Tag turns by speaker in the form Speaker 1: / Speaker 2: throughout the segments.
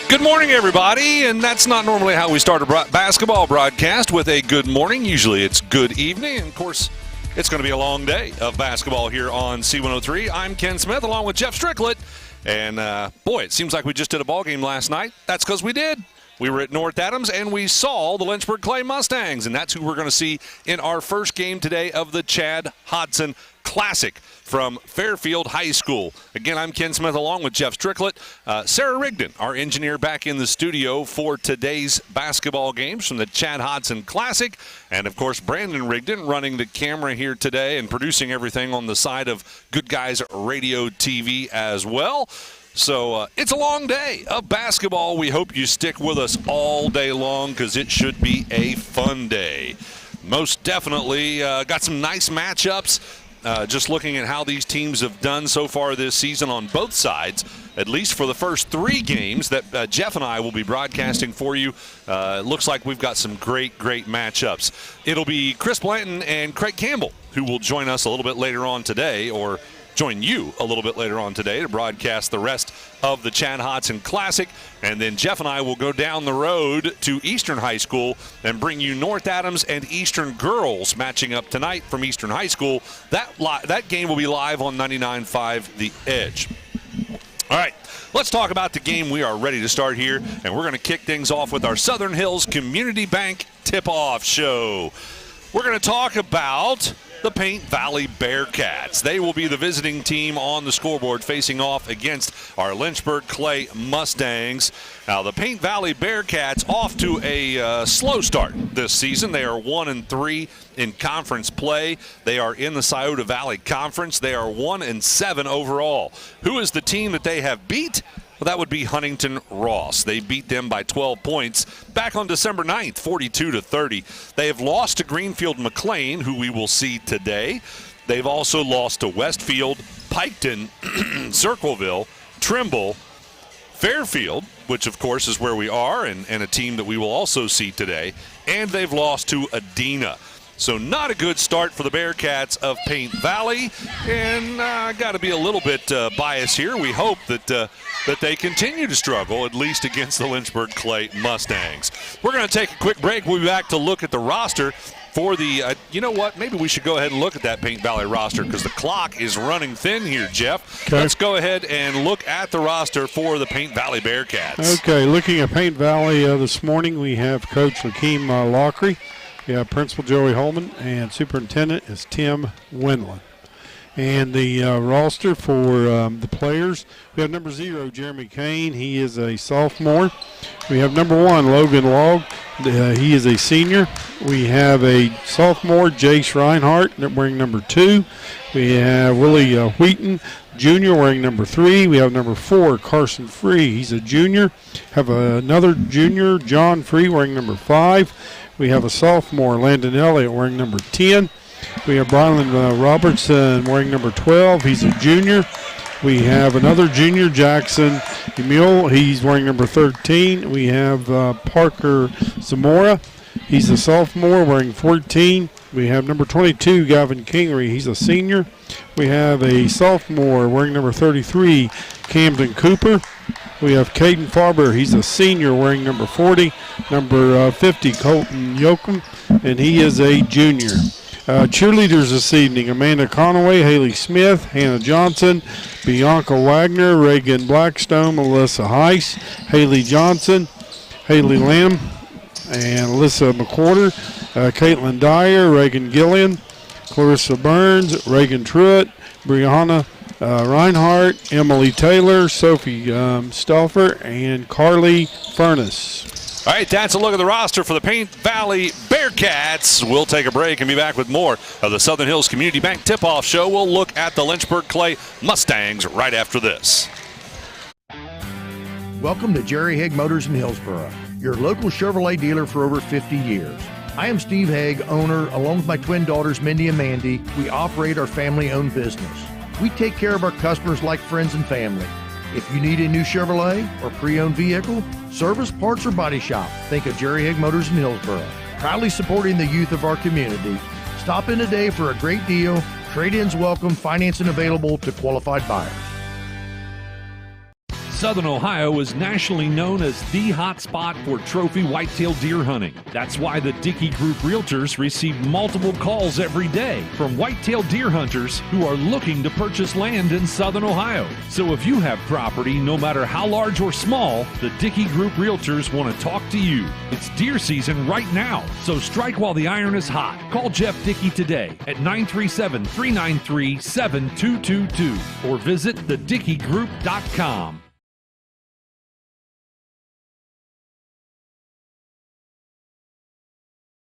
Speaker 1: Good morning, everybody, and that's not normally how we start a basketball broadcast with a good morning. Usually it's good evening, and of course, it's going to be a long day of basketball here on C103. I'm Ken Smith along with Jeff Stricklet, and boy, it seems like we just did a ball game last night. That's because we did. We were at North Adams, and we saw the Lynchburg Clay Mustangs, and that's who we're going to see in our first game today of the Chad Hodson Classic from Fairfield High School. Again, I'm Ken Smith along with Jeff Stricklet. Sarah Rigdon, our engineer, back in the studio for today's basketball games from the Chad Hodson Classic. And, of course, Brandon Rigdon running the camera here today and producing everything on the side of Good Guys Radio TV as well. So it's a long day of basketball. We hope you stick with us all day long because it should be a fun day. Most definitely got some nice matchups. Just looking at how these teams have done so far this season on both sides, at least for the first three games that Jeff and I will be broadcasting for you. Looks like we've got some great matchups. It'll be Chris Blanton and Craig Campbell who will join us a little bit later on today, or join you a little bit later on today to broadcast the rest of the Chad Hodson Classic. And then Jeff and I will go down the road to Eastern High School and bring you North Adams and Eastern girls matching up tonight from Eastern High School. That game will be live on 99.5 The Edge. All right, let's talk about the game. We are ready to start here, and we're going to kick things off with our Southern Hills Community Bank tip-off show. We're going to talk about the Paint Valley Bearcats. They will be the visiting team on the scoreboard facing off against our Lynchburg Clay Mustangs. Now, the Paint Valley Bearcats off to a slow start this season. They are 1-3 in conference play. They are in the Scioto Valley Conference. They are 1-7 overall. Who is the team that they have beat? Well, that would be Huntington Ross. They beat them by 12 points back on December 9th, 42-30. They have lost to Greenfield McLean, who we will see today. They've also lost to Westfield, Piketon, Circleville, Trimble, Fairfield, which of course is where we are, and a team that we will also see today. And they've lost to Adena. So not a good start for the Bearcats of Paint Valley, and got to be a little bit biased here. We hope that they continue to struggle, at least against the Lynchburg Clay Mustangs. We're going to take a quick break. We'll be back to look at the roster for the, you know what, maybe we should go ahead and look at that Paint Valley roster because the clock is running thin here, Jeff. Okay. Let's go ahead and look at the roster for the Paint Valley Bearcats. Okay, looking at Paint Valley this morning, we have Coach Lakeem Lockery. We have Principal Joey Holman, and Superintendent is Tim Wendland. And the roster for the players, we have number 0, Jeremy Kane. He is a sophomore. We have number 1, Logan Log. He is a senior. We have a sophomore, Jace Reinhardt, wearing number 2. We have Willie Wheaton, junior, wearing number 3. We have number 4, Carson Free. He's a junior. Have another junior, John Free, wearing number 5. We have a sophomore, Landon Elliott, wearing number 10. We have Brylan Robertson wearing number 12. He's a junior. We have another junior, Jackson Emil. He's wearing number 13. We have Parker Zamora. He's a sophomore wearing 14. We have number 22, Gavin Kingery. He's a senior. We have a sophomore wearing number 33, Camden Cooper. We have Caden Farber. He's a senior wearing number 40. Number 50, Colton Yoakum, and he is a junior. Cheerleaders this evening, Amanda Conaway, Haley Smith, Hannah Johnson, Bianca Wagner, Reagan Blackstone, Melissa Heiss, Haley Johnson, Haley Lamb, and Alyssa McWhorter, Caitlin Dyer, Reagan Gillian, Clarissa Burns, Reagan Truitt, Brianna Reinhardt, Emily Taylor, Sophie Stauffer, and Carly Furness. All right, that's a look at the roster for the Paint Valley Bearcats. We'll take a break and be back with more of the Southern Hills Community Bank Tip-Off Show. We'll look at the Lynchburg Clay Mustangs right after this.
Speaker 2: Welcome to Jerry Haig Motors in Hillsboro, your local Chevrolet dealer for over 50 years. I am Steve Haig, owner, along with my twin daughters, Mindy and Mandy. We operate our family-owned business. We take care of our customers like friends and family. If you need a new Chevrolet or pre-owned vehicle, service, parts, or body shop, think of Jerry Haig Motors in Hillsboro. Proudly supporting the youth of our community. Stop in today for a great deal. Trade-ins welcome, financing available to qualified buyers.
Speaker 3: Southern Ohio is nationally known as the hot spot for trophy whitetail deer hunting. That's why the Dickey Group Realtors receive multiple calls every day from whitetail deer hunters who are looking to purchase land in Southern Ohio. So if you have property, no matter how large or small, the Dickey Group Realtors want to talk to you. It's deer season right now, so strike while the iron is hot. Call Jeff Dickey today at 937-393-7222 or visit thedickeygroup.com.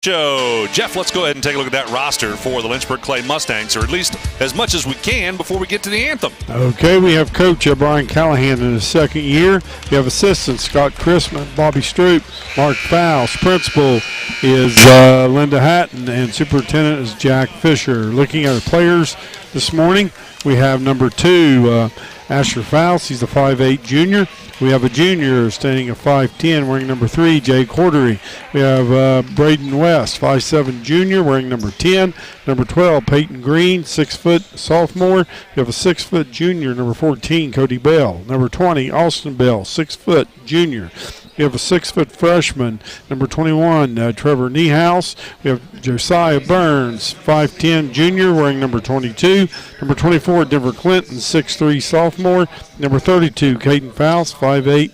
Speaker 1: Joe, Jeff, let's go ahead and take a look at that roster for the Lynchburg Clay Mustangs, or at least as much as we can before we get to the anthem.
Speaker 4: Okay, we have Coach Brian Callahan in his second year. We have assistants Scott Christman, Bobby Stroop, Mark Fowles. Principal is Linda Hatton, and superintendent is Jack Fisher. Looking at our players this morning, we have number 2, Asher Fowles. He's a 5'8 junior. We have a junior standing at 5'10, wearing number 3, Jay Cordery. We have Braden West, 5'7 junior, wearing number 10. Number 12, Peyton Green, 6 foot sophomore. We have a 6 foot junior, number 14, Cody Bell. Number 20, Austin Bell, 6 foot junior. We have a 6 foot freshman, number 21, Trevor Niehaus. We have Josiah Burns, 5'10 junior, wearing number 22. Number 24, Denver Clinton, 6'3 sophomore. Number 32, Caden Fowles, 5'8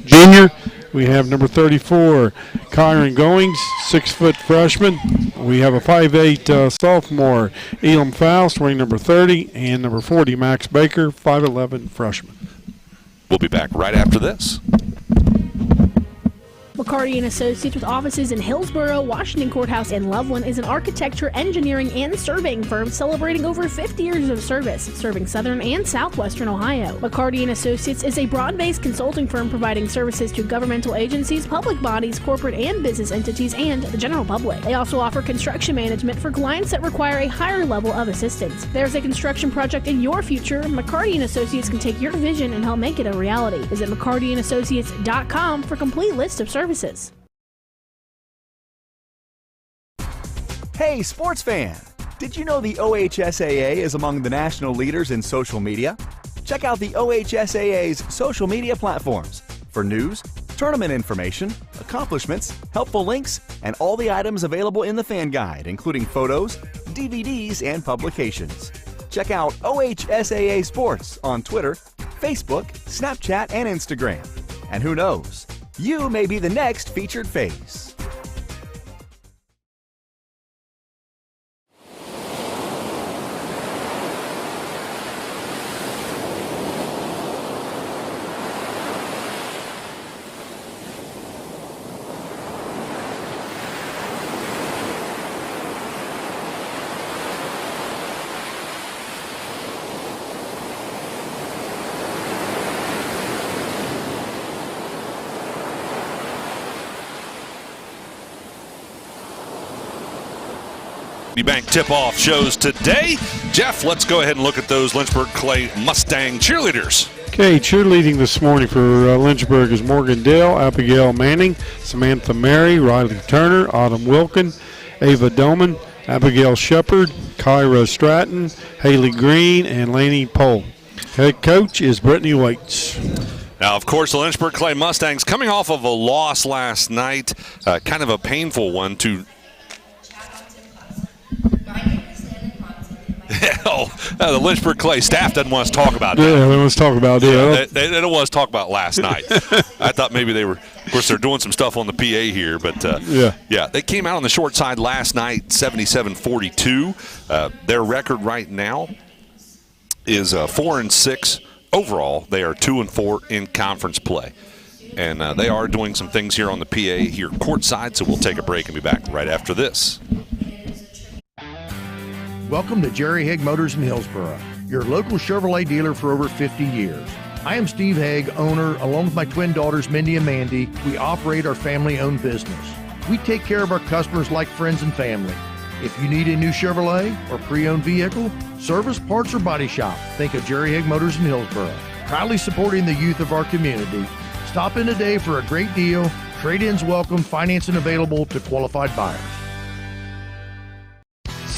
Speaker 4: junior. We have number 34, Kyron Goings, 6 foot freshman. We have a 5'8 sophomore, Elam Faust, wearing number 30. And number 40, Max Baker, 5'11 freshman.
Speaker 1: We'll be back right after this.
Speaker 5: McCarty & Associates, with offices in Hillsborough, Washington Courthouse, and Loveland, is an architecture, engineering, and surveying firm celebrating over 50 years of service, serving southern and southwestern Ohio. McCarty & Associates is a broad-based consulting firm providing services to governmental agencies, public bodies, corporate and business entities, and the general public. They also offer construction management for clients that require a higher level of assistance. If there's a construction project in your future, McCarty & Associates can take your vision and help make it a reality. Visit McCartyandAssociates.com for a complete list of services.
Speaker 6: Hey, sports fan! Did you know the OHSAA is among the national leaders in social media? Check out the OHSAA's social media platforms for news, tournament information, accomplishments, helpful links, and all the items available in the fan guide, including photos, DVDs, and publications. Check out OHSAA Sports on Twitter, Facebook, Snapchat, and Instagram. And who knows? You may be the next featured face.
Speaker 1: Bank tip-off shows today. Jeff, let's go ahead and look at those Lynchburg Clay Mustang cheerleaders.
Speaker 4: Okay, cheerleading this morning for Lynchburg is Morgan Dale, Abigail Manning, Samantha Mary, Riley Turner, Autumn Wilkin, Ava Doman, Abigail Shepard, Kyra Stratton, Haley Green, and Laney Pohl. Head coach is Brittany Waits.
Speaker 1: Now, of course, the Lynchburg Clay Mustangs coming off of a loss last night, kind of a painful one to the Lynchburg Clay staff doesn't want us to talk about it.
Speaker 4: Yeah, they want us to talk about it.
Speaker 1: They don't want us to talk about last night. I thought maybe they were, of course, they're doing some stuff on the PA here, but yeah, they came out on the short side last night, 77-42. Their record right now is 4-6 overall. They are 2-4 in conference play, and they are doing some things here on the PA here courtside. So we'll take a break and be back right after this.
Speaker 2: Welcome to Jerry Haig Motors in Hillsborough, your local Chevrolet dealer for over 50 years. I am Steve Haig, owner, along with my twin daughters, Mindy and Mandy. We operate our family-owned business. We take care of our customers like friends and family. If you need a new Chevrolet or pre-owned vehicle, service, parts, or body shop, think of Jerry Haig Motors in Hillsborough. Proudly supporting the youth of our community. Stop in today for a great deal. Trade-ins welcome, financing available to qualified buyers.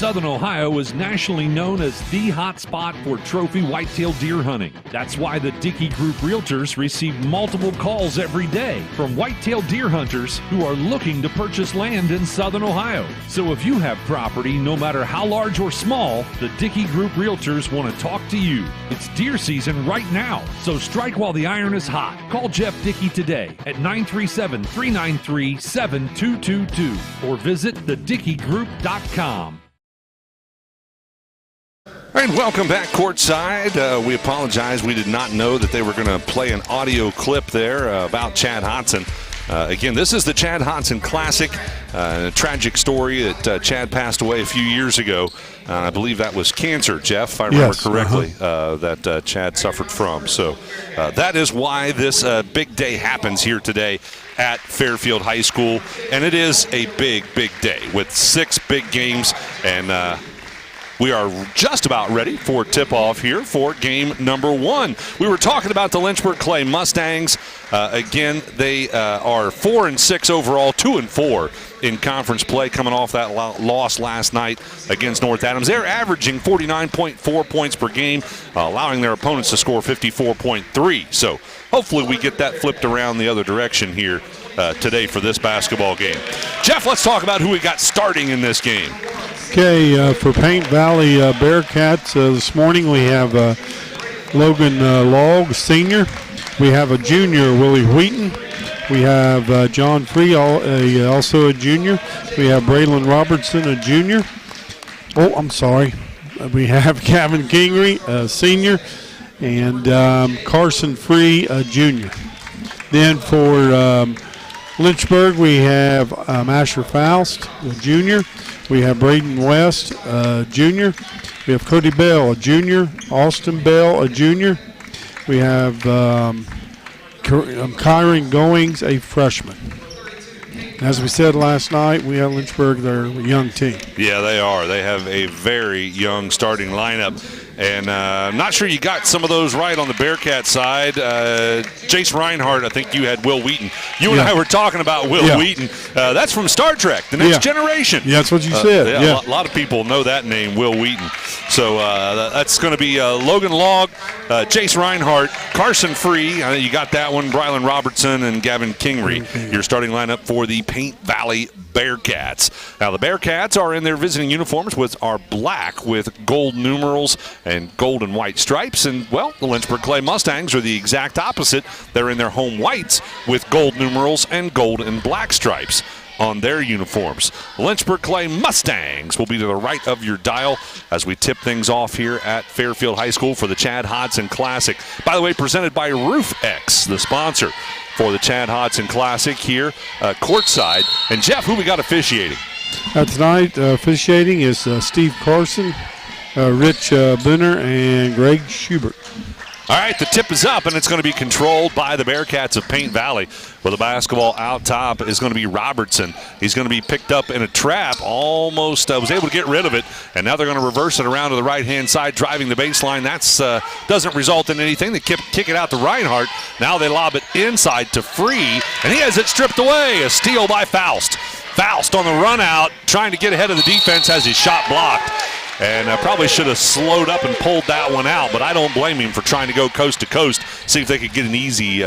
Speaker 3: Southern Ohio is nationally known as the hot spot for trophy whitetail deer hunting. That's why the Dickey Group Realtors receive multiple calls every day from whitetail deer hunters who are looking to purchase land in Southern Ohio. So if you have property, no matter how large or small, the Dickey Group Realtors want to talk to you. It's deer season right now, so strike while the iron is hot. Call Jeff Dickey today at 937-393-7222 or visit thedickeygroup.com.
Speaker 1: All right, welcome back courtside. We apologize. We did not know that they were going to play an audio clip there about Chad Hodson. Again, this is the Chad Hodson Classic. A tragic story that Chad passed away a few years ago. I believe that was cancer, Jeff, if I remember correctly, that Chad suffered from. So that is why this big day happens here today at Fairfield High School. And it is a big, big day with 6 big games. And we are just about ready for tip-off here for game number 1. We were talking about the Lynchburg Clay Mustangs. Again, they are 4-6 overall, 2-4 in conference play, coming off that loss last night against North Adams. They're averaging 49.4 points per game, allowing their opponents to score 54.3. So hopefully we get that flipped around the other direction here today for this basketball game. Jeff, let's talk about who we got starting in this game.
Speaker 4: Okay, for Paint Valley Bearcats this morning we have Logan Logg, senior. We have a junior, Willie Wheaton. We have John Free, also a junior. We have Braylon Robertson, a junior. Oh, I'm sorry. We have Gavin Kingery, a senior, and Carson Free, a junior. Then for Lynchburg, we have Asher Faust, a junior. We have Braden West, junior. We have Cody Bell, a junior. Austin Bell, a junior. We have Kyron Goings, a freshman. As we said last night, we have Lynchburg, they're a young team.
Speaker 1: Yeah, they are. They have a very young starting lineup. And I'm not sure you got some of those right on the Bearcat side. Jace Reinhardt, I think you had Will Wheaton. You and I were talking about Will Wheaton. That's from Star Trek, The Next Generation.
Speaker 4: Yeah, that's what you said.
Speaker 1: A lot of people know that name, Will Wheaton. So that's going to be Logan Logg, Jace Reinhardt, Carson Free. I know you got that one, Braylon Robertson, and Gavin Kingery. Your starting lineup for the Paint Valley Bearcats. Now, the Bearcats are in their visiting uniforms, which are black with gold numerals and gold and white stripes. And, well, the Lynchburg Clay Mustangs are the exact opposite. They're in their home whites with gold numerals and gold and black stripes on their uniforms. Lynchburg Clay Mustangs will be to the right of your dial as we tip things off here at Fairfield High School for the Chad Hodson Classic. By the way, presented by Roof X, the sponsor for the Chad Hodson Classic here courtside. And, Jeff, who we got officiating?
Speaker 4: Tonight, officiating is Steve Carson, Rich Bunner, and Greg Schubert.
Speaker 1: All right, the tip is up, and it's going to be controlled by the Bearcats of Paint Valley. With the basketball out top is going to be Robertson. He's going to be picked up in a trap, almost was able to get rid of it, and now they're going to reverse it around to the right-hand side, driving the baseline. That doesn't result in anything. They kick it out to Reinhardt. Now they lob it inside to Free, and he has it stripped away. A steal by Faust. Faust on the run out, trying to get ahead of the defense, has his shot blocked. And probably should have slowed up and pulled that one out, but I don't blame him for trying to go coast to coast, see if they could get an easy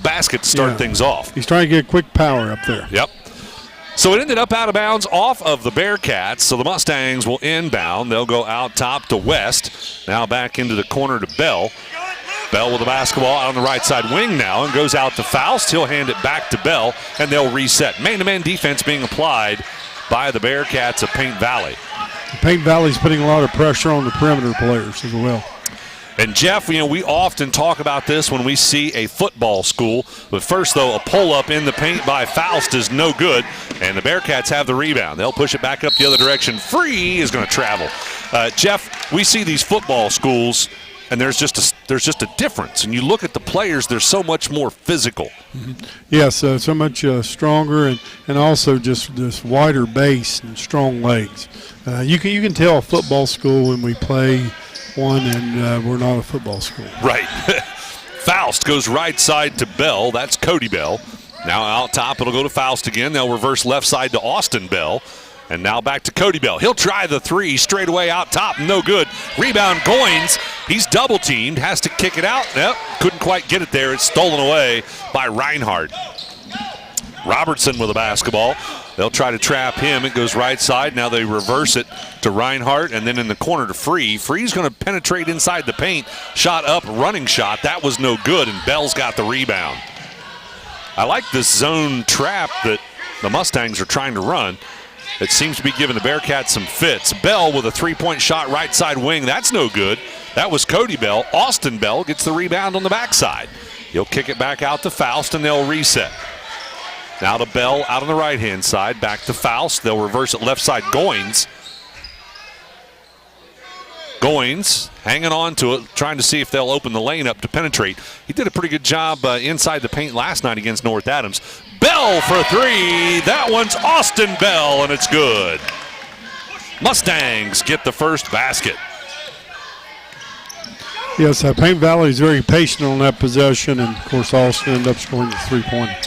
Speaker 1: basket to start things off.
Speaker 4: He's trying to get quick power up there.
Speaker 1: Yep. So it ended up out of bounds off of the Bearcats, so the Mustangs will inbound. They'll go out top to West, now back into the corner to Bell. Bell with the basketball out on the right side wing now and goes out to Faust. He'll hand it back to Bell, and they'll reset. Man-to-man defense being applied by the Bearcats of Paint Valley.
Speaker 4: Paint Valley's putting a lot of pressure on the perimeter players as well.
Speaker 1: And, Jeff, we often talk about this when we see a football school. But first, though, a pull-up in the paint by Faust is no good, and the Bearcats have the rebound. They'll push it back up the other direction. Free is going to travel. Jeff, we see these football schools, and there's just a difference. And you look at the players, they're so much more physical.
Speaker 4: Mm-hmm. Yes, so much stronger and also just this wider base and strong legs. You can tell a football school when we play one and we're not a football school.
Speaker 1: Right. Faust goes right side to Bell. That's Cody Bell. Now out top, it'll go to Faust again. They'll reverse left side to Austin Bell. And now back to Cody Bell. He'll try the three straight away out top. No good. Rebound, Goins. He's double teamed. Has to kick it out. Nope, couldn't quite get it there. It's stolen away by Reinhardt. Robertson with the basketball. They'll try to trap him. It goes right side. Now they reverse it to Reinhardt, and then in the corner to Free. Free's going to penetrate inside the paint. Shot up, running shot. That was no good, and Bell's got the rebound. I like this zone trap that the Mustangs are trying to run. It seems to be giving the Bearcats some fits. Bell with a three-point shot right side wing. That's no good. That was Cody Bell. Austin Bell gets the rebound on the backside. He'll kick it back out to Faust, and they'll reset. Now to Bell out on the right-hand side. Back to Faust. They'll reverse it left side. Goins hanging on to it, trying to see if they'll open the lane up to penetrate. He did a pretty good job inside the paint last night against North Adams. Bell for three. That one's Austin Bell, and it's good. Mustangs get the first basket.
Speaker 4: Yes, Paint Valley is very patient on that possession, and, of course, Austin ended up scoring the three-pointer.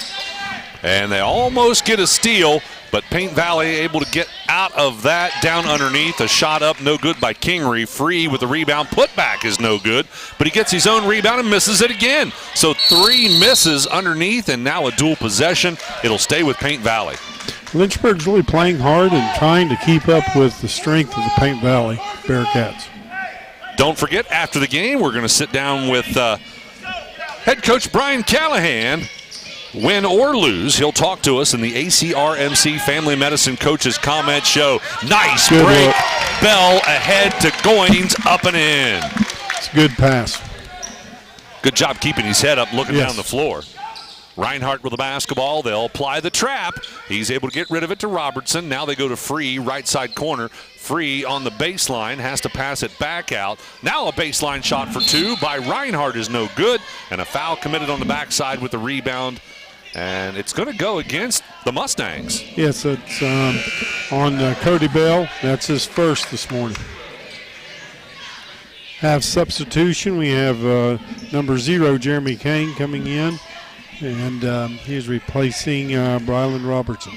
Speaker 1: And they almost get a steal, but Paint Valley able to get out of that. Down underneath, a shot up, no good by Kingery. Free with the rebound. Putback is no good, but he gets his own rebound and misses it again. So 3 misses underneath, and now a dual possession. It'll stay with Paint Valley.
Speaker 4: Lynchburg's really playing hard and trying to keep up with the strength of the Paint Valley Bearcats.
Speaker 1: Don't forget, after the game, we're going to sit down with head coach Brian Callahan. Win or lose, he'll talk to us in the ACRMC Family Medicine Coaches Comment Show. Nice
Speaker 4: good
Speaker 1: break.
Speaker 4: Look.
Speaker 1: Bell ahead to Goins, up and in.
Speaker 4: It's a good pass.
Speaker 1: Good job keeping his head up, looking
Speaker 4: Yes.
Speaker 1: down the floor. Reinhardt with the basketball. They'll apply the trap. He's able to get rid of it to Robertson. Now they go to Free, right side corner. Free on the baseline, has to pass it back out. Now a baseline shot for 2 by Reinhardt is no good, and a foul committed on the backside with the rebound. And it's going to go against the Mustangs.
Speaker 4: Yes, it's on Cody Bell. That's his first this morning. Have substitution. We have number 0, Jeremy Kane, coming in, and he's replacing Brylan Robertson.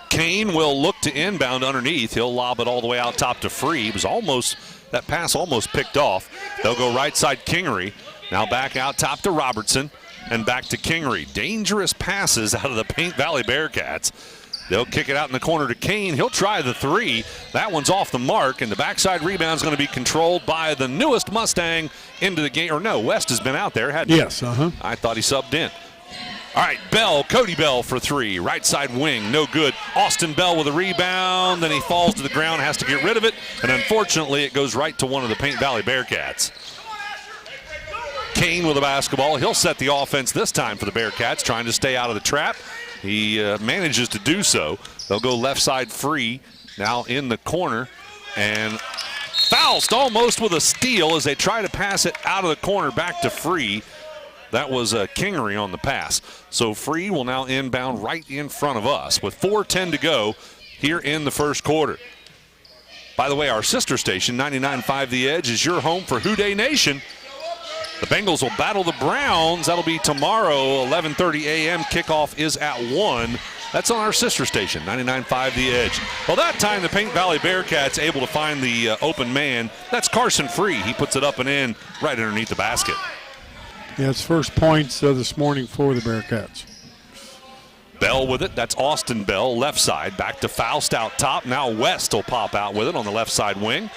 Speaker 1: Kane will look to inbound underneath. He'll lob it all the way out top to Free. It was almost, that pass almost picked off. They'll go right side Kingery. Now back out top to Robertson. And back to Kingery. Dangerous passes out of the Paint Valley Bearcats. They'll kick it out in the corner to Kane. He'll try the three. That one's off the mark, and the backside rebound is going to be controlled by the newest Mustang into the game. Or no, West has been out there, hadn't he?
Speaker 4: Yes,
Speaker 1: I thought he subbed in. All right, Bell, Cody Bell for 3. Right side wing, no good. Austin Bell with a rebound. Then he falls to the ground, has to get rid of it. And unfortunately, it goes right to one of the Paint Valley Bearcats. Kane with the basketball. He'll set the offense this time for the Bearcats, trying to stay out of the trap. He manages to do so. They'll go left side Free, now in the corner. And Faust almost with a steal as they try to pass it out of the corner back to Free. That was Kingery on the pass. So Free will now inbound right in front of us with 4:10 to go here in the first quarter. By the way, our sister station, 99.5 The Edge, is your home for Houday Nation. The Bengals will battle the Browns. That'll be tomorrow, 11:30 a.m. Kickoff is at 1. That's on our sister station, 99.5 The Edge. Well, that time the Paint Valley Bearcats able to find the open man. That's Carson Free. He puts it up and in right underneath the basket.
Speaker 4: Yeah, it's first points this morning for the Bearcats.
Speaker 1: Bell with it. That's Austin Bell, left side. Back to Faust out top. Now West will pop out with it on the left side wing.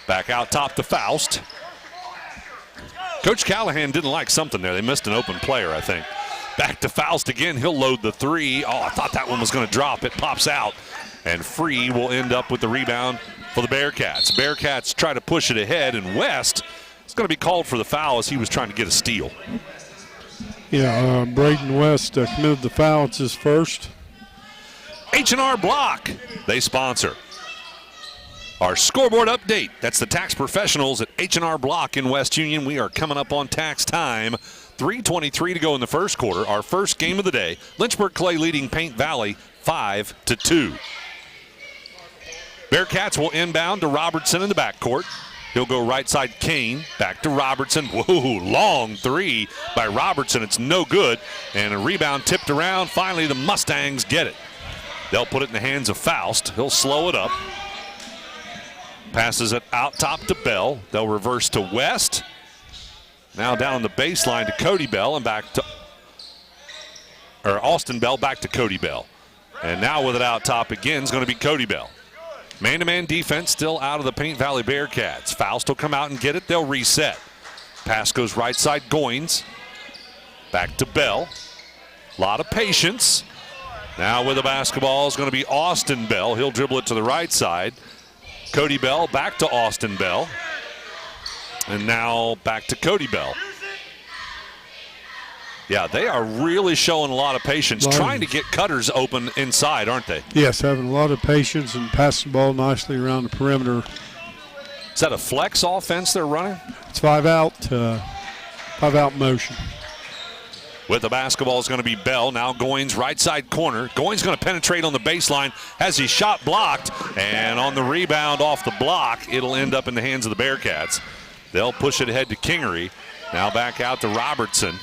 Speaker 1: Back out top to Faust. Coach Callahan didn't like something there. They missed an open player, I think. Back to Faust again. He'll load the three. Oh, I thought that one was going to drop. It pops out. And Free will end up with the rebound for the Bearcats. Bearcats try to push it ahead, and West is going to be called for the foul as he was trying to get a steal.
Speaker 4: Yeah, Braden West committed the foul. It's his first.
Speaker 1: H&R Block, they sponsor our scoreboard update. That's the tax professionals at H&R Block in West Union. We are coming up on tax time. 3:23 to go in the first quarter. Our first game of the day. Lynchburg Clay leading Paint Valley 5-2. Bearcats will inbound to Robertson in the backcourt. He'll go right side Kane. Back to Robertson. Whoa, long three by Robertson. It's no good. And a rebound tipped around. Finally, the Mustangs get it. They'll put it in the hands of Faust. He'll slow it up. Passes it out top to Bell. They'll reverse to West. Now down the baseline to Cody Bell and back to Austin Bell, back to Cody Bell. And now with it out top again is going to be Cody Bell. Man-to-man defense still out of the Paint Valley Bearcats. Faust will come out and get it. They'll reset. Pass goes right side, Goins. Back to Bell. A lot of patience. Now with the basketball is going to be Austin Bell. He'll dribble it to the right side. Cody Bell back to Austin Bell. And now back to Cody Bell. Yeah, they are really showing a lot of patience, trying to get cutters open inside, aren't they?
Speaker 4: Yes, having a lot of patience and passing the ball nicely around the perimeter.
Speaker 1: Is that a flex offense they're running?
Speaker 4: It's five out motion.
Speaker 1: With the basketball is going to be Bell. Now Goins right side corner. Goins going to penetrate on the baseline. Has his shot blocked. And on the rebound off the block, it'll end up in the hands of the Bearcats. They'll push it ahead to Kingery. Now back out to Robertson.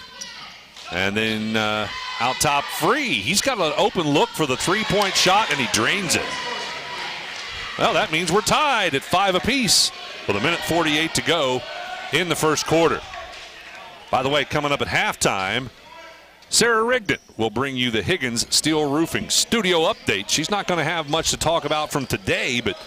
Speaker 1: And then out top, Free. He's got an open look for the three-point shot, and he drains it. Well, that means we're tied at 5 apiece with 1:48 to go in the first quarter. By the way, coming up at halftime, Sarah Rigdon will bring you the Higgins Steel Roofing studio update. She's not going to have much to talk about from today, but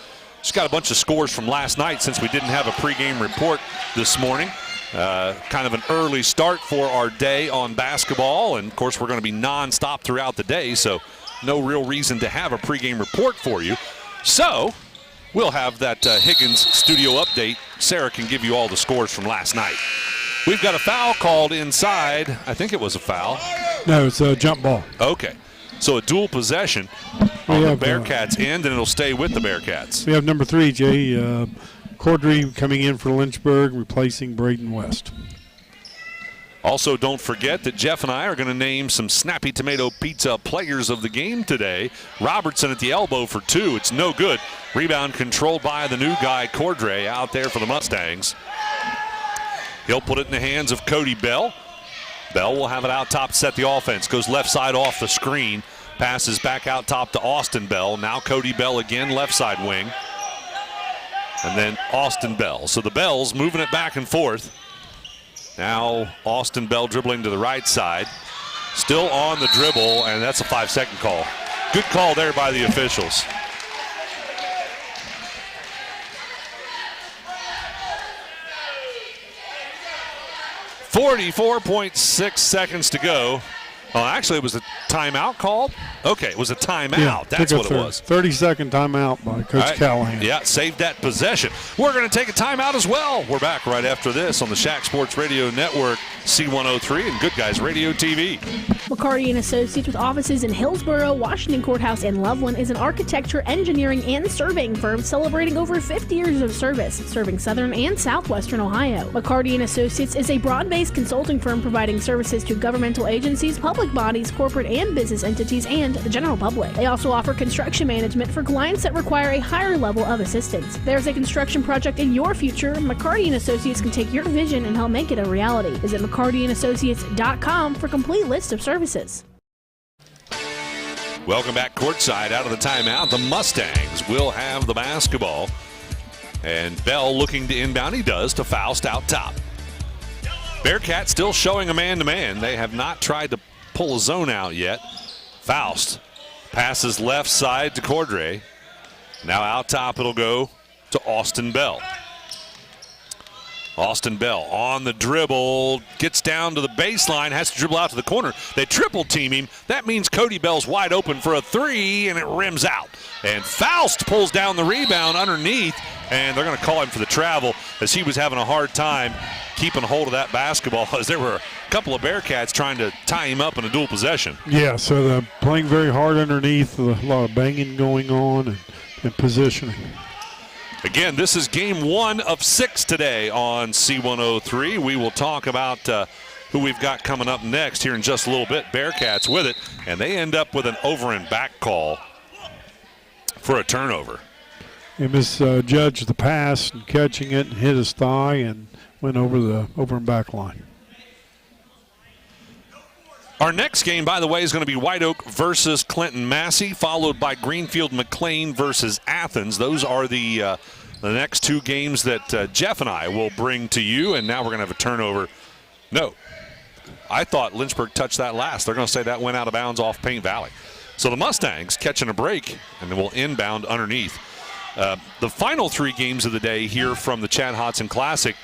Speaker 1: she's got a bunch of scores from last night since we didn't have a pregame report this morning. Kind of an early start for our day on basketball, and of course we're going to be non-stop throughout the day, so no real reason to have a pregame report for you. So we'll have that Higgins studio update. Sarah can give you all the scores from last night. We've got a foul called inside. I think it was a foul.
Speaker 4: No, it's a jump ball.
Speaker 1: Okay, so a dual possession on the Bearcats' end, and it'll stay with the Bearcats.
Speaker 4: We have number 3, Jay. Cordry coming in for Lynchburg, replacing Braden West.
Speaker 1: Also, don't forget that Jeff and I are going to name some Snappy Tomato Pizza players of the game today. Robertson at the elbow for 2. It's no good. Rebound controlled by the new guy, Cordray, out there for the Mustangs. He'll put it in the hands of Cody Bell. Bell will have it out top to set the offense. Goes left side off the screen. Passes back out top to Austin Bell. Now Cody Bell again, left side wing. And then Austin Bell. So the Bells moving it back and forth. Now Austin Bell dribbling to the right side. Still on the dribble, and that's a 5-second call. Good call there by the officials. .6 seconds to go. Oh, actually, it was a timeout called? Okay, it was a timeout.
Speaker 4: Yeah,
Speaker 1: that's what it was.
Speaker 4: 30-second timeout by Coach Callahan.
Speaker 1: Yeah, saved that possession. We're going to take a timeout as well. We're back right after this on the Shack Sports Radio Network, C103, and Good Guys Radio TV.
Speaker 5: McCarty & Associates, with offices in Hillsborough, Washington Courthouse, and Loveland, is an architecture, engineering, and surveying firm celebrating over 50 years of service, serving southern and southwestern Ohio. McCarty & Associates is a broad-based consulting firm providing services to governmental agencies, public bodies, corporate and business entities, and the general public. They also offer construction management for clients that require a higher level of assistance. If there's a construction project in your future, McCarty & Associates can take your vision and help make it a reality. Visit McCartyandAssociates.com for a complete list of services.
Speaker 1: Welcome back courtside out of the timeout. The Mustangs will have the basketball. And Bell looking to inbound. He does to Faust out top. Bearcats still showing a man-to-man. They have not tried to pull a zone out yet. Faust passes left side to Cordray. Now out top it'll go to Austin Bell. Austin Bell on the dribble, gets down to the baseline, has to dribble out to the corner. They triple team him. That means Cody Bell's wide open for a 3, and it rims out. And Faust pulls down the rebound underneath, and they're going to call him for the travel as he was having a hard time keeping hold of that basketball as there were a couple of Bearcats trying to tie him up in a dual possession.
Speaker 4: Yeah, so they're playing very hard underneath, a lot of banging going on and positioning.
Speaker 1: Again, this is game 1 of 6 today on C103. We will talk about who we've got coming up next here in just a little bit. Bearcats with it, and they end up with an over and back call for a turnover.
Speaker 4: He misjudged the pass and catching it and hit his thigh and went over the over and back line.
Speaker 1: Our next game, by the way, is going to be White Oak versus Clinton Massey, followed by Greenfield McLean versus Athens. Those are the next two games that Jeff and I will bring to you. And now we're going to have a turnover. No, I thought Lynchburg touched that last. They're going to say that went out of bounds off Paint Valley. So the Mustangs catching a break, and then we'll inbound underneath. The final three games of the day here from the Chad Hodson Classic.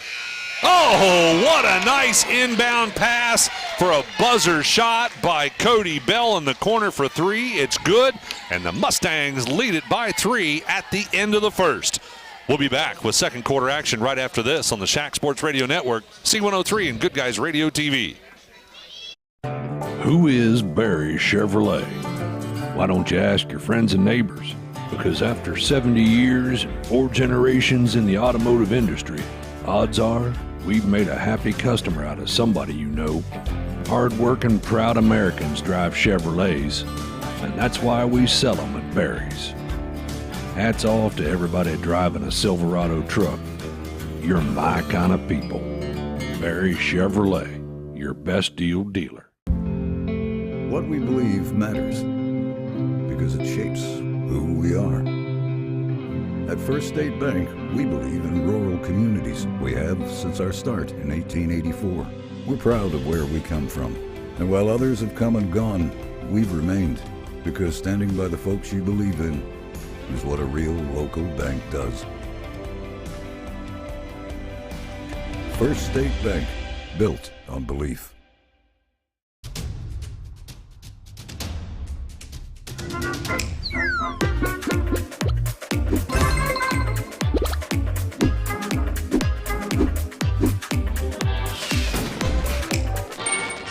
Speaker 1: Oh, what a nice inbound pass for a buzzer shot by Cody Bell in the corner for three. It's good, and the Mustangs lead it by 3 at the end of the first. We'll be back with second quarter action right after this on the Shack Sports Radio Network, C103 and Good Guys Radio TV.
Speaker 3: Who is Barry Chevrolet? Why don't you ask your friends and neighbors? Because after 70 years and 4 generations in the automotive industry, odds are we've made a happy customer out of somebody you know. Hard-working, proud Americans drive Chevrolets, and that's why we sell them at Barry's. Hats off to everybody driving a Silverado truck. You're my kind of people. Barry Chevrolet, your best deal dealer.
Speaker 7: What we believe matters because it shapes who we are. At First State Bank, we believe in rural communities. We have since our start in 1884. We're proud of where we come from. And while others have come and gone, we've remained. Because standing by the folks you believe in is what a real local bank does. First State Bank, built on belief.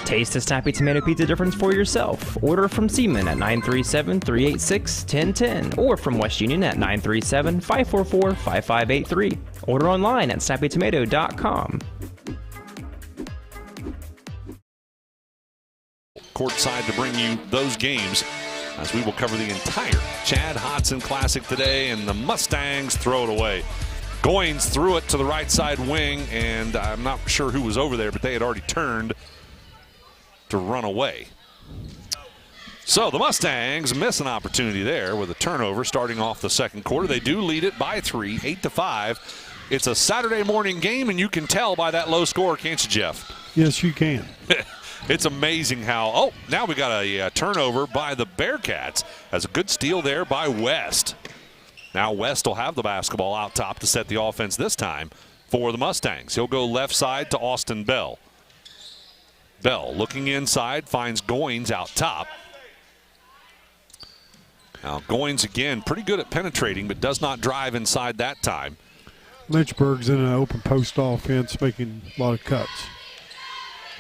Speaker 8: Taste a snappy tomato pizza difference for yourself. Order from Seaman at 937-386-1010 or from West Union at 937-544-5583. Order online at snappytomato.com.
Speaker 1: Courtside to bring you those games as we will cover the entire Chad Hodson Classic today, and the Mustangs throw it away. Goins threw it to the right side wing, and I'm not sure who was over there, but they had already turned to run away. So the Mustangs miss an opportunity there with a turnover starting off the second quarter. They do lead it by 3, 8-5. It's a Saturday morning game, and you can tell by that low score, can't you, Jeff?
Speaker 4: Yes, you can.
Speaker 1: It's amazing how, oh, now we got a turnover by the Bearcats. As a good steal there by West. Now West will have the basketball out top to set the offense this time for the Mustangs. He'll go left side to Austin Bell. Bell looking inside, finds Goins out top. Now Goins again pretty good at penetrating, but does not drive inside that time.
Speaker 4: Lynchburg's in an open post offense, making a lot of cuts.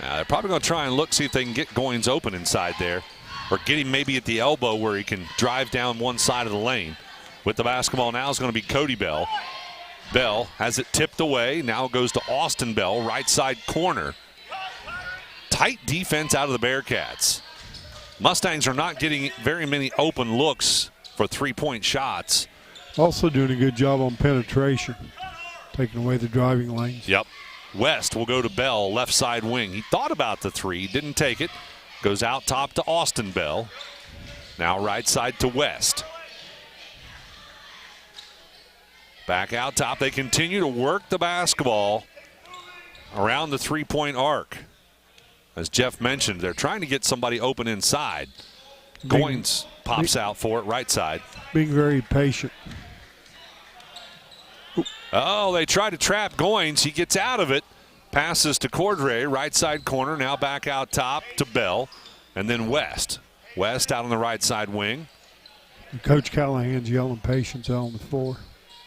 Speaker 1: Now they're probably going to try and look, see if they can get Goins open inside there, or get him maybe at the elbow where he can drive down one side of the lane. With the basketball now is going to be Cody Bell. Bell has it tipped away, now goes to Austin Bell, right side corner. Tight defense out of the Bearcats. Mustangs are not getting very many open looks for three-point shots.
Speaker 4: Also doing a good job on penetration, taking away the driving lanes.
Speaker 1: Yep. West will go to Bell, left side wing. He thought about the three, didn't take it. Goes out top to Austin Bell. Now right side to West. Back out top. They continue to work the basketball around the three-point arc. As Jeff mentioned, they're trying to get somebody open inside. Goins pops out for it, right side.
Speaker 4: Being very patient.
Speaker 1: Oh, they try to trap Goins. He gets out of it. Passes to Cordray, right side corner. Now back out top to Bell. And then West. West out on the right side wing.
Speaker 4: And Coach Callahan's yelling patience out on the floor.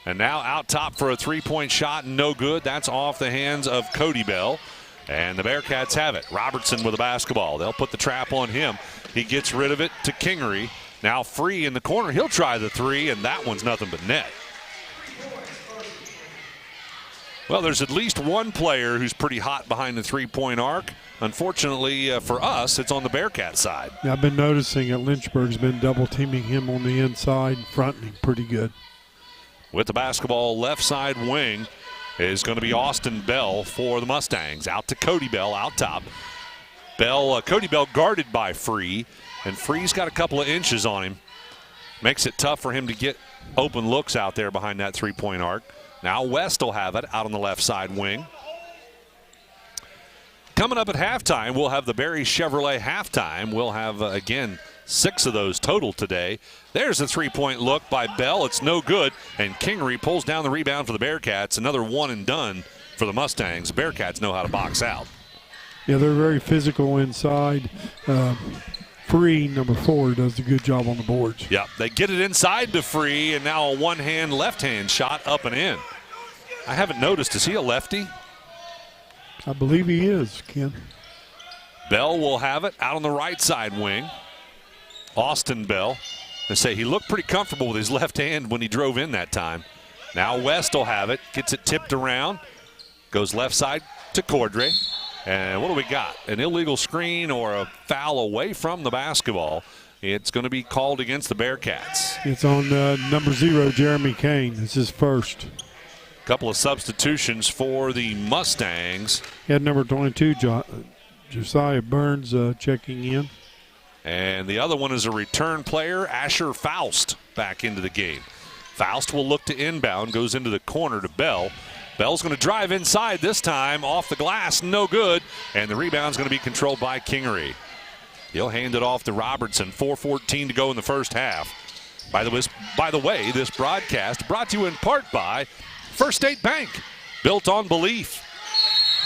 Speaker 1: And now out top for a three-point shot, no good. That's off the hands of Cody Bell. And the Bearcats have it. Robertson with the basketball. They'll put the trap on him. He gets rid of it to Kingery. Now free in the corner. He'll try the three, and that one's nothing but net. Well, there's at least one player who's pretty hot behind the three-point arc. Unfortunately for us, it's on the Bearcat side.
Speaker 4: Yeah, I've been noticing that Lynchburg's been double-teaming him on the inside and fronting him pretty good.
Speaker 1: With the basketball, left side wing is going to be Austin Bell for the Mustangs. Out to Cody Bell, out top. Cody Bell guarded by Free, and Free's got a couple of inches on him. Makes it tough for him to get open looks out there behind that three-point arc. Now West will have it out on the left side wing. Coming up at halftime, we'll have the Barry Chevrolet halftime. We'll have, again, 6 of those total today. There's a three-point look by Bell. It's no good, and Kingery pulls down the rebound for the Bearcats. Another one and done for the Mustangs. The Bearcats know how to box out.
Speaker 4: Yeah, they're very physical inside. Free, number 4, does a good job on the boards.
Speaker 1: Yep, they get it inside to Free, and now a one-hand, left-hand shot up and in. I haven't noticed. Is he a lefty?
Speaker 4: I believe he is, Ken.
Speaker 1: Bell will have it out on the right side wing. Austin Bell. They say he looked pretty comfortable with his left hand when he drove in that time. Now West will have it. Gets it tipped around. Goes left side to Cordray. And what do we got? An illegal screen or a foul away from the basketball. It's going to be called against the Bearcats.
Speaker 4: It's on number 0, Jeremy Kane. It's his first.
Speaker 1: Couple of substitutions for the Mustangs.
Speaker 4: He had number 22, Josiah Burns, checking in.
Speaker 1: And the other one is a return player, Asher Faust, back into the game. Faust will look to inbound, goes into the corner to Bell. Bell's going to drive inside this time, off the glass, no good. And the rebound's going to be controlled by Kingery. He'll hand it off to Robertson, 4:14 to go in the first half. By the way, this broadcast brought to you in part by First State Bank, built on belief.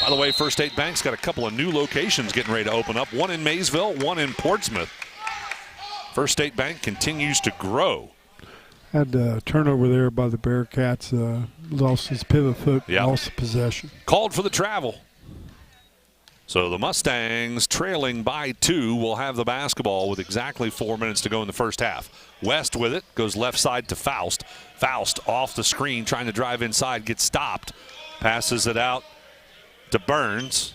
Speaker 1: By the way, First State Bank's got a couple of new locations getting ready to open up, one in Maysville, one in Portsmouth. First State Bank continues to grow.
Speaker 4: Had a turnover there by the Bearcats, lost his pivot foot, lost the possession.
Speaker 1: Called for the travel. So the Mustangs, trailing by 2, will have the basketball with exactly 4 minutes to go in the first half. West with it, goes left side to Faust. Faust off the screen, trying to drive inside, gets stopped. Passes it out to Burns.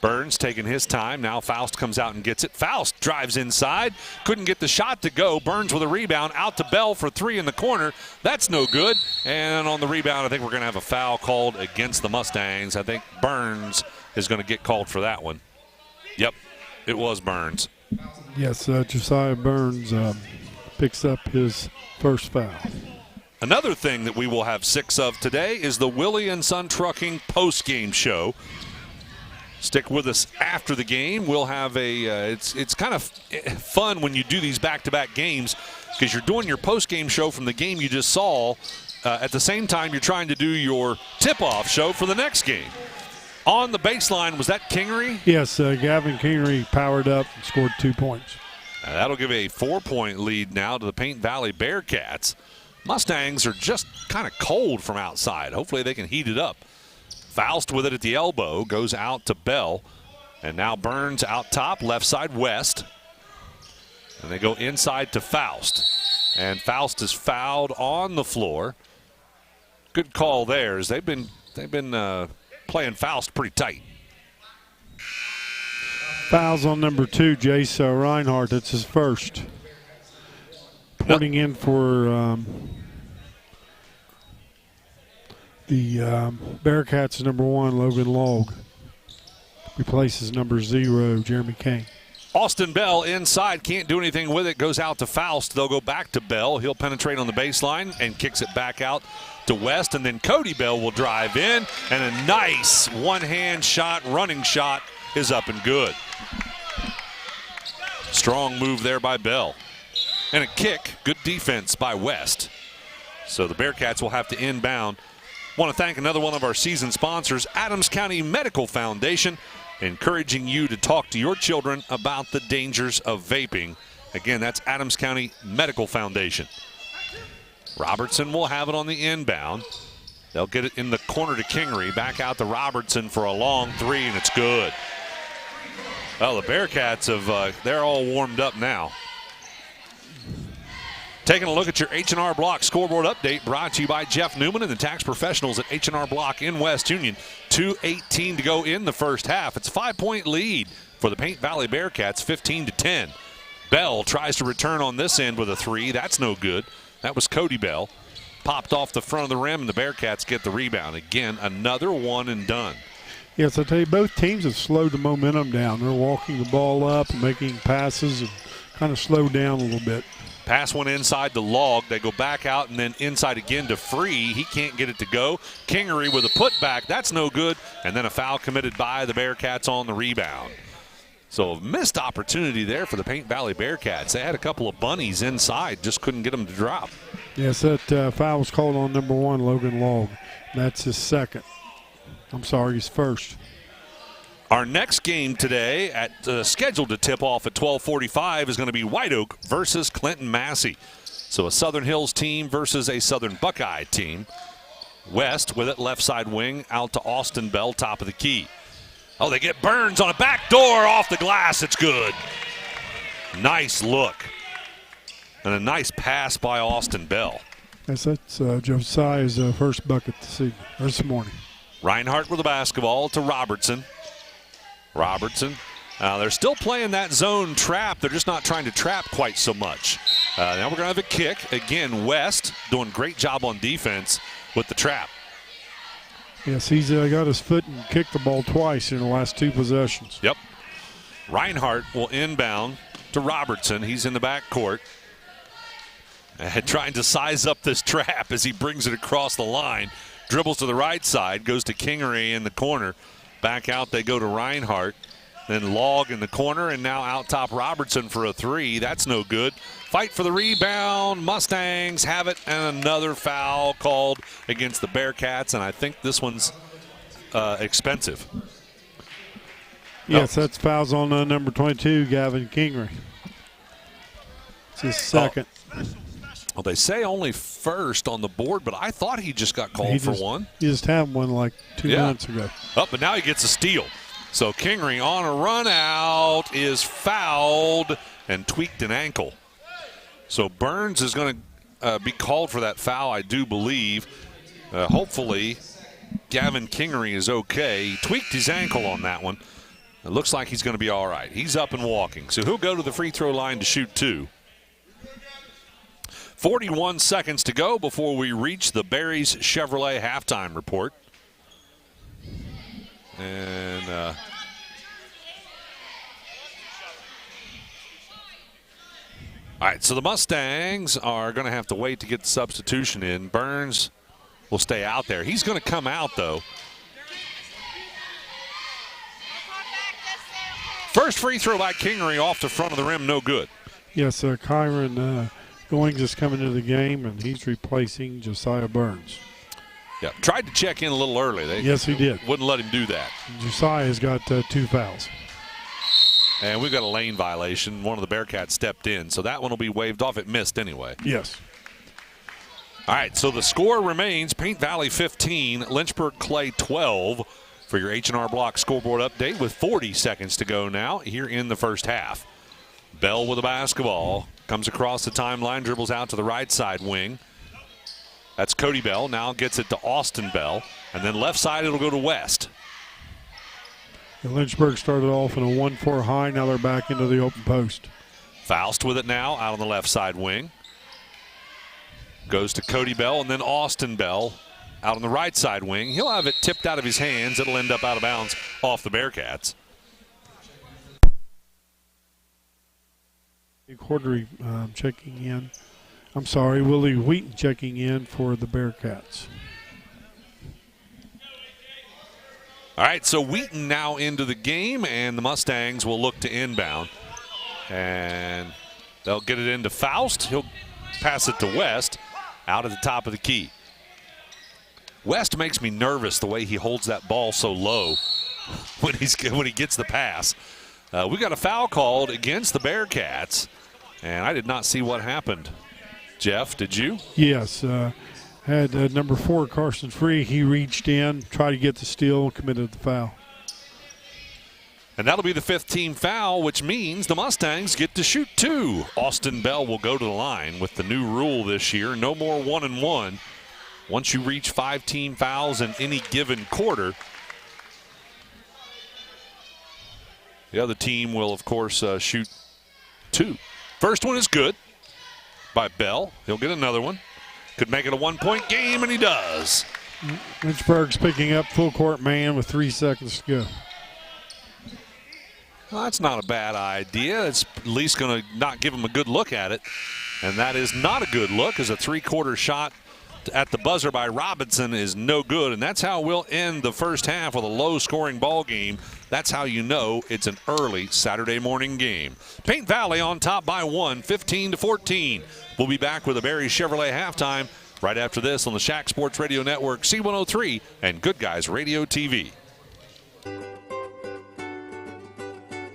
Speaker 1: Burns taking his time. Now Faust comes out and gets it. Faust drives inside. Couldn't get the shot to go. Burns with a rebound. Out to Bell for 3 in the corner. That's no good. And on the rebound, I think we're going to have a foul called against the Mustangs. I think Burns is going to get called for that one. Yep, it was Burns.
Speaker 4: Yes, Josiah Burns picks up his first foul.
Speaker 1: Another thing that we will have 6 of today is the Willie & Son Trucking post-game show. Stick with us after the game. We'll have it's kind of fun when you do these back-to-back games because you're doing your post-game show from the game you just saw. At the same time, you're trying to do your tip-off show for the next game. On the baseline, was that Kingery?
Speaker 4: Yes, Gavin Kingery powered up and scored 2 points.
Speaker 1: That'll give a 4-point lead now to the Paint Valley Bearcats. Mustangs are just kind of cold from outside. Hopefully they can heat it up. Faust with it at the elbow, goes out to Bell. And now Burns out top, left side West. And they go inside to Faust. And Faust is fouled on the floor. Good call there, as they've been playing Faust pretty tight.
Speaker 4: Fouls on number 2, Jace Reinhardt. That's his first. Porting in for the Bearcats, number 1, Logan Log. Replaces number 0, Jeremy Kane.
Speaker 1: Austin Bell inside, can't do anything with it, goes out to Faust. They'll go back to Bell. He'll penetrate on the baseline and kicks it back out to West. And then Cody Bell will drive in, and a nice one-hand shot, running shot is up and good. Strong move there by Bell. And a kick, good defense by West. So the Bearcats will have to inbound. Want to thank another one of our season sponsors, Adams County Medical Foundation, encouraging you to talk to your children about the dangers of vaping. Again, that's Adams County Medical Foundation. Robertson will have it on the inbound. They'll get it in the corner to Kingery. Back out to Robertson for a long 3, and it's good. Well, the Bearcats they're all warmed up now. Taking a look at your H&R Block scoreboard update, brought to you by Jeff Newman and the tax professionals at H&R Block in West Union. 2:18 to go in the first half. It's a 5-point lead for the Paint Valley Bearcats, 15-10. Bell tries to return on this end with a 3. That's no good. That was Cody Bell. Popped off the front of the rim, and the Bearcats get the rebound. Again, another one and done.
Speaker 4: Yes, I tell you, both teams have slowed the momentum down. They're walking the ball up and making passes and kind of slowed down a little bit.
Speaker 1: Pass went inside the log. They go back out and then inside again to Free. He can't get it to go. Kingery with a putback. That's no good. And then a foul committed by the Bearcats on the rebound. So a missed opportunity there for the Paint Valley Bearcats. They had a couple of bunnies inside, just couldn't get them to drop.
Speaker 4: Yes, that foul was called on number 1, Logan Log. That's his second. I'm sorry, his first.
Speaker 1: Our next game today, scheduled to tip off at 12:45, is going to be White Oak versus Clinton Massey. So a Southern Hills team versus a Southern Buckeye team. West with it, left side wing, out to Austin Bell, top of the key. Oh, they get Burns on a back door off the glass. It's good. Nice look. And a nice pass by Austin Bell.
Speaker 4: Yes, that's Josiah's first bucket this morning.
Speaker 1: Reinhardt with the basketball to Robertson. They're still playing that zone trap. They're just not trying to trap quite so much. Now we're going to have a kick. Again, West doing a great job on defense with the trap.
Speaker 4: Yes, he's got his foot and kicked the ball twice in the last 2 possessions.
Speaker 1: Yep. Reinhardt will inbound to Robertson. He's in the backcourt. Trying to size up this trap as he brings it across the line. Dribbles to the right side, goes to Kingery in the corner. Back out they go to Reinhardt. Then Log in the corner, and now out top Robertson for a 3. That's no good. Fight for the rebound. Mustangs have it, and another foul called against the Bearcats, and I think this one's expensive.
Speaker 4: Yes, that's fouls on number 22, Gavin Kingery. It's his second.
Speaker 1: Well, they say only first on the board, but I thought he just got called for one.
Speaker 4: He just had one like 2 minutes ago.
Speaker 1: Oh, but now he gets a steal. So Kingery on a run out is fouled and tweaked an ankle. So Burns is going to be called for that foul, I do believe. Hopefully Gavin Kingery is okay. He tweaked his ankle on that one. It looks like he's going to be all right. He's up and walking. So he'll go to the free throw line to shoot 2. 41 seconds to go before we reach the Barry's Chevrolet halftime report. And all right, so the Mustangs are going to have to wait to get the substitution in. Burns will stay out there. He's going to come out, though. First free throw by Kingery off the front of the rim, no good.
Speaker 4: Yes, Kyron Goings is coming into the game, and he's replacing Josiah Burns.
Speaker 1: Yeah, tried to check in a little early.
Speaker 4: Yes, he did.
Speaker 1: Wouldn't let him do that.
Speaker 4: Josiah's got 2 fouls.
Speaker 1: And we've got a lane violation. One of the Bearcats stepped in, so that one will be waved off. It missed anyway.
Speaker 4: Yes.
Speaker 1: All right, so the score remains Paint Valley 15, Lynchburg Clay 12 for your H&R Block scoreboard update with 40 seconds to go now here in the first half. Bell with the basketball. Comes across the timeline, dribbles out to the right side wing. That's Cody Bell. Now gets it to Austin Bell. And then left side, it'll go to West.
Speaker 4: And Lynchburg started off in a 1-4 high. Now they're back into the open post.
Speaker 1: Faust with it now out on the left side wing. Goes to Cody Bell and then Austin Bell out on the right side wing. He'll have it tipped out of his hands. It'll end up out of bounds off the Bearcats.
Speaker 4: Cordery checking in. I'm sorry, Willie Wheaton checking in for the Bearcats.
Speaker 1: All right, so Wheaton now into the game, and the Mustangs will look to inbound. And they'll get it into Faust. He'll pass it to West out at the top of the key. West makes me nervous the way he holds that ball so low when he gets the pass. We got a foul called against the Bearcats, and I did not see what happened. Jeff, did you?
Speaker 4: Yes. Had number 4, Carson Free. He reached in, tried to get the steal, and committed the foul.
Speaker 1: And that'll be the 5th team foul, which means the Mustangs get to shoot 2. Austin Bell will go to the line with the new rule this year. No more 1-and-1. Once you reach 5 team fouls in any given quarter, the other team will, of course, shoot 2. First one is good by Bell. He'll get another one. Could make it a 1-point game, and he does.
Speaker 4: Lynchburg's picking up full court man with 3 seconds to go.
Speaker 1: Well, that's not a bad idea. It's at least going to not give him a good look at it. And that is not a good look, as a three-quarter shot at the buzzer by Robinson is no good. And that's how we'll end the first half with a low-scoring ball game. That's how you know it's an early Saturday morning game. Paint Valley on top by 1, 15-14. We'll be back with a Barry Chevrolet halftime right after this on the Shack Sports Radio Network, C103, and Good Guys Radio TV.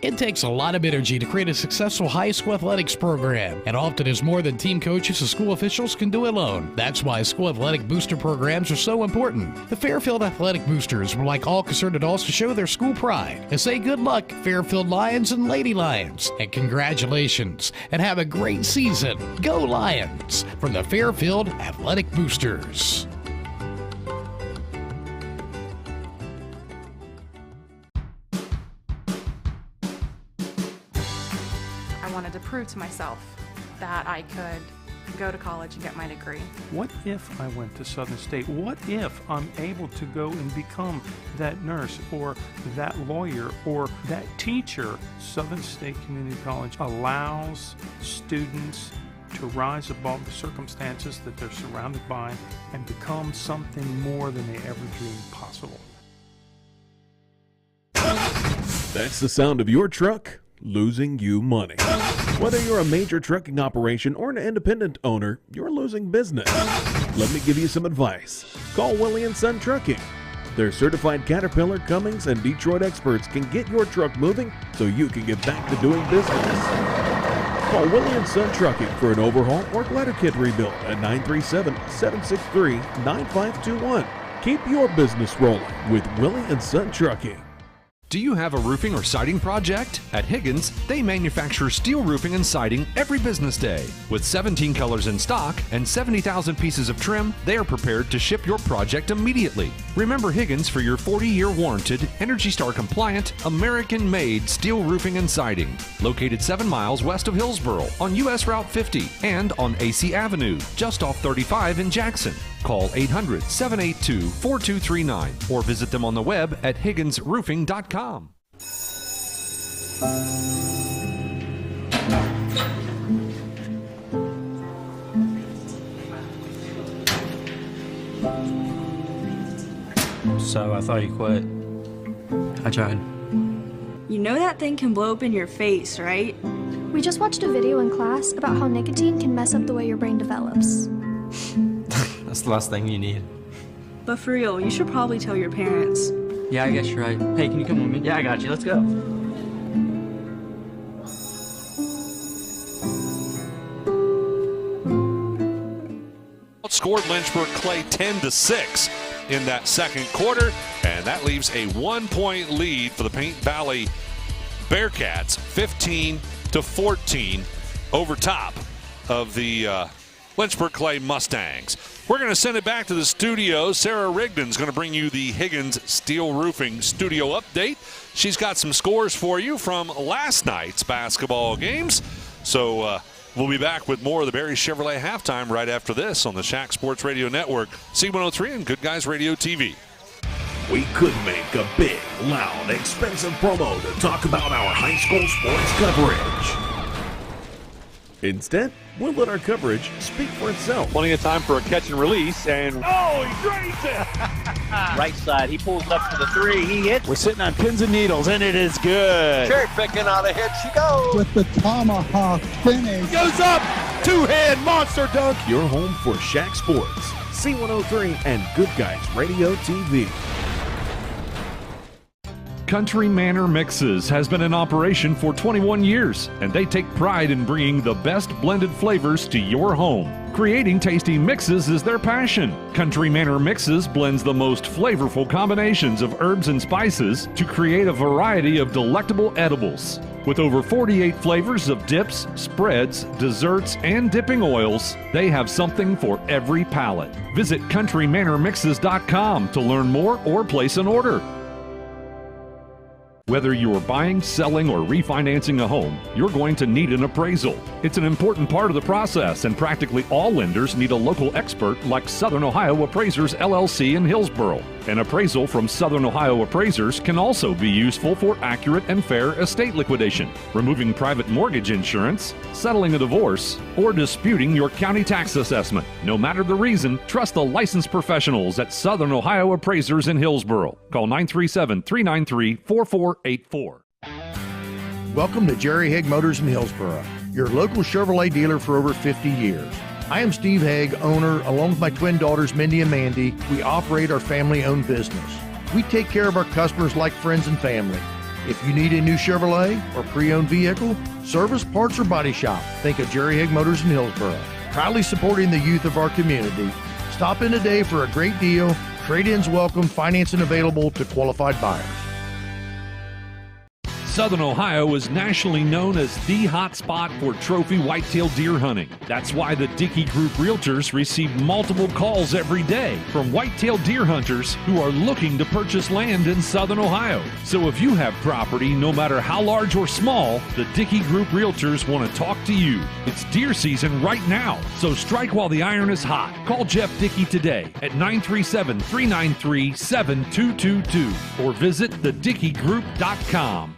Speaker 9: It takes a lot of energy to create a successful high school athletics program, and often is more than team coaches and school officials can do alone. That's why school athletic booster programs are so important. The Fairfield Athletic Boosters would like all concerned adults to show their school pride and say good luck, Fairfield Lions and Lady Lions, and congratulations, and have a great season. Go Lions! From the Fairfield Athletic Boosters.
Speaker 10: To prove to myself that I could go to college and get my degree.
Speaker 11: What if I went to Southern State? What if I'm able to go and become that nurse or that lawyer or that teacher? Southern State Community College allows students to rise above the circumstances that they're surrounded by and become something more than they ever dreamed possible.
Speaker 12: That's the sound of your truck losing you money. Whether you're a major trucking operation or an independent owner, you're losing business. Let me give you some advice. Call Willie & Son Trucking. Their certified Caterpillar, Cummins, and Detroit experts can get your truck moving so you can get back to doing business. Call Willie & Son Trucking for an overhaul or glider kit rebuild at 937-763-9521. Keep your business rolling with Willie & Son Trucking.
Speaker 3: Do you have a roofing or siding project? At Higgins, they manufacture steel roofing and siding every business day. With 17 colors in stock and 70,000 pieces of trim, they are prepared to ship your project immediately. Remember Higgins for your 40-year warranted, Energy Star compliant, American-made steel roofing and siding. Located 7 miles west of Hillsboro on US Route 50 and on AC Avenue, just off 35 in Jackson. Call 800-782-4239 or visit them on the web at higginsroofing.com.
Speaker 13: So I thought you quit. I tried.
Speaker 14: You know that thing can blow up in your face, right?
Speaker 15: We just watched a video in class about how nicotine can mess up the way your brain develops.
Speaker 13: That's the last thing you need.
Speaker 14: But for real, you should probably tell your parents.
Speaker 13: Yeah, I guess you're right. Hey, can you come with me? Yeah, I got you. Let's go.
Speaker 1: Outscored Lynchburg Clay 10-6 in that second quarter, and that leaves a 1-point lead for the Paint Valley Bearcats, 15-14 over top of the Lynchburg Clay Mustangs. We're going to send it back to the studio. Sarah Rigdon's going to bring you the Higgins Steel Roofing studio update. She's got some scores for you from last night's basketball games. So we'll be back with more of the Barry Chevrolet halftime right after this on the Shack Sports Radio Network, C103 and Good Guys Radio TV.
Speaker 12: We could make a big, loud, expensive promo to talk about our high school sports coverage. Instead, we'll let our coverage speak for itself.
Speaker 16: Plenty of time for a catch and release, and
Speaker 17: oh, he drains it!
Speaker 18: Right side, he pulls up for the three, he hits.
Speaker 17: We're sitting on pins and needles, and it is good.
Speaker 18: Cherry picking on a hit, she goes.
Speaker 19: With the tomahawk finish.
Speaker 17: Goes up, two-hand monster dunk.
Speaker 12: Your home for Shack Sports, C103 and Good Guys Radio TV.
Speaker 3: Country Manor Mixes has been in operation for 21 years, and they take pride in bringing the best blended flavors to your home. Creating tasty mixes is their passion. Country Manor Mixes blends the most flavorful combinations of herbs and spices to create a variety of delectable edibles. With over 48 flavors of dips, spreads, desserts, and dipping oils, they have something for every palate. Visit countrymanormixes.com to learn more or place an order. Whether you're buying, selling, or refinancing a home, you're going to need an appraisal. It's an important part of the process, and practically all lenders need a local expert like Southern Ohio Appraisers LLC in Hillsboro. An appraisal from Southern Ohio Appraisers can also be useful for accurate and fair estate liquidation, removing private mortgage insurance, settling a divorce, or disputing your county tax assessment. No matter the reason, trust the licensed professionals at Southern Ohio Appraisers in Hillsboro. Call 937-393-4484.
Speaker 2: Welcome to Jerry Haig Motors in Hillsboro, your local Chevrolet dealer for over 50 years. I am Steve Haig, owner, along with my twin daughters Mindy and Mandy. We operate our family-owned business. We take care of our customers like friends and family. If you need a new Chevrolet or pre-owned vehicle, service, parts, or body shop, think of Jerry Haig Motors in Hillsboro. Proudly supporting the youth of our community. Stop in today for a great deal. Trade-ins welcome, financing available to qualified buyers.
Speaker 3: Southern Ohio is nationally known as the hot spot for trophy whitetail deer hunting. That's why the Dickey Group Realtors receive multiple calls every day from whitetail deer hunters who are looking to purchase land in Southern Ohio. So if you have property, no matter how large or small, the Dickey Group Realtors want to talk to you. It's deer season right now, so strike while the iron is hot. Call Jeff Dickey today at 937-393-7222 or visit thedickeygroup.com.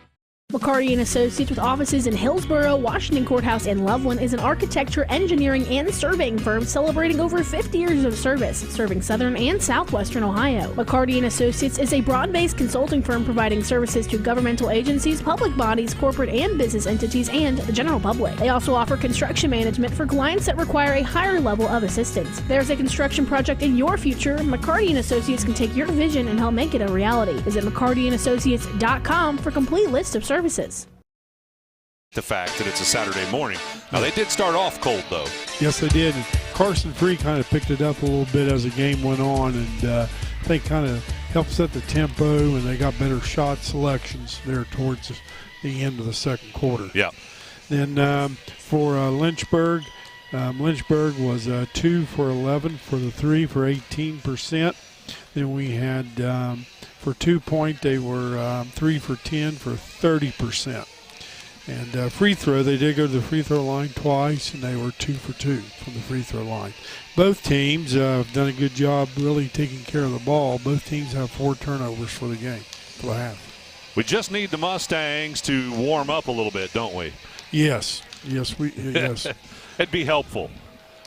Speaker 5: McCarty & Associates with offices in Hillsboro, Washington Courthouse, and Loveland is an architecture, engineering, and surveying firm celebrating over 50 years of service, serving southern and southwestern Ohio. McCarty & Associates is a broad-based consulting firm providing services to governmental agencies, public bodies, corporate and business entities, and the general public. They also offer construction management for clients that require a higher level of assistance. If there's a construction project in your future, McCarty & Associates can take your vision and help make it a reality. Visit McCartyandAssociates.com for a complete list of services.
Speaker 1: The fact that it's a Saturday morning. Now, they did start off cold, though.
Speaker 4: Yes, they did. Carson Free kind of picked it up a little bit as the game went on, and I think kind of helped set the tempo, and they got better shot selections there towards the end of the second quarter.
Speaker 1: Yeah.
Speaker 4: Then for Lynchburg, Lynchburg was 2 for 11 for the 3 for 18%. Then we had for 2 point, they were 3 for 10 for 30%. And free throw, they did go to the free throw line twice, and they were 2 for 2 from the free throw line. Both teams have done a good job really taking care of the ball. Both teams have 4 turnovers for the game, for the half.
Speaker 1: We just need the Mustangs to warm up a little bit, don't we?
Speaker 4: Yes. Yes.
Speaker 1: It'd be helpful.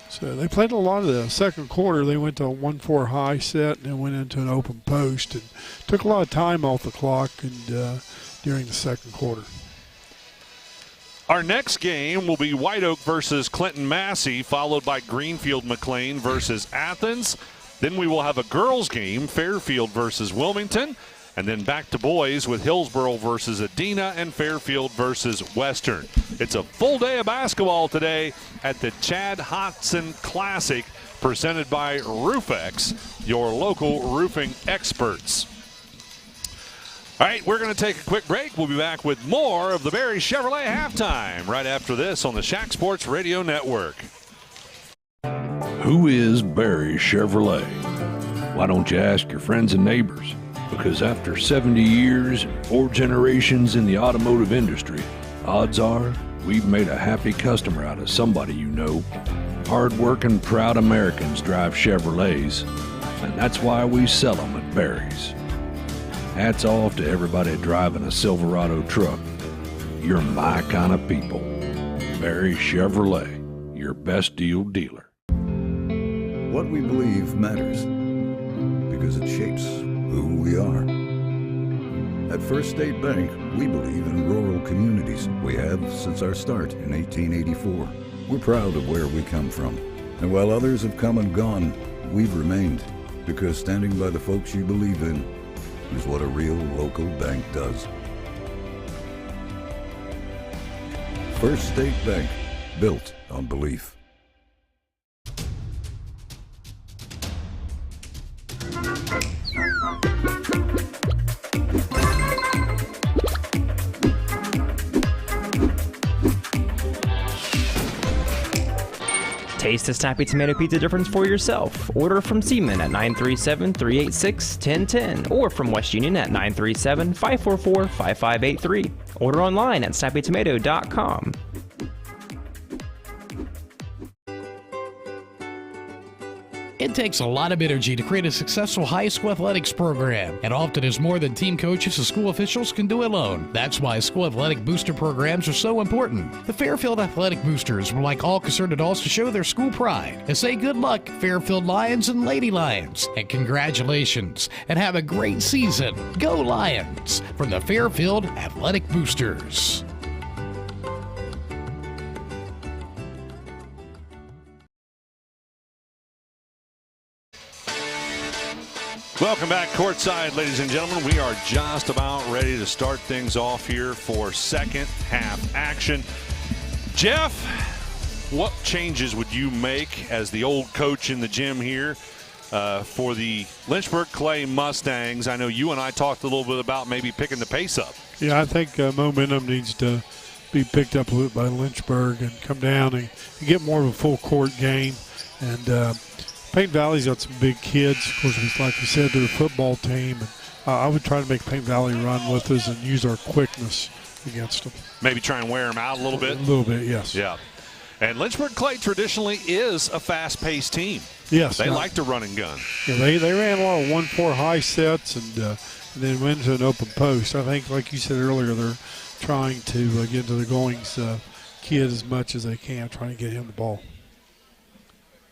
Speaker 4: So they played a lot of the second quarter. They went to a 1-4 high set and then went into an open post and took a lot of time off the clock and during the second quarter.
Speaker 1: Our next game will be White Oak versus Clinton Massey, followed by Greenfield McLean versus Athens. Then we will have a girls game, Fairfield versus Wilmington. And then back to boys with Hillsboro versus Adena and Fairfield versus Western. It's a full day of basketball today at the Chad Hodson Classic, presented by Roofex, your local roofing experts. All right, we're going to take a quick break. We'll be back with more of the Barry Chevrolet halftime right after this on the Shack Sports Radio Network.
Speaker 20: Who is Barry Chevrolet? Why don't you ask your friends and neighbors? Because after 70 years and 4 generations in the automotive industry, odds are we've made a happy customer out of somebody you know. Hard-working, proud Americans drive Chevrolets, and that's why we sell them at Barry's. Hats off to everybody driving a Silverado truck. You're my kind of people. Barry Chevrolet, your best deal dealer.
Speaker 7: What we believe matters because it shapes who we are. At First State Bank, we believe in rural communities. We have since our start in 1884. We're proud of where we come from. And while others have come and gone, we've remained, because standing by the folks you believe in is what a real local bank does. First State Bank, built on belief.
Speaker 8: Taste the snappy tomato pizza difference for yourself. Order from Seaman at 937-386-1010 or from West Union at 937-544-5583. Order online at snappytomato.com.
Speaker 9: It takes a lot of energy to create a successful high school athletics program, and often is more than team coaches and school officials can do alone. That's why school athletic booster programs are so important. The Fairfield Athletic Boosters would like all concerned adults to show their school pride and say good luck, Fairfield Lions and Lady Lions, and congratulations, and have a great season. Go Lions! From the Fairfield Athletic Boosters.
Speaker 1: Welcome back courtside, ladies and gentlemen. We are just about ready to start things off here for second half action. Jeff, what changes would you make as the old coach in the gym here for the Lynchburg Clay Mustangs? I know you and I talked a little bit about maybe picking the pace up.
Speaker 4: Yeah, I think momentum needs to be picked up a little by Lynchburg and come down and get more of a full court game. And Paint Valley's got some big kids. Of course, like you said, they're a football team. And I would try to make Paint Valley run with us and use our quickness against them.
Speaker 1: Maybe try and wear them out a little bit?
Speaker 4: A little bit, yes.
Speaker 1: Yeah. And Lynchburg Clay traditionally is a fast-paced team.
Speaker 4: Yes.
Speaker 1: They like to run and gun.
Speaker 4: Yeah, they ran a lot of 1-4 high sets and then went into an open post. I think, like you said earlier, they're trying to get into the Goings kid as much as they can, trying to get him the ball.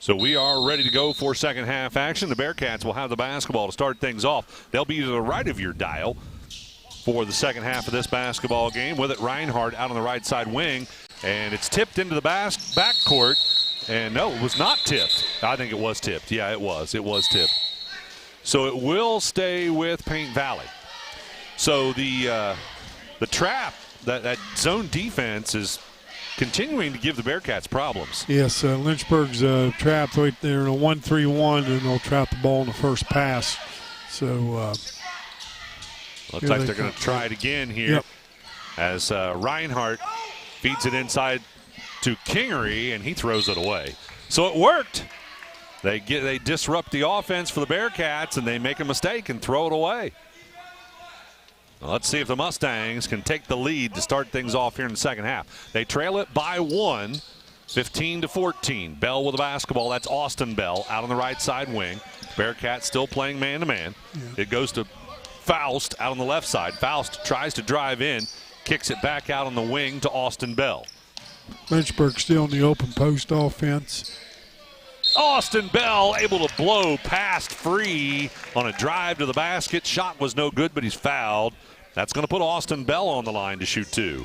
Speaker 1: So we are ready to go for second half action. The Bearcats will have the basketball to start things off. They'll be to the right of your dial for the second half of this basketball game. With it, Reinhardt out on the right side wing, and it's tipped into the backcourt. And no, it was not tipped. I think it was tipped. Yeah, it was. It was tipped. So it will stay with Paint Valley. So the trap, that zone defense is continuing to give the Bearcats problems.
Speaker 4: Yes, Lynchburg's trapped right there in a 1-3-1, and they'll trap the ball in the first pass. So
Speaker 1: looks like they're going to try it again here.
Speaker 4: Yep.
Speaker 1: As Reinhardt feeds it inside to Kingery, and he throws it away. So it worked. They disrupt the offense for the Bearcats, and they make a mistake and throw it away. Well, let's see if the Mustangs can take the lead to start things off here in the second half. They trail it by 1, 15-14. Bell with the basketball. That's Austin Bell out on the right side wing. Bearcats still playing man-to-man. It goes to Faust out on the left side. Faust tries to drive in, kicks it back out on the wing to Austin Bell.
Speaker 4: Lynchburg still in the open post offense.
Speaker 1: Austin Bell able to blow past free on a drive to the basket. Shot was no good, but he's fouled. That's going to put Austin Bell on the line to shoot 2.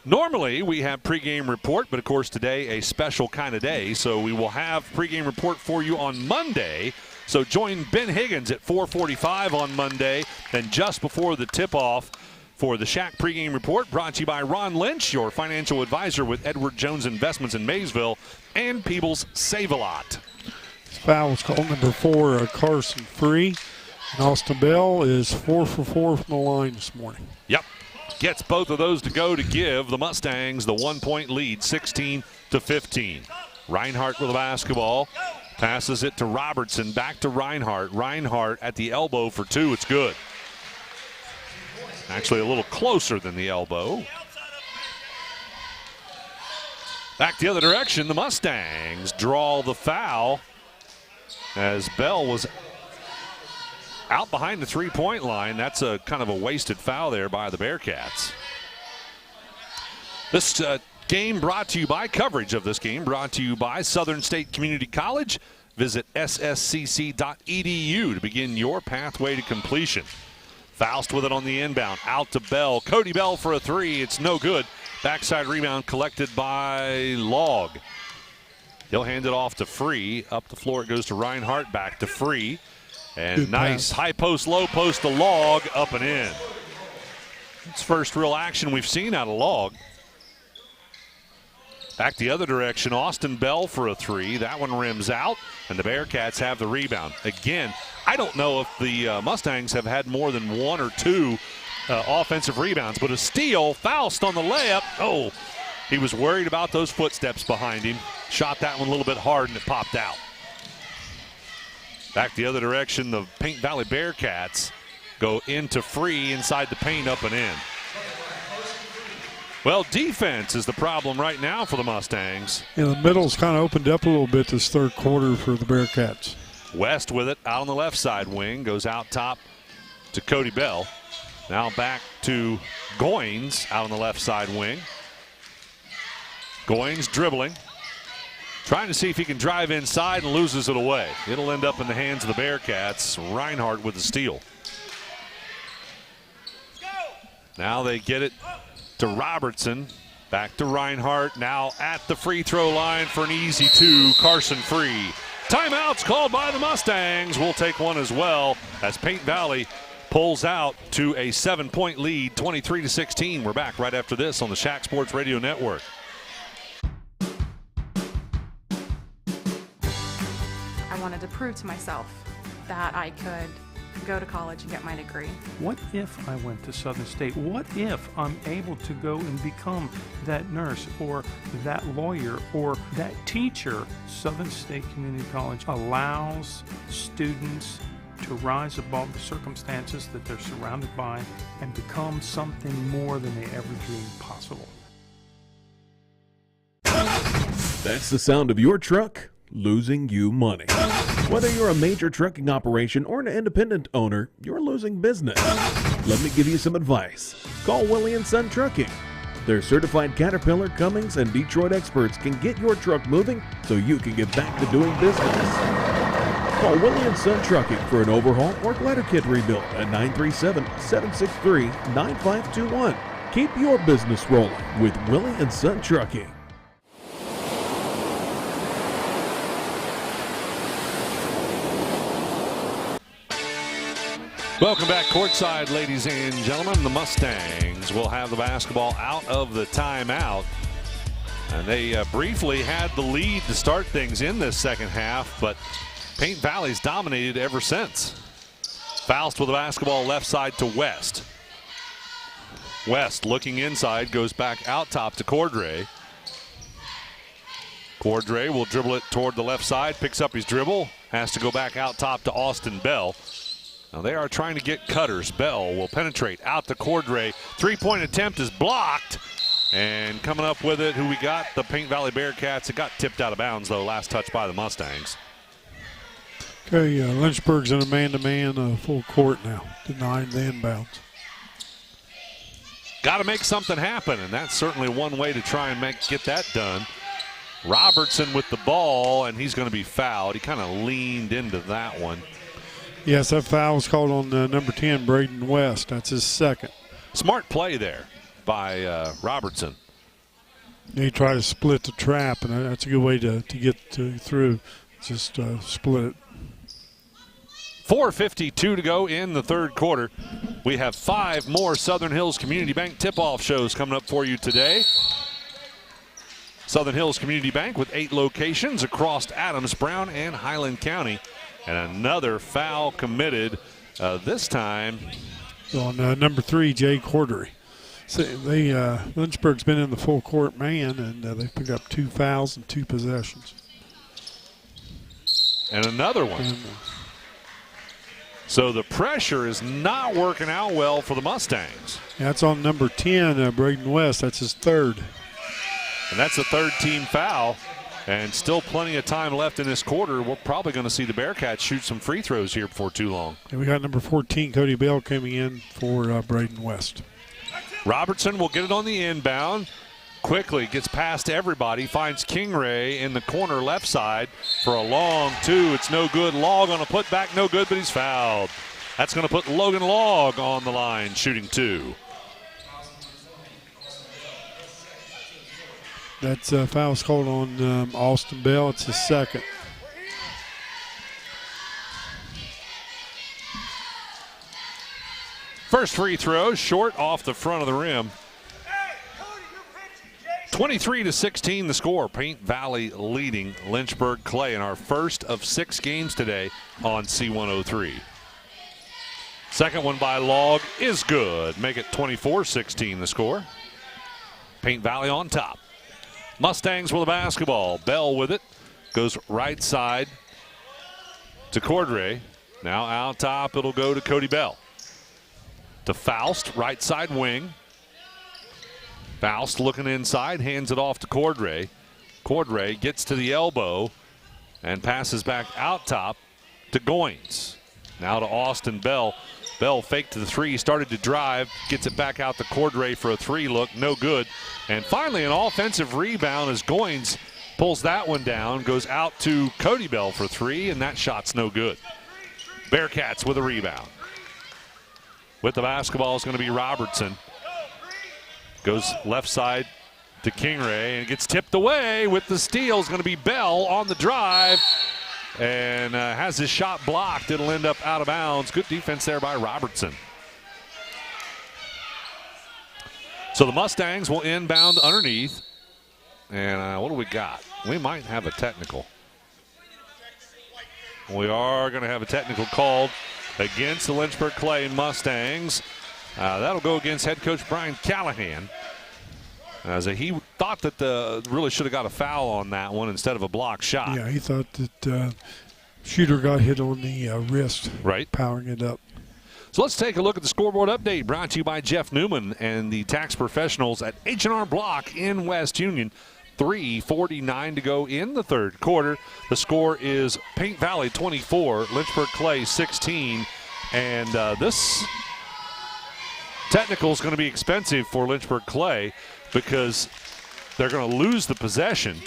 Speaker 1: Normally, we have pregame report, but of course today a special kind of day, so we will have pregame report for you on Monday. So join Ben Higgins at 4:45 on Monday, and just before the tip-off for the Shack pregame report, brought to you by Ron Lynch, your financial advisor with Edward Jones Investments in Maysville, and Peebles Save-A-Lot.
Speaker 4: Foul was called number 4, Carson Free. And Austin Bell is 4 for 4 from the line this morning.
Speaker 1: Yep. Gets both of those to go to give the Mustangs the 1-point lead, 16-15. Reinhardt with the basketball. Passes it to Robertson. Back to Reinhardt. Reinhardt at the elbow for 2. It's good. Actually a little closer than the elbow. Back the other direction. The Mustangs draw the foul as Bell was out behind the three-point line. That's a kind of a wasted foul there by the Bearcats. This game brought to you by, coverage of this game brought to you by Southern State Community College. Visit sscc.edu to begin your pathway to completion. Faust with it on the inbound. Out to Bell. Cody Bell for a 3. It's no good. Backside rebound collected by Log. He'll hand it off to Free. Up the floor it goes to Reinhardt. Back to Free. And
Speaker 4: good
Speaker 1: nice
Speaker 4: pass.
Speaker 1: High post, low post to Log. Up and in. It's first real action we've seen out of Log. Back the other direction. Austin Bell for a 3. That one rims out. And the Bearcats have the rebound. Again, I don't know if the Mustangs have had more than 1 or 2 offensive rebounds, but a steal. Faust on the layup. Oh, He was worried about those footsteps behind him. Shot that one a little bit hard and it popped out. Back the other direction, the Paint Valley Bearcats go into free inside the paint, up and in. Well, defense is the problem right now for the Mustangs.
Speaker 4: Yeah, the middle's kind of opened up a little bit this third quarter for the Bearcats.
Speaker 1: West with it out on the left side wing, goes out top to Cody Bell. Now back to Goins out on the left side wing. Goins dribbling, trying to see if he can drive inside and loses it away. It'll end up in the hands of the Bearcats. Reinhardt with the steal. Now they get it to Robertson. Back to Reinhardt. Now at the free throw line for an easy two. Carson free. Timeouts called by the Mustangs. We'll take one as well as Paint Valley pulls out to a 7-point lead, 23-16. We're back right after this on the Shack Sports Radio Network.
Speaker 10: I wanted to prove to myself that I could go to college and get my degree.
Speaker 11: What if I went to Southern State? What if I'm able to go and become that nurse or that lawyer or that teacher? Southern State Community College allows students to rise above the circumstances that they're surrounded by and become something more than they ever dreamed possible.
Speaker 12: That's the sound of your truck losing you money. Whether you're a major trucking operation or an independent owner, you're losing business. Let me give you some advice. Call Willie & Son Trucking. Their certified Caterpillar, Cummins, and Detroit experts can get your truck moving so you can get back to doing business. Call Willie & Son Trucking for an overhaul or glider kit rebuild at 937-763-9521. Keep your business rolling with Willie & Son Trucking.
Speaker 1: Welcome back courtside, ladies and gentlemen. The Mustangs will have the basketball out of the timeout. And they briefly had the lead to start things in this second half, but Paint Valley's dominated ever since. Faust with the basketball left side to West. West looking inside, goes back out top to Cordray. Cordray will dribble it toward the left side, picks up his dribble, has to go back out top to Austin Bell. Now they are trying to get cutters. Bell will penetrate out to Cordray. Three-point attempt is blocked. And coming up with it, who we got? The Paint Valley Bearcats. It got tipped out of bounds, though. Last touch by the Mustangs.
Speaker 4: Okay, Lynchburg's in a man-to-man full court now. Denying the inbounds.
Speaker 1: Got to make something happen, and that's certainly one way to try and get that done. Robertson with the ball, and he's going to be fouled. He kind of leaned into that one.
Speaker 4: Yes, that foul was called on number 10, Braden West. That's his second.
Speaker 1: Smart play there by Robertson.
Speaker 4: He tried to split the trap, and that's a good way to get through. Just split it.
Speaker 1: 4:52 to go in the third quarter. We have 5 more Southern Hills Community Bank tip-off shows coming up for you today. Southern Hills Community Bank with 8 locations across Adams, Brown, and Highland County. And another foul committed, this time
Speaker 4: on number 3, Jay Cordery. So Lynchburg's been in the full court man, and they picked up 2 fouls and 2 possessions.
Speaker 1: And another one. So the pressure is not working out well for the Mustangs.
Speaker 4: That's on number 10, Braden West. That's his third.
Speaker 1: And that's a third team foul. And still plenty of time left in this quarter. We're probably going to see the Bearcats shoot some free throws here before too long.
Speaker 4: And we got number 14, Cody Bell, coming in for Braden West.
Speaker 1: Robertson will get it on the inbound. Quickly gets past everybody. Finds Kingray in the corner left side for a long 2. It's no good. Log on a putback. No good, but he's fouled. That's going to put Logan Log on the line, shooting 2.
Speaker 4: That's foul's called on Austin Bell. It's his second.
Speaker 1: First free throw, short off the front of the rim. 23-16 the score. Paint Valley leading Lynchburg Clay in our first of 6 games today on C103. Second one by Log is good. Make it 24-16 the score. Paint Valley on top. Mustangs with the basketball. Bell with it. Goes right side to Cordray. Now out top, it'll go to Cody Bell. To Faust, right side wing. Faust looking inside, hands it off to Cordray. Cordray gets to the elbow and passes back out top to Goins. Now to Austin Bell. Bell faked to the three, started to drive, gets it back out to Cordray for a three look, no good. And finally an offensive rebound as Goins pulls that one down, goes out to Cody Bell for three, and that shot's no good. Bearcats with a rebound. With the basketball is going to be Robertson. Goes left side to Kingray and gets tipped away with the steal. Is going to be Bell on the drive. And has his shot blocked. It'll end up out of bounds. Good defense there by Robertson. So the Mustangs will inbound underneath. And what do we got? We might have a technical. We are going to have a technical called against the Lynchburg Clay Mustangs. That'll go against head coach Brian Callahan. As he thought that really should have got a foul on that one instead of a block shot.
Speaker 4: Yeah, he thought that shooter got hit on the wrist.
Speaker 1: Right.
Speaker 4: Powering it up.
Speaker 1: So let's take a look at the scoreboard update brought to you by Jeff Newman and the tax professionals at H&R Block in West Union. 3:49 to go in the third quarter. The score is Paint Valley 24, Lynchburg Clay 16. And this technical is going to be expensive for Lynchburg Clay because they're going to lose the possession.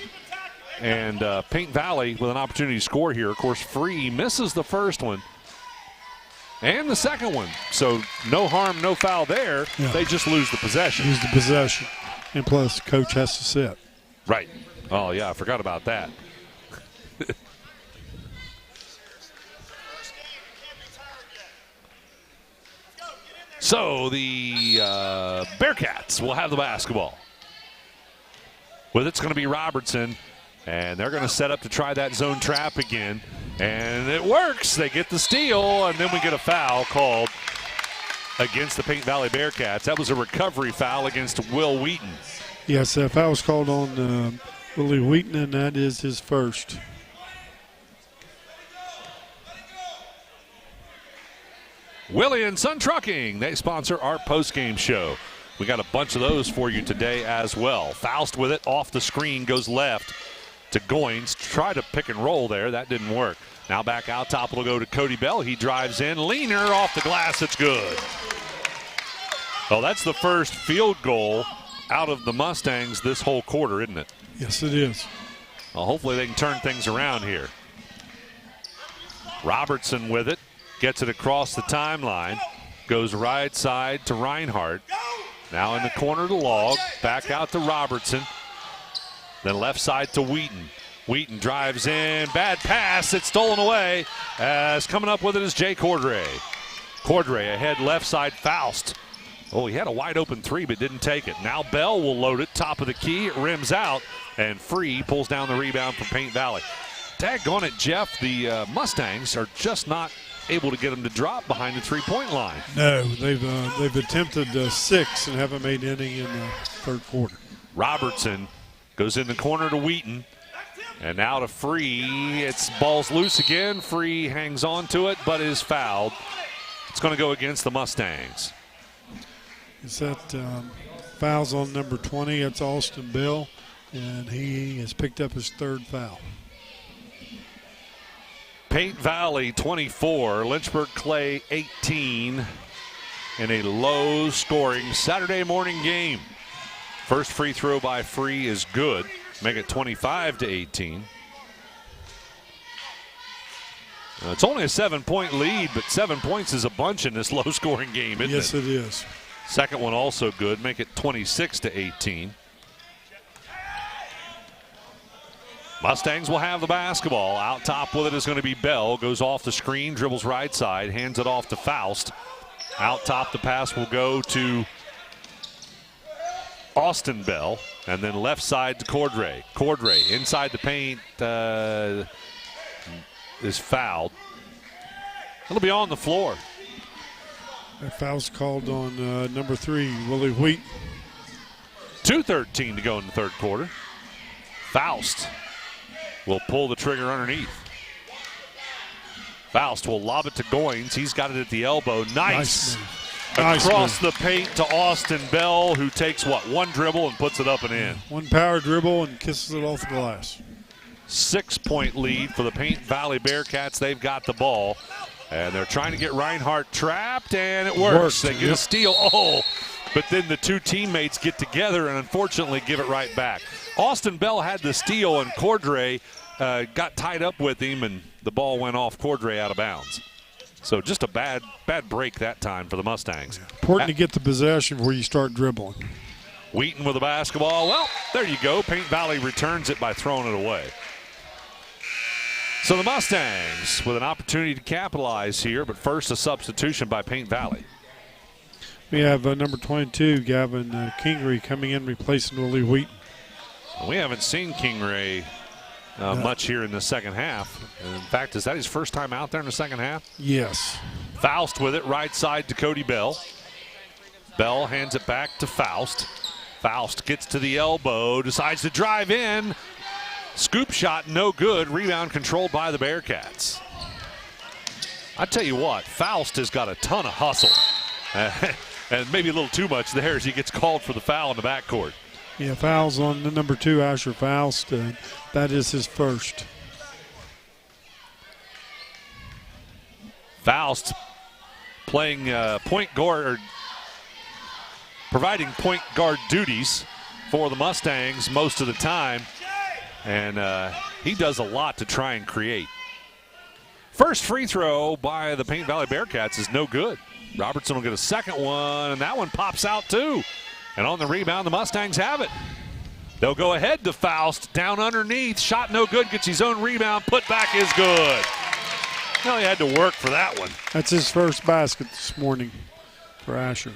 Speaker 1: And Paint Valley with an opportunity to score here. Of course, Free misses the first one and the second one. So no harm, no foul there. Yeah. They just lose the possession.
Speaker 4: Lose the possession. And plus, coach has to sit.
Speaker 1: Right. Oh, yeah, I forgot about that. So the Bearcats will have the basketball. With it's going to be Robertson, and they're going to set up to try that zone trap again. And it works. They get the steal, and then we get a foul called against the Paint Valley Bearcats. That was a recovery foul against Will Wheaton.
Speaker 4: Yes, that foul was called on Willie Wheaton, and that is his first.
Speaker 1: Willie and Son Trucking, they sponsor our postgame show. We got a bunch of those for you today as well. Faust with it off the screen, goes left to Goins. Try to pick and roll there. That didn't work. Now back out top, it'll go to Cody Bell. He drives in. Leaner off the glass. It's good. Oh, that's the first field goal out of the Mustangs this whole quarter, isn't it?
Speaker 4: Yes, it is.
Speaker 1: Well, hopefully they can turn things around here. Robertson with it. Gets it across the timeline. Goes right side to Reinhardt. Now in the corner to Log. Back out to Robertson. Then left side to Wheaton. Wheaton drives in. Bad pass. It's stolen away. As coming up with it is Jay Cordray. Cordray ahead left side. Faust. Oh, he had a wide open three but didn't take it. Now Bell will load it. Top of the key. It rims out. And Free pulls down the rebound from Paint Valley. Daggone it, Jeff. The Mustangs are just not able to get them to drop behind the three-point line.
Speaker 4: No, they've attempted 6 and haven't made any in the third quarter.
Speaker 1: Robertson goes in the corner to Wheaton. And now to Free. It's ball's loose again. Free hangs on to it, but is fouled. It's going to go against the Mustangs.
Speaker 4: Is that fouls on number 20? It's Austin Bell, and he has picked up his third foul.
Speaker 1: Paint Valley 24, Lynchburg Clay 18 in a low-scoring Saturday morning game. First free throw by Free is good. Make it 25-18. It's only a 7-point lead, but 7 points is a bunch in this low-scoring game, isn't it?
Speaker 4: Yes, it is.
Speaker 1: Second one also good. Make it 26-18. Mustangs will have the basketball. Out top with it is going to be Bell. Goes off the screen, dribbles right side, hands it off to Faust. Out top, the pass will go to Austin Bell. And then left side to Cordray. Cordray inside the paint is fouled. It'll be on the floor.
Speaker 4: That foul's called on number 3, Willie Wheat.
Speaker 1: 2:13 to go in the third quarter. Faust will pull the trigger underneath. Faust will lob it to Goins. He's got it at the elbow. Nice across the paint to Austin Bell, who takes, one dribble and puts it up and in.
Speaker 4: One power dribble and kisses it off the glass.
Speaker 1: 6-point lead for the Paint Valley Bearcats. They've got the ball, and they're trying to get Reinhardt trapped, and it works. They get a steal. But then the two teammates get together and unfortunately give it right back. Austin Bell had the steal, and Cordray got tied up with him, and the ball went off Cordray out of bounds. So just a bad break that time for the Mustangs.
Speaker 4: Important to get the possession before you start dribbling.
Speaker 1: Wheaton with the basketball. Well, there you go. Paint Valley returns it by throwing it away. So the Mustangs with an opportunity to capitalize here, but first a substitution by Paint Valley.
Speaker 4: We have number 22, Gavin Kingery, coming in replacing Willie Wheaton.
Speaker 1: We haven't seen Kingery much here in the second half. In fact, is that his first time out there in the second half?
Speaker 4: Yes.
Speaker 1: Faust with it, right side to Cody Bell. Bell hands it back to Faust. Faust gets to the elbow, decides to drive in. Scoop shot, no good. Rebound controlled by the Bearcats. I tell you what, Faust has got a ton of hustle. And maybe a little too much there as he gets called for the foul in the backcourt.
Speaker 4: Yeah, fouls on the number 2, Asher Faust. That is his first.
Speaker 1: Faust playing point guard, or providing point guard duties for the Mustangs most of the time. And he does a lot to try and create. First free throw by the Paint Valley Bearcats is no good. Robertson will get a second one, and that one pops out too. And on the rebound, the Mustangs have it. They'll go ahead to Faust, down underneath. Shot no good, gets his own rebound. Put back is good. Well, he had to work for that one.
Speaker 4: That's his first basket this morning for Asher.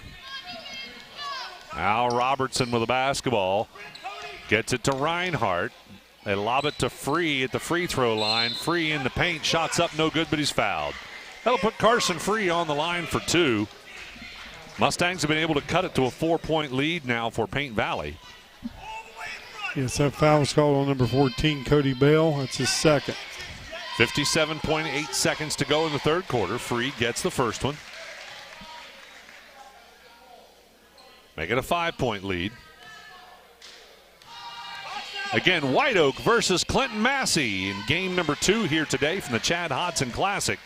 Speaker 1: Al Robertson with the basketball. Gets it to Reinhardt. They lob it to Free at the free throw line. Free in the paint. Shots up, no good, but he's fouled. That'll put Carson Free on the line for 2. Mustangs have been able to cut it to a 4-point lead now for Paint Valley.
Speaker 4: Yes, that foul was called on number 14, Cody Bell. That's his second.
Speaker 1: 57.8 seconds to go in the third quarter. Free gets the first one. Make it a 5-point lead. Again, White Oak versus Clinton Massey in game number 2 here today from the Chad Hodson Classic.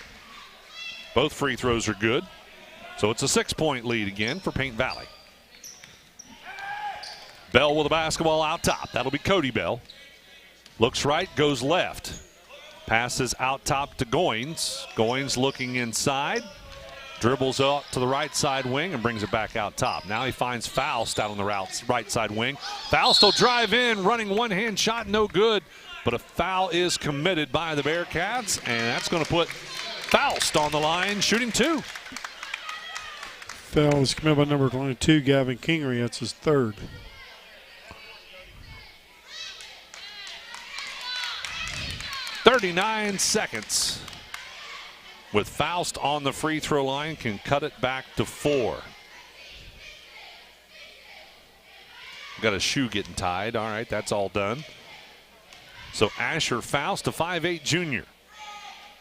Speaker 1: Both free throws are good. So it's a 6-point lead again for Paint Valley. Bell with the basketball out top. That'll be Cody Bell. Looks right, goes left. Passes out top to Goins. Goins looking inside. Dribbles up to the right side wing and brings it back out top. Now he finds Faust out on the right side wing. Faust will drive in, running one-hand shot, no good. But a foul is committed by the Bearcats, and that's going to put Faust on the line, shooting 2.
Speaker 4: Foul was committed by number 22, Gavin Kingery. That's his third.
Speaker 1: .39 seconds. With Faust on the free throw line, can cut it back to 4. Got a shoe getting tied. All right, that's all done. So Asher Faust, a 5'8" junior.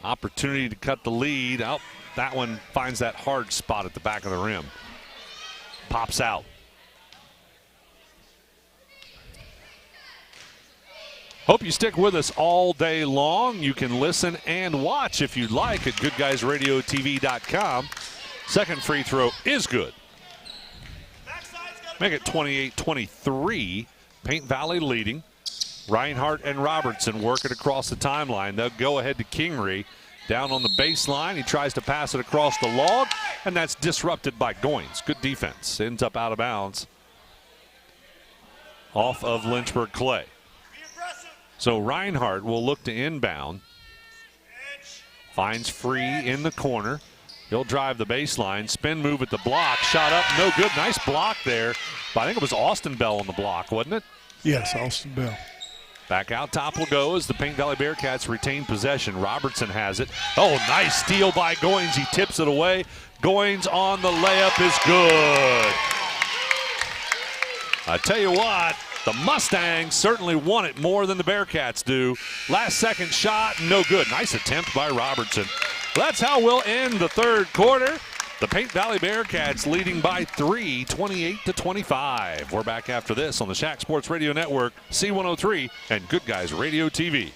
Speaker 1: Opportunity to cut the lead. Oh, that one finds that hard spot at the back of the rim. Pops out. Hope you stick with us all day long. You can listen and watch if you'd like at Goodguysradiotv.com. Second free throw is good. Make it 28-23. Paint Valley leading. Reinhardt and Robertson work it across the timeline. They'll go ahead to Kingery. Down on the baseline. He tries to pass it across the log, and that's disrupted by Goins. Good defense. Ends up out of bounds off of Lynchburg Clay. So Reinhardt will look to inbound. Finds Free in the corner. He'll drive the baseline. Spin move at the block. Shot up, no good. Nice block there. But I think it was Austin Bell on the block, wasn't it?
Speaker 4: Yes, Austin Bell.
Speaker 1: Back out top will go as the Paint Valley Bearcats retain possession. Robertson has it. Oh, nice steal by Goins. He tips it away. Goins on the layup is good. I tell you what, the Mustangs certainly want it more than the Bearcats do. Last second shot, no good. Nice attempt by Robertson. That's how we'll end the third quarter. The Paint Valley Bearcats leading by 3, 28-25. We're back after this on the Shack Sports Radio Network, C103, and Good Guys Radio TV.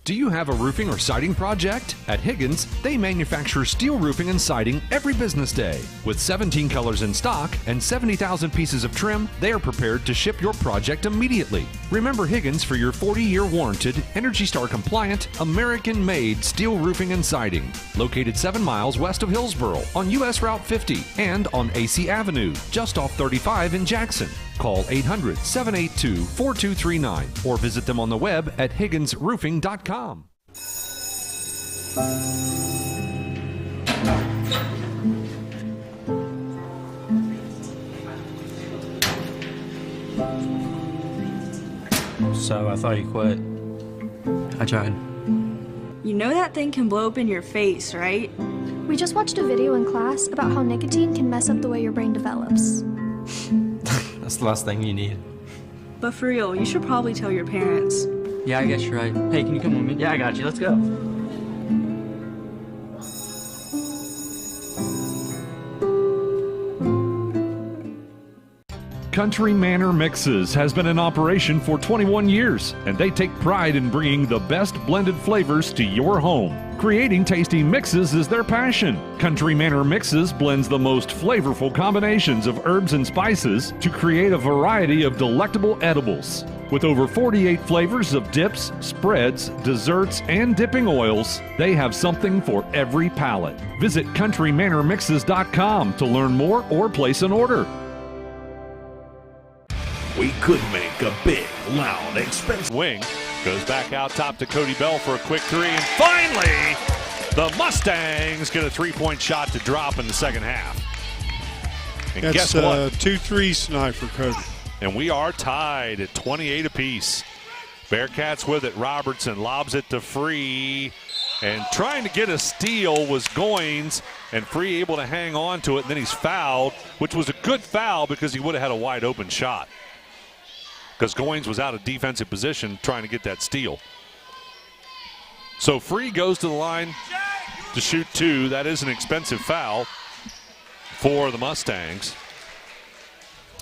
Speaker 3: Do you have a roofing or siding project? At Higgins, they manufacture steel roofing and siding every business day. With 17 colors in stock and 70,000 pieces of trim, they are prepared to ship your project immediately. Remember Higgins for your 40-year warranted, Energy Star compliant, American-made steel roofing and siding. Located 7 miles west of Hillsboro on US Route 50 and on AC Avenue, just off 35 in Jackson. Call 800-782-4239 or visit them on the web at higginsroofing.com.
Speaker 13: So I thought you quit. I tried.
Speaker 14: You know that thing can blow up in your face, right?
Speaker 15: We just watched a video in class about how nicotine can mess up the way your brain develops.
Speaker 13: That's the last thing you need.
Speaker 14: But for real, you should probably tell your parents.
Speaker 13: Yeah, I guess you're right. Hey, can you come with me? Yeah, I got you. Let's go.
Speaker 3: Country Manor Mixes has been in operation for 21 years, and they take pride in bringing the best blended flavors to your home. Creating tasty mixes is their passion. Country Manor Mixes blends the most flavorful combinations of herbs and spices to create a variety of delectable edibles. With over 48 flavors of dips, spreads, desserts, and dipping oils, they have something for every palate. Visit countrymanormixes.com to learn more or place an order.
Speaker 12: We could make a big, loud, expensive
Speaker 1: wing. Goes back out top to Cody Bell for a quick three. And finally, the Mustangs get a three-point shot to drop in the second half. And
Speaker 4: That's
Speaker 1: guess what?
Speaker 4: 2 threes tonight for Cody.
Speaker 1: And we are tied at 28 apiece. Bearcats with it. Robertson lobs it to Free. And trying to get a steal was Goins. And Free able to hang on to it. And then he's fouled, which was a good foul because he would have had a wide open shot. Because Goins was out of defensive position trying to get that steal. So Free goes to the line to shoot 2. That is an expensive foul for the Mustangs.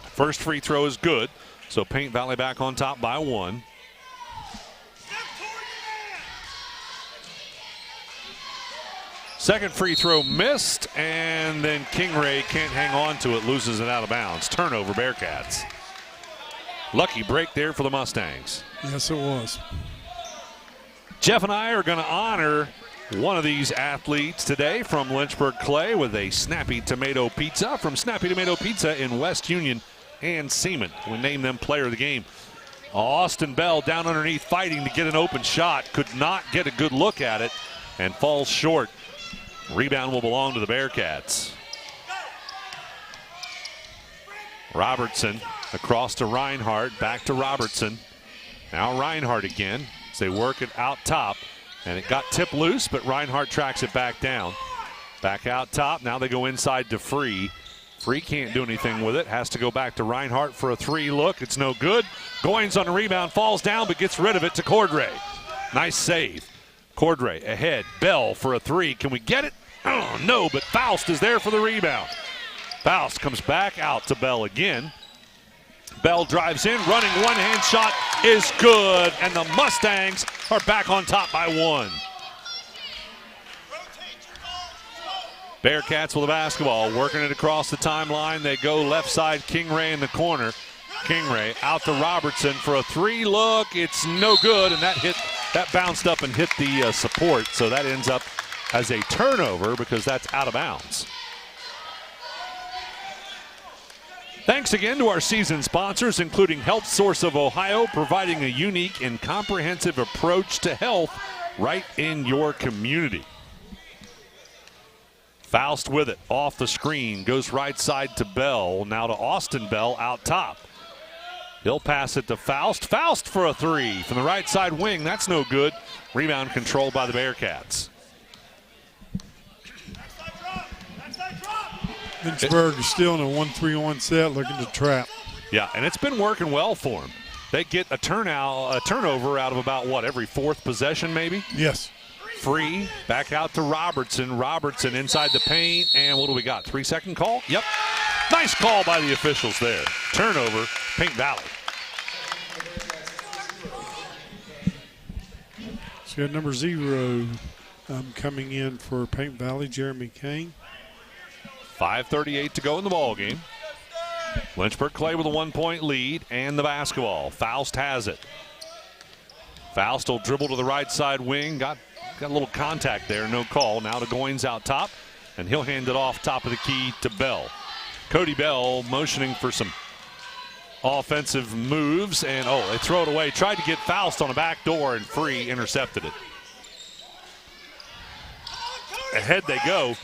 Speaker 1: First free throw is good. So Paint Valley back on top by 1. Second free throw missed, and then Kingray can't hang on to it, loses it out of bounds. Turnover, Bearcats. Lucky break there for the Mustangs.
Speaker 4: Yes, it was.
Speaker 1: Jeff and I are going to honor one of these athletes today from Lynchburg Clay with a Snappy Tomato Pizza from Snappy Tomato Pizza in West Union and Seaman. We name them player of the game. Austin Bell down underneath fighting to get an open shot. Could not get a good look at it and falls short. Rebound will belong to the Bearcats. Robertson across to Reinhardt, back to Robertson. Now Reinhardt again as they work it out top. And it got tipped loose, but Reinhardt tracks it back down. Back out top, now they go inside to Free. Free can't do anything with it, has to go back to Reinhardt for a 3 look. It's no good. Goins on the rebound, falls down, but gets rid of it to Cordray. Nice save. Cordray ahead, Bell for a 3. Can we get it? Oh, no, but Faust is there for the rebound. Faust comes back out to Bell again. Bell drives in, running one-hand shot is good, and the Mustangs are back on top by 1. Bearcats with the basketball, working it across the timeline. They go left side, Kingray in the corner. Kingray out to Robertson for a 3 look. It's no good, and that bounced up and hit the support, so that ends up as a turnover because that's out of bounds. Thanks again to our season sponsors, including Health Source of Ohio, providing a unique and comprehensive approach to health right in your community. Faust with it, off the screen, goes right side to Bell, now to Austin Bell out top. He'll pass it to Faust. Faust for a 3 from the right side wing. That's no good. Rebound controlled by the Bearcats.
Speaker 4: Lynchburg is still in a 1-3-1 set, looking to trap.
Speaker 1: Yeah, and it's been working well for them. They get a turnover out of about, every fourth possession maybe?
Speaker 4: Yes.
Speaker 1: Free, back out to Robertson. Robertson inside the paint, and what do we got? 3-second call? Yep. Nice call by the officials there. Turnover, Paint Valley.
Speaker 4: So number 0 coming in for Paint Valley, Jeremy Kane.
Speaker 1: 5:38 to go in the ball game. Lynchburg Clay with a 1-point lead and the basketball. Faust has it. Faust will dribble to the right side wing. Got a little contact there, no call. Now to Goins out top, and he'll hand it off top of the key to Bell. Cody Bell motioning for some offensive moves, and they throw it away. Tried to get Faust on a back door, and Free intercepted it. Ahead they go.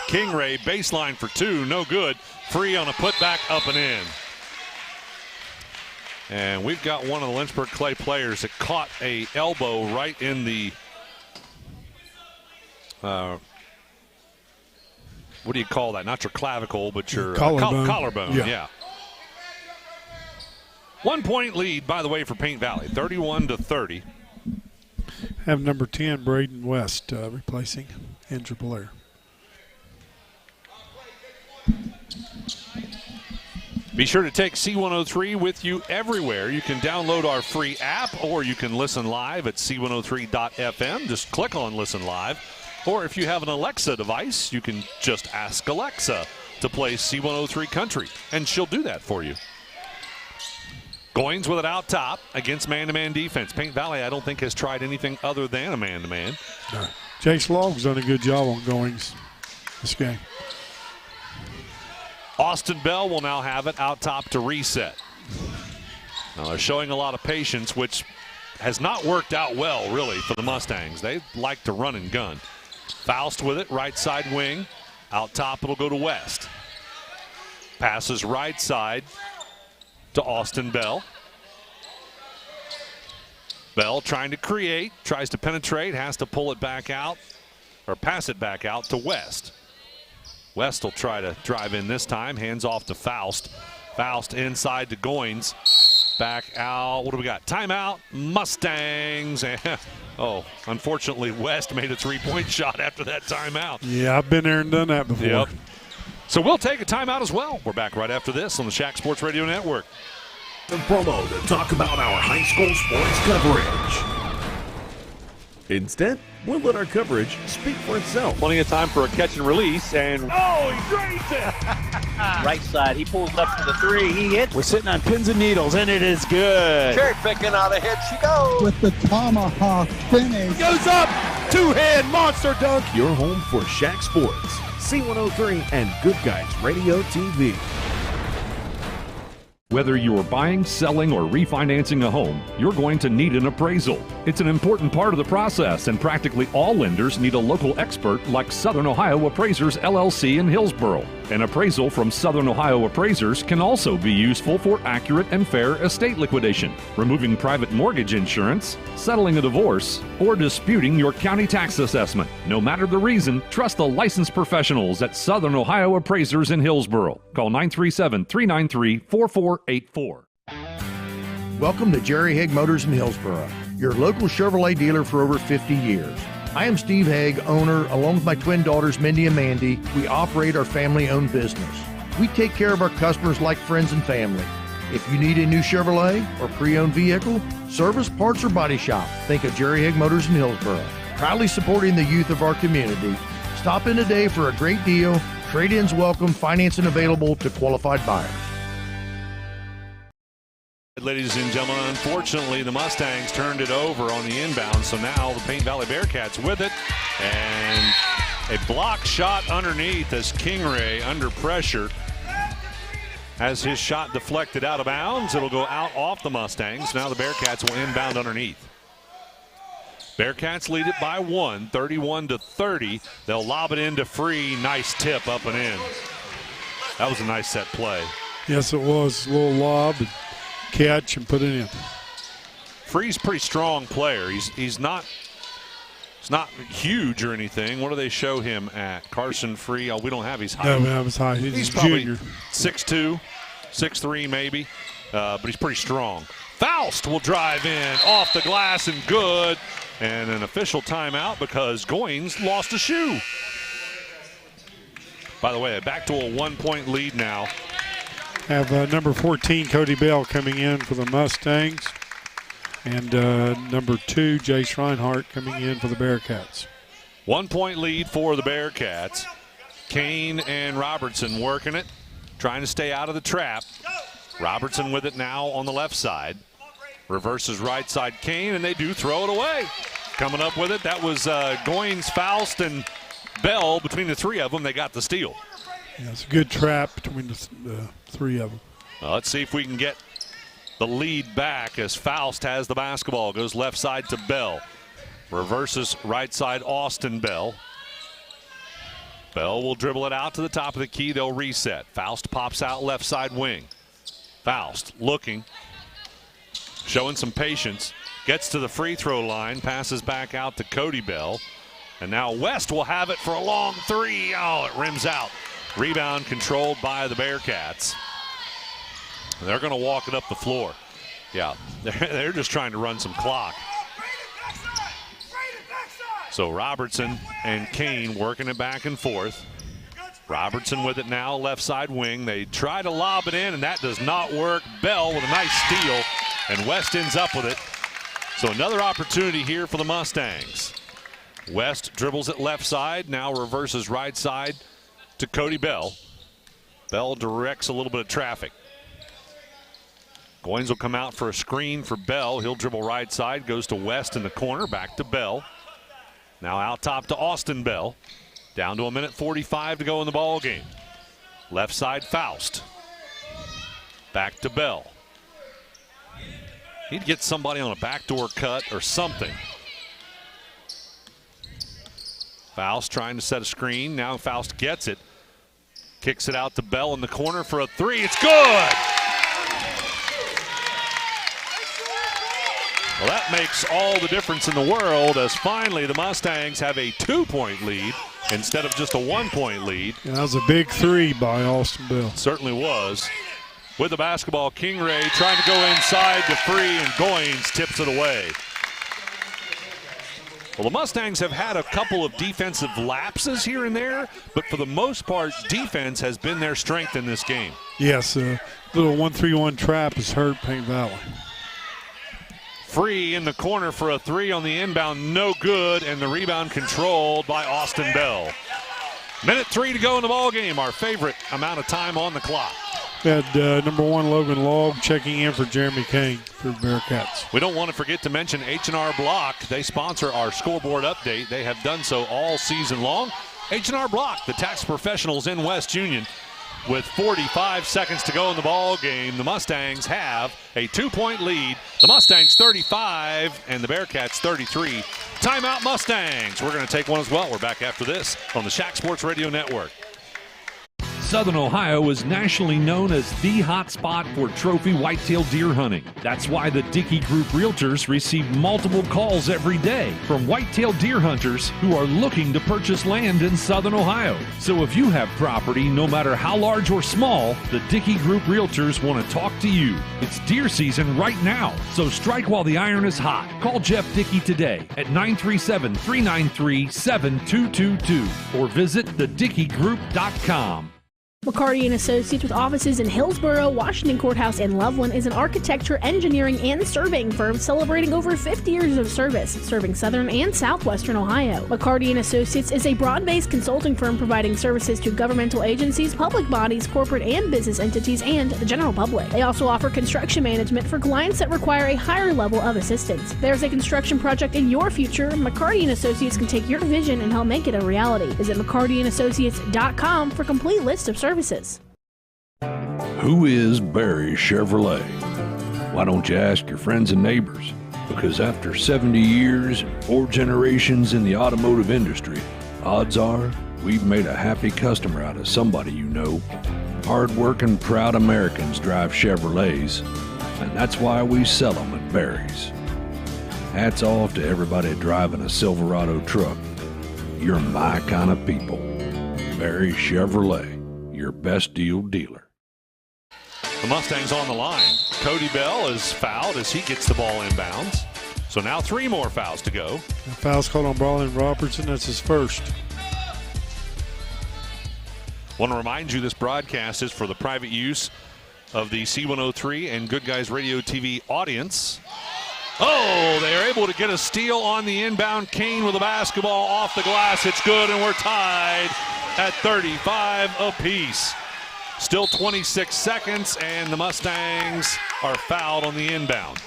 Speaker 1: Kingray baseline for 2, no good. Free on a putback, up and in. And we've got one of the Lynchburg Clay players that caught a elbow right in the what do you call that? Not your clavicle, but your
Speaker 4: collarbone.
Speaker 1: Collarbone, yeah. 1-point lead, by the way, for Paint Valley, 31-30.
Speaker 4: Have number 10, Braden West, replacing Andrew Blair.
Speaker 1: Be sure to take C103 with you everywhere. You can download our free app, or you can listen live at c103.fm. Just click on Listen Live. Or if you have an Alexa device, you can just ask Alexa to play C103 Country, and she'll do that for you. Goins with it out top against man-to-man defense. Paint Valley, I don't think, has tried anything other than a man-to-man.
Speaker 4: No. Chase Logg's done a good job on Goins this game.
Speaker 1: Austin Bell will now have it out top to reset. Now they're showing a lot of patience, which has not worked out well, really, for the Mustangs. They like to run and gun. Faust with it, right side wing. Out top, it'll go to West. Passes right side to Austin Bell. Bell trying to create, tries to penetrate, has to pull it back out, or pass it back out to West. West will try to drive in this time, hands off to Faust. Faust inside to Goins. Back out, what do we got? Timeout, Mustangs. Unfortunately, West made a 3-point shot after that timeout.
Speaker 4: Yeah, I've been there and done that before.
Speaker 1: Yep. So we'll take a timeout as well. We're back right after this on the Shack Sports Radio Network.
Speaker 12: The promo to talk about our high school sports coverage. Instead, we'll let our coverage speak for itself.
Speaker 16: Plenty of time for a catch and release, and
Speaker 17: he drains it!
Speaker 18: Right side, he pulls up to the 3, he hits.
Speaker 17: We're sitting on pins and needles, and it is good.
Speaker 18: Cherry picking out a hit, she goes.
Speaker 19: With the tomahawk finish.
Speaker 17: Goes up, 2-hand monster dunk.
Speaker 12: Your home for Shack Sports, C103, and Good Guys Radio TV.
Speaker 3: Whether you're buying, selling, or refinancing a home, you're going to need an appraisal. It's an important part of the process, and practically all lenders need a local expert like Southern Ohio Appraisers LLC in Hillsboro. An appraisal from Southern Ohio Appraisers can also be useful for accurate and fair estate liquidation, removing private mortgage insurance, settling a divorce, or disputing your county tax assessment. No matter the reason, trust the licensed professionals at Southern Ohio Appraisers in Hillsboro. Call 937-393-4484.
Speaker 2: Welcome to Jerry Haig Motors in Hillsboro, your local Chevrolet dealer for over 50 years. I am Steve Haig, owner, along with my twin daughters, Mindy and Mandy. We operate our family-owned business. We take care of our customers like friends and family. If you need a new Chevrolet or pre-owned vehicle, service, parts, or body shop, think of Jerry Haig Motors in Hillsboro. Proudly supporting the youth of our community. Stop in today for a great deal. Trade-ins welcome, financing available to qualified buyers.
Speaker 1: Ladies and gentlemen, unfortunately, the Mustangs turned it over on the inbound, so now the Paint Valley Bearcats with it. And a block shot underneath as Kingray, under pressure, has his shot deflected out of bounds. It'll go out off the Mustangs. Now the Bearcats will inbound underneath. Bearcats lead it by 1, 31-30. They'll lob it into Free. Nice tip up and in. That was a nice set play.
Speaker 4: Yes, it was. A little lob, and catch, and put it in.
Speaker 1: Free's a pretty strong player. He's not huge or anything. What do they show him at? Carson Free. Oh, we don't have his height.
Speaker 4: No, we have his height. He's
Speaker 1: probably
Speaker 4: junior.
Speaker 1: 6'2", 6'3" maybe, but he's pretty strong. Faust will drive in off the glass and good. And an official timeout because Goins lost a shoe. By the way, back to a 1-point lead now.
Speaker 4: Have number 14, Cody Bell, coming in for the Mustangs. And number 2, Jace Reinhardt, coming in for the Bearcats.
Speaker 1: 1-point lead for the Bearcats. Kane and Robertson working it, trying to stay out of the trap. Robertson with it now on the left side. Reverses right side Kane, and they do throw it away. Coming up with it, that was Goins, Faust, and Bell. Between the three of them, they got the steal.
Speaker 4: Yeah, it's a good trap between the three of them.
Speaker 1: Well, let's see if we can get the lead back as Faust has the basketball. Goes left side to Bell. Reverses right side Austin Bell. Bell will dribble it out to the top of the key. They'll reset. Faust pops out left side wing. Faust looking. Showing some patience, gets to the free throw line, passes back out to Cody Bell. And now West will have it for a long three. Oh, it rims out. Rebound controlled by the Bearcats. And they're going to walk it up the floor. Yeah, they're just trying to run some clock. So Robertson and Kane working it back and forth. Robertson with it now, left side wing. They try to lob it in, and that does not work. Bell with a nice steal. And West ends up with it. So another opportunity here for the Mustangs. West dribbles it left side, now reverses right side to Cody Bell. Bell directs a little bit of traffic. Goins will come out for a screen for Bell. He'll dribble right side, goes to West in the corner, back to Bell. Now out top to Austin Bell. Down to 1:45 to go in the ball game. Left side Faust. Back to Bell. He'd get somebody on a backdoor cut or something. Faust trying to set a screen. Now Faust gets it. Kicks it out to Bell in the corner for a three. It's good! Well, that makes all the difference in the world as finally the Mustangs have a 2-point lead instead of just a 1-point lead.
Speaker 4: Yeah, that was a big three by Austin Bell.
Speaker 1: It certainly was. With the basketball, Kingray trying to go inside to free, and Goins tips it away. Well, the Mustangs have had a couple of defensive lapses here and there, but for the most part, defense has been their strength in this game.
Speaker 4: Yes, a little 1-3-1 trap has hurt Paint Valley.
Speaker 1: Free in the corner for a three on the inbound, no good, and the rebound controlled by Austin Bell. 1:03 to go in the ball game, our favorite amount of time on the clock.
Speaker 4: We had number 1 Logan Log checking in for Jeremy Kane for the Bearcats.
Speaker 1: We don't want to forget to mention H&R Block. They sponsor our scoreboard update. They have done so all season long. H&R Block, the tax professionals in West Union. With 45 seconds to go in the ball game, the Mustangs have a 2-point lead. The Mustangs 35 and the Bearcats 33. Timeout Mustangs. We're going to take one as well. We're back after this on the Shack Sports Radio Network.
Speaker 3: Southern Ohio is nationally known as the hot spot for trophy whitetail deer hunting. That's why the Dickey Group Realtors receive multiple calls every day from whitetail deer hunters who are looking to purchase land in Southern Ohio. So if you have property, no matter how large or small, the Dickey Group Realtors want to talk to you. It's deer season right now, so strike while the iron is hot. Call Jeff Dickey today at 937-393-7222 or visit thedickeygroup.com.
Speaker 5: McCarty & Associates with offices in Hillsborough, Washington Courthouse, and Loveland is an architecture, engineering, and surveying firm celebrating over 50 years of service, serving southern and southwestern Ohio. McCarty & Associates is a broad-based consulting firm providing services to governmental agencies, public bodies, corporate and business entities, and the general public. They also offer construction management for clients that require a higher level of assistance. There's a construction project in your future, McCarty & Associates can take your vision and help make it a reality. Visit McCartyandAssociates.com for a complete list of services.
Speaker 20: Who is Barry Chevrolet? Why don't you ask your friends and neighbors? Because after 70 years and 4 generations in the automotive industry, odds are we've made a happy customer out of somebody you know. Hard-working, proud Americans drive Chevrolets, and that's why we sell them at Barry's. Hats off to everybody driving a Silverado truck. You're my kind of people. Barry Chevrolet, your best deal dealer.
Speaker 1: The Mustangs on the line. Cody Bell is fouled as he gets the ball inbounds. So now 3 more fouls to go.
Speaker 4: The foul's called on Brian Robertson. That's his first.
Speaker 1: Want to remind you this broadcast is for the private use of the C103 and Good Guys Radio TV audience. Oh, they are able to get a steal on the inbound. Kane with the basketball off the glass. It's good, and we're tied at 35 apiece. Still 26 seconds, and the Mustangs are fouled on the inbound.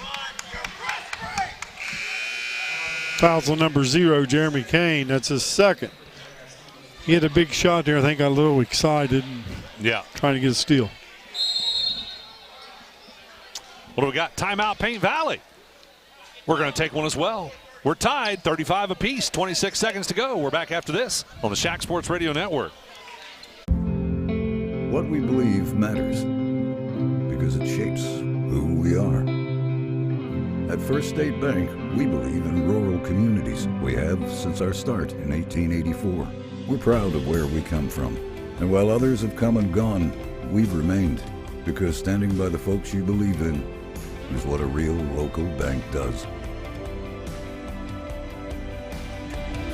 Speaker 4: Fouls on number 0, Jeremy Kane. That's his second. He had a big shot there. I think got a little excited.
Speaker 1: Yeah.
Speaker 4: Trying to get a steal.
Speaker 1: What do we got? Timeout, Paint Valley. We're going to take one as well. We're tied, 35 apiece, 26 seconds to go. We're back after this on the Shack Sports Radio Network.
Speaker 7: What we believe matters because it shapes who we are. At First State Bank, we believe in rural communities. We have since our start in 1884. We're proud of where we come from. And while others have come and gone, we've remained. Because standing by the folks you believe in is what a real local bank does.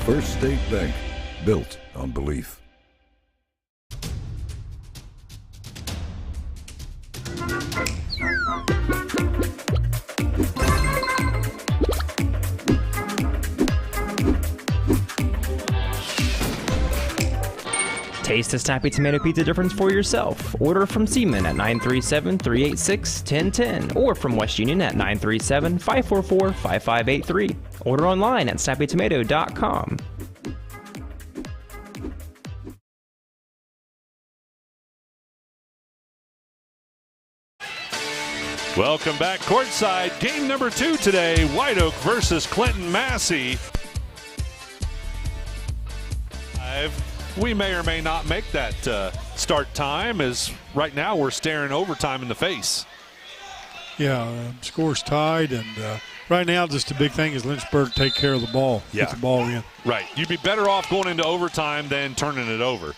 Speaker 7: First State Bank, built on belief.
Speaker 8: Taste the Snappy Tomato Pizza difference for yourself. Order from Seaman at 937-386-1010 or from West Union at 937-544-5583. Order online at snappytomato.com.
Speaker 1: Welcome back courtside. Game number 2 today, White Oak versus Clinton Massey. We may or may not make that start time, as right now we're staring overtime in the face.
Speaker 4: Yeah, score's tied, and right now just the big thing is Lynchburg take care of the ball, get the ball in.
Speaker 1: Right. You'd be better off going into overtime than turning it over.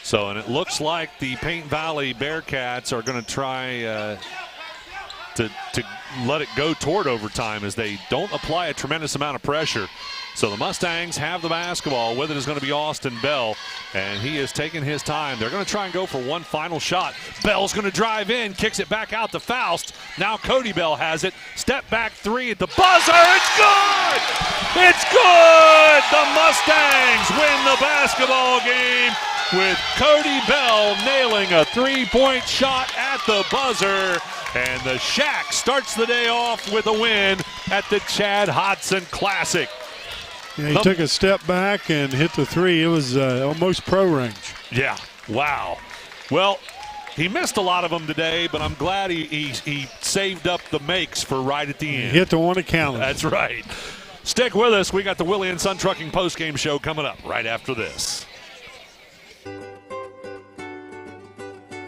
Speaker 1: So, and it looks like the Paint Valley Bearcats are going to try to let it go toward overtime, as they don't apply a tremendous amount of pressure. So the Mustangs have the basketball. With it is going to be Austin Bell, and he is taking his time. They're going to try and go for one final shot. Bell's going to drive in, kicks it back out to Faust. Now Cody Bell has it. Step back 3 at the buzzer. It's good! It's good! The Mustangs win the basketball game with Cody Bell nailing a 3-point shot at the buzzer. And the Shack starts the day off with a win at the Chad Hodson Classic.
Speaker 4: Yeah, he took a step back and hit the 3. It was almost pro range.
Speaker 1: Yeah, wow. Well, he missed a lot of them today, but I'm glad he saved up the makes for right at the end.
Speaker 4: He hit the one that counted.
Speaker 1: That's right. Stick with us. We got the Willie and Son Trucking postgame show coming up right after this.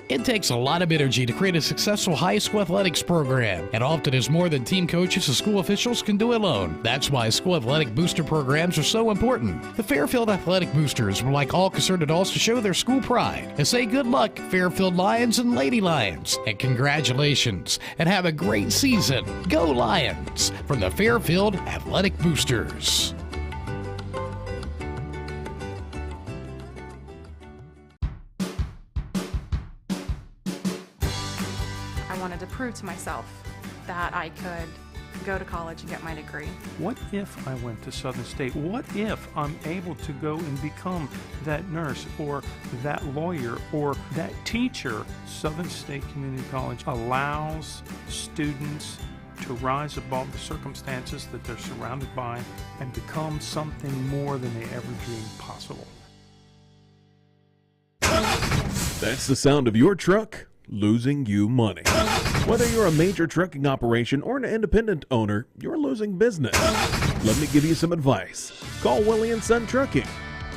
Speaker 9: It takes a lot of energy to create a successful high school athletics program, and often is more than team coaches and school officials can do alone. That's why school athletic booster programs are so important. The Fairfield Athletic Boosters would like all concerned adults to show their school pride and say good luck, Fairfield Lions and Lady Lions, and congratulations, and have a great season. Go Lions! From the Fairfield Athletic Boosters.
Speaker 10: To prove to myself that I could go to college and get my degree.
Speaker 11: What if I went to Southern State? What if I'm able to go and become that nurse or that lawyer or that teacher? Southern State Community College allows students to rise above the circumstances that they're surrounded by and become something more than they ever dreamed possible.
Speaker 12: That's the sound of your truck losing you money. Whether you're a major trucking operation or an independent owner, you're losing business. Let me give you some advice. Call Willie and Son Trucking.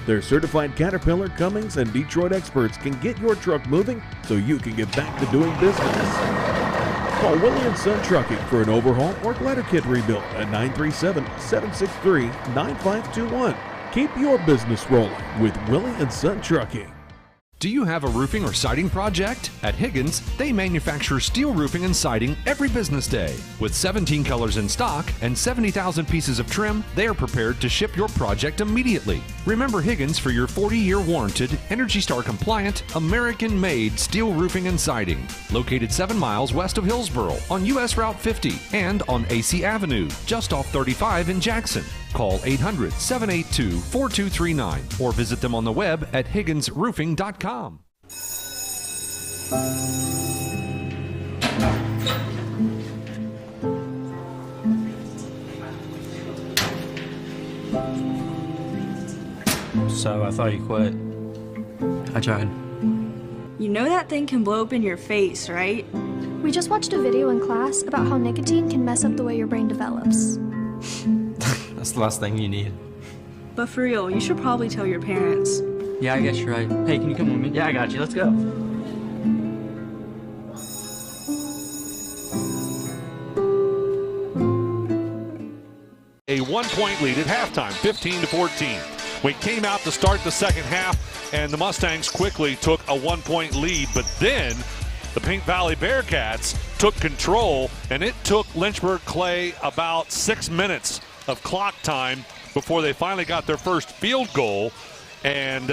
Speaker 12: Their certified Caterpillar, Cummins, and Detroit experts can get your truck moving so you can get back to doing business. Call Willie and Son Trucking for an overhaul or glider kit rebuild at 937-763-9521. Keep your business rolling with Willie and Son Trucking.
Speaker 3: Do you have a roofing or siding project? At Higgins, they manufacture steel roofing and siding every business day. With 17 colors in stock and 70,000 pieces of trim, they are prepared to ship your project immediately. Remember Higgins for your 40-year warranted, Energy Star compliant, American-made steel roofing and siding. Located 7 miles west of Hillsboro on US Route 50 and on AC Avenue, just off 35 in Jackson. Call 800-782-4239 or visit them on the web at higginsroofing.com.
Speaker 13: So I thought you quit. I tried.
Speaker 14: You know that thing can blow up in your face, right?
Speaker 15: We just watched a video in class about how nicotine can mess up the way your brain develops.
Speaker 13: That's the last thing you need.
Speaker 14: But for real, you should probably tell your parents.
Speaker 13: Yeah, I guess you're right. Hey, can you come with me? Yeah, I got you. Let's go.
Speaker 1: A 1-point lead at halftime, 15-14. We came out to start the second half, and the Mustangs quickly took a 1-point lead, but then the Paint Valley Bearcats took control, and it took Lynchburg Clay about 6 minutes of clock time before they finally got their first field goal, and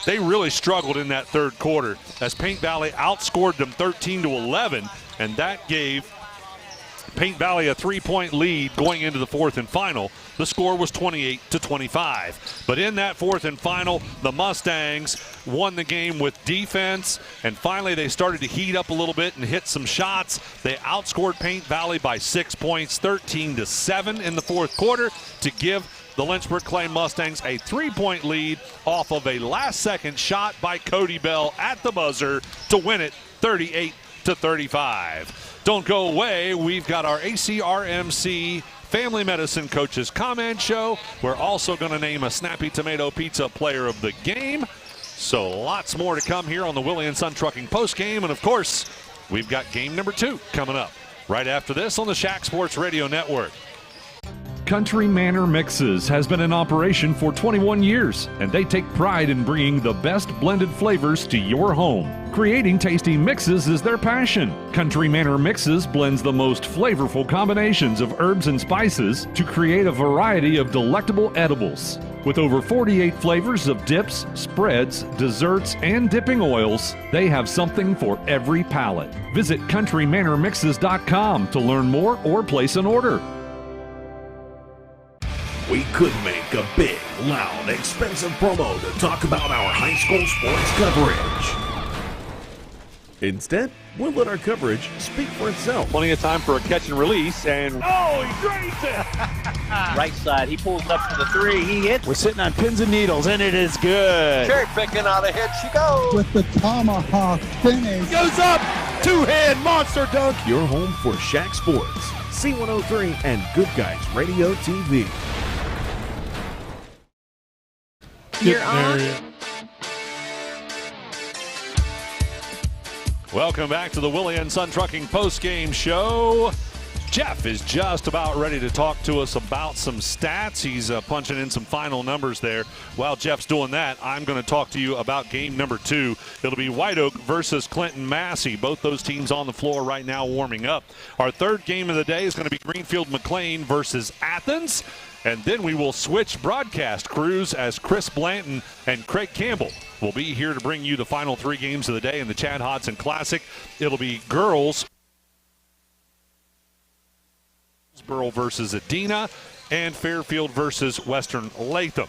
Speaker 1: they really struggled in that third quarter as Paint Valley outscored them 13-11, and that gave Paint Valley a 3-point lead going into the fourth and final. The score was 28-25. But in that fourth and final, the Mustangs won the game with defense, and finally they started to heat up a little bit and hit some shots. They outscored Paint Valley by 6 points, 13-7 in the fourth quarter, to give the Lynchburg Clay Mustangs a 3-point lead off of a last-second shot by Cody Bell at the buzzer to win it 38-35. Don't go away. We've got our ACRMC Family Medicine Coaches Comment Show. We're also going to name a Snappy Tomato Pizza Player of the Game. So lots more to come here on the Willie & Son Trucking Postgame. And, of course, we've got game number 2 coming up right after this on the Shack Sports Radio Network.
Speaker 3: Country Manor Mixes has been in operation for 21 years, and they take pride in bringing the best blended flavors to your home. Creating tasty mixes is their passion. Country Manor Mixes blends the most flavorful combinations of herbs and spices to create a variety of delectable edibles. With over 48 flavors of dips, spreads, desserts, and dipping oils, they have something for every palate. Visit countrymanormixes.com to learn more or place an order.
Speaker 12: We could make a big, loud, expensive promo to talk about our high school sports coverage. Instead, we'll let our coverage speak for itself.
Speaker 16: Plenty of time for a catch and release, and oh, he drains it!
Speaker 18: Right side, he pulls up for the 3, he hits.
Speaker 17: We're sitting on pins and needles, and it is good.
Speaker 18: Cherry picking on a hit, she goes.
Speaker 19: With the tomahawk finish.
Speaker 17: Goes up, two-hand monster dunk.
Speaker 12: Your home for Shack Sports, C103, and Good Guys Radio TV.
Speaker 14: You're on.
Speaker 1: Welcome back to the Willie & Son Trucking Postgame Show. Jeff is just about ready to talk to us about some stats. He's punching in some final numbers there. While Jeff's doing that, I'm going to talk to you about game number 2. It'll be White Oak versus Clinton Massey. Both those teams on the floor right now warming up. Our third game of the day is going to be Greenfield McLean versus Athens. And then we will switch broadcast crews as Chris Blanton and Craig Campbell will be here to bring you the final 3 games of the day in the Chad Hodson Classic. It'll be girls versus Adena and Fairfield versus Western Latham.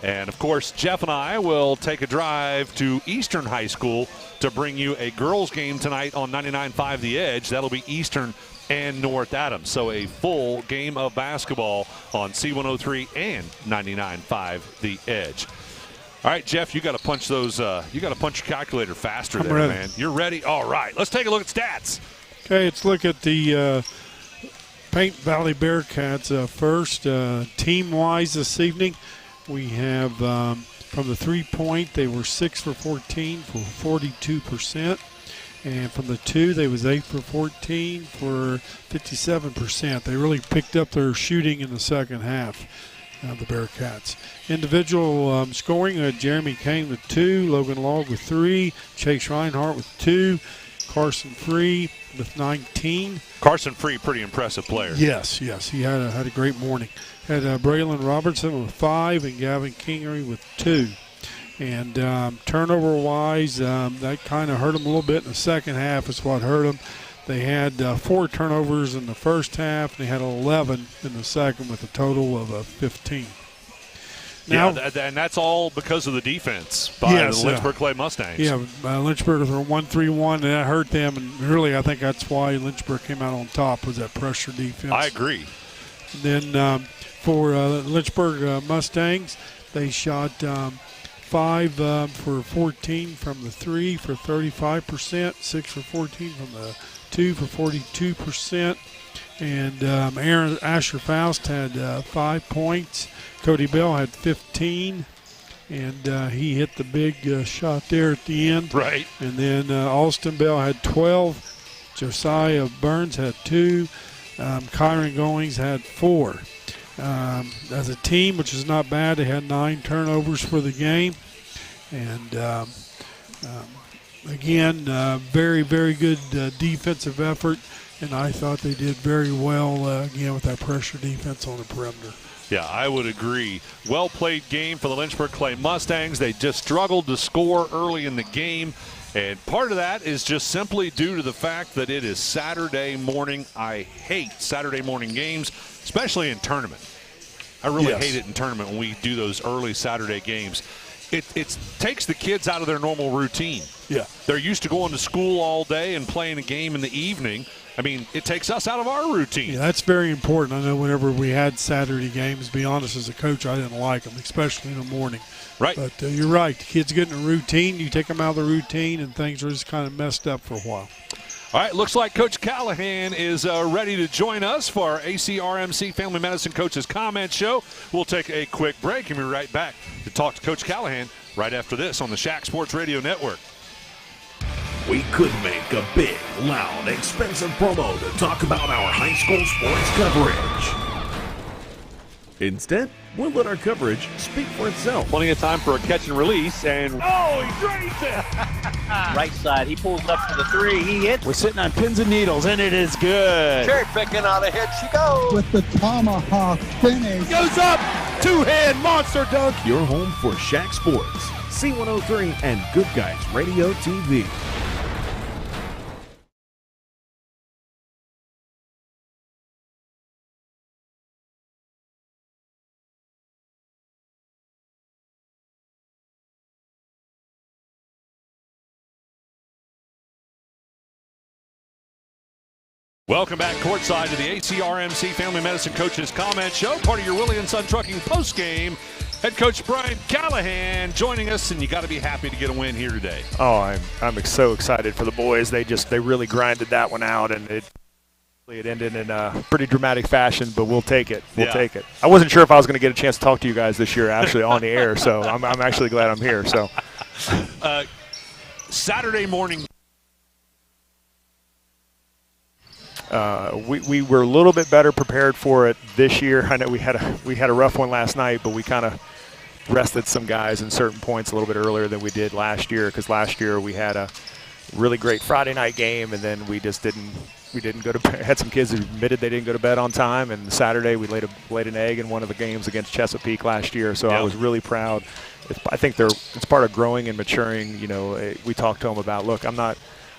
Speaker 1: And, of course, Jeff and I will take a drive to Eastern High School to bring you a girls game tonight on 99.5 The Edge. That'll be Eastern and North Adams. So a full game of basketball on C103 and 99.5 The Edge. All right, Jeff, you got to punch those. You got to punch your calculator faster there,
Speaker 4: ready.
Speaker 1: man. You're ready. All right, let's take a look at stats.
Speaker 4: Okay, let's look at the Paint Valley Bearcats first. Team-wise this evening, we have from the three-point, they were 6 for 14 for 42%. And from the 2, they was 8 for 14 for 57%. They really picked up their shooting in the second half. the Bearcats. Individual scoring, Jeremy Kane with 2, Logan Log with 3, Chase Reinhardt with 2, Carson Free with 19.
Speaker 1: Carson Free, pretty impressive player.
Speaker 4: Yes, he had a great morning. Had Braylon Robertson with 5 and Gavin Kingery with 2. And turnover-wise, that kind of hurt them a little bit in the second half is what hurt them. They had 4 turnovers in the first half, and they had 11 in the second with a total of 15. Now,
Speaker 1: and that's all because of the defense by the Lynchburg Clay Mustangs.
Speaker 4: Yeah, Lynchburg were 1-3-1, and that hurt them. And really, I think that's why Lynchburg came out on top, was that pressure defense.
Speaker 1: I agree.
Speaker 4: And then for Lynchburg Mustangs, they shot 5 for 14 from the 3 for 35%, 6 for 14 from the 2 for 42%. And Asher Faust had 5 points. Cody Bell had 15, and he hit the big shot there at the end.
Speaker 1: Right.
Speaker 4: And then Alston Bell had 12. Josiah Burns had 2. Kyron Goings had 4. As a team, which is not bad, they had 9 turnovers for the game. And again, very, very good defensive effort. And I thought they did very well, again, with that pressure defense on the perimeter.
Speaker 1: Yeah, I would agree. Well-played game for the Lynchburg Clay Mustangs. They just struggled to score early in the game. And part of that is just simply due to the fact that it is Saturday morning. I hate Saturday morning games, especially in tournament. I really hate it in tournament when we do those early Saturday games. It takes the kids out of their normal routine.
Speaker 4: Yeah.
Speaker 1: They're used to going to school all day and playing a game in the evening. I mean, it takes us out of our routine.
Speaker 4: Yeah, that's very important. I know whenever we had Saturday games, to be honest, as a coach, I didn't like them, especially in the morning.
Speaker 1: Right.
Speaker 4: But you're right. The kids get in a routine. You take them out of the routine, and things are just kind of messed up for a while.
Speaker 1: All right, looks like Coach Callahan is ready to join us for our ACRMC Family Medicine Coaches Comment Show. We'll take a quick break and be right back to talk to Coach Callahan right after this on the Shack Sports Radio Network.
Speaker 12: We could make a big, loud, expensive promo to talk about our high school sports coverage. Instead, we'll let our coverage speak for itself.
Speaker 16: Plenty of time for a catch and release, and oh, he drains it!
Speaker 18: Right side, he pulls up for the 3, he hits.
Speaker 17: We're sitting on pins and needles, and it is good.
Speaker 18: Cherry picking on a hit, she goes.
Speaker 19: With the tomahawk finish.
Speaker 17: Goes up, 2-hand monster dunk.
Speaker 12: Your home for Shack Sports, C103 and Good Guys Radio TV.
Speaker 1: Welcome back courtside to the ACRMC Family Medicine Coaches Comment Show, part of your Willie and Son Trucking postgame. Head coach Brian Callahan joining us, and you got to be happy to get a win here today.
Speaker 21: Oh, I'm so excited for the boys. They really grinded that one out, and it ended in a pretty dramatic fashion, but we'll take it. We'll take it. I wasn't sure if I was going to get a chance to talk to you guys this year actually on the air, so I'm actually glad I'm here. So
Speaker 1: Saturday morning.
Speaker 21: We were a little bit better prepared for it this year. I know we had a rough one last night, but we kind of rested some guys in certain points a little bit earlier than we did last year, because last year we had a really great Friday night game, and then we just didn't go to bed. Had some kids who admitted they didn't go to bed on time, and Saturday we laid an egg in one of the games against Chesapeake last year. So I was really proud. I think it's part of growing and maturing. You know, we talked to them about, look,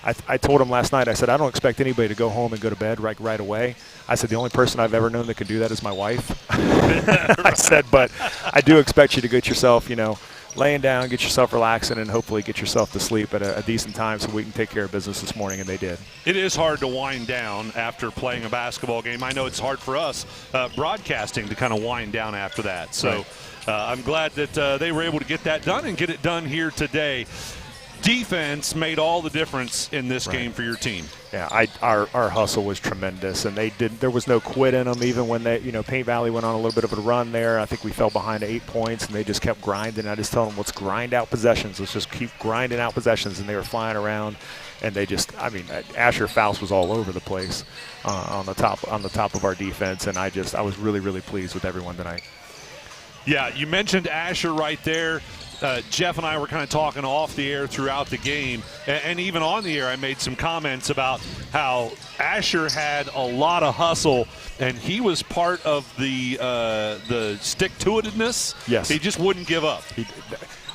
Speaker 21: I told him last night, I said, I don't expect anybody to go home and go to bed right away. I said, the only person I've ever known that can do that is my wife. I said, but I do expect you to get yourself, laying down, get yourself relaxing, and hopefully get yourself to sleep at a decent time so we can take care of business this morning, and they did.
Speaker 1: It is hard to wind down after playing a basketball game. I know it's hard for us broadcasting to kind of wind down after that. So I'm glad that they were able to get that done and get it done here today. Defense made all the difference in this game for your team.
Speaker 21: Yeah, our hustle was tremendous, and there was no quit in them. Even when Paint Valley went on a little bit of a run there, I think we fell behind 8 points, and they just kept grinding. I just told them, let's grind out possessions. Let's just keep grinding out possessions, and they were flying around, and Asher Faust was all over the place on the top of our defense, and I was really, really pleased with everyone tonight.
Speaker 1: Yeah, you mentioned Asher right there. Jeff and I were kind of talking off the air throughout the game, and even on the air I made some comments about how Asher had a lot of hustle, and he was part of the stick-to-itiveness.
Speaker 21: Yes.
Speaker 1: He just wouldn't give up.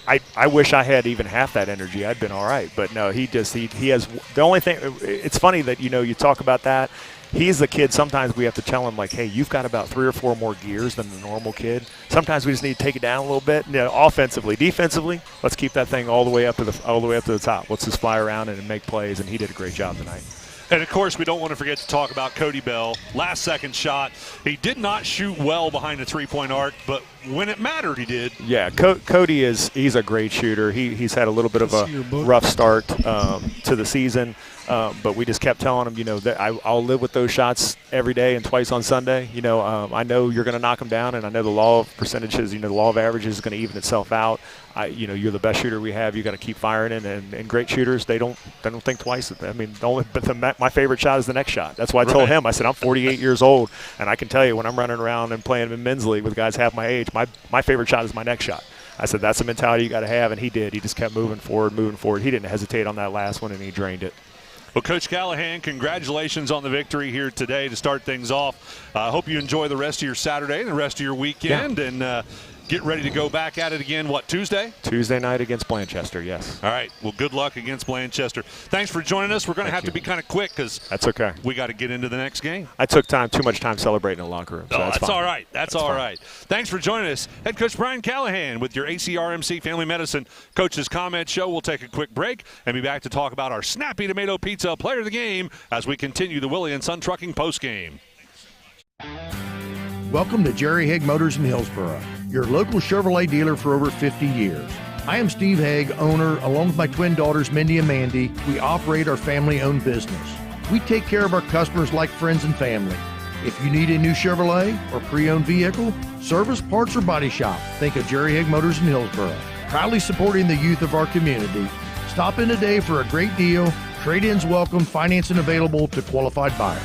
Speaker 21: I wish I had even half that energy. I'd been all right. But no, he has the only thing. It's funny that, you talk about that. He's the kid, sometimes we have to tell him, like, hey, you've got about 3 or 4 more gears than the normal kid. Sometimes we just need to take it down a little bit. Offensively, defensively, let's keep that thing all the way up to the top. Let's just fly around and make plays, and he did a great job tonight.
Speaker 1: And, of course, we don't want to forget to talk about Cody Bell. Last-second shot. He did not shoot well behind the three-point arc, but when it mattered, he did.
Speaker 21: Yeah, Cody he's a great shooter. He's had a little bit of a rough start to the season, but we just kept telling him, that I'll live with those shots every day and twice on Sunday. I know you're going to knock them down, and I know the law of percentages, the law of averages is going to even itself out. You're the best shooter we have. You got to keep firing it, and great shooters, they don't think twice. I mean, my favorite shot is the next shot. That's why I told him. I said, I'm 48 years old, and I can tell you when I'm running around and playing in men's league with guys half my age, my favorite shot is my next shot. I said, that's the mentality you got to have, and he did. He just kept moving forward. He didn't hesitate on that last one, and he drained it.
Speaker 1: Well, Coach Callahan, congratulations on the victory here today to start things off. I hope you enjoy the rest of your Saturday and the rest of your weekend, and get ready to go back at it again, Tuesday?
Speaker 21: Tuesday night against Blanchester, yes.
Speaker 1: All right. Well, good luck against Blanchester. Thanks for joining us. We're going to have to be kind of quick because
Speaker 21: that's okay.
Speaker 1: We got to get into the next game.
Speaker 21: I took too much time celebrating in the locker room. So that's
Speaker 1: all right. That's all right. Thanks for joining us. Head Coach Brian Callahan with your ACRMC Family Medicine Coach's Comment Show. We'll take a quick break and be back to talk about our Snappy Tomato Pizza Player of the Game as we continue the Willie & Son Trucking postgame.
Speaker 2: Welcome to Jerry Haig Motors in Hillsboro, your local Chevrolet dealer for over 50 years. I am Steve Haig, owner, along with my twin daughters, Mindy and Mandy. We operate our family-owned business. We take care of our customers like friends and family. If you need a new Chevrolet or pre-owned vehicle, service, parts, or body shop, think of Jerry Haig Motors in Hillsboro. Proudly supporting the youth of our community. Stop in today for a great deal. Trade-ins welcome, financing available to qualified buyers.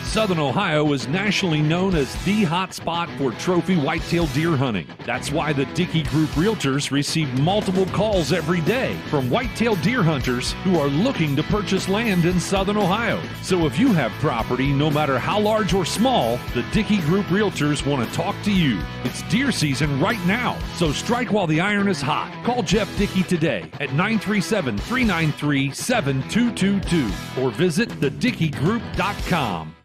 Speaker 3: Southern Ohio is nationally known as the hot spot for trophy whitetail deer hunting. That's why the Dickey Group Realtors receive multiple calls every day from whitetail deer hunters who are looking to purchase land in Southern Ohio. So if you have property, no matter how large or small, the Dickey Group Realtors want to talk to you. It's deer season right now, so strike while the iron is hot. Call Jeff Dickey today at 937-393-7222 or visit thedickeygroup.com.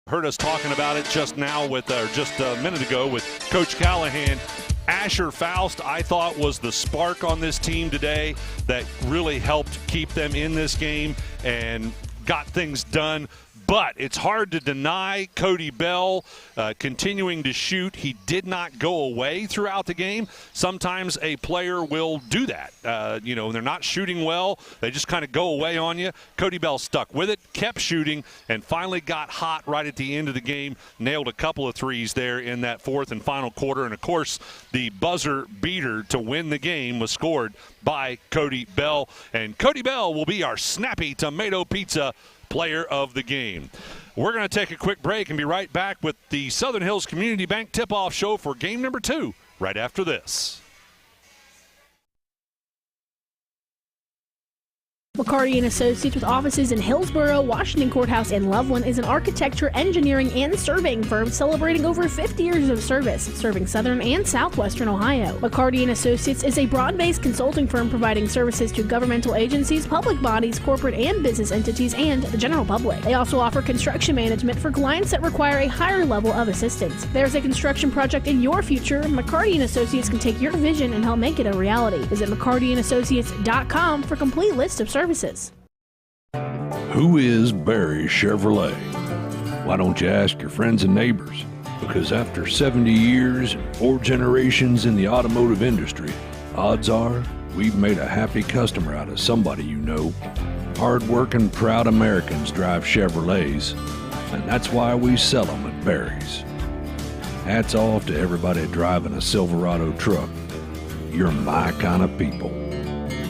Speaker 1: Heard us talking about it just now just a minute ago with Coach Callahan. Asher Faust, I thought, was the spark on this team today that really helped keep them in this game and got things done. But it's hard to deny Cody Bell continuing to shoot. He did not go away throughout the game. Sometimes a player will do that. When they're not shooting well, they just kind of go away on you. Cody Bell stuck with it, kept shooting, and finally got hot right at the end of the game. Nailed a couple of threes there in that fourth and final quarter. And, of course, the buzzer beater to win the game was scored by Cody Bell. And Cody Bell will be our Snappy Tomato Pizza Player of the Game. We're going to take a quick break and be right back with the Southern Hills Community Bank tip-off show for game number 2 right after this.
Speaker 5: McCarty & Associates with offices in Hillsboro, Washington Courthouse, and Loveland is an architecture, engineering, and surveying firm celebrating over 50 years of service, serving southern and southwestern Ohio. McCarty & Associates is a broad-based consulting firm providing services to governmental agencies, public bodies, corporate and business entities, and the general public. They also offer construction management for clients that require a higher level of assistance. If there's a construction project in your future, McCarty & Associates can take your vision and help make it a reality. Visit McCartyandAssociates.com for a complete list of services.
Speaker 20: Who is Barry Chevrolet? Why don't you ask your friends and neighbors? Because after 70 years and 4 generations in the automotive industry, odds are we've made a happy customer out of somebody you know. Hard-working, proud Americans drive Chevrolets, and that's why we sell them at Barry's. Hats off to everybody driving a Silverado truck. You're my kind of people.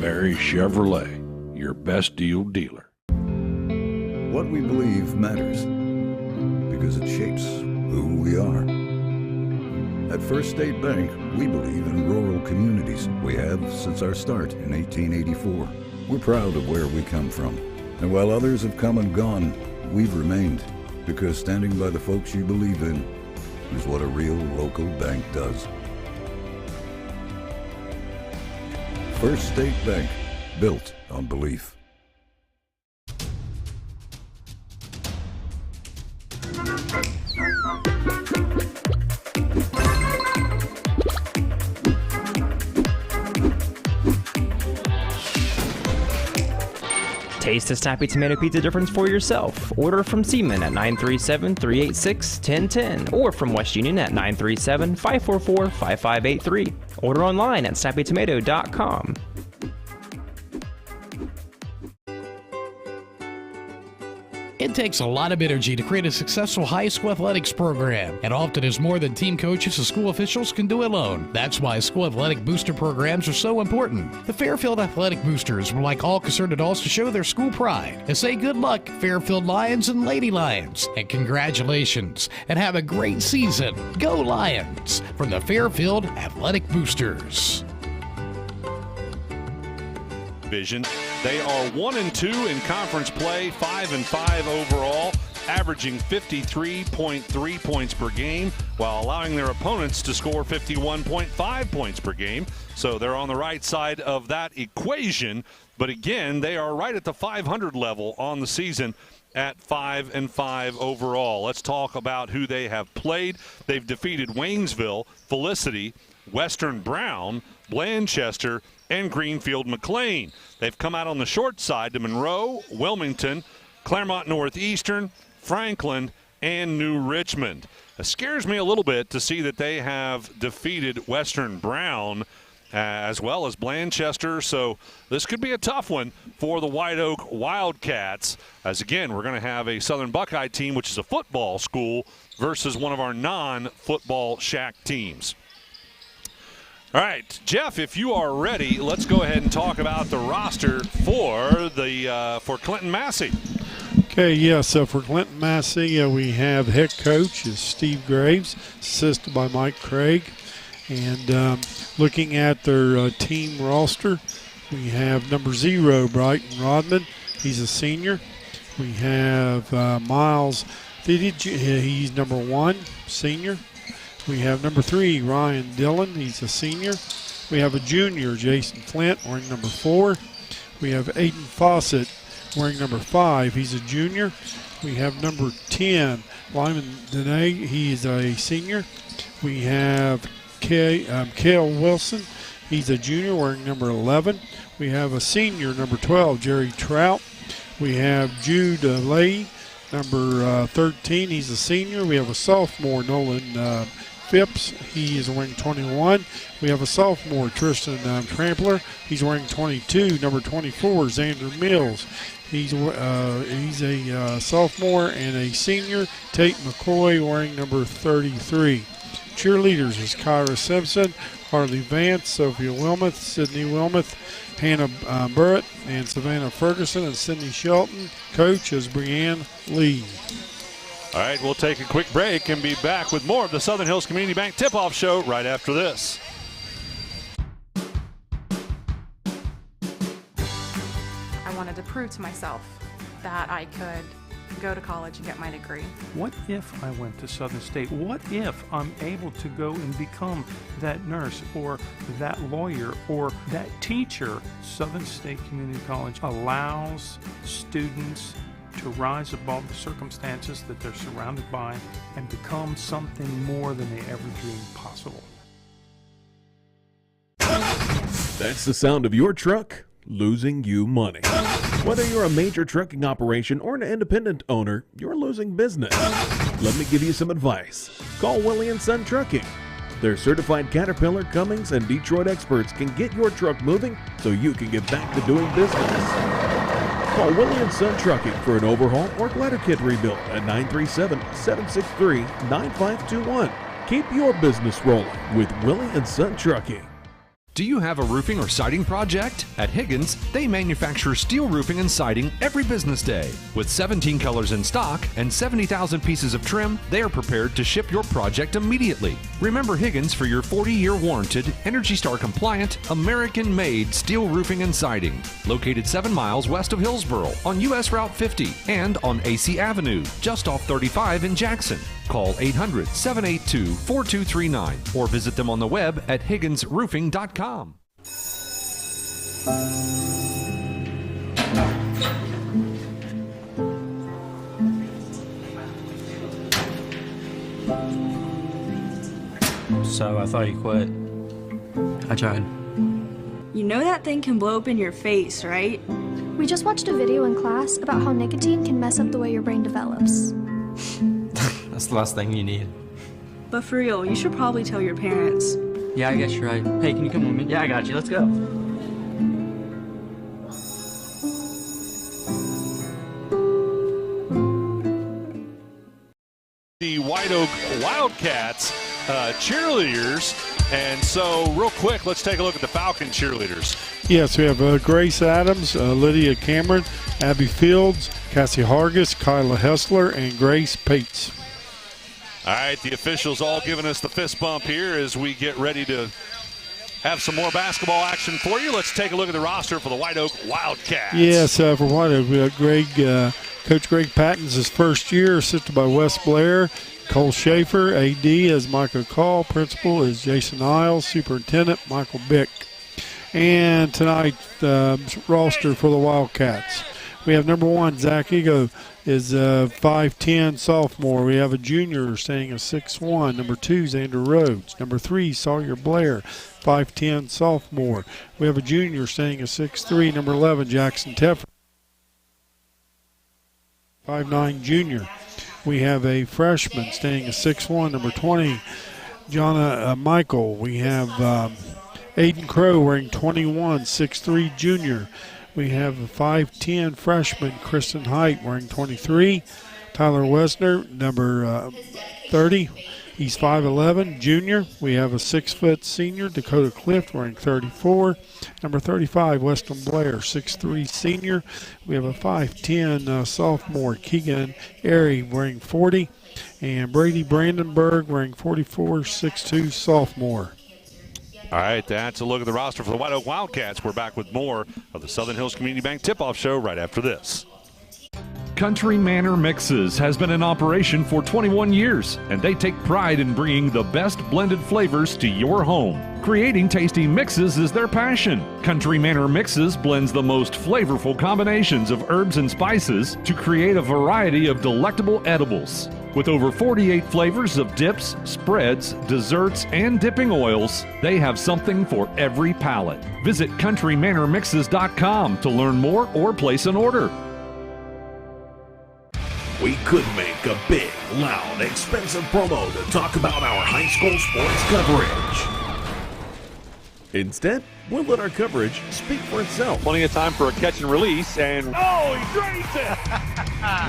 Speaker 20: Barry Chevrolet, your best deal dealer.
Speaker 7: What we believe matters because it shapes who we are. At First State Bank, we believe in rural communities. We have since our start in 1884. We're proud of where we come from. And while others have come and gone, we've remained, because standing by the folks you believe in is what a real local bank does. First State Bank, built on belief.
Speaker 8: Taste a snappy tomato pizza difference for yourself. Order from Seaman at 937-386-1010 or from West Union at 937-544-5583. Order online at snappytomato.com.
Speaker 9: It takes a lot of energy to create a successful high school athletics program, and often is more than team coaches and school officials can do alone. That's why school athletic booster programs are so important. The Fairfield Athletic Boosters would like all concerned adults to show their school pride and say good luck, Fairfield Lions and Lady Lions, and congratulations, and have a great season. Go Lions! From the Fairfield Athletic Boosters.
Speaker 1: Division. They are 1-2 in conference play, 5-5 overall, averaging 53.3 points per game, while allowing their opponents to score 51.5 points per game. So they're on the right side of that equation. But again, they are right at the 500 level on the season at 5-5 overall. Let's talk about who they have played. They've defeated Waynesville, Felicity, Western Brown, Blanchester, and Greenfield McLean. They've come out on the short side to Monroe, Wilmington, Claremont Northeastern, Franklin, and New Richmond. It scares me a little bit to see that they have defeated Western Brown as well as Blanchester, so this could be a tough one for the White Oak Wildcats, as again, we're going to have a Southern Buckeye team, which is a football school, versus one of our non-football Shack teams. All right, Jeff, if you are ready, let's go ahead and talk about the roster for Clinton Massey.
Speaker 4: Okay, yeah, so for Clinton Massey, we have head coach is Steve Graves, assisted by Mike Craig. And looking at their team roster, we have number 0, Brighton Rodman. He's a senior. We have Miles Thidage. He's number 1, senior. We have number 3, Ryan Dillon. He's a senior. We have a junior, Jason Flint, wearing number 4. We have Aiden Fawcett wearing number 5. He's a junior. We have number 10, Lyman Dene. He is a senior. We have Cale Wilson. He's a junior wearing number 11. We have a senior, number 12, Jerry Trout. We have Jude Leahy, number 13. He's a senior. We have a sophomore, Nolan Phipps. He is wearing 21. We have a sophomore, Tristan Trampler. He's wearing 22. Number 24, Xander Mills. He's a sophomore and a senior. Tate McCoy wearing number 33. Cheerleaders is Kyra Simpson, Harley Vance, Sophia Wilmoth, Sydney Wilmoth, Hannah Burrett, and Savannah Ferguson, and Sydney Shelton. Coach is Breanne Lee.
Speaker 1: All right, we'll take a quick break and be back with more of the Southern Hills Community Bank Tip-Off Show right after this.
Speaker 10: I wanted to prove to myself that I could go to college and get my degree.
Speaker 11: What if I went to Southern State? What if I'm able to go and become that nurse or that lawyer or that teacher? Southern State Community College allows students to rise above the circumstances that they're surrounded by and become something more than they ever dreamed possible.
Speaker 12: That's the sound of your truck losing you money. Whether you're a major trucking operation or an independent owner, you're losing business. Let me give you some advice. Call Willie & Son Trucking. Their certified Caterpillar, Cummins, and Detroit experts can get your truck moving so you can get back to doing business. Call Willie & Son Trucking for an overhaul or glider kit rebuild at 937-763-9521. Keep your business rolling with Willie & Son Trucking.
Speaker 1: Do you have a roofing or siding project? At Higgins, they manufacture steel roofing and siding every business day. With 17 colors in stock and 70,000 pieces of trim, they are prepared to ship your project immediately. Remember Higgins for your 40-year warranted, Energy Star compliant, American-made steel roofing and siding. Located 7 miles west of Hillsboro on US Route 50 and on AC Avenue, just off 35 in Jackson. Call 800-782-4239 or visit them on the web at higginsroofing.com.
Speaker 13: So I thought you quit. I tried.
Speaker 14: You know that thing can blow up in your face, right?
Speaker 15: We just watched a video in class about how nicotine can mess up the way your brain develops.
Speaker 13: That's the last thing you need.
Speaker 14: But for real, you should probably tell your parents.
Speaker 13: Yeah, I guess you're right. Hey, can you come with me? Yeah, I got you. Let's go.
Speaker 1: The White Oak Wildcats cheerleaders. And so, real quick, let's take a look at the Falcon cheerleaders.
Speaker 4: Yes, we have Grace Adams, Lydia Cameron, Abby Fields, Cassie Hargis, Kyla Hessler, and Grace Pates.
Speaker 1: All right, the officials all giving us the fist bump here as we get ready to have some more basketball action for you. Let's take a look at the roster for the White Oak Wildcats.
Speaker 4: Yes, for White Oak, we got Coach Greg Patton's his first year, assisted by Wes Blair. Cole Schaefer, AD is Michael Call, principal is Jason Isles, superintendent Michael Bick. And tonight, roster for the Wildcats. We have number 1, Zach Ego, is 5'10", sophomore. We have a junior staying at 6'1". Number 2, Xander Rhodes. Number 3, Sawyer Blair, 5'10", sophomore. We have a junior staying at 6'3". Number 11, Jackson Teffer, 5'9", junior. We have a freshman staying at 6'1", number 20, Jonna Michael. We have Aiden Crow wearing 21, 6'3", junior. We have a 5'10", freshman, Kristen Height, wearing 23. Tyler Wesner, number 30. He's 5'11", junior. We have a 6-foot senior, Dakota Clift, wearing 34. Number 35, Weston Blair, 6'3", senior. We have a 5'10", sophomore, Keegan Airy, wearing 40. And Brady Brandenburg, wearing 44, 6'2", sophomore.
Speaker 1: All right, that's a look at the roster for the White Oak Wildcats. We're back with more of the Southern Hills Community Bank Tip-Off Show right after this.
Speaker 3: Country Manor Mixes has been in operation for 21 years, and they take pride in bringing the best blended flavors to your home. Creating tasty mixes is their passion. Country Manor Mixes blends the most flavorful combinations of herbs and spices to create a variety of delectable edibles. With over 48 flavors of dips, spreads, desserts, and dipping oils, they have something for every palate. Visit countrymanormixes.com to learn more or place an order.
Speaker 12: We could make a big, loud, expensive promo to talk about our high school sports coverage. Instead, we'll let our coverage speak for itself.
Speaker 16: Plenty of time for a catch and release, and oh, he drains it!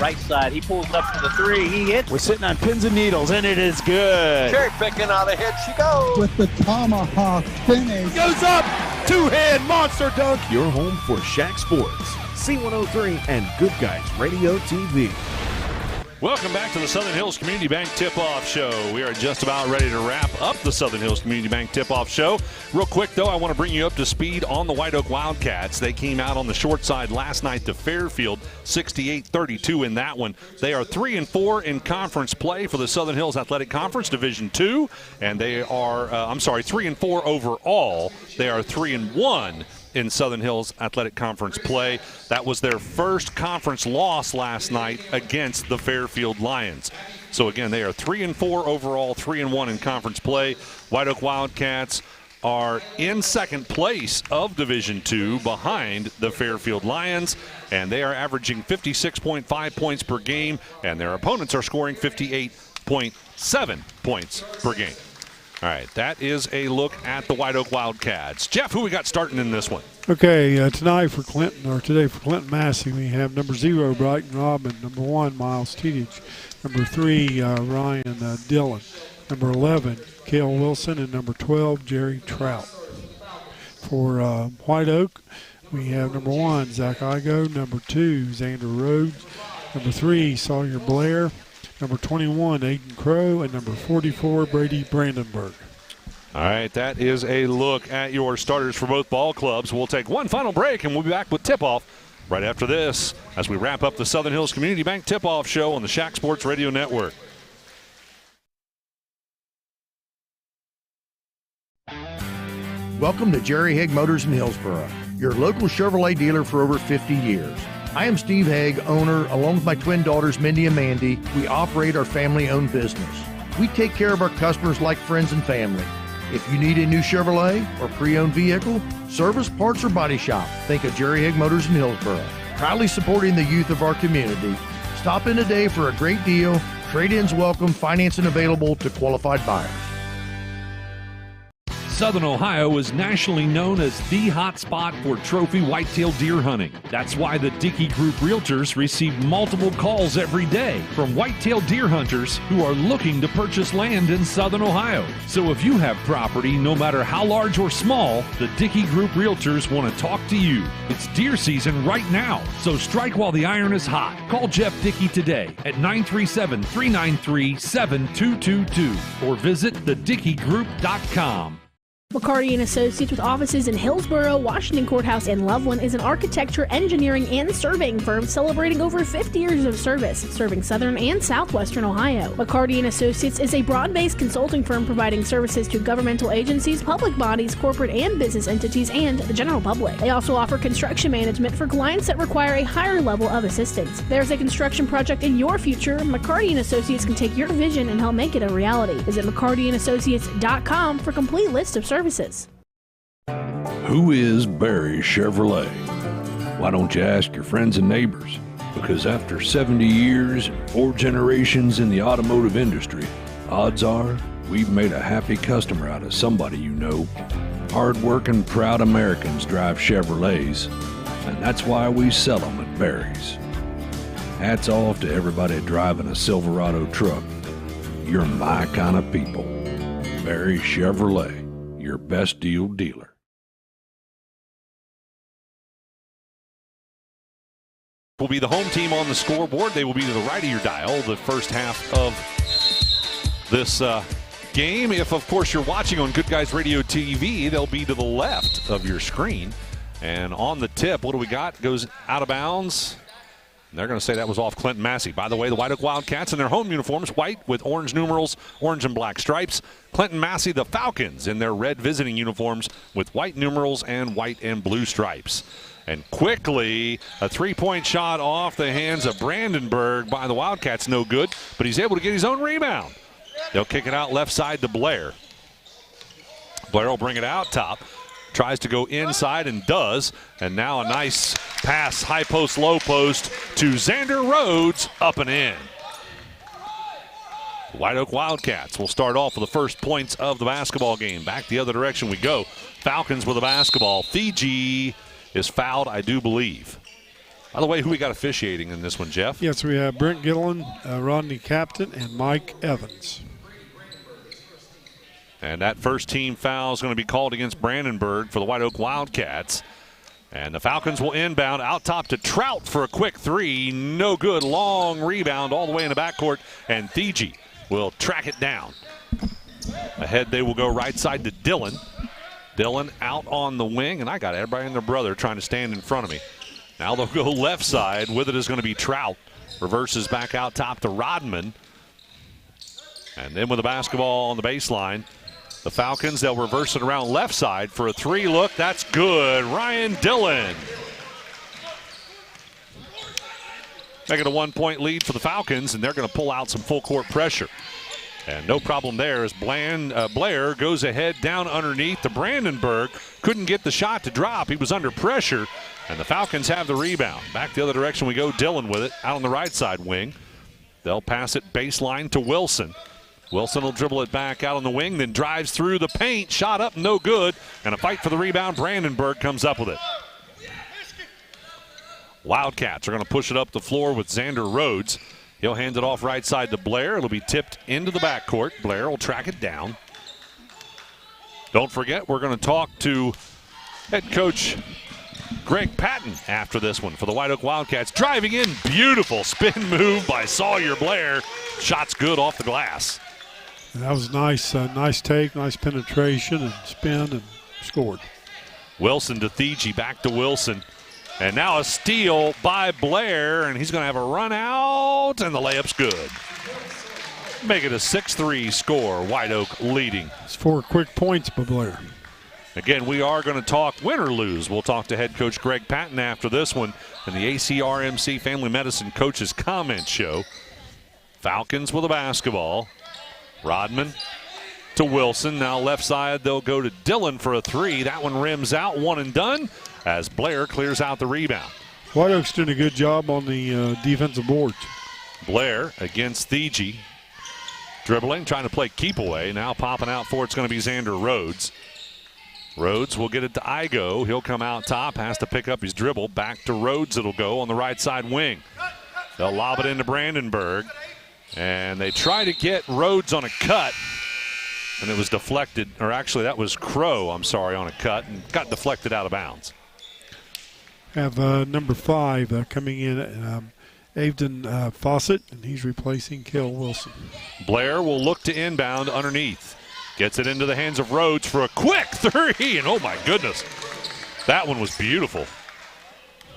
Speaker 18: Right side, he pulls up to the 3, he hits.
Speaker 17: We're sitting on pins and needles, and it is good.
Speaker 16: Cherry picking on the hit, she goes.
Speaker 19: With the tomahawk finish.
Speaker 17: Goes up, two-hand monster dunk.
Speaker 12: Your home for Shack Sports, C103, and Good Guys Radio TV.
Speaker 1: Welcome back to the Southern Hills Community Bank Tip-Off Show. We are just about ready to wrap up the Southern Hills Community Bank Tip-Off Show. Real quick, though, I want to bring you up to speed on the White Oak Wildcats. They came out on the short side last night to Fairfield, 68-32 in that one. They are 3-4 in conference play for the Southern Hills Athletic Conference Division II, and they are, 3-4 overall. They are 3-1 in Southern Hills Athletic Conference play. That was their first conference loss last night against the Fairfield Lions. So again, they are 3-4 overall, 3-1 in conference play. White Oak Wildcats are in second place of Division II behind the Fairfield Lions, and they are averaging 56.5 points per game, and their opponents are scoring 58.7 points per game. All right, that is a look at the White Oak Wildcats. Jeff, who we got starting in this one?
Speaker 4: Okay, today for Clinton Massey, we have number 0, Brighton Robin, number 1, Miles Tedich, number 3, Ryan Dillon, number 11, Cale Wilson, and number 12, Jerry Trout. For White Oak, we have number 1, Zach Igo, number 2, Xander Rhodes, number 3, Sawyer Blair, number 21, Aiden Crow, and number 44, Brady Brandenburg.
Speaker 1: All right, that is a look at your starters for both ball clubs. We'll take one final break, and we'll be back with tip-off right after this as we wrap up the Southern Hills Community Bank tip-off show on the Shack Sports Radio Network.
Speaker 2: Welcome to Jerry Haig Motors in Hillsboro, your local Chevrolet dealer for over 50 years. I am Steve Haig, owner, along with my twin daughters, Mindy and Mandy. We operate our family-owned business. We take care of our customers like friends and family. If you need a new Chevrolet or pre-owned vehicle, service, parts, or body shop, think of Jerry Haig Motors in Hillsboro. Proudly supporting the youth of our community. Stop in today for a great deal. Trade-ins welcome, financing available to qualified buyers.
Speaker 3: Southern Ohio is nationally known as the hot spot for trophy whitetail deer hunting. That's why the Dickey Group Realtors receive multiple calls every day from whitetail deer hunters who are looking to purchase land in Southern Ohio. So if you have property, no matter how large or small, the Dickey Group Realtors want to talk to you. It's deer season right now, so strike while the iron is hot. Call Jeff Dickey today at 937-393-7222 or visit thedickeygroup.com.
Speaker 5: McCarty & Associates, with offices in Hillsboro, Washington Courthouse, and Loveland, is an architecture, engineering, and surveying firm celebrating over 50 years of service, serving southern and southwestern Ohio. McCarty & Associates is a broad-based consulting firm providing services to governmental agencies, public bodies, corporate and business entities, and the general public. They also offer construction management for clients that require a higher level of assistance. If there's a construction project in your future, McCarty & Associates can take your vision and help make it a reality. Visit McCartyandAssociates.com for a complete list of services.
Speaker 20: Who is Barry Chevrolet? Why don't you ask your friends and neighbors? Because after 70 years and 4 generations in the automotive industry, odds are we've made a happy customer out of somebody you know. Hard-working, proud Americans drive Chevrolets, and that's why we sell them at Barry's. Hats off to everybody driving a Silverado truck. You're my kind of people. Barry Chevrolet, your best deal dealer.
Speaker 1: Will be the home team on the scoreboard. They will be to the right of your dial the first half of this game. If, of course, you're watching on Good Guys Radio TV, they'll be to the left of your screen. And on the tip, what do we got? Goes out of bounds. And they're going to say that was off Clinton Massey. By the way, the White Oak Wildcats in their home uniforms, white with orange numerals, orange and black stripes. Clinton Massey, the Falcons, in their red visiting uniforms with white numerals and white and blue stripes. And quickly, a three-point shot off the hands of Brandenburg by the Wildcats. No good, but he's able to get his own rebound. They'll kick it out left side to Blair. Blair will bring it out top. Tries to go inside and does. And now a nice pass, high post, low post to Xander Rhodes, up and in. White Oak Wildcats will start off with the first points of the basketball game. Back the other direction we go. Falcons with the basketball. Fiji is fouled, I do believe. By the way, who we got officiating in this one, Jeff?
Speaker 4: Yes, we have Brent Gillen, Rodney Captain, and Mike Evans.
Speaker 1: And that first team foul is going to be called against Brandenburg for the White Oak Wildcats. And the Falcons will inbound out top to Trout for a quick three. No good. Long rebound all the way in the backcourt. And Fiji will track it down. Ahead they will go right side to Dillon. Dillon out on the wing. And I got everybody and their brother trying to stand in front of me. Now they'll go left side. With it is going to be Trout. Reverses back out top to Rodman. And then with the basketball on the baseline, the Falcons, they'll reverse it around left side for a three look. That's good. Ryan Dillon. Making a 1-point lead for the Falcons, and they're going to pull out some full court pressure. And no problem there as Blair goes ahead down underneath to Brandenburg. Couldn't get the shot to drop. He was under pressure, and the Falcons have the rebound. Back the other direction we go. Dillon with it out on the right side wing. They'll pass it baseline to Wilson. Wilson will dribble it back out on the wing, then drives through the paint. Shot up, no good. And a fight for the rebound. Brandenburg comes up with it. Wildcats are going to push it up the floor with Xander Rhodes. He'll hand it off right side to Blair. It'll be tipped into the backcourt. Blair will track it down. Don't forget, we're going to talk to Head coach Greg Patton after this one for the White Oak Wildcats. Driving in, beautiful spin move by Sawyer Blair. Shot's good off the glass.
Speaker 4: And that was nice, nice take, nice penetration and spin and scored.
Speaker 1: Wilson to Thiegy, back to Wilson. And now a steal by Blair, and he's going to have a run out, and the layup's good. Make it a 6-3 score, White Oak leading.
Speaker 4: It's 4 quick points by Blair.
Speaker 1: Again, we are going to talk win or lose. We'll talk to head coach Greg Patton after this one in the ACRMC Family Medicine Coaches Comment Show. Falcons with a basketball. Rodman to Wilson. Now left side, they'll go to Dillon for a 3. That one rims out, one and done, as Blair clears out the rebound.
Speaker 4: White Oak's doing a good job on the defensive boards.
Speaker 1: Blair against Thiegy. Dribbling, trying to play keep away. Now popping out for it's going to be Xander Rhodes. Rhodes will get it to Igo. He'll come out top, has to pick up his dribble. Back to Rhodes it'll go on the right side wing. They'll lob it into Brandenburg. And they try to get Rhodes on a cut. And it was deflected, or actually that was Crow, I'm sorry, on a cut, and got deflected out of bounds.
Speaker 4: Have number 5 coming in, Avden Fawcett, and he's replacing Kel Wilson.
Speaker 1: Blair will look to inbound underneath. Gets it into the hands of Rhodes for a quick 3, and oh my goodness, that one was beautiful.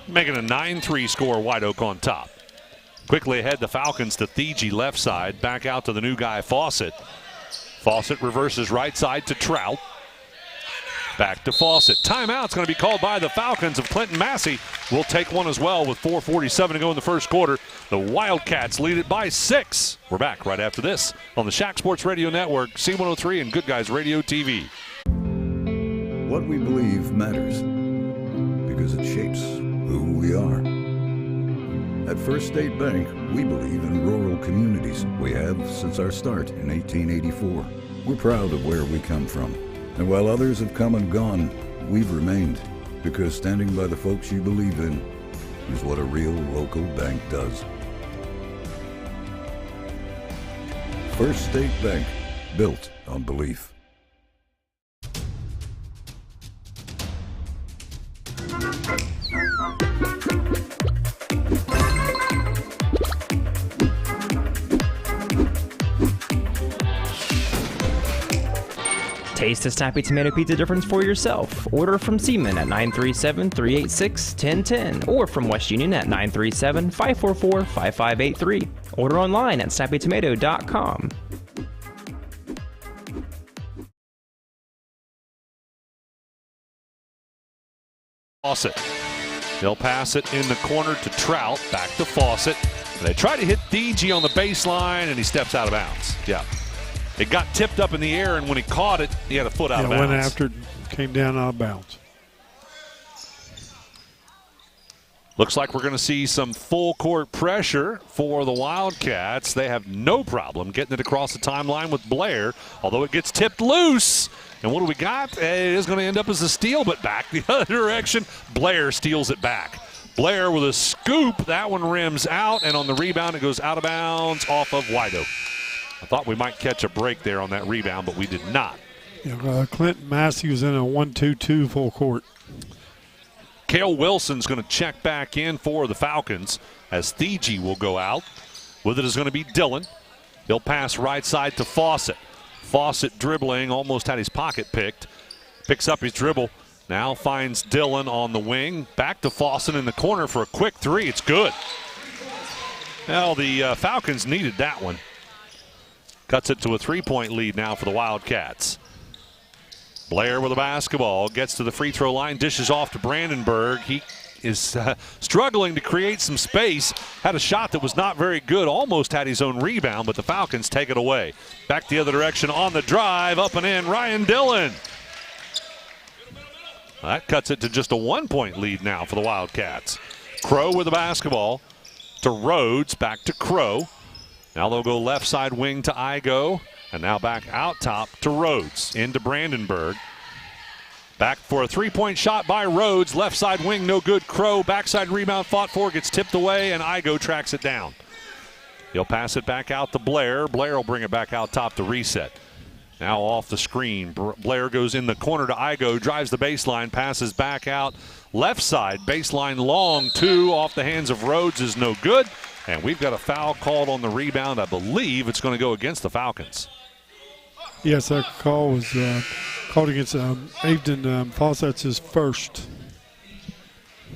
Speaker 1: Making a 9-3 score, White Oak on top. Quickly ahead, the Falcons to Thiegy left side, back out to the new guy, Fawcett. Fawcett reverses right side to Trout. Back to Fawcett. Timeout's going to be called by the Falcons of Clinton Massey. Will take one as well with 4:47 to go in the first quarter. The Wildcats lead it by 6. We're back right after this on the Shack Sports Radio Network, C103 and Good Guys Radio TV.
Speaker 7: What we believe matters because it shapes who we are. At First State Bank, we believe in rural communities. We have since our start in 1884. We're proud of where we come from. And while others have come and gone, we've remained. Because standing by the folks you believe in is what a real local bank does. First State Bank, built on belief.
Speaker 8: Taste the Snappy Tomato Pizza difference for yourself. Order from Seaman at 937-386-1010 or from West Union at 937-544-5583. Order online at snappytomato.com.
Speaker 1: Fawcett. They'll pass it in the corner to Trout. Back to Fawcett. They try to hit Thiegy on the baseline, and he steps out of bounds. Yeah. It got tipped up in the air, and when he caught it, he had a foot out of bounds.
Speaker 4: Went after it, came down out of bounds.
Speaker 1: Looks like we're going to see some full court pressure for the Wildcats. They have no problem getting it across the timeline with Blair, although it gets tipped loose. And what do we got? It is going to end up as a steal, but back the other direction. Blair steals it back. Blair with a scoop. That one rims out, and on the rebound, it goes out of bounds off of White Oak. I thought we might catch a break there on that rebound, but we did not.
Speaker 4: Yeah, Clinton Massey was in a 1-2-2 full court.
Speaker 1: Cale Wilson's going to check back in for the Falcons as Thiegy will go out. With it is going to be Dillon. He'll pass right side to Fawcett. Fawcett dribbling, almost had his pocket picked. Picks up his dribble. Now finds Dillon on the wing. Back to Fawcett in the corner for a quick 3. It's good. Well, the Falcons needed that one. Cuts it to a 3-point lead now for the Wildcats. Blair with the basketball, gets to the free throw line, dishes off to Brandenburg. He is struggling to create some space. Had a shot that was not very good, almost had his own rebound, but the Falcons take it away. Back the other direction on the drive, up and in, Ryan Dillon. That cuts it to just a 1-point lead now for the Wildcats. Crow with the basketball to Rhodes, back to Crow. Now they'll go left side wing to Igo, and now back out top to Rhodes, into Brandenburg. Back for a 3-point shot by Rhodes, left side wing, no good. Crow, backside rebound, fought for, gets tipped away, and Igo tracks it down. He'll pass it back out to Blair. Blair will bring it back out top to reset. Now off the screen. Blair goes in the corner to Igo, drives the baseline, passes back out. Left side, baseline long, 2 off the hands of Rhodes is no good. And we've got a foul called on the rebound. I believe it's going to go against the Falcons.
Speaker 4: Yes, that call was called against Avden Foss. That's his first.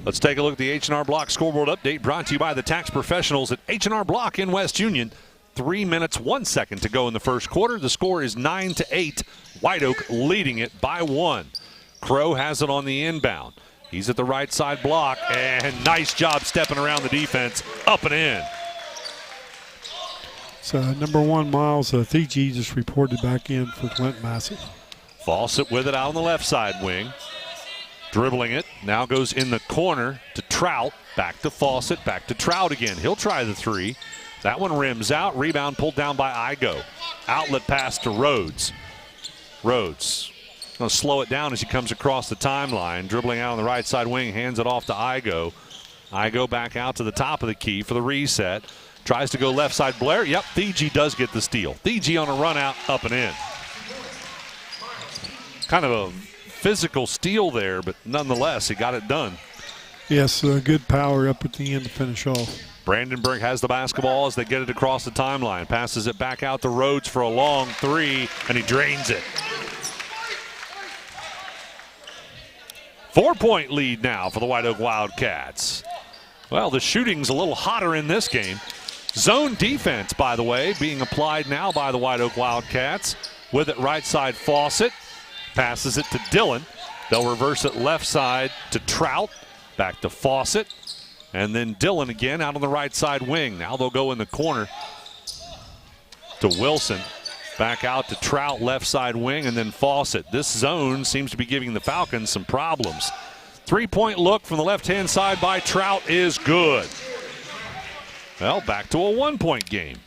Speaker 1: Let's take a look at the H&R Block scoreboard update brought to you by the tax professionals at H&R Block in West Union. 3 minutes, 1 second to go in the first quarter. The score is 9-8. White Oak leading it by 1. Crow has it on the inbound. He's at the right side block, and nice job stepping around the defense, up and in.
Speaker 4: So number 1, Miles Thiegy just reported back in for Clinton Massey.
Speaker 1: Fawcett with it out on the left side wing. Dribbling it, now goes in the corner to Trout. Back to Fawcett, back to Trout again. He'll try the 3. That one rims out. Rebound pulled down by Igo. Outlet pass to Rhodes. Rhodes going to slow it down as he comes across the timeline. Dribbling out on the right side wing, hands it off to Igo. Igo back out to the top of the key for the reset. Tries to go left side. Blair. Yep, Thiegy does get the steal. Thiegy on a run out, up and in. Kind of a physical steal there, but nonetheless, he got it done.
Speaker 4: Yes, good power up at the end to finish off.
Speaker 1: Brandenburg has the basketball as they get it across the timeline. Passes it back out to Rhodes for a long 3, and he drains it. 4-point lead now for the White Oak Wildcats. Well, the shooting's a little hotter in this game. Zone defense, by the way, being applied now by the White Oak Wildcats. With it right side, Fawcett. Passes it to Dillon. They'll reverse it left side to Trout. Back to Fawcett. And then Dillon again out on the right side wing. Now they'll go in the corner to Wilson. Back out to Trout, left side wing, and then Fawcett. This zone seems to be giving the Falcons some problems. 3-point look from the left-hand side by Trout is good. Well, back to a 1-point game.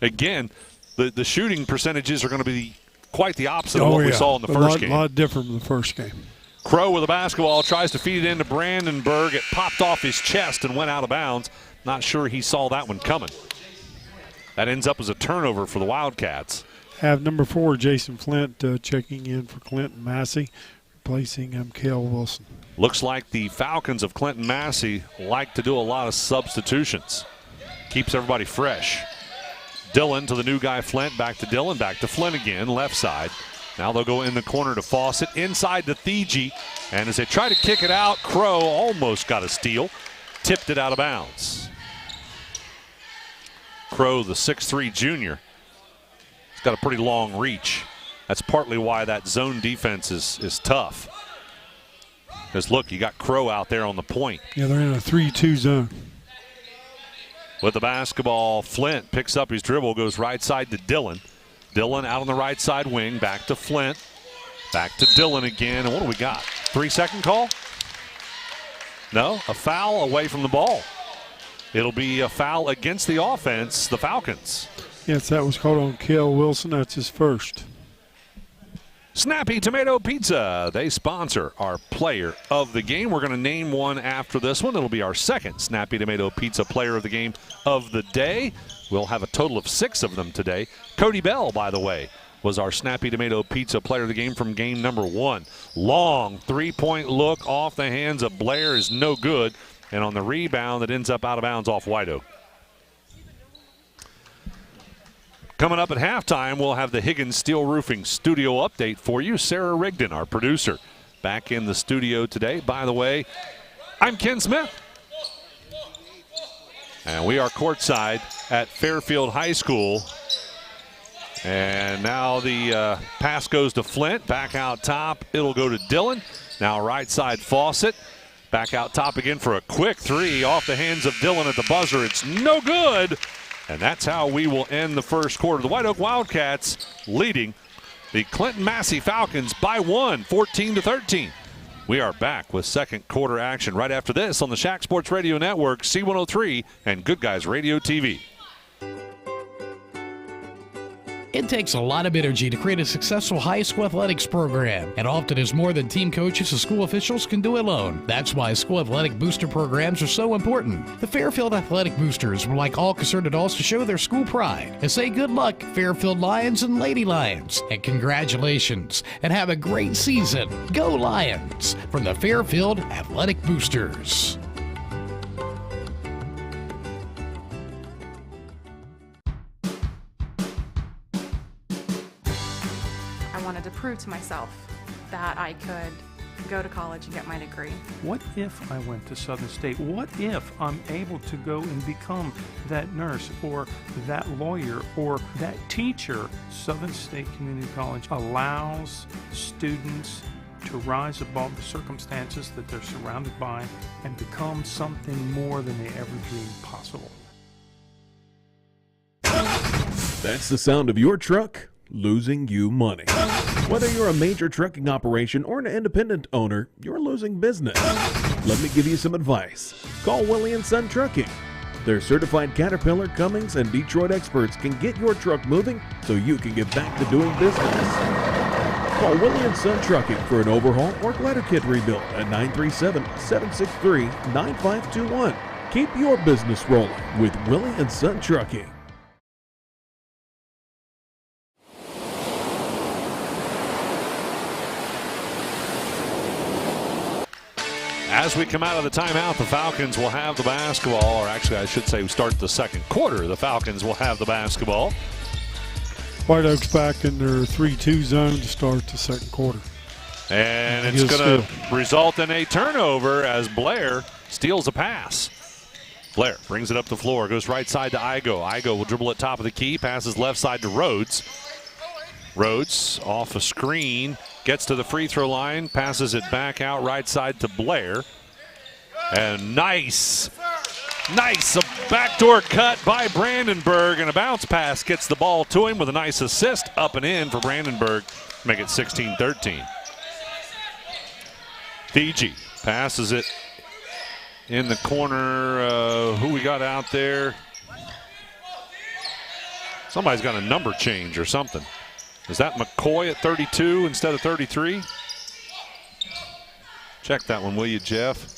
Speaker 1: Again, the shooting percentages are going to be quite the opposite of what we saw in the first game.
Speaker 4: A lot different from the first game.
Speaker 1: Crow with the basketball, tries to feed it into Brandenburg. It popped off his chest and went out of bounds. Not sure he saw that one coming. That ends up as a turnover for the Wildcats.
Speaker 4: Have number 4, Jason Flint, checking in for Clinton Massey, replacing Cale Wilson.
Speaker 1: Looks like the Falcons of Clinton Massey like to do a lot of substitutions. Keeps everybody fresh. Dillon to the new guy Flint, back to Dillon, back to Flint again, left side. Now they'll go in the corner to Fawcett, inside to Thiegy. And as they try to kick it out, Crow almost got a steal. Tipped it out of bounds. Crow, the 6'3 junior, he's got a pretty long reach. That's partly why that zone defense is tough. Because, look, you got Crow out there on the point.
Speaker 4: Yeah, they're in a 3-2 zone.
Speaker 1: With the basketball, Flint picks up his dribble, goes right side to Dillon. Dillon out on the right side wing, back to Flint. Back to Dillon again. And what do we got? 3-second call? No, a foul away from the ball. It'll be a foul against the offense, the Falcons.
Speaker 4: Yes, that was called on Cale Wilson. That's his first.
Speaker 1: Snappy Tomato Pizza. They sponsor our player of the game. We're going to name one after this one. It'll be our second Snappy Tomato Pizza player of the game of the day. We'll have a total of 6 of them today. Cody Bell, by the way, was our Snappy Tomato Pizza player of the game from game number 1. Long 3-point look off the hands of Blair is no good. And on the rebound, it ends up out of bounds off White Oak. Coming up at halftime, we'll have the Higgins Steel Roofing studio update for you. Sarah Rigdon, our producer, back in the studio today. By the way, I'm Ken Smith. And we are courtside at Fairfield High School. And now the pass goes to Flint. Back out top, it'll go to Dillon. Now right side Fawcett. Back out top again for a quick 3 off the hands of Dillon at the buzzer. It's no good. And that's how we will end the first quarter. The White Oak Wildcats leading the Clinton Massey Falcons by 1, 14-13. We are back with second quarter action right after this on the Shack Sports Radio Network, C103, and Good Guys Radio TV.
Speaker 9: It takes a lot of energy to create a successful high school athletics program, and often is more than team coaches or school officials can do alone. That's why school athletic booster programs are so important. The Fairfield Athletic Boosters would like all concerned adults to show their school pride and say good luck, Fairfield Lions and Lady Lions, and congratulations, and have a great season. Go Lions! From the Fairfield Athletic Boosters.
Speaker 10: I wanted to prove to myself that I could go to college and get my degree.
Speaker 11: What if I went to Southern State? What if I'm able to go and become that nurse or that lawyer or that teacher? Southern State Community College allows students to rise above the circumstances that they're surrounded by and become something more than they ever dreamed possible.
Speaker 12: That's the sound of your truck losing you money. Whether you're a major trucking operation or an independent owner, you're losing business. Let me give you some advice. Call Willie & Son Trucking. Their certified Caterpillar, Cummins, and Detroit experts can get your truck moving so you can get back to doing business. Call Willie & Son Trucking for an overhaul or glider kit rebuild at 937-763-9521. Keep your business rolling with Willie & Son Trucking.
Speaker 1: As we come out of the timeout, the Falcons will have the basketball, or actually I should say we start the second quarter. The Falcons will have the basketball.
Speaker 4: White Oak's back in their 3-2 zone to start the second quarter.
Speaker 1: And it's going to result in a turnover as Blair steals a pass. Blair brings it up the floor, goes right side to Igo. Igo will dribble at top of the key, passes left side to Rhodes. Rhodes off a screen, gets to the free throw line, passes it back out right side to Blair. And nice, a backdoor cut by Brandenburg, and a bounce pass gets the ball to him with a nice assist up and in for Brandenburg, make it 16-13. Fiji passes it in the corner. Who we got out there? Somebody's got a number change or something. Is that McCoy at 32 instead of 33? Check that one, will you, Jeff?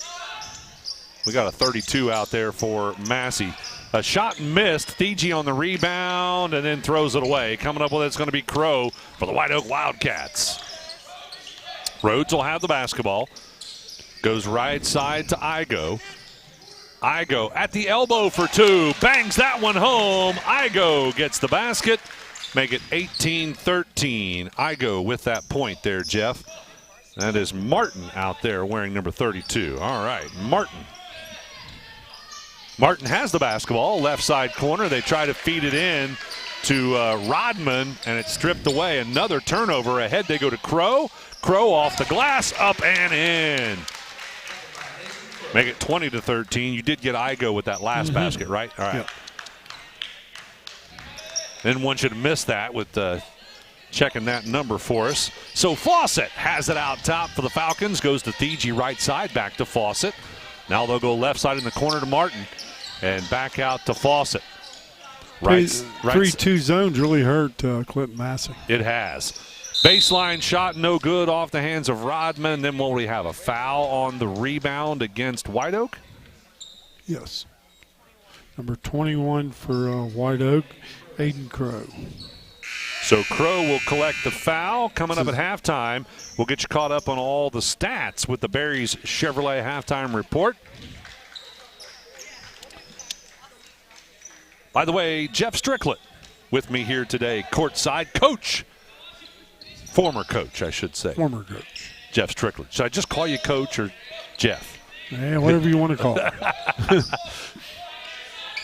Speaker 1: We got a 32 out there for Massey. A shot missed. Fiji on the rebound and then throws it away. Coming up with it's going to be Crow for the White Oak Wildcats. Rhodes will have the basketball. Goes right side to Igo. Igo at the elbow for two. Bangs that one home. Igo gets the basket. Make it 18-13. Igo with that point there, Jeff. That is Martin out there wearing number 32. All right, Martin. Martin has the basketball, left side corner. They try to feed it in to Rodman, and it's stripped away. Another turnover. Ahead they go to Crow. Crow off the glass, up and in. Make it 20-13. You did get Igo with that last basket, right? All right. Yep. Then one should have missed that with checking that number for us. So Fawcett has it out top for the Falcons. Goes to Fiji right side, back to Fawcett. Now they'll go left side in the corner to Martin and back out to Fawcett. Right,
Speaker 4: 3-2 zones really hurt Clinton Massey.
Speaker 1: It has. Baseline shot no good off the hands of Rodman. Then will we have a foul on the rebound against White Oak?
Speaker 4: Yes. Number 21 for White Oak. Aiden Crow.
Speaker 1: So Crow will collect the foul. Coming up at halftime, we'll get you caught up on all the stats with the Barry's Chevrolet halftime report. By the way, Jeff Strickland with me here today, courtside. Coach. Former coach, I should say.
Speaker 4: Former coach.
Speaker 1: Jeff Strickland. Should I just call you Coach or Jeff?
Speaker 4: Yeah, whatever you want to call it.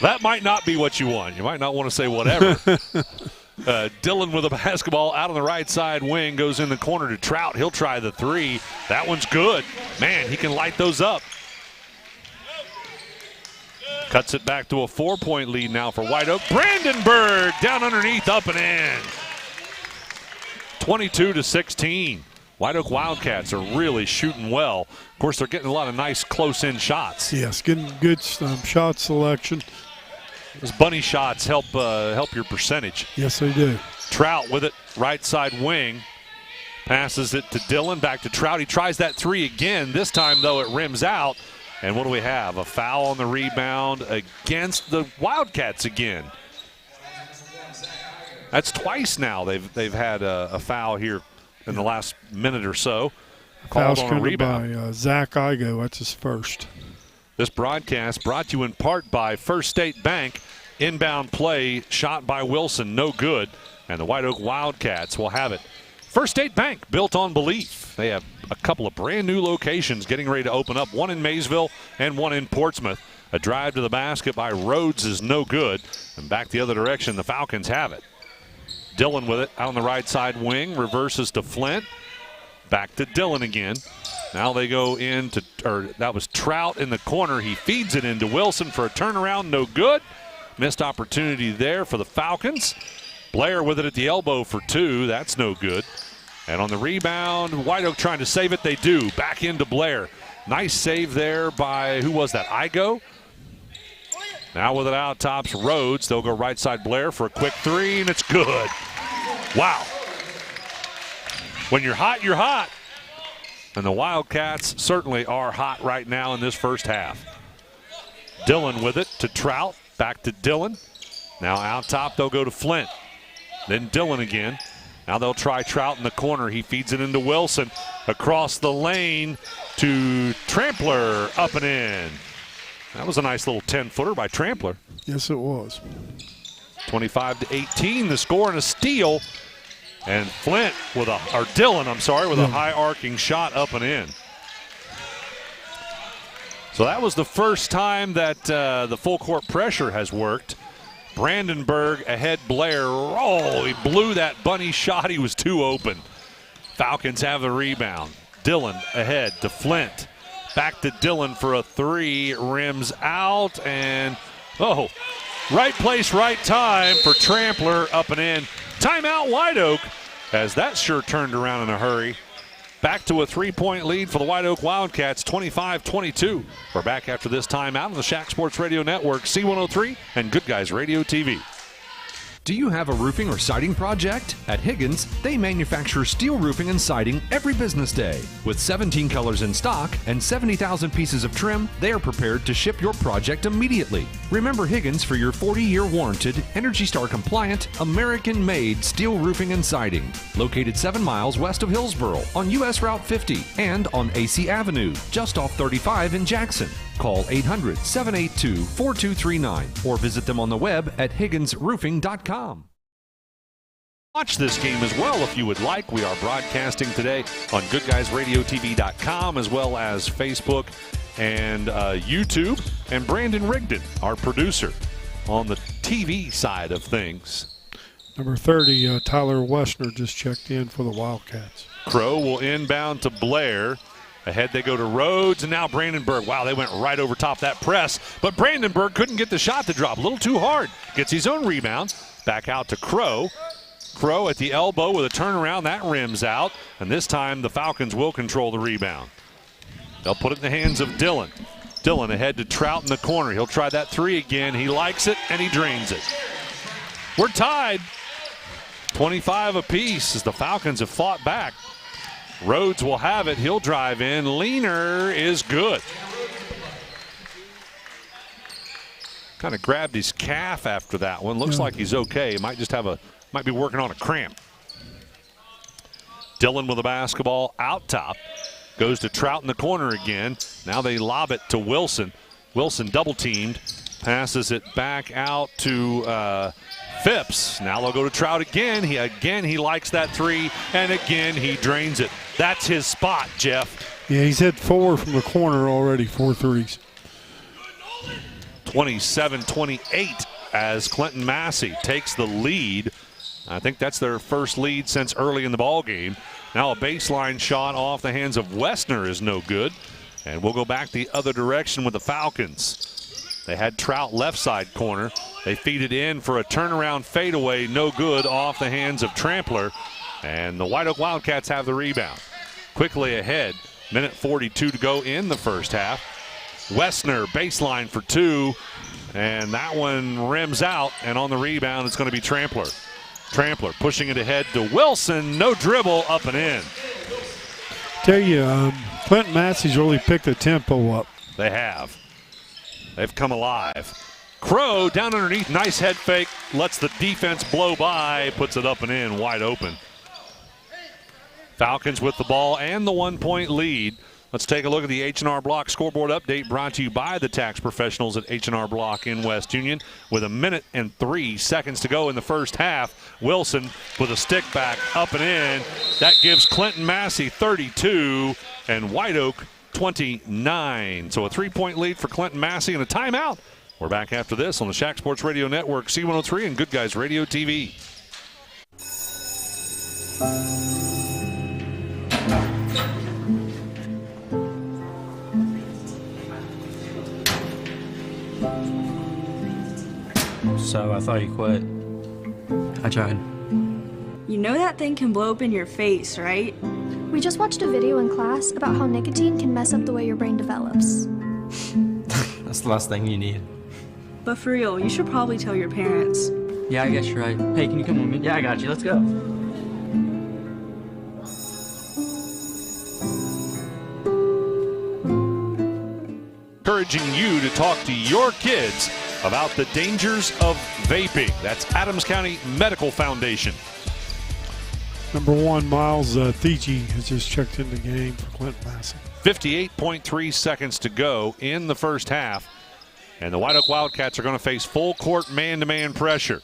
Speaker 1: That might not be what you want. You might not want to say whatever. Dillon with a basketball out on the right side wing, goes in the corner to Trout. He'll try the three. That one's good. Man, he can light those up. Cuts it back to a 4-point lead now for White Oak. Brandenburg down underneath, up and in. 22-16. White Oak Wildcats are really shooting well. Of course, they're getting a lot of nice close-in shots.
Speaker 4: Yes, getting good shot selection.
Speaker 1: Those bunny shots help your percentage.
Speaker 4: Yes, they do.
Speaker 1: Trout with it, right side wing. Passes it to Dillon, back to Trout. He tries that three again. This time, though, it rims out. And what do we have? A foul on the rebound against the Wildcats again. That's twice now they've had a foul here in the last minute or so. Called on a rebound
Speaker 4: by Zach Igo. That's his first.
Speaker 1: This broadcast brought to you in part by First State Bank. Inbound play shot by Wilson, no good. And the White Oak Wildcats will have it. First State Bank, built on belief. They have a couple of brand new locations getting ready to open up, one in Maysville and one in Portsmouth. A drive to the basket by Rhodes is no good. And back the other direction, the Falcons have it. Dillon with it out on the right side wing, reverses to Flint. Back to Dillon again. Now they go into, that was Trout in the corner. He feeds it into Wilson for a turnaround, no good. Missed opportunity there for the Falcons. Blair with it at the elbow for two. That's no good. And on the rebound, White Oak trying to save it. They do. Back into Blair. Nice save there by, who was that? Igo? Now with it out, tops Rhodes. They'll go right side Blair for a quick three, and it's good. Wow. When you're hot, you're hot. And the Wildcats certainly are hot right now in this first half. Dillon with it to Trout. Back to Dillon. Now out top, they'll go to Flint. Then Dillon again. Now they'll try Trout in the corner. He feeds it into Wilson. Across the lane to Trampler, up and in. That was a nice little 10-footer by Trampler.
Speaker 4: Yes, it was.
Speaker 1: 25-18, the score and a steal. And Flint with Dillon, with a high arcing shot up and in. So that was the first time that the full court pressure has worked. Brandenburg ahead Blair. Oh, he blew that bunny shot. He was too open. Falcons have the rebound. Dillon ahead to Flint. Back to Dillon for a three. Rims out and, right place, right time for Trampler, up and in. Timeout White Oak, as that sure turned around in a hurry. Back to a three-point lead for the White Oak Wildcats, 25-22. We're back after this timeout on the Shack Sports Radio Network, C103, and Good Guys Radio TV.
Speaker 6: Do you have a roofing or siding project? At Higgins, they manufacture steel roofing and siding every business day. With 17 colors in stock and 70,000 pieces of trim, they are prepared to ship your project immediately. Remember Higgins for your 40-year warranted, Energy Star compliant, American-made steel roofing and siding. Located 7 miles west of Hillsboro on US Route 50 and on AC Avenue, just off 35 in Jackson. Call 800-782-4239 or visit them on the web at higginsroofing.com.
Speaker 1: Watch this game as well if you would like. We are broadcasting today on goodguysradiotv.com as well as Facebook and YouTube. And Brandon Rigdon, our producer, on the TV side of things.
Speaker 4: Number 30, Tyler Wessner just checked in for the Wildcats.
Speaker 1: Crow will inbound to Blair. Ahead they go to Rhodes, and now Brandenburg. Wow, they went right over top that press. But Brandenburg couldn't get the shot to drop. A little too hard. Gets his own rebound. Back out to Crow. Crow at the elbow with a turnaround. That rims out. And this time the Falcons will control the rebound. They'll put it in the hands of Dillon. Dillon ahead to Trout in the corner. He'll try that three again. He likes it, and he drains it. We're tied. 25 apiece as the Falcons have fought back. Rhodes will have it. He'll drive in. Leaner is good. Kind of grabbed his calf after that one. Looks like he's okay. He might just might be working on a cramp. Dillon with the basketball out top. Goes to Trout in the corner again. Now they lob it to Wilson. Wilson double teamed. Passes it back out to Phipps. Now they'll go to Trout again. He likes that three, and again he drains it. That's his spot, Jeff.
Speaker 4: Yeah, he's hit 4 from the corner already, 4 threes.
Speaker 1: 27-28 as Clinton Massey takes the lead. I think that's their first lead since early in the ball game. Now a baseline shot off the hands of Wessner is no good. And we'll go back the other direction with the Falcons. They had Trout left side corner. They feed it in for a turnaround fadeaway, no good, off the hands of Trampler. And the White Oak Wildcats have the rebound. Quickly ahead, minute 42 to go in the first half. Wessner baseline for 2, and that one rims out, and on the rebound it's going to be Trampler. Trampler pushing it ahead to Wilson. No dribble, up and in.
Speaker 4: Tell you, Clinton Massey's really picked the tempo up.
Speaker 1: They have. They've come alive. Crow down underneath. Nice head fake. Lets the defense blow by. Puts it up and in, wide open. Falcons with the ball and the 1-point lead. Let's take a look at the H&R Block scoreboard update brought to you by the tax professionals at H&R Block in West Union. With 1 minute and 3 seconds to go in the first half, Wilson with a stick back, up and in. That gives Clinton Massey 32 and White Oak 29. So a 3-point lead for Clinton Massey and a timeout. We're back after this on the Shack Sports Radio Network, C103 and Good Guys Radio TV.
Speaker 13: So I thought you quit. I tried.
Speaker 14: You know that thing can blow up in your face, right?
Speaker 15: We just watched a video in class about how nicotine can mess up the way your brain develops.
Speaker 13: That's the last thing you need.
Speaker 14: But for real, you should probably tell your parents.
Speaker 13: Yeah, I guess you're right. Hey, can you come with me? Yeah, I got you. Let's go.
Speaker 1: Encouraging you to talk to your kids about the dangers of vaping. That's Adams County Medical Foundation.
Speaker 4: Number 1, Miles Thiegy has just checked in the game for Clinton Massey.
Speaker 1: 58.3 seconds to go in the first half. And the White Oak Wildcats are going to face full court man-to-man pressure.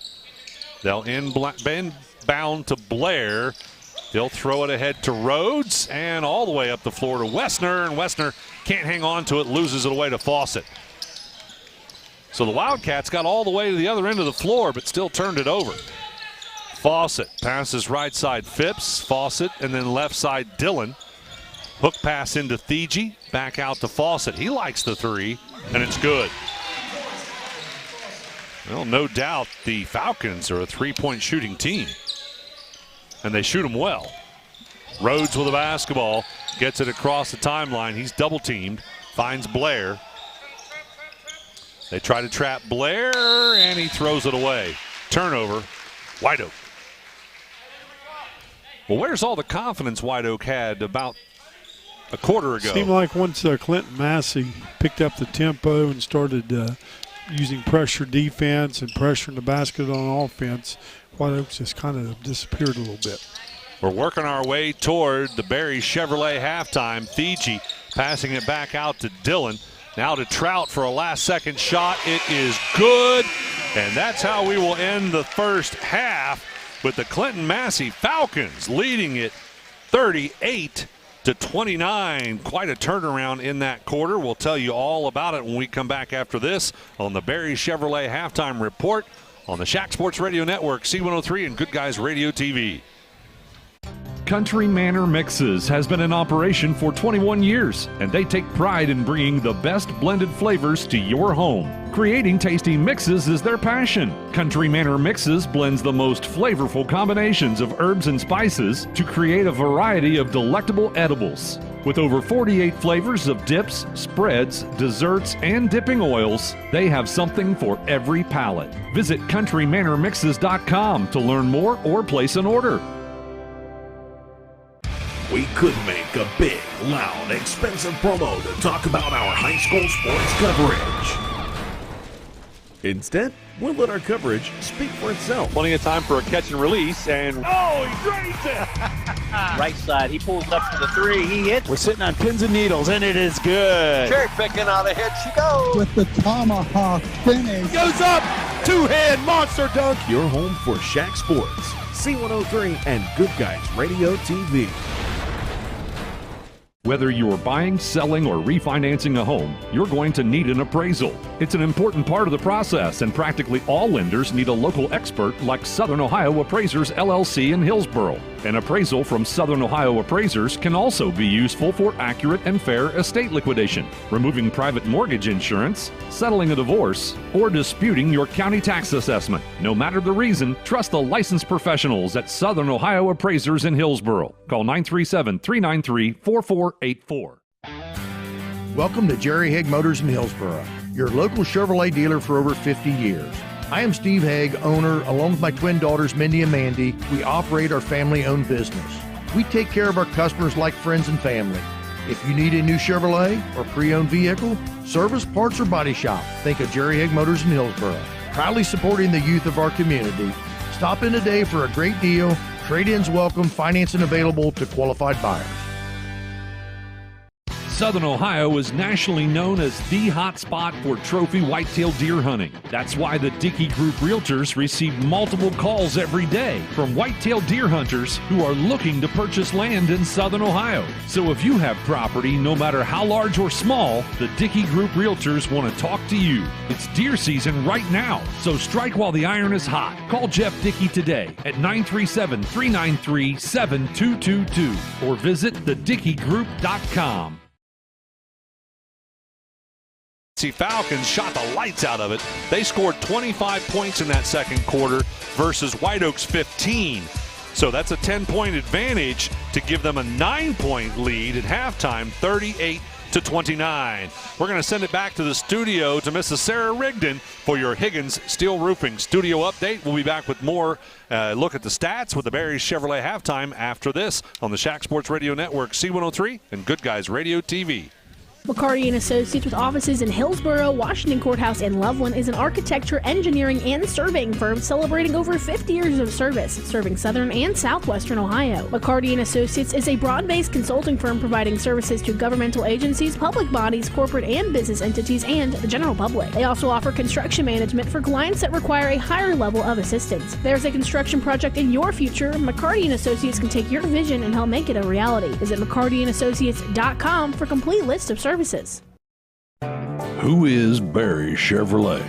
Speaker 1: They'll inbound to Blair. They'll throw it ahead to Rhodes and all the way up the floor to Wessner. And Wessner can't hang on to it, loses it away to Fawcett. So the Wildcats got all the way to the other end of the floor, but still turned it over. Fawcett passes right side Phipps, Fawcett, and then left side Dillon. Hook pass into Thiegy, back out to Fawcett. He likes the three, and it's good. Well, no doubt the Falcons are a three-point shooting team, and they shoot them well. Rhodes with the basketball, gets it across the timeline. He's double-teamed, finds Blair. They try to trap Blair, and he throws it away. Turnover, White Oak. Well, where's all the confidence White Oak had about a quarter ago?
Speaker 4: Seemed like once Clinton Massey picked up the tempo and started using pressure defense and pressuring the basket on offense, White Oak just kind of disappeared a little bit.
Speaker 1: We're working our way toward the Barry Chevrolet halftime. Thiegy passing it back out to Dillon. Now to Trout for a last-second shot. It is good, and that's how we will end the first half with the Clinton Massey Falcons leading it 38-29. Quite a turnaround in that quarter. We'll tell you all about it when we come back after this on the Barry Chevrolet halftime report on the Shack Sports Radio Network, C103 and Good Guys Radio TV.
Speaker 3: Country Manor Mixes has been in operation for 21 years, and they take pride in bringing the best blended flavors to your home. Creating tasty mixes is their passion. Country Manor Mixes blends the most flavorful combinations of herbs and spices to create a variety of delectable edibles. With over 48 flavors of dips, spreads, desserts, and dipping oils, they have something for every palate. Visit countrymanormixes.com to learn more or place an order.
Speaker 12: We could make a big, loud, expensive promo to talk about our high school sports coverage. Instead, we'll let our coverage speak for itself.
Speaker 16: Plenty of time for a catch and release, and oh, he drains it!
Speaker 18: Right side, he pulls up for the three, he hits.
Speaker 17: We're sitting on pins and needles, and it is good.
Speaker 16: Cherry picking out of hit she goes.
Speaker 19: With the tomahawk finish.
Speaker 17: Goes up, two-hand monster dunk.
Speaker 12: Your home for Shack Sports, C103 and Good Guys Radio TV.
Speaker 3: Whether you're buying, selling, or refinancing a home, you're going to need an appraisal. It's an important part of the process, and practically all lenders need a local expert like Southern Ohio Appraisers LLC in Hillsboro. An appraisal from Southern Ohio Appraisers can also be useful for accurate and fair estate liquidation, removing private mortgage insurance, settling a divorce, or disputing your county tax assessment. No matter the reason, trust the licensed professionals at Southern Ohio Appraisers in Hillsboro. Call 937-393-4484.
Speaker 2: Welcome to Jerry Haig Motors in Hillsboro, your local Chevrolet dealer for over 50 years. I am Steve Haig, owner, along with my twin daughters, Mindy and Mandy. We operate our family-owned business. We take care of our customers like friends and family. If you need a new Chevrolet or pre-owned vehicle, service, parts, or body shop, think of Jerry Haig Motors in Hillsboro. Proudly supporting the youth of our community. Stop in today for a great deal. Trade-ins welcome, financing available to qualified buyers.
Speaker 3: Southern Ohio is nationally known as the hot spot for trophy whitetail deer hunting. That's why the Dickey Group Realtors receive multiple calls every day from whitetail deer hunters who are looking to purchase land in Southern Ohio. So if you have property, no matter how large or small, the Dickey Group Realtors want to talk to you. It's deer season right now, so strike while the iron is hot. Call Jeff Dickey today at 937-393-7222 or visit thedickeygroup.com.
Speaker 1: Falcons shot the lights out of it. They scored 25 points in that second quarter versus White Oak's 15. So that's a 10-point advantage to give them a 9-point lead at halftime, 38-29. We're going to send it back to the studio to Mrs. Sarah Rigdon for your Higgins Steel Roofing studio update. We'll be back with more look at the stats with the Barry Chevrolet halftime after this on the Shack Sports Radio Network, C103, and Good Guys Radio TV.
Speaker 5: McCarty & Associates with offices in Hillsboro, Washington Courthouse, and Loveland is an architecture, engineering, and surveying firm celebrating over 50 years of service, serving southern and southwestern Ohio. McCarty & Associates is a broad-based consulting firm providing services to governmental agencies, public bodies, corporate and business entities, and the general public. They also offer construction management for clients that require a higher level of assistance. If there's a construction project in your future, McCarty & Associates can take your vision and help make it a reality. Visit McCartyandAssociates.com for a complete list of services.
Speaker 20: Who is Barry Chevrolet?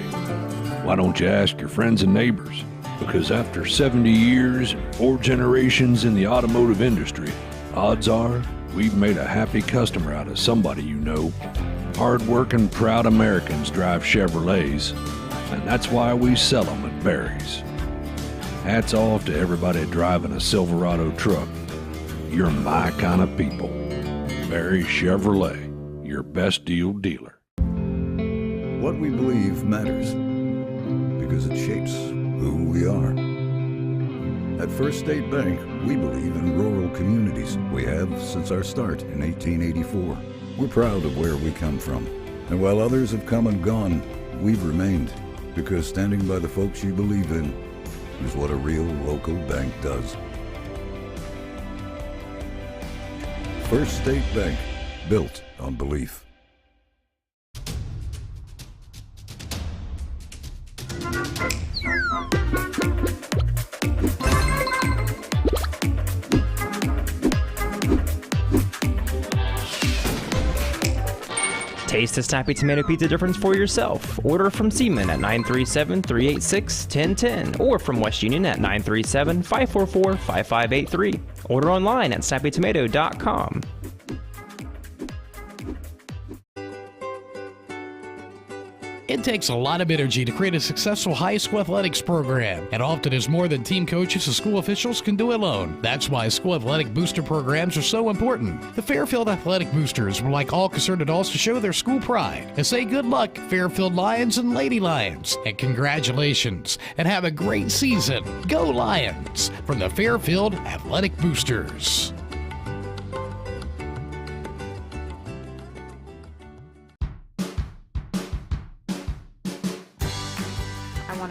Speaker 20: Why don't you ask your friends and neighbors? Because after 70 years and 4 generations in the automotive industry, odds are we've made a happy customer out of somebody you know. Hard-working, proud Americans drive Chevrolets, and that's why we sell them at Barry's. Hats off to everybody driving a Silverado truck. You're my kind of people. Barry Chevrolet, your best deal dealer.
Speaker 7: What we believe matters because it shapes who we are. At First State Bank, we believe in rural communities. We have since our start in 1884. We're proud of where we come from. And while others have come and gone, we've remained because standing by the folks you believe in is what a real local bank does. First State Bank, built on belief.
Speaker 8: Taste the snappy tomato pizza difference for yourself. Order from Seaman at 937-386-1010 or from West Union at 937-544-5583. Order online at snappytomato.com.
Speaker 9: It takes a lot of energy to create a successful high school athletics program, and often is more than team coaches and school officials can do alone. That's why school athletic booster programs are so important. The Fairfield Athletic Boosters would like all concerned adults to show their school pride and say good luck, Fairfield Lions and Lady Lions, and congratulations, and have a great season. Go Lions! From the Fairfield Athletic Boosters.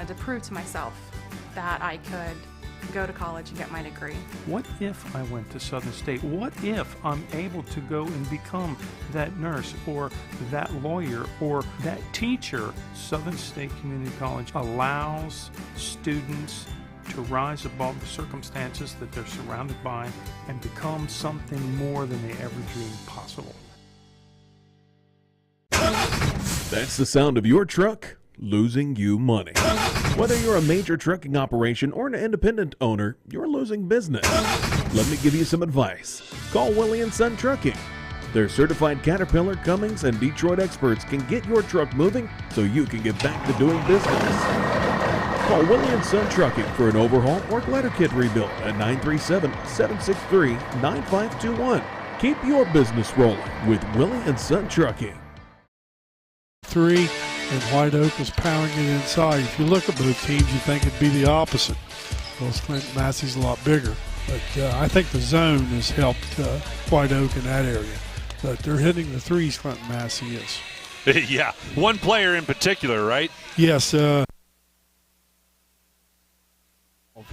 Speaker 10: To prove to myself that I could go to college and get my degree.
Speaker 11: What if I went to Southern State? What if I'm able to go and become that nurse or that lawyer or that teacher? Southern State Community College allows students to rise above the circumstances that they're surrounded by and become something more than they ever dreamed possible.
Speaker 12: That's the sound of your truck losing you money. Whether you're a major trucking operation or an independent owner, you're losing business. Let me give you some advice. Call Willie & Son Trucking. Their certified Caterpillar, Cummins, and Detroit experts can get your truck moving so you can get back to doing business. Call Willie & Son Trucking for an overhaul or glider kit rebuild at 937-763-9521. Keep your business rolling with Willie & Son Trucking.
Speaker 4: 3, and White Oak was powering it inside. If you look at both teams, you think it'd be the opposite. Well, Clinton Massey's a lot bigger. But I think the zone has helped White Oak in that area. But they're hitting the threes, Clinton Massey is.
Speaker 1: Yeah, one player in particular, right?
Speaker 4: Yes.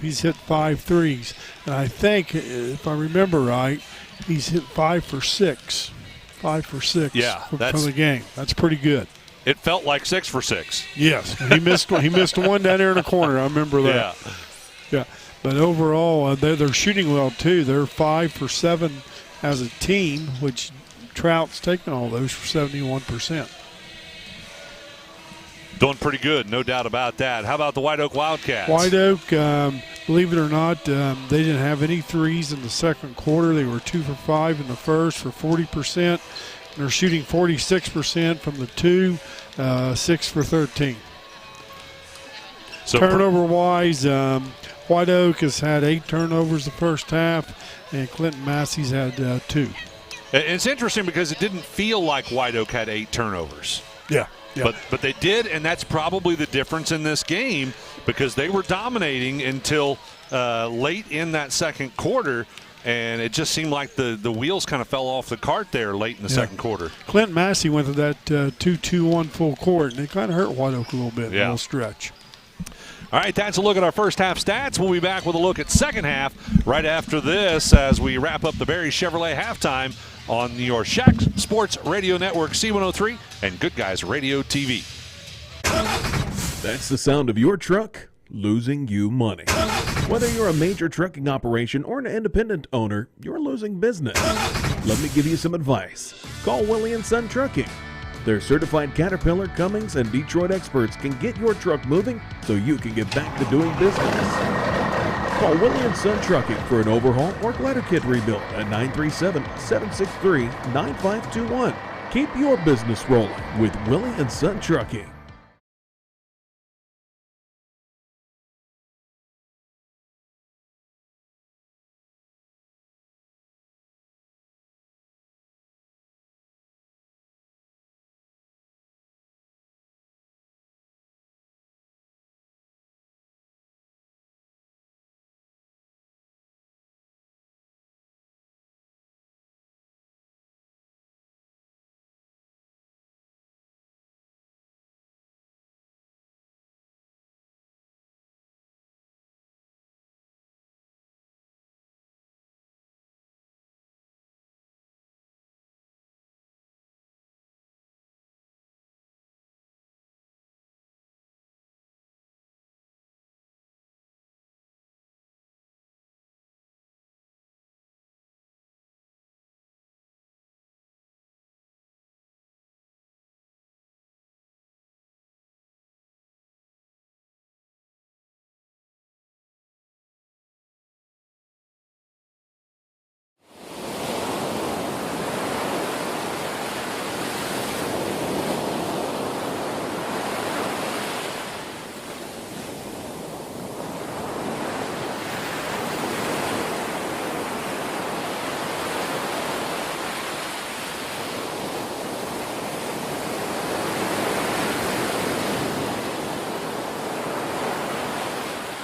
Speaker 4: He's hit 5 threes. And I think, if I remember right, he's hit 5 for 6. 5 for 6 for the game. That's pretty good.
Speaker 1: It felt like 6 for 6.
Speaker 4: Yes. He missed one down there in the corner. I remember that. Yeah. But overall, they're shooting well, too. They're 5 for 7 as a team, which Trout's taken all those for 71%.
Speaker 1: Doing pretty good, no doubt about that. How about the White Oak Wildcats?
Speaker 4: White Oak, believe it or not, they didn't have any threes in the second quarter. They were 2 for 5 in the first for 40%. And they're shooting 46% from the 2, 6 for 13. So turnover-wise, White Oak has had 8 turnovers the first half, and Clinton Massey's had 2.
Speaker 1: It's interesting because it didn't feel like White Oak had 8 turnovers.
Speaker 4: Yeah.
Speaker 1: But they did, and that's probably the difference in this game because they were dominating until late in that second quarter, and it just seemed like the wheels kind of fell off the cart there late in the second quarter.
Speaker 4: Clinton Massey went to that 2-2-1 full court, and it kind of hurt White Oak a little bit in the little stretch.
Speaker 1: All right, that's a look at our first half stats. We'll be back with a look at second half right after this as we wrap up the Barry Chevrolet halftime on your Shack Sports Radio Network, C103, and Good Guys Radio TV.
Speaker 12: That's the sound of your truck losing you money. Whether you're a major trucking operation or an independent owner, you're losing business. Let me give you some advice. Call Willie & Son Trucking. Their certified Caterpillar, Cummins, and Detroit experts can get your truck moving so you can get back to doing business. Call Willie & Son Trucking for an overhaul or glider kit rebuild at 937-763-9521. Keep your business rolling with Willie & Son Trucking.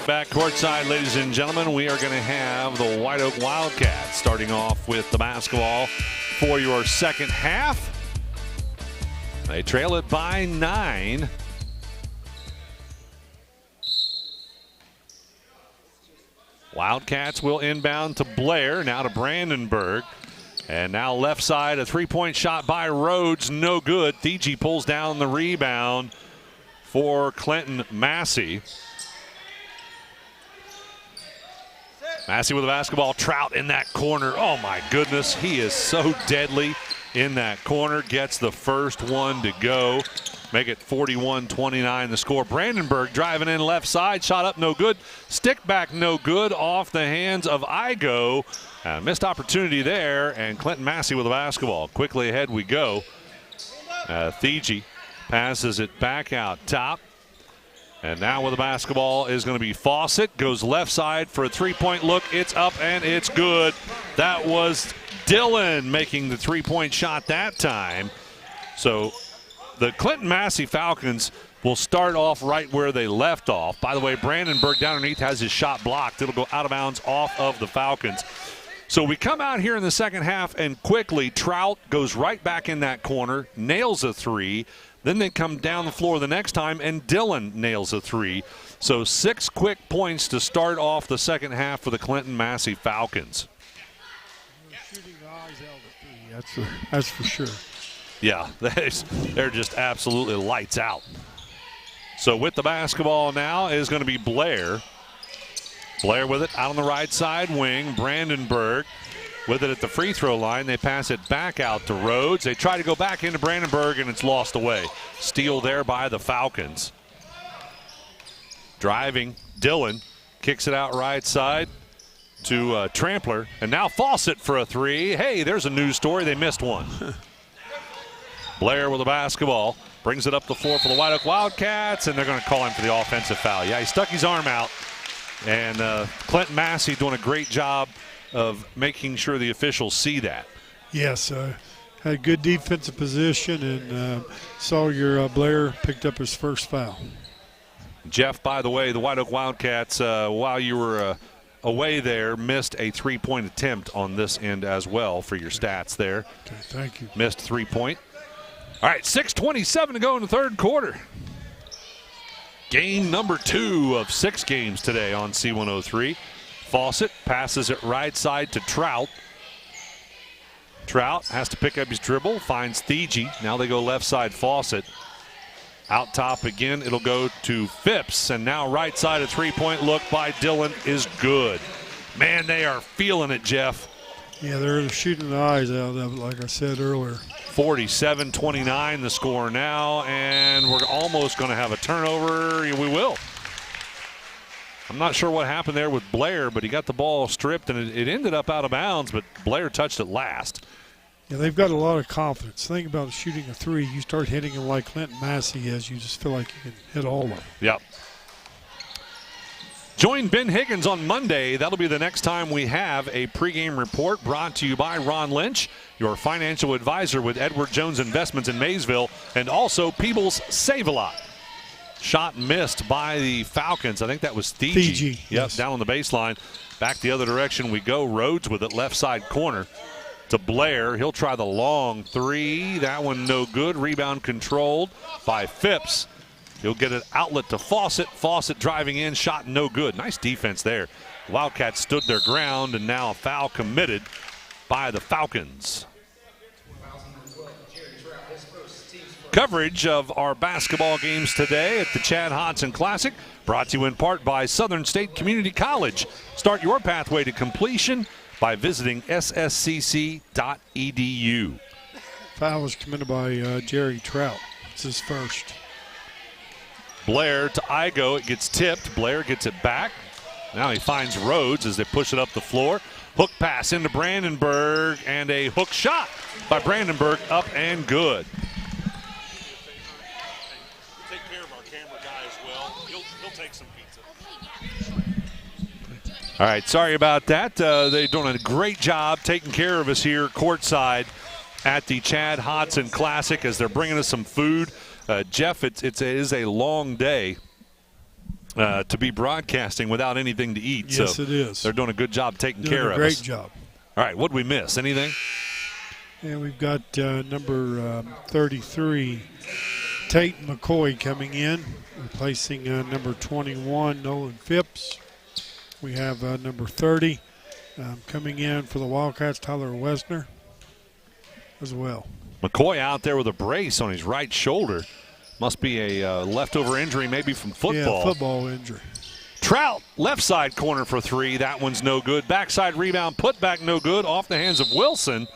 Speaker 1: Back courtside, ladies and gentlemen, we are going to have the White Oak Wildcats starting off with the basketball for your second half. They trail it by 9. Wildcats will inbound to Blair, now to Brandenburg. And now left side, a three-point shot by Rhodes, no good. Thigi pulls down the rebound for Clinton Massey. Massey with the basketball. Trout in that corner. Oh, my goodness. He is so deadly in that corner. Gets the first one to go. Make it 41-29 the score. Brandenburg driving in left side. Shot up, no good. Stick back, no good. Off the hands of Igo. Missed opportunity there. And Clinton Massey with the basketball. Quickly ahead we go. Thigi passes it back out top. And now with the basketball is going to be Fawcett. Goes left side for a three-point look. It's up and it's good. That was Dillon making the three-point shot that time. So the Clinton Massey Falcons will start off right where they left off. By the way, Brandenburg down underneath has his shot blocked. It'll go out of bounds off of the Falcons. So we come out here in the second half, and quickly Trout goes right back in that corner, nails a three. Then they come down the floor the next time, and Dillon nails a three. So 6 quick points to start off the second half for the Clinton Massey Falcons.
Speaker 4: Shooting the eyes out of the three, that's for sure.
Speaker 1: Yeah, they're just absolutely lights out. So with the basketball now is going to be Blair. Blair with it out on the right side wing. Brandenburg with it at the free throw line. They pass it back out to Rhodes. They try to go back into Brandenburg, and it's lost away. Steal there by the Falcons. Driving, Dillon kicks it out right side to Trampler. And now Fawcett for a three. Hey, there's a news story. They missed one. Blair with the basketball. Brings it up the floor for the White Oak Wildcats, and they're going to call him for the offensive foul. Yeah, he stuck his arm out. And Clinton Massey doing a great job of making sure the officials see that.
Speaker 4: Yes, had good defensive position, and saw your Blair picked up his first foul.
Speaker 1: Jeff, by the way, the White Oak Wildcats, while you were away there, missed a three-point attempt on this end as well for your stats there.
Speaker 4: Okay, thank you.
Speaker 1: Missed 3-point. All right, 6:27 to go in the third quarter. Game number 2 of 6 games today on C103. Fawcett passes it right side to Trout. Trout has to pick up his dribble, finds Thiegy. Now they go left side Fawcett. Out top again, it'll go to Phipps. And now right side, a three-point look by Dillon is good. Man, they are feeling it, Jeff.
Speaker 4: Yeah, they're shooting the eyes out of it, like I said earlier.
Speaker 1: 47-29 the score now, and we're almost going to have a turnover. We will. I'm not sure what happened there with Blair, but he got the ball stripped, and it ended up out of bounds, but Blair touched it last.
Speaker 4: Yeah, they've got a lot of confidence. Think about shooting a three. You start hitting them like Clinton Massey is, you just feel like you can hit all of them.
Speaker 1: Yep. Join Ben Higgins on Monday. That'll be the next time we have a pregame report brought to you by Ron Lynch, your financial advisor with Edward Jones Investments in Maysville, and also Peebles Save-A-Lot. Shot missed by the Falcons. I think that was Thiegy. Yep,
Speaker 4: yes.
Speaker 1: Down on the baseline. Back the other direction we go. Rhodes with it, left side corner to Blair. He'll try the long three. That one no good. Rebound controlled by Phipps. He'll get an outlet to Fawcett. Fawcett driving in, shot no good. Nice defense there. Wildcats stood their ground, and now a foul committed by the Falcons. Coverage of our basketball games today at the Chad Hodson Classic, brought to you in part by Southern State Community College. Start your pathway to completion by visiting sscc.edu.
Speaker 4: Foul was committed by Jerry Trout. It's his first.
Speaker 1: Blair to Igo. It gets tipped. Blair gets it back. Now he finds Rhodes as they push it up the floor. Hook pass into Brandenburg, and a hook shot by Brandenburg, up and good. Take care of our camera guy as well. He'll take some pizza. All right, sorry about that. They're doing a great job taking care of us here courtside at the Chad Hodson Classic as they're bringing us some food. Jeff, it is a long day to be broadcasting without anything to eat.
Speaker 4: Yes,
Speaker 1: so
Speaker 4: it is.
Speaker 1: They're doing a good job taking care of us.
Speaker 4: Great job.
Speaker 1: All right, what did we miss? Anything?
Speaker 4: And we've got number 33, Tate McCoy, coming in, replacing number 21, Nolan Phipps. We have number 30 coming in for the Wildcats, Tyler Wesner, as well.
Speaker 1: McCoy out there with a brace on his right shoulder. Must be a leftover injury, maybe from football.
Speaker 4: Yeah, football injury.
Speaker 1: Trout, left side corner for three. That one's no good. Backside rebound, put back no good, off the hands of Wilson.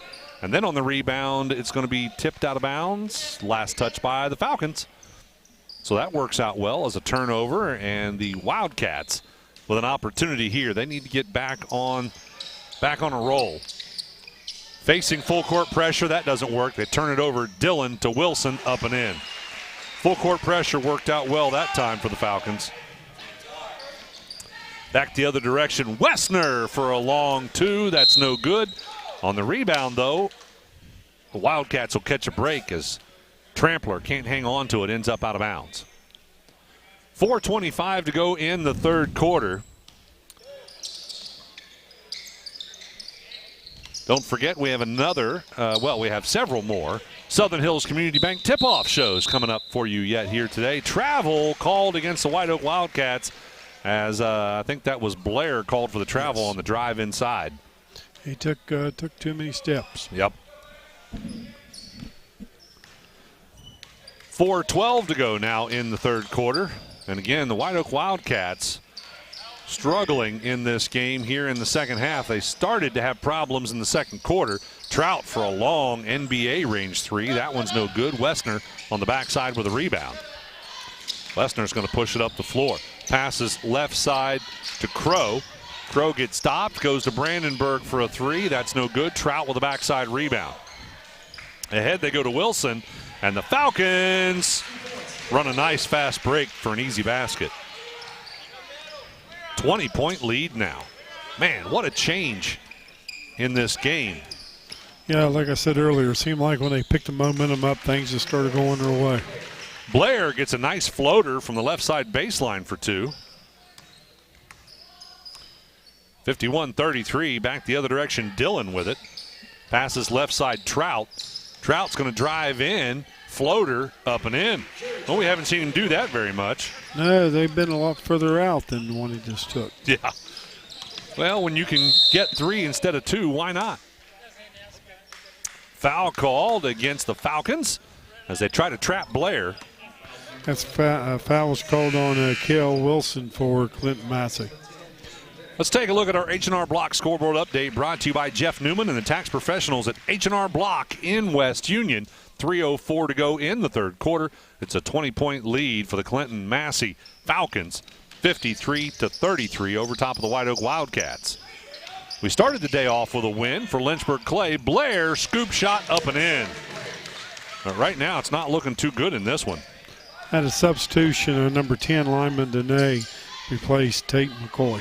Speaker 1: And then on the rebound, it's going to be tipped out of bounds. Last touch by the Falcons. So that works out well as a turnover. And the Wildcats with an opportunity here. They need to get back on a roll. Facing full court pressure, that doesn't work. They turn it over. Dillon to Wilson, up and in. Full court pressure worked out well that time for the Falcons. Back the other direction. Wesner for a long two. That's no good. On the rebound, though, the Wildcats will catch a break as Trampler can't hang on to it, ends up out of bounds. 4:25 to go in the third quarter. Don't forget, we have another, we have several more Southern Hills Community Bank tip-off shows coming up for you yet here today. Travel called against the White Oak Wildcats, as I think that was Blair called for the travel on the drive inside.
Speaker 4: He took too many steps.
Speaker 1: Yep. 4:12 to go now in the third quarter. And again, the White Oak Wildcats struggling in this game here in the second half. They started to have problems in the second quarter. Trout for a long NBA range three. That one's no good. Westner on the backside with a rebound. Westner's going to push it up the floor. Passes left side to Crow. Crow gets stopped, goes to Brandenburg for a three. That's no good. Trout with a backside rebound. Ahead they go to Wilson, and the Falcons run a nice fast break for an easy basket. 20-point lead now. Man, what a change in this game.
Speaker 4: Yeah, like I said earlier, it seemed like when they picked the momentum up, things just started going their way.
Speaker 1: Blair gets a nice floater from the left side baseline for two. 51-33, back the other direction, Dillon with it. Passes left side, Trout. Trout's going to drive in, floater up and in. Well, we haven't seen him do that very much.
Speaker 4: No, they've been a lot further out than the one he just took.
Speaker 1: Yeah. Well, when you can get three instead of two, why not? Foul called against the Falcons as they try to trap Blair.
Speaker 4: That's foul was called on Cale Wilson for Clinton Massey.
Speaker 1: Let's take a look at our H&R Block scoreboard update, brought to you by Jeff Newman and the tax professionals at H&R Block in West Union. 3:04 to go in the third quarter. It's a 20-point lead for the Clinton Massey Falcons, 53-33 over top of the White Oak Wildcats. We started the day off with a win for Lynchburg Clay. Blair, scoop shot up and in. But right now, it's not looking too good in this one.
Speaker 4: Had a substitution, number 10 lineman Dene replaced Tate McCoy.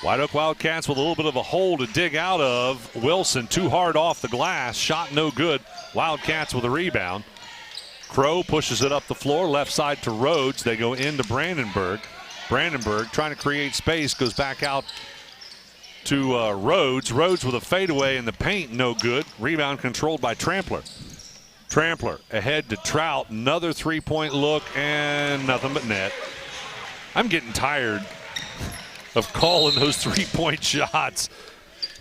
Speaker 1: White Oak Wildcats with a little bit of a hole to dig out of. Wilson too hard off the glass. Shot no good. Wildcats with a rebound. Crow pushes it up the floor. Left side to Rhodes. They go into Brandenburg. Brandenburg trying to create space. Goes back out to Rhodes. Rhodes with a fadeaway in the paint. No good. Rebound controlled by Trampler. Trampler ahead to Trout. Another three-point look and nothing but net. I'm getting tired of calling those three-point shots.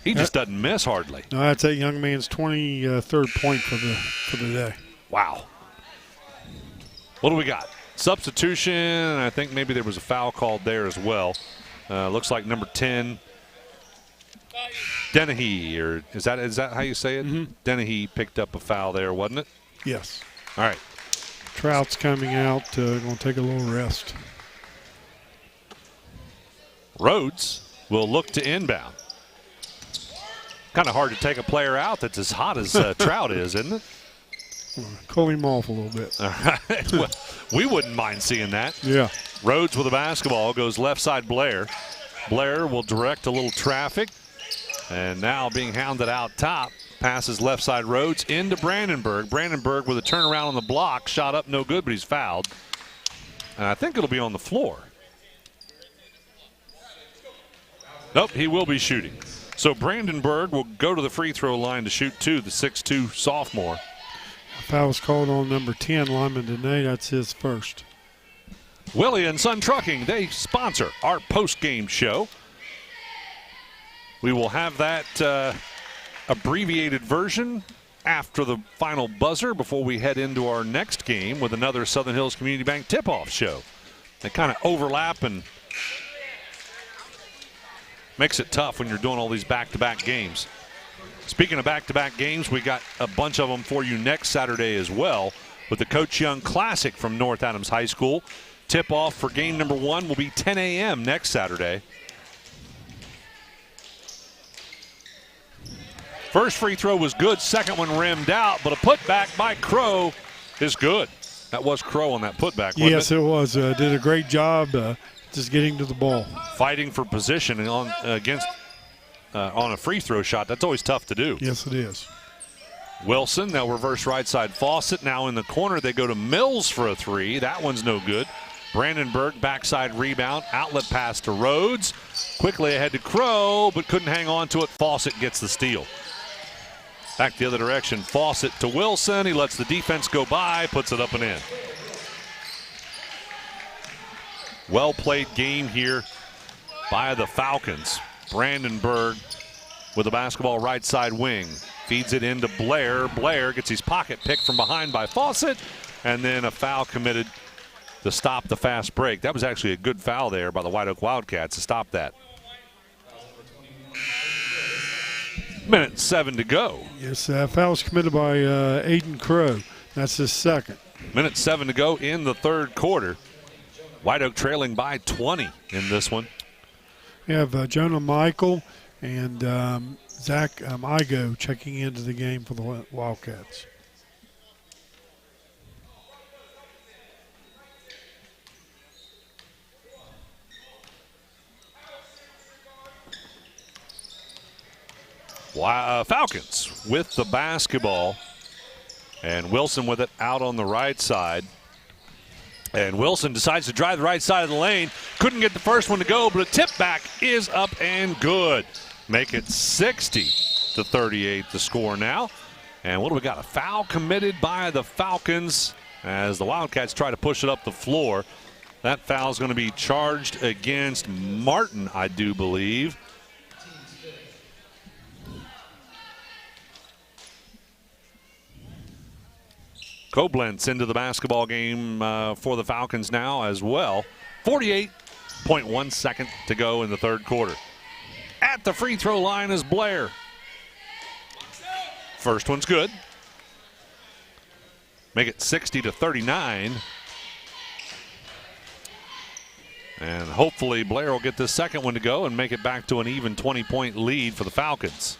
Speaker 1: He just doesn't miss hardly.
Speaker 4: No, that's that young man's 23rd point for the day.
Speaker 1: Wow. What do we got? Substitution. I think maybe there was a foul called there as well. Looks like number 10, Dennehy, or is that how you say it?
Speaker 4: Mm-hmm.
Speaker 1: Dennehy picked up a foul there, wasn't it?
Speaker 4: Yes.
Speaker 1: All right.
Speaker 4: Trout's coming out, going to take a little rest.
Speaker 1: Rhodes will look to inbound. Kind of hard to take a player out that's as hot as Trout is, isn't it?
Speaker 4: Cool him off a little bit.
Speaker 1: All right. Well, we wouldn't mind seeing that.
Speaker 4: Yeah.
Speaker 1: Rhodes with the basketball goes left side Blair. Blair will direct a little traffic. And now being hounded out top. Passes left side Rhodes into Brandenburg. Brandenburg with a turnaround on the block. Shot up no good, but he's fouled. And I think it'll be on the floor. Nope, he will be shooting. So Brandenburg will go to the free throw line to shoot two, the 6'2 sophomore.
Speaker 4: Foul was called on number 10, lineman Dene. That's his first.
Speaker 1: Willie and Son Trucking, they sponsor our post-game show. We will have that abbreviated version after the final buzzer before we head into our next game with another Southern Hills Community Bank tip-off show. They kind of overlap and makes it tough when you're doing all these back-to-back games. Speaking of back-to-back games, we got a bunch of them for you next Saturday as well with the Coach Young Classic from North Adams High School. Tip-off for game number 1 will be 10 a.m. next Saturday. First free throw was good. Second one rimmed out, but a putback by Crow is good. That was Crow on that putback, wasn't
Speaker 4: yes, it was. Did a great job just getting to the ball.
Speaker 1: Fighting for position on a free throw shot. That's always tough to do.
Speaker 4: Yes, it is.
Speaker 1: Wilson, they'll reverse right side. Fawcett now in the corner. They go to Mills for a three. That one's no good. Brandenburg, backside rebound. Outlet pass to Rhodes. Quickly ahead to Crow, but couldn't hang on to it. Fawcett gets the steal. Back the other direction. Fawcett to Wilson. He lets the defense go by, puts it up and in. Well-played game here by the Falcons. Brandenburg with the basketball right side wing. Feeds it into Blair. Blair gets his pocket picked from behind by Fawcett, and then a foul committed to stop the fast break. That was actually a good foul there by the White Oak Wildcats to stop that. Minute 7 to go.
Speaker 4: Yes, foul was committed by Aiden Crow. That's his second.
Speaker 1: Minute 7 to go in the third quarter. White Oak trailing by 20 in this one.
Speaker 4: We have Jonah Michael and Zach Igo checking into the game for the Wildcats.
Speaker 1: Falcons with the basketball, and Wilson with it out on the right side. And Wilson decides to drive the right side of the lane. Couldn't get the first one to go, but a tip back is up and good. Make it 60-38 the score now. And what do we got? A foul committed by the Falcons as the Wildcats try to push it up the floor. That foul is going to be charged against Martin, I do believe. Koblenz into the basketball game for the Falcons now as well. 48.1 seconds to go in the third quarter. At the free throw line is Blair. First one's good. Make it 60-39. And hopefully Blair will get this second one to go and make it back to an even 20-point lead for the Falcons.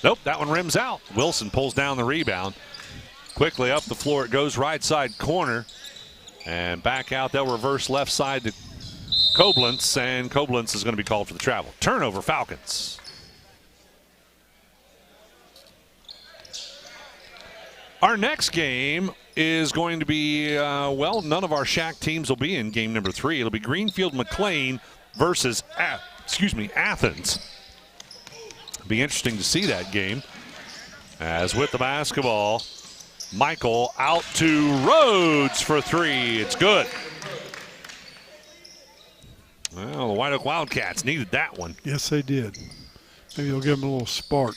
Speaker 1: Nope, that one rims out. Wilson pulls down the rebound. Quickly up the floor it goes, right side corner. And back out, they'll reverse left side to Koblenz, and Koblenz is going to be called for the travel. Turnover, Falcons. Our next game is going to be, none of our Shack teams will be in game number 3. It'll be Greenfield McLean versus, Athens. It'll be interesting to see that game. As with the basketball, Michael out to Rhodes for three. It's good. Well, the White Oak Wildcats needed that one.
Speaker 4: Yes, they did. Maybe they'll give them a little spark.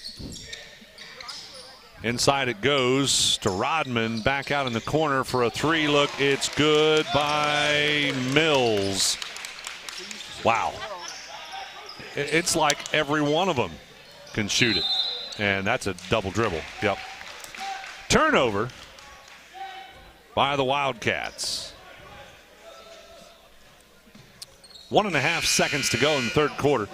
Speaker 1: Inside it goes to Rodman. Back out in the corner for a three. Look, it's good by Mills. Wow. It's like every one of them can shoot it. And that's a double dribble. Yep. Turnover by the Wildcats. 1.5 seconds to go in the third quarter.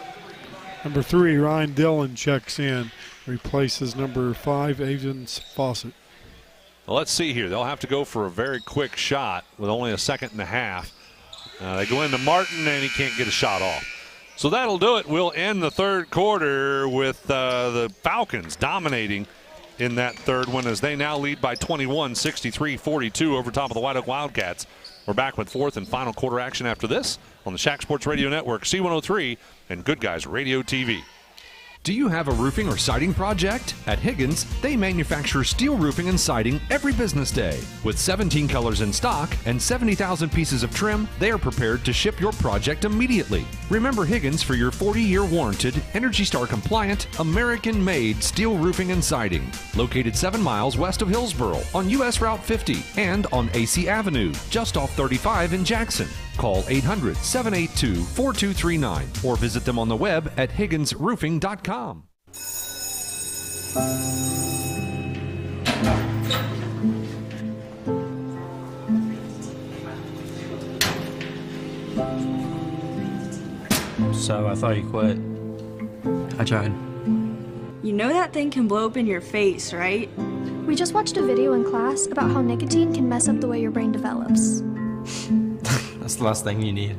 Speaker 4: Number 3, Ryan Dillon checks in. Replaces number 5, Avens Fawcett.
Speaker 1: Well, let's see here. They'll have to go for a very quick shot with only a second and a half. They go into Martin, and he can't get a shot off. So that'll do it. We'll end the third quarter with the Falcons dominating in that third one as they now lead by 21, 63-42 over top of the White Oak Wildcats. We're back with fourth and final quarter action after this on the Shack Sports Radio Network, C103, and Good Guys Radio TV.
Speaker 6: Do you have a roofing or siding project? At Higgins, they manufacture steel roofing and siding every business day. With 17 colors in stock and 70,000 pieces of trim, they are prepared to ship your project immediately. Remember Higgins for your 40-year warranted, Energy Star compliant, American-made steel roofing and siding. Located 7 miles west of Hillsboro on US Route 50 and on AC Avenue, just off 35 in Jackson. Call 800-782-4239 or visit them on the web at higginsroofing.com.
Speaker 13: So I thought you quit. I tried.
Speaker 14: You know that thing can blow up in your face, right?
Speaker 15: We just watched a video in class about how nicotine can mess up the way your brain develops.
Speaker 13: That's the last thing you need.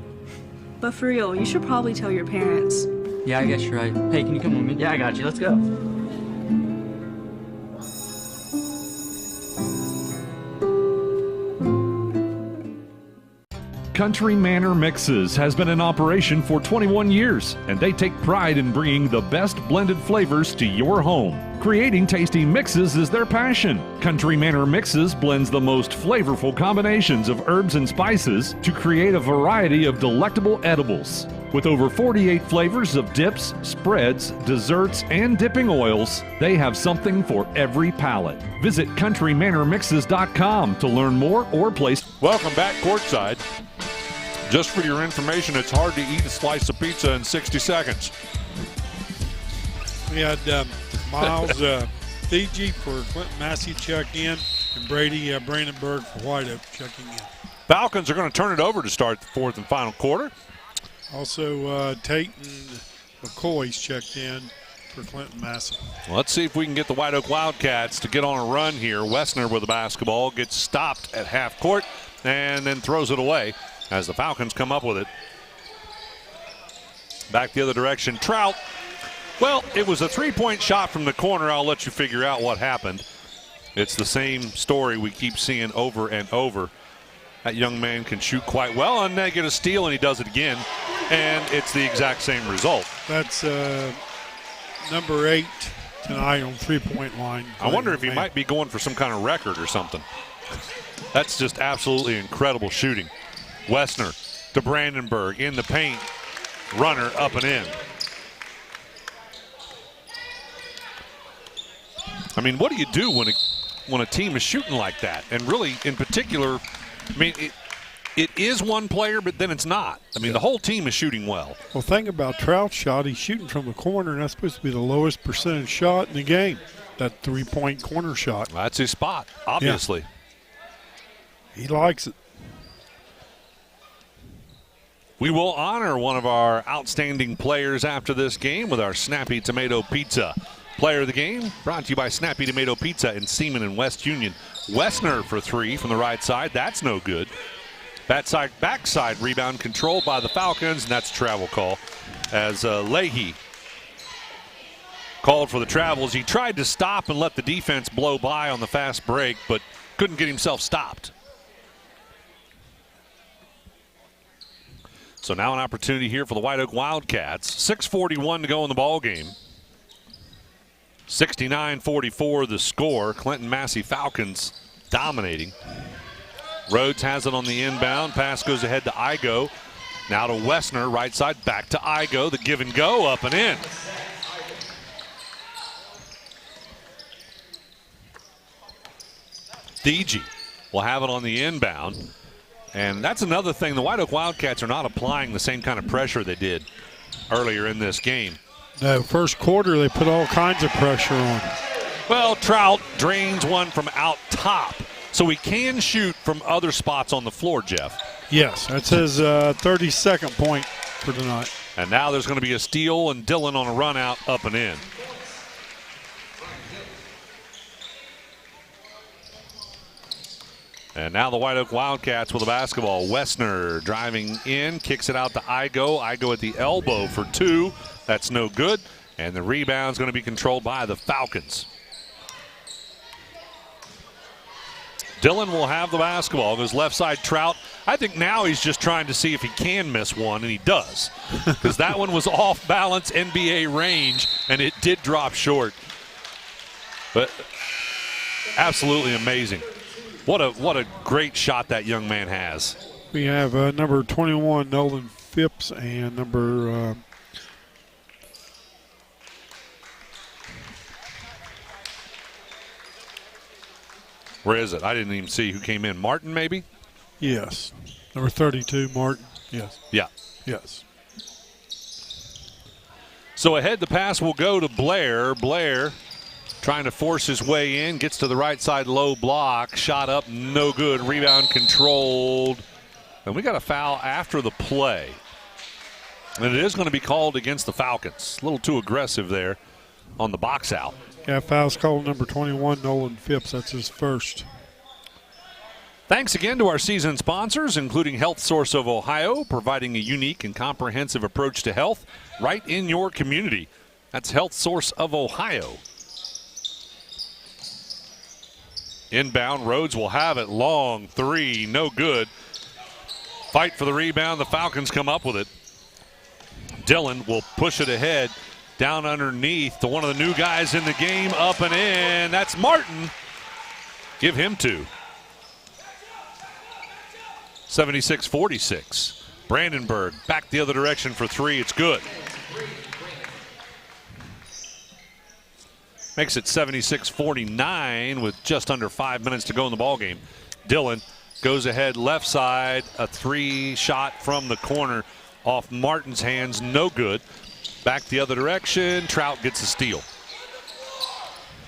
Speaker 14: But for real, you should probably tell your parents.
Speaker 13: Yeah, I guess you're right. Hey, can you come with me? Yeah, I got you. Let's go.
Speaker 3: Country Manor Mixes has been in operation for 21 years, and they take pride in bringing the best blended flavors to your home. Creating tasty mixes is their passion. Country Manor Mixes blends the most flavorful combinations of herbs and spices to create a variety of delectable edibles. With over 48 flavors of dips, spreads, desserts, and dipping oils, they have something for every palate. Visit countrymanormixes.com to learn more or place.
Speaker 1: Welcome back courtside. Just for your information, it's hard to eat a slice of pizza in 60 seconds.
Speaker 4: We had Miles Thiegy for Clinton Massey check in, and Brady Brandenburg for White Oak checking in.
Speaker 1: Falcons are going to turn it over to start the fourth and final quarter.
Speaker 4: Also, Tate and McCoy's checked in for Clinton Massey.
Speaker 1: Let's see if we can get the White Oak Wildcats to get on a run here. Wessner with the basketball gets stopped at half court and then throws it away as the Falcons come up with it. Back the other direction. Trout. Well, it was a three-point shot from the corner. I'll let you figure out what happened. It's the same story we keep seeing over and over. That young man can shoot quite well, and they get a steal, and he does it again, and it's the exact same result.
Speaker 4: That's number 8 tonight on three-point line.
Speaker 1: I wonder if he might be going for some kind of record or something. That's just absolutely incredible shooting. Wessner to Brandenburg in the paint. Runner up and in. I mean, what do you do when a team is shooting like that? And really, in particular, I mean, it is one player, but then it's not. I mean, the whole team is shooting well.
Speaker 4: Well, think about Trout's shot. He's shooting from the corner, and that's supposed to be the lowest percentage shot in the game, that three-point corner shot.
Speaker 1: That's his spot, obviously.
Speaker 4: Yeah. He likes it.
Speaker 1: We will honor one of our outstanding players after this game with our Snappy Tomato Pizza. Player of the game brought to you by Snappy Tomato Pizza in Seaman and West Union. Wessner for three from the right side. That's no good. Backside rebound controlled by the Falcons, and that's a travel call. As Leahy called for the travels. He tried to stop and let the defense blow by on the fast break, but couldn't get himself stopped. So now an opportunity here for the White Oak Wildcats. 6:41 to go in the ball game. 69-44 the score. Clinton Massey Falcons dominating. Rhodes has it on the inbound. Pass goes ahead to Igo. Now to Wessner, right side, back to Igo. The give and go, up and in. Thiegy will have it on the inbound. And that's another thing. The White Oak Wildcats are not applying the same kind of pressure they did earlier in this game.
Speaker 4: No, first quarter they put all kinds of pressure on.
Speaker 1: Well, Trout drains one from out top. So he can shoot from other spots on the floor, Jeff.
Speaker 4: Yes, that's his 32nd point for tonight.
Speaker 1: And now there's going to be a steal, and Dillon on a run out, up and in. And now the White Oak Wildcats with the basketball. Wessner driving in, kicks it out to Igo. Igo at the elbow for two. That's no good. And the rebound's going to be controlled by the Falcons. Dillon will have the basketball. Goes left side, Trout. I think now he's just trying to see if he can miss one, and he does. Because that one was off balance NBA range, and it did drop short. But absolutely amazing. What a great shot that young man has.
Speaker 4: We have number 21, Nolan Phipps, and number
Speaker 1: where is it? I didn't even see who came in. Martin, maybe?
Speaker 4: Yes. Number 32, Martin. Yes.
Speaker 1: Yeah.
Speaker 4: Yes.
Speaker 1: So ahead the pass will go to Blair. Blair trying to force his way in. Gets to the right side, low block. Shot up, no good. Rebound controlled. And we got a foul after the play. And it is going to be called against the Falcons. A little too aggressive there on the box out.
Speaker 4: Yeah, foul's called number 21, Nolan Phipps. That's his first.
Speaker 1: Thanks again to our season sponsors, including Health Source of Ohio, providing a unique and comprehensive approach to health right in your community. That's Health Source of Ohio. Inbound, Rhodes will have it. Long three, no good. Fight for the rebound. The Falcons come up with it. Dillon will push it ahead. Down underneath to one of the new guys in the game. Up and in. That's Martin. Give him 2. 76-46. Brandenburg back the other direction for 3. It's good. Makes it 76-49 with just under 5 minutes to go in the ballgame. Dillon goes ahead left side. A 3 shot from the corner off Martin's hands. No good. Back the other direction. Trout gets a steal.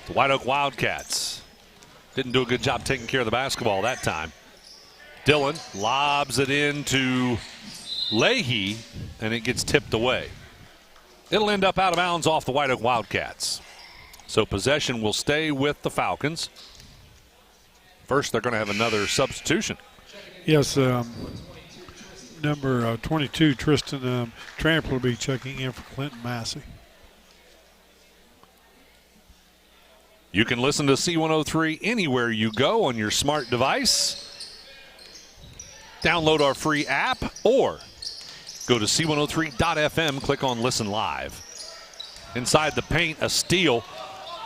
Speaker 1: The White Oak Wildcats didn't do a good job taking care of the basketball that time. Dillon lobs it into Leahy, and it gets tipped away. It'll end up out of bounds off the White Oak Wildcats. So possession will stay with the Falcons. First, they're going to have another substitution.
Speaker 4: Yes, number 22, Tristan Trampler will be checking in for Clinton Massey.
Speaker 1: You can listen to C103 anywhere you go on your smart device. Download our free app or go to C103.fm, click on Listen Live. Inside the paint, a steal.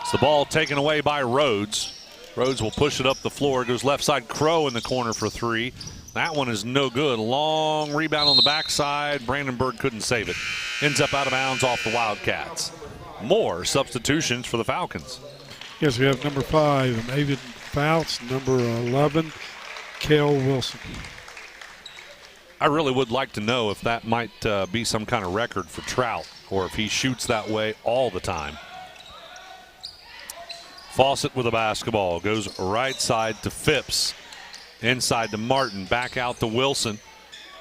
Speaker 1: It's the ball taken away by Rhodes. Rhodes will push it up the floor. Goes left side. Crow in the corner for 3. That one is no good. Long rebound on the backside. Brandenburg couldn't save it. Ends up out of bounds off the Wildcats. More substitutions for the Falcons.
Speaker 4: Yes, we have number 5, David Fouts, number 11, Cale Wilson.
Speaker 1: I really would like to know if that might be some kind of record for Trout or if he shoots that way all the time. Fawcett with the basketball. Goes right side to Phipps. Inside to Martin. Back out to Wilson.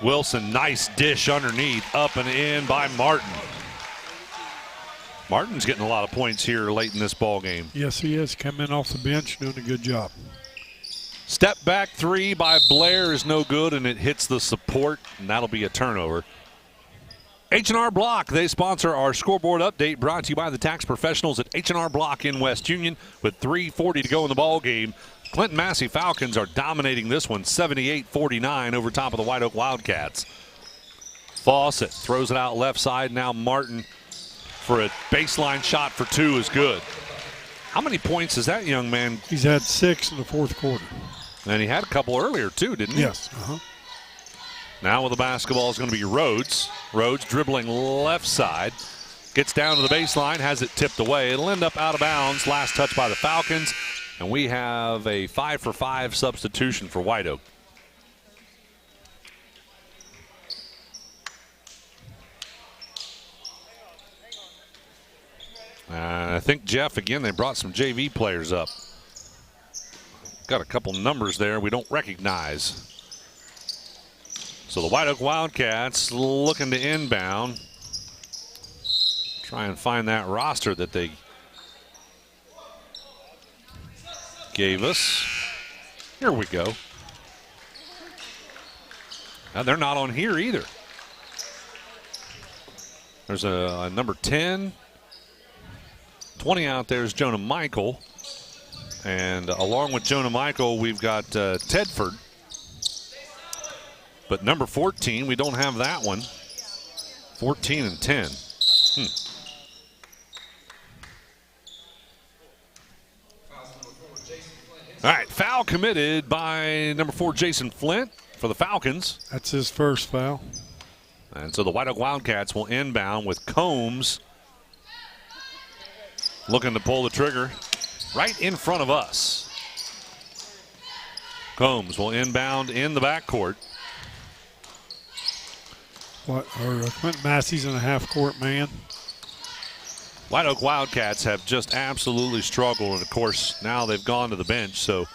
Speaker 1: Wilson, nice dish underneath. Up and in by Martin. Martin's getting a lot of points here late in this ball game.
Speaker 4: Yes, he is. Coming off the bench, doing a good job.
Speaker 1: Step back 3 by Blair is no good, and it hits the support, and that'll be a turnover. H&R Block, they sponsor our scoreboard update, brought to you by the tax professionals at H&R Block in West Union. With 3:40 to go in the ball game, Clinton Massey Falcons are dominating this one, 78-49 over top of the White Oak Wildcats. Fawcett throws it out left side. Now Martin for a baseline shot for 2 is good. How many points is that young man?
Speaker 4: He's had 6 in the fourth quarter.
Speaker 1: And he had a couple earlier too, didn't he?
Speaker 4: Yes.
Speaker 1: Now with the basketball is going to be Rhodes. Rhodes dribbling left side. Gets down to the baseline, has it tipped away. It'll end up out of bounds. Last touch by the Falcons. And we have a 5-for-5 substitution for White Oak. I think, Jeff, again, they brought some JV players up. Got a couple numbers there we don't recognize. So the White Oak Wildcats looking to inbound. Try and find that roster that they gave us. Here we go. Now they're not on here either. There's a number 10. 20 out there is Jonah Michael. And along with Jonah Michael, we've got Tedford. But number 14, we don't have that one. 14 and 10. All right, foul committed by number 4, Jason Flint for the Falcons.
Speaker 4: That's his first foul.
Speaker 1: And so the White Oak Wildcats will inbound with Combs looking to pull the trigger right in front of us. Combs will inbound in the backcourt.
Speaker 4: Quentin Massey's in a half-court man.
Speaker 1: White Oak Wildcats have just absolutely struggled, and of course now they've gone to the bench, so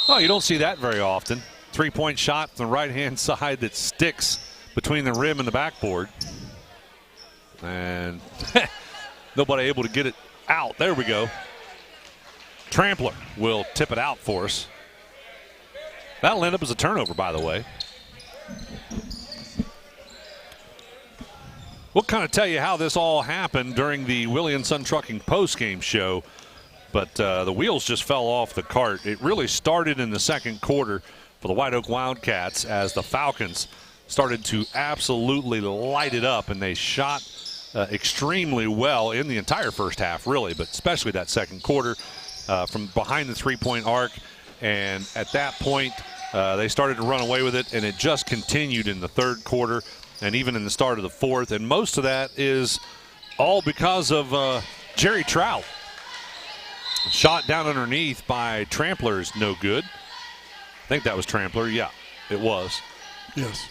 Speaker 1: you don't see that very often. 3-point shot from the right-hand side that sticks between the rim and the backboard. And nobody able to get it out. There we go. Trampler will tip it out for us. That'll end up as a turnover, by the way. We'll kind of tell you how this all happened during the Willie and Son Trucking postgame show, but the wheels just fell off the cart. It really started in the second quarter for the White Oak Wildcats as the Falcons started to absolutely light it up, and they shot extremely well in the entire first half, really, but especially that second quarter from behind the three-point arc. And at that point, they started to run away with it, and it just continued in the third quarter and even in the start of the fourth. And most of that is all because of Jerry Trout. Shot down underneath by Trampler is no good. I think that was Trampler. Yeah, it was.
Speaker 4: Yes.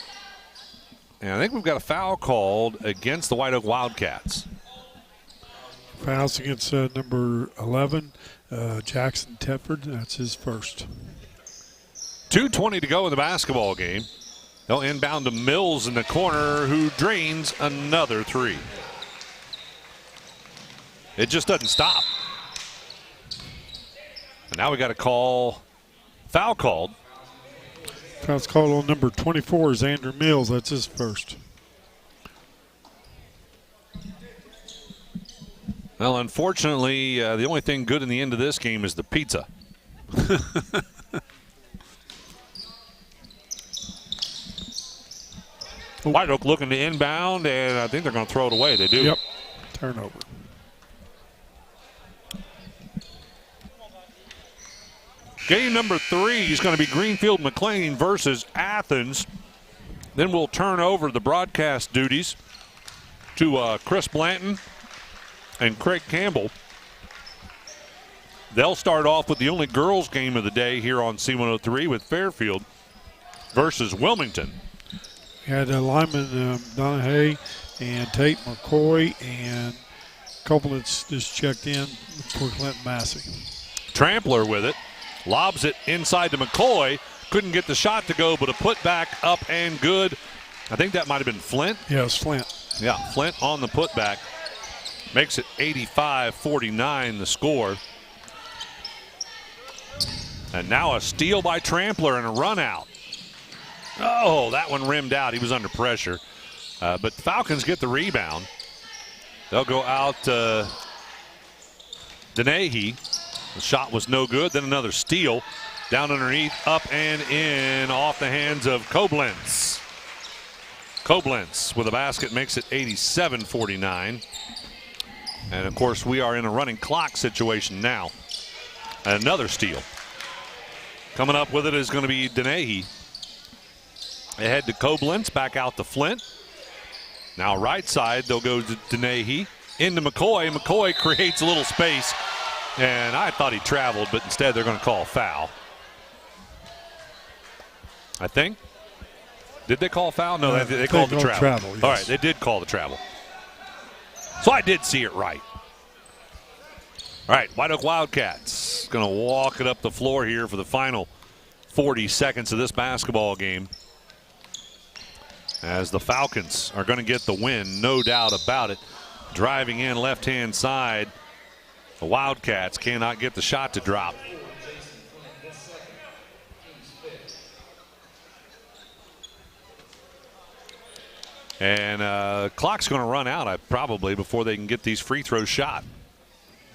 Speaker 1: And I think we've got a foul called against the White Oak Wildcats.
Speaker 4: Fouls against number 11, Jackson Tedford. That's his first.
Speaker 1: 2:20 to go in the basketball game. They'll inbound to Mills in the corner, who drains another three. It just doesn't stop. And now we got a foul called.
Speaker 4: Foul's called on number 24 is Andrew Mills. That's his first.
Speaker 1: Well, unfortunately, the only thing good in the end of this game is the pizza. White Oak looking to inbound, and I think they're going to throw it away. They do.
Speaker 4: Yep. Turnover.
Speaker 1: Game number 3 is going to be Greenfield McLean versus Athens. Then we'll turn over the broadcast duties to Chris Blanton and Craig Campbell. They'll start off with the only girls game of the day here on C103 with Fairfield versus Wilmington.
Speaker 4: We had lineman Donahue and Tate McCoy and Copeland just checked in for Clinton Massey.
Speaker 1: Trampler with it. Lobs it inside to McCoy. Couldn't get the shot to go, but a putback up and good. I think that might have been Flint.
Speaker 4: Yeah, it was Flint.
Speaker 1: Yeah, Flint on the putback. Makes it 85-49 the score. And now a steal by Trampler and a run out. Oh, that one rimmed out. He was under pressure. But Falcons get the rebound. They'll go out Dennehy. The shot was no good. Then another steal. Down underneath, up and in, off the hands of Koblenz. Koblenz with a basket makes it 87-49. And, of course, we are in a running clock situation now. And another steal. Coming up with it is going to be Dennehy. Ahead to Koblenz, back out to Flint. Now right side, they'll go to Dennehy. Into McCoy. McCoy creates a little space. And I thought he traveled, but instead they're going to call a foul. I think. Did they call a foul? No, they called the travel.
Speaker 4: Yes.
Speaker 1: All right, they did call the travel. So I did see it right. All right, White Oak Wildcats going to walk it up the floor here for the final 40 seconds of this basketball game. As the Falcons are going to get the win, no doubt about it. Driving in left-hand side, the Wildcats cannot get the shot to drop. And clock's going to run out probably before they can get these free throws shot.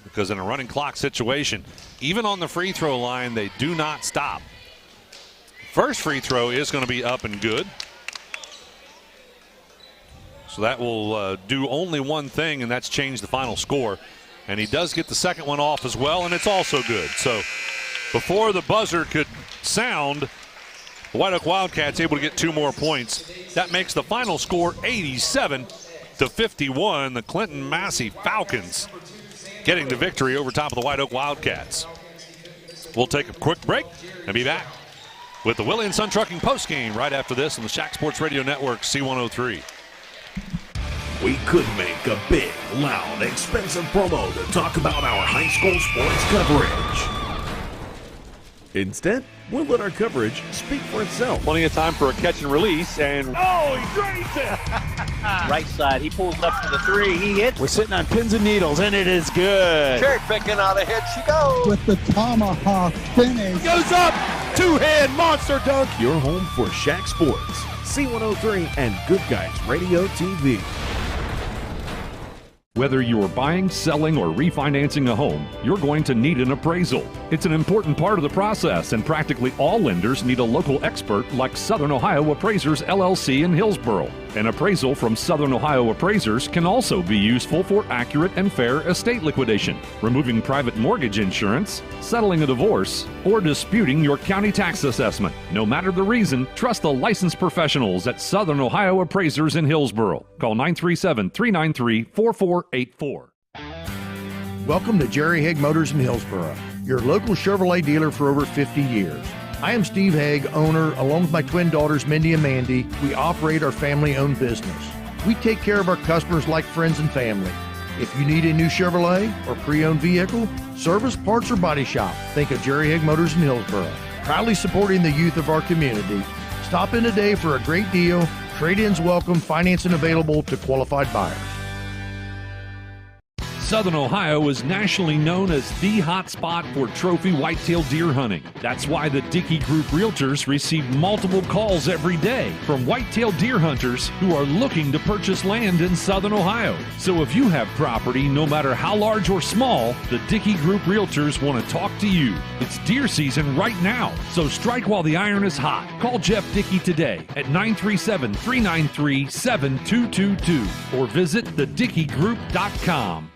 Speaker 1: Because in a running clock situation, even on the free throw line, they do not stop. First free throw is going to be up and good. So that will do only one thing, and that's change the final score. And he does get the second one off as well, and it's also good. So before the buzzer could sound, the White Oak Wildcats able to get 2 more points. That makes the final score 87-51. The Clinton Massey Falcons getting the victory over top of the White Oak Wildcats. We'll take a quick break and be back with the Willie & Son Trucking postgame right after this on the Shack Sports Radio Network, C103.
Speaker 12: We could make a big, loud, expensive promo to talk about our high school sports coverage. Instead, we'll let our coverage speak for itself.
Speaker 16: Plenty of time for a catch and release, and oh, he drains it!
Speaker 18: Right side, he pulls up for the 3, he hits.
Speaker 17: We're sitting on pins and needles, and it is good.
Speaker 16: Cherry picking out a hit, she goes.
Speaker 19: With the tomahawk finish.
Speaker 17: Goes up, 2-hand monster dunk.
Speaker 12: Your home for Shack Sports, C103 and Good Guys Radio TV.
Speaker 3: Whether you are buying, selling, or refinancing a home, you're going to need an appraisal. It's an important part of the process, and practically all lenders need a local expert like Southern Ohio Appraisers LLC in Hillsboro. An appraisal from Southern Ohio Appraisers can also be useful for accurate and fair estate liquidation, removing private mortgage insurance, settling a divorce, or disputing your county tax assessment. No matter the reason, trust the licensed professionals at Southern Ohio Appraisers in Hillsboro. Call 937-393-4484.
Speaker 2: Welcome to Jerry Haig Motors in Hillsboro, your local Chevrolet dealer for over 50 years. I am Steve Haig, owner, along with my twin daughters, Mindy and Mandy. We operate our family-owned business. We take care of our customers like friends and family. If you need a new Chevrolet or pre-owned vehicle, service, parts, or body shop, think of Jerry Haig Motors in Hillsboro. Proudly supporting the youth of our community. Stop in today for a great deal. Trade-ins welcome, financing available to qualified buyers.
Speaker 3: Southern Ohio is nationally known as the hot spot for trophy whitetail deer hunting. That's why the Dickey Group Realtors receive multiple calls every day from whitetail deer hunters who are looking to purchase land in Southern Ohio. So if you have property, no matter how large or small, the Dickey Group Realtors want to talk to you. It's deer season right now, so strike while the iron is hot. Call Jeff Dickey today at 937-393-7222 or visit thedickeygroup.com.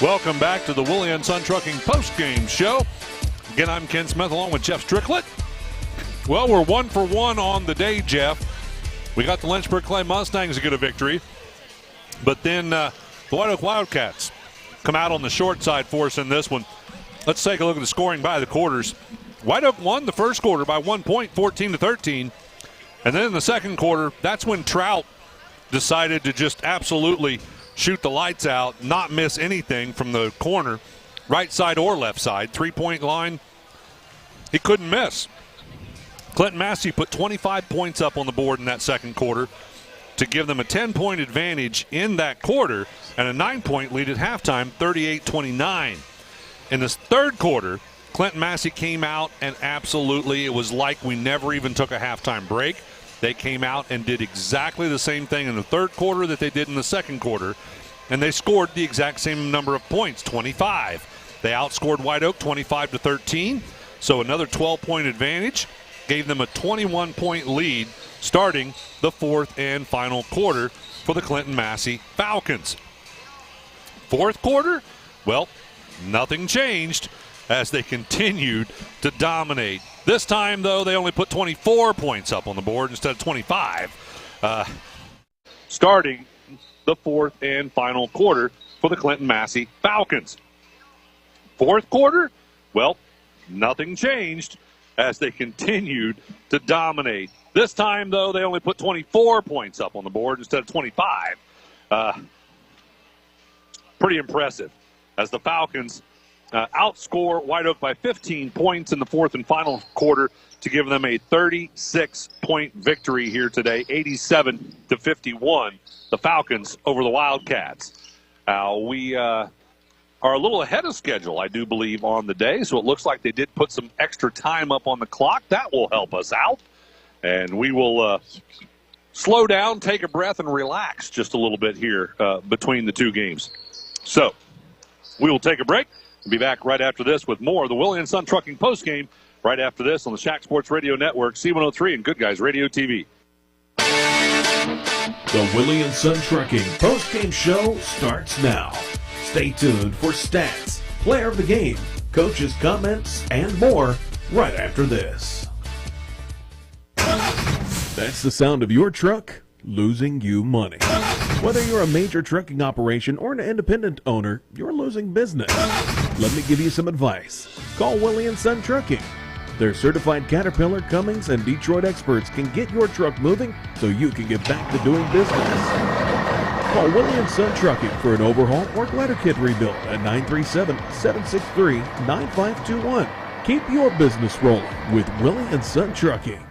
Speaker 1: Welcome back to the Willie & Son Trucking Postgame Show. Again, I'm Ken Smith along with Jeff Stricklet. Well, we're 1 for 1 on the day, Jeff. We got the Lynchburg Clay Mustangs to get a victory. But then the White Oak Wildcats come out on the short side for us in this one. Let's take a look at the scoring by the quarters. White Oak won the first quarter by 1 point, 14-13. And then in the second quarter, that's when Trout decided to just absolutely shoot the lights out, not miss anything from the corner, right side or left side, three-point line. He couldn't miss. Clinton Massey put 25 points up on the board in that second quarter to give them a 10-point advantage in that quarter and a 9-point lead at halftime, 38-29. In the third quarter, Clinton Massey came out and absolutely, it was like we never even took a halftime break. They came out and did exactly the same thing in the third quarter that they did in the second quarter, and they scored the exact same number of points, 25. They outscored White Oak 25-13, so another 12-point advantage gave them a 21-point lead starting the fourth and final quarter for the Clinton Massey Falcons. Fourth quarter, well, nothing changed as they continued to dominate. This time, though, they only put 24 points up on the board instead of 25. Starting the fourth and final quarter for the Clinton Massey Falcons. Fourth quarter, well, nothing changed as they continued to dominate. This time, though, they only put 24 points up on the board instead of 25. Pretty impressive as the Falcons outscore White Oak by 15 points in the fourth and final quarter to give them a 36-point victory here today, 87-51, the Falcons over the Wildcats. We are a little ahead of schedule, I do believe, on the day, so it looks like they did put some extra time up on the clock. That will help us out, and we will slow down, take a breath, and relax just a little bit here between the two games. So we will take a break. We'll be back right after this with more of the Willie & Son Trucking Postgame right after this on the Shack Sports Radio Network, C103, and Good Guys Radio TV.
Speaker 12: The Willie & Son Trucking Postgame Show starts now. Stay tuned for stats, player of the game, coaches' comments, and more right after this. That's the sound of your truck losing you money. Whether you're a major trucking operation or an independent owner, you're losing business. Let me give you some advice. Call Willie & Son Trucking. Their certified Caterpillar, Cummins, and Detroit experts can get your truck moving so you can get back to doing business. Call Willie & Son Trucking for an overhaul or glider kit rebuild at 937-763-9521. Keep your business rolling with Willie & Son Trucking.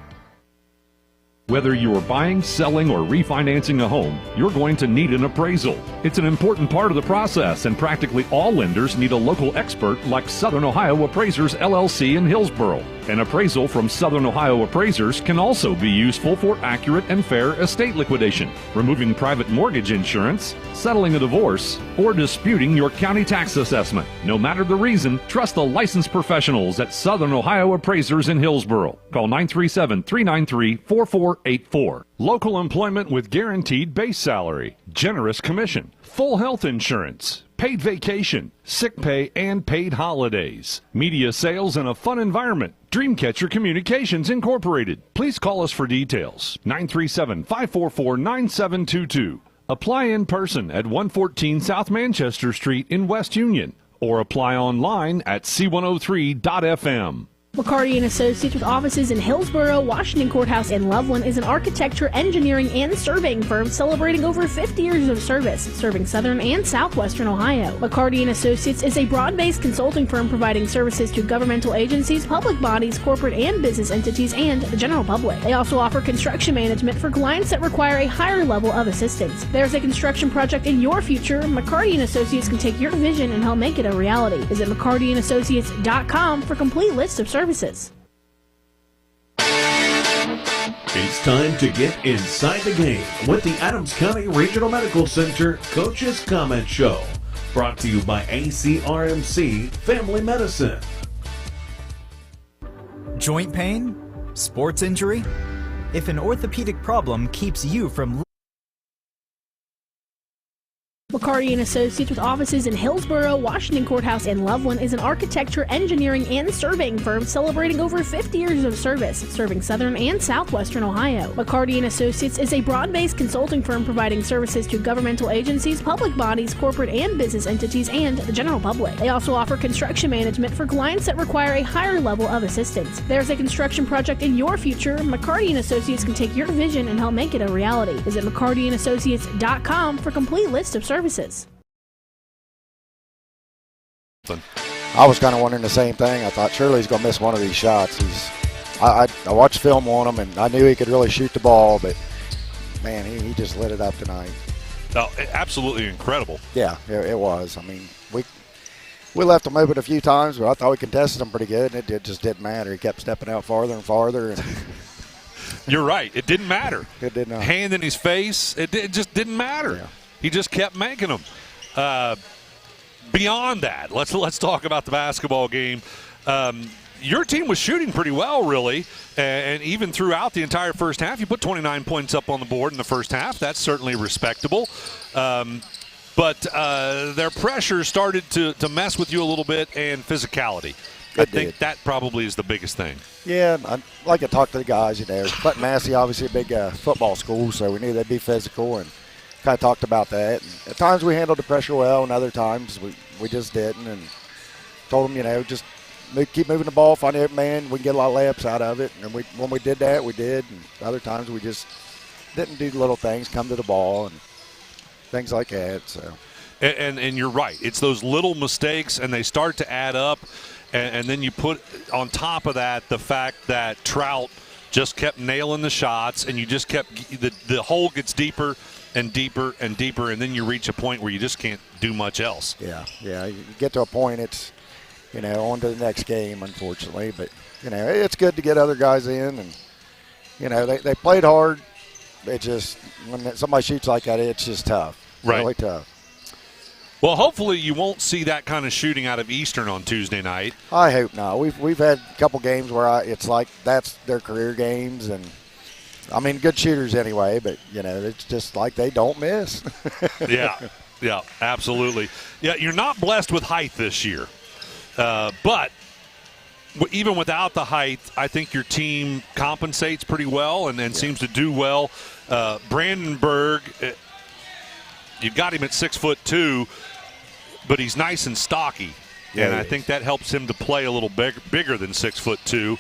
Speaker 3: Whether you are buying, selling, or refinancing a home, you're going to need an appraisal. It's an important part of the process, and practically all lenders need a local expert like Southern Ohio Appraisers LLC in Hillsboro. An appraisal from Southern Ohio appraisers can also be useful for accurate and fair estate liquidation, removing private mortgage insurance, settling a divorce, or disputing your county tax assessment. No matter the reason, trust the licensed professionals at Southern Ohio Appraisers in Hillsboro. Call 937-393-4484. Local employment with guaranteed base salary, generous commission, full health insurance, paid vacation, sick pay, and paid holidays. Media sales in a fun environment. Dreamcatcher Communications Incorporated. Please call us for details. 937-544-9722. Apply in person at 114 South Manchester Street in West Union, or apply online at c103.fm.
Speaker 5: McCarty & Associates with offices in Hillsboro, Washington Courthouse, and Loveland is an architecture, engineering, and surveying firm celebrating over 50 years of service, serving southern and southwestern Ohio. McCarty & Associates is a broad-based consulting firm providing services to governmental agencies, public bodies, corporate and business entities, and the general public. They also offer construction management for clients that require a higher level of assistance. If there's a construction project in your future, McCarty & Associates can take your vision and help make it a reality. Visit McCartyandAssociates.com for a complete list of services.
Speaker 12: It's time to get inside the game with the Adams County Regional Medical Center Coach's Comment Show. Brought to you by ACRMC Family Medicine.
Speaker 21: Joint pain? Sports injury? If an orthopedic problem keeps you from
Speaker 5: McCarty & Associates with offices in Hillsboro, Washington Courthouse, and Loveland is an architecture, engineering, and surveying firm celebrating over 50 years of service, serving southern and southwestern Ohio. McCarty & Associates is a broad-based consulting firm providing services to governmental agencies, public bodies, corporate and business entities, and the general public. They also offer construction management for clients that require a higher level of assistance. If there's a construction project in your future, McCarty & Associates can take your vision and help make it a reality. Visit McCartyandAssociates.com for a complete list of services.
Speaker 22: I was kind of wondering the same thing. I thought surely he's going to miss one of these shots. I watched film on him, and I knew he could really shoot the ball, but, man, he just lit it up tonight.
Speaker 1: Oh, absolutely incredible.
Speaker 22: Yeah, it was. I mean, we left him open a few times, but I thought we contested him pretty good, and it just didn't matter. He kept stepping out farther and farther. And
Speaker 1: You're right. It didn't matter.
Speaker 22: It did not.
Speaker 1: Hand in his face, it just didn't matter. Yeah. He just kept making them. Beyond that, let's talk about the basketball game. Your team was shooting pretty well, really, and even throughout the entire first half. You put 29 points up on the board in the first half. That's certainly respectable. But their pressure started to mess with you a little bit, and physicality. I think that probably is the biggest thing.
Speaker 22: Yeah, I like to talk to the guys, But Massey, obviously a big football school, so we knew they'd be physical, and kind of talked about that. And at times we handled the pressure well, and other times we just didn't. And told them, just keep moving the ball, find the open man. We can get a lot of layups out of it. And when we did that, we did. And other times we just didn't do little things, come to the ball and things like that. So.
Speaker 1: And you're right. It's those little mistakes, and they start to add up. And then you put on top of that the fact that Trout just kept nailing the shots, and you just kept the hole gets deeper and deeper and deeper, and then you reach a point where you just can't do much else.
Speaker 22: Yeah. You get to a point, it's, on to the next game, unfortunately. But, it's good to get other guys in, and, they played hard. It just, when somebody shoots like that, it's just tough.
Speaker 1: Right.
Speaker 22: Really tough.
Speaker 1: Well, hopefully you won't see that kind of shooting out of Eastern on Tuesday night.
Speaker 22: I hope not. We've had a couple games where it's like that's their career games, and I mean, good shooters anyway, but, it's just like they don't miss.
Speaker 1: Yeah, absolutely. Yeah, you're not blessed with height this year. But even without the height, I think your team compensates pretty well and seems to do well. Brandenburg, you got him at 6'2", but he's nice and stocky. Yeah, and I think that helps him to play a little bigger than 6'2".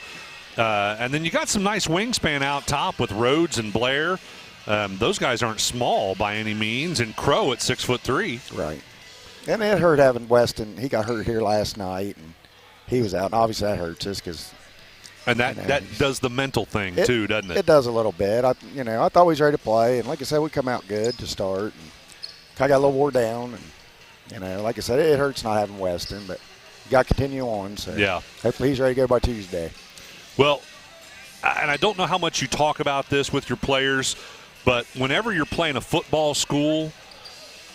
Speaker 1: And then you got some nice wingspan out top with Rhodes and Blair. Those guys aren't small by any means. And Crow at 6'3".
Speaker 22: Right. And it hurt having Weston. He got hurt here last night, and he was out. And obviously that hurts us because.
Speaker 1: And that does the mental thing too, doesn't it?
Speaker 22: It does a little bit. I thought we was ready to play, and like I said, we come out good to start. And kind of got a little wore down, and like I said, it hurts not having Weston, but you got to continue on. So
Speaker 1: yeah,
Speaker 22: hopefully he's ready to go by Tuesday.
Speaker 1: Well, and I don't know how much you talk about this with your players, but whenever you're playing a football school,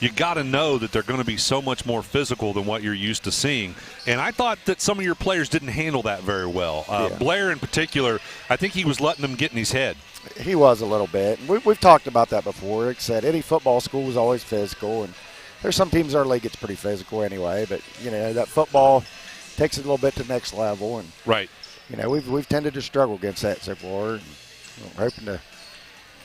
Speaker 1: you got to know that they're going to be so much more physical than what you're used to seeing. And I thought that some of your players didn't handle that very well. Blair in particular, I think he was letting them get in his head.
Speaker 22: He was a little bit. We've talked about that before. Like I said, any football school is always physical, and there's some teams in our league that's pretty physical anyway. But, that football takes it a little bit to the next level. And
Speaker 1: right.
Speaker 22: We've tended to struggle against that so far. And we're hoping to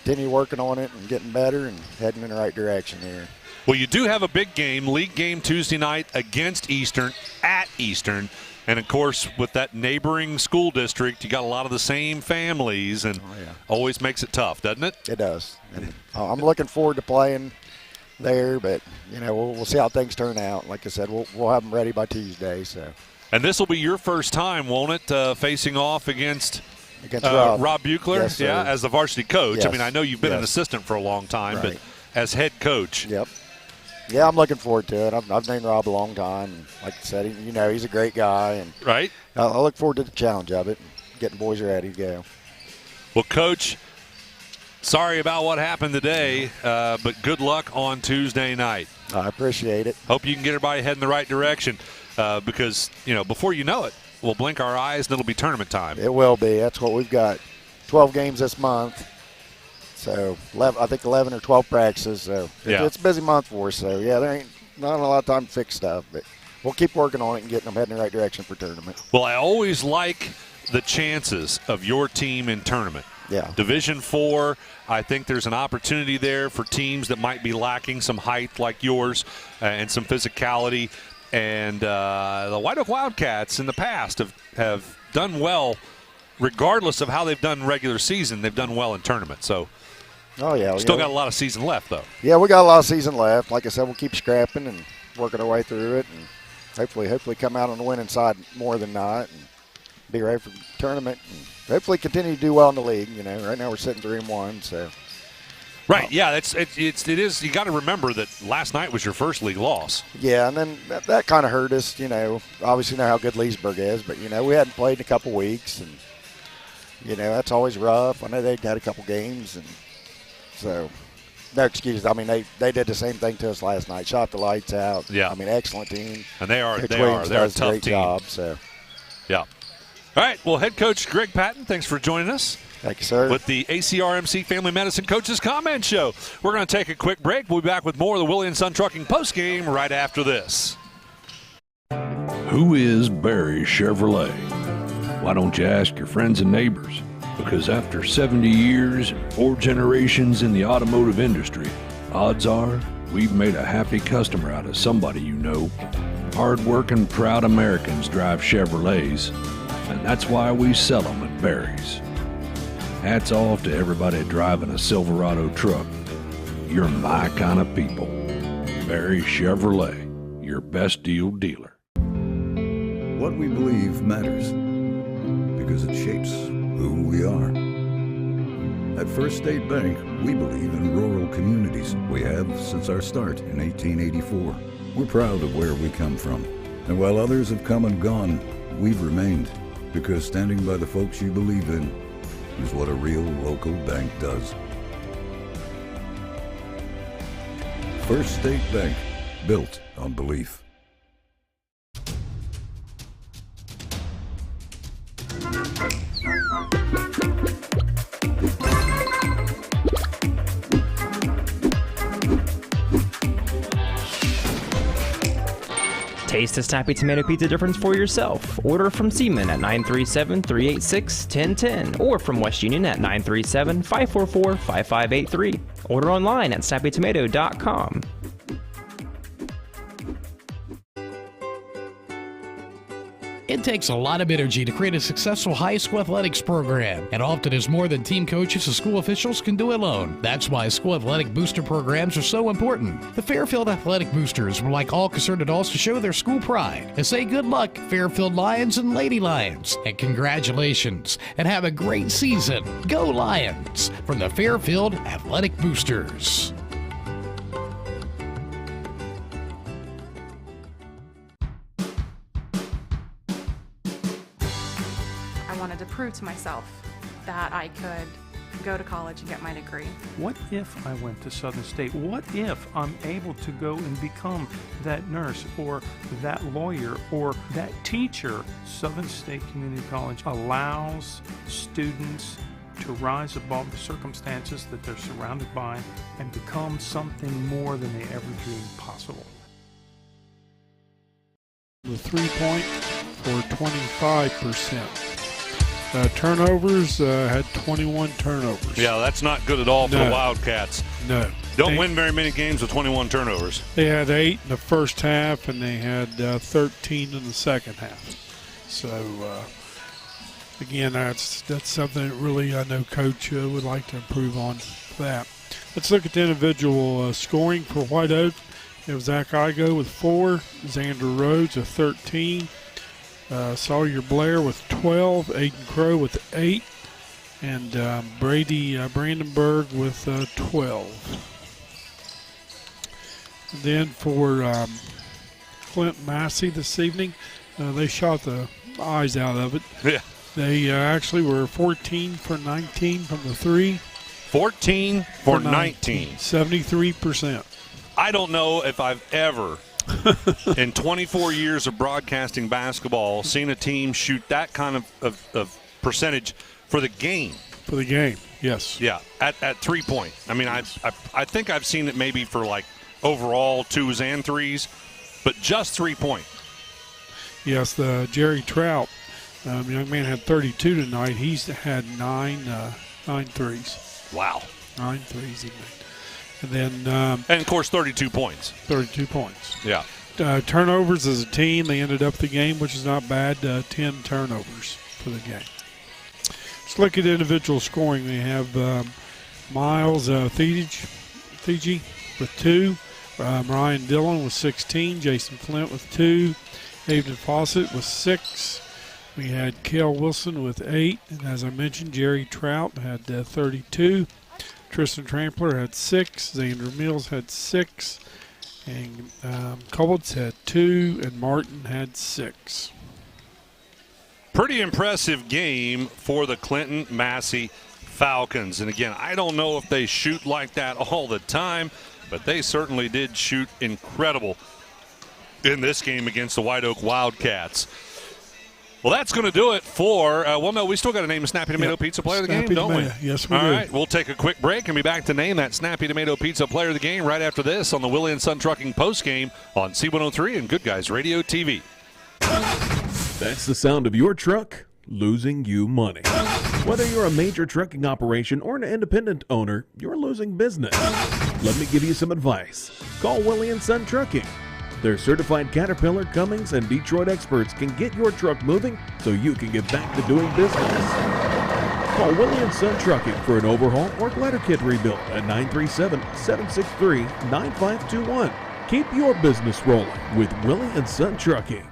Speaker 22: continue working on it and getting better and heading in the right direction here.
Speaker 1: Well, you do have a big game, league game Tuesday night against Eastern, at Eastern. And, of course, with that neighboring school district, you got a lot of the same families, and always makes it tough, doesn't it?
Speaker 22: It does. And I'm looking forward to playing there, but, we'll see how things turn out. Like I said, we'll have them ready by Tuesday. So.
Speaker 1: And this will be your first time, won't it, facing off against
Speaker 22: Rob
Speaker 1: Buechler?
Speaker 22: Yes,
Speaker 1: yeah, as the varsity coach.
Speaker 22: Yes.
Speaker 1: I mean, I know you've been an assistant for a long time, but as head coach.
Speaker 22: Yep. Yeah, I'm looking forward to it. I've known Rob a long time. And like I said, he's a great guy. And
Speaker 1: right.
Speaker 22: I look forward to the challenge of it and getting the boys ready to go.
Speaker 1: Well, Coach, sorry about what happened today, but good luck on Tuesday night.
Speaker 22: I appreciate it.
Speaker 1: Hope you can get everybody heading the right direction because, before you know it, we'll blink our eyes and it'll be tournament time.
Speaker 22: It will be. That's what we've got. 12 games this month. So, I think 11 or 12 practices. So, it's a busy month for us. So, there ain't not a lot of time to fix stuff. But we'll keep working on it and getting them heading in the right direction for tournament.
Speaker 1: Well, I always like the chances of your team in tournament.
Speaker 22: Yeah.
Speaker 1: Division IV, I think there's an opportunity there for teams that might be lacking some height like yours and some physicality. And the White Oak Wildcats in the past have done well, regardless of how they've done regular season. They've done well in tournament. So, still got a lot of season left, though.
Speaker 22: Yeah, we got a lot of season left. Like I said, we'll keep scrapping and working our way through it, and hopefully come out on the winning side more than not, and be ready for the tournament, and hopefully continue to do well in the league. Right now we're sitting 3-1, so.
Speaker 1: Right, yeah, it is. You got to remember that last night was your first league loss.
Speaker 22: Yeah, and then that kind of hurt us. Obviously know how good Leesburg is, but we hadn't played in a couple weeks, and that's always rough. I know they'd had a couple games, and so no excuses. I mean, they did the same thing to us last night. Shot the lights out.
Speaker 1: Yeah,
Speaker 22: I mean, excellent team.
Speaker 1: And they're a tough
Speaker 22: great
Speaker 1: team.
Speaker 22: Job, so.
Speaker 1: Yeah. All right. Well, head coach Greg Patton, thanks for joining us.
Speaker 22: Thank you, sir.
Speaker 1: With the ACRMC Family Medicine Coaches Comment Show. We're going to take a quick break. We'll be back with more of the Willie & Son Trucking postgame right after this.
Speaker 3: Who is Barry Chevrolet? Why don't you ask your friends and neighbors? Because after 70 years and 4 generations in the automotive industry, odds are we've made a happy customer out of somebody you know. Hard-working, proud Americans drive Chevrolets, and that's why we sell them at Barry's. Hats off to everybody driving a Silverado truck. You're my kind of people. Barry Chevrolet, your best deal dealer.
Speaker 7: What we believe matters because it shapes who we are. At First State Bank, we believe in rural communities. We have since our start in 1884. We're proud of where we come from. And while others have come and gone, we've remained because standing by the folks you believe in is what a real local bank does. First State Bank, built on belief.
Speaker 8: Taste the snappy tomato pizza difference for yourself. Order from Seaman at 937-386-1010 or from West Union at 937-544-5583. Order online at snappytomato.com.
Speaker 9: It takes a lot of energy to create a successful high school athletics program, and often is more than team coaches and school officials can do alone. That's why school athletic booster programs are so important. The Fairfield Athletic Boosters would like all concerned adults to show their school pride and say good luck, Fairfield Lions and Lady Lions, and congratulations, and have a great season. Go Lions! From the Fairfield Athletic Boosters.
Speaker 10: wanted to prove to myself that I could go to college and get my degree.
Speaker 11: What if I went to Southern State? What if I'm able to go and become that nurse or that lawyer or that teacher? Southern State Community College allows students to rise above the circumstances that they're surrounded by and become something more than they ever dreamed possible.
Speaker 4: The 3-point for 25%. Turnovers had 21 turnovers.
Speaker 1: Yeah, that's not good at all for the Wildcats.
Speaker 4: No.
Speaker 1: Don't win very many games with 21 turnovers.
Speaker 4: They had 8 in the first half, and they had 13 in the second half. So, again, that's something that really I know Coach would like to improve on that. Let's look at the individual scoring for White Oak. It was Zach Igo with 4, Xander Rhodes with 13, Sawyer Blair with 12, Aiden Crow with 8, and Brady Brandenburg with 12. And then for Clint Massey this evening, they shot the eyes out of it.
Speaker 1: Yeah.
Speaker 4: They actually were 14 for 19 from the 3.
Speaker 1: 14 for 19.
Speaker 4: 73%.
Speaker 1: I don't know if I've ever, in 24 years of broadcasting basketball, seen a team shoot that kind of percentage for the game.
Speaker 4: For the game, yes.
Speaker 1: Yeah, at 3-point. I mean, I think I've seen it maybe for like overall 2s and 3s, but just 3-point.
Speaker 4: Yes, the Jerry Trout, young man, had 32 tonight. He's had 9 threes.
Speaker 1: Wow.
Speaker 4: 9 threes he made. And then,
Speaker 1: and of course, 32 points.
Speaker 4: 32 points.
Speaker 1: Yeah.
Speaker 4: Turnovers as a team, they ended up the game, which is not bad. 10 turnovers for the game. Let's look at individual scoring. We have Miles Thigi with 2, Ryan Dillon with 16, Jason Flint with 2, Haven Fawcett with 6. We had Cale Wilson with 8, and as I mentioned, Jerry Trout had 32. Tristan Trampler had 6, Xander Mills had 6, and Culberts had 2, and Martin had 6.
Speaker 1: Pretty impressive game for the Clinton Massey Falcons. And again, I don't know if they shoot like that all the time, but they certainly did shoot incredible in this game against the White Oak Wildcats. Well, that's going to do it for, we still got to name a Snappy Tomato Pizza Player of the game, don't we?
Speaker 4: Yes, we do.
Speaker 1: All right, we'll take a quick break and be back to name that Snappy Tomato Pizza Player of the game right after this on the Willie & Son Trucking postgame on C103 and Good Guys Radio TV.
Speaker 12: That's the sound of your truck losing you money. Whether you're a major trucking operation or an independent owner, you're losing business. Let me give you some advice. Call Willie & Son Trucking. Their certified Caterpillar, Cummins, and Detroit experts can get your truck moving so you can get back to doing business. Call Willie & Son Trucking for an overhaul or glider kit rebuild at 937-763-9521. Keep your business rolling with Willie & Son Trucking.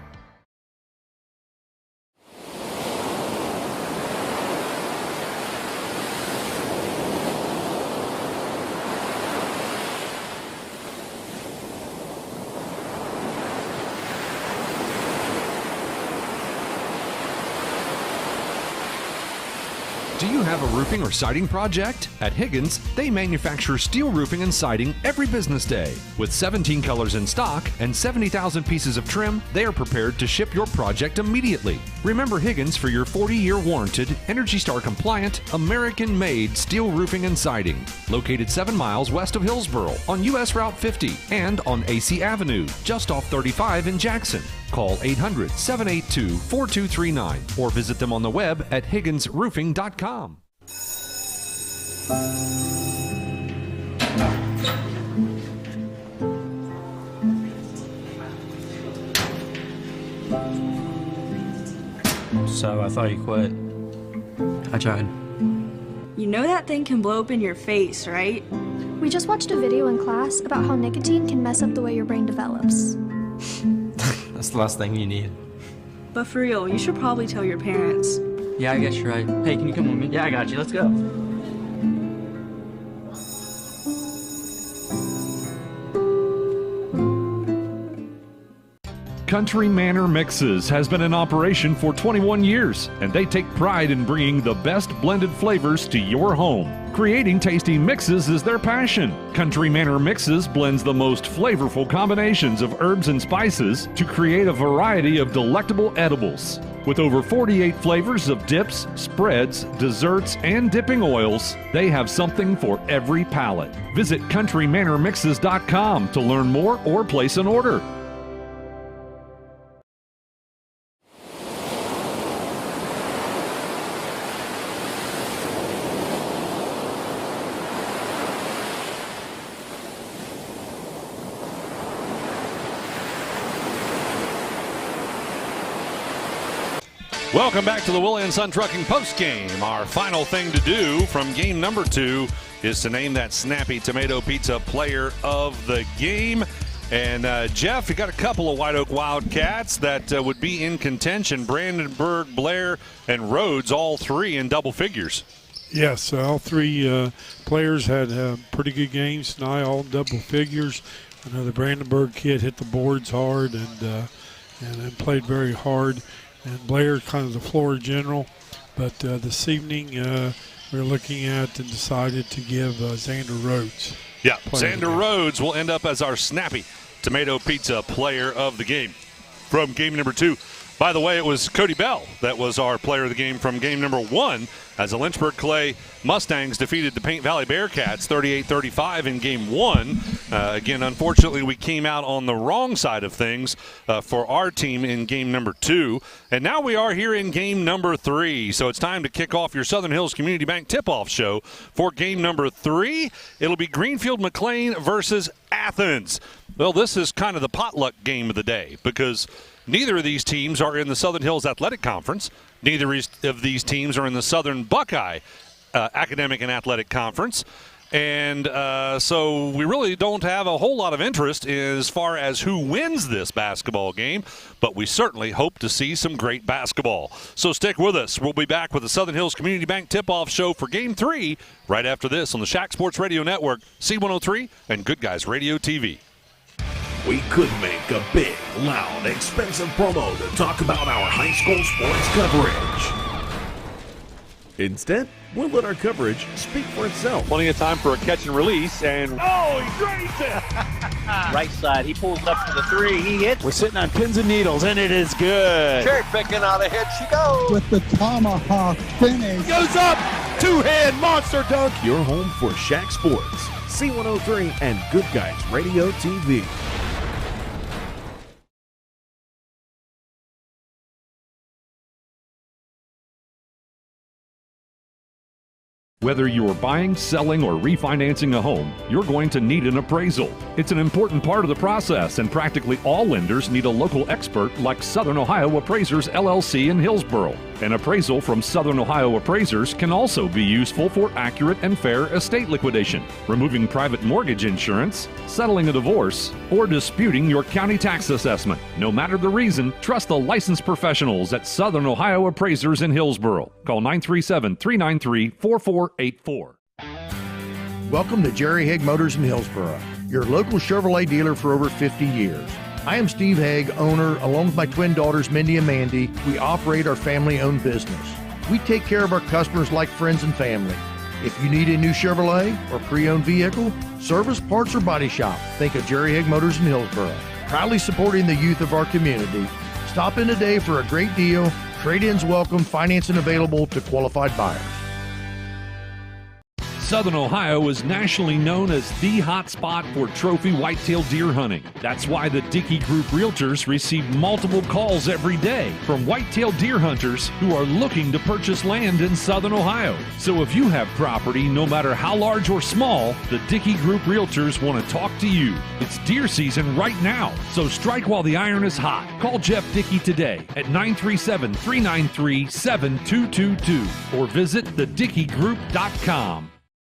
Speaker 6: Do you have a roofing or siding project? At Higgins, they manufacture steel roofing and siding every business day. With 17 colors in stock and 70,000 pieces of trim, they are prepared to ship your project immediately. Remember Higgins for your 40-year warranted, Energy Star compliant, American-made steel roofing and siding. Located 7 miles west of Hillsboro on US Route 50 and on AC Avenue, just off 35 in Jackson. Call 800-782-4239 or visit them on the web at higginsroofing.com.
Speaker 13: So I thought you quit. I tried.
Speaker 14: You know that thing can blow up in your face, right?
Speaker 15: We just watched a video in class about how nicotine can mess up the way your brain develops.
Speaker 13: That's the last thing you need.
Speaker 14: But for real, you should probably tell your parents.
Speaker 13: Yeah, I guess you're right. Hey, can you come with me? Yeah, I got you. Let's go.
Speaker 3: Country Manor Mixes has been in operation for 21 years, and they take pride in bringing the best blended flavors to your home. Creating tasty mixes is their passion. Country Manor Mixes blends the most flavorful combinations of herbs and spices to create a variety of delectable edibles. With over 48 flavors of dips, spreads, desserts, and dipping oils, they have something for every palate. Visit countrymanormixes.com to learn more or place an order.
Speaker 1: Welcome back to the Willie & Son Trucking Postgame. Our final thing to do from game number 2 is to name that Snappy Tomato Pizza player of the game. And Jeff, you got a couple of White Oak Wildcats that would be in contention. Brandenburg, Blair, and Rhodes, all three in double figures.
Speaker 4: Yes, all three players had pretty good games tonight, all double figures. I know the Brandenburg kid hit the boards hard and played very hard. And Blair kind of the floor general. But this evening we're looking at and decided to give Xander Rhodes.
Speaker 1: Yeah, Xander Rhodes will end up as our Snappy Tomato Pizza player of the game from game number 2. By the way, it was Cody Bell that was our player of the game from game number 1 as the Lynchburg Clay Mustangs defeated the Paint Valley Bearcats 38-35 in game 1. Again, unfortunately, we came out on the wrong side of things for our team in game number 2. And now we are here in game number 3. So it's time to kick off your Southern Hills Community Bank tip-off show for game number 3. It'll be Greenfield McLean versus Athens. Well, this is kind of the potluck game of the day because neither of these teams are in the Southern Hills Athletic Conference. Neither of these teams are in the Southern Buckeye Academic and Athletic Conference. And so we really don't have a whole lot of interest as far as who wins this basketball game, but we certainly hope to see some great basketball. So stick with us. We'll be back with the Southern Hills Community Bank tip-off show for Game 3 right after this on the Shack Sports Radio Network, C103, and Good Guys Radio TV.
Speaker 12: We could make a big, loud, expensive promo to talk about our high school sports coverage. Instead, we'll let our coverage speak for itself.
Speaker 16: Plenty of time for a catch and release, and oh, he drains it!
Speaker 18: Right side, he pulls up for the 3, he hits.
Speaker 17: We're sitting on pins and needles, and it is good.
Speaker 18: Cherry picking out a hit, she goes.
Speaker 19: With the tomahawk finish.
Speaker 17: Goes up, two-hand monster dunk.
Speaker 12: Your home for Shack Sports, C103, and Good Guys Radio TV.
Speaker 3: Whether you're buying, selling, or refinancing a home, you're going to need an appraisal. It's an important part of the process, and practically all lenders need a local expert like Southern Ohio Appraisers LLC in Hillsboro. An appraisal from Southern Ohio Appraisers can also be useful for accurate and fair estate liquidation, removing private mortgage insurance, settling a divorce, or disputing your county tax assessment. No matter the reason, trust the licensed professionals at Southern Ohio Appraisers in Hillsboro. Call 937-393-4484.
Speaker 2: Welcome to Jerry Haig Motors in Hillsboro, your local Chevrolet dealer for over 50 years. I am Steve Haig, owner, along with my twin daughters, Mindy and Mandy. We operate our family-owned business. We take care of our customers like friends and family. If you need a new Chevrolet or pre-owned vehicle, service, parts, or body shop, think of Jerry Haig Motors in Hillsboro. Proudly supporting the youth of our community. Stop in today for a great deal. Trade-ins welcome, financing available to qualified buyers.
Speaker 3: Southern Ohio is nationally known as the hot spot for trophy whitetail deer hunting. That's why the Dickey Group Realtors receive multiple calls every day from whitetail deer hunters who are looking to purchase land in Southern Ohio. So if you have property, no matter how large or small, the Dickey Group Realtors want to talk to you. It's deer season right now, so strike while the iron is hot. Call Jeff Dickey today at 937-393-7222 or visit thedickeygroup.com.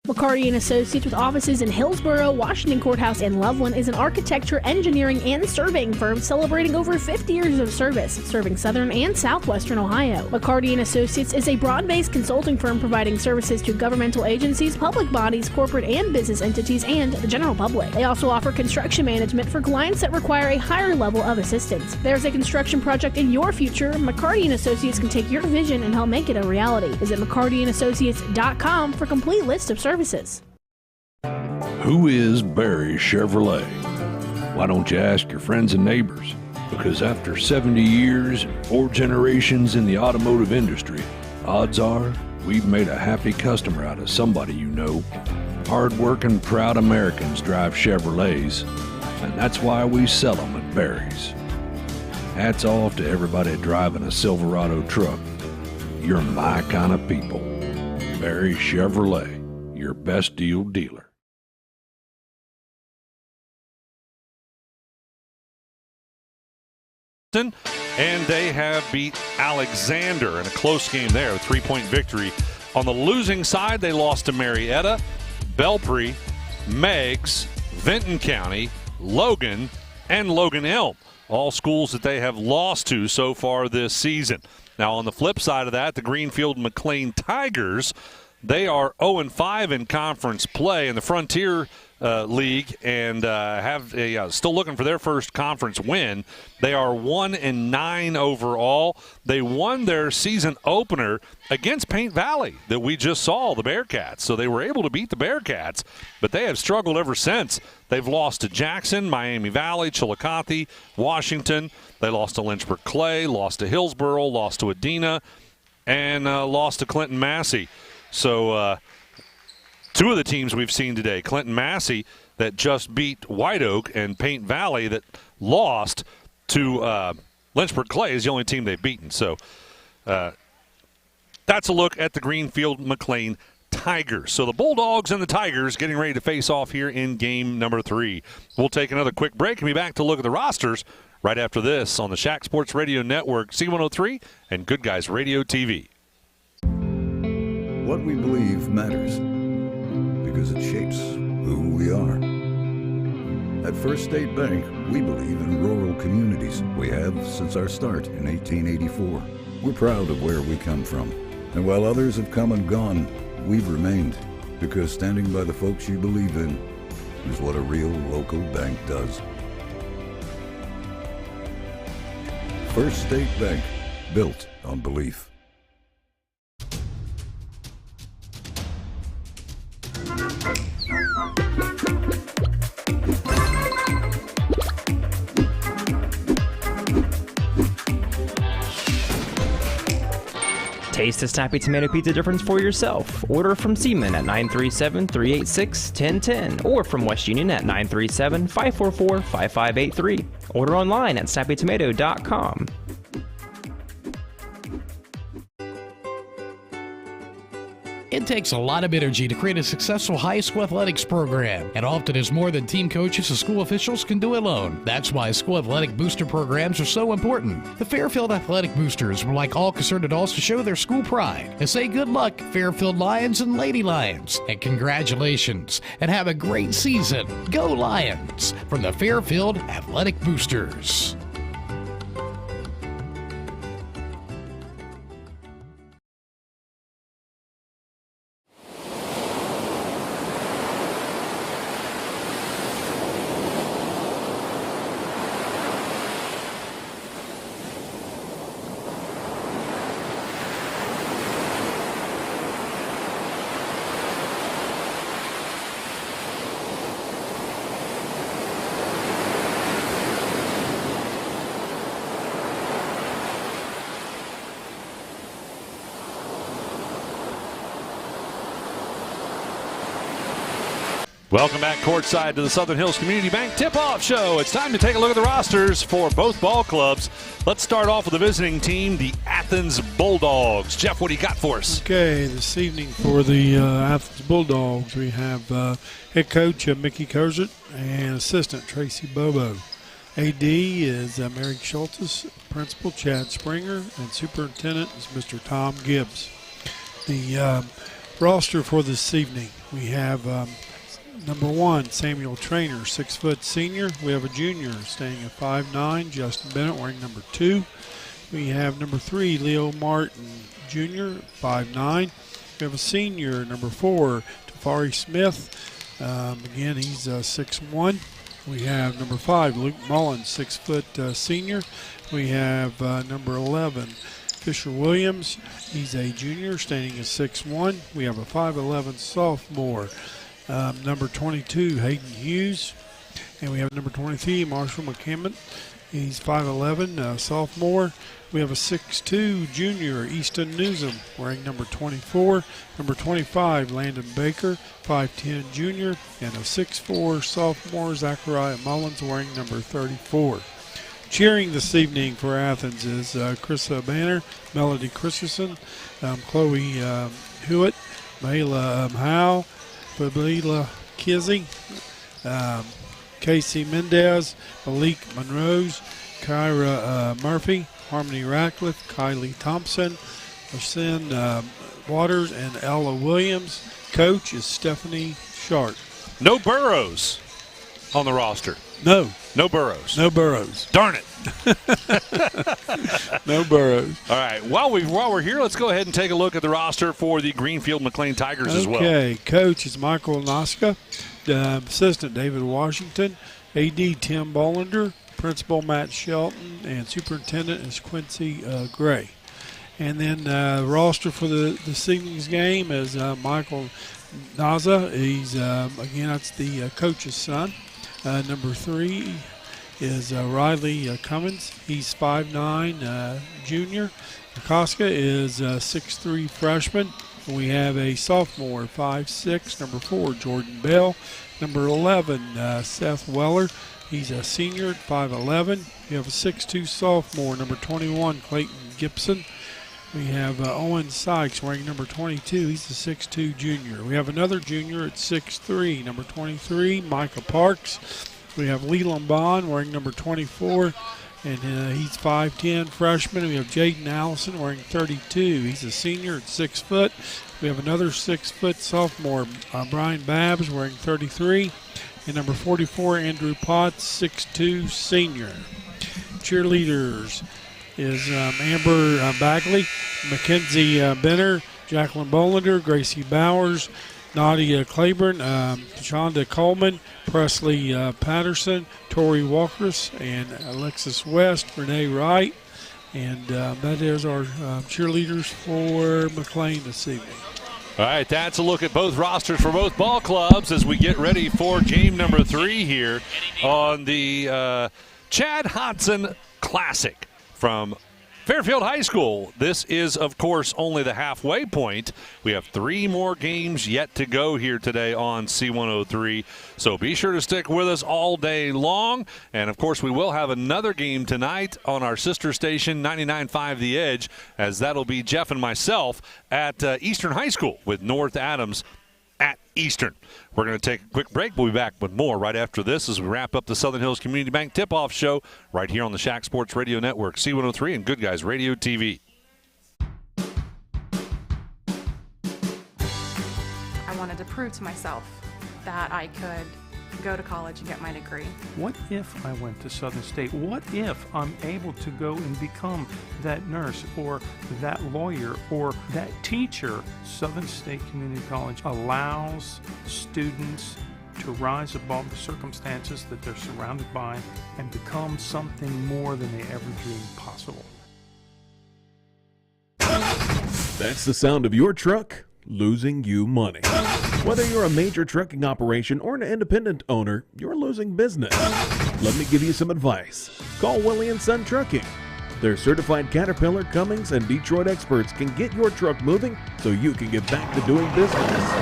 Speaker 5: McCarty and Associates with offices in Hillsborough, Washington Courthouse, and Loveland is an architecture, engineering, and surveying firm celebrating over 50 years of service, serving southern and southwestern Ohio. McCarty and Associates is a broad-based consulting firm providing services to governmental agencies, public bodies, corporate and business entities, and the general public. They also offer construction management for clients that require a higher level of assistance. If there's a construction project in your future, McCarty and Associates can take your vision and help make it a reality. Visit McCartyandAssociates.com for a complete list of services.
Speaker 3: Who is Barry Chevrolet? Why don't you ask your friends and neighbors? Because after 70 years and 4 generations in the automotive industry, odds are we've made a happy customer out of somebody you know. Hard-working, proud Americans drive Chevrolets, and that's why we sell them at Barry's. Hats off to everybody driving a Silverado truck. You're my kind of people. Barry Chevrolet, your best deal dealer.
Speaker 1: And they have beat Alexander in a close game there, a 3-point victory. On the losing side, they lost to Marietta, Belpre, Meigs, Vinton County, Logan, and Logan Elm. All schools that they have lost to so far this season. Now, on the flip side of that, the Greenfield McLean Tigers, they are 0-5 in conference play in the Frontier League and still looking for their first conference win. They are 1-9 overall. They won their season opener against Paint Valley that we just saw, the Bearcats. So they were able to beat the Bearcats, but they have struggled ever since. They've lost to Jackson, Miami Valley, Chillicothe, Washington. They lost to Lynchburg Clay, lost to Hillsborough, lost to Adena, and lost to Clinton Massey. So two of the teams we've seen today, Clinton Massey that just beat White Oak, and Paint Valley that lost to Lynchburg Clay is the only team they've beaten. So that's a look at the Greenfield McLean Tigers. So the Bulldogs and the Tigers getting ready to face off here in game number 3. We'll take another quick break and be back to look at the rosters right after this on the Shack Sports Radio Network, C103, and Good Guys Radio TV.
Speaker 7: What we believe matters because it shapes who we are. At First State Bank, we believe in rural communities. We have since our start in 1884. We're proud of where we come from. And while others have come and gone, we've remained, because standing by the folks you believe in is what a real local bank does. First State Bank, built on belief.
Speaker 8: Taste the snappy tomato pizza difference for yourself. Order from Seaman at 937-386-1010 or from West Union at 937-544-5583. Order online at snappytomato.com.
Speaker 9: It takes a lot of energy to create a successful high school athletics program, and often is more than team coaches and school officials can do alone. That's why school athletic booster programs are so important. The Fairfield Athletic Boosters would like all concerned adults to show their school pride and say good luck, Fairfield Lions and Lady Lions, and congratulations, and have a great season. Go Lions! From the Fairfield Athletic Boosters.
Speaker 1: Welcome back courtside to the Southern Hills Community Bank Tip-Off Show. It's time to take a look at the rosters for both ball clubs. Let's start off with the visiting team, the Athens Bulldogs. Jeff, what do you got for us?
Speaker 4: Okay, this evening for the Athens Bulldogs, we have head coach Mickey Kozert and assistant Tracy Bobo. AD is Mary Schultes, principal Chad Springer, and superintendent is Mr. Tom Gibbs. The Roster for this evening. We have number 1, Samuel Trainer, 6' senior. We have a junior staying at 5'9", Justin Bennett wearing number 2. We have number 3, Leo Martin Jr., 5'9". We have a senior, number 4, Tafari Smith. Again, he's 6'1". We have number 5, Luke Mullins, 6' senior. We have number 11, Fisher Williams. He's a junior, standing at 6'1". We have a 5'11" sophomore, number 22, Hayden Hughes. And we have number 23, Marshall McCammon. He's 5'11", sophomore. We have a 6'2", junior, Easton Newsom, wearing number 24. Number 25, Landon Baker, 5'10", junior. And a 6'4", sophomore, Zachariah Mullins, wearing number 34. Cheering this evening for Athens is Krista Banner, Melody Christensen, Chloe Hewitt, Mayla Howe, Fabila Kizzy, Casey Mendez, Malik Monrose, Kyra Murphy, Harmony Ratcliffe, Kylie Thompson, Lucinda Waters, and Ella Williams. Coach is Stephanie Sharp.
Speaker 1: No Burrows on the roster.
Speaker 4: No.
Speaker 1: No Burrows.
Speaker 4: No Burrows.
Speaker 1: Darn it.
Speaker 4: No Burrows.
Speaker 1: All right. While we're here, let's go ahead and take a look at the roster for the Greenfield McLean Tigers as well.
Speaker 4: Okay. Coach is Michael Noska. Assistant David Washington. AD Tim Bollender. Principal Matt Shelton. And Superintendent is Quincy Gray. And then roster for this evening's game is Michael Naza. He's, again, that's the coach's son. Number 3 is Riley Cummins. He's 5'9", junior. Koska is 6'3", freshman. We have a sophomore, 5'6", number 4, Jordan Bell. Number 11, Seth Weller. He's a senior at 5'11". We have a 6'2", sophomore, number 21, Clayton Gibson. We have Owen Sykes wearing number 22. He's a 6'2", junior. We have another junior at 6'3", number 23, Micah Parks. We have Leland Bond wearing number 24, and he's 5'10", freshman. We have Jaden Allison wearing 32. He's a senior at 6 foot. We have another 6 foot sophomore, Brian Babbs, wearing 33. And number 44, Andrew Potts, 6'2", senior. Cheerleaders is Amber Bagley, Mackenzie Benner, Jacqueline Bollender, Gracie Bowers, Nadia Claiborne, Shonda Coleman, Presley Patterson, Tori Walkers, and Alexis West, Renee Wright. And that is our cheerleaders for McLean this evening.
Speaker 1: All right, that's a look at both rosters for both ball clubs as we get ready for game number 3 here on the Chad Hodson Classic from Fairfield High School. This is, of course, only the halfway point. We have 3 more games yet to go here today on C103. So be sure to stick with us all day long. And, of course, we will have another game tonight on our sister station, 99.5 The Edge, as that'll be Jeff and myself at Eastern High School with North Adams at Eastern. We're going to take a quick break. We'll be back with more right after this as we wrap up the Southern Hills Community Bank Tip-Off Show right here on the Shack Sports Radio Network, C103 and Good Guys Radio TV.
Speaker 10: I wanted to prove to myself that I could go to college and get my degree.
Speaker 11: What if I went to Southern State? What if I'm able to go and become that nurse or that lawyer or that teacher? Southern State Community College allows students to rise above the circumstances that they're surrounded by and become something more than they ever dreamed possible.
Speaker 12: That's the sound of your truck losing you money. Whether you're a major trucking operation or an independent owner, you're losing business. Let me give you some advice. Call Willie & Son Trucking. Their certified Caterpillar, Cummins, and Detroit experts can get your truck moving so you can get back to doing business.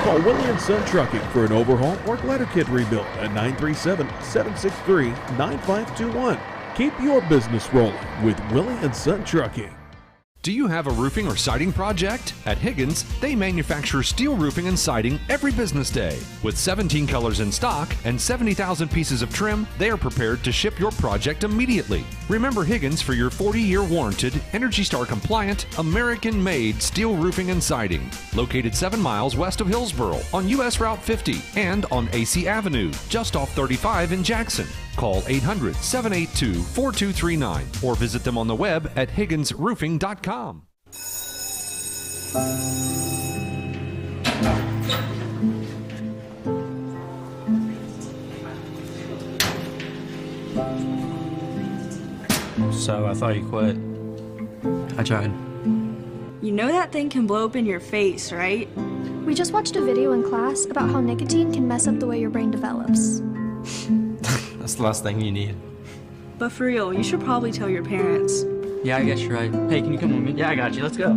Speaker 12: Call Willie & Son Trucking for an overhaul or glider kit rebuild at 937-763-9521. Keep your business rolling with Willie & Son Trucking.
Speaker 6: Do you have a roofing or siding project? At Higgins, they manufacture steel roofing and siding every business day. With 17 colors in stock and 70,000 pieces of trim, they are prepared to ship your project immediately. Remember Higgins for your 40-year warranted, Energy Star compliant, American-made steel roofing and siding. Located 7 miles west of Hillsboro on US Route 50 and on AC Avenue, just off 35 in Jackson. Call 800-782-4239 or visit them on the web at higginsroofing.com.
Speaker 13: So I thought you quit. I tried.
Speaker 14: You know that thing can blow up in your face, right?
Speaker 15: We just watched a video in class about how nicotine can mess up the way your brain develops.
Speaker 13: That's the last thing you need.
Speaker 14: But for real, you should probably tell your parents.
Speaker 13: Yeah, I guess you're right. Hey, can you come with me? Yeah, I got you. Let's go.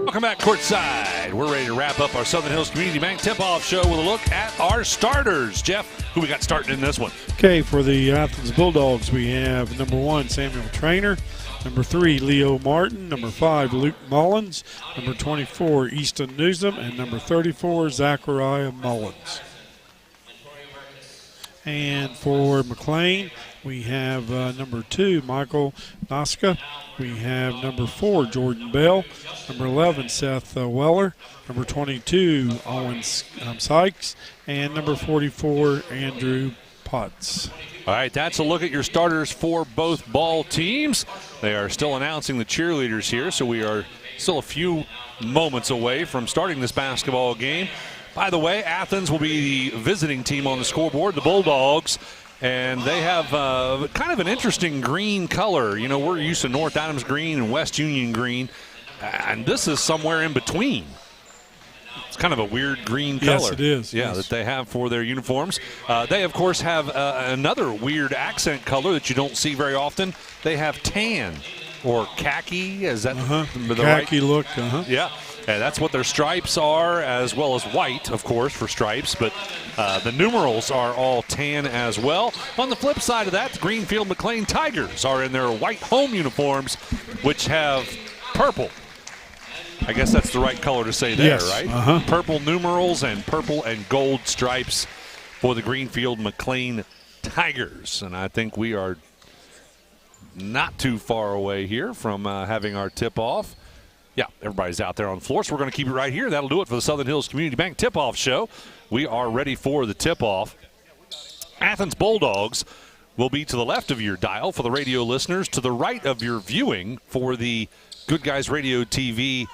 Speaker 1: Welcome back courtside. We're ready to wrap up our Southern Hills Community Bank tip-off show with a look at our starters. Jeff, who we got starting in this one?
Speaker 4: Okay, for the Athens Bulldogs, we have number 1, Samuel Trainer. Number 3, Leo Martin. Number 5, Luke Mullins. Number 24, Easton Newsom. And number 34, Zachariah Mullins. And for McLean, we have number 2, Michael Noska. We have number 4, Jordan Bell. Number 11, Seth Weller. Number 22, Owen Sykes. And number 44, Andrew Potts.
Speaker 1: All right, that's a look at your starters for both ball teams. They are still announcing the cheerleaders here, so we are still a few moments away from starting this basketball game. By the way, Athens will be the visiting team on the scoreboard, the Bulldogs, and they have kind of an interesting green color. You know, we're used to North Adams green and West Union green, and this is somewhere in between. It's kind of a weird green color.
Speaker 4: Yes, it is.
Speaker 1: Yeah,
Speaker 4: yes.
Speaker 1: that they have for their uniforms. They, of course, have another weird accent color that you don't see very often. They have tan or khaki. Is that the
Speaker 4: khaki
Speaker 1: right
Speaker 4: look?
Speaker 1: Yeah. And that's what their stripes are, as well as white, of course, for stripes. But the numerals are all tan as well. On the flip side of that, the Greenfield McLean Tigers are in their white home uniforms, which have purple. I guess that's the right color to say there,
Speaker 4: yes.
Speaker 1: right? Purple numerals and purple and gold stripes for the Greenfield McLean Tigers. And I think we are not too far away here from having our tip-off. Yeah, everybody's out there on the floor, so we're going to keep it right here. That'll do it for the Southern Hills Community Bank tip-off show. We are ready for the tip-off. Athens Bulldogs will be to the left of your dial for the radio listeners, to the right of your viewing for the Good Guys Radio TV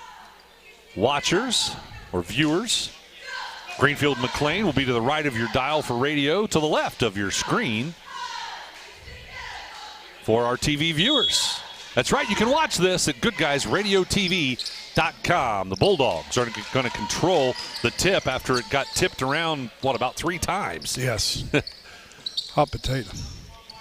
Speaker 1: watchers or viewers. Greenfield McLean will be to the right of your dial for radio, to the left of your screen for our TV viewers. That's right, you can watch this at Goodguysradiotv.com. The Bulldogs are going to control the tip after it got tipped around, about 3 times?
Speaker 4: Yes. Hot potato.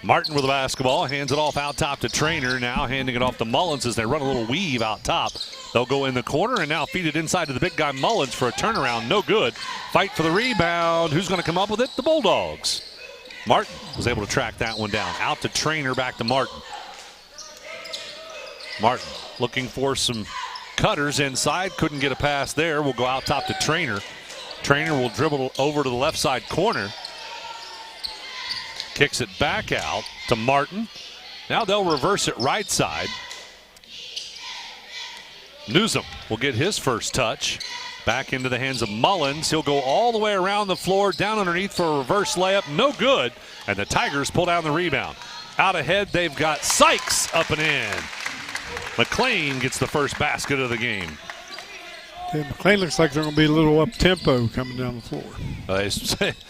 Speaker 1: Martin with the basketball, hands it off out top to Trainer, now handing it off to Mullins as they run a little weave out top. They'll go in the corner and now feed it inside to the big guy Mullins for a turnaround, no good. Fight for the rebound. Who's going to come up with it? The Bulldogs. Martin was able to track that one down. Out to Trainer, back to Martin. Martin looking for some cutters inside. Couldn't get a pass there. We'll go out top to Trainer. Trainer will dribble over to the left side corner. Kicks it back out to Martin. Now they'll reverse it right side. Newsom will get his first touch. Back into the hands of Mullins. He'll go all the way around the floor, down underneath for a reverse layup. No good. And the Tigers pull down the rebound. Out ahead, they've got Sykes up and in. McLean gets the first basket of the game.
Speaker 4: Okay, McLean looks like they're going to be a little up-tempo coming down the floor.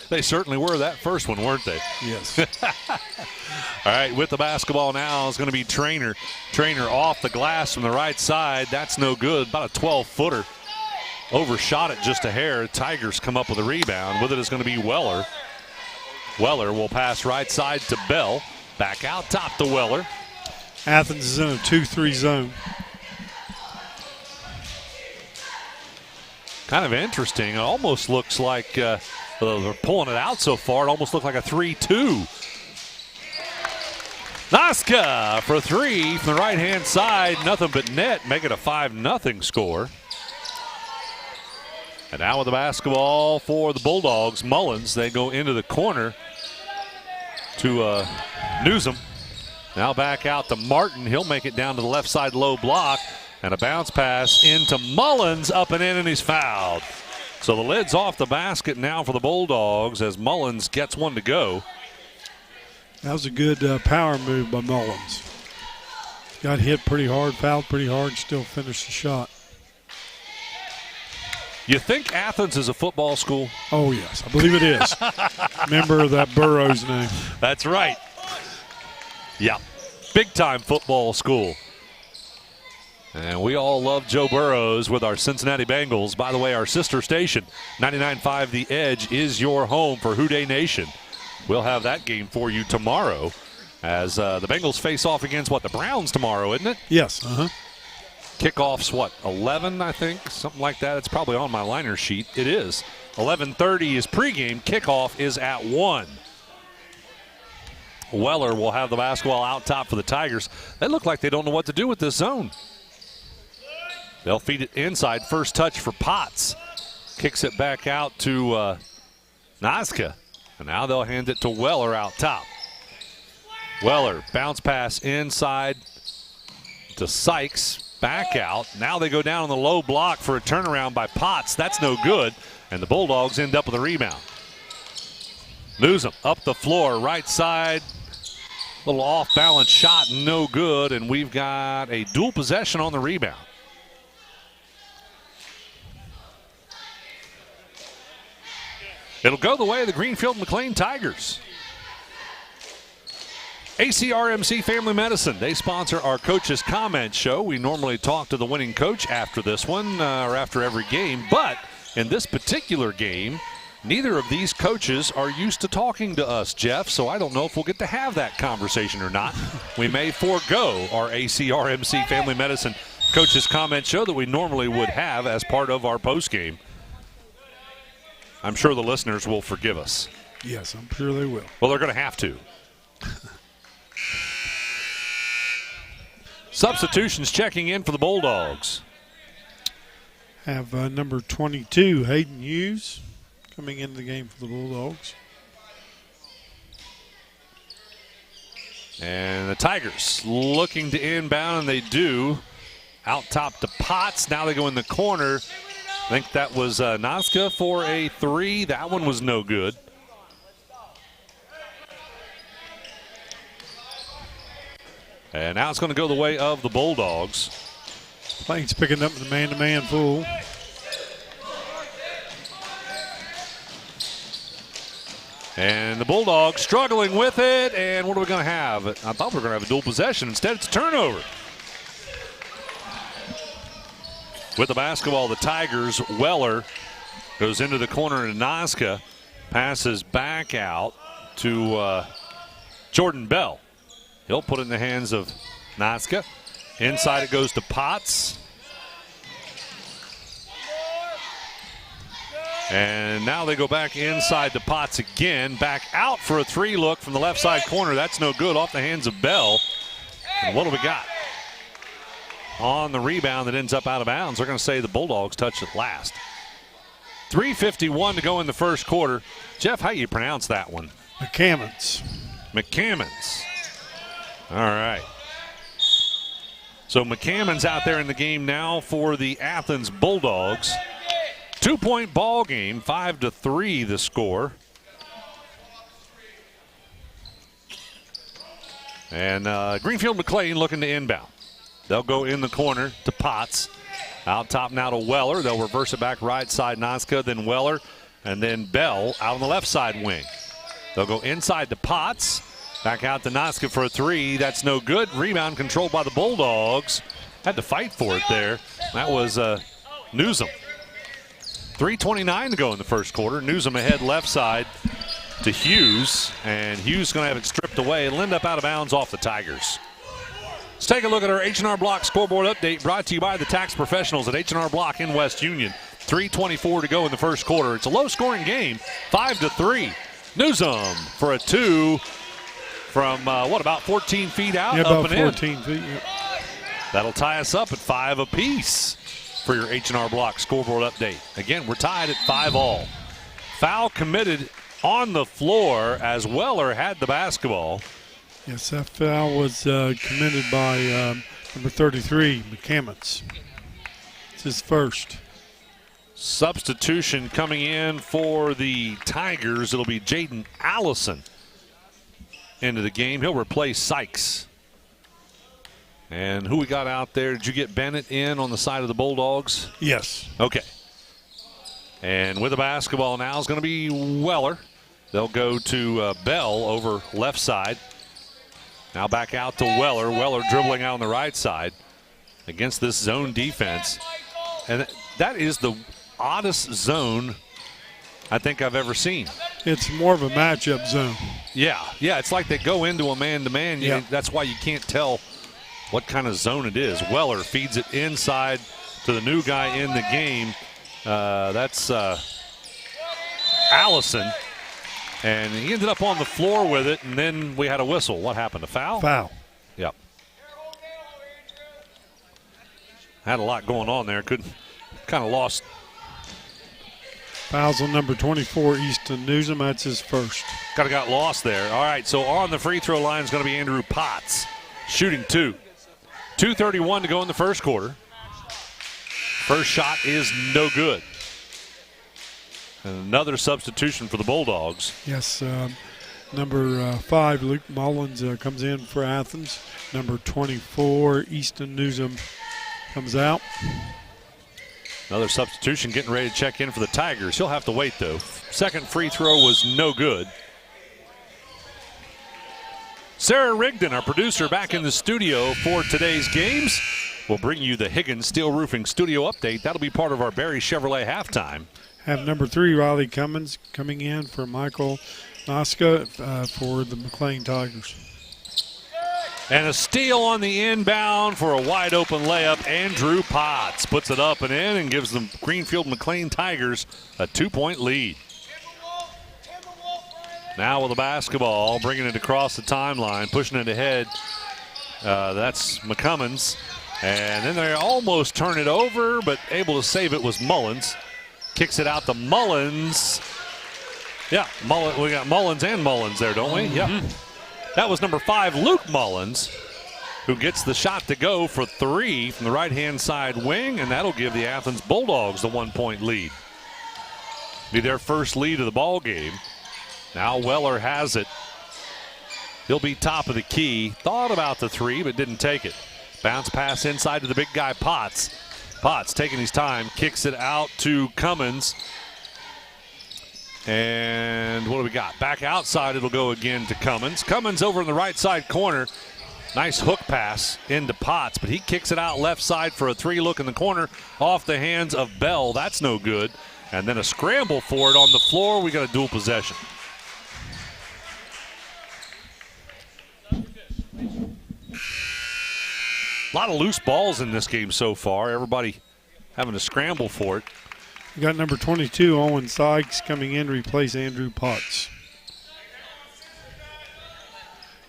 Speaker 1: They certainly were that first one, weren't they?
Speaker 4: Yes.
Speaker 1: All right, with the basketball now is going to be Trainer. Trainer off the glass from the right side. That's no good. About a 12-footer. Overshot it just a hair. Tigers come up with a rebound. With it is going to be Weller. Weller will pass right side to Bell. Back out top to Weller.
Speaker 4: Athens is in a 2-3 zone.
Speaker 1: Kind of interesting. It almost looks like they're pulling it out so far. It almost looked like a 3-2. Naska for 3 from the right-hand side. Nothing but net. Make it a 5-0 score. And now with the basketball for the Bulldogs, Mullins. They go into the corner to Newsom. Now back out to Martin. He'll make it down to the left side low block. And a bounce pass into Mullins, up and in, and he's fouled. So the lid's off the basket now for the Bulldogs as Mullins gets one to go.
Speaker 4: That was a good power move by Mullins. Got hit pretty hard, fouled pretty hard, still finished the shot.
Speaker 1: You think Athens is a football school?
Speaker 4: Oh, yes, I believe it is. Remember that Burroughs name.
Speaker 1: That's right. Yeah, big-time football school. And we all love Joe Burrows with our Cincinnati Bengals. By the way, our sister station, 99.5 The Edge, is your home for Houday Nation. We'll have that game for you tomorrow as the Bengals face off against, the Browns tomorrow, isn't it?
Speaker 4: Yes.
Speaker 1: Kickoff's, 11, I think? Something like that. It's probably on my liner sheet. It is. 11:30 is pregame. Kickoff is at 1. Weller will have the basketball out top for the Tigers. They look like they don't know what to do with this zone. They'll feed it inside. First touch for Potts. Kicks it back out to Naska. And now they'll hand it to Weller out top. Weller, bounce pass inside to Sykes. Back out. Now they go down on the low block for a turnaround by Potts. That's no good. And the Bulldogs end up with a rebound. Newsom up the floor, right side. Little off-balance shot, no good. And we've got a dual possession on the rebound. It'll go the way of the Greenfield McLean Tigers. ACRMC Family Medicine, they sponsor our Coach's Comment Show. We normally talk to the winning coach after this one or after every game, but in this particular game, neither of these coaches are used to talking to us, Jeff, so I don't know if we'll get to have that conversation or not. We may forego our ACRMC Family Medicine Coach's Comment Show that we normally would have as part of our postgame. I'm sure the listeners will forgive us.
Speaker 4: Yes, I'm sure they will.
Speaker 1: Well, they're going to have to. Substitutions checking in for the Bulldogs.
Speaker 4: Have number 22, Hayden Hughes, coming into the game for the Bulldogs.
Speaker 1: And the Tigers looking to inbound, and they do. Out top to Potts. Now they go in the corner. I think that was Naska for a 3. That one was no good. And now it's going to go the way of the Bulldogs.
Speaker 4: Plains picking up the man-to-man full.
Speaker 1: And the Bulldogs struggling with it. And what are we going to have? I thought we were going to have a dual possession. Instead, it's a turnover. With the basketball, the Tigers, Weller goes into the corner to Naska. Passes back out to Jordan Bell. He'll put it in the hands of Naska. Inside it goes to Potts. And now they go back inside to Potts again. Back out for a 3 look from the left side corner. That's no good, off the hands of Bell. And what do we got? On the rebound that ends up out of bounds. They're going to say the Bulldogs touched it last. 3:51 to go in the first quarter. Jeff, how do you pronounce that one?
Speaker 4: McCammons.
Speaker 1: All right. So McCammons out there in the game now for the Athens Bulldogs. 2-point ball game, 5-3 the score. And Greenfield McLean looking to inbound. They'll go in the corner to Potts. Out top now to Weller. They'll reverse it back right side, Naska, then Weller, and then Bell out on the left side wing. They'll go inside to Potts. Back out to Naska for a 3. That's no good. Rebound controlled by the Bulldogs. Had to fight for it there. That was Newsom. 3:29 to go in the first quarter. Newsom ahead left side to Hughes. And Hughes going to have it stripped away. It'll end up out of bounds off the Tigers. Let's take a look at our H&R Block scoreboard update brought to you by the tax professionals at H&R Block in West Union. 3:24 to go in the first quarter. It's a low-scoring game, 5-3. Newsom for a 2. from, about 14 feet out?
Speaker 4: Yeah,
Speaker 1: up
Speaker 4: about
Speaker 1: and
Speaker 4: 14 feet. Yeah.
Speaker 1: That'll tie us up at 5 apiece for your H&R Block scoreboard update. Again, we're tied at 5-all. Foul committed on the floor as Weller had the basketball.
Speaker 4: Yes, that foul was committed by number 33, McCammons. It's his first.
Speaker 1: Substitution coming in for the Tigers. It'll be Jaden Allison into the game. He'll replace Sykes. And who we got out there? Did you get Bennett in on the side of the Bulldogs?
Speaker 4: Yes.
Speaker 1: Okay. And with the basketball now is going to be Weller. They'll go to Bell over left side. Now back out to Weller. Weller dribbling out on the right side against this zone defense. And that is the oddest zone I think I've ever seen.
Speaker 4: It's more of a matchup zone.
Speaker 1: Yeah, it's like they go into a man-to-man.
Speaker 4: Yeah.
Speaker 1: That's why you can't tell what kind of zone it is. Weller feeds it inside to the new guy in the game. That's Allison. And he ended up on the floor with it, and then we had a whistle. What happened? A foul?
Speaker 4: Foul.
Speaker 1: Yep. Had a lot going on there. Kind of lost.
Speaker 4: Fouls on number 24, Easton Newsom. That's his first.
Speaker 1: Kind of got lost there. All right, so on the free throw line is going to be Andrew Potts, shooting 2. 2:31 to go in the first quarter. First shot is no good. And another substitution for the Bulldogs.
Speaker 4: Yes, number 5, Luke Mullins, comes in for Athens. Number 24, Easton Newsom, comes out.
Speaker 1: Another substitution getting ready to check in for the Tigers. He'll have to wait, though. Second free throw was no good. Sarah Rigdon, our producer, back in the studio for today's games. We'll bring you the Higgins Steel Roofing Studio update. That'll be part of our Barry Chevrolet halftime.
Speaker 4: Have number 3, Riley Cummins, coming in for Michael Noska for the McLean Tigers.
Speaker 1: And a steal on the inbound for a wide open layup. Andrew Potts puts it up and in and gives the Greenfield McLean Tigers a 2-point lead. Now with the basketball, bringing it across the timeline, pushing it ahead. That's McCummins. And then they almost turn it over, but able to save it was Mullins. Kicks it out to Mullins. Yeah, we got Mullins and Mullins there, don't we? Yeah. That was number 5, Luke Mullins, who gets the shot to go for 3 from the right-hand side wing, and that'll give the Athens Bulldogs the 1-point lead. Be their first lead of the ball game. Now Weller has it. He'll be top of the key. Thought about the 3, but didn't take it. Bounce pass inside to the big guy, Potts. Potts taking his time, kicks it out to Cummins. And what do we got? Back outside, it'll go again to Cummins. Cummins over in the right side corner. Nice hook pass into Potts, but he kicks it out left side for a 3 look in the corner off the hands of Bell. That's no good. And then a scramble for it on the floor. We got a dual possession. A lot of loose balls in this game so far. Everybody having to scramble for it.
Speaker 4: We got number 22, Owen Sykes, coming in to replace Andrew Potts.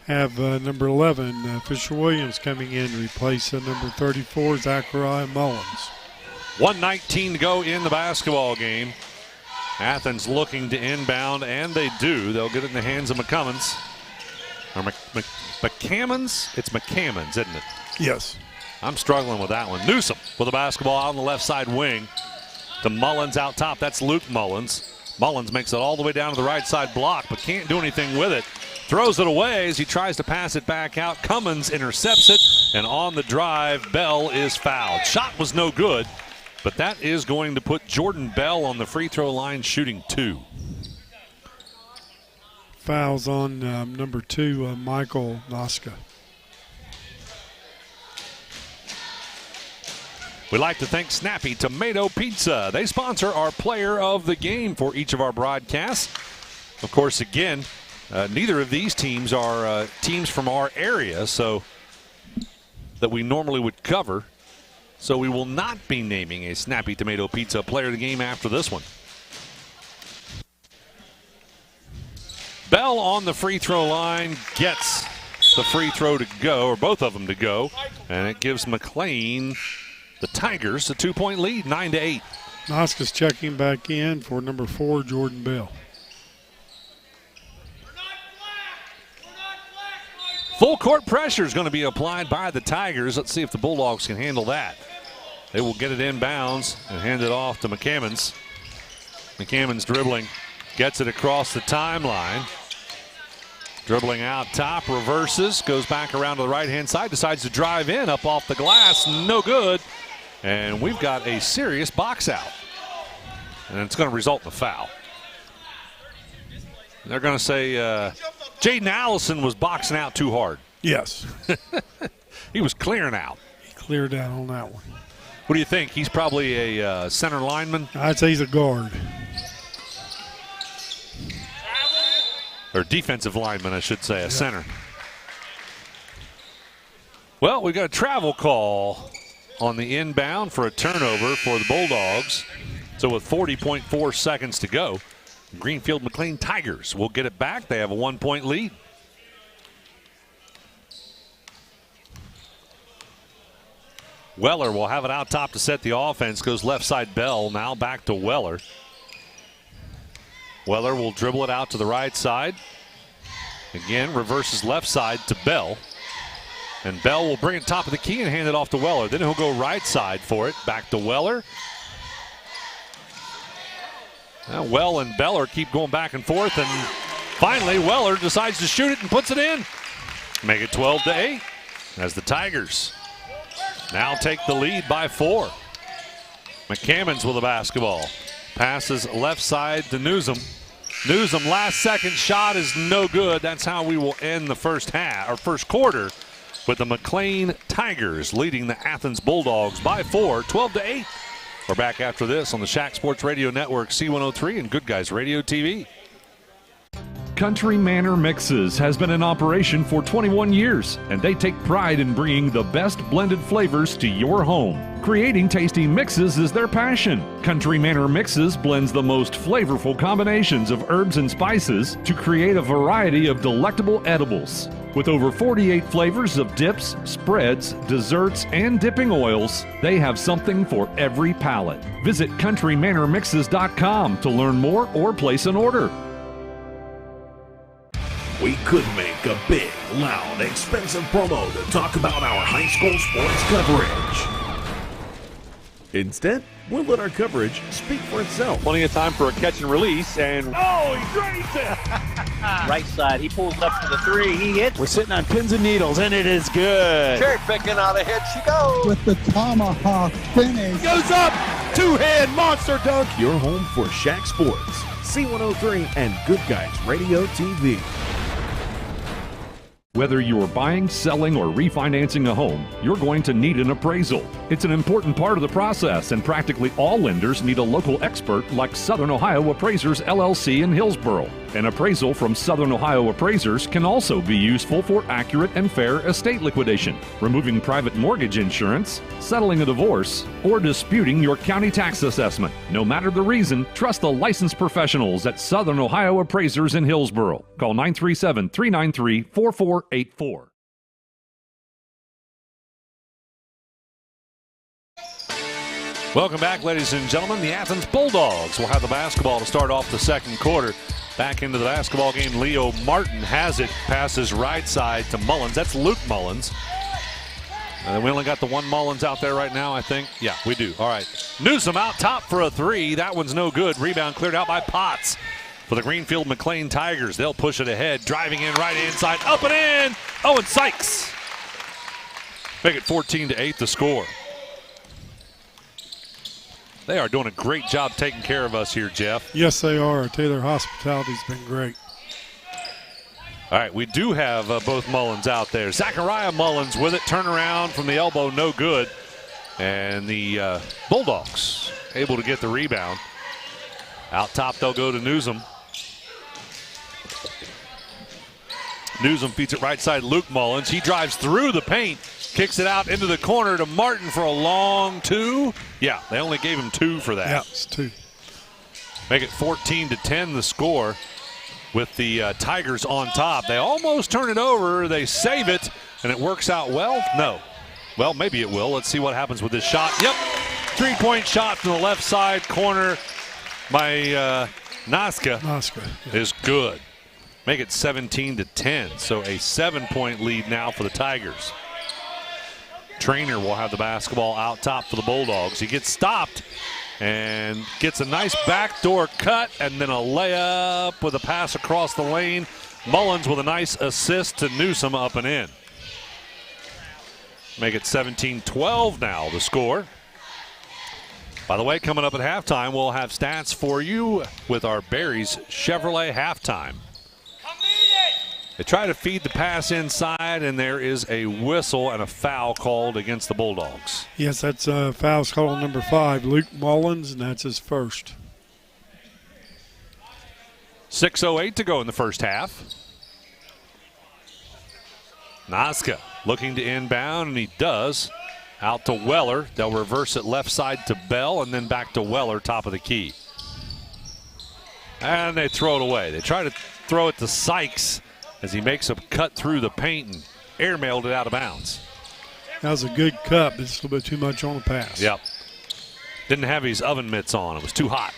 Speaker 4: Have number 11, Fisher Williams, coming in to replace number 34, Zachariah Mullins.
Speaker 1: 1:19 to go in the basketball game. Athens looking to inbound, and they do. They'll get it in the hands of McCummins. Or McCammons? It's McCammons, isn't it?
Speaker 4: Yes.
Speaker 1: I'm struggling with that one. Newsom with the basketball out on the left side wing. To Mullins out top. That's Luke Mullins. Mullins makes it all the way down to the right side block, but can't do anything with it. Throws it away as he tries to pass it back out. Cummins intercepts it, and on the drive, Bell is fouled. Shot was no good, but that is going to put Jordan Bell on the free throw line shooting 2.
Speaker 4: Fouls on number 2, Michael Noska.
Speaker 1: We'd like to thank Snappy Tomato Pizza. They sponsor our player of the game for each of our broadcasts. Of course, again, neither of these teams are teams from our area, so that we normally would cover. So we will not be naming a Snappy Tomato Pizza player of the game after this one. Bell on the free throw line gets the free throw to go, or both of them to go, and it gives McLean, the Tigers, a 2-point lead, 9-8.
Speaker 4: Noska's checking back in for number 4, Jordan Bell.
Speaker 1: Full court pressure is going to be applied by the Tigers. Let's see if the Bulldogs can handle that. They will get it inbounds and hand it off to McCammons. McCammons dribbling, gets it across the timeline. Dribbling out top, reverses, goes back around to the right-hand side, decides to drive in, up off the glass, no good. And we've got a serious box out. And it's going to result in a foul. They're going to say Jaden Allison was boxing out too hard.
Speaker 4: Yes.
Speaker 1: He was clearing out.
Speaker 4: He cleared out on that one.
Speaker 1: What do you think? He's probably a center lineman?
Speaker 4: I'd say he's a guard.
Speaker 1: Or defensive lineman, I should say, a center. Well, we got a travel call on the inbound for a turnover for the Bulldogs. So with 40.4 seconds to go, Greenfield McLean Tigers will get it back. They have a 1-point lead. Weller will have it out top to set the offense. Goes left side Bell, now back to Weller. Weller will dribble it out to the right side. Again, reverses left side to Bell. And Bell will bring it top of the key and hand it off to Weller. Then he'll go right side for it. Back to Weller. Now Well and Beller keep going back and forth. And finally, Weller decides to shoot it and puts it in. Make it 12-8 as the Tigers now take the lead by 4. McCammons with the basketball. Passes left side to Newsom. Newsom, last second shot is no good. That's how we will end the first quarter, with the McLean Tigers leading the Athens Bulldogs by 4, 12-8. We're back after this on the Shack Sports Radio Network, C103 and Good Guys Radio TV.
Speaker 3: Country Manor Mixes has been in operation for 21 years, and they take pride in bringing the best blended flavors to your home. Creating tasty mixes is their passion. Country Manor Mixes blends the most flavorful combinations of herbs and spices to create a variety of delectable edibles. With over 48 flavors of dips, spreads, desserts, and dipping oils, they have something for every palate. Visit countrymanormixes.com to learn more or place an order.
Speaker 12: We could make a big, loud, expensive promo to talk about our high school sports coverage. Instead, we'll let our coverage speak for itself.
Speaker 16: Plenty of time for a catch and release, and oh, he drains it!
Speaker 18: Right side, he pulls up for the 3, he hits.
Speaker 17: We're sitting on pins and needles, and it is good.
Speaker 16: Cherry picking out ahead she goes.
Speaker 19: With the tomahawk finish.
Speaker 17: Goes up, two-hand monster dunk.
Speaker 12: Your home for Shack Sports, C103 and Good Guys Radio TV.
Speaker 3: Whether you're buying, selling, or refinancing a home, you're going to need an appraisal. It's an important part of the process, and practically all lenders need a local expert like Southern Ohio Appraisers LLC in Hillsboro. An appraisal from Southern Ohio Appraisers can also be useful for accurate and fair estate liquidation, removing private mortgage insurance, settling a divorce, or disputing your county tax assessment. No matter the reason, trust the licensed professionals at Southern Ohio Appraisers in Hillsboro. Call 937-393-4484.
Speaker 1: Welcome back, ladies and gentlemen. The Athens Bulldogs will have the basketball to start off the second quarter. Back into the basketball game, Leo Martin has it. Passes right side to Mullins. That's Luke Mullins. We only got the one Mullins out there right now, I think. Yeah, we do. All right. Newsom out top for a 3. That one's no good. Rebound cleared out by Potts for the Greenfield McLean Tigers. They'll push it ahead. Driving in right inside. Up and in. Owen Sykes. Make it 14-8 the score. They are doing a great job taking care of us here, Jeff.
Speaker 4: Yes, they are. Taylor hospitality's been great.
Speaker 1: All right, we do have both Mullins out there. Zachariah Mullins with it. Turnaround from the elbow, no good. And the Bulldogs able to get the rebound. Out top, they'll go to Newsom. Newsom feeds it right side, Luke Mullins. He drives through the paint, kicks it out into the corner to Martin for a long 2. Yeah, they only gave him 2 for that.
Speaker 4: Yeah, it's 2.
Speaker 1: Make it 14-10 the score. with the Tigers on top. They almost turn it over. They save it, and it works out well. No. Well, maybe it will. Let's see what happens with this shot. Yep. 3-point shot from the left side corner by Noska is good. Make it 17-10. So a 7-point lead now for the Tigers. Trainer will have the basketball out top for the Bulldogs. He gets stopped and gets a nice backdoor cut and then a layup with a pass across the lane. Mullins with a nice assist to Newsom up and in. Make it 17-12 now, the score. By the way, coming up at halftime, we'll have stats for you with our Barry's Chevrolet halftime. They try to feed the pass inside, and there is a whistle and a foul called against the Bulldogs.
Speaker 4: Yes, that's foul call on number 5, Luke Mullins, and that's his first.
Speaker 1: 6:08 to go in the first half. Noska looking to inbound, and he does. Out to Weller. They'll reverse it left side to Bell, and then back to Weller, top of the key. And they throw it away. They try to throw it to Sykes as he makes a cut through the paint and airmailed it out of bounds.
Speaker 4: That was a good cut, but it's a little bit too much on the pass.
Speaker 1: Yep. Didn't have his oven mitts on. It was too hot.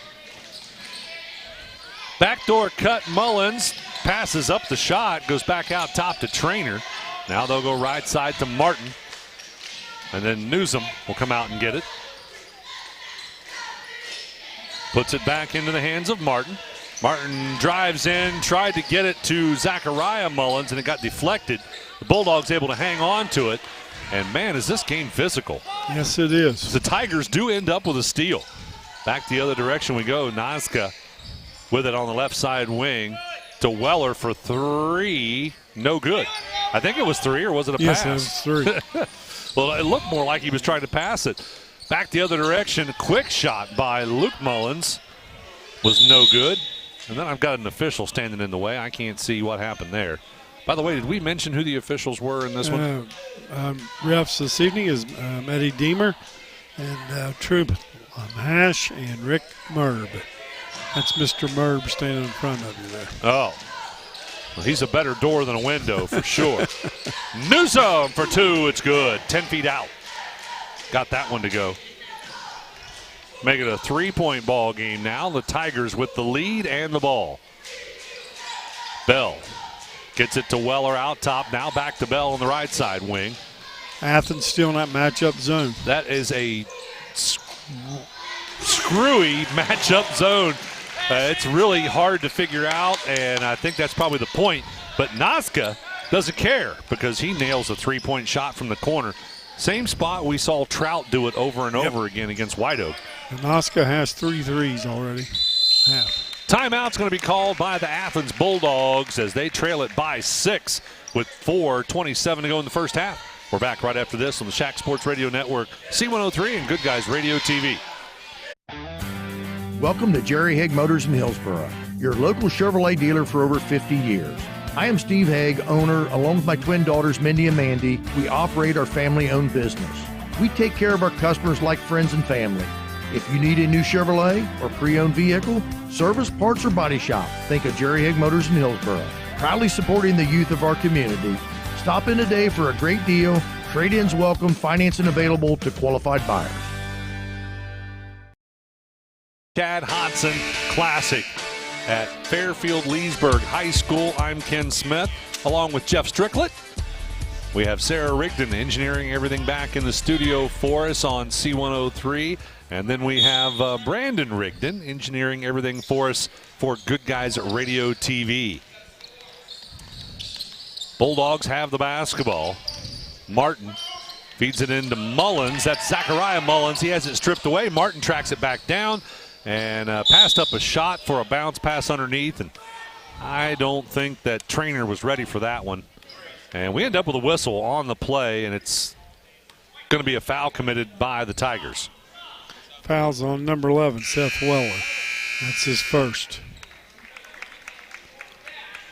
Speaker 1: Backdoor cut. Mullins passes up the shot, goes back out top to Trainer. Now they'll go right side to Martin. And then Newsom will come out and get it. Puts it back into the hands of Martin. Martin drives in, tried to get it to Zachariah Mullins, and it got deflected. The Bulldogs able to hang on to it. And, man, is this game physical.
Speaker 4: Yes, it is.
Speaker 1: The Tigers do end up with a steal. Back the other direction we go. Noska with it on the left side wing to Weller for 3. No good. I think it was 3, or was it a pass?
Speaker 4: Yes, it was 3.
Speaker 1: Well, it looked more like he was trying to pass it. Back the other direction. Quick shot by Luke Mullins was no good. And then I've got an official standing in the way. I can't see what happened there. By the way, did we mention who the officials were in this one?
Speaker 4: Refs this evening is Eddie Deemer and Troop Hash and Rick Merb. That's Mr. Merb standing in front of you there.
Speaker 1: Oh. Well, he's a better door than a window for sure. Newsom for 2. It's good. 10 feet out. Got that one to go. Make it a 3-point ball game now. The Tigers with the lead and the ball. Bell gets it to Weller out top. Now back to Bell on the right side wing.
Speaker 4: Athens still in that matchup zone.
Speaker 1: That is a screwy matchup zone. It's really hard to figure out, and I think that's probably the point. But Noska doesn't care because he nails a 3-point shot from the corner. Same spot we saw Trout do it over and over again against White Oak.
Speaker 4: And Noska has 3 threes already. Half.
Speaker 1: Timeout's going to be called by the Athens Bulldogs as they trail it by 6 with 4:27 to go in the first half. We're back right after this on the Shack Sports Radio Network, C103 and Good Guys Radio TV.
Speaker 2: Welcome to Jerry Haig Motors in Hillsboro, your local Chevrolet dealer for over 50 years. I am Steve Haig, owner, along with my twin daughters, Mindy and Mandy. We operate our family-owned business. We take care of our customers like friends and family. If you need a new Chevrolet or pre-owned vehicle, service, parts, or body shop, think of Jerry Haig Motors in Hillsboro. Proudly supporting the youth of our community. Stop in today for a great deal. Trade-ins welcome, financing available to qualified buyers.
Speaker 1: Chad Hodson Classic at Fairfield Leesburg High School. I'm Ken Smith, along with Jeff Stricklet. We have Sarah Rigdon engineering everything back in the studio for us on C103. And then we have Brandon Rigdon engineering everything for us for Good Guys Radio TV. Bulldogs have the basketball. Martin feeds it into Mullins. That's Zachariah Mullins. He has it stripped away. Martin tracks it back down and passed up a shot for a bounce pass underneath. And I don't think that Trainer was ready for that one. And we end up with a whistle on the play, and it's going to be a foul committed by the Tigers.
Speaker 4: Fouls on number 11, Seth Weller. That's his first.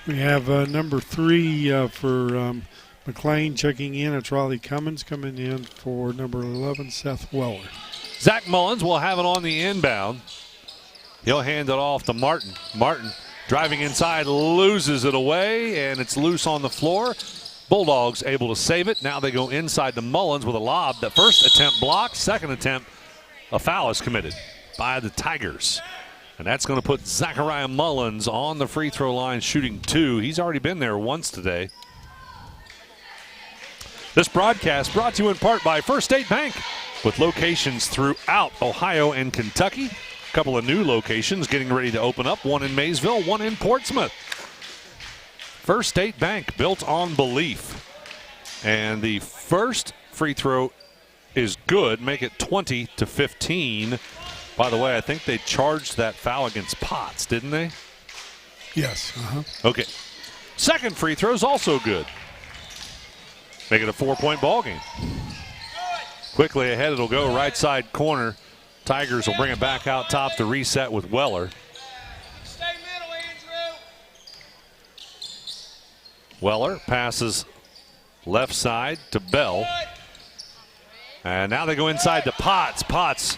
Speaker 4: We have number 3 for McLean checking in. It's Riley Cummins coming in for number 11, Seth Weller.
Speaker 1: Zach Mullins will have it on the inbound. He'll hand it off to Martin. Martin Driving inside, loses it away, and it's loose on the floor. Bulldogs able to save it. Now they go inside to Mullins with a lob. The first attempt blocked. Second attempt, a foul is committed by the Tigers. And that's going to put Zachariah Mullins on the free throw line shooting 2. He's already been there once today. This broadcast brought to you in part by First State Bank, with locations throughout Ohio and Kentucky. A couple of new locations getting ready to open up, one in Maysville, one in Portsmouth. First State Bank, built on belief. And the first free throw is good, make it 20-15. By the way, I think they charged that foul against Potts, didn't they?
Speaker 4: Yes.
Speaker 1: Okay. Second free throw is also good. Make it a 4-point ball game. Quickly ahead, it'll go right side corner. Tigers will bring it back out top to reset with Weller. Weller passes left side to Bell. And now they go inside to Potts. Potts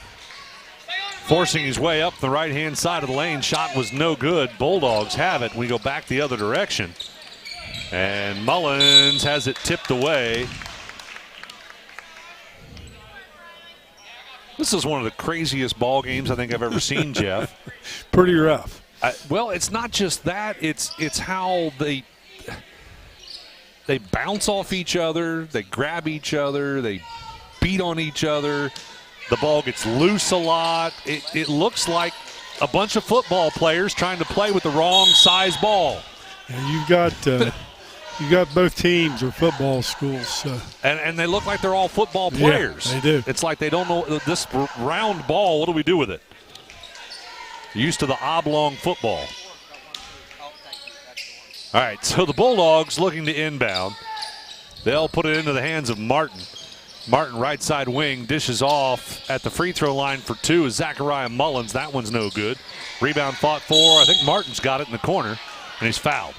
Speaker 1: forcing his way up the right-hand side of the lane. Shot was no good. Bulldogs have it. We go back the other direction. And Mullins has it tipped away. This is one of the craziest ball games I think I've ever seen, Jeff.
Speaker 4: Pretty rough.
Speaker 1: Well, it's not just that. It's how they bounce off each other. They grab each other. They beat on each other. The ball gets loose a lot. It looks like a bunch of football players trying to play with the wrong size ball.
Speaker 4: And you've got both teams are football schools. So.
Speaker 1: And they look like they're all football players.
Speaker 4: Yeah, they do.
Speaker 1: It's like they don't know this round ball, what do we do with it? Used to the oblong football. All right, so the Bulldogs looking to inbound. They'll put it into the hands of Martin. Martin, right side wing, dishes off at the free throw line for 2 is Zachariah Mullins. That one's no good. Rebound fought for. I think Martin's got it in the corner, and he's fouled.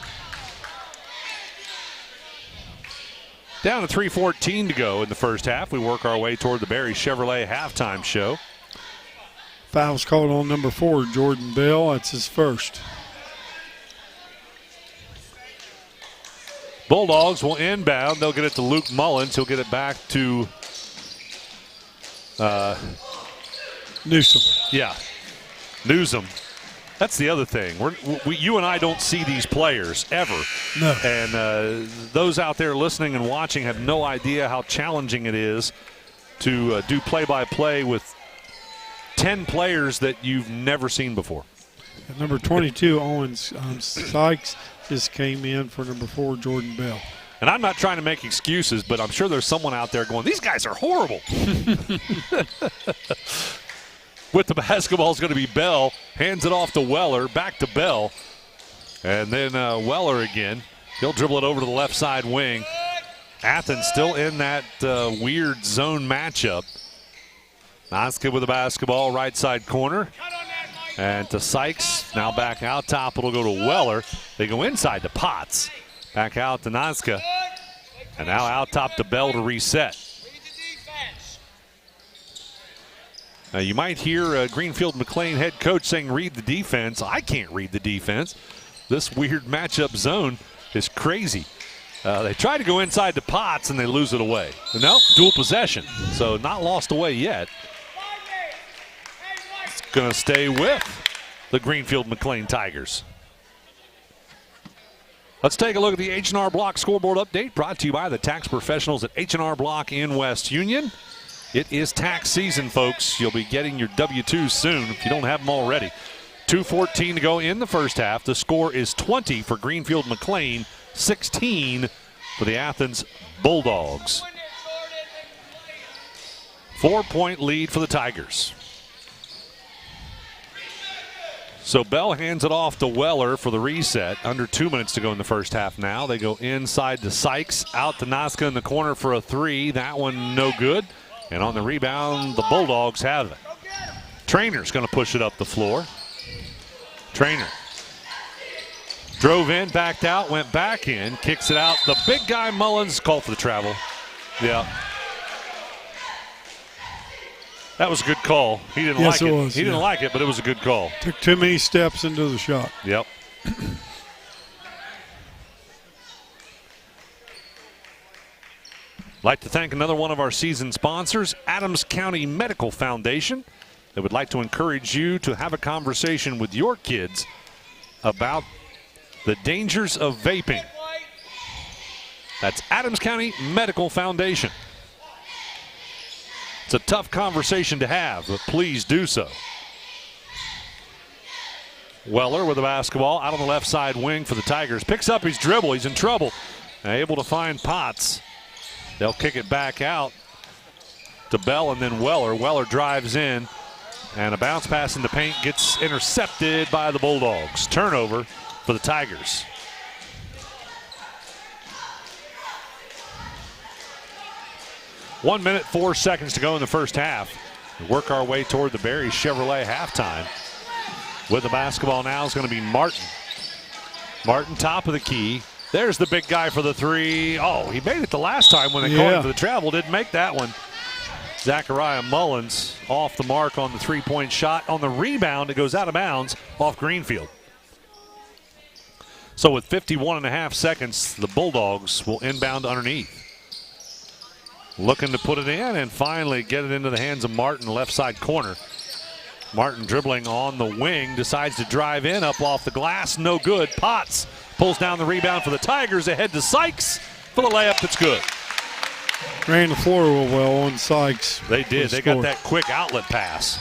Speaker 1: Down to 3:14 to go in the first half. We work our way toward the Barry Chevrolet halftime show.
Speaker 4: Foul's called on number 4, Jordan Bell. That's his first.
Speaker 1: Bulldogs will inbound. They'll get it to Luke Mullins. He'll get it back to
Speaker 4: Newsom.
Speaker 1: Yeah, Newsom. That's the other thing. You and I don't see these players ever.
Speaker 4: No.
Speaker 1: And those out there listening and watching have no idea how challenging it is to do play-by-play with 10 players that you've never seen before.
Speaker 4: At number 22, Owen Sykes just came in for number 4, Jordan Bell.
Speaker 1: And I'm not trying to make excuses, but I'm sure there's someone out there going, these guys are horrible. With the basketball is going to be Bell. Hands it off to Weller. Back to Bell. And then Weller again. He'll dribble it over to the left side wing. Athens still in that weird zone matchup. Noska with the basketball, right side corner. And to Sykes. Now back out top. It'll go to Weller. They go inside to Potts. Back out to Noska. And now out top to Bell to reset. Now you might hear Greenfield McLean head coach saying, read the defense. I can't read the defense. This weird matchup zone is crazy. They try to go inside to Potts and they lose it away. Nope, dual possession. So not lost away yet. It's going to stay with the Greenfield McLean Tigers. Let's take a look at the H&R Block scoreboard update brought to you by the tax professionals at H&R Block in West Union. It is tax season, folks. You'll be getting your W-2s soon if you don't have them already. 2:14 to go in the first half. The score is 20 for Greenfield McLean, 16 for the Athens Bulldogs. 4-point lead for the Tigers. So Bell hands it off to Weller for the reset. Under 2 minutes to go in the first half now. They go inside to Sykes, out to Noska in the corner for a 3. That one no good. And on the rebound, the Bulldogs have it. Trainer's going to push it up the floor. Trainer drove in, backed out, went back in, kicks it out. The big guy Mullins called for the travel. Yeah. That was a good call. He didn't like it. He didn't like it, but it was a good call.
Speaker 4: Took too many steps into the shot.
Speaker 1: Yep. I'd like to thank another one of our season sponsors, Adams County Medical Foundation. They would like to encourage you to have a conversation with your kids about the dangers of vaping. That's Adams County Medical Foundation. It's a tough conversation to have, but please do so. Weller with the basketball out on the left side wing for the Tigers. Picks up his dribble. He's in trouble. Able to find Potts. They'll kick it back out to Bell and then Weller. Weller drives in, and a bounce pass in the paint gets intercepted by the Bulldogs. Turnover for the Tigers. One minute, 4 seconds to go in the first half. We work our way toward the Barry Chevrolet halftime. With the basketball now is going to be Martin. Martin, top of the key. There's the big guy for the three. Oh, he made it the last time when they called him for the travel. Didn't make that one. Zachariah Mullins off the mark on the three-point shot. On the rebound, it goes out of bounds off Greenfield. So with 51.5 seconds, the Bulldogs will inbound underneath. Looking to put it in and finally get it into the hands of Martin, left side corner. Martin dribbling on the wing, decides to drive in, up off the glass, no good. Potts pulls down the rebound for the Tigers, ahead to Sykes for the layup that's good.
Speaker 4: Ran the floor well on Sykes.
Speaker 1: They did, they got that quick outlet pass.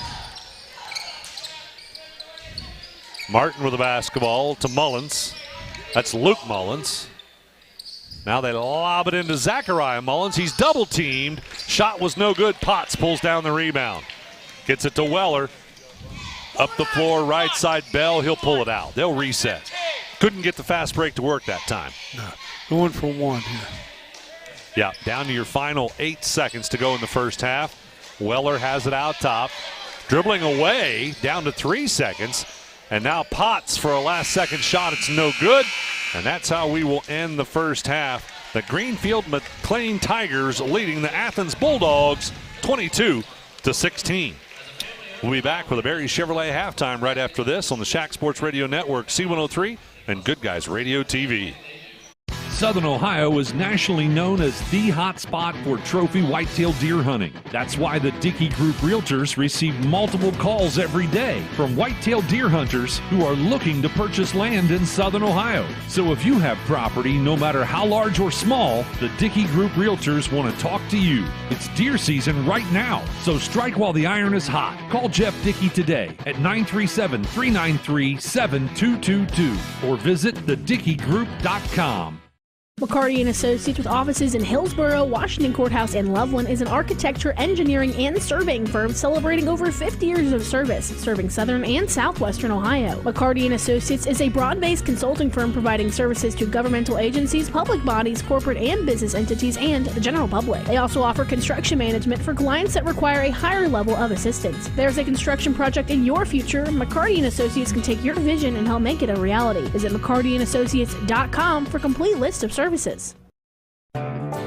Speaker 1: Martin with the basketball to Mullins. That's Luke Mullins. Now they lob it into Zachariah Mullins. He's double teamed. Shot was no good. Potts pulls down the rebound. Gets it to Weller. Up the floor, right side, Bell. He'll pull it out. They'll reset. Couldn't get the fast break to work that time.
Speaker 4: No. Going for one here.
Speaker 1: Yeah, down to your final 8 seconds to go in the first half. Weller has it out top. Dribbling away, down to 3 seconds. And now Potts for a last second shot. It's no good. And that's how we will end the first half. The Greenfield McLean Tigers leading the Athens Bulldogs 22-16. We'll be back with a Barry Chevrolet halftime right after this on the Shack Sports Radio Network, C103, and Good Guys Radio TV.
Speaker 3: Southern Ohio is nationally known as the hot spot for trophy whitetail deer hunting. That's why the Dickey Group Realtors receive multiple calls every day from whitetail deer hunters who are looking to purchase land in Southern Ohio. So if you have property, no matter how large or small, the Dickey Group Realtors want to talk to you. It's deer season right now, so strike while the iron is hot. Call Jeff Dickey today at 937-393-7222 or visit thedickeygroup.com.
Speaker 5: McCarty & Associates with offices in Hillsborough, Washington Courthouse, and Loveland is an architecture, engineering, and surveying firm celebrating over 50 years of service, serving southern and southwestern Ohio. McCarty & Associates is a broad-based consulting firm providing services to governmental agencies, public bodies, corporate and business entities, and the general public. They also offer construction management for clients that require a higher level of assistance. There's a construction project in your future, McCarty & Associates can take your vision and help make it a reality. Visit McCartyandAssociates.com for a complete list of services.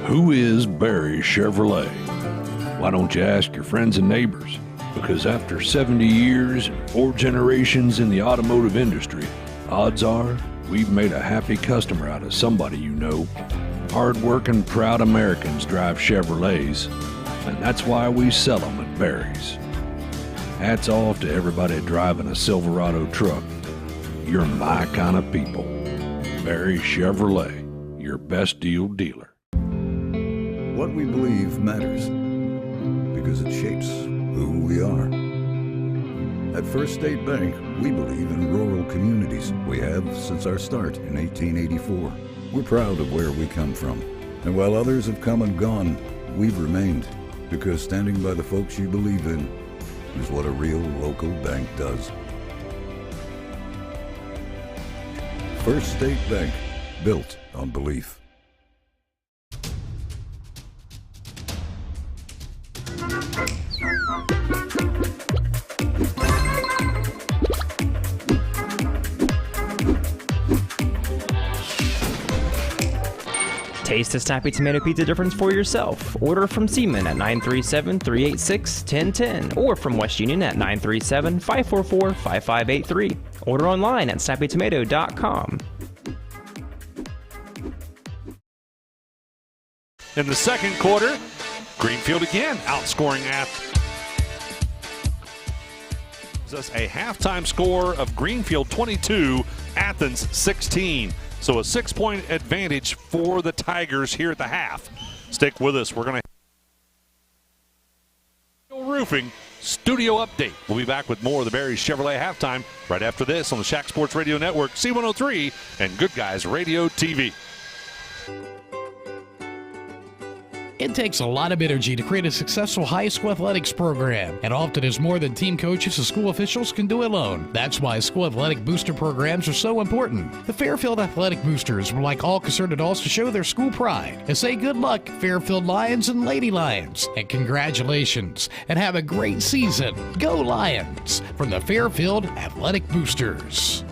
Speaker 3: Who is Barry Chevrolet? Why don't you ask your friends and neighbors? Because after 70 years and 4 generations in the automotive industry, odds are we've made a happy customer out of somebody you know. Hard-working, proud Americans drive Chevrolets, and that's why we sell them at Barry's. Hats off to everybody driving a Silverado truck. You're my kind of people. Barry Chevrolet, your best deal dealer.
Speaker 7: What we believe matters because it shapes who we are. At First State Bank, we believe in rural communities. We have since our start in 1884. We're proud of where we come from. And while others have come and gone, we've remained because standing by the folks you believe in is what a real local bank does. First State Bank, built on belief.
Speaker 8: Taste a snappy tomato pizza difference for yourself. Order from Seaman at 937-386-1010 or from West Union at 937-544-5583. Order online at snappytomato.com.
Speaker 1: in the second quarter. Greenfield again outscoring Athens. Us a halftime score of Greenfield 22, Athens 16. So a 6-point advantage for the Tigers here at the half. Stick with us. We're going to roofing studio update. We'll be back with more of the Barry Chevrolet halftime right after this on the Shack Sports Radio Network, C103, and Good Guys Radio TV.
Speaker 9: It takes a lot of energy to create a successful high school athletics program, and often is more than team coaches and school officials can do alone. That's why school athletic booster programs are so important. The Fairfield Athletic Boosters would like all concerned adults to show their school pride and say good luck, Fairfield Lions and Lady Lions, and congratulations, and have a great season. Go Lions! From the Fairfield Athletic Boosters.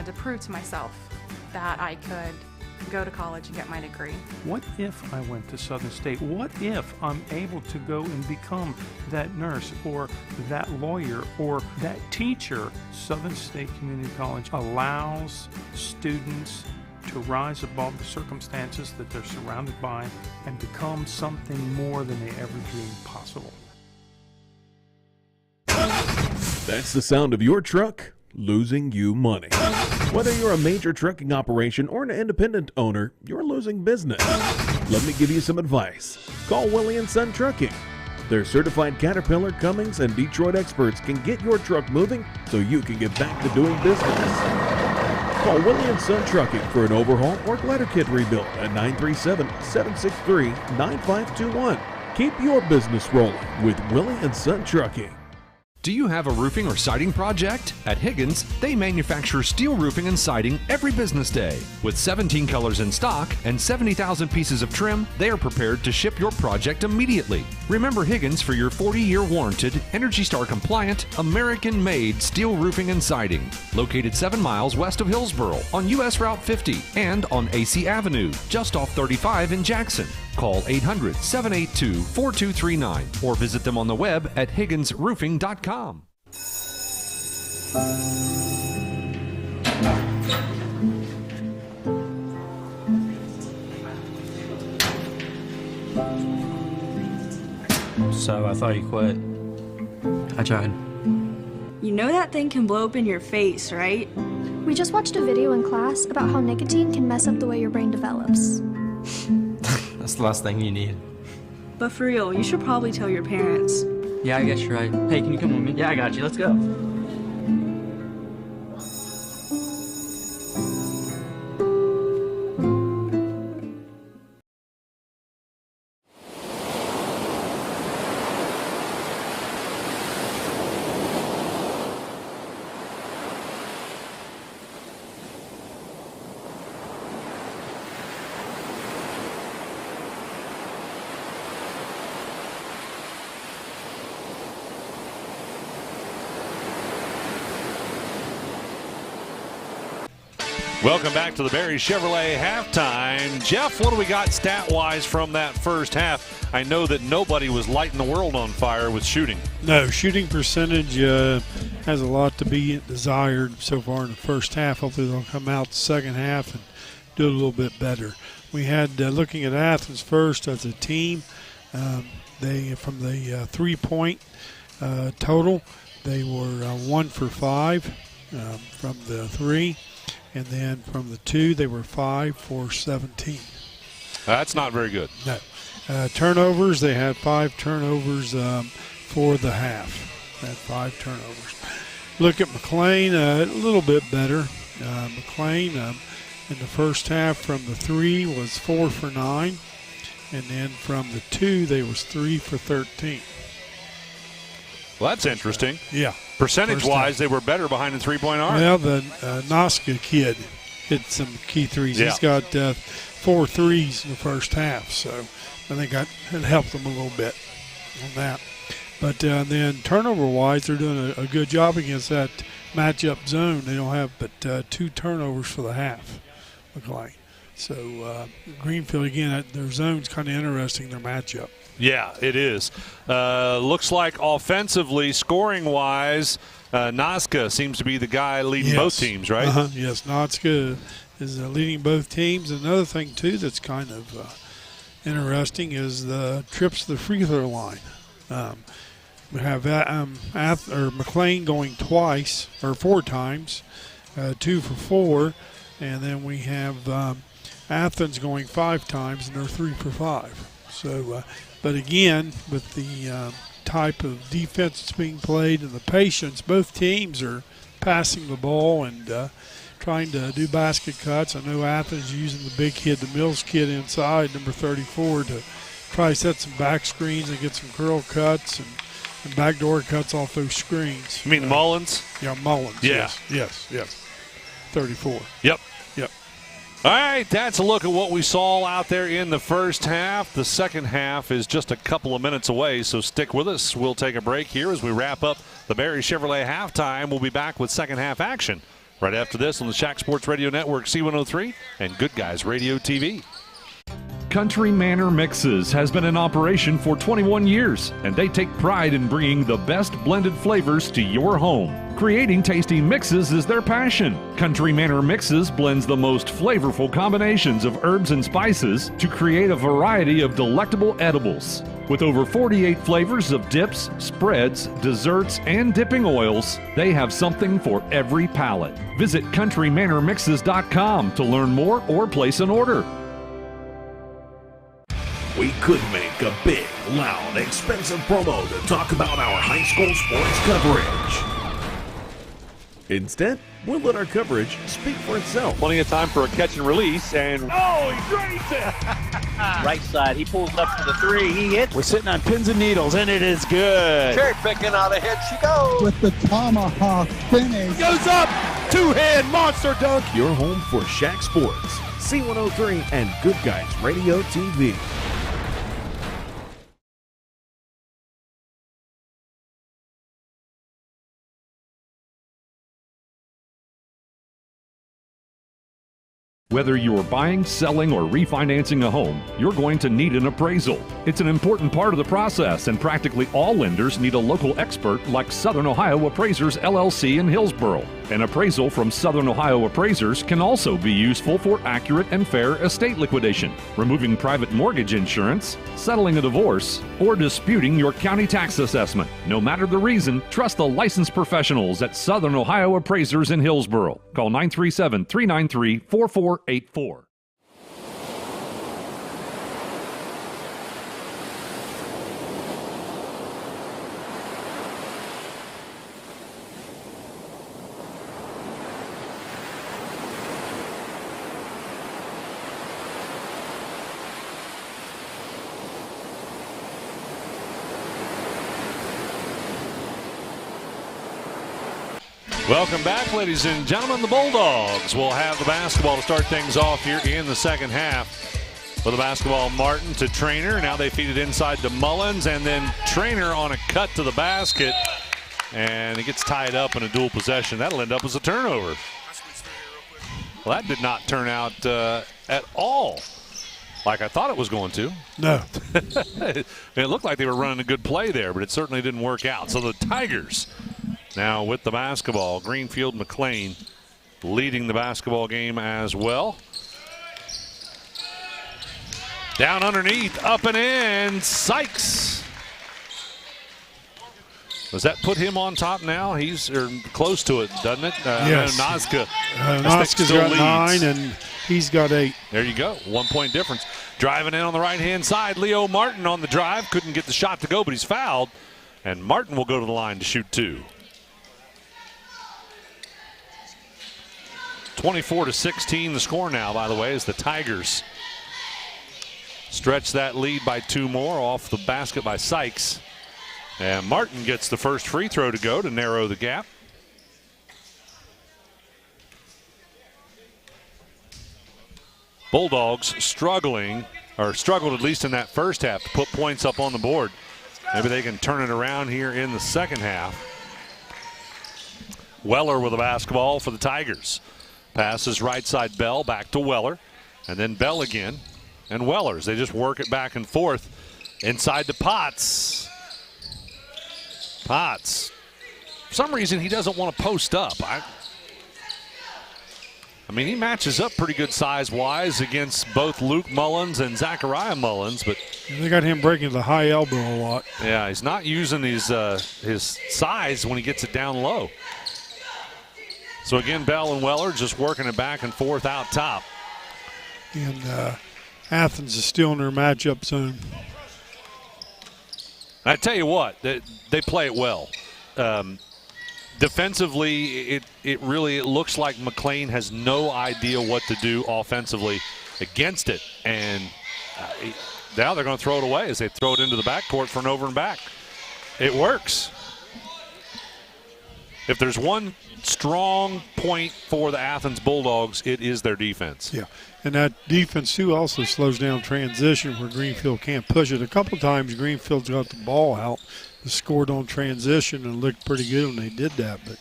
Speaker 10: To prove to myself that I could go to college and get my degree.
Speaker 11: What if I went to Southern State? What if I'm able to go and become that nurse or that lawyer or that teacher? Southern State Community College allows students to rise above the circumstances that they're surrounded by and become something more than they ever dreamed possible.
Speaker 12: That's the sound of your truck losing you money. Whether you're a major trucking operation or an independent owner, you're losing business. Let me give you some advice. Call Willie & Son Trucking. Their certified Caterpillar, Cummins, and Detroit experts can get your truck moving so you can get back to doing business. Call Willie & Son Trucking for an overhaul or glider kit rebuild at 937-763-9521. Keep your business rolling with Willie & Son Trucking.
Speaker 6: Do you have a roofing or siding project? At Higgins, they manufacture steel roofing and siding every business day. With 17 colors in stock and 70,000 pieces of trim, they are prepared to ship your project immediately. Remember Higgins for your 40-year warranted, ENERGY STAR compliant, American-made steel roofing and siding. Located 7 miles west of Hillsboro on US Route 50 and on AC Avenue, just off 35 in Jackson. Call 800-782-4239 or visit them on the web at higginsroofing.com.
Speaker 13: So I thought you quit. I tried.
Speaker 14: You know that thing can blow up in your face, right?
Speaker 15: We just watched a video in class about how nicotine can mess up the way your brain develops.
Speaker 13: That's the last thing you need.
Speaker 14: But for real, you should probably tell your parents.
Speaker 13: Yeah, I guess you're right. Hey, can you come with me? Yeah, I got you. Let's go.
Speaker 1: Welcome back to the Barry Chevrolet halftime. Jeff, what do we got stat-wise from that first half? I know that nobody was lighting the world on fire with shooting.
Speaker 4: No, shooting percentage has a lot to be desired so far in the first half. Hopefully they'll come out the second half and do a little bit better. We had, looking at Athens first as a team, they from the three-point total, they were 1 for 5 from the three. And then from the 2, they were 5 for 17.
Speaker 1: That's not very good.
Speaker 4: No. Turnovers, they had 5 turnovers for the half. Had 5 turnovers. Look at McLean, a little bit better. McLean in the first half from the 3 was 4 for 9. And then from the 2, they was 3 for 13.
Speaker 1: Well, that's interesting.
Speaker 4: Yeah.
Speaker 1: Percentage-wise, they were better behind the three-point arc.
Speaker 4: Well, the Noska kid hit some key threes. Yeah. He's got 4 threes in the first half, so I think it helped them a little bit on that. But then turnover-wise, they're doing a good job against that matchup zone. They don't have but 2 turnovers for the half, McLean. So Greenfield, again, their zone's kind of interesting, their matchup.
Speaker 1: Yeah, it is. Looks like offensively, scoring-wise, Nazca seems to be the guy leading both teams, right?
Speaker 4: Yes, Nazca is leading both teams. Another thing, too, that's kind of interesting is the trips to the free throw line. We have McLean going twice or 4 times, 2 for 4, and then we have Athens going 5 times, and they're 3 for 5. So, but again, with the type of defense that's being played and the patience, both teams are passing the ball and trying to do basket cuts. I know Athens using the big kid, the Mills kid inside, number 34, to try to set some back screens and get some curl cuts and backdoor cuts off those screens.
Speaker 1: You mean Mullins?
Speaker 4: Yeah, Mullins.
Speaker 1: Yeah.
Speaker 4: Yes. 34.
Speaker 1: Yep. All right, that's a look at what we saw out there in the first half. The second half is just a couple of minutes away, so stick with us. We'll take a break here as we wrap up the Barry Chevrolet halftime. We'll be back with second half action right after this on the Shack Sports Radio Network, C103, and Good Guys Radio TV.
Speaker 3: Country Manor Mixes has been in operation for 21 years, and they take pride in bringing the best blended flavors to your home. Creating tasty mixes is their passion. Country Manor Mixes blends the most flavorful combinations of herbs and spices to create a variety of delectable edibles. With over 48 flavors of dips, spreads, desserts, and dipping oils, they have something for every palate. Visit countrymanormixes.com to learn more or place an order.
Speaker 12: We could make a big, loud, expensive promo to talk about our high school sports coverage. Instead, we'll let our coverage speak for itself.
Speaker 16: Plenty of time for a catch and release, and oh, he drains it!
Speaker 18: Right side, he pulls up for the 3, he hits.
Speaker 17: We're sitting on pins and needles, and it is good.
Speaker 18: Cherry picking out ahead she goes.
Speaker 19: With the tomahawk finish.
Speaker 17: Goes up, 2-hand monster dunk.
Speaker 12: Your home for Shack Sports, C103, and Good Guys Radio TV.
Speaker 3: Whether you're buying, selling, or refinancing a home, you're going to need an appraisal. It's an important part of the process, and practically all lenders need a local expert like Southern Ohio Appraisers LLC in Hillsboro. An appraisal from Southern Ohio Appraisers can also be useful for accurate and fair estate liquidation, removing private mortgage insurance, settling a divorce, or disputing your county tax assessment. No matter the reason, trust the licensed professionals at Southern Ohio Appraisers in Hillsboro. Call 937-393-4484.
Speaker 1: Welcome back, ladies and gentlemen. The Bulldogs will have the basketball to start things off here in the second half. For the basketball, Martin to Trainer. Now they feed it inside to Mullins, and then Trainer on a cut to the basket. And it gets tied up in a dual possession. That'll end up as a turnover. Well, that did not turn out at all like I thought it was going to.
Speaker 4: No.
Speaker 1: It looked like they were running a good play there, but it certainly didn't work out. So the Tigers now with the basketball. Greenfield McLean leading the basketball game as well. Down underneath, up and in, Sykes. Does that put him on top now? He's close to it, doesn't it?
Speaker 4: Yes.
Speaker 1: Nazca.
Speaker 4: Nazca's got 9 and he's got 8.
Speaker 1: There you go, 1 point difference. Driving in on the right-hand side, Leo Martin on the drive. Couldn't get the shot to go, but he's fouled. And Martin will go to the line to shoot 2. 24-16 the score now, by the way, as the Tigers stretch that lead by 2 more off the basket by Sykes. And Martin gets the first free throw to go to narrow the gap. Bulldogs struggled at least in that first half to put points up on the board. Maybe they can turn it around here in the second half. Weller with the basketball for the Tigers. Passes right side Bell, back to Weller. And then Bell again. And Wellers, they just work it back and forth inside to Potts. Potts For some reason, he doesn't want to post up. I mean, he matches up pretty good size-wise against both Luke Mullins and Zachariah Mullins, but
Speaker 4: they got him breaking the high elbow a lot.
Speaker 1: Yeah, he's not using his size when he gets it down low. So again, Bell and Weller just working it back and forth out top.
Speaker 4: And Athens is still in their matchup zone.
Speaker 1: I tell you what, they play it well. Defensively, it really looks like McLean has no idea what to do offensively against it. And now they're going to throw it away as they throw it into the backcourt for an over and back. It works. If there's one strong point for the Athens Bulldogs, it is their defense.
Speaker 4: Yeah, and that defense, too, also slows down transition where Greenfield can't push it. A couple times Greenfield's got the ball out, scored on transition, and looked pretty good when they did that. But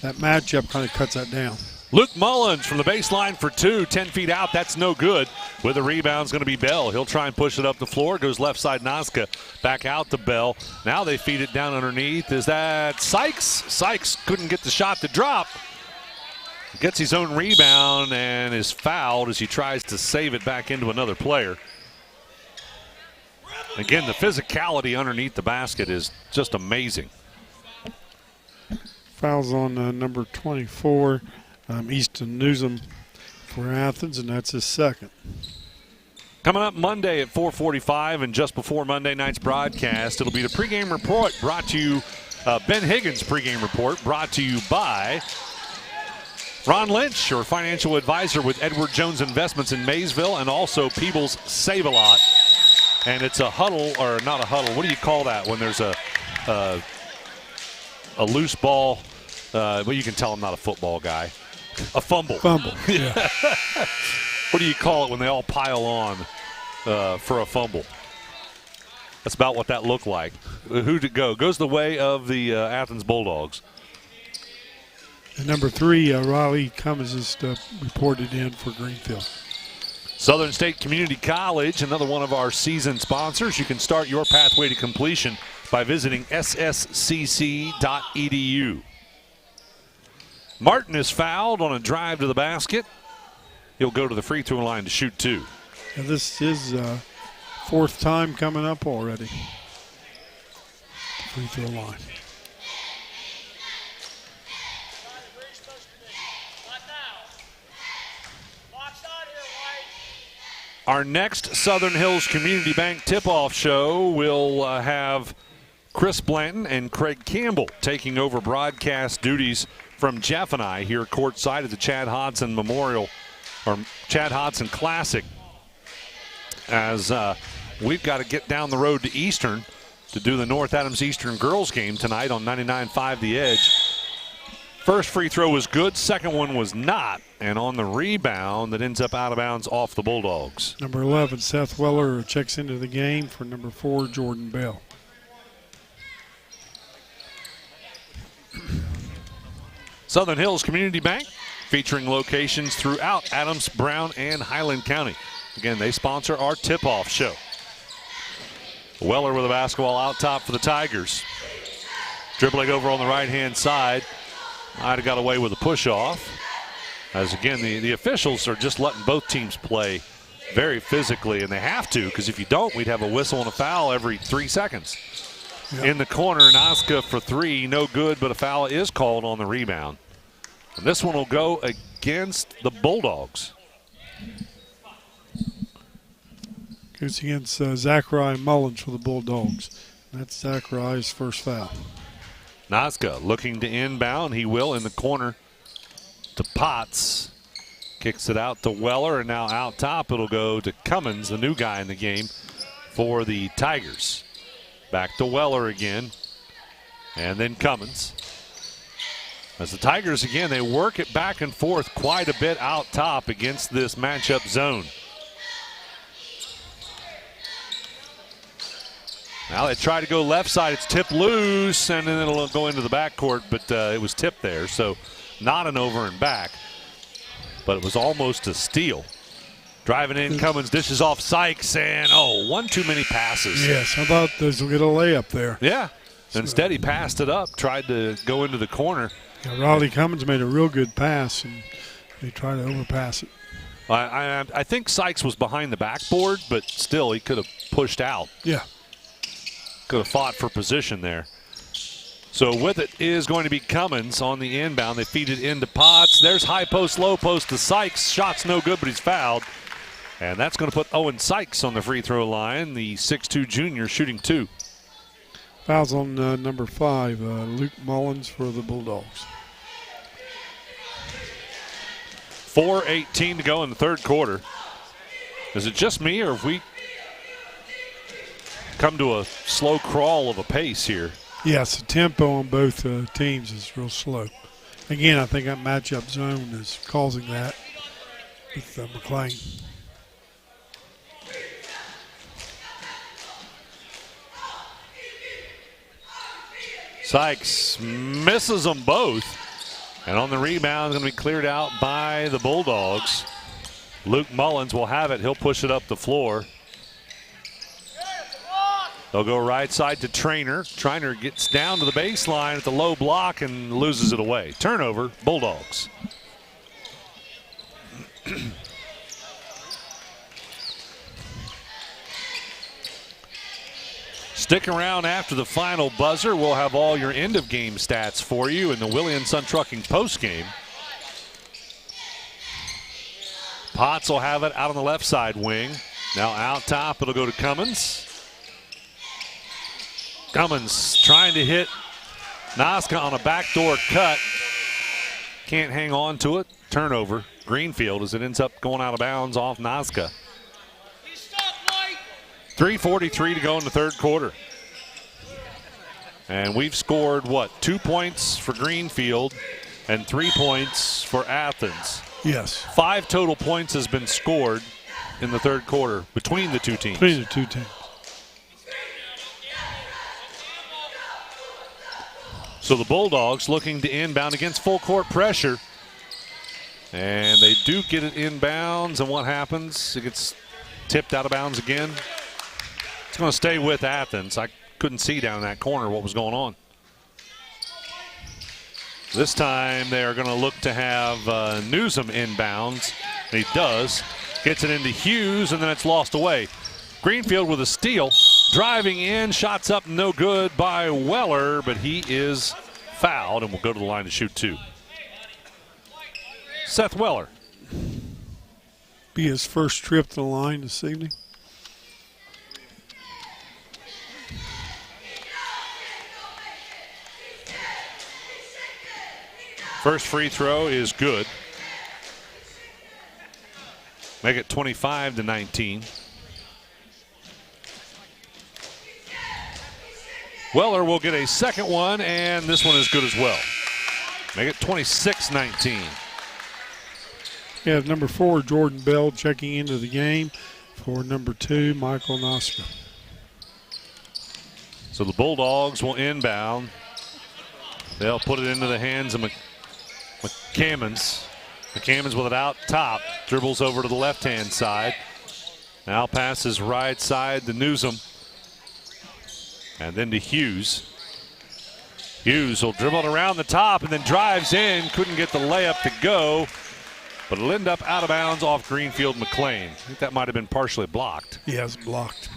Speaker 4: that matchup kind of cuts that down.
Speaker 1: Luke Mullins from the baseline for 2, 10 feet out. That's no good. With the rebound, it's going to be Bell. He'll try and push it up the floor. Goes left side, Nazca. Back out to Bell. Now they feed it down underneath. Is that Sykes? Sykes couldn't get the shot to drop. Gets his own rebound and is fouled as he tries to save it back into another player. Again, the physicality underneath the basket is just amazing.
Speaker 4: Fouls on number 24. Easton Newsom for Athens, and that's his second.
Speaker 1: Coming up Monday at 4:45, and just before Monday night's broadcast, it'll be the pregame report brought to you, Ben Higgins' pregame report brought to you by Ron Lynch, your financial advisor with Edward Jones Investments in Maysville, and also Peebles Save-A-Lot. And it's a huddle, or not a huddle, what do you call that when there's a loose ball? Well, you can tell I'm not a football guy. A fumble.
Speaker 4: Fumble, yeah.
Speaker 1: What do you call it when they all pile on for a fumble? That's about what that looked like. Who'd it go? Goes the way of the Athens Bulldogs.
Speaker 4: And number 3, Riley Cummins is reported in for Greenfield.
Speaker 1: Southern State Community College, another one of our season sponsors. You can start your pathway to completion by visiting sscc.edu. Martin is fouled on a drive to the basket. He'll go to the free throw line to shoot 2.
Speaker 4: And this is 4th time coming up already. Free throw line.
Speaker 1: Our next Southern Hills Community Bank tip-off show will have Chris Blanton and Craig Campbell taking over broadcast duties from Jeff and I here courtside at the Chad Hodson Memorial, or Chad Hodson Classic, as we've got to get down the road to Eastern to do the North Adams Eastern girls game tonight on 99.5 The Edge. First free throw was good, second one was not, and on the rebound that ends up out of bounds off the Bulldogs.
Speaker 4: Number 11, Seth Weller, checks into the game for number 4, Jordan Bell.
Speaker 1: Southern Hills Community Bank, featuring locations throughout Adams, Brown, and Highland County. Again, they sponsor our tip-off show. Weller with a basketball out top for the Tigers. Dribbling over on the right-hand side. Might have got away with a push-off. As, again, the officials are just letting both teams play very physically, and they have to, because if you don't, we'd have a whistle and a foul every 3 seconds. Yep. In the corner, Nazca for 3, no good, but a foul is called on the rebound. And this one will go against the Bulldogs.
Speaker 4: Goes against Zachariah Mullins for the Bulldogs. That's Zachariah's first foul.
Speaker 1: Nazca looking to inbound. He will in the corner to Potts. Kicks it out to Weller, and now out top it'll go to Cummins, the new guy in the game for the Tigers. Back to Weller again, and then Cummins. As the Tigers, again, they work it back and forth quite a bit out top against this matchup zone. Now they try to go left side. It's tipped loose, and then it'll go into the backcourt, but it was tipped there, so not an over and back. But it was almost a steal. Driving in, Cummins dishes off Sykes, and one too many passes.
Speaker 4: Yes, I thought those will get a layup there.
Speaker 1: Yeah. Instead, he passed it up, tried to go into the corner.
Speaker 4: Yeah, Riley Cummins made a real good pass, and they tried to overpass it.
Speaker 1: I think Sykes was behind the backboard, but still, he could have pushed out.
Speaker 4: Yeah.
Speaker 1: Could have fought for position there. So with it is going to be Cummins on the inbound. They feed it into Potts. There's high post, low post to Sykes. Shot's no good, but he's fouled. And that's going to put Owen Sykes on the free throw line, the 6'2 junior shooting 2.
Speaker 4: Fouls on number 5, Luke Mullins for the Bulldogs.
Speaker 1: 4:18 to go in the third quarter. Is it just me, or have we come to a slow crawl of a pace here?
Speaker 4: Yes, the tempo on both teams is real slow. Again, I think that matchup zone is causing that with McLean.
Speaker 1: Sykes misses them both. And on the rebound, going to be cleared out by the Bulldogs. Luke Mullins will have it. He'll push it up the floor. They'll go right side to Trainer. Trainer gets down to the baseline at the low block and loses it away. Turnover, Bulldogs. Stick around after the final buzzer. We'll have all your end-of-game stats for you in the Williamson Trucking postgame. Potts will have it out on the left side wing. Now out top, it'll go to Cummins. Cummins trying to hit Nazca on a backdoor cut. Can't hang on to it. Turnover. Greenfield as it ends up going out of bounds off Nazca. 3:43 to go in the third quarter. And we've scored, 2 points for Greenfield and 3 points for Athens.
Speaker 4: Yes.
Speaker 1: 5 total points has been scored in the third quarter between the two teams.
Speaker 4: Between the two teams.
Speaker 1: So the Bulldogs looking to inbound against full court pressure. And they do get it inbounds, and what happens? It gets tipped out of bounds again. It's going to stay with Athens. I couldn't see down in that corner what was going on. This time they are going to look to have Newsom inbounds. And he does. Gets it into Hughes, and then it's lost away. Greenfield with a steal. Driving in. Shots up, no good by Weller, but he is fouled and will go to the line to shoot 2. Seth Weller.
Speaker 4: Be his first trip to the line this evening.
Speaker 1: First free throw is good. Make it 25-19. Weller will get a second one, and this one is good as well. Make it 26-19.
Speaker 4: We have number 4, Jordan Bell, checking into the game for number 2, Michael Nazca.
Speaker 1: So the Bulldogs will inbound. They'll put it into the hands of McCammons. McCammons with it out top. Dribbles over to the left-hand side. Now passes right side to Newsom. And then to Hughes. Hughes will dribble it around the top and then drives in. Couldn't get the layup to go. But it'll end up out of bounds off Greenfield McLean. I think that might have been partially blocked.
Speaker 4: Yes, blocked.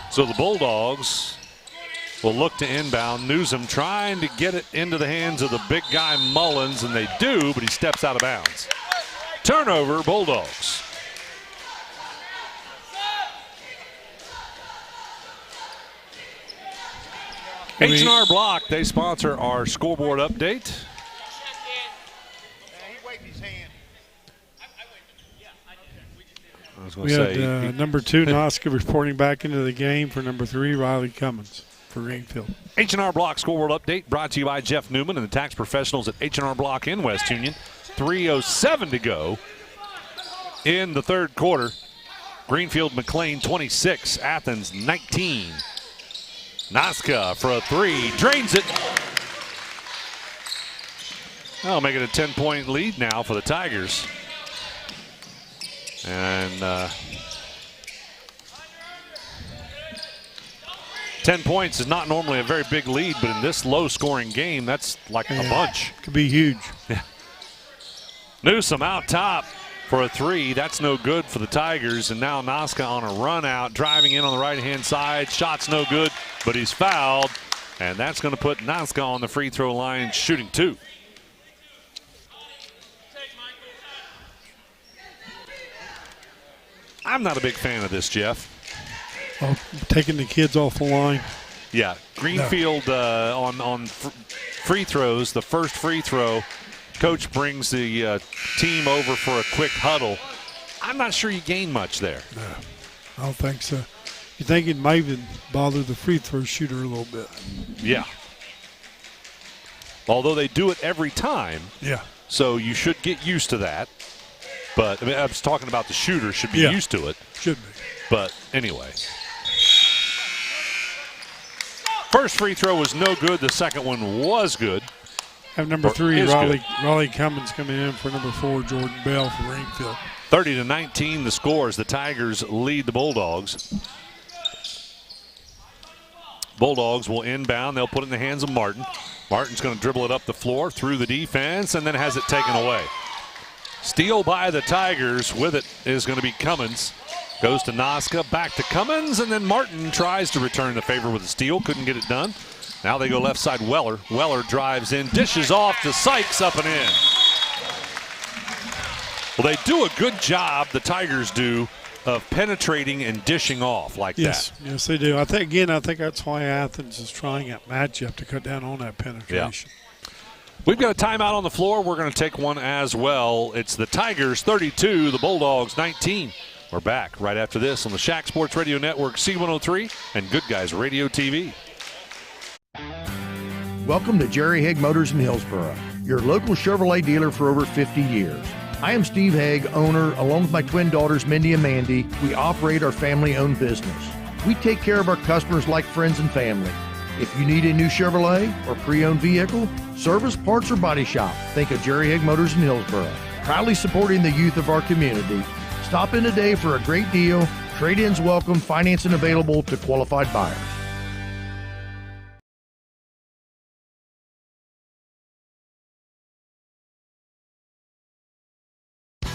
Speaker 1: So the Bulldogs will look to inbound. Newsom trying to get it into the hands of the big guy Mullins, and they do, but he steps out of bounds. Turnover, Bulldogs. H&R Block, they sponsor our scoreboard update.
Speaker 4: We had number 2, Nazca, reporting back into the game for number 3, Riley Cummins for Greenfield.
Speaker 1: H&R Block scoreboard update brought to you by Jeff Newman and the tax professionals at H&R Block in West Union. 3:07 to go in the third quarter. Greenfield McLean 26, Athens 19. Nazca for a 3, drains it. That'll make it a 10-point lead now for the Tigers. And 10 points is not normally a very big lead, but in this low-scoring game, that's like a bunch.
Speaker 4: Could be huge.
Speaker 1: Yeah. Newsom out top for a three. That's no good for the Tigers. And now Noska on a run out, driving in on the right-hand side. Shot's no good, but he's fouled. And that's going to put Noska on the free throw line, shooting 2. I'm not a big fan of this, Jeff.
Speaker 4: Oh, taking the kids off the line.
Speaker 1: Yeah, Greenfield on free throws, the first free throw, coach brings the team over for a quick huddle. I'm not sure you gain much there.
Speaker 4: No, I don't think so. You think it might even bother the free throw shooter a little bit.
Speaker 1: Yeah. Although they do it every time.
Speaker 4: Yeah.
Speaker 1: So you should get used to that. But I was talking about the shooter should be used to it.
Speaker 4: Should be.
Speaker 1: But anyway. First free throw was no good. The second one was good.
Speaker 4: Have number 3, Raleigh Cummins coming in for number 4, Jordan Bell for Greenfield.
Speaker 1: 30-19 the score as the Tigers lead the Bulldogs. Bulldogs will inbound. They'll put it in the hands of Martin. Martin's going to dribble it up the floor through the defense and then has it taken away. Steal by the Tigers. With it is going to be Cummins. Goes to Noska, back to Cummins, and then Martin tries to return the favor with a steal. Couldn't get it done. Now they go left side Weller. Weller drives in, dishes off to Sykes, up and in. Well, they do a good job, the Tigers do, of penetrating and dishing off like that.
Speaker 4: Yes, they do. I think that's why Athens is trying that matchup to cut down on that penetration.
Speaker 1: Yeah. We've got a timeout on the floor. We're going to take one as well. It's the Tigers 32, the Bulldogs 19. We're back right after this on the Shack Sports Radio Network, C103, and Good Guys Radio TV.
Speaker 2: Welcome to Jerry Haig Motors in Hillsboro, your local Chevrolet dealer for over 50 years. I am Steve Haig, owner, along with my twin daughters, Mindy and Mandy. We operate our family-owned business. We take care of our customers like friends and family. If you need a new Chevrolet or pre-owned vehicle, service, parts, or body shop, think of Jerry Haig Motors in Hillsboro. Proudly supporting the youth of our community. Stop in today for a great deal. Trade-ins welcome, financing available to qualified buyers.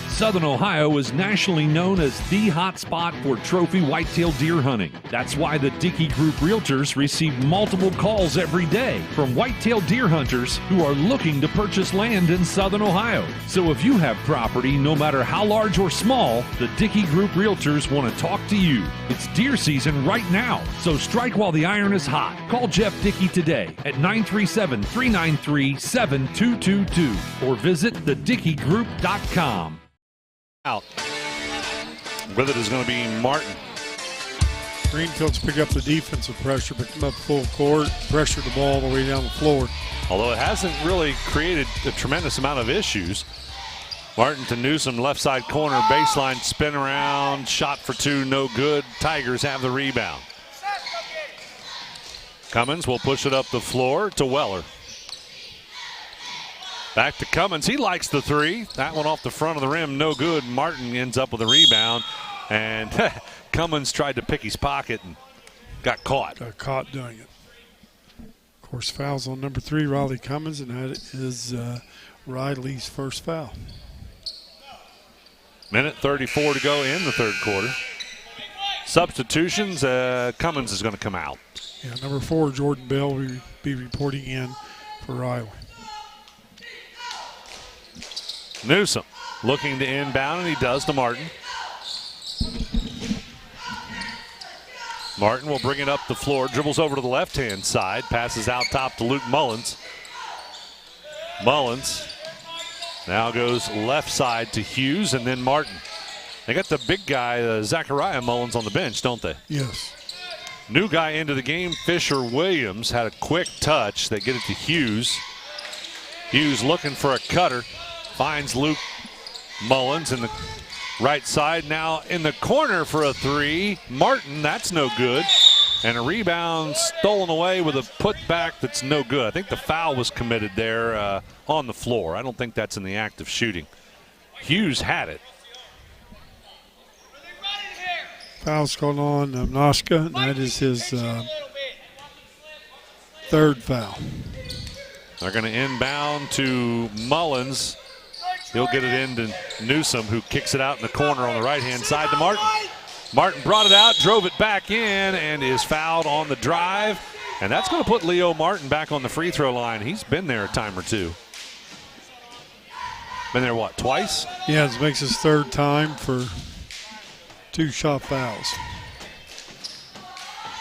Speaker 3: Southern Ohio is nationally known as the hot spot for trophy whitetail deer hunting. That's why the Dickey Group Realtors receive multiple calls every day from whitetail deer hunters who are looking to purchase land in Southern Ohio. So if you have property, no matter how large or small, the Dickey Group Realtors want to talk to you. It's deer season right now, so strike while the iron is hot. Call Jeff Dickey today at 937-393-7222 or visit thedickeygroup.com.
Speaker 1: Out. With it is going to be Martin.
Speaker 4: Greenfield's pick up the defensive pressure, but come up full court, pressure the ball all the way down the floor.
Speaker 1: Although it hasn't really created a tremendous amount of issues. Martin to Newsom, left side corner, baseline, spin around, shot for 2, no good. Tigers have the rebound. Cummins will push it up the floor to Weller. Back to Cummins. He likes the 3. That one off the front of the rim, no good. Martin ends up with a rebound. And Cummins tried to pick his pocket and got caught.
Speaker 4: Got caught doing it. Of course, fouls on number 3, Riley Cummins, and that is Riley's first foul.
Speaker 1: Minute 34 to go in the third quarter. Substitutions, Cummins is going to come out.
Speaker 4: Yeah, number 4, Jordan Bell, will be reporting in for Riley.
Speaker 1: Newsom looking to inbound, and he does to Martin. Martin will bring it up the floor, dribbles over to the left-hand side, passes out top to Luke Mullins. Mullins now goes left side to Hughes, and then Martin. They got the big guy, Zachariah Mullins, on the bench, don't they?
Speaker 4: Yes.
Speaker 1: New guy into the game, Fisher Williams, had a quick touch. They get it to Hughes. Hughes looking for a cutter. Finds Luke Mullins in the right side. Now in the corner for a 3. Martin, that's no good. And a rebound stolen away with a putback that's no good. I think the foul was committed there on the floor. I don't think that's in the act of shooting. Hughes had it.
Speaker 4: Foul's called on Noska, and that is his Third foul.
Speaker 1: They're going to inbound to Mullins. He'll get it into Newsom, who kicks it out in the corner on the right-hand side to Martin. Martin brought it out, drove it back in, and is fouled on the drive. And that's going to put Leo Martin back on the free throw line. He's been there a time or two. Been there, what, twice?
Speaker 4: Yeah, this makes his third time for 2 shot fouls.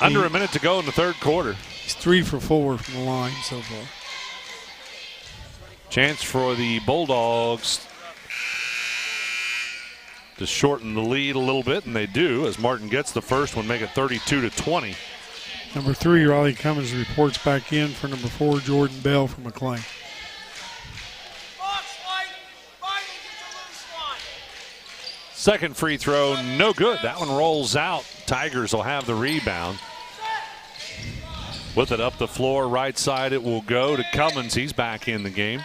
Speaker 1: Under a minute to go in the third quarter.
Speaker 4: He's 3 for 4 from the line so far.
Speaker 1: Chance for the Bulldogs to shorten the lead a little bit, and they do as Martin gets the first one, make it 32-20.
Speaker 4: Number 3, Riley Cummins, reports back in for number 4, Jordan Bell from McLean.
Speaker 1: Second free throw, no good. That one rolls out. Tigers will have the rebound. With it up the floor, right side, it will go to Cummins. He's back in the game.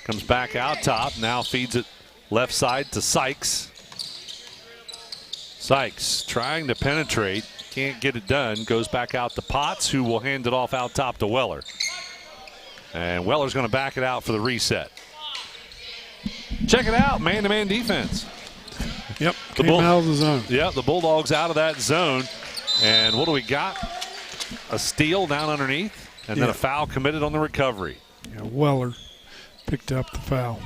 Speaker 1: Comes back out top, now feeds it left side to Sykes. Sykes trying to penetrate, can't get it done. Goes back out to Potts, who will hand it off out top to Weller. And Weller's going to back it out for the reset. Check it out, man-to-man defense.
Speaker 4: Yep, came out of the zone.
Speaker 1: Yep, the Bulldogs out of that zone. And what do we got? A steal down underneath, and then a foul committed on the recovery.
Speaker 4: Yeah, Weller picked up the foul.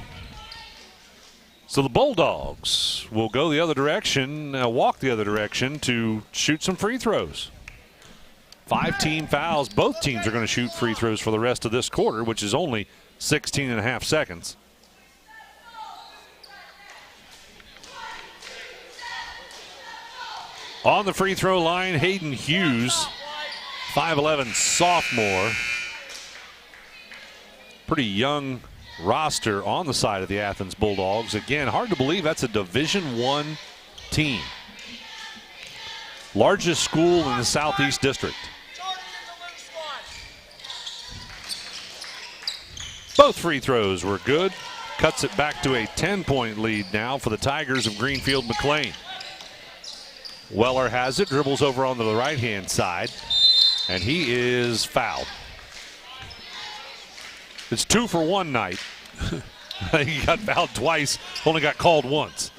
Speaker 1: So the Bulldogs will go the other direction, walk the other direction to shoot some free throws. 5 team fouls. Both teams are going to shoot free throws for the rest of this quarter, which is only 16 and a half seconds. On the free throw line, Hayden Hughes, 5'11" sophomore. Pretty young roster on the side of the Athens Bulldogs. Again, hard to believe that's a Division I team. Largest school in the Southeast District. Both free throws were good. Cuts it back to a 10-point lead now for the Tigers of Greenfield McLean. Weller has it, dribbles over onto the right-hand side, and he is fouled. It's 2 for 1 night. He got fouled twice, only got called once.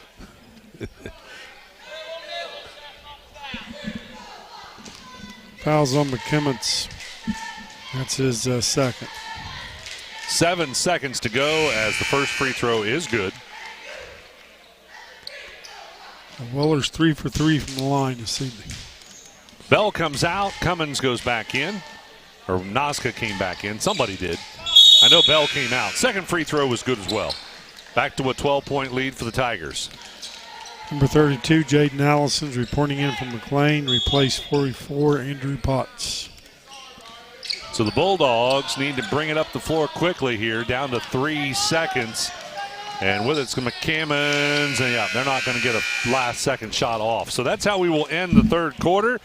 Speaker 4: Fouls on McKimmons. That's his second.
Speaker 1: 7 seconds to go as the first free throw is good.
Speaker 4: Weller's 3 for 3 from the line this evening.
Speaker 1: Bell comes out. Cummins goes back in. Or Nazca came back in. Somebody did. I know Bell came out. Second free throw was good as well. Back to a 12-point lead for the Tigers.
Speaker 4: Number 32, Jaden Allison's reporting in from McLean. Replaced 44, Andrew Potts.
Speaker 1: So the Bulldogs need to bring it up the floor quickly here. Down to 3 seconds. And with it, it's McCammons, and yeah, they're not going to get a last-second shot off. So that's how we will end the third quarter.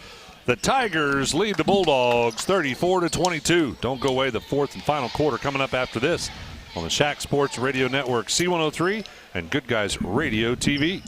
Speaker 1: The Tigers lead the Bulldogs 34-22. Don't go away. The fourth and final quarter coming up after this on the Shack Sports Radio Network, C103, and Good Guys Radio TV.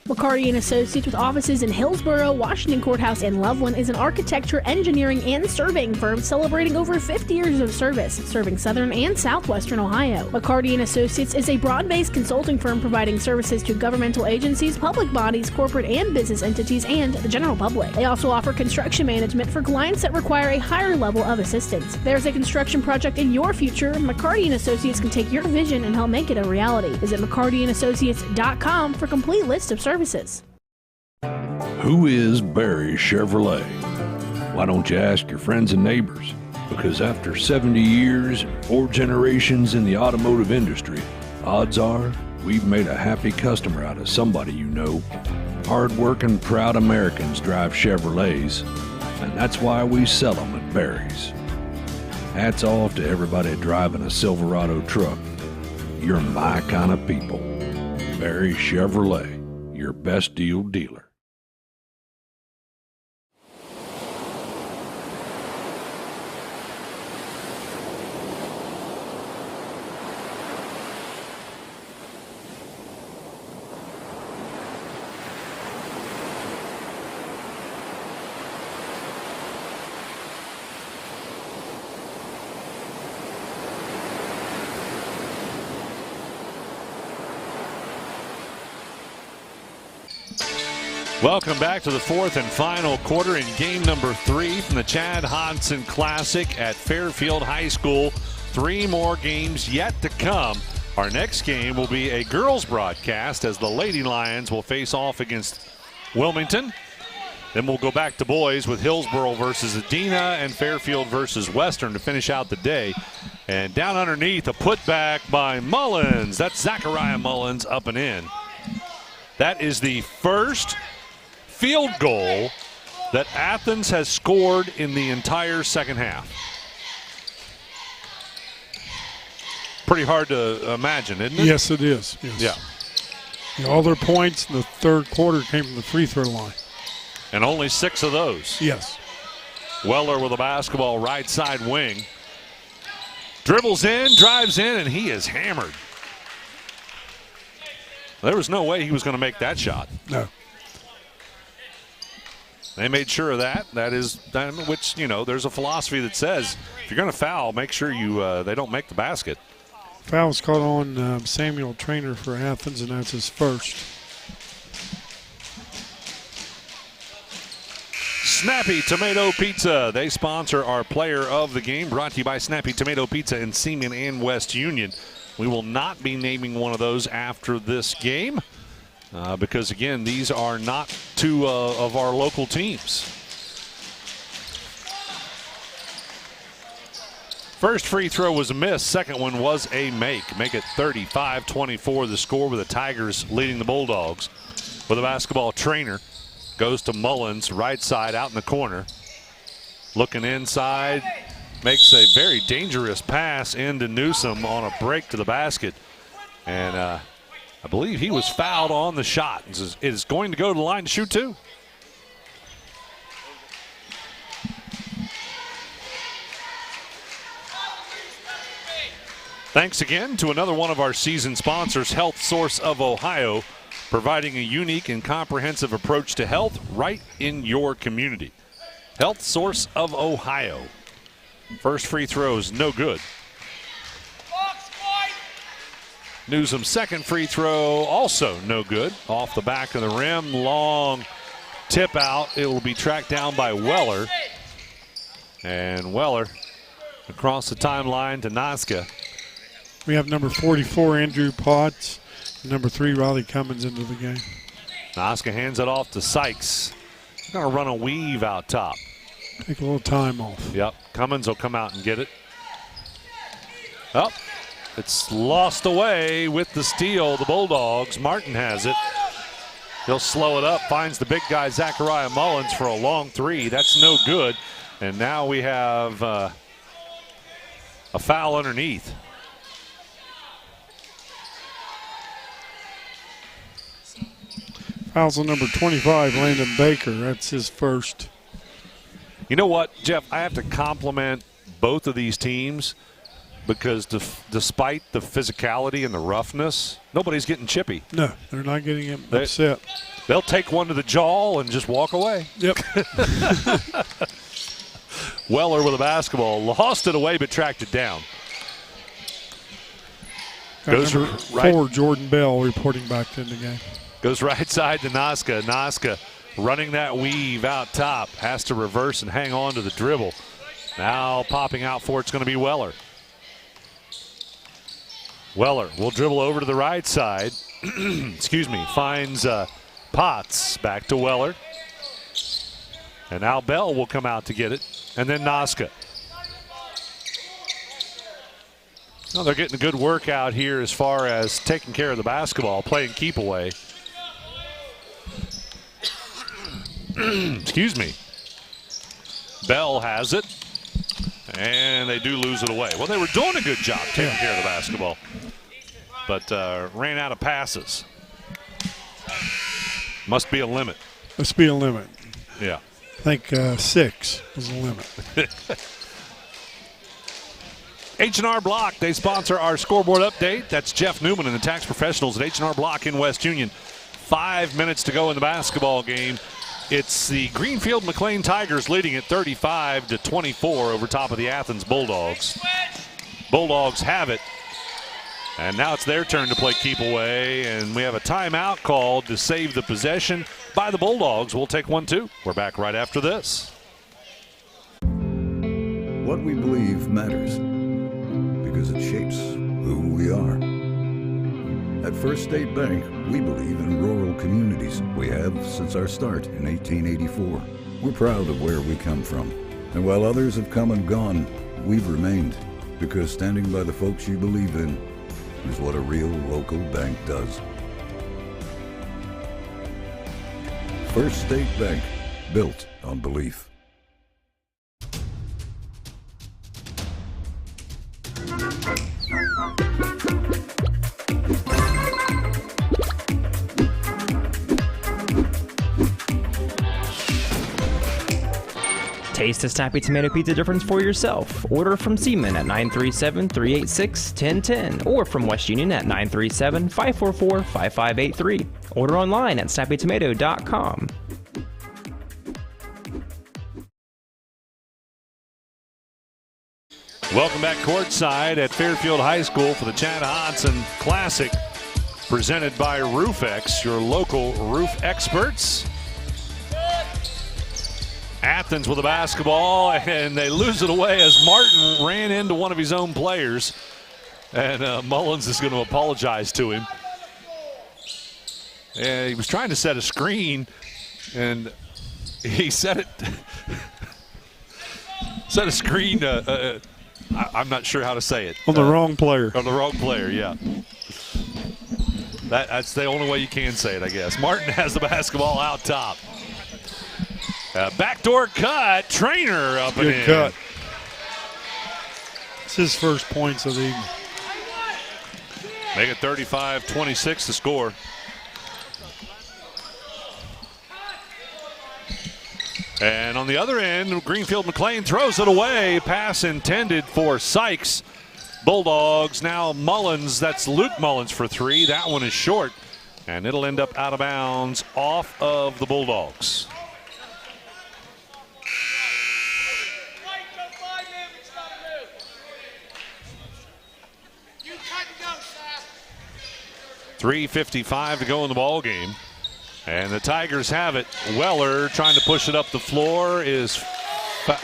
Speaker 5: McCarty & Associates, with offices in Hillsborough, Washington Courthouse, and Loveland, is an architecture, engineering, and surveying firm celebrating over 50 years of service, serving southern and southwestern Ohio. McCarty & Associates is a broad-based consulting firm providing services to governmental agencies, public bodies, corporate and business entities, and the general public. They also offer construction management for clients that require a higher level of assistance. If there's a construction project in your future, McCarty & Associates can take your vision and help make it a reality. Visit McCartyandAssociates.com for a complete list of services.
Speaker 3: Who is Barry Chevrolet? Why don't you ask your friends and neighbors? Because after 70 years and 4 generations in the automotive industry, odds are we've made a happy customer out of somebody you know. Hard-working, proud Americans drive Chevrolets, and that's why we sell them at Barry's. Hats off to everybody driving a Silverado truck. You're my kind of people. Barry Chevrolet, your best deal dealer.
Speaker 1: Welcome back to the fourth and final quarter in game number 3 from the Chad Hodson Classic at Fairfield High School. 3 more games yet to come. Our next game will be a girls broadcast as the Lady Lions will face off against Wilmington. Then we'll go back to boys with Hillsboro versus Adena and Fairfield versus Western to finish out the day. And down underneath, a putback by Mullins. That's Zachariah Mullins up and in. That is the first field goal that Athens has scored in the entire second half. Pretty hard to imagine, isn't it?
Speaker 4: Yes, it is. Yes.
Speaker 1: Yeah.
Speaker 4: All their points in the third quarter came from the free throw line.
Speaker 1: And only 6 of those.
Speaker 4: Yes.
Speaker 1: Weller with a basketball right side wing. Dribbles in, drives in, and he is hammered. There was no way he was going to make that shot.
Speaker 4: No.
Speaker 1: They made sure of that. That is, which, you know, there's a philosophy that says if you're going to foul, make sure you they don't make the basket.
Speaker 4: Foul's caught on Samuel Trainer for Athens, and that's his first.
Speaker 1: Snappy Tomato Pizza. They sponsor our player of the game, brought to you by Snappy Tomato Pizza in Seaman and West Union. We will not be naming one of those after this game. Because, again, these are not 2 of our local teams. First free throw was a miss. Second one was a make. Make it 35-24 the score with the Tigers leading the Bulldogs. With a basketball, Trainer goes to Mullins, right side out in the corner. Looking inside, makes a very dangerous pass into Newsom on a break to the basket. And I believe he was fouled on the shot. It is going to go to the line to shoot 2. Thanks again to another one of our season sponsors, Health Source of Ohio, providing a unique and comprehensive approach to health right in your community. Health Source of Ohio. First free throw is no good. Newsom's second free throw also no good. Off the back of the rim, long tip out. It will be tracked down by Weller. And Weller across the timeline to Nasca.
Speaker 4: We have number 44, Andrew Potts. Number 3, Riley Cummins into the game.
Speaker 1: Nasca hands it off to Sykes. Going to run a weave out top.
Speaker 4: Take a little time off.
Speaker 1: Yep, Cummins will come out and get it. Oh. It's lost away with the steal. The Bulldogs. Martin has it. He'll slow it up. Finds the big guy, Zachariah Mullins, for a long 3. That's no good. And now we have a foul underneath.
Speaker 4: Foul's on number 25, Landon Baker. That's his first.
Speaker 1: You know what, Jeff? I have to compliment both of these teams. Because despite the physicality and the roughness, nobody's getting chippy.
Speaker 4: No, they're not getting upset.
Speaker 1: They'll take one to the jaw and just walk away.
Speaker 4: Yep.
Speaker 1: Weller with a basketball. Lost it away but tracked it down.
Speaker 4: Goes number 4, Jordan Bell, reporting back in the game.
Speaker 1: Goes right side to Nasca. Nasca running that weave out top. Has to reverse and hang on to the dribble. Now popping out for it's going to be Weller. Weller will dribble over to the right side. Excuse me. Finds Potts. Back to Weller. And now Bell will come out to get it. And then Nasca. Well, they're getting a good workout here as far as taking care of the basketball, playing keep away. Excuse me. Bell has it. And they do lose it away. Well, they were doing a good job taking care of the basketball, but ran out of passes. Must be a limit.
Speaker 4: Must be a limit.
Speaker 1: Yeah.
Speaker 4: I think 6 was the limit.
Speaker 1: H&R Block, they sponsor our scoreboard update. That's Jeff Newman and the tax professionals at H&R Block in West Union. 5 minutes to go in the basketball game. It's the Greenfield McLean Tigers leading at 35-24 over top of the Athens Bulldogs. Bulldogs have it And now it's their turn to play keep away, and we have a timeout called to save the possession by the Bulldogs. We'll take 1-2. We're back right after this.
Speaker 7: What we believe matters because it shapes who we are. At First State Bank, we believe in rural communities. We have since our start in 1884. We're proud of where we come from. And while others have come and gone, we've remained, because standing by the folks you believe in is what a real local bank does. First State Bank, built on belief.
Speaker 8: Taste a snappy tomato pizza difference for yourself. Order from Seaman at 937-386-1010 or from West Union at 937-544-5583. Order online at snappytomato.com.
Speaker 1: Welcome back courtside at Fairfield High School for the Chad Hodson Classic, presented by RoofX, your local roof experts. Athens with the basketball, and they lose it away as Martin ran into one of his own players. And Mullins is going to apologize to him. And he was trying to set a screen, and he set it. Set a screen. I'm not sure how to say it.
Speaker 4: On the wrong player.
Speaker 1: On the wrong player, yeah. That's the only way you can say it, I guess. Martin has the basketball out top. Backdoor cut. Trainer up and in.
Speaker 4: Good cut. It's his first points of the evening.
Speaker 1: Make it 35-26 to score. And on the other end, Greenfield McLean throws it away. Pass intended for Sykes. Bulldogs now Mullins. That's Luke Mullins for three. That one is short. And it'll end up out of bounds off of the Bulldogs. .355 to go in the ball game. And the Tigers have it. Weller trying to push it up the floor is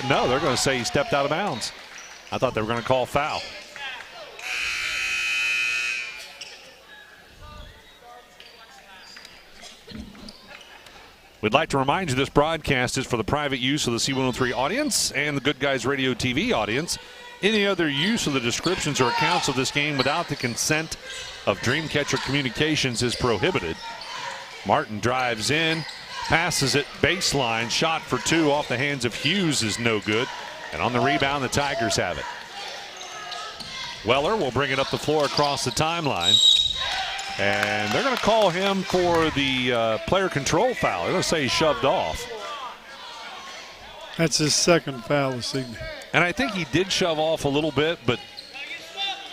Speaker 1: no, they're going to say he stepped out of bounds. I thought they were going to call foul. We'd like to remind you this broadcast is for the private use of the C103 audience and the Good Guys Radio TV audience. Any other use of the descriptions or accounts of this game without the consent of Dreamcatcher Communications is prohibited. Martin drives in, passes it baseline, shot for two off the hands of Hughes is no good. And on the rebound, the Tigers have it. Weller will bring it up the floor across the timeline. And they're going to call him for the player control foul. They're going to say he shoved off.
Speaker 4: That's his second foul this evening.
Speaker 1: And I think he did shove off a little bit, but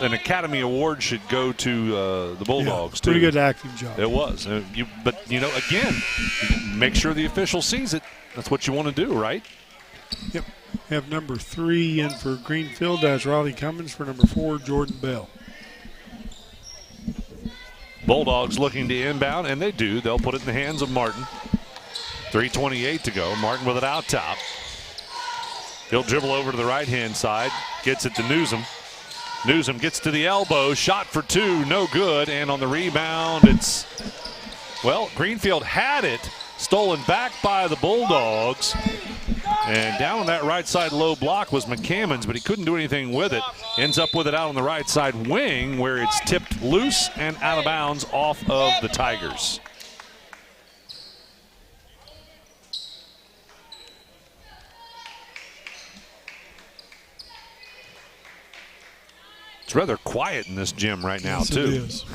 Speaker 1: an Academy Award should go to the Bulldogs, too.
Speaker 4: Pretty good acting job.
Speaker 1: It was. But, again, make sure the official sees it. That's what you want to do, right?
Speaker 4: Yep. We have number 3 in for Greenfield. That's Riley Cummins for number 4, Jordan Bell.
Speaker 1: Bulldogs looking to inbound, and they do. They'll put it in the hands of Martin. 3:28 to go. Martin with it out top. He'll dribble over to the right-hand side. Gets it to Newsom. Newsom gets to the elbow. Shot for two. No good. And on the rebound, it's, well, Greenfield had it. Stolen back by the Bulldogs. And down on that right side low block was McCammons, but he couldn't do anything with it. Ends up with it out on the right side wing where it's tipped loose and out of bounds off of the Tigers. It's rather quiet in this gym right now,
Speaker 4: yes,
Speaker 1: too.
Speaker 4: It is.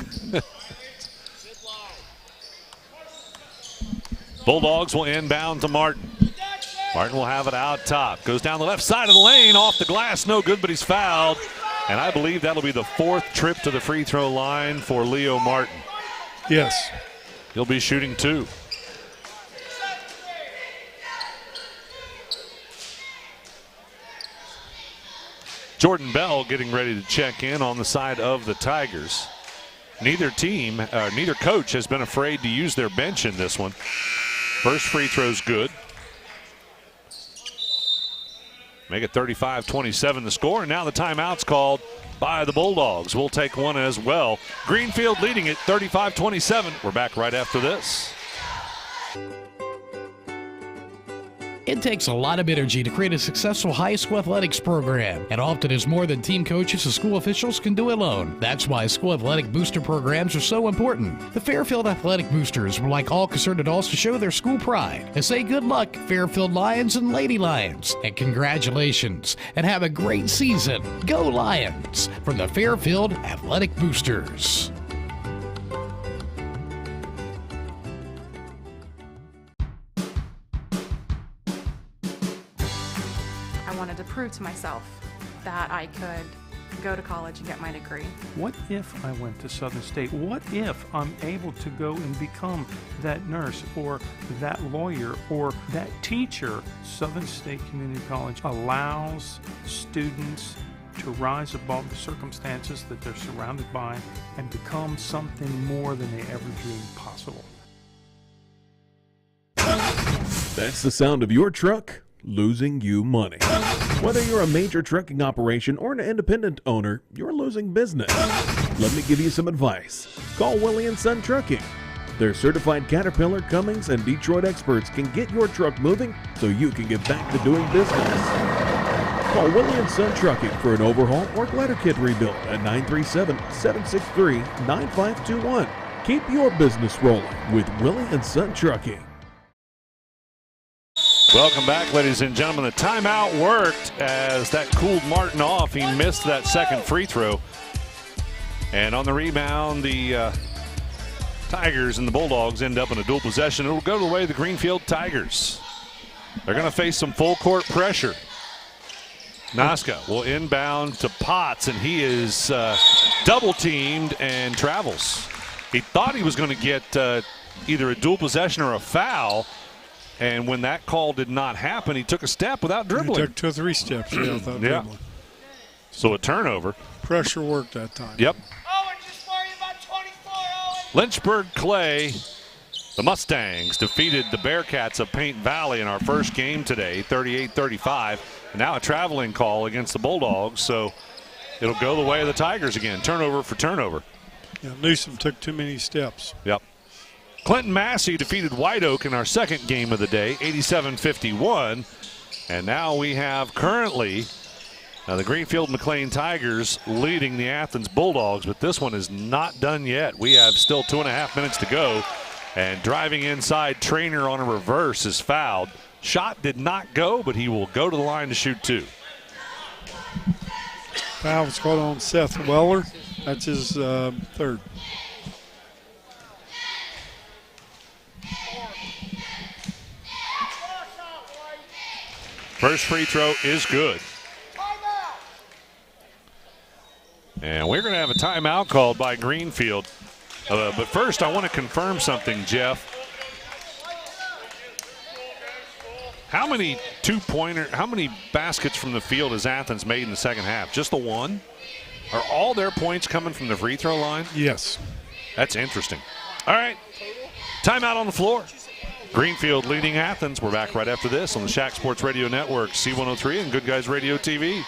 Speaker 1: Bulldogs will inbound to Martin. Martin will have it out top. Goes down the left side of the lane, off the glass, no good, but he's fouled. And I believe that'll be the 4th trip to the free throw line for Leo Martin.
Speaker 4: Yes.
Speaker 1: He'll be shooting 2. Jordan Bell getting ready to check in on the side of the Tigers. neither coach has been afraid to use their bench in this one. First free throw's good. Make it 35-27 the score, and now the timeout's called by the Bulldogs. We'll take one as well. Greenfield leading it 35-27. We're back right after this.
Speaker 9: It takes a lot of energy to create a successful high school athletics program, and often is more than team coaches and school officials can do alone. That's why school athletic booster programs are so important. The Fairfield Athletic Boosters would like all concerned adults to show their school pride and say good luck, Fairfield Lions and Lady Lions, and congratulations, and have a great season. Go Lions! From the Fairfield Athletic Boosters.
Speaker 10: To prove to myself that I could go to college and get my degree.
Speaker 11: What if I went to Southern State? What if I'm able to go and become that nurse or that lawyer or that teacher? Southern State Community College allows students to rise above the circumstances that they're surrounded by and become something more than they ever dreamed possible.
Speaker 12: That's the sound of your truck losing you money. Whether you're a major trucking operation or an independent owner, you're losing business. Let me give you some advice. Call Willie & Son Trucking. Their certified Caterpillar, Cummins, and Detroit experts can get your truck moving so you can get back to doing business. Call Willie & Son Trucking for an overhaul or glider kit rebuild at 937-763-9521. Keep your business rolling with Willie & Son Trucking.
Speaker 1: Welcome back, ladies and gentlemen. The timeout worked as that cooled Martin off. He missed that second free throw. And on the rebound, the Tigers and the Bulldogs end up in a dual possession. It will go the way of the Greenfield Tigers. They're going to face some full court pressure. Nasca will inbound to Potts, and he is double teamed and travels. He thought he was going to get either a dual possession or a foul. And when that call did not happen, he took a step without dribbling.
Speaker 4: He took 2 or 3 steps without dribbling.
Speaker 1: So a turnover.
Speaker 4: Pressure worked that time.
Speaker 1: Yep. Lynchburg Clay, the Mustangs, defeated the Bearcats of Paint Valley in our first game today, 38-35. And now a traveling call against the Bulldogs, so it'll go the way of the Tigers again. Turnover for turnover.
Speaker 4: Yeah, Newsom took too many steps.
Speaker 1: Yep. Clinton Massey defeated White Oak in our second game of the day, 87-51. And now we have currently the Greenfield McLean Tigers leading the Athens Bulldogs, but this one is not done yet. We have still 2.5 minutes to go. And driving inside, Trainer on a reverse is fouled. Shot did not go, but he will go to the line to shoot 2.
Speaker 4: Foul was called on Seth Weller. That's his third.
Speaker 1: First free throw is good. And we're going to have a timeout called by Greenfield. But first, I want to confirm something, Jeff. How many baskets from the field has Athens made in the second half? Just the one? Are all their points coming from the free throw line?
Speaker 4: Yes.
Speaker 1: That's interesting. All right. Timeout on the floor. Greenfield leading Athens. We're back right after this on the Shack Sports Radio Network, C103 and Good Guys Radio TV.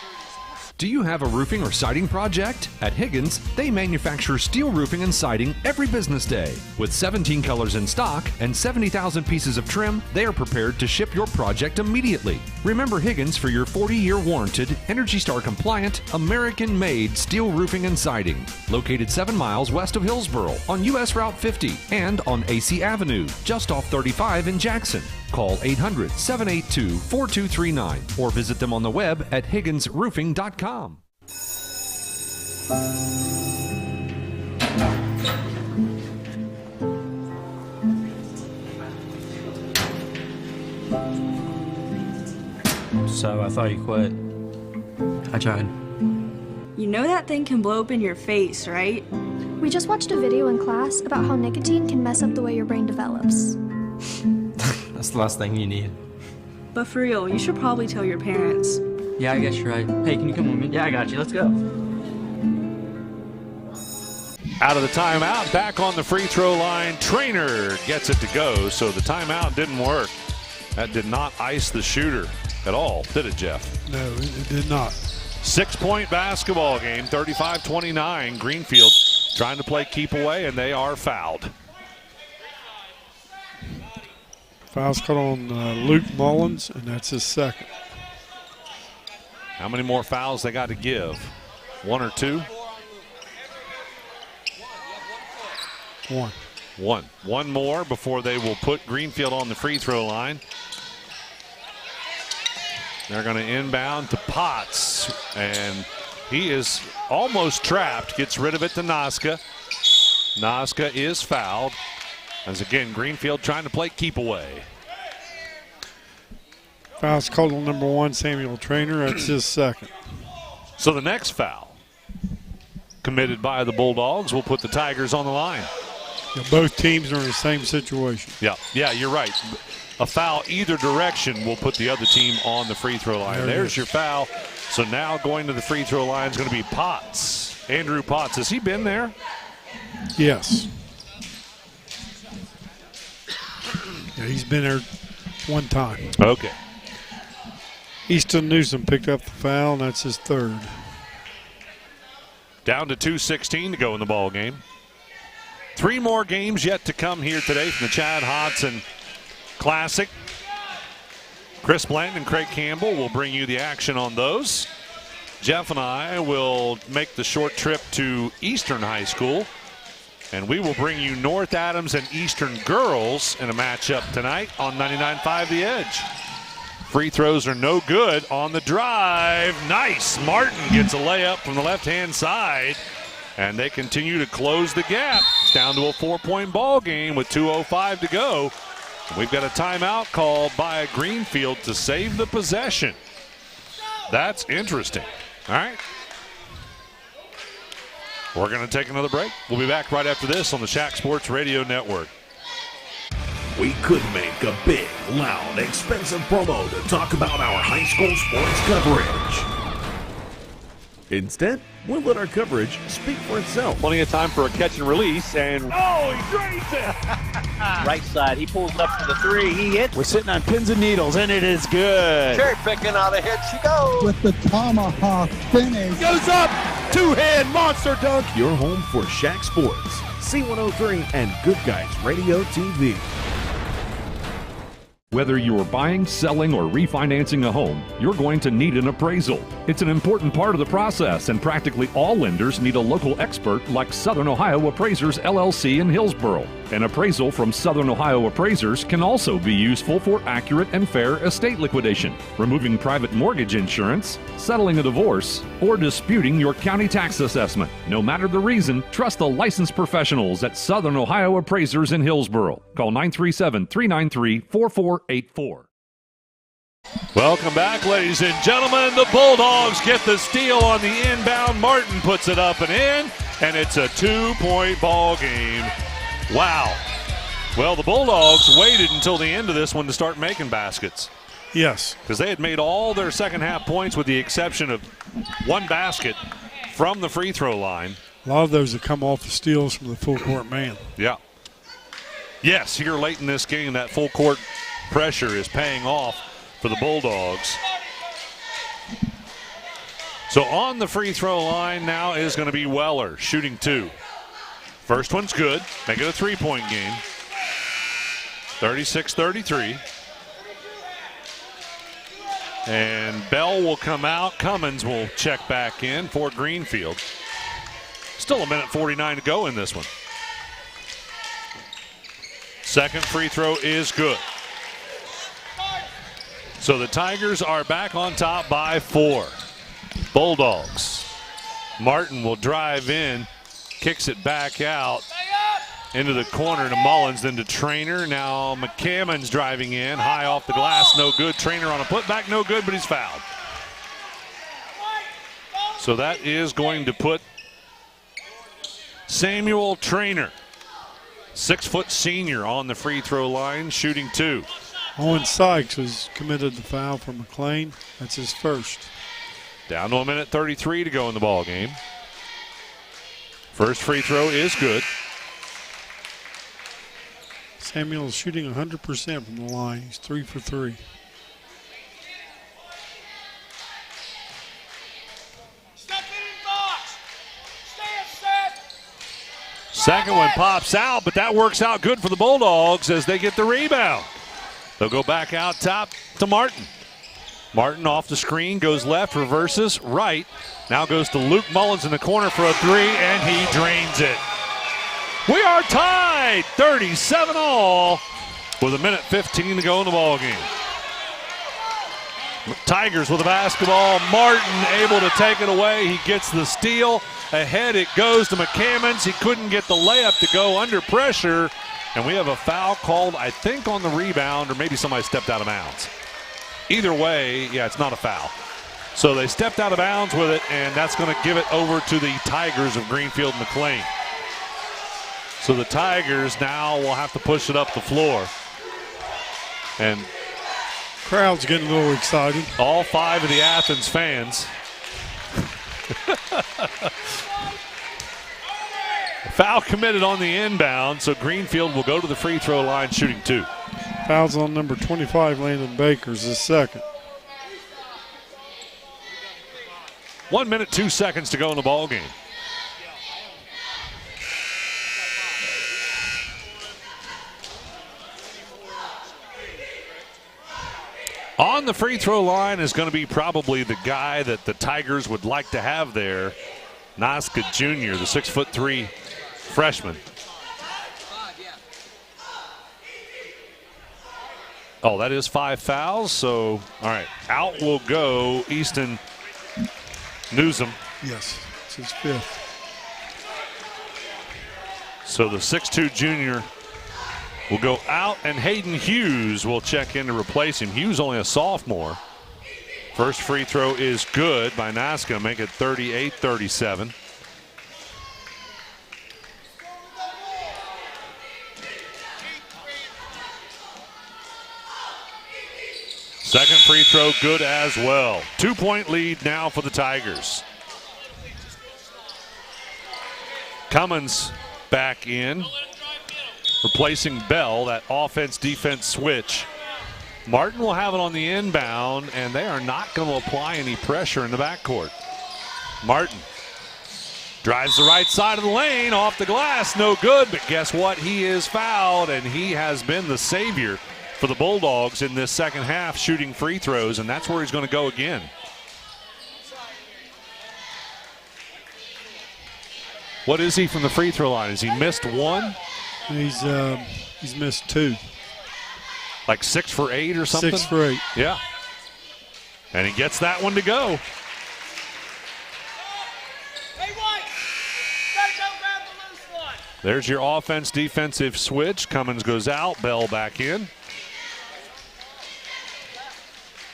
Speaker 6: Do you have a roofing or siding project? At Higgins, they manufacture steel roofing and siding every business day. With 17 colors in stock and 70,000 pieces of trim, they are prepared to ship your project immediately. Remember Higgins for your 40-year warranted, ENERGY STAR compliant, American-made steel roofing and siding. Located 7 miles west of Hillsboro on US Route 50 and on AC Avenue, just off 35 in Jackson. Call 800-782-4239 or visit them on the web at higginsroofing.com.
Speaker 13: So I thought you quit. I tried.
Speaker 14: You know that thing can blow up in your face, right?
Speaker 15: We just watched a video in class about how nicotine can mess up the way your brain develops.
Speaker 13: That's the last thing you need.
Speaker 14: But for real, you should probably tell your parents.
Speaker 13: Yeah, I guess you're right. Hey, can you come with me? Yeah, I got you. Let's go.
Speaker 1: Out of the timeout, back on the free throw line. Trainer gets it to go, so the timeout didn't work. That did not ice the shooter at all, did it, Jeff?
Speaker 4: No, it did not.
Speaker 1: 6-point basketball game, 35-29. Greenfield trying to play keep away, and they are fouled.
Speaker 4: Foul's caught on Luke Mullins, and that's his second.
Speaker 1: How many more fouls they got to give? One or two?
Speaker 4: One.
Speaker 1: One more before they will put Greenfield on the free throw line. They're going to inbound to Potts, and he is almost trapped. Gets rid of it to Noska. Noska is fouled. As again, Greenfield trying to play keep away.
Speaker 4: Foul's called on number 1, Samuel Trainer. That's his second.
Speaker 1: So the next foul committed by the Bulldogs will put the Tigers on the line.
Speaker 4: Yeah, both teams are in the same situation.
Speaker 1: Yeah, you're right. A foul either direction will put the other team on the free throw line. There's your foul. So now going to the free throw line is going to be Potts. Andrew Potts, has he been there?
Speaker 4: Yes. Yeah, he's been there one time.
Speaker 1: Okay.
Speaker 4: Easton Newsom picked up the foul, and that's his third.
Speaker 1: Down to 2:16 to go in the ball game. 3 more games yet to come here today from the Chad Hodson Classic. Chris Blanton and Craig Campbell will bring you the action on those. Jeff and I will make the short trip to Eastern High School, and we will bring you North Adams and Eastern girls in a matchup tonight on 99.5 The Edge. Free throws are no good on the drive. Nice. Martin gets a layup from the left-hand side, and they continue to close the gap. It's down to a 4-point ball game with 2:05 to go. We've got a timeout called by Greenfield to save the possession. That's interesting. All right. We're going to take another break. We'll be back right after this on the Shack Sports Radio Network.
Speaker 12: We could make a big, loud, expensive promo to talk about our high school sports coverage. Instead, we'll let our coverage speak for itself.
Speaker 16: Plenty of time for a catch and release, and
Speaker 17: Oh, he drains it!
Speaker 18: Right side, he pulls up for the 3. He hits.
Speaker 17: We're sitting on pins and needles, and it is good.
Speaker 18: Cherry picking out of hit she goes.
Speaker 19: With the tomahawk finish.
Speaker 17: Goes up, 2-hand monster dunk.
Speaker 12: Your home for Shack Sports, C103, and Good Guys Radio TV.
Speaker 3: Whether you're buying, selling, or refinancing a home, you're going to need an appraisal. It's an important part of the process, and practically all lenders need a local expert like Southern Ohio Appraisers LLC in Hillsboro. An appraisal from Southern Ohio Appraisers can also be useful for accurate and fair estate liquidation, removing private mortgage insurance, settling a divorce, or disputing your county tax assessment. No matter the reason, trust the licensed professionals at Southern Ohio Appraisers in Hillsboro. Call 937-393-4484.
Speaker 1: Welcome back, ladies and gentlemen. The Bulldogs get the steal on the inbound. Martin puts it up and in, and it's a 2-point ball game. Wow. Well, the Bulldogs waited until the end of this one to start making baskets.
Speaker 4: Yes.
Speaker 1: Because they had made all their second half points with the exception of one basket from the free throw line.
Speaker 4: A lot of those have come off the steals from the full court man.
Speaker 1: Yeah. Yes, here late in this game, that full court pressure is paying off for the Bulldogs. So on the free throw line now is going to be Weller, shooting 2. First one's good. Make it a 3-point game. 36-33. And Bell will come out. Cummins will check back in for Greenfield. Still a minute 49 to go in this one. Second free throw is good. So the Tigers are back on top by 4. Bulldogs. Martin will drive in, kicks it back out into the corner to Mullins, then to Trainer. Now McCammon's driving in, high off the glass, no good. Trainer on a putback, no good, but he's fouled. So that is going to put Samuel Trainer, 6-foot senior, on the free throw line, shooting 2.
Speaker 4: Owen Sykes has committed the foul for McLean. That's his first.
Speaker 1: Down to a minute 33 to go in the ball game. First free throw is good.
Speaker 4: Samuel is shooting 100% from the line. He's 3 for 3.
Speaker 1: Second one pops out, but that works out good for the Bulldogs as they get the rebound. They'll go back out top to Martin. Martin off the screen, goes left, reverses, right. Now goes to Luke Mullins in the corner for a three, and he drains it. We are tied 37-all with 1:15 to go in the ballgame. Tigers with the basketball. Martin able to take it away. He gets the steal. Ahead it goes to McCammons. He couldn't get the layup to go under pressure. And we have a foul called, I think, on the rebound, or maybe somebody stepped out of bounds. Either way, yeah, it's not a foul. So they stepped out of bounds with it, and that's going to give it over to the Tigers of Greenfield McLean. So the Tigers now will have to push it up the floor. And
Speaker 4: crowd's getting a little excited.
Speaker 1: All 5 of the Athens fans. Foul committed on the inbound, so Greenfield will go to the free throw line shooting 2.
Speaker 4: Fouls on number 25, Landon Bakers, his second.
Speaker 1: 1 minute, 2 seconds to go in the ball game. On the free throw line is going to be probably the guy that the Tigers would like to have there, Nasca Jr., the 6'3" freshman. Oh, that is 5 fouls. So, all right, out will go Easton Newsom.
Speaker 4: Yes, it's his 5th.
Speaker 1: So the 6'2" junior will go out, and Hayden Hughes will check in to replace him. Hughes only a sophomore. First free throw is good by Nasca, make it 38-37. Second free throw good as well. 2-point lead now for the Tigers. Cummins back in, replacing Bell, that offense-defense switch. Martin will have it on the inbound, and they are not going to apply any pressure in the backcourt. Martin drives the right side of the lane, off the glass, no good, but guess what? He is fouled, and he has been the savior for the Bulldogs in this second half, shooting free throws, and that's where he's going to go again. What is he from the free throw line? Has he missed 1?
Speaker 4: He's missed 2.
Speaker 1: Like 6 for 8 or something?
Speaker 4: 6 for 8.
Speaker 1: Yeah. And he gets that one to go. There's your offense-defensive switch. Cummins goes out, Bell back in.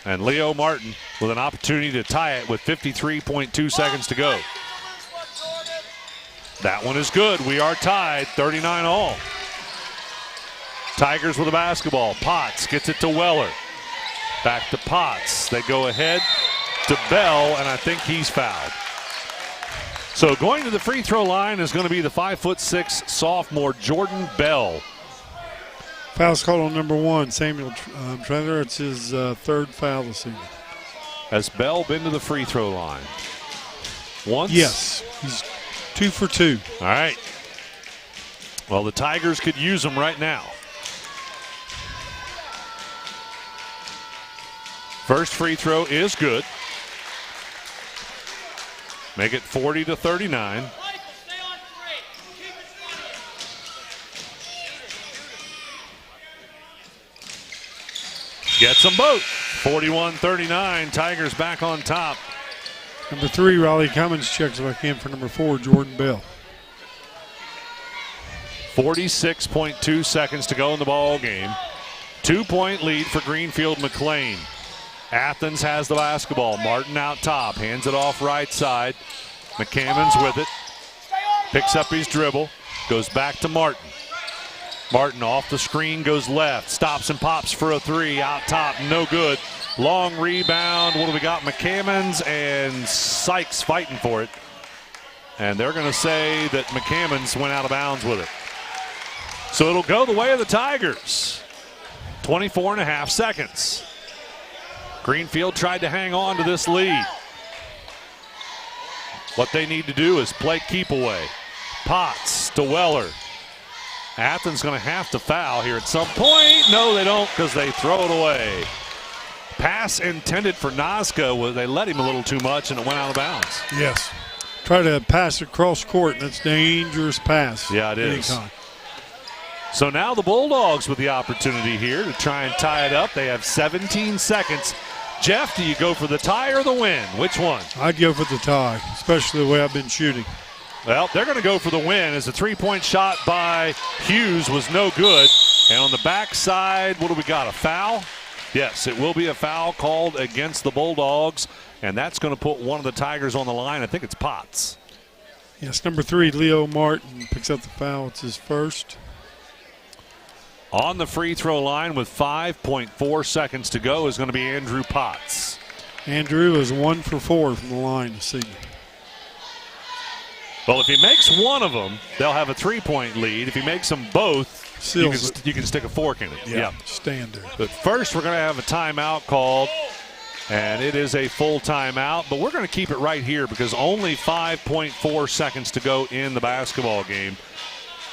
Speaker 1: And Leo Martin with an opportunity to tie it with 53.2 seconds to go. That one is good. We are tied 39-all. Tigers with the basketball. Potts gets it to Weller. Back to Potts. They go ahead to Bell, and I think he's fouled. So going to the free throw line is going to be the 5'6" sophomore Jordan Bell.
Speaker 4: Foul's called on number 1, Samuel Trenter. It's his 3rd foul this evening.
Speaker 1: Has Bell been to the free throw line? Once?
Speaker 4: Yes. He's 2 for 2.
Speaker 1: All right. Well, the Tigers could use him right now. First free throw is good. Make it 40-39. Gets them both. 41-39. Tigers back on top.
Speaker 4: Number 3, Riley Cummins checks back in for number 4, Jordan Bell.
Speaker 1: 46.2 seconds to go in the ball game. 2-point lead for Greenfield McLean. Athens has the basketball. Martin out top. Hands it off right side. McCammons with it. Picks up his dribble. Goes back to Martin. Martin off the screen, goes left. Stops and pops for a 3. Out top, no good. Long rebound. What do we got? McCammons and Sykes fighting for it. And they're going to say that McCammons went out of bounds with it. So it'll go the way of the Tigers. 24.5 seconds. Greenfield tried to hang on to this lead. What they need to do is play keep away. Potts to Weller. Athens going to have to foul here at some point. No, they don't, because they throw it away. Pass intended for Nazca. They let him a little too much, and it went out of bounds.
Speaker 4: Yes. Try to pass across court, and it's dangerous pass.
Speaker 1: Yeah, it is.
Speaker 4: Anytime.
Speaker 1: So now the Bulldogs with the opportunity here to try and tie it up. They have 17 seconds. Jeff, do you go for the tie or the win? Which one?
Speaker 4: I'd go for the tie, especially the way I've been shooting.
Speaker 1: Well, they're going to go for the win as the three-point shot by Hughes was no good. And on the backside, what do we got, a foul? Yes, it will be a foul called against the Bulldogs, and that's going to put one of the Tigers on the line. I think it's Potts.
Speaker 4: Yes, number 3, Leo Martin picks up the foul. It's his first.
Speaker 1: On the free throw line with 5.4 seconds to go is going to be Andrew Potts.
Speaker 4: Andrew is 1 for 4 from the line this evening.
Speaker 1: Well, if he makes one of them, they'll have a 3-point lead. If he makes them both, you can stick a fork in it.
Speaker 4: Yeah, standard.
Speaker 1: But first, we're going to have a timeout called, and it is a full timeout. But we're going to keep it right here because only 5.4 seconds to go in the basketball game.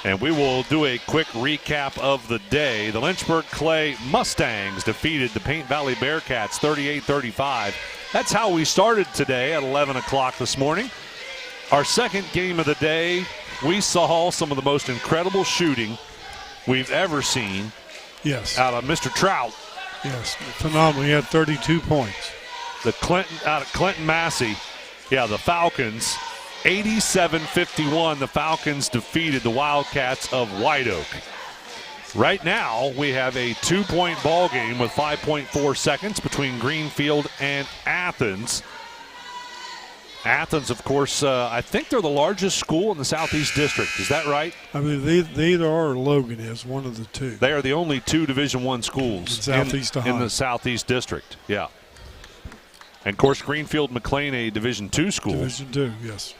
Speaker 1: And we will do a quick recap of the day. The Lynchburg Clay Mustangs defeated the Paint Valley Bearcats 38-35. That's how we started today at 11 o'clock this morning. Our second game of the day, we saw some of the most incredible shooting we've ever seen.
Speaker 4: Yes.
Speaker 1: Out of Mr. Trout.
Speaker 4: Yes, phenomenal. He had 32 points.
Speaker 1: Out of Clinton Massey. Yeah, the Falcons. 87-51, the Falcons defeated the Wildcats of White Oak. Right now, we have a 2-point ball game with 5.4 seconds between Greenfield and Athens. Athens, of course, I think they're the largest school in the Southeast District. Is that right?
Speaker 4: I mean, they either are or Logan is, one of the two.
Speaker 1: They are the only two Division I schools in the Southeast District. Yeah. And, of course, Greenfield McLean, a Division II school.
Speaker 4: Division II, yes.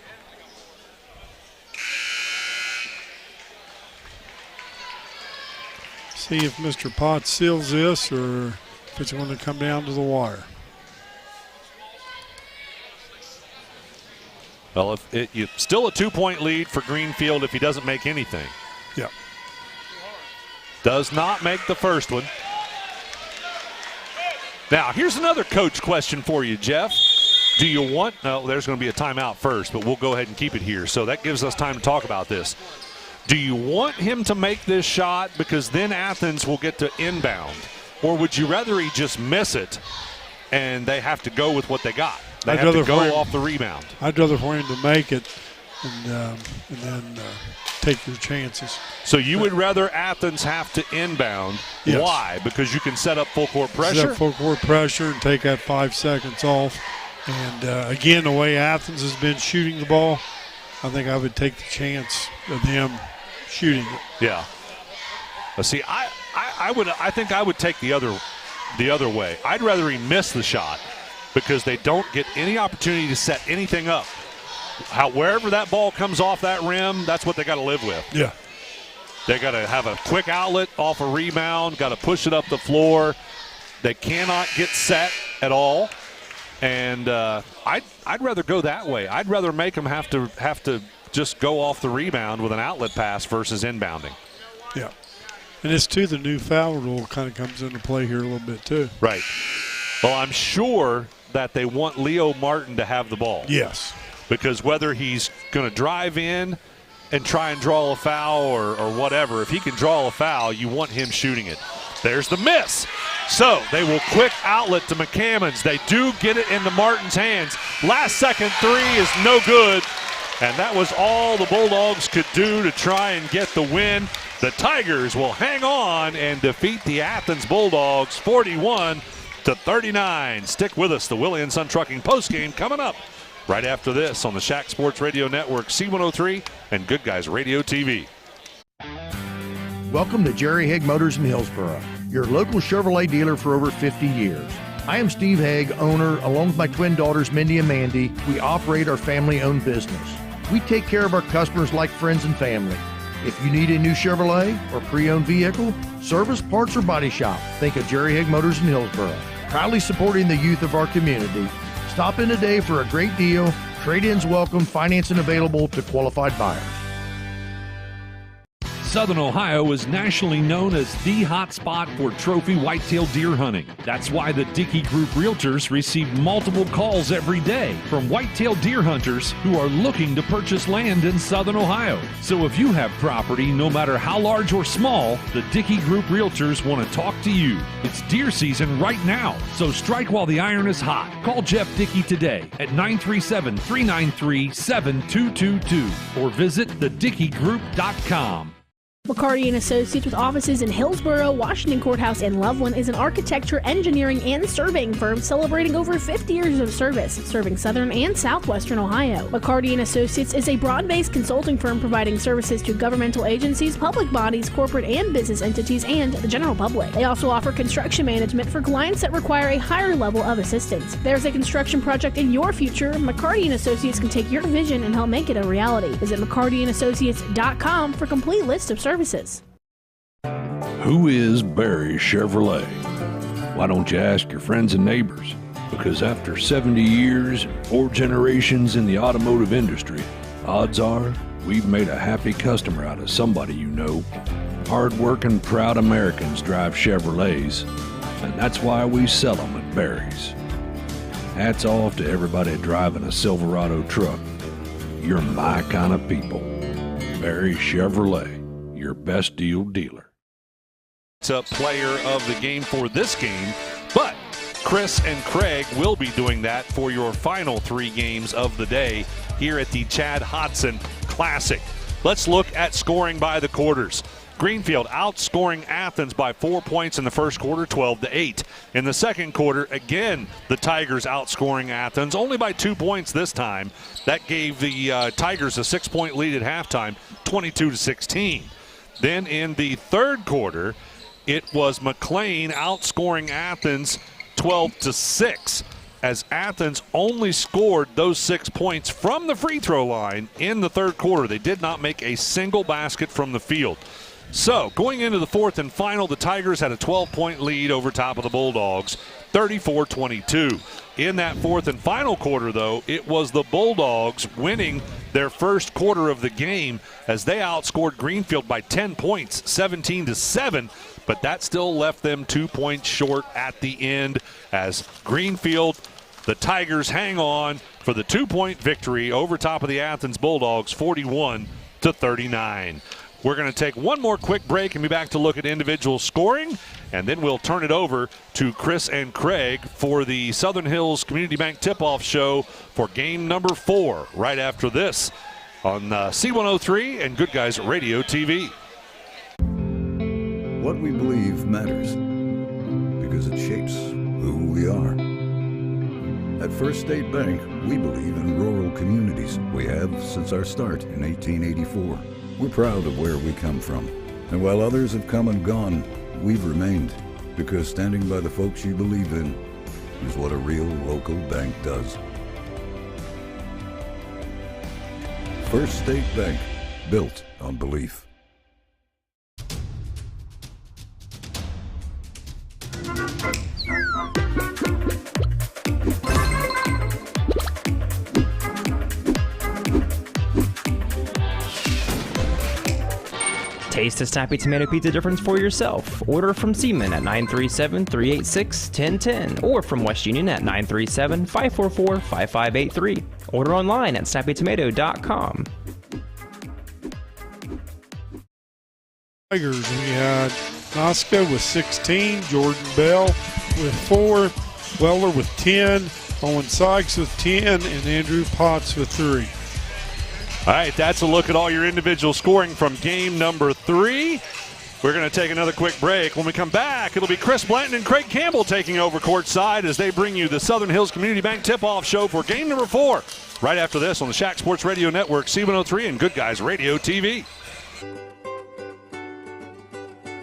Speaker 4: See if Mr. Potts seals this or if it's going to come down to the wire.
Speaker 1: Well, still a 2-point lead for Greenfield if he doesn't make anything.
Speaker 4: Yeah.
Speaker 1: Does not make the first one. Now, here's another coach question for you, Jeff. Do you want – no, there's going to be a timeout first, but we'll go ahead and keep it here. So that gives us time to talk about this. Do you want him to make this shot because then Athens will get to inbound? Or would you rather he just miss it and they have to go with what they got? They have to go off the rebound.
Speaker 4: I'd rather for him to make it and then take your chances.
Speaker 1: So you would rather Athens have to inbound.
Speaker 4: Yes.
Speaker 1: Why? Because you can set up full court pressure?
Speaker 4: Set up full court pressure and take that 5 seconds off. And, again, the way Athens has been shooting the ball, I think I would take the chance of them shooting it.
Speaker 1: Yeah. See, I think I would take the other way. I'd rather he miss the shot because they don't get any opportunity to set anything up. Wherever that ball comes off that rim, that's what they got to live with.
Speaker 4: Yeah.
Speaker 1: They got to have a quick outlet off a rebound, got to push it up the floor. They cannot get set at all. And I'd rather go that way. I'd rather make them have to just go off the rebound with an outlet pass versus inbounding.
Speaker 4: Yeah. And it's too, the new foul rule kind of comes into play here a little bit too.
Speaker 1: Right. Well, I'm sure that they want Leo Martin to have the ball.
Speaker 4: Yes.
Speaker 1: Because whether he's going to drive in and try and draw a foul or whatever, if he can draw a foul, you want him shooting it. There's the miss. So they will quick outlet to McCammons. They do get it into Martin's hands. Last second three is no good. And that was all the Bulldogs could do to try and get the win. The Tigers will hang on and defeat the Athens Bulldogs 41-39. Stick with us. The Willie & Son Trucking postgame coming up right after this on the Shack Sports Radio Network, C103, and Good Guys Radio TV.
Speaker 2: Welcome to Jerry Haig Motors in Hillsboro, your local Chevrolet dealer for over 50 years. I am Steve Haig, owner, along with my twin daughters, Mindy and Mandy. We operate our family-owned business. We take care of our customers like friends and family. If you need a new Chevrolet or pre-owned vehicle, service, parts, or body shop, think of Jerry Haig Motors in Hillsboro. Proudly supporting the youth of our community. Stop in today for a great deal. Trade-ins welcome, financing available to qualified buyers.
Speaker 3: Southern Ohio is nationally known as the hot spot for trophy whitetail deer hunting. That's why the Dickey Group Realtors receive multiple calls every day from whitetail deer hunters who are looking to purchase land in Southern Ohio. So if you have property, no matter how large or small, the Dickey Group Realtors want to talk to you. It's deer season right now, so strike while the iron is hot. Call Jeff Dickey today at 937-393-7222 or visit thedickeygroup.com.
Speaker 5: McCarty & Associates with offices in Hillsboro, Washington Courthouse, and Loveland is an architecture, engineering, and surveying firm celebrating over 50 years of service, serving southern and southwestern Ohio. McCarty & Associates is a broad-based consulting firm providing services to governmental agencies, public bodies, corporate and business entities, and the general public. They also offer construction management for clients that require a higher level of assistance. If there's a construction project in your future, McCarty & Associates can take your vision and help make it a reality. Visit McCartyandAssociates.com for a complete list of services.
Speaker 3: Who is Barry Chevrolet? Why don't you ask your friends and neighbors? Because after 70 years and 4 generations in the automotive industry, odds are we've made a happy customer out of somebody you know. Hard-working, proud Americans drive Chevrolets, and that's why we sell them at Barry's. Hats off to everybody driving a Silverado truck. You're my kind of people. Barry Chevrolet, your best deal dealer.
Speaker 1: It's a player of the game for this game, but Chris and Craig will be doing that for your final 3 games of the day here at the Chad Hodson Classic. Let's look at scoring by the quarters. Greenfield outscoring Athens by 4 points in the first quarter, 12-8. In the second quarter, again, the Tigers outscoring Athens, only by 2 points this time. That gave the Tigers a 6-point lead at halftime, 22-16. Then in the third quarter, it was McLean outscoring Athens 12-6, as Athens only scored those 6 points from the free throw line in the third quarter. They did not make a single basket from the field. So going into the fourth and final, the Tigers had a 12-point lead over top of the Bulldogs, 34-22. In that fourth and final quarter, though, it was the Bulldogs winning their first quarter of the game as they outscored Greenfield by 10 points, 17-7, but that still left them 2 points short at the end as Greenfield, the Tigers, hang on for the 2-point victory over top of the Athens Bulldogs, 41-39. We're going to take one more quick break and be back to look at individual scoring, and then we'll turn it over to Chris and Craig for the Southern Hills Community Bank Tip-Off Show for game number 4 right after this on C103 and Good Guys Radio TV.
Speaker 7: What we believe matters because it shapes who we are. At First State Bank, we believe in rural communities. We have since our start in 1884. We're proud of where we come from. And while others have come and gone, we've remained. Because standing by the folks you believe in is what a real local bank does. First State Bank, built on belief.
Speaker 8: Taste a snappy tomato pizza difference for yourself. Order from Seaman at 937-386-1010 or from West Union at 937-544-5583. Order online at snappytomato.com.
Speaker 4: Tigers, we had Nasca with 16, Jordan Bell with 4, Weller with 10, Owen Sykes with 10, and Andrew Potts with 3.
Speaker 1: All right, that's a look at all your individual scoring from game number 3. We're going to take another quick break. When we come back, it'll be Chris Blanton and Craig Campbell taking over courtside as they bring you the Southern Hills Community Bank Tip-Off Show for game number 4. Right after this on the Shack Sports Radio Network, C103 and Good Guys Radio TV.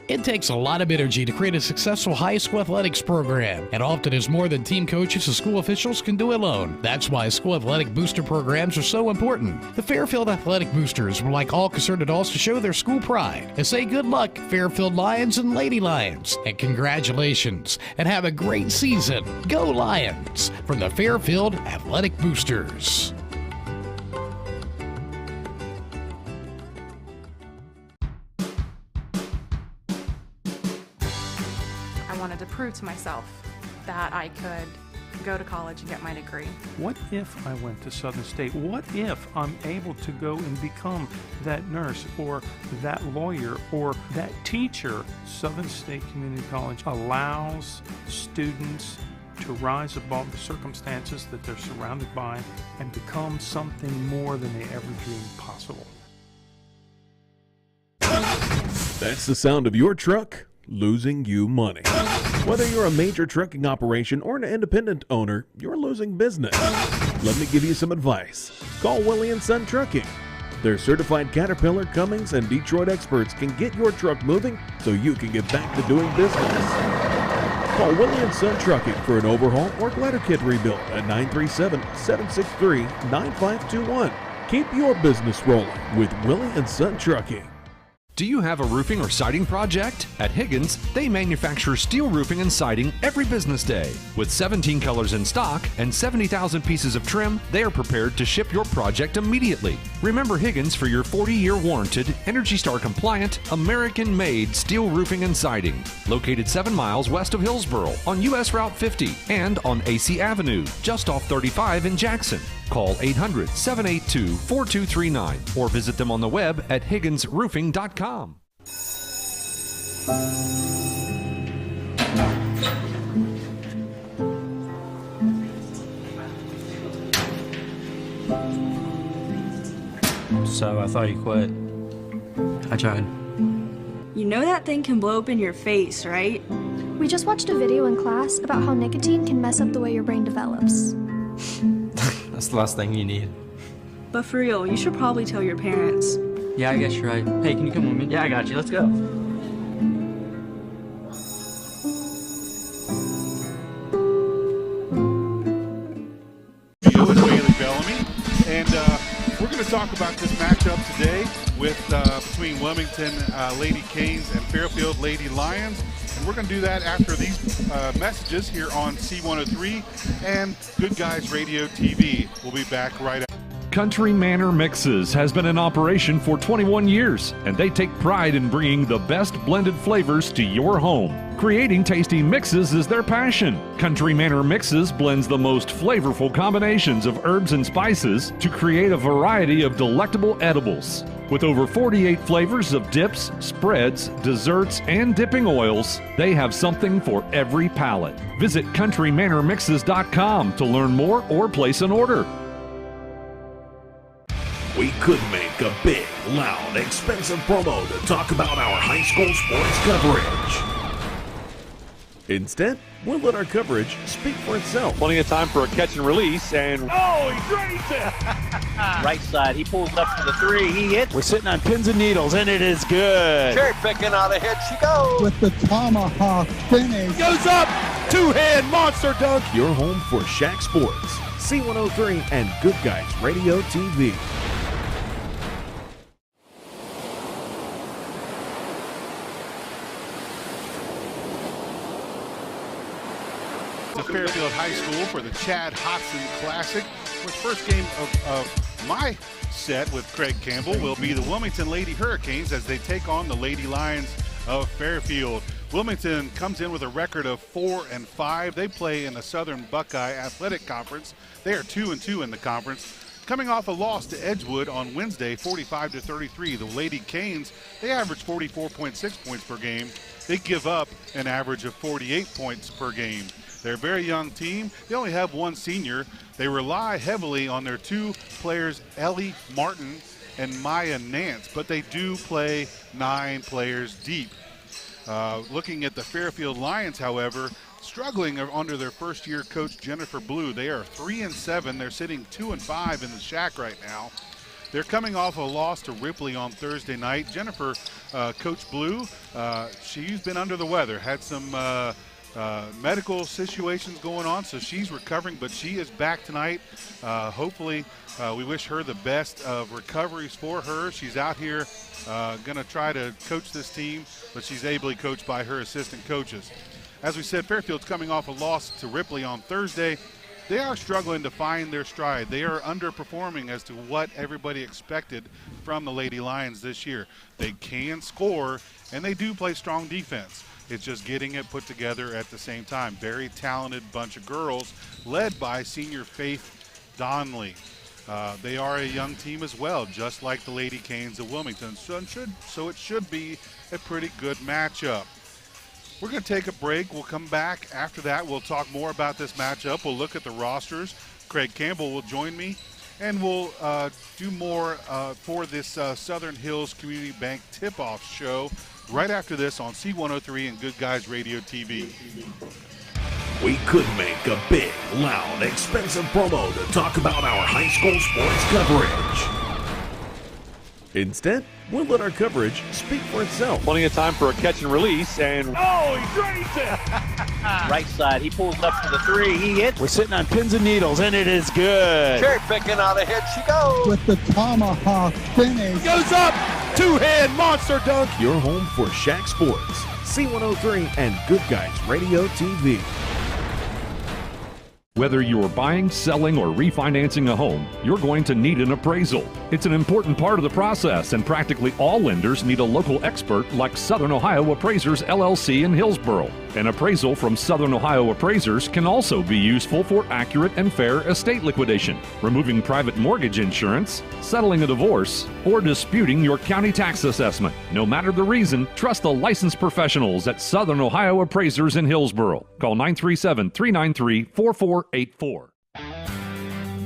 Speaker 9: It takes a lot of energy to create a successful high school athletics program, and often is more than team coaches and school officials can do alone. That's why school athletic booster programs are so important. The Fairfield Athletic Boosters would like all concerned adults to show their school pride and say good luck, Fairfield Lions and Lady Lions, and congratulations, and have a great season. Go Lions! From the Fairfield Athletic Boosters.
Speaker 10: I wanted to prove to myself that I could go to college and get my degree.
Speaker 11: What if I went to Southern State? What if I'm able to go and become that nurse or that lawyer or that teacher? Southern State Community College allows students to rise above the circumstances that they're surrounded by and become something more than they ever dreamed possible.
Speaker 12: That's the sound of your truck losing you money. Whether you're a major trucking operation or an independent owner, you're losing business. Let me give you some advice. Call Willie & Son Trucking. Their certified Caterpillar, Cummins, and Detroit experts can get your truck moving so you can get back to doing business. Call Willie & Son Trucking for an overhaul or glider kit rebuild at 937-763-9521. Keep your business rolling with Willie & Son Trucking.
Speaker 6: Do you have a roofing or siding project? At Higgins, they manufacture steel roofing and siding every business day. With 17 colors in stock and 70,000 pieces of trim, they are prepared to ship your project immediately. Remember Higgins for your 40-year warranted, Energy Star compliant, American-made steel roofing and siding. Located 7 miles west of Hillsboro on US Route 50 and on AC Avenue, just off 35 in Jackson. Call 800-782-4239 or visit them on the web at higginsroofing.com.
Speaker 13: So I thought you quit. I tried.
Speaker 14: You know that thing can blow up in your face, right?
Speaker 15: We just watched a video in class about how nicotine can mess up the way your brain develops.
Speaker 13: That's the last thing you need.
Speaker 14: But for real, you should probably tell your parents.
Speaker 13: Yeah, I guess you're right. Hey, can you come with me? Yeah, I got you. Let's go.
Speaker 20: With Bailey Bellamy, and we're going to talk about this matchup today with between Wilmington Lady Canes and Fairfield Lady Lions, and we're going to do that after these messages here on C103 and Good Guys Radio TV. We'll be back right after.
Speaker 3: Country Manor Mixes has been in operation for 21 years, and they take pride in bringing the best blended flavors to your home. Creating tasty mixes is their passion. Country Manor Mixes blends the most flavorful combinations of herbs and spices to create a variety of delectable edibles. With over 48 flavors of dips, spreads, desserts, and dipping oils, they have something for every palate. Visit countrymanormixes.com to learn more or place an order.
Speaker 12: We could make a big, loud, expensive promo to talk about our high school sports coverage. Instead, we'll let our coverage speak for itself.
Speaker 16: Plenty of time for a catch and release, and oh, he drains it!
Speaker 18: Right side, he pulls up for the three, he hits.
Speaker 17: We're sitting on pins and needles, and it is good.
Speaker 18: Cherry picking out a hit, she goes.
Speaker 19: With the tomahawk finish.
Speaker 17: Goes up, two-hand monster dunk.
Speaker 12: Your home for Shaq Sports, C103, and Good Guys Radio TV.
Speaker 20: To Fairfield High School for the Chad Hodson Classic. The first game of my set with Craig Campbell will be the Wilmington Lady Hurricanes as they take on the Lady Lions of Fairfield. Wilmington comes in with a record of 4-5. They play in the Southern Buckeye Athletic Conference. They are 2-2 in the conference. Coming off a loss to Edgewood on Wednesday, 45-33. The Lady Canes, they average 44.6 points per game. They give up an average of 48 points per game. They're a very young team. They only have one senior. They rely heavily on their two players, Ellie Martin and Maya Nance, but they do play 9 players deep. Looking at the Fairfield Lions, however, struggling under their first-year coach, Jennifer Blue. They are 3-7. They're sitting 2-5 in the shack right now. They're coming off a loss to Ripley on Thursday night. Jennifer, Coach Blue, she's been under the weather, had some medical situations going on, so she's recovering, but she is back tonight. Hopefully, we wish her the best of recoveries for her. She's out here going to try to coach this team, but she's ably coached by her assistant coaches. As we said, Fairfield's coming off a loss to Ripley on Thursday. They are struggling to find their stride. They are underperforming as to what everybody expected from the Lady Lions this year. They can score, and they do play strong defense. It's just getting it put together at the same time. Very talented bunch of girls led by senior Faith Donnelly. They are a young team as well, just like the Lady Canes of Wilmington. So it should be a pretty good matchup. We're going to take a break. We'll come back. After that, we'll talk more about this matchup. We'll look at the rosters. Craig Campbell will join me, and we'll do more for this Southern Hills Community Bank tip-off show right after this on C103 and Good Guys Radio TV.
Speaker 12: We could make a big, loud, expensive promo to talk about our high school sports coverage. Instead, we'll let our coverage speak for itself.
Speaker 16: Plenty of time for a catch and release, and oh, he drains it!
Speaker 18: Right side, he pulls up for the three, he hits.
Speaker 17: We're sitting on pins and needles, and it is good.
Speaker 16: Cherry picking out ahead she goes.
Speaker 19: With the tomahawk finish.
Speaker 17: Goes up, two-hand monster dunk.
Speaker 12: Your home for Shack Sports, C103 and Good Guys Radio TV.
Speaker 3: Whether you're buying, selling, or refinancing a home, you're going to need an appraisal. It's an important part of the process, and practically all lenders need a local expert like Southern Ohio Appraisers LLC in Hillsboro. An appraisal from Southern Ohio Appraisers can also be useful for accurate and fair estate liquidation, removing private mortgage insurance, settling a divorce, or disputing your county tax assessment. No matter the reason, trust the licensed professionals at Southern Ohio Appraisers in Hillsboro. Call 937-393-4484.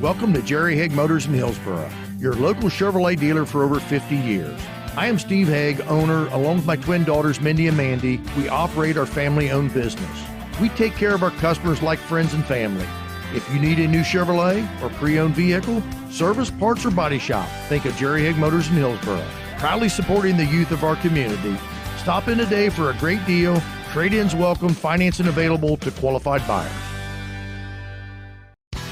Speaker 2: Welcome to Jerry Haig Motors in Hillsboro, your local Chevrolet dealer for over 50 years. I am Steve Haig, owner, along with my twin daughters, Mindy and Mandy. We operate our family-owned business. We take care of our customers like friends and family. If you need a new Chevrolet or pre-owned vehicle, service, parts, or body shop, think of Jerry Haig Motors in Hillsboro. Proudly supporting the youth of our community. Stop in today for a great deal. Trade-ins welcome, financing available to qualified buyers.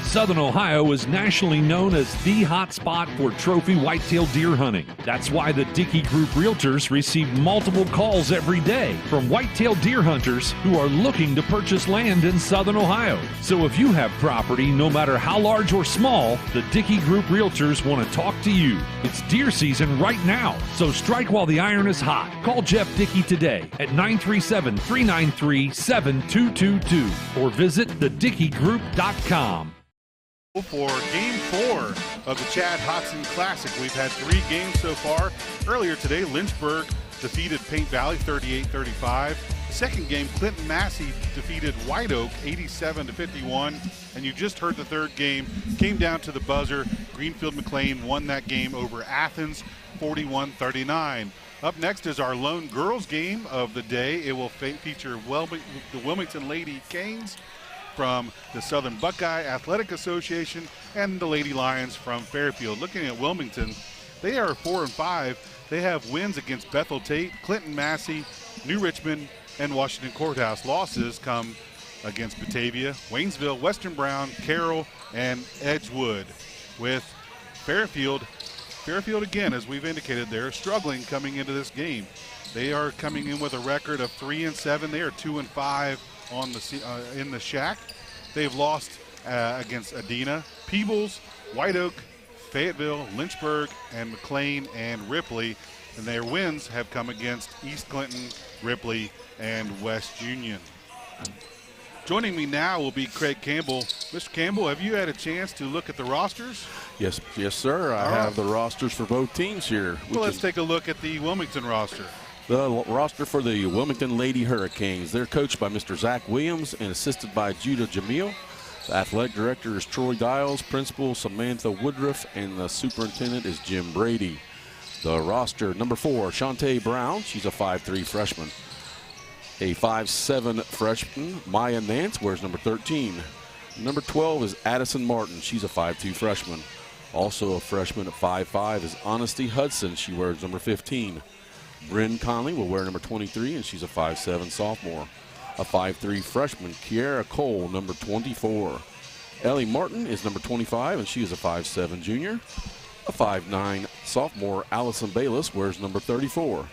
Speaker 3: Southern Ohio is nationally known as the hot spot for trophy whitetail deer hunting. That's why the Dickey Group Realtors receive multiple calls every day from whitetail deer hunters who are looking to purchase land in Southern Ohio. So if you have property, no matter how large or small, the Dickey Group Realtors want to talk to you. It's deer season right now, so strike while the iron is hot. Call Jeff Dickey today at 937-393-7222 or visit thedickeygroup.com.
Speaker 20: For Game 4 of the Chad Hodson Classic. We've had 3 games so far. Earlier today, Lynchburg defeated Paint Valley 38-35. Second game, Clinton Massey defeated White Oak 87-51. And you just heard the third game. Came down to the buzzer. Greenfield McLean won that game over Athens 41-39. Up next is our lone girls game of the day. It will feature the Wilmington Lady Canes from the Southern Buckeye Athletic Association and the Lady Lions from Fairfield. Looking at Wilmington, they are 4-5. They have wins against Bethel Tate, Clinton Massey, New Richmond, and Washington Courthouse. Losses come against Batavia, Waynesville, Western Brown, Carroll, and Edgewood. With Fairfield again, as we've indicated, they're struggling coming into this game. They are coming in with a record of 3-7. They are 2-5 on the in the Shack. They've lost against Adena, Peebles, White Oak, Fayetteville, Lynchburg, and McLean and Ripley. And their wins have come against East Clinton, Ripley, and West Union. Joining me now will be Craig Campbell. Mr. Campbell, have you had a chance to look at the rosters?
Speaker 21: Yes, sir. I have the rosters for both teams here.
Speaker 20: Well, let's take a look at the Wilmington roster.
Speaker 21: The roster for the Wilmington Lady Hurricanes. They're coached by Mr. Zach Williams and assisted by Judah Jamil. The athletic director is Troy Dials, principal Samantha Woodruff, and the superintendent is Jim Brady. The roster, number 4, Shantae Brown. She's a 5'3 freshman. A 5'7 freshman, Maya Nance, wears number 13. Number 12 is Addison Martin. She's a 5'2 freshman. Also a freshman at 5'5" is Honesty Hudson. She wears number 15. Bryn Conley will wear number 23, and she's a 5'7" sophomore. A 5'3" freshman, Kiara Cole, number 24. Ellie Martin is number 25, and she is a 5'7" junior. A 5'9" sophomore, Allison Bayless, wears number 34.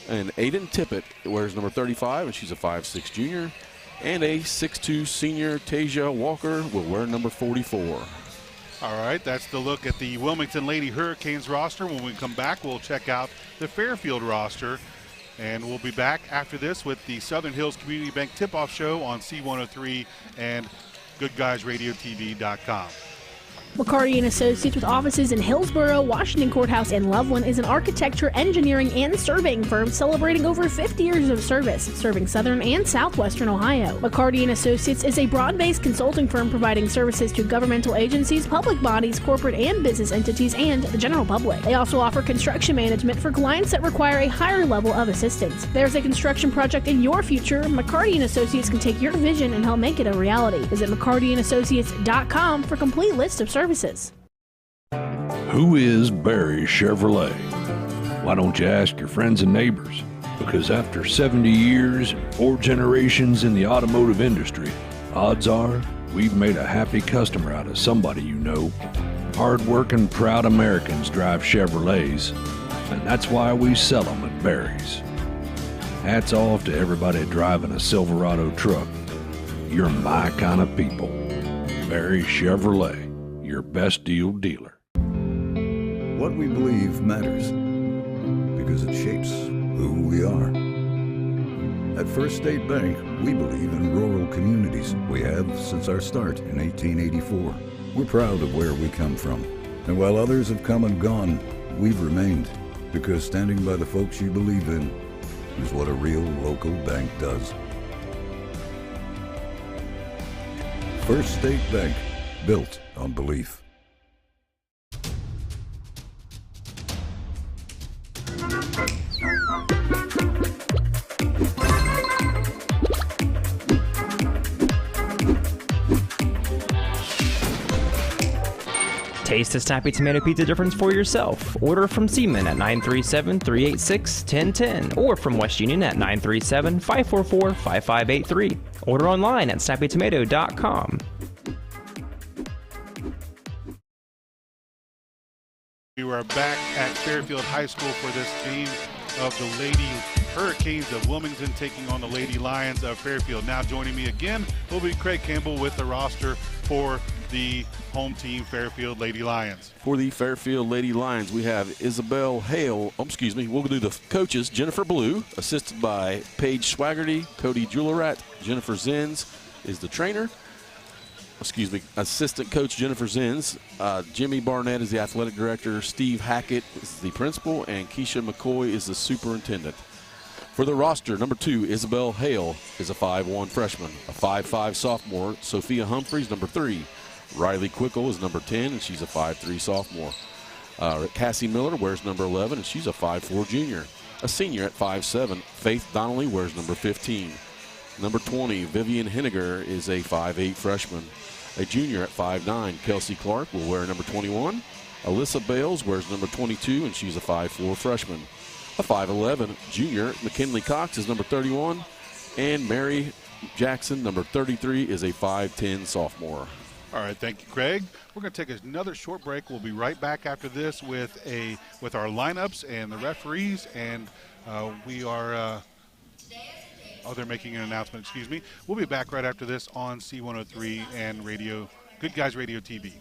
Speaker 21: And Aiden Tippett wears number 35, and she's a 5'6" junior. And a 6'2" senior, Tasia Walker, will wear number 44.
Speaker 20: All right, that's the look at the Wilmington Lady Hurricanes roster. When we come back, we'll check out the Fairfield roster. And we'll be back after this with the Southern Hills Community Bank Tip-Off Show on C103 and Goodguysradiotv.com.
Speaker 5: McCarty & Associates, with offices in Hillsborough, Washington Courthouse, and Loveland, is an architecture, engineering, and surveying firm celebrating over 50 years of service, serving southern and southwestern Ohio. McCarty & Associates is a broad-based consulting firm providing services to governmental agencies, public bodies, corporate and business entities, and the general public. They also offer construction management for clients that require a higher level of assistance. If there's a construction project in your future, McCarty & Associates can take your vision and help make it a reality. Visit McCartyandAssociates.com for a complete list of services.
Speaker 3: Who is Barry Chevrolet? Why don't you ask your friends and neighbors? Because after 70 years, 4 generations in the automotive industry, odds are we've made a happy customer out of somebody you know. Hard-working, proud Americans drive Chevrolets, and that's why we sell them at Barry's. Hats off to everybody driving a Silverado truck. You're my kind of people. Barry Chevrolet, your best deal dealer.
Speaker 7: What we believe matters because it shapes who we are. At First State Bank, we believe in rural communities. We have since our start in 1884. We're proud of where we come from. And while others have come and gone, we've remained, because standing by the folks you believe in is what a real local bank does. First State Bank, built on belief.
Speaker 8: Taste the snappy tomato pizza difference for yourself. Order from Seaman at 937-386-1010 or from West Union at 937-544-5583. Order online at snappytomato.com.
Speaker 20: We are back at Fairfield High School for this game of the Lady Hurricanes of Wilmington taking on the Lady Lions of Fairfield. Now joining me again will be Craig Campbell with the roster for the home team, Fairfield Lady Lions.
Speaker 21: For the Fairfield Lady Lions, we have Isabel Hale, we'll do the coaches. Jennifer Blue, assisted by Paige Swaggerty, Cody Julerat. Jennifer Zins is the trainer. Assistant coach Jennifer Zins. Jimmy Barnett is the athletic director. Steve Hackett is the principal, and Keisha McCoy is the superintendent. For the roster, number 2, Isabel Hale is a 5'1" freshman. A 5'5" sophomore, Sophia Humphreys, number 3. Riley Quickle is number 10, and she's a 5'3" sophomore. Cassie Miller wears number 11, and she's a 5'4" junior. A senior at 5'7", Faith Donnelly wears number 15. Number 20, Vivian Henniger is a 5'8" freshman. A junior at 5'9", Kelsey Clark will wear number 21. Alyssa Bales wears number 22, and she's a 5'4" freshman. A 5'11" junior, McKinley Cox, is number 31. And Mary Jackson, number 33, is a 5'10" sophomore.
Speaker 20: All right, thank you, Craig. We're going to take another short break. We'll be right back after this with our lineups and the referees, and we are they're making an announcement, excuse me. We'll be back right after this on C103 and Good Guys Radio TV.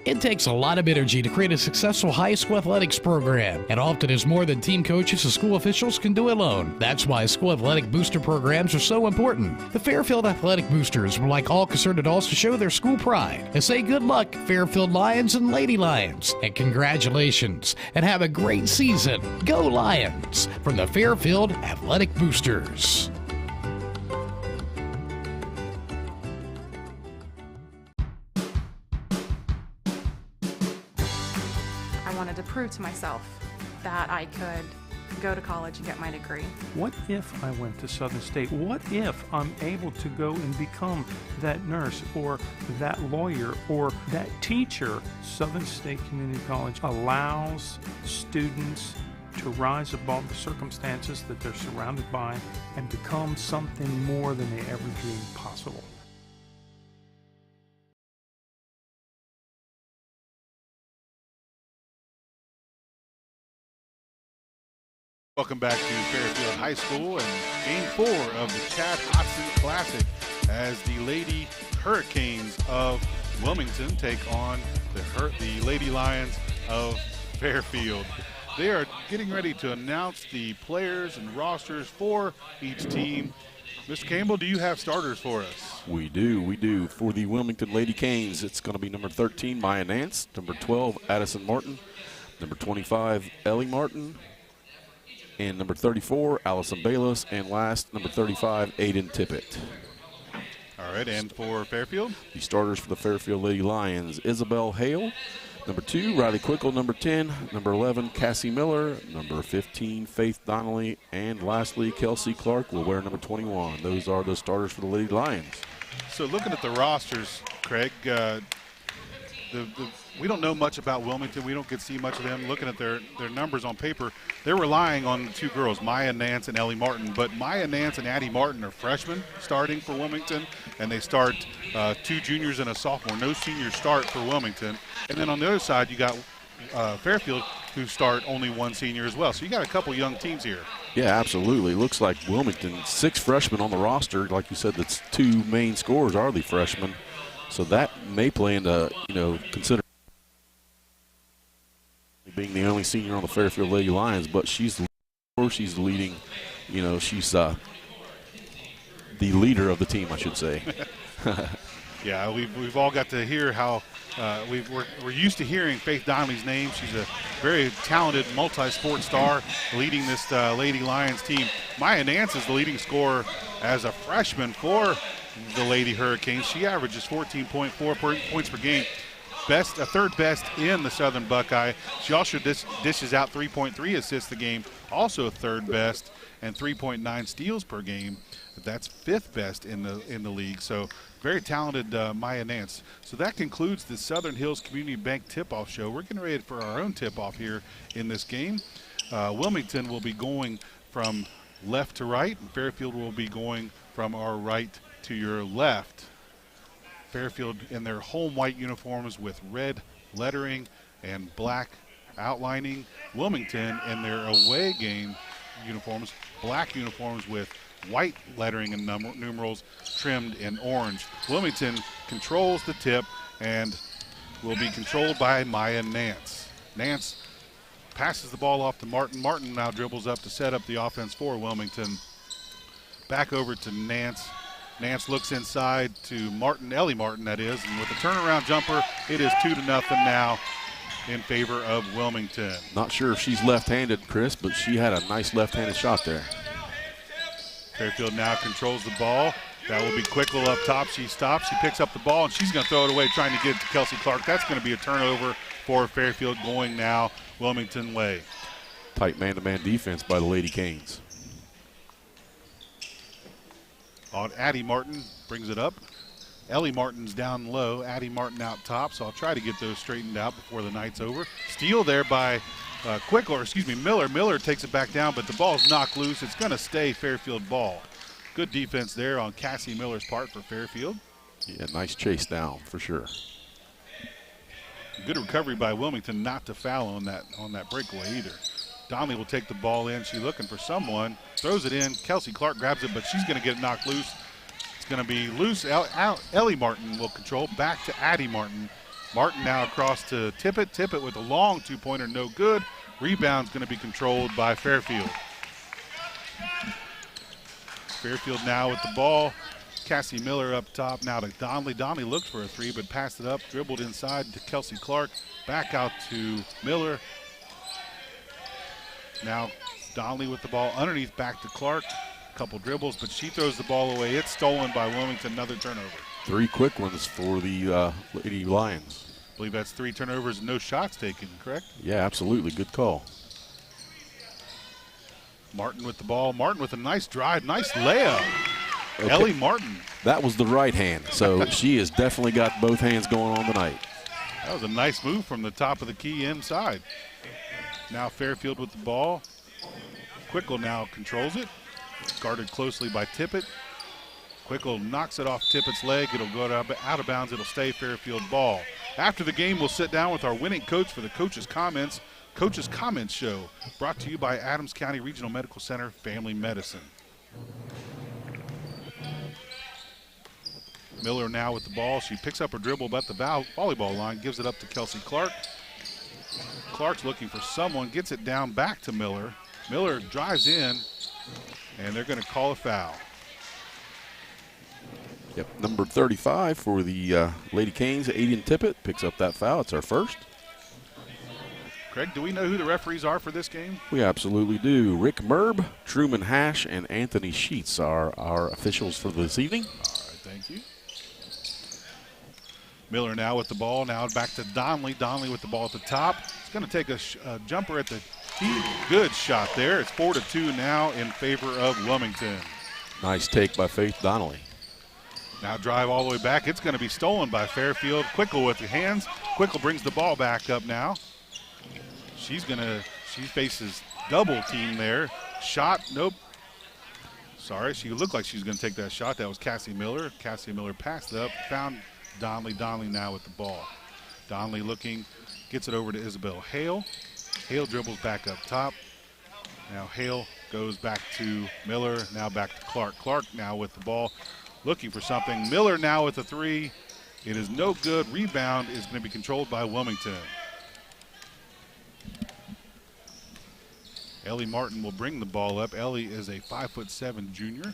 Speaker 9: It takes a lot of energy to create a successful high school athletics program, and often is more than team coaches and school officials can do alone. That's why school athletic booster programs are so important. The Fairfield Athletic Boosters would like all concerned adults to show their school pride and say good luck, Fairfield Lions and Lady Lions, and congratulations, and have a great season. Go Lions! From the Fairfield Athletic Boosters.
Speaker 10: To prove to myself that I could go to college and get my degree.
Speaker 11: What if I went to Southern State? What if I'm able to go and become that nurse or that lawyer or that teacher? Southern State Community College allows students to rise above the circumstances that they're surrounded by and become something more than they ever dreamed possible.
Speaker 20: Welcome back to Fairfield High School and Game 4 of the Chad Hodson Classic as the Lady Hurricanes of Wilmington take on the Lady Lions of Fairfield. They are getting ready to announce the players and rosters for each team. Mr. Campbell, do you have starters for us?
Speaker 21: We do. For the Wilmington Lady Canes, it's going to be number 13, Maya Nance, number 12, Addison Martin, number 25, Ellie Martin, and number 34, Allison Bayless, and last, number 35, Aiden Tippett.
Speaker 20: All right, and for Fairfield?
Speaker 21: The starters for the Fairfield Lady Lions, Isabel Hale, number 2, Riley Quickle, number 10, number 11, Cassie Miller, number 15, Faith Donnelly, and lastly, Kelsey Clark will wear number 21. Those are the starters for the Lady Lions.
Speaker 20: So looking at the rosters, Craig, we don't know much about Wilmington. We don't get to see much of them. Looking at their numbers on paper, they're relying on the two girls, Maya Nance and Ellie Martin. But Maya Nance and Addie Martin are freshmen starting for Wilmington, and they start 2 juniors and a sophomore. No seniors start for Wilmington. And then on the other side, you got Fairfield, who start only 1 senior as well. So you got a couple young teams here.
Speaker 21: Yeah, absolutely. Looks like Wilmington, 6 freshmen on the roster. Like you said, that's 2 main scorers are the freshmen. So that may play into, consider being the only senior on the Fairfield Lady Lions, but she's leading, she's the leader of the team, I should say.
Speaker 20: Yeah, we've all got to hear how we're used to hearing Faith Donnelly's name. She's a very talented multi-sport star leading this Lady Lions team. Maya Nance is the leading scorer as a freshman for the Lady Hurricanes. She averages 14.4 points per game. Third best in the Southern Buckeye. She also dishes out 3.3 assists a game, also third best, and 3.9 steals per game. That's 5th best in the league. So very talented Maya Nance. So that concludes the Southern Hills Community Bank tip-off show. We're getting ready for our own tip-off here in this game. Wilmington will be going from left to right, and Fairfield will be going from our right to your left. Fairfield in their home white uniforms with red lettering and black outlining. Wilmington in their away game uniforms, black uniforms with white lettering and numerals trimmed in orange. Wilmington controls the tip and will be controlled by Maya Nance. Nance passes the ball off to Martin. Martin now dribbles up to set up the offense for Wilmington. Back over to Nance. Nance looks inside to Martin, Ellie Martin that is, and with a turnaround jumper, it is 2-0 now in favor of Wilmington.
Speaker 21: Not sure if she's left-handed, Chris, but she had a nice left-handed shot there.
Speaker 20: Fairfield now controls the ball. That will be Quickle up top. She stops, she picks up the ball, and she's going to throw it away, trying to get it to Kelsey Clark. That's going to be a turnover for Fairfield, going now Wilmington way.
Speaker 21: Tight man-to-man defense by the Lady Canes.
Speaker 20: Addie Martin brings it up. Ellie Martin's down low. Addie Martin out top, so I'll try to get those straightened out before the night's over. Steal there by Miller. Miller takes it back down, but the ball's knocked loose. It's going to stay Fairfield ball. Good defense there on Cassie Miller's part for Fairfield.
Speaker 21: Yeah, nice chase down for sure.
Speaker 20: Good recovery by Wilmington not to foul on that breakaway either. Donnelly will take the ball in. She's looking for someone. Throws it in. Kelsey Clark grabs it, but she's going to get it knocked loose. It's going to be loose. Ellie Martin will control. Back to Addie Martin. Martin now across to Tippett. Tippett with a long two-pointer, no good. Rebound's going to be controlled by Fairfield. Fairfield now with the ball. Cassie Miller up top now to Donnelly. Donnelly looked for a 3, but passed it up. Dribbled inside to Kelsey Clark. Back out to Miller. Now Donnelly with the ball underneath, back to Clark. A couple dribbles, but she throws the ball away. It's stolen by Wilmington. Another turnover.
Speaker 21: 3 quick ones for the Lady Lions.
Speaker 20: I believe that's 3 turnovers and no shots taken, correct?
Speaker 21: Yeah, absolutely. Good call.
Speaker 20: Martin with the ball. Martin with a nice drive, nice layup. Okay. Ellie Martin.
Speaker 21: That was the right hand, so she has definitely got both hands going on tonight.
Speaker 20: That was a nice move from the top of the key inside. Now Fairfield with the ball. Quickle now controls it. Guarded closely by Tippett. Quickle knocks it off Tippett's leg. It'll go out of bounds. It'll stay Fairfield ball. After the game, we'll sit down with our winning coach for the Coach's Comments Show, brought to you by Adams County Regional Medical Center Family Medicine. Miller now with the ball. She picks up her dribble about the volleyball line, gives it up to Kelsey Clark. Clark's looking for someone, gets it down back to Miller. Miller drives in, and they're going to call a foul.
Speaker 21: Yep, number 35 for the Lady Canes, Aiden Tippett, picks up that foul. It's our first.
Speaker 20: Craig, do we know who the referees are for this game?
Speaker 21: We absolutely do. Rick Merb, Truman Hash, and Anthony Sheets are our officials for this evening.
Speaker 20: All right, thank you. Miller now with the ball. Now back to Donnelly. Donnelly with the ball at the top. It's going to take a jumper at the key. Good shot there. It's 4-2 now in favor of Wilmington.
Speaker 21: Nice take by Faith Donnelly.
Speaker 20: Now drive all the way back. It's going to be stolen by Fairfield. Quickle with the hands. Quickle brings the ball back up now. She faces double team there. Shot, nope. Sorry, she looked like she was going to take that shot. That was Cassie Miller. Cassie Miller passed it up, found Donnelly. Donnelly now with the ball. Donnelly looking, gets it over to Isabel Hale. Hale dribbles back up top. Now Hale goes back to Miller, now back to Clark. Clark now with the ball, looking for something. Miller now with the three. It is no good. Rebound is going to be controlled by Wilmington. Ellie Martin will bring the ball up. Ellie is a 5'7" junior.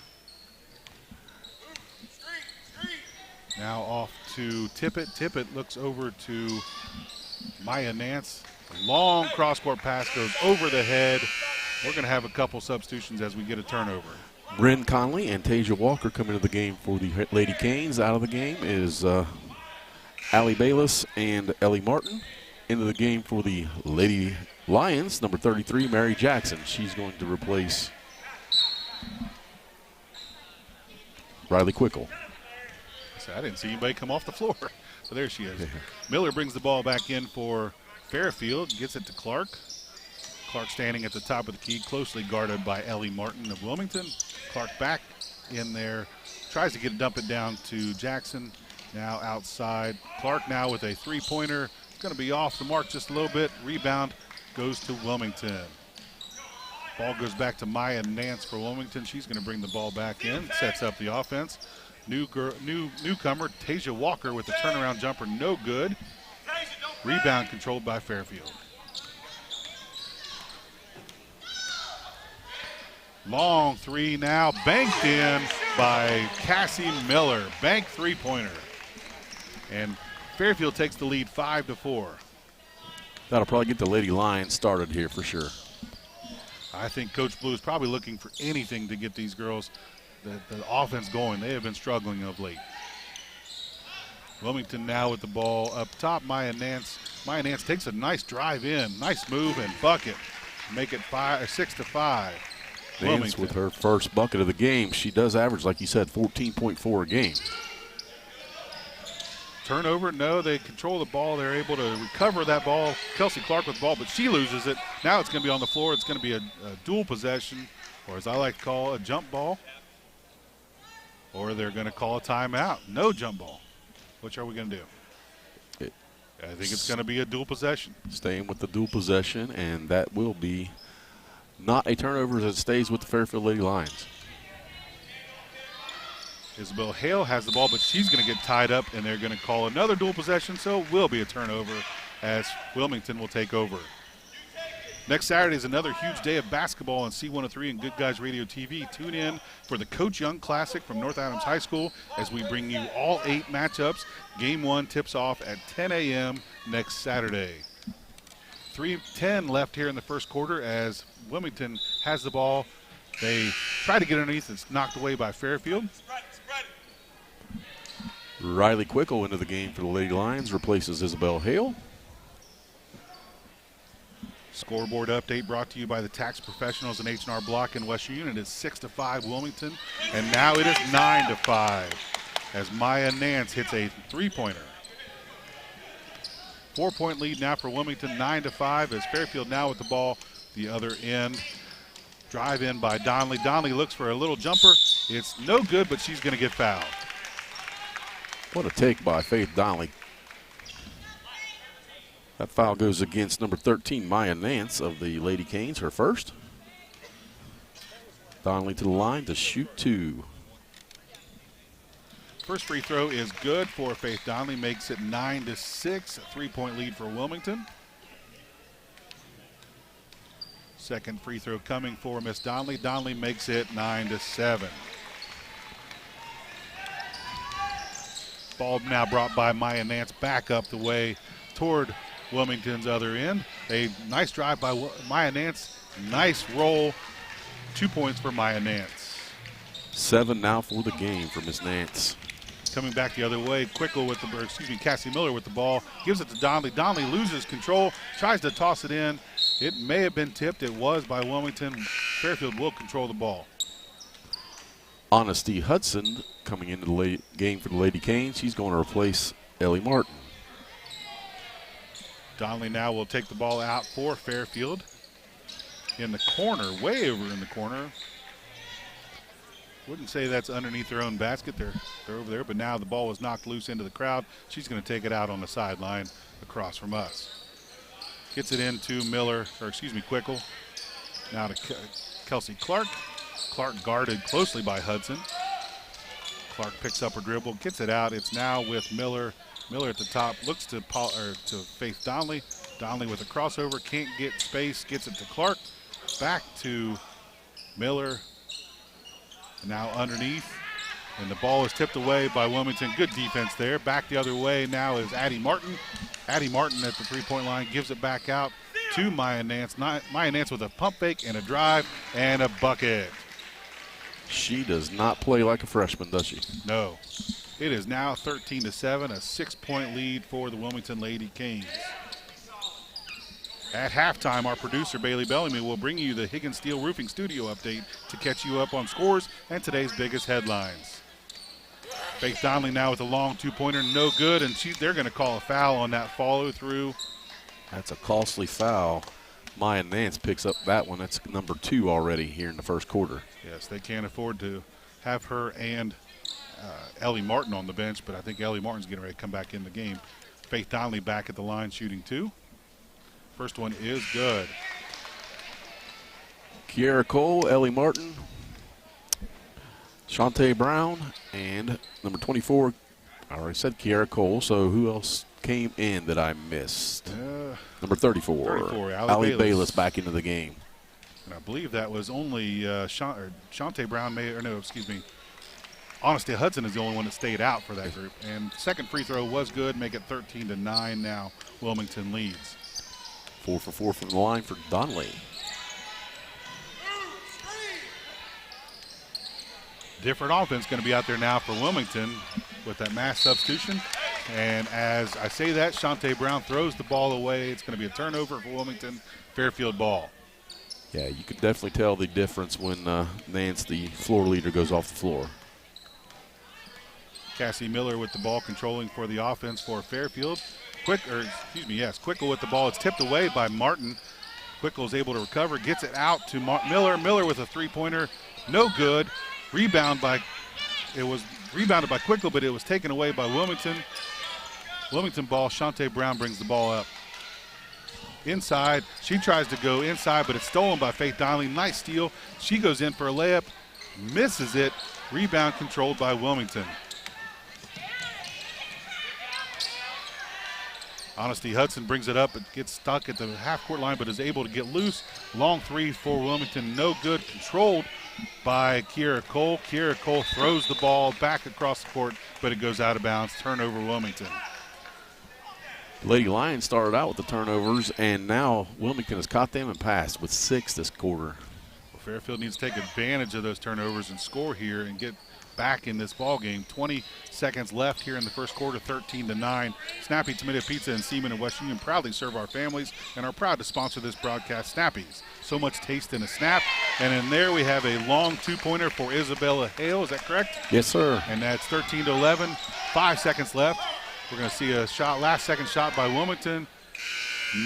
Speaker 20: Now off to Tippett. Tippett looks over to Maya Nance. A long cross-court pass goes over the head. We're going to have a couple substitutions as we get a turnover.
Speaker 21: Bryn Conley and Tasia Walker come into the game for the Lady Canes. Out of the game is Allie Bayless and Ellie Martin. Into the game for the Lady Lions, number 33, Mary Jackson. She's going to replace Riley Quickle.
Speaker 20: So I didn't see anybody come off the floor. So there she is. Miller brings the ball back in for Fairfield, gets it to Clark. Clark standing at the top of the key, closely guarded by Ellie Martin of Wilmington. Clark back in there, tries to dump it down to Jackson. Now outside. Clark now with a three-pointer. Going to be off the mark just a little bit. Rebound goes to Wilmington. Ball goes back to Maya Nance for Wilmington. She's going to bring the ball back in, sets up the offense. Newcomer Tasia Walker with the turnaround jumper, no good. Rebound controlled by Fairfield. Long three now, banked in by Cassie Miller. Bank three-pointer. And Fairfield takes the lead 5-4.
Speaker 21: That'll probably get the Lady Lions started here for sure.
Speaker 20: I think Coach Blue is probably looking for anything to get these girls the offense going. They have been struggling of late. Wilmington now with the ball up top. Maya Nance takes a nice drive in. Nice move and bucket. Make it 6-5.
Speaker 21: Nance with her first bucket of the game. She does average, like you said, 14.4 a game.
Speaker 20: Turnover, no, they control the ball. They're able to recover that ball. Kelsey Clark with the ball, but she loses it. Now it's going to be on the floor. It's going to be a dual possession, or as I like to call, a jump ball. Or they're going to call a timeout. No jump ball. Which are we going to do? I think it's going to be a dual possession.
Speaker 21: Staying with the dual possession, and that will be not a turnover as it stays with the Fairfield Lady Lions.
Speaker 20: Isabel Hale has the ball, but she's going to get tied up, and they're going to call another dual possession, so it will be a turnover as Wilmington will take over. Next Saturday is another huge day of basketball on C103 and Good Guys Radio TV. Tune in for the Coach Young Classic from North Adams High School as we bring you all 8 matchups. Game 1 tips off at 10 a.m. next Saturday. 3:10 left here in the first quarter as Wilmington has the ball. They try to get underneath. It's knocked away by Fairfield.
Speaker 21: Riley Quickle into the game for the Lady Lions, replaces Isabel Hale.
Speaker 20: Scoreboard update brought to you by the tax professionals in H&R Block in West Union. It is 6-5 Wilmington, and now it is 9-5 as Maya Nance hits a three-pointer. 4-point lead now for Wilmington, 9-5 as Fairfield now with the ball the other end. Drive in by Donnelly. Donnelly looks for a little jumper. It's no good, but she's going to get fouled.
Speaker 21: What a take by Faith Donnelly. That foul goes against number 13, Maya Nance of the Lady Canes, her first. Donnelly to the line to shoot two.
Speaker 20: First free throw is good for Faith Donnelly, makes it 9-6, a 3-point lead for Wilmington. Second free throw coming for Miss Donnelly. Donnelly makes it 9-7. Ball now brought by Maya Nance back up the way toward Wilmington's other end. A nice drive by Maya Nance. Nice roll. 2 points for Maya Nance.
Speaker 21: 7 now for the game for Miss Nance.
Speaker 20: Coming back the other way, Cassie Miller with the ball. Gives it to Donnelly. Donnelly loses control. Tries to toss it in. It may have been tipped. It was by Wilmington. Fairfield will control the ball.
Speaker 21: Honesty Hudson coming into the game for the Lady Canes. She's going to replace Ellie Martin.
Speaker 20: Donnelly now will take the ball out for Fairfield. In the corner, way over in the corner. Wouldn't say that's underneath their own basket. They're over there, but now the ball was knocked loose into the crowd. She's going to take it out on the sideline across from us. Gets it into Quickle. Now to Kelsey Clark. Clark guarded closely by Hudson. Clark picks up her dribble, gets it out. It's now with Miller. Miller at the top, looks to Faith Donnelly. Donnelly with a crossover, can't get space, gets it to Clark. Back to Miller. Now underneath, and the ball is tipped away by Wilmington. Good defense there. Back the other way now is Addie Martin. Addie Martin at the three-point line gives it back out to Maya Nance. Maya Nance with a pump fake and a drive and a bucket.
Speaker 21: She does not play like a freshman, does she?
Speaker 20: No. It is now 13-7, a 6-point lead for the Wilmington Lady Canes. At halftime, our producer, Bailey Bellamy, will bring you the Higgins Steel Roofing Studio update to catch you up on scores and today's biggest headlines. Faith Donnelly now with a long two-pointer, no good, and they're going to call a foul on that follow-through.
Speaker 21: That's a costly foul. Maya Nance picks up that one. That's number 2 already here in the first quarter.
Speaker 20: Yes, they can't afford to have her and Ellie Martin on the bench, but I think Ellie Martin's getting ready to come back in the game. Faith Donnelly back at the line shooting 2. First one is good.
Speaker 21: Kiara Cole, Ellie Martin, Shantae Brown, and number 24, I already said Kiara Cole, so who else came in that I missed? Number 34, Allie Bayless back into the game.
Speaker 20: And I believe that was only Shantae Brown, Honesty Hudson is the only one that stayed out for that group. And second free throw was good, make it 13-9 now. Wilmington leads.
Speaker 21: 4 for 4 from the line for Donnelly.
Speaker 20: Different offense going to be out there now for Wilmington with that mass substitution. And as I say that, Shantae Brown throws the ball away. It's going to be a turnover for Wilmington. Fairfield ball.
Speaker 21: Yeah, you could definitely tell the difference when Nance, the floor leader, goes off the floor.
Speaker 20: Cassie Miller with the ball controlling for the offense for Fairfield. Quickle with the ball. It's tipped away by Martin. Quickle is able to recover, gets it out to Miller. Miller with a three-pointer, no good. Rebounded by Quickle, but it was taken away by Wilmington. Wilmington ball. Shantae Brown brings the ball up. Inside, she tries to go inside, but it's stolen by Faith Donnelly. Nice steal. She goes in for a layup, misses it. Rebound controlled by Wilmington. Honesty Hudson brings it up. It gets stuck at the half-court line, but is able to get loose. Long three for Wilmington, no good. Controlled by Kiera Cole. Kiera Cole throws the ball back across the court, but it goes out of bounds. Turnover Wilmington.
Speaker 21: Lady Lions started out with the turnovers, and now Wilmington has caught them and passed with 6 this quarter.
Speaker 20: Well, Fairfield needs to take advantage of those turnovers and score here and get back in this ball game. 20 seconds left here in the first quarter, 13-9. Snappy Tomato Pizza and Seaman in West Union proudly serve our families and are proud to sponsor this broadcast. Snappies, so much taste in a snap. And in there we have a long two-pointer for Isabella Hale. Is that correct?
Speaker 21: Yes, sir.
Speaker 20: And that's 13-11. 5 seconds left. We're going to see a shot, last second shot by Wilmington.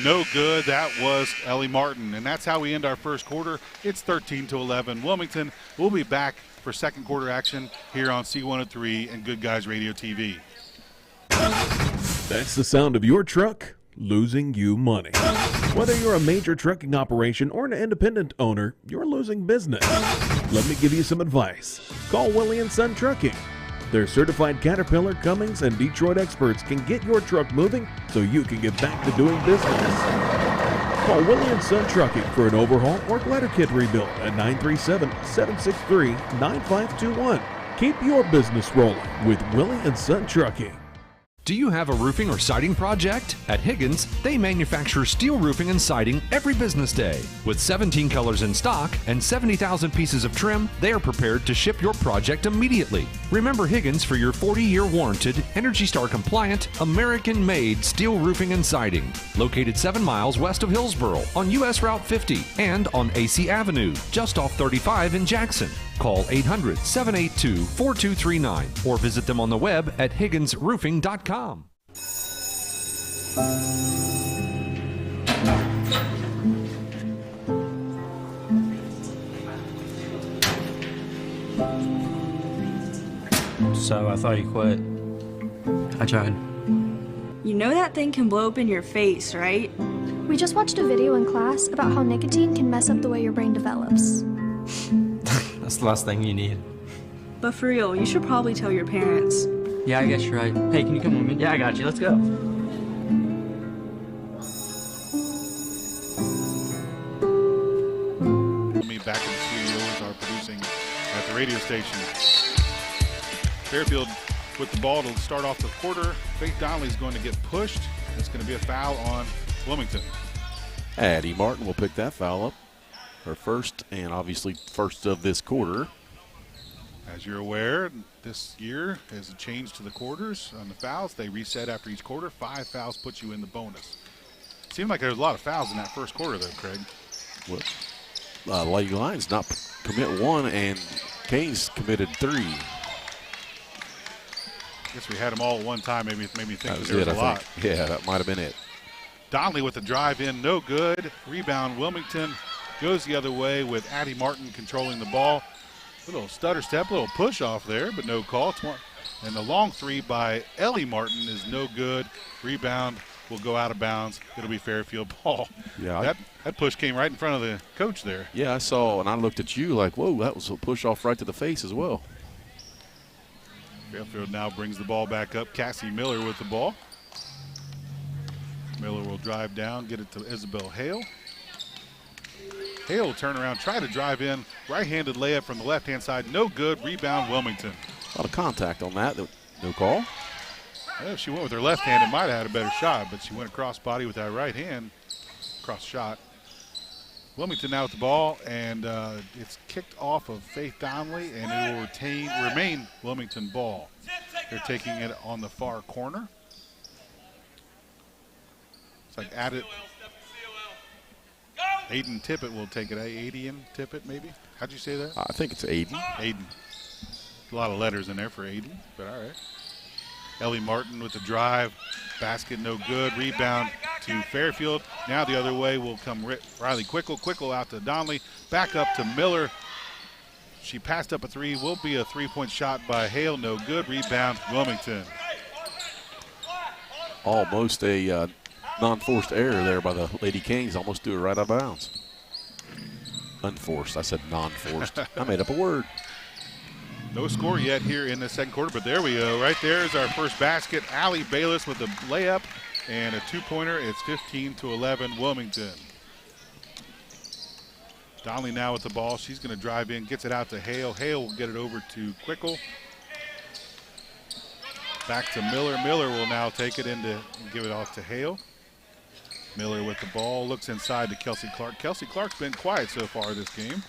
Speaker 20: No good. That was Ellie Martin. And that's how we end our first quarter. It's 13-11. Wilmington will be back for second quarter action here on C103 and Good Guys Radio TV.
Speaker 12: That's the sound of your truck losing you money. Whether you're a major trucking operation or an independent owner, you're losing business. Let me give you some advice. Call Willie & Son Trucking. Their certified Caterpillar, Cummins, and Detroit experts can get your truck moving so you can get back to doing business. Call Willie & Son Trucking for an overhaul or glider kit rebuild at 937-763-9521. Keep your business rolling with Willie & Son Trucking.
Speaker 6: Do you have a roofing or siding project? At Higgins, they manufacture steel roofing and siding every business day. With 17 colors in stock and 70,000 pieces of trim, they are prepared to ship your project immediately. Remember Higgins for your 40-year warranted, Energy Star compliant, American-made steel roofing and siding. Located 7 miles west of Hillsboro on US Route 50 and on AC Avenue, just off 35 in Jackson. Call 800-782-4239 or visit them on the web at higginsroofing.com.
Speaker 13: So I thought you quit. I tried.
Speaker 14: You know that thing can blow up in your face, right?
Speaker 15: We just watched a video in class about how nicotine can mess up the way your brain develops.
Speaker 13: That's the last thing you need.
Speaker 14: But for real, you should probably tell your parents.
Speaker 13: Yeah, I guess you're right. Hey, can you come with me? Yeah, I got you. Let's go.
Speaker 20: Me back in the studios are producing at the radio station. Fairfield with the ball to start off the quarter. Faith Donnelly is going to get pushed. It's going to be a foul on Wilmington.
Speaker 21: Addie Martin will pick that foul up. Her first, and obviously first of this quarter.
Speaker 20: As you're aware, this year has a change to the quarters on the fouls. They reset after each quarter. 5 fouls puts you in the bonus. Seemed like there was a lot of fouls in that first quarter, though, Craig.
Speaker 21: Well, Lady Lions not commit 1, and Canes committed 3.
Speaker 20: I guess we had them all at one time. Made me think
Speaker 21: that
Speaker 20: there was a lot.
Speaker 21: Yeah, that might have been it.
Speaker 20: Donnelly with the drive in, no good. Rebound, Wilmington goes the other way with Addie Martin controlling the ball. A little stutter step, a little push off there, but no call. And the long three by Ellie Martin is no good. Rebound will go out of bounds. It'll be Fairfield ball.
Speaker 21: Yeah,
Speaker 20: that push came right in front of the coach there.
Speaker 21: Yeah, I saw, and I looked at you like, whoa, that was a push off right to the face as well.
Speaker 20: Fairfield now brings the ball back up. Cassie Miller with the ball. Miller will drive down, get it to Isabel Hale. Hale will turn around, try to drive in. Right-handed layup from the left-hand side. No good. Rebound, Wilmington.
Speaker 21: A lot of contact on that. No call.
Speaker 20: Well, if she went with her left hand, it might have had a better shot, but she went across body with that right hand. Cross shot. Wilmington now with the ball, and it's kicked off of Faith Donnelly, and it will remain Wilmington ball. They're taking it on the far corner. It's like Aiden Tippett will take it. Aiden Tippett, maybe? How'd you say that?
Speaker 21: I think it's Aiden.
Speaker 20: Aiden. A lot of letters in there for Aiden, but all right. Ellie Martin with the drive. Basket no good. Rebound to Fairfield. Now the other way will come Riley Quickle. Quickle out to Donnelly. Back up to Miller. She passed up a three. Will be a three-point shot by Hale. No good. Rebound Wilmington.
Speaker 21: Almost a non-forced error there by the Lady Kings. Almost do it right out of bounds. Unforced. I said non-forced. I made up a word.
Speaker 20: No score yet here in the second quarter, but there we go. Right there is our first basket. Allie Bayless with a layup and a two-pointer. It's 15-11 Wilmington. Donnelly now with the ball. She's going to drive in, gets it out to Hale. Hale will get it over to Quickle. Back to Miller. Miller will now take it and give it off to Hale. Miller with the ball, looks inside to Kelsey Clark. Kelsey Clark's been quiet so far this game.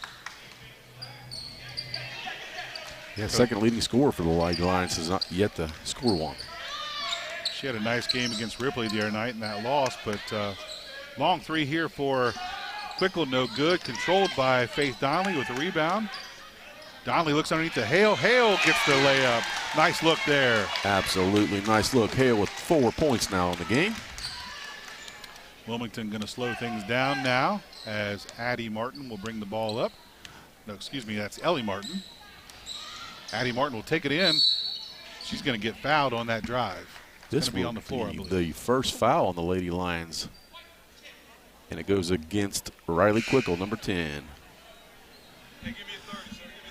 Speaker 21: Yeah, second leading scorer for the Lady Lions has not yet to score one.
Speaker 20: She had a nice game against Ripley the other night in that loss, but long three here for Quickle, no good. Controlled by Faith Donnelly with the rebound. Donnelly looks underneath to Hale. Hale gets the layup. Nice look there.
Speaker 21: Absolutely nice look. Hale with 4 points now in the game.
Speaker 20: Wilmington going to slow things down now as Addie Martin will bring the ball up. No, excuse me, that's Ellie Martin. Addie Martin will take it in. She's going to get fouled on that drive.
Speaker 21: This
Speaker 20: will be on the floor, I believe.
Speaker 21: The first foul on the Lady Lions. And it goes against Riley Quickle, number 10.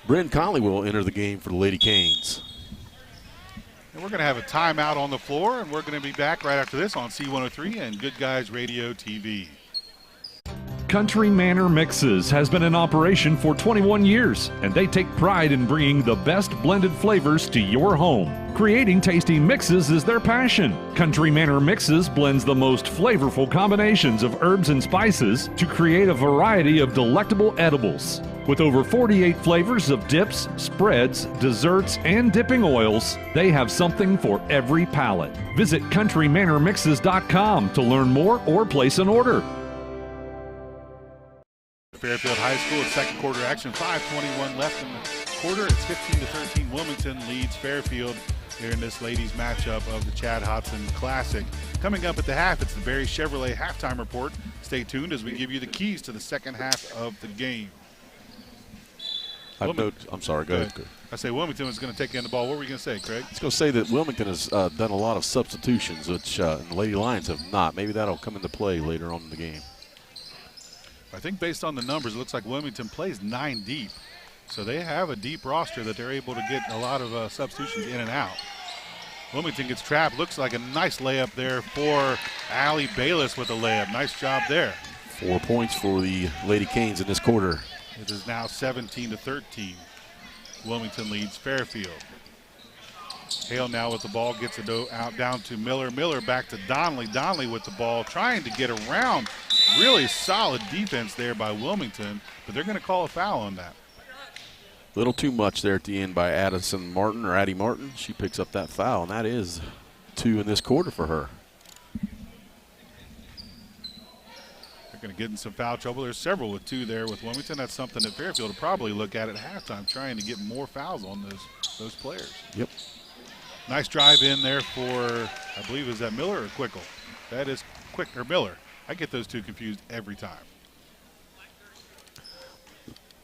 Speaker 21: Bryn Conley will enter the game for the Lady Canes.
Speaker 20: And we're going to have a timeout on the floor, and we're going to be back right after this on C103 and Good Guys Radio TV.
Speaker 3: Country Manor Mixes has been in operation for 21 years, and they take pride in bringing the best blended flavors to your home. Creating tasty mixes is their passion. Country Manor Mixes blends the most flavorful combinations of herbs and spices to create a variety of delectable edibles. With over 48 flavors of dips, spreads, desserts, and dipping oils, they have something for every palate. Visit countrymanormixes.com to learn more or place an order.
Speaker 20: Fairfield High School, it's second quarter action, 5:21 left in the quarter. It's 15-13. Wilmington leads Fairfield here in this ladies matchup of the Chad Hodson Classic. Coming up at the half, it's the Barry Chevrolet halftime report. Stay tuned as we give you the keys to the second half of the game.
Speaker 21: I'm sorry, go ahead.
Speaker 20: I say Wilmington was going to take in the ball. What were you going to say, Craig?
Speaker 21: I was going to say that Wilmington has done a lot of substitutions, which the Lady Lions have not. Maybe that'll come into play later on in the game.
Speaker 20: I think based on the numbers, it looks like Wilmington plays 9 deep. So they have a deep roster that they're able to get a lot of substitutions in and out. Wilmington gets trapped. Looks like a nice layup there for Allie Bayless with a layup. Nice job there.
Speaker 21: 4 points for the Lady Canes in this quarter.
Speaker 20: It is now 17-13. Wilmington leads Fairfield. Hale now with the ball, gets it out down to Miller. Miller back to Donnelly. Donnelly with the ball, trying to get around. Really solid defense there by Wilmington, but they're going to call a foul on that.
Speaker 21: A little too much there at the end by Addie Martin. She picks up that foul, and that is 2 in this quarter for her.
Speaker 20: They're going to get in some foul trouble. There's several with 2 there with Wilmington. That's something that Fairfield will probably look at halftime, trying to get more fouls on those players.
Speaker 21: Yep.
Speaker 20: Nice drive in there for, I believe, is that Miller or Quickle? That is Miller. I get those two confused every time.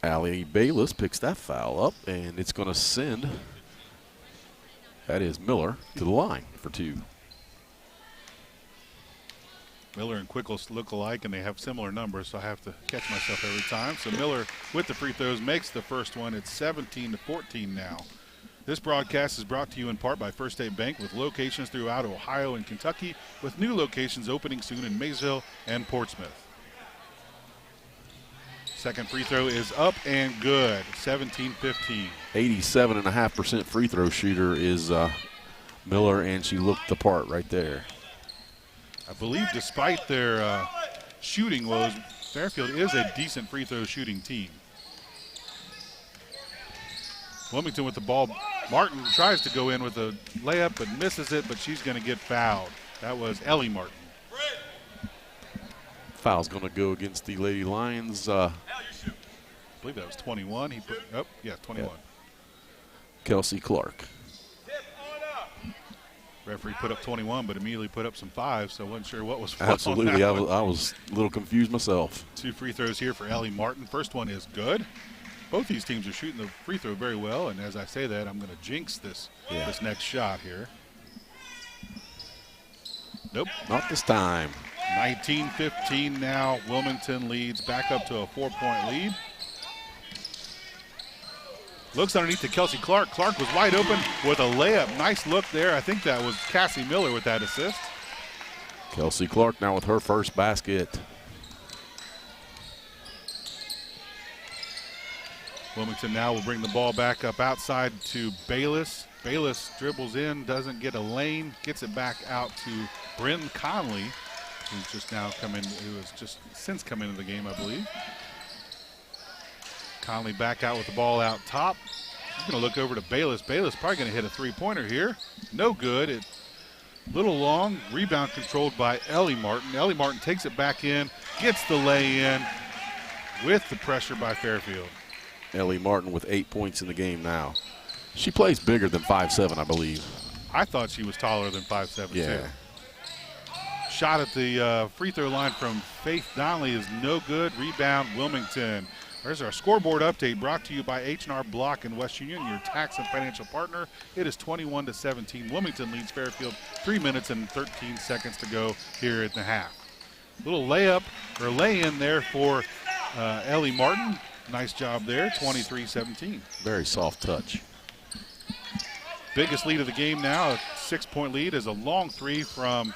Speaker 21: Allie Bayless picks that foul up, and it's going to send, that is Miller, to the line for 2.
Speaker 20: Miller and Quickle look alike, and they have similar numbers, so I have to catch myself every time. So Miller, with the free throws, makes the first one. It's 17-14 now. This broadcast is brought to you in part by First State Bank, with locations throughout Ohio and Kentucky, with new locations opening soon in Maysville and Portsmouth. Second free throw is up and good, 17-15.
Speaker 21: 87.5% free throw shooter is Miller, and she looked the part right there.
Speaker 20: I believe despite their shooting woes, Fairfield is a decent free throw shooting team. Wilmington with the ball. Martin tries to go in with a layup but misses it, but she's going to get fouled. That was Ellie Martin.
Speaker 21: Foul's going to go against the Lady Lions.
Speaker 20: I believe that was 21. He put, 21.
Speaker 21: Yeah. Kelsey Clark.
Speaker 20: Referee put up 21, but immediately put up some 5, so I wasn't sure what was
Speaker 21: Absolutely, I was a little confused myself.
Speaker 20: 2 free throws here for Ellie Martin. First one is good. Both these teams are shooting the free throw very well, and as I say that, I'm going to jinx this next shot here. Nope.
Speaker 21: Not this time.
Speaker 20: 19-15 now. Wilmington leads back up to a 4-point lead. Looks underneath to Kelsey Clark. Clark was wide open with a layup. Nice look there. I think that was Cassie Miller with that assist.
Speaker 21: Kelsey Clark now with her first basket.
Speaker 20: Wilmington now will bring the ball back up outside to Bayless. Bayless dribbles in, doesn't get a lane, gets it back out to Bryn Conley, who's just now come in, who has just since come into the game, I believe. Conley back out with the ball out top. She's going to look over to Bayless. Bayless probably going to hit a three-pointer here. No good. It little long. Rebound controlled by Ellie Martin. Ellie Martin takes it back in, gets the lay-in with the pressure by Fairfield.
Speaker 21: Ellie Martin with 8 points in the game now. She plays bigger than 5'7", I believe.
Speaker 20: I thought she was taller than 5'7",
Speaker 21: yeah.
Speaker 20: too. Shot at the free throw line from Faith Donnelly is no good. Rebound, Wilmington. There's our scoreboard update brought to you by H&R Block in West Union, your tax and financial partner. It is 21-17. Wilmington leads Fairfield. 3 minutes and 13 seconds to go here in the half. Little layup or lay-in there for Ellie Martin. Nice job there, 23-17.
Speaker 21: Very soft touch.
Speaker 20: Biggest lead of the game now, a 6-point lead, is a long three from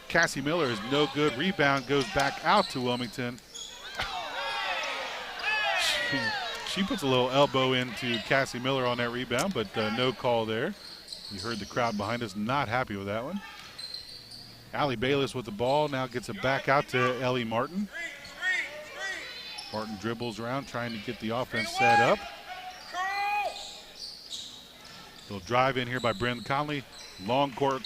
Speaker 20: Cassie Miller is no good. Rebound goes back out to Wilmington. She puts a little elbow into Cassie Miller on that rebound, but no call there. You heard the crowd behind us not happy with that one. Allie Bayless with the ball, now gets it back out to Ellie Martin. Martin dribbles around trying to get the offense set up. Little drive in here by Bryn Conley. Long court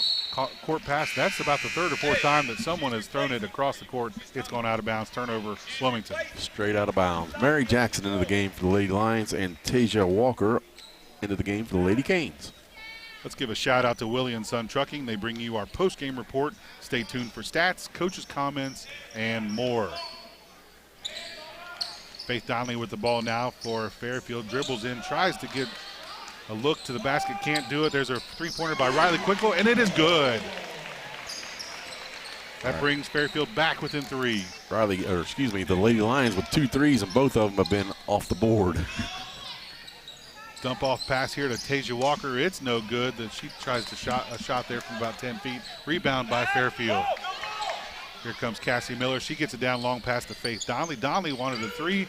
Speaker 20: pass. That's about the third or fourth time that someone has thrown it across the court. It's gone out of bounds. Turnover, Wilmington.
Speaker 21: Straight out of bounds. Mary Jackson into the game for the Lady Lions and Tasia Walker into the game for the Lady Canes.
Speaker 20: Let's give a shout out to Willie and Son Trucking. They bring you our post-game report. Stay tuned for stats, coaches' comments, and more. Faith Donnelly with the ball now for Fairfield. Dribbles in, tries to get a look to the basket, can't do it. There's a three-pointer by Riley Quickle, and it is good. That brings Fairfield back within three.
Speaker 21: The Lady Lions with 2 threes, and both of them have been off the board.
Speaker 20: Dump off pass here to Tasia Walker. It's no good. She tries to a shot there from about 10 feet. Rebound by Fairfield. Here comes Cassie Miller. She gets it down long past to Faith Donnelly. Donnelly wanted a three.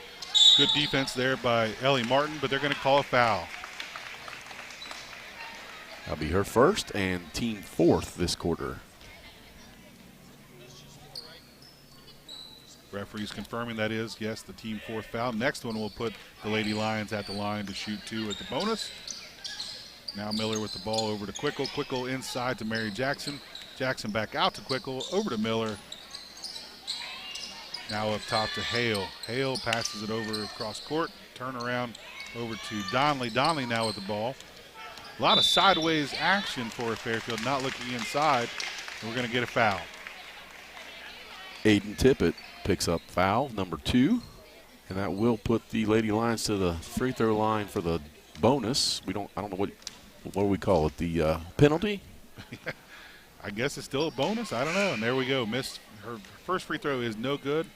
Speaker 20: Good defense there by Ellie Martin, but they're going to call a foul.
Speaker 21: That'll be her first and team fourth this quarter.
Speaker 20: Referees confirming that is, yes, the team fourth foul. Next one will put the Lady Lions at the line to shoot 2 at the bonus. Now Miller with the ball over to Quickle. Quickle inside to Mary Jackson. Jackson back out to Quickle, over to Miller. Now up top to Hale. Hale passes it over across court. Turn around over to Donnelly. Donnelly now with the ball. A lot of sideways action for Fairfield, not looking inside. And we're going to get a foul.
Speaker 21: Aiden Tippett picks up foul number 2, and that will put the Lady Lions to the free throw line for the bonus. I don't know what do we call it, the penalty?
Speaker 20: I guess it's still a bonus. I don't know. And there we go. Missed her first free throw is no good.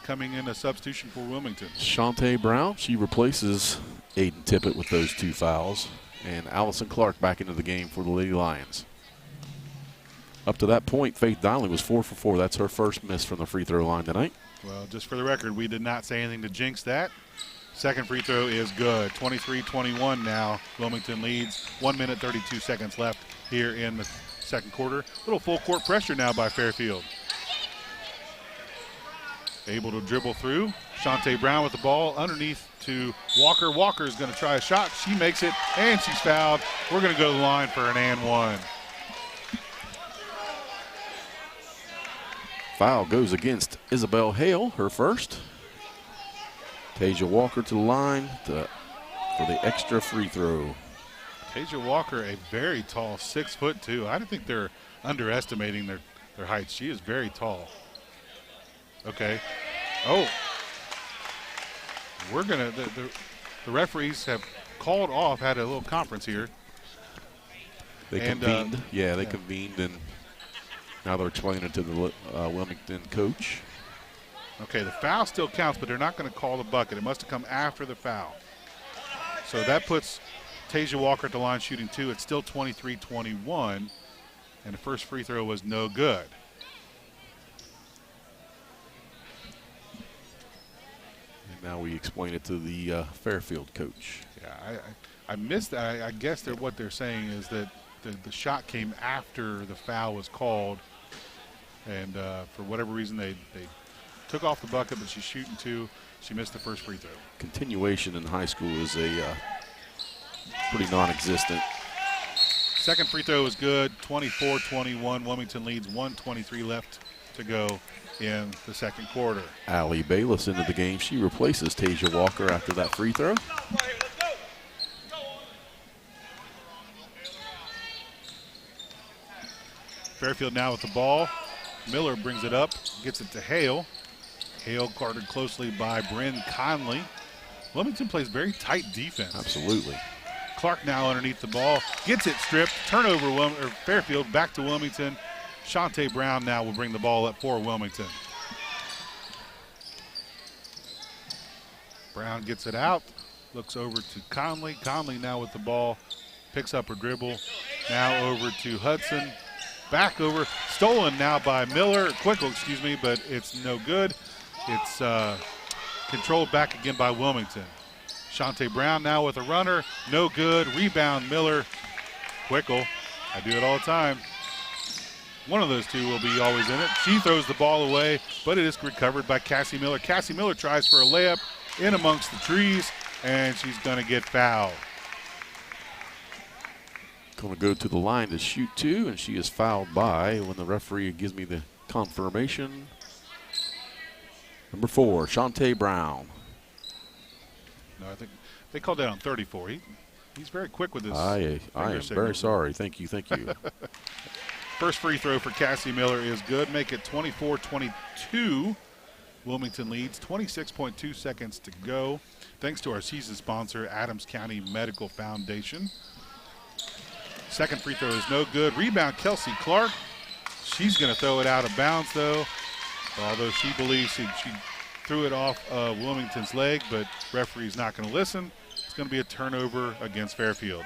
Speaker 20: Coming in a substitution for Wilmington.
Speaker 21: Shantae Brown, she replaces Aiden Tippett with those 2 fouls. And Allison Clark back into the game for the Lady Lions. Up to that point, Faith Donnelly was 4 for 4. That's her first miss from the free throw line tonight.
Speaker 20: Well, just for the record, we did not say anything to jinx that. Second free throw is good. 23-21 now. Wilmington leads. 1 minute, 32 seconds left here in the second quarter. Little full court pressure now by Fairfield. Able to dribble through. Shantae Brown with the ball underneath to Walker. Walker is going to try a shot. She makes it, and she's fouled. We're going to go to the line for an and one.
Speaker 21: Foul goes against Isabel Hale, her first. Tasia Walker to the line for the extra free throw.
Speaker 20: Tasia Walker, a very tall 6'2". I don't think they're underestimating their height. She is very tall. Okay. Oh. We're going to, the referees have called off, had a little conference here.
Speaker 21: They convened. They convened, and now they're explaining it to the Wilmington coach.
Speaker 20: Okay, the foul still counts, but they're not going to call the bucket. It must have come after the foul. So that puts Tasia Walker at the line shooting 2. It's still 23-21, and the first free throw was no good.
Speaker 21: Now we explain it to the Fairfield coach.
Speaker 20: Yeah, I missed that. I guess what they're saying is that the shot came after the foul was called, and for whatever reason they took off the bucket, but she's shooting 2. She missed the first free throw.
Speaker 21: Continuation in high school is a pretty non-existent.
Speaker 20: Second free throw is good, 24-21. Wilmington leads, 1:23 left to go in the second quarter.
Speaker 21: Allie Bayless into the game. She replaces Tasia Walker after that free throw.
Speaker 20: Fairfield now with the ball. Miller brings it up, gets it to Hale. Hale guarded closely by Bryn Conley. Wilmington plays very tight defense.
Speaker 21: Absolutely.
Speaker 20: Clark now underneath the ball, gets it stripped, turnover Fairfield, back to Wilmington. Shantae Brown now will bring the ball up for Wilmington. Brown gets it out, looks over to Conley. Conley now with the ball, picks up her dribble. Now over to Hodson, back over, stolen now by Quickle, but it's no good. It's controlled back again by Wilmington. Shantae Brown now with a runner, no good. Rebound Miller, Quickle. I do it all the time. One of those two will be always in it. She throws the ball away, but it is recovered by Cassie Miller. Cassie Miller tries for a layup in amongst the trees, and she's going to get fouled.
Speaker 21: Going to go to the line to shoot two, and she is fouled by, when the referee gives me the confirmation, number 4, Shantae Brown.
Speaker 20: No, I think they called that on 34. He's very quick with this.
Speaker 21: I am very sorry. Thank you.
Speaker 20: First free throw for Cassie Miller is good. Make it 24-22. Wilmington leads. 26.2 seconds to go. Thanks to our season sponsor, Adams County Medical Foundation. Second free throw is no good. Rebound, Kelsey Clark. She's going to throw it out of bounds, though. Although she believes she threw it off Wilmington's leg, but referee's not going to listen. It's going to be a turnover against Fairfield.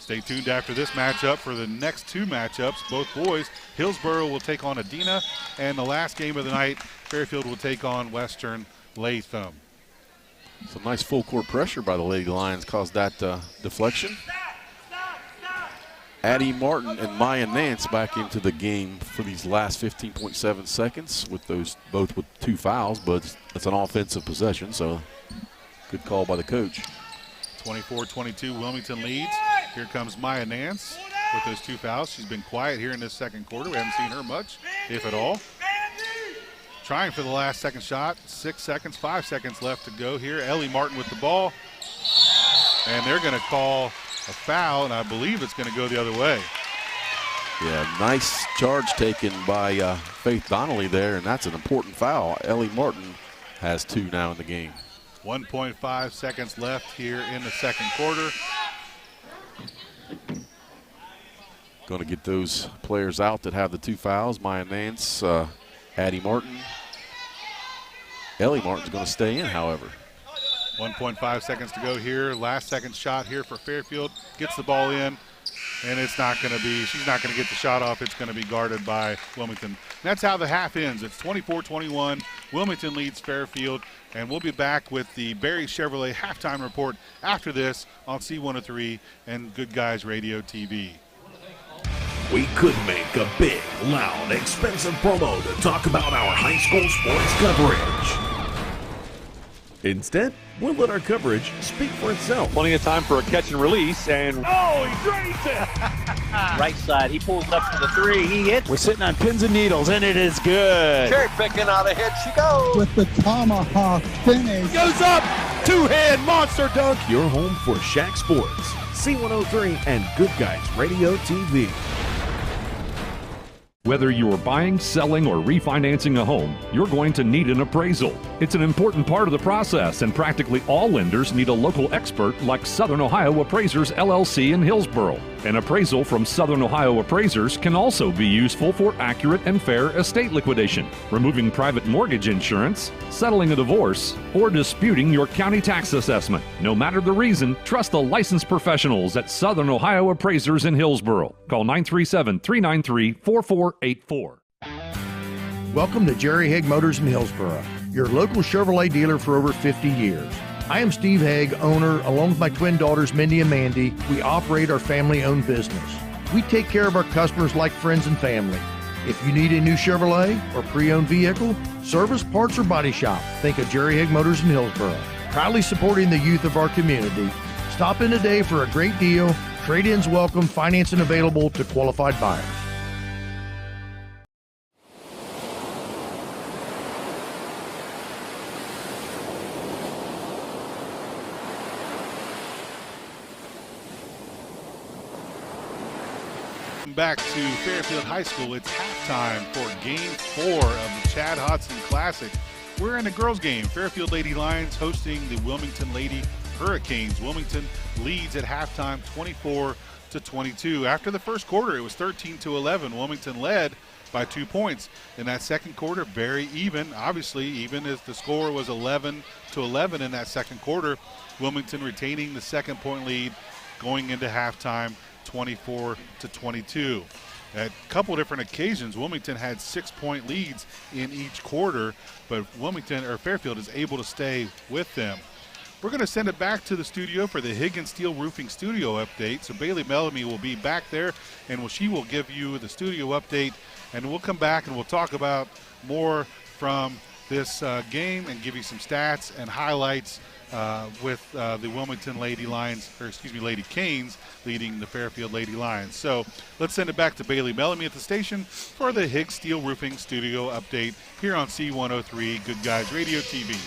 Speaker 20: Stay tuned after this matchup for the next two matchups. Both boys, Hillsboro will take on Adina, and the last game of the night, Fairfield will take on Western Latham.
Speaker 21: Some nice full court pressure by the Lady Lions caused that deflection. Addie Martin and Maya Nance back into the game for these last 15.7 seconds with those both with 2 fouls, but it's an offensive possession, so good call by the coach.
Speaker 20: 24-22, Wilmington leads. Here comes Maya Nance with those 2 fouls. She's been quiet here in this second quarter. We haven't seen her much, if at all. Trying for the last second shot. 6 seconds, 5 seconds left to go here. Ellie Martin with the ball. And they're going to call a foul, and I believe it's going to go the other way.
Speaker 21: Yeah, nice charge taken by Faith Donnelly there, and that's an important foul. Ellie Martin has 2 now in the game.
Speaker 20: 1.5 seconds left here in the second quarter.
Speaker 21: Going to get those players out that have the 2 fouls. Maya Nance, Addie Martin. Ellie Martin's going to stay in, however.
Speaker 20: 1.5 seconds to go here. Last second shot here for Fairfield. Gets the ball in, and it's not going to be, she's not going to get the shot off. It's going to be guarded by Wilmington. And that's how the half ends. It's 24-21. Wilmington leads Fairfield, and we'll be back with the Barry Chevrolet halftime report after this on C103 and Good Guys Radio TV.
Speaker 4: We could make a big, loud, expensive promo to talk about our high school sports coverage.
Speaker 12: Instead, we'll let our coverage speak for itself.
Speaker 16: Plenty of time for a catch and release, and oh, he drains it!
Speaker 18: Right side, he pulls up for the 3, he hits.
Speaker 17: We're sitting on pins and needles, and it is good.
Speaker 18: Cherry picking out a hit, she goes.
Speaker 19: With the tomahawk finish.
Speaker 17: Goes up, 2-hand monster dunk.
Speaker 12: Your home for Shaq Sports, C103 and Good Guys Radio TV.
Speaker 3: Whether you're buying, selling, or refinancing a home, you're going to need an appraisal. It's an important part of the process, and practically all lenders need a local expert like Southern Ohio Appraisers LLC in Hillsboro. An appraisal from Southern Ohio Appraisers can also be useful for accurate and fair estate liquidation, removing private mortgage insurance, settling a divorce, or disputing your county tax assessment. No matter the reason, trust the licensed professionals at Southern Ohio Appraisers in Hillsboro. Call 937-393-4484.
Speaker 2: Welcome to Jerry Haig Motors in Hillsboro, your local Chevrolet dealer for over 50 years. I am Steve Haig, owner, along with my twin daughters, Mindy and Mandy. We operate our family-owned business. We take care of our customers like friends and family. If you need a new Chevrolet or pre-owned vehicle, service, parts, or body shop, think of Jerry Haig Motors in Hillsboro. Proudly supporting the youth of our community. Stop in today for a great deal. Trade-ins welcome, financing available to qualified buyers.
Speaker 20: Back to Fairfield High School. It's halftime for Game 4 of the Chad Hodson Classic. We're in the girls' game. Fairfield Lady Lions hosting the Wilmington Lady Hurricanes. Wilmington leads at halftime 24-22. After the first quarter, it was 13-11. Wilmington led by 2 points. In that second quarter, very even. Obviously, even as the score was 11-11 in that second quarter. Wilmington retaining the second point lead going into halftime 24-22. At a couple different occasions, Wilmington had 6-point leads in each quarter, but Fairfield is able to stay with them. We're going to send it back to the studio for the Higgins Steel Roofing studio update. So Bailey Bellamy will be back there, and she will give you the studio update, and we'll come back and we'll talk about more from this game and give you some stats and highlights with the Wilmington Lady Canes leading the Fairfield Lady Lions. So let's send it back to Bailey Bellamy at the station for the Higgs Steel Roofing studio update here on C103 Good Guys Radio TV.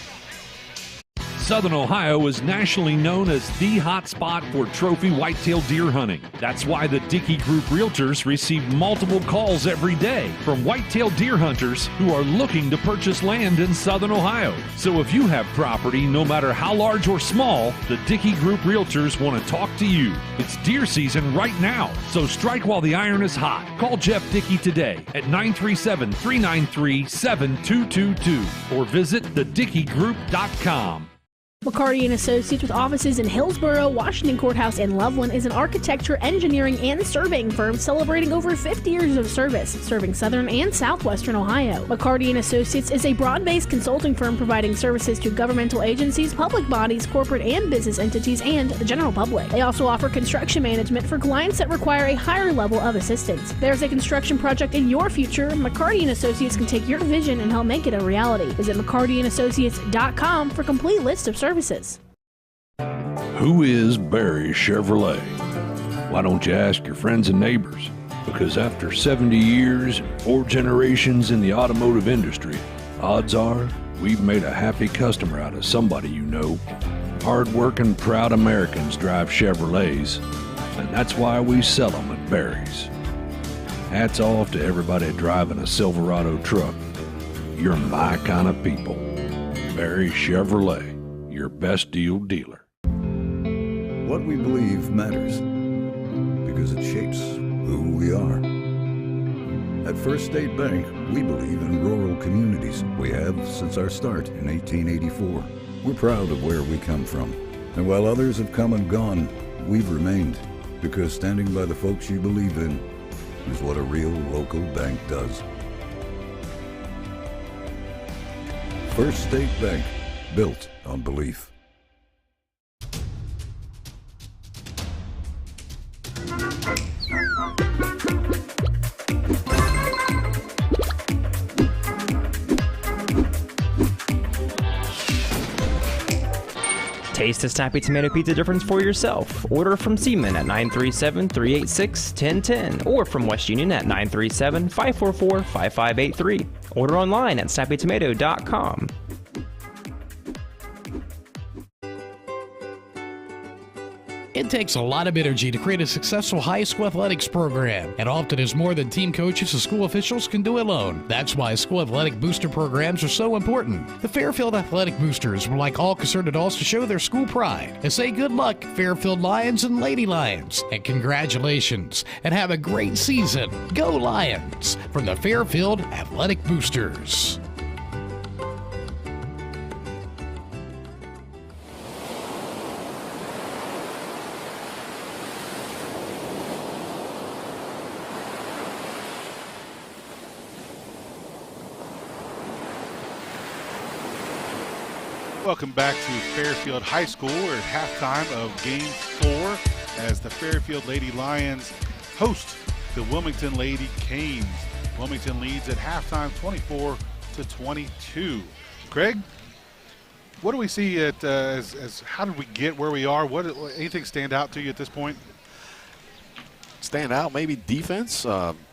Speaker 3: Southern Ohio is nationally known as the hot spot for trophy whitetail deer hunting. That's why the Dickey Group Realtors receive multiple calls every day from whitetail deer hunters who are looking to purchase land in Southern Ohio. So if you have property, no matter how large or small, the Dickey Group Realtors want to talk to you. It's deer season right now, so strike while the iron is hot. Call Jeff Dickey today at 937-393-7222 or visit thedickeygroup.com.
Speaker 5: McCarty & Associates with offices in Hillsboro, Washington Courthouse, and Loveland is an architecture, engineering, and surveying firm celebrating over 50 years of service, serving southern and southwestern Ohio. McCarty & Associates is a broad-based consulting firm providing services to governmental agencies, public bodies, corporate and business entities, and the general public. They also offer construction management for clients that require a higher level of assistance. If there's a construction project in your future, McCarty & Associates can take your vision and help make it a reality. Visit McCartyandAssociates.com for a complete list of services.
Speaker 3: Who is Barry Chevrolet? Why don't you ask your friends and neighbors? Because after 70 years and 4 generations in the automotive industry, odds are we've made a happy customer out of somebody you know. Hard-working, proud Americans drive Chevrolets, and that's why we sell them at Barry's. Hats off to everybody driving a Silverado truck. You're my kind of people. Barry Chevrolet, your best deal dealer.
Speaker 7: What we believe matters because it shapes who we are. At First State Bank, we believe in rural communities. We have since our start in 1884. We're proud of where we come from. And while others have come and gone, we've remained because standing by the folks you believe in is what a real local bank does. First State Bank, built on belief.
Speaker 8: Taste a snappy tomato pizza difference for yourself. Order from Seaman at 937-386-1010 or from West Union at 937-544-5583. Order online at snappytomato.com.
Speaker 9: It takes a lot of energy to create a successful high school athletics program, and often is more than team coaches or school officials can do alone. That's why school athletic booster programs are so important. The Fairfield Athletic Boosters would like all concerned adults to show their school pride and say good luck, Fairfield Lions and Lady Lions, and congratulations, and have a great season. Go Lions! From the Fairfield Athletic Boosters.
Speaker 20: Welcome back to Fairfield High School. We're at halftime of Game 4 as the Fairfield Lady Lions host the Wilmington Lady Canes. Wilmington leads at halftime 24-22. Craig, what do we see at as how did we get where we are? Anything stand out to you at this point?
Speaker 21: Stand out, maybe defense.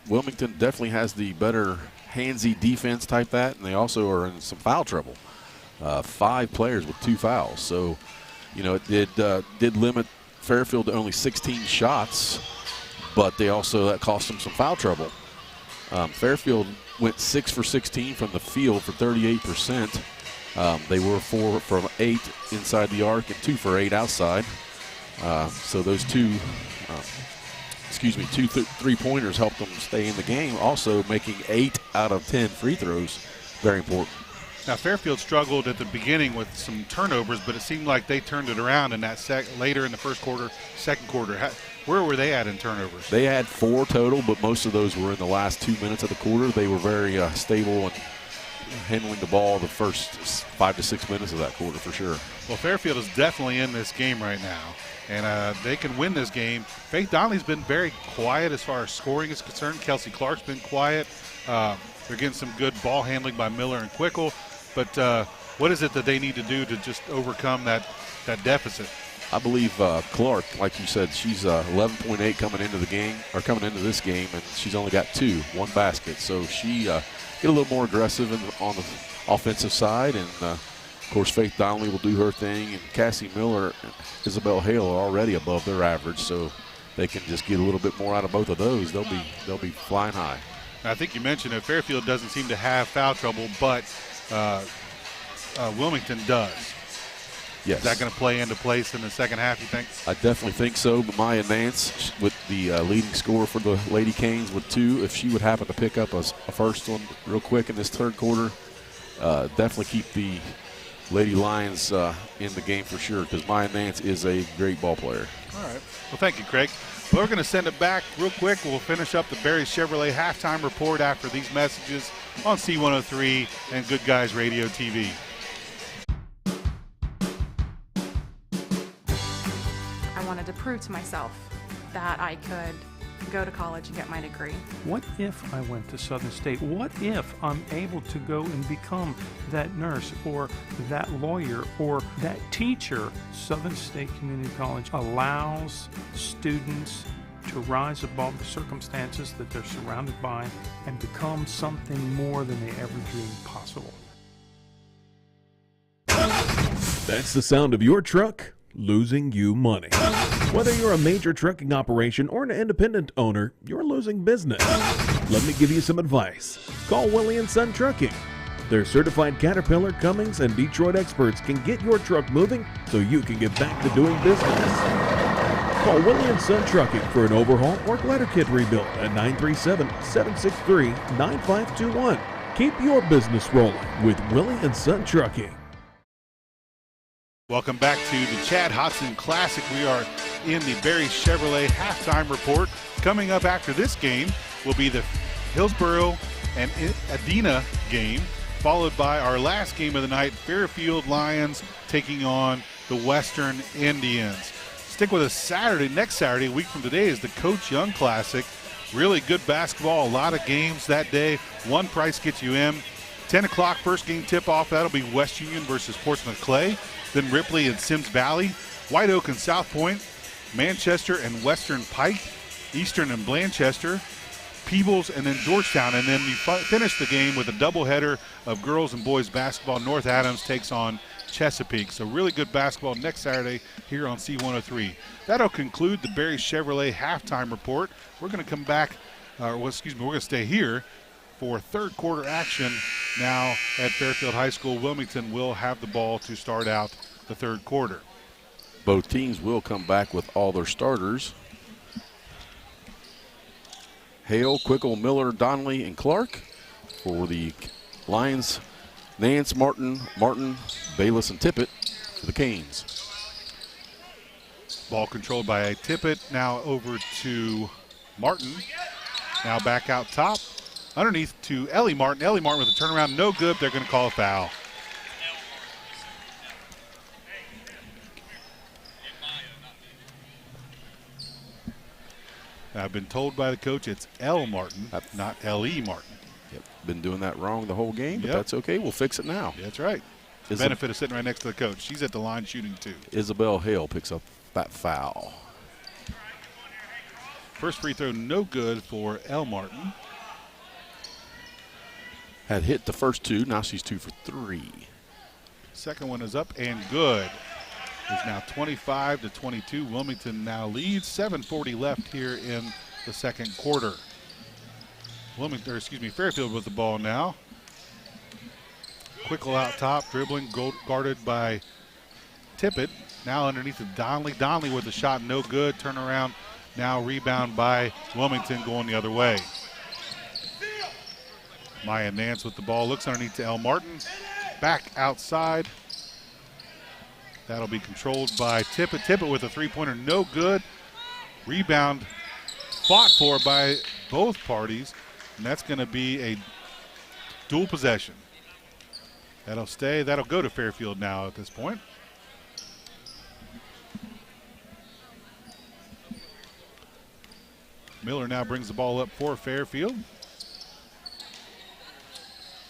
Speaker 21: Wilmington definitely has the better handsy defense type that, and they also are in some foul trouble. 5 players with 2 fouls. So, you know, it did limit Fairfield to only 16 shots, but that cost them some foul trouble. Fairfield went 6 for 16 from the field for 38%. They were 4 from 8 inside the arc and 2 for 8 outside. So those two three-pointers helped them stay in the game. Also making 8 out of 10 free throws, very important.
Speaker 20: Now Fairfield struggled at the beginning with some turnovers, but it seemed like they turned it around in that later in the first quarter, second quarter. Where were they at in turnovers?
Speaker 21: They had 4 total, but most of those were in the last 2 minutes of the quarter. They were very stable and handling the ball the first 5 to 6 minutes of that quarter for sure.
Speaker 20: Well, Fairfield is definitely in this game right now, and they can win this game. Faith Donnelly's been very quiet as far as scoring is concerned. Kelsey Clark's been quiet. They're getting some good ball handling by Miller and Quickle. But what is it that they need to do to just overcome that deficit?
Speaker 21: I believe Clark, like you said, she's 11.8 coming into this game, and she's only got 1 basket. So she get a little more aggressive on the offensive side, and of course Faith Donnelly will do her thing, and Cassie Miller, Isabel Hale are already above their average, so they can just get a little bit more out of both of those. They'll be flying high.
Speaker 20: I think you mentioned that Fairfield doesn't seem to have foul trouble, but Wilmington does.
Speaker 21: Yes.
Speaker 20: Is that going to play into place in the second half, you think?
Speaker 21: I definitely think so. But Maya Nance, with the leading scorer for the Lady Canes with 2, if she would happen to pick up a first one real quick in this third quarter, definitely keep the Lady Lions in the game for sure, because Maya Nance is a great ball player.
Speaker 20: All right. Well, thank you, Craig. Well, we're going to send it back real quick. We'll finish up the Barry Chevrolet halftime report after these messages on C103 and Good Guys Radio TV.
Speaker 10: I wanted to prove to myself that I could go to college and get my degree.
Speaker 11: What if I went to Southern State? What if I'm able to go and become that nurse or that lawyer or that teacher? Southern State Community College allows students to rise above the circumstances that they're surrounded by and become something more than they ever dreamed possible.
Speaker 12: That's the sound of your truck losing you money. Whether you're a major trucking operation or an independent owner, you're losing business. Let me give you some advice. Call Willie & Son Trucking. Their certified Caterpillar, Cummins, and Detroit experts can get your truck moving so you can get back to doing business. Call Willie & Son Trucking for an overhaul or glider kit rebuild at 937-763-9521. Keep your business rolling with Willie & Son Trucking.
Speaker 20: Welcome back to the Chad Hodson Classic. We are in the Barry Chevrolet halftime report. Coming up after this game will be the Hillsboro and Adena game, followed by our last game of the night, Fairfield Lions taking on the Western Indians. Stick with us Saturday. Next Saturday, a week from today, is the Coach Young Classic. Really good basketball, a lot of games that day. One price gets you in. 10 o'clock first game tip-off. That'll be West Union versus Portsmouth Clay. Then Ripley and Sims Valley, White Oak and South Point, Manchester and Western Pike, Eastern and Blanchester, Peebles, and then Georgetown. And then we finish the game with a doubleheader of girls and boys basketball. North Adams takes on Chesapeake. So really good basketball next Saturday here on C103. That'll conclude the Barry Chevrolet halftime report. We're going to come back, we're going to stay here for third quarter action now at Fairfield High School. Wilmington will have the ball to start out the third quarter.
Speaker 21: Both teams will come back with all their starters. Hale, Quickle, Miller, Donnelly, and Clark. For the Lions, Nance, Martin, Bayless, and Tippett for the Canes.
Speaker 20: Ball controlled by Tippett. Now over to Martin. Now back out top. Underneath to Ellie Martin. Ellie Martin with a turnaround. No good. They're going to call a foul. I've been told by the coach it's L. Martin, not L.E. Martin.
Speaker 21: Yep, been doing that wrong the whole game, but that's okay. We'll fix it now.
Speaker 20: That's right. The benefit of sitting right next to the coach. She's at the line shooting too.
Speaker 21: Isabel Hale picks up that foul.
Speaker 20: First free throw, no good for Elle Martin.
Speaker 21: Had hit the first two. Now she's 2 for 3.
Speaker 20: Second one is up and good. It's now 25-22. Wilmington now leads. 7:40 left here in the second quarter. Fairfield with the ball now. Quickle out top, dribbling, guarded by Tippett. Now underneath to Donnelly. Donnelly with the shot, no good. Turnaround, now rebound by Wilmington going the other way. Maya Nance with the ball, looks underneath to Elle Martin. Back outside. That'll be controlled by Tippett. Tippett with a three-pointer, no good. Rebound fought for by both parties, and that's going to be a dual possession. That'll stay. That'll go to Fairfield now at this point. Miller now brings the ball up for Fairfield.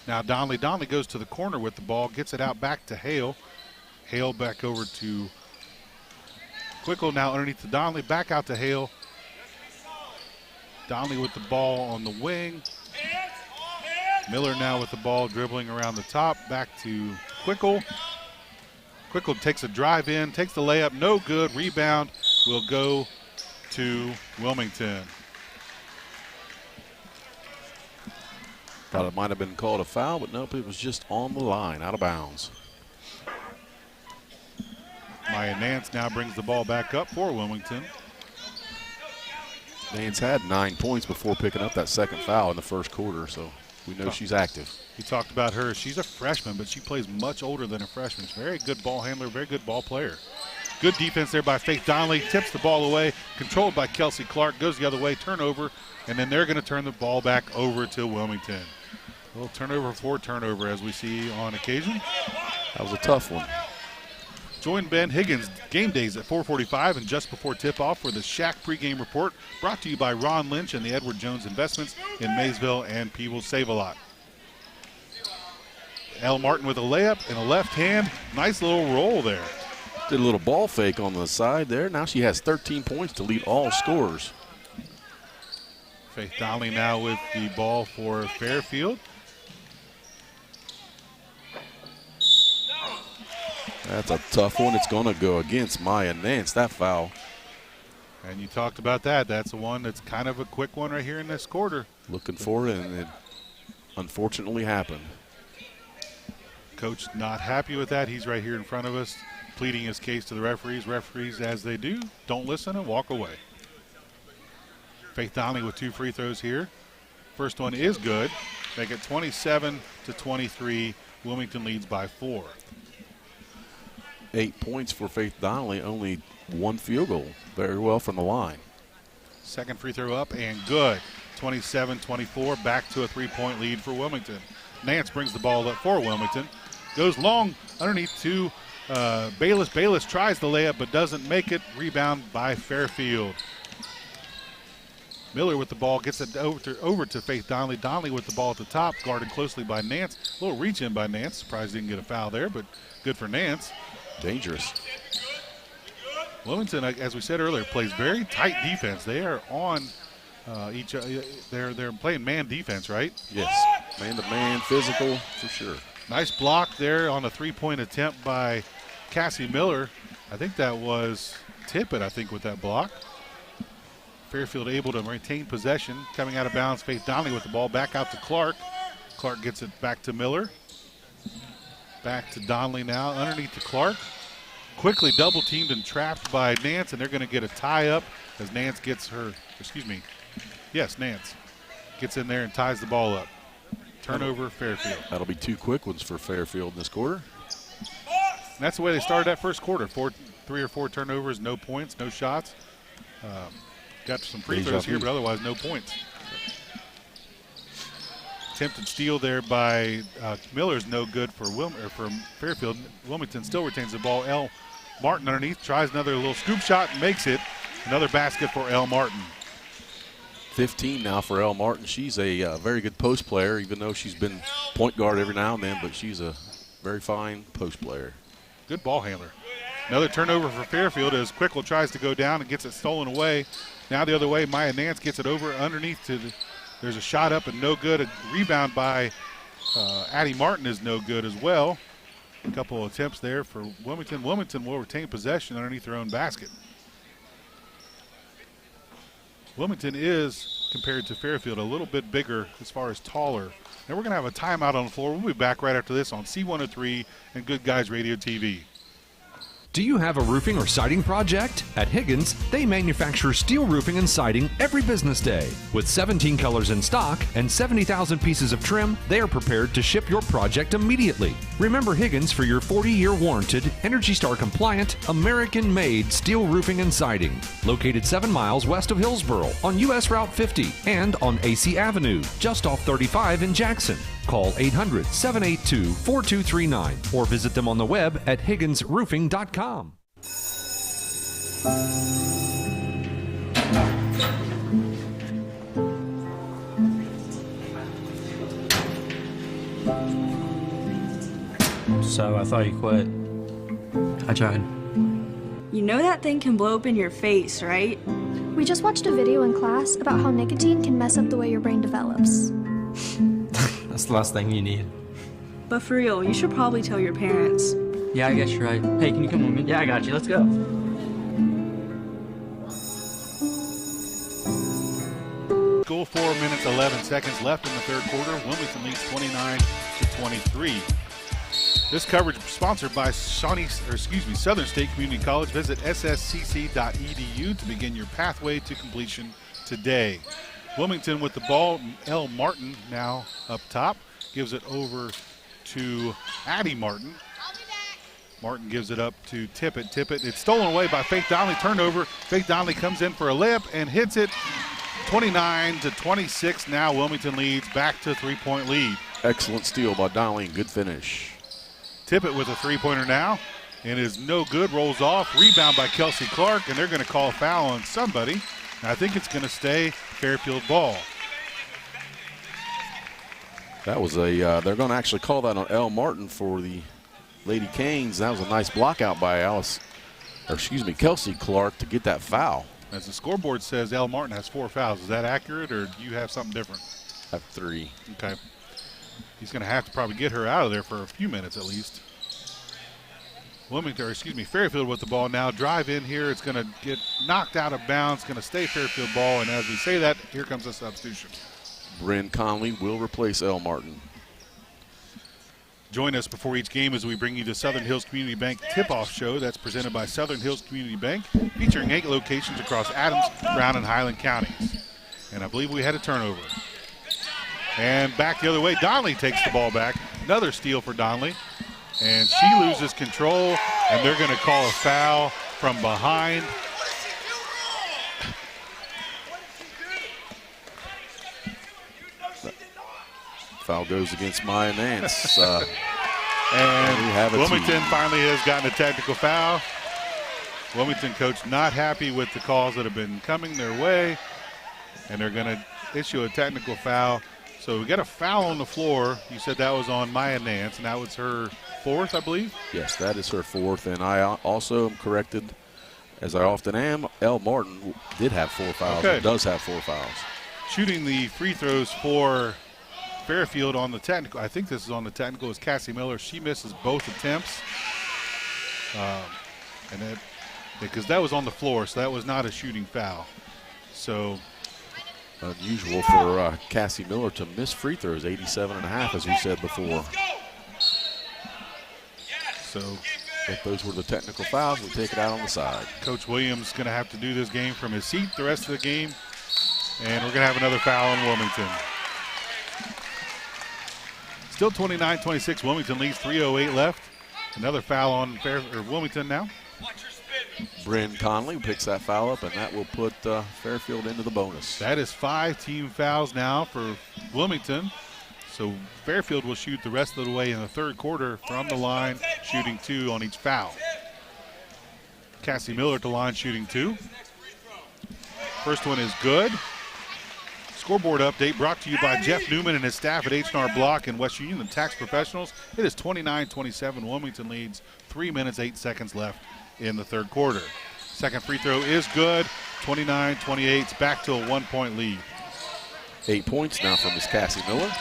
Speaker 20: Now Donnelly. Donnelly goes to the corner with the ball, gets it out back to Hale. Hale back over to Quickle, now underneath to Donnelly, back out to Hale. Donnelly with the ball on the wing. Miller now with the ball dribbling around the top, back to Quickle. Quickle takes a drive in, takes the layup, no good. Rebound will go to Wilmington.
Speaker 21: Thought it might have been called a foul, but nope, it was just on the line, out of bounds.
Speaker 20: Maya Nance now brings the ball back up for Wilmington.
Speaker 21: Nance had 9 points before picking up that second foul in the first quarter, so we know she's active.
Speaker 20: We talked about her. She's a freshman, but she plays much older than a freshman. She's a very good ball handler, very good ball player. Good defense there by Faith Donnelly. Tips the ball away, controlled by Kelsey Clark, goes the other way, turnover, and then they're going to turn the ball back over to Wilmington. A little turnover for turnover, as we see on occasion.
Speaker 21: That was a tough one.
Speaker 20: Join Ben Higgins game days at 4:45 and just before tip-off for the Shack pregame report, brought to you by Ron Lynch and the Edward Jones Investments in Maysville and Peebles. Save a lot. Elle Martin with a layup and a left hand. Nice little roll there.
Speaker 21: Did a little ball fake on the side there. Now she has 13 points to lead all scorers.
Speaker 20: Faith Donnelly now with the ball for Fairfield.
Speaker 21: That's a tough one. It's going to go against Maya Nance, that foul.
Speaker 20: And you talked about that. That's the one that's kind of a quick one right here in this quarter.
Speaker 21: Looking for it, and it unfortunately happened.
Speaker 20: Coach not happy with that. He's right here in front of us, pleading his case to the referees. Referees, as they do, don't listen and walk away. Faith Donnelly with 2 free throws here. First one is good. Make it 27-23. Wilmington leads by 4.
Speaker 21: 8 points for Faith Donnelly, only 1 field goal. Very well from the line.
Speaker 20: Second free throw up and good. 27-24, back to a 3-point lead for Wilmington. Nance brings the ball up for Wilmington. Goes long underneath to Bayless. Bayless tries the layup but doesn't make it. Rebound by Fairfield. Miller with the ball gets it over to Faith Donnelly. Donnelly with the ball at the top, guarded closely by Nance. A little reach in by Nance. Surprised he didn't get a foul there, but good for Nance.
Speaker 21: Dangerous.
Speaker 20: Wilmington, as we said earlier, plays very tight defense. They are on each other. They're playing man defense, right?
Speaker 21: Yes, man-to-man, physical, for sure.
Speaker 20: Nice block there on a 3-point attempt by Cassie Miller. I think that was Tippett, with that block. Fairfield able to retain possession. Coming out of bounds, Faith Donnelly with the ball back out to Clark. Clark gets it back to Miller. Back to Donnelly now, underneath to Clark. Quickly double teamed and trapped by Nance, and they're going to get a tie up as Nance gets Nance gets in there and ties the ball up. Turnover, Fairfield.
Speaker 21: That'll be 2 quick ones for Fairfield in this quarter.
Speaker 20: And that's the way they started that first quarter. 3 or 4 turnovers, no points, no shots. Got some free throws here, but otherwise no points. Attempted steal there by Miller is no good for Fairfield. Wilmington still retains the ball. Elle Martin underneath tries another little scoop shot and makes it. Another basket for Elle Martin.
Speaker 21: 15 now for Elle Martin. She's a very good post player, even though she's been point guard every now and then, but she's a very fine post player.
Speaker 20: Good ball handler. Another turnover for Fairfield as Quickle tries to go down and gets it stolen away. Now the other way, Maya Nance gets it over underneath to there's a shot up and no good. A rebound by Addie Martin is no good as well. A couple of attempts there for Wilmington. Wilmington will retain possession underneath their own basket. Wilmington is, compared to Fairfield, a little bit bigger as far as taller. And we're going to have a timeout on the floor. We'll be back right after this on C103 and Good Guys Radio TV.
Speaker 6: Do you have a roofing or siding project? At Higgins, they manufacture steel roofing and siding every business day. With 17 colors in stock and 70,000 pieces of trim, they are prepared to ship your project immediately. Remember Higgins for your 40-year warranted, Energy Star compliant, American-made steel roofing and siding. Located 7 miles west of Hillsboro on US Route 50 and on AC Avenue, just off 35 in Jackson. Call 800-782-4239 or visit them on the web at higginsroofing.com.
Speaker 13: So I thought you quit. I tried.
Speaker 14: You know that thing can blow up in your face, right?
Speaker 15: We just watched a video in class about how nicotine can mess up the way your brain develops.
Speaker 13: That's the last thing you need.
Speaker 14: But for real, you should probably tell your parents.
Speaker 13: Yeah, I guess you're right. Hey, can you come with me? Yeah, I got you. Let's go.
Speaker 20: Goal 4 minutes, 11 seconds left in the third quarter. Wilmington leads 29-23. This coverage is sponsored by Southern State Community College. Visit sscc.edu to begin your pathway to completion today. Wilmington with the ball. Elle Martin now up top. Gives it over to Addie Martin. Martin gives it up to Tippett. Tippett, it's stolen away by Faith Donnelly. Turnover. Faith Donnelly comes in for a layup and hits it. 29-26. Now Wilmington leads back to a 3-point lead.
Speaker 21: Excellent steal by Donnelly and good finish.
Speaker 20: Tippett with a three-pointer now and is no good. Rolls off. Rebound by Kelsey Clark, and they're going to call a foul on somebody. And I think it's going to stay Fairfield ball.
Speaker 21: That was they're going to actually call that on Elle Martin for the Lady Canes. That was a nice block out by Kelsey Clark to get that foul.
Speaker 20: As the scoreboard says, Elle Martin has 4 fouls. Is that accurate, or do you have something different?
Speaker 21: I have 3.
Speaker 20: Okay. He's going to have to probably get her out of there for a few minutes at least. Fairfield with the ball now. Drive in here. It's going to get knocked out of bounds. Going to stay Fairfield ball. And as we say that, here comes a substitution.
Speaker 21: Bryn Conley will replace Elle Martin.
Speaker 20: Join us before each game as we bring you the Southern Hills Community Bank tip-off show. That's presented by Southern Hills Community Bank, featuring 8 locations across Adams, Brown, and Highland counties. And I believe we had a turnover. And back the other way, Donnelly takes the ball back. Another steal for Donnelly. And she loses control, and they're going to call a foul from behind.
Speaker 21: Foul goes against Maya Nance.
Speaker 20: And Wilmington finally has gotten a technical foul. Wilmington coach not happy with the calls that have been coming their way, and they're going to issue a technical foul. So we got a foul on the floor. You said that was on Maya Nance, and that was her 4th, I believe?
Speaker 21: Yes, that is her 4th, and I also am corrected, as I often am. Elle Martin did have 4 fouls.
Speaker 20: Okay.
Speaker 21: And does have 4 fouls.
Speaker 20: Shooting the free throws for Fairfield on the technical, I think this is on the technical, is Cassie Miller. She misses both attempts. Because that was on the floor, so that was not a shooting foul. So
Speaker 21: unusual for Cassie Miller to miss free throws, 87.5, as we said before.
Speaker 20: So
Speaker 21: if those were the technical fouls, we take it out on the side.
Speaker 20: Coach Williams going to have to do this game from his seat the rest of the game. And we're going to have another foul on Wilmington. Still 29-26. Wilmington leads, 3:08 left. Another foul on Wilmington now.
Speaker 21: Bryn Conley picks that foul up, and that will put Fairfield into the bonus.
Speaker 20: That is 5 team fouls now for Wilmington. So Fairfield will shoot the rest of the way in the third quarter from the line, shooting 2 on each foul. Cassie Miller at the line, shooting 2. First one is good. Scoreboard update brought to you by Jeff Newman and his staff at H&R Block and West Union, the tax professionals. It is 29-27. Wilmington leads. 3 minutes, 8 seconds left in the third quarter. Second free throw is good. 29-28. It's back to a 1-point lead.
Speaker 21: 8 points now from Miss Cassie Miller.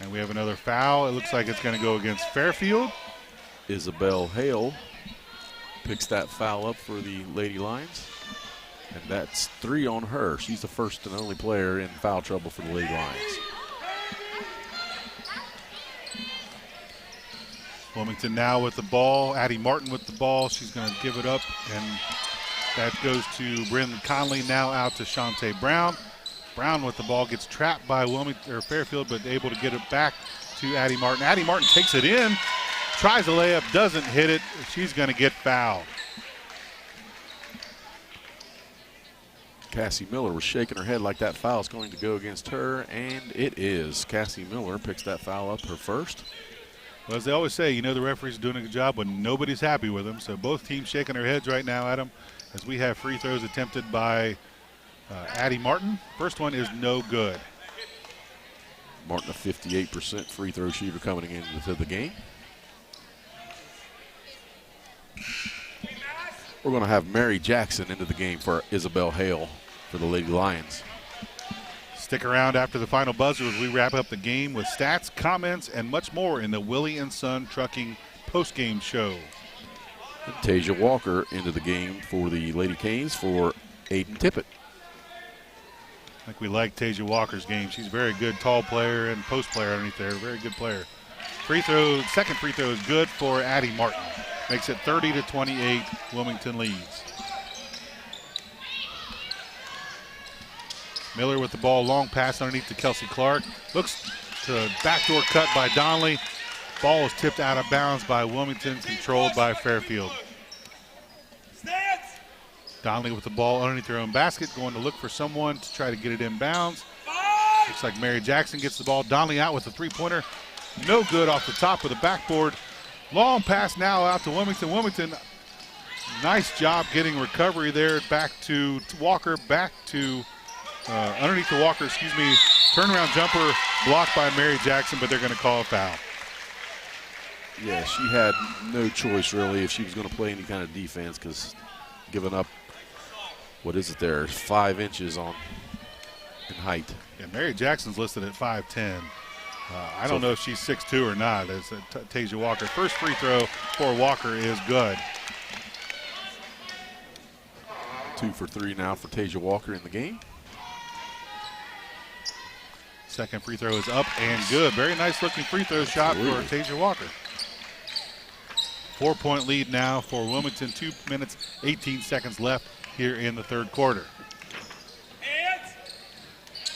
Speaker 20: And we have another foul. It looks like it's going to go against Fairfield.
Speaker 21: Isabel Hale picks that foul up for the Lady Lions. And that's 3 on her. She's the first and only player in foul trouble for the Lady Lions.
Speaker 20: Wilmington now with the ball. Addie Martin with the ball. She's going to give it up, and that goes to Bryn Conley. Now out to Shantae Brown. Brown with the ball gets trapped by Fairfield, but able to get it back to Addie Martin. Addie Martin takes it in, tries a layup, doesn't hit it. She's going to get fouled.
Speaker 21: Cassie Miller was shaking her head like that foul is going to go against her, and it is. Cassie Miller picks that foul up, her first.
Speaker 20: Well, as they always say, the referees are doing a good job when nobody's happy with them. So both teams shaking their heads right now at them as we have free throws attempted by Addie Martin. First one is no good.
Speaker 21: Martin, a 58% free throw shooter coming into the game. We're going to have Mary Jackson into the game for Isabel Hale for the Lady Lions.
Speaker 20: Stick around after the final buzzer as we wrap up the game with stats, comments, and much more in the Willie & Son Trucking postgame show.
Speaker 21: And Tasia Walker into the game for the Lady Canes for Aiden Tippett.
Speaker 20: I think we like Tasia Walker's game. She's a very good tall player and post player underneath there. Very good player. Second free throw is good for Addie Martin. Makes it 30-28. Wilmington leads. Miller with the ball, long pass underneath to Kelsey Clark. Looks to backdoor cut by Donnelly. Ball is tipped out of bounds by Wilmington, controlled by Fairfield. Donnelly with the ball underneath their own basket, going to look for someone to try to get it in bounds. Looks like Mary Jackson gets the ball. Donnelly out with a three-pointer. No good off the top of the backboard. Long pass now out to Wilmington. Wilmington, nice job getting recovery there. Back to Walker, back to underneath the Walker, turnaround jumper blocked by Mary Jackson, but they're going to call a foul.
Speaker 21: Yeah, she had no choice really if she was going to play any kind of defense, because giving up, 5 inches in height.
Speaker 20: Yeah, Mary Jackson's listed at 5'10". I don't know if she's 6'2" or not. It's Tasia Walker. First free throw for Walker is good.
Speaker 21: 2 for 3 now for Tasia Walker in the game.
Speaker 20: Second free throw is up and good. Very nice looking free throw shot for Tasia Walker. 4-point lead now for Wilmington. 2 minutes, 18 seconds left here in the third quarter.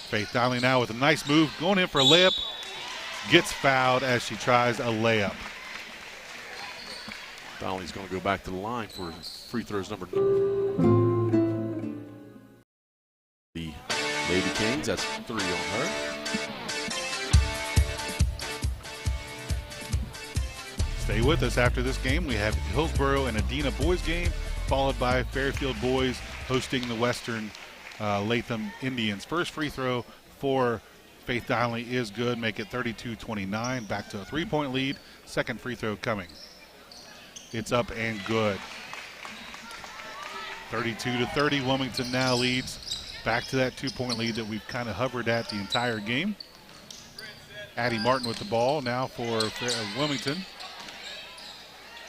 Speaker 20: Faith Donnelly now with a nice move, going in for a layup. Gets fouled as she tries a layup.
Speaker 21: Donnelly's going to go back to the line for free throws number 9. The Lady Canes, that's 3 on her.
Speaker 20: Stay with us after this game. We have Hillsboro and Adena boys game, followed by Fairfield boys hosting the Western Latham Indians. First free throw for Faith Donnelly is good. Make it 32-29. Back to a 3-point lead. Second free throw coming. It's up and good. 32-30. Wilmington now leads. Back to that 2-point lead that we've kind of hovered at the entire game. Addie Martin with the ball now for Wilmington.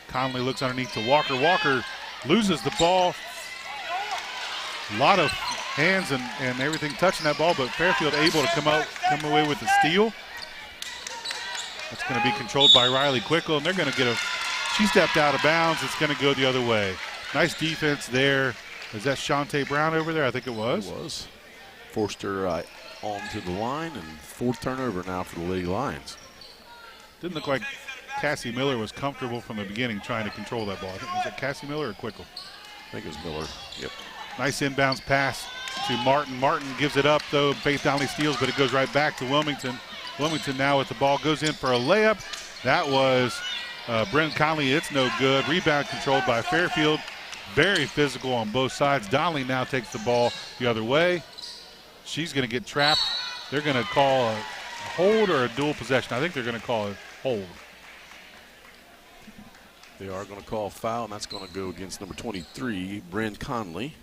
Speaker 20: Conley looks underneath to Walker. Walker loses the ball. A lot of hands and everything touching that ball, but Fairfield able to come away with the steal. That's going to be controlled by Riley Quickle, and they're going to get she stepped out of bounds. It's going to go the other way. Nice defense there. Is that Shantae Brown over there? I think it was.
Speaker 21: It was. Forced her onto the line, and 4th turnover now for the Lady Lions.
Speaker 20: Didn't look like Cassie Miller was comfortable from the beginning trying to control that ball. Was it Cassie Miller or Quickle?
Speaker 21: I think it was Miller. Yep.
Speaker 20: Nice inbounds pass to Martin. Martin gives it up, though. Faith Donnelly steals, but it goes right back to Wilmington. Wilmington now with the ball goes in for a layup. That was Bryn Conley. It's no good. Rebound controlled by Fairfield. Very physical on both sides. Donnelly now takes the ball the other way. She's going to get trapped. They're going to call a hold or a dual possession. I think they're going to call a hold.
Speaker 21: They are going to call a foul, and that's going to go against number 23, Bryn Conley.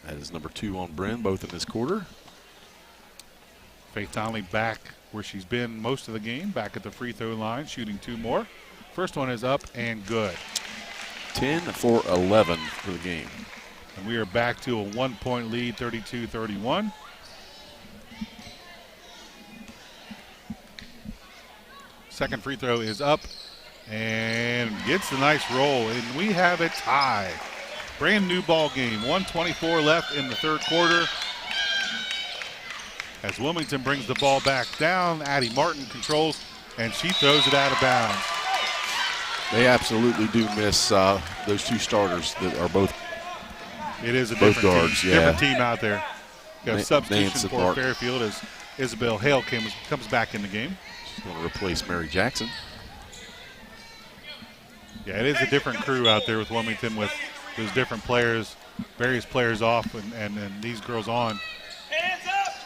Speaker 21: That is number 2 on Bryn, both in this quarter.
Speaker 20: Faith Donnelly back where she's been most of the game, back at the free throw line, shooting 2 more. First one is up and good.
Speaker 21: 10 for 11 for the game.
Speaker 20: And we are back to a 1-point lead, 32-31. Second free throw is up and gets the nice roll, and we have a tie. Brand new ball game, 1:24 left in the third quarter. As Wilmington brings the ball back down, Addie Martin controls, and she throws it out of bounds.
Speaker 21: They absolutely do miss those 2 starters that are both.
Speaker 20: It is a
Speaker 21: both
Speaker 20: different
Speaker 21: guards,
Speaker 20: team,
Speaker 21: yeah.
Speaker 20: different team out there. Got a substitution for
Speaker 21: Martin.
Speaker 20: Fairfield as Isabel Hale comes back in the game.
Speaker 21: She's going to replace Mary Jackson.
Speaker 20: Yeah, it is a different crew out there with Wilmington, with those different players, various players off, and these girls on.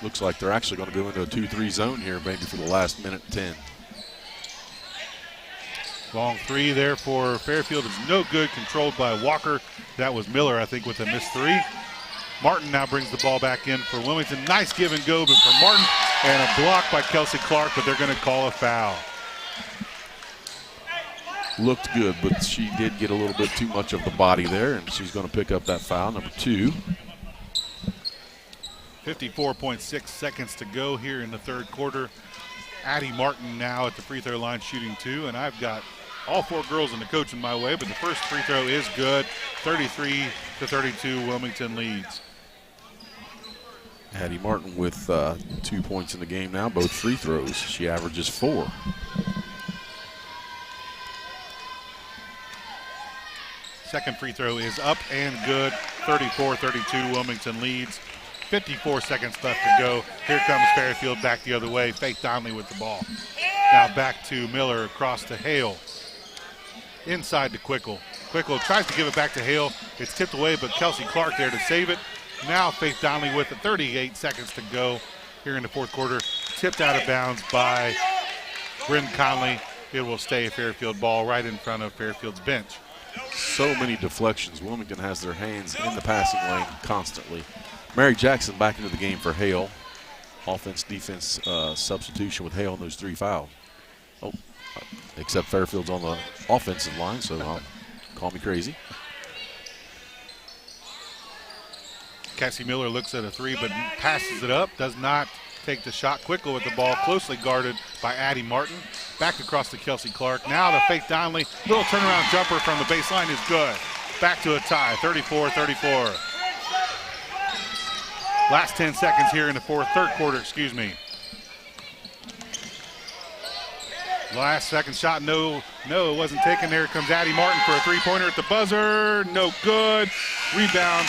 Speaker 21: Looks like they're actually going to go into a 2-3 zone here, maybe for the last minute 10.
Speaker 20: Long 3 there for Fairfield is no good, controlled by Walker. That was Miller, I think, with a missed 3. Martin now brings the ball back in for Wilmington. Nice give and go, but for Martin, and a block by Kelsey Clark, but they're going to call a foul.
Speaker 21: Looked good, but she did get a little bit too much of the body there, and she's going to pick up that foul, number 2.
Speaker 20: 54.6 seconds to go here in the third quarter. Addie Martin now at the free throw line shooting 2, and I've got all 4 girls in the coach in my way, but the first free throw is good. 33-32, Wilmington leads.
Speaker 21: Addie Martin with 2 points in the game now, both free throws. She averages 4.
Speaker 20: Second free throw is up and good. 34-32, Wilmington leads. 54 seconds left to go. Here comes Fairfield back the other way. Faith Donnelly with the ball. Now back to Miller, across to Hale. Inside to Quickle. Quickle tries to give it back to Hale. It's tipped away, but Kelsey Clark there to save it. Now Faith Donnelly with it. 38 seconds to go here in the fourth quarter. Tipped out of bounds by Bryn Conley. It will stay a Fairfield ball right in front of Fairfield's bench.
Speaker 21: So many deflections. Wilmington has their hands in the passing lane constantly. Mary Jackson back into the game for Hale. Offense-defense substitution with Hale on those 3 fouls. Oh, except Fairfield's on the offensive line, so call me crazy.
Speaker 20: Cassie Miller looks at a 3, but passes it up. Does not take the shot. Quickly with the ball, closely guarded by Addie Martin. Back across to Kelsey Clark. Now to Faith Donnelly. Little turnaround jumper from the baseline is good. Back to a tie, 34-34. Last 10 seconds here in the third quarter, excuse me. Last second shot, no, it wasn't taken. There comes Addie Martin for a 3-pointer at the buzzer. No good. Rebound,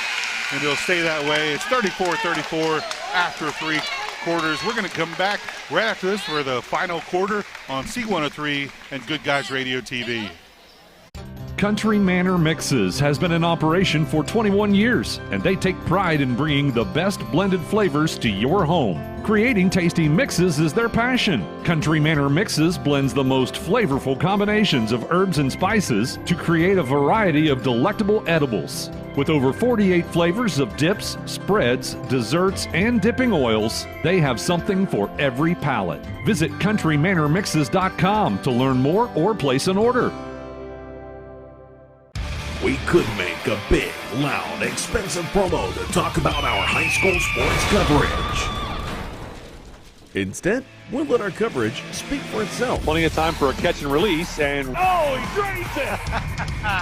Speaker 20: and it'll stay that way. It's 34-34 after 3 quarters. We're going to come back right after this for the final quarter on C103 and Good Guys Radio TV.
Speaker 3: Country Manor Mixes has been in operation for 21 years, and they take pride in bringing the best blended flavors to your home. Creating tasty mixes is their passion. Country Manor Mixes blends the most flavorful combinations of herbs and spices to create a variety of delectable edibles. With over 48 flavors of dips, spreads, desserts, and dipping oils, they have something for every palate. Visit countrymanormixes.com to learn more or place an order.
Speaker 4: We could make a big, loud, expensive promo to talk about our high school sports coverage.
Speaker 12: Instead, we'll let our coverage speak for itself.
Speaker 16: Plenty of time for a catch and release, and oh, he drains it!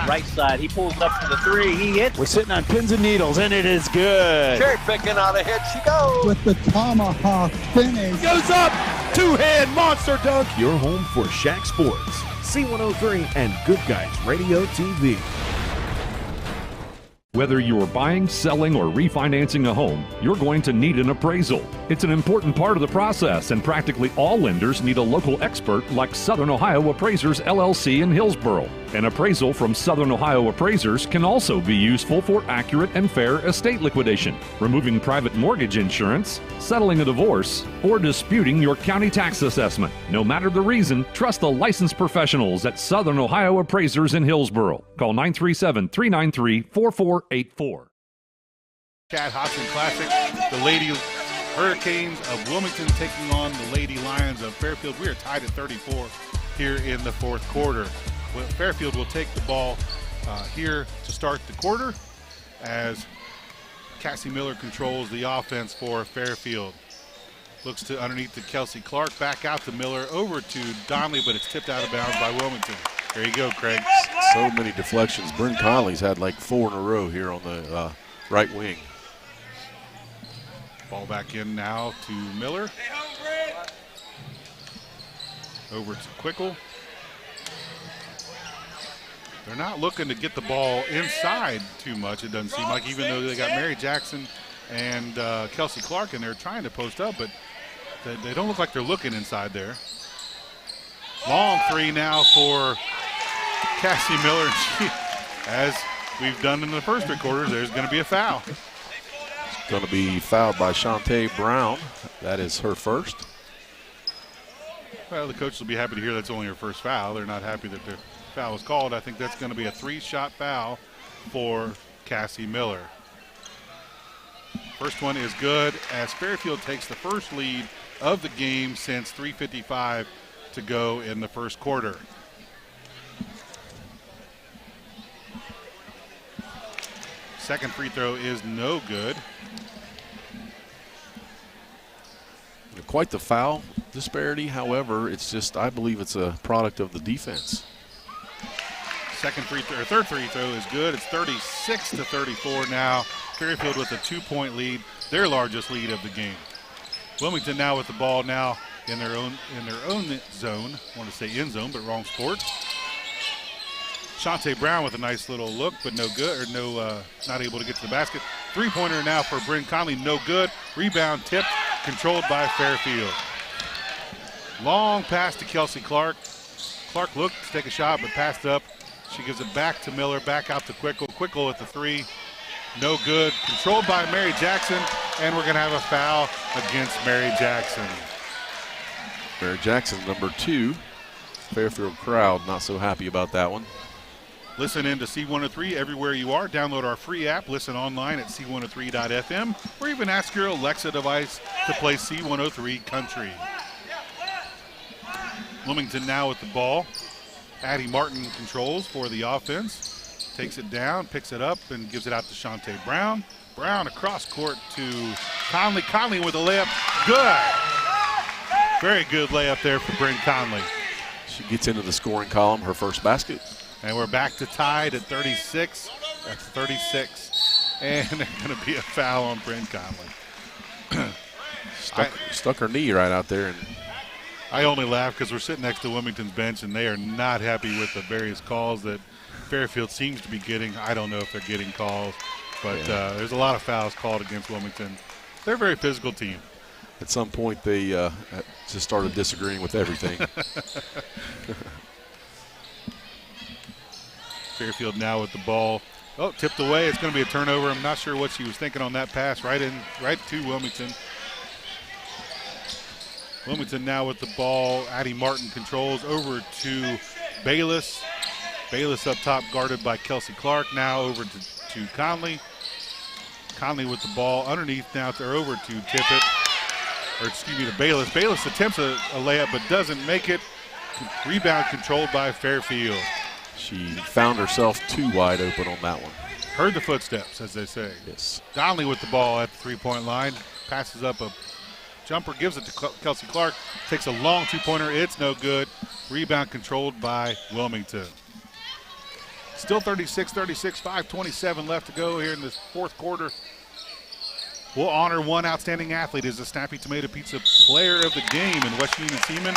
Speaker 18: Right side, he pulls up for the 3, he hits.
Speaker 17: We're sitting on pins and needles, and it is good.
Speaker 18: Cherry picking out ahead she goes.
Speaker 19: With the tomahawk finish.
Speaker 17: Goes up, 2-hand monster dunk.
Speaker 12: Your home for Shack Sports, C103 and Good Guys Radio TV.
Speaker 3: Whether you're buying, selling, or refinancing a home, you're going to need an appraisal. It's an important part of the process, and practically all lenders need a local expert like Southern Ohio Appraisers LLC in Hillsboro. An appraisal from Southern Ohio Appraisers can also be useful for accurate and fair estate liquidation, removing private mortgage insurance, settling a divorce, or disputing your county tax assessment. No matter the reason, trust the licensed professionals at Southern Ohio Appraisers in Hillsboro. Call 937-393-4484.
Speaker 20: Chad Hodson Classic, the Lady Hurricanes of Wilmington taking on the Lady Lions of Fairfield. We are tied at 34 here in the fourth quarter. Well, Fairfield will take the ball here to start the quarter as Cassie Miller controls the offense for Fairfield. Looks to underneath to Kelsey Clark, back out to Miller, over to Donnelly, but it's tipped out of bounds by Wilmington. There you go, Craig.
Speaker 21: So many deflections. Bryn Conley's had like 4 in a row here on the right wing.
Speaker 20: Ball back in now to Miller. Over to Quickle. They're not looking to get the ball inside too much, it doesn't seem like, even though they got Mary Jackson and Kelsey Clark in there trying to post up, but they don't look like they're looking inside there. Long three now for Cassie Miller. As we've done in the first 3 quarters, there's going to be a foul.
Speaker 21: It's going to be fouled by Shantae Brown. That is her first.
Speaker 20: Well, the coaches will be happy to hear that's only her first foul. They're not happy that their foul was called. I think that's going to be a 3-shot foul for Cassie Miller. First one is good as Fairfield takes the first lead of the game since 3:55 to go in the first quarter. Second free throw is no good.
Speaker 21: Quite the foul disparity. However, it's just, I believe it's a product of the defense.
Speaker 20: Third free throw is good. It's 36-34 now. Fairfield with a 2-point lead, their largest lead of the game. Wilmington now with the ball now in their own zone. I want to say end zone, but wrong sport. Shantae Brown with a nice little look, but no good, or not able to get to the basket. 3-pointer now for Bryn Conley, no good. Rebound tipped, controlled by Fairfield. Long pass to Kelsey Clark. Clark looked to take a shot, but passed up. She gives it back to Miller, back out to Quickle. Quickle at the 3, no good. Controlled by Mary Jackson, and we're going to have a foul against Mary Jackson.
Speaker 21: Mary Jackson, number 2. Fairfield crowd not so happy about that one.
Speaker 20: Listen in to C103 everywhere you are. Download our free app. Listen online at c103.fm, or even ask your Alexa device to play C103 Country. Wilmington now with the ball. Addie Martin controls for the offense. Takes it down, picks it up, and gives it out to Shantae Brown. Brown across court to Conley. Conley with a layup. Good. Very good layup there for Bryn Conley.
Speaker 21: She gets into the scoring column, her first basket.
Speaker 20: And we're back to tied at 36. That's 36. And there's going to be a foul on Bryn Conley.
Speaker 21: Stuck her knee right out there. And
Speaker 20: I only laugh because we're sitting next to Wilmington's bench, and they are not happy with the various calls that Fairfield seems to be getting. I don't know if they're getting calls, but there's a lot of fouls called against Wilmington. They're a very physical team.
Speaker 21: At some point, they just started disagreeing with everything.
Speaker 20: Fairfield now with the ball. Oh, tipped away. It's going to be a turnover. I'm not sure what she was thinking on that pass. Right to Wilmington. Wilmington now with the ball. Addie Martin controls over to Bayless. Bayless up top, guarded by Kelsey Clark. Now over to Conley. Conley with the ball underneath now over to Tippett. Or excuse me, to Bayless. Bayless attempts a layup but doesn't make it. Rebound controlled by Fairfield.
Speaker 21: She found herself too wide open on that one.
Speaker 20: Heard the footsteps, as they say.
Speaker 21: Yes.
Speaker 20: Donnelly with the ball at the 3-point line. Passes up a jumper, gives it to Kelsey Clark. Takes a long 2-pointer. It's no good. Rebound controlled by Wilmington. Still 36-36, 5:27 left to go here in this fourth quarter. We'll honor one outstanding athlete as the Snappy Tomato Pizza Player of the Game in West Union Seaman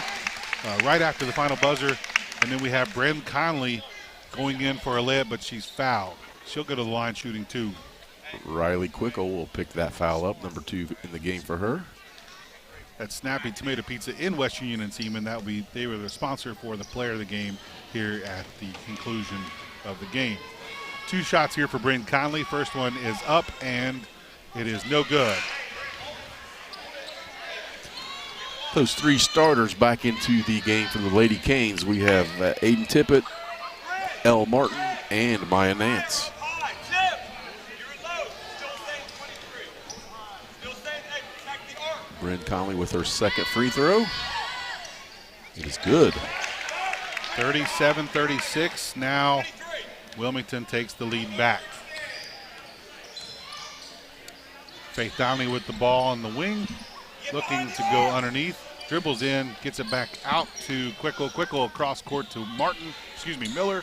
Speaker 20: right after the final buzzer. And then we have Bryn Conley going in for a layup, but she's fouled. She'll go to the line shooting 2.
Speaker 21: Riley Quickle will pick that foul up, number 2 in the game for her.
Speaker 20: at Snappy Tomato Pizza in West Union and Seaman. They were the sponsor for the player of the game here at the conclusion of the game. 2 shots here for Bryn Conley. First one is up, and it is no good.
Speaker 21: Those 3 starters back into the game for the Lady Canes. We have Aiden Tippett, Elle Martin, and Maya Nance. Bryn Conley with her second free throw. It is good.
Speaker 20: 37-36. Now Wilmington takes the lead back. Faith Donnelly with the ball on the wing, looking to go underneath. Dribbles in, gets it back out to Quickle. Quickle across court to Miller.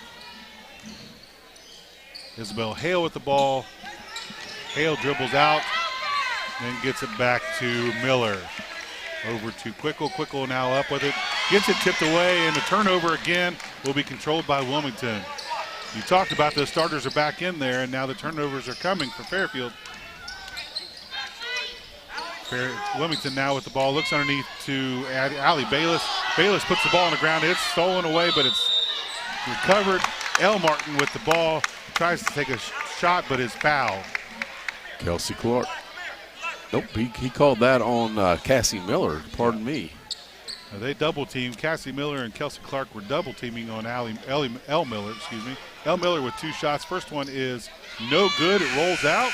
Speaker 20: Isabel Hale with the ball. Hale dribbles out, then gets it back to Miller. Over to Quickle. Quickle now up with it. Gets it tipped away, and the turnover again will be controlled by Wilmington. You talked about the starters are back in there, and now the turnovers are coming for Fairfield. Wilmington now with the ball, looks underneath to Allie Bayless. Bayless puts the ball on the ground. It's stolen away, but it's recovered. Elle Martin with the ball, tries to take a shot, but is fouled.
Speaker 21: Kelsey Clark. Nope, he called that on Cassie Miller, pardon me.
Speaker 20: They double teamed. Cassie Miller and Kelsey Clark were double teaming on Elle Miller, Elle Miller with 2 shots. First one is no good, it rolls out.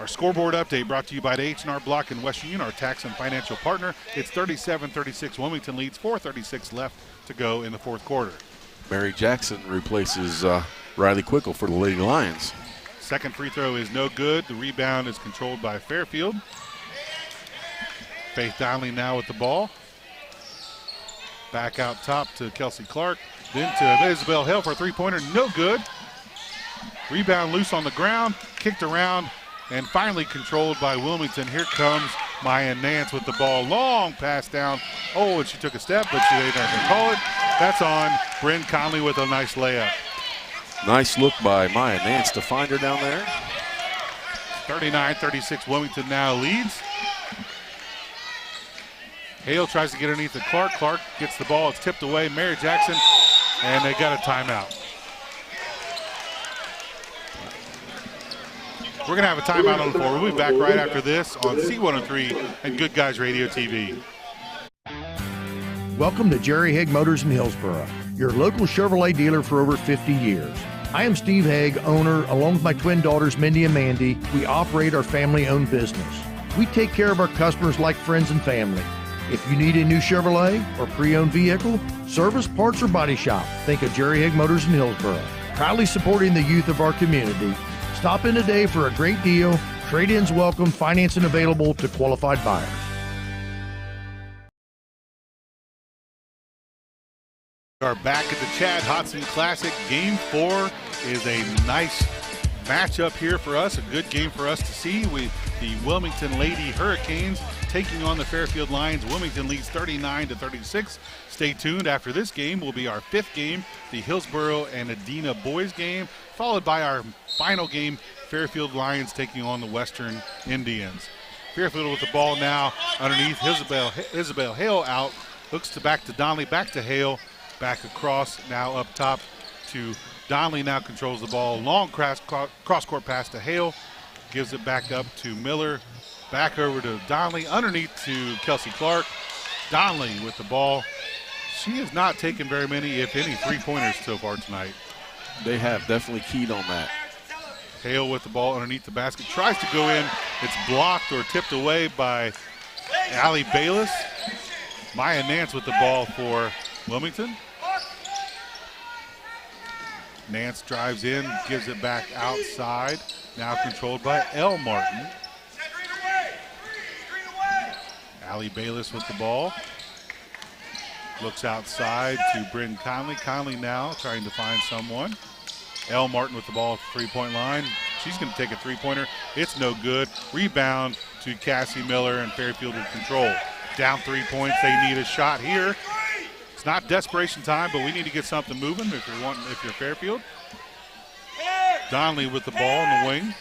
Speaker 20: Our scoreboard update brought to you by the H&R Block in West Union, our tax and financial partner. It's 37-36. Wilmington leads, 4:36 left to go in the 4th quarter.
Speaker 21: Mary Jackson replaces Riley Quickle for the Lady Lions.
Speaker 20: Second free throw is no good. The rebound is controlled by Fairfield. Faith Donnelly now with the ball. Back out top to Kelsey Clark. Then to Isabel Hale for a 3-pointer. No good. Rebound loose on the ground. Kicked around. And finally controlled by Wilmington. Here comes Maya Nance with the ball. Long pass down. Oh, and she took a step, but they didn't call it. That's on Bryn Conley with a nice layup.
Speaker 21: Nice look by Maya Nance to find her down there.
Speaker 20: 39-36, Wilmington now leads. Hale tries to get underneath the Clark. Clark gets the ball. It's tipped away. Mary Jackson, and they got a timeout. We're going to have a timeout on the floor. We'll be back right after this on C103 and Good Guys Radio TV.
Speaker 2: Welcome to Jerry Haig Motors in Hillsboro, your local Chevrolet dealer for over 50 years. I am Steve Haig, owner, along with my twin daughters, Mindy and Mandy. We operate our family-owned business. We take care of our customers like friends and family. If you need a new Chevrolet or pre-owned vehicle, service, parts, or body shop, think of Jerry Haig Motors in Hillsboro. Proudly supporting the youth of our community. Stop in today for a great deal. Trade-ins welcome, financing available to qualified buyers.
Speaker 20: We are back at the Chad Hodson Classic. Game 4 is a nice matchup here for us, a good game for us to see. The Wilmington Lady Hurricanes taking on the Fairfield Lions. Wilmington leads 39-36. Stay tuned. After this game will be our 5th game, the Hillsboro and Adena boys game, followed by our final game, Fairfield Lions taking on the Western Indians. Fairfield with the ball now underneath. Isabel Hale out. Looks back to Donnelly, back to Hale, back across, now up top to Donnelly. Now controls the ball. Long cross-court pass to Hale. Gives it back up to Miller. Back over to Donnelly. Underneath to Kelsey Clark. Donnelly with the ball. She has not taken very many, if any, 3-pointers so far tonight.
Speaker 21: They have definitely keyed on that.
Speaker 20: Hale with the ball underneath the basket. Tries to go in. It's blocked or tipped away by Allie Bayless. Maya Nance with the ball for Wilmington. Nance drives in, gives it back outside. Now controlled by Elle Martin. Allie Bayless with the ball. Looks outside to Bryn Conley. Conley now trying to find someone. Elle Martin with the ball at the 3-point line. She's going to take a 3-pointer. It's no good. Rebound to Cassie Miller, and Fairfield with control. Down 3 points. They need a shot here. It's not desperation time, but we need to get something moving if you're Fairfield. Donnelly with the ball in the wing.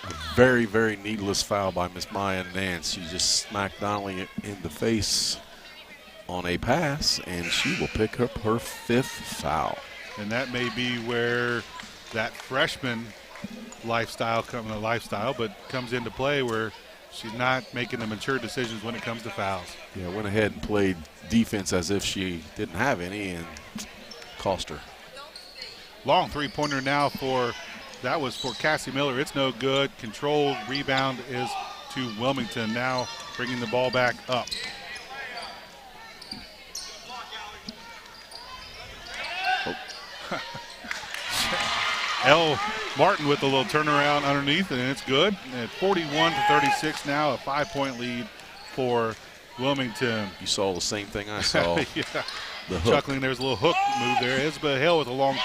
Speaker 21: A very, very needless foul by Miss Maya Nance. She just smacked Donnelly in the face on a pass, and she will pick up her 5th foul.
Speaker 20: And that may be where that freshman lifestyle comes into play, where she's not making the mature decisions when it comes to fouls.
Speaker 21: Yeah, went ahead and played defense as if she didn't have any and cost her.
Speaker 20: Long three-pointer now that was for Cassie Miller. It's no good. Controlled rebound is to Wilmington, now bringing the ball back up. L. Martin with a little turnaround underneath, and it's good. And 41-36 now, a 5-point lead for Wilmington.
Speaker 21: You saw the same thing I saw.
Speaker 20: Yeah.
Speaker 21: The hook.
Speaker 20: Chuckling, there's a little hook move there. Isabel Hale with a long 2.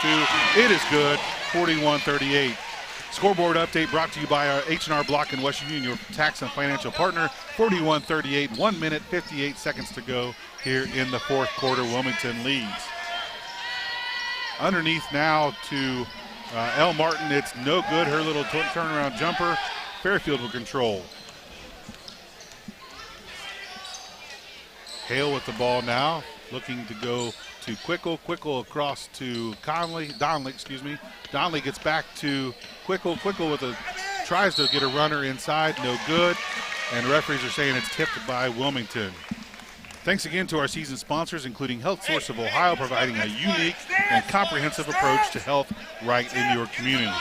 Speaker 20: It is good, 41-38. Scoreboard update brought to you by our H&R Block in West Union, your tax and financial partner. 41-38, 1 minute, 58 seconds to go here in the 4th quarter. Wilmington leads. Underneath now to L. Martin. It's no good. Her little turnaround jumper. Fairfield will control. Hale with the ball now, looking to go to Quickle. Quickle across to Donnelly, excuse me. Donnelly gets back to Quickle. Quickle tries to get a runner inside, no good. And referees are saying it's tipped by Wilmington. Thanks again to our season sponsors, including Health Source of Ohio, providing a unique and comprehensive approach to health right in your community.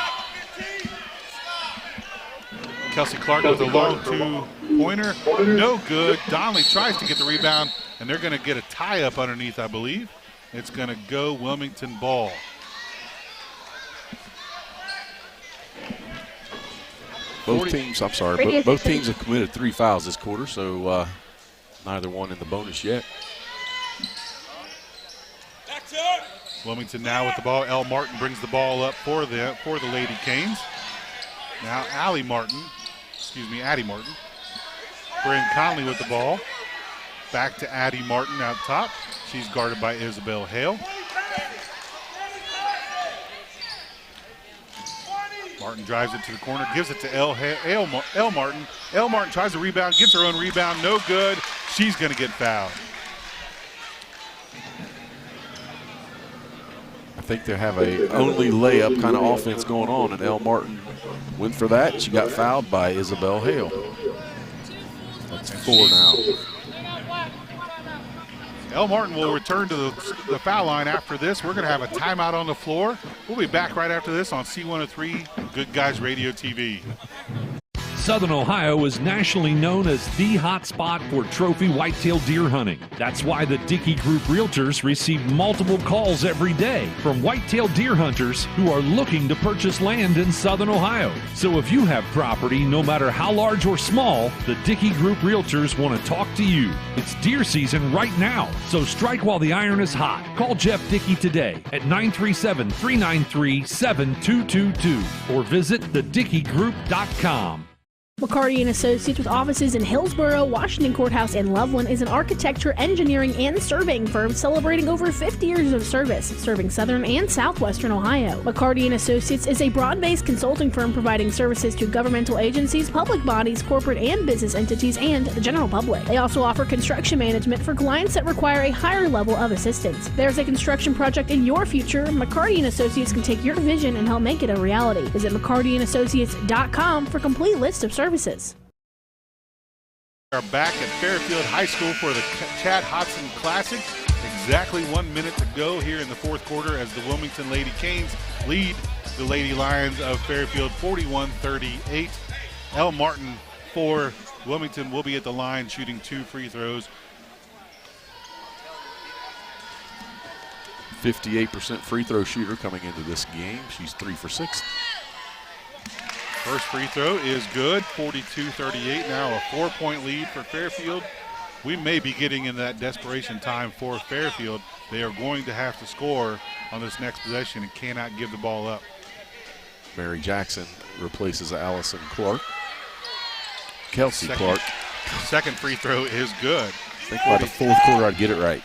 Speaker 20: Kelsey Clark with a long 2-pointer, no good. Donnelly tries to get the rebound, and they're going to get a tie-up underneath, I believe. It's going to go Wilmington ball.
Speaker 21: Both teams have committed 3 fouls this quarter, so neither one in the bonus yet.
Speaker 20: Wilmington now with the ball. L. Martin brings the ball up for the Lady Canes. Now Addie Martin. Bryn Conley with the ball. Back to Addie Martin out top. She's guarded by Isabel Hale. Martin drives it to the corner, gives it to L. Martin. L. Martin tries to rebound, gets her own rebound, no good. She's going to get fouled.
Speaker 21: I think they have a only layup kind of offense going on, and L. Martin went for that. She got fouled by Isabel Hale. That's 4 now.
Speaker 20: L. Martin will return to the foul line after this. We're going to have a timeout on the floor. We'll be back right after this on C103 Good Guys Radio TV.
Speaker 3: Southern Ohio is nationally known as the hot spot for trophy whitetail deer hunting. That's why the Dickey Group Realtors receive multiple calls every day from whitetail deer hunters who are looking to purchase land in Southern Ohio. So if you have property, no matter how large or small, the Dickey Group Realtors want to talk to you. It's deer season right now, so strike while the iron is hot. Call Jeff Dickey today at 937-393-7222 or visit thedickeygroup.com.
Speaker 5: McCarty & Associates, with offices in Hillsborough, Washington Courthouse, and Loveland, is an architecture, engineering, and surveying firm celebrating over 50 years of service, serving southern and southwestern Ohio. McCarty & Associates is a broad-based consulting firm providing services to governmental agencies, public bodies, corporate and business entities, and the general public. They also offer construction management for clients that require a higher level of assistance. If there's a construction project in your future, McCarty & Associates can take your vision and help make it a reality. Visit McCartyandAssociates.com for a complete list of services.
Speaker 20: We are back at Fairfield High School for the Chad Hodson Classic. Exactly 1 minute to go here in the 4th quarter as the Wilmington Lady Canes lead the Lady Lions of Fairfield 41-38. L. Martin for Wilmington will be at the line shooting 2 free throws.
Speaker 21: 58% free throw shooter coming into this game. She's 3 for 6.
Speaker 20: First free throw is good, 42-38. Now a 4-point lead for Fairfield. We may be getting in that desperation time for Fairfield. They are going to have to score on this next possession and cannot give the ball up.
Speaker 21: Mary Jackson replaces Allison Clark. Kelsey Clark.
Speaker 20: Second free throw is good.
Speaker 21: Think by the 4th quarter I'd get it right.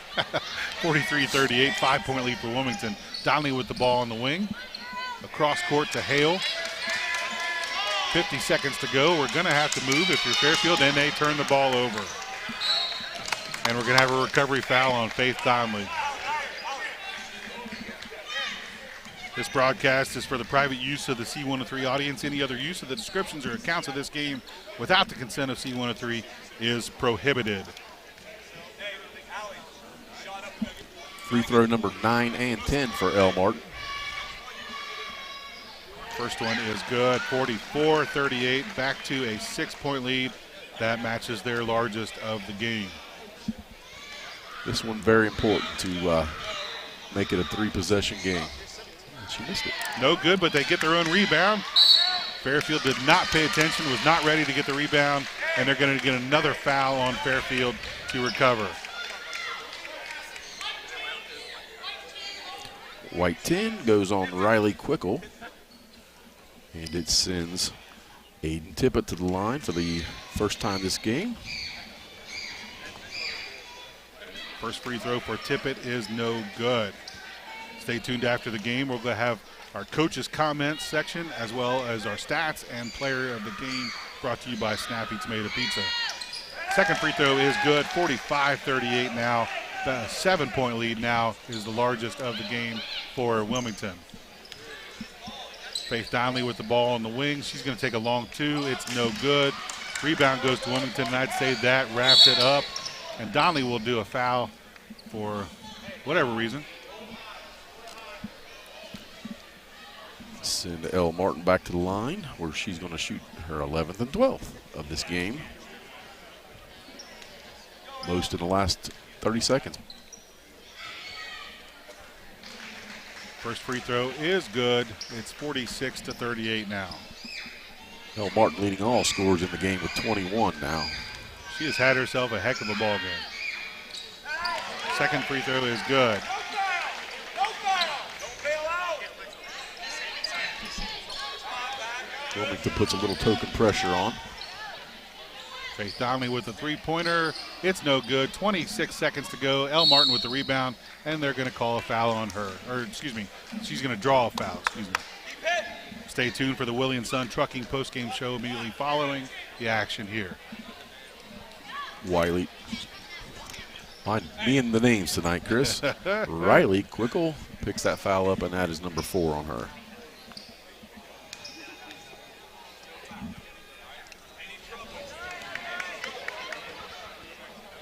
Speaker 20: 43-38, 5-point lead for Wilmington. Donnelly with the ball on the wing. Across court to Hale. 50 seconds to go. We're going to have to move if you're Fairfield, and they turn the ball over. And we're going to have a recovery foul on Faith Donnelly. This broadcast is for the private use of the C103 audience. Any other use of the descriptions or accounts of this game without the consent of C103 is prohibited.
Speaker 21: Free throw number 9 and 10 for El Martin.
Speaker 20: First one is good, 44-38, back to a 6-point lead. That matches their largest of the game.
Speaker 21: This one very important to make it a 3-possession game. She missed it.
Speaker 20: No good, but they get their own rebound. Fairfield did not pay attention, was not ready to get the rebound, and they're going to get another foul on Fairfield to recover.
Speaker 21: White 10 goes on Riley Quickle, and it sends Aiden Tippett to the line for the first time this game.
Speaker 20: First free throw for Tippett is no good. Stay tuned after the game. We're going to have our coaches' comments section as well as our stats and player of the game brought to you by Snappy Tomato Pizza. Second free throw is good, 45-38 now. The 7-point lead now is the largest of the game for Wilmington. Faith Donnelly with the ball on the wing. She's going to take a long two. It's no good. Rebound goes to Wilmington, and I'd say that wraps it up. And Donnelly will do a foul for whatever reason.
Speaker 21: Send El Martin back to the line where she's going to shoot her 11th and 12th of this game. Most in the last 30 seconds.
Speaker 20: First free throw is good. It's 46-38 now.
Speaker 21: El Martin leading all scorers in the game with 21 now.
Speaker 20: She has had herself a heck of a ball game. Second free throw is good.
Speaker 21: Wilmington puts a little token pressure on.
Speaker 20: Faith Donnelly with the three-pointer. It's no good. 26 seconds to go. El Martin with the rebound, and they're going to call a foul on her. Or, excuse me, she's going to draw a foul. Excuse me. Stay tuned for the Willie & Son Trucking postgame show immediately following the action here.
Speaker 21: Wiley. Find me in the names tonight, Chris. Riley Quickle picks that foul up, and that is number 4 on her.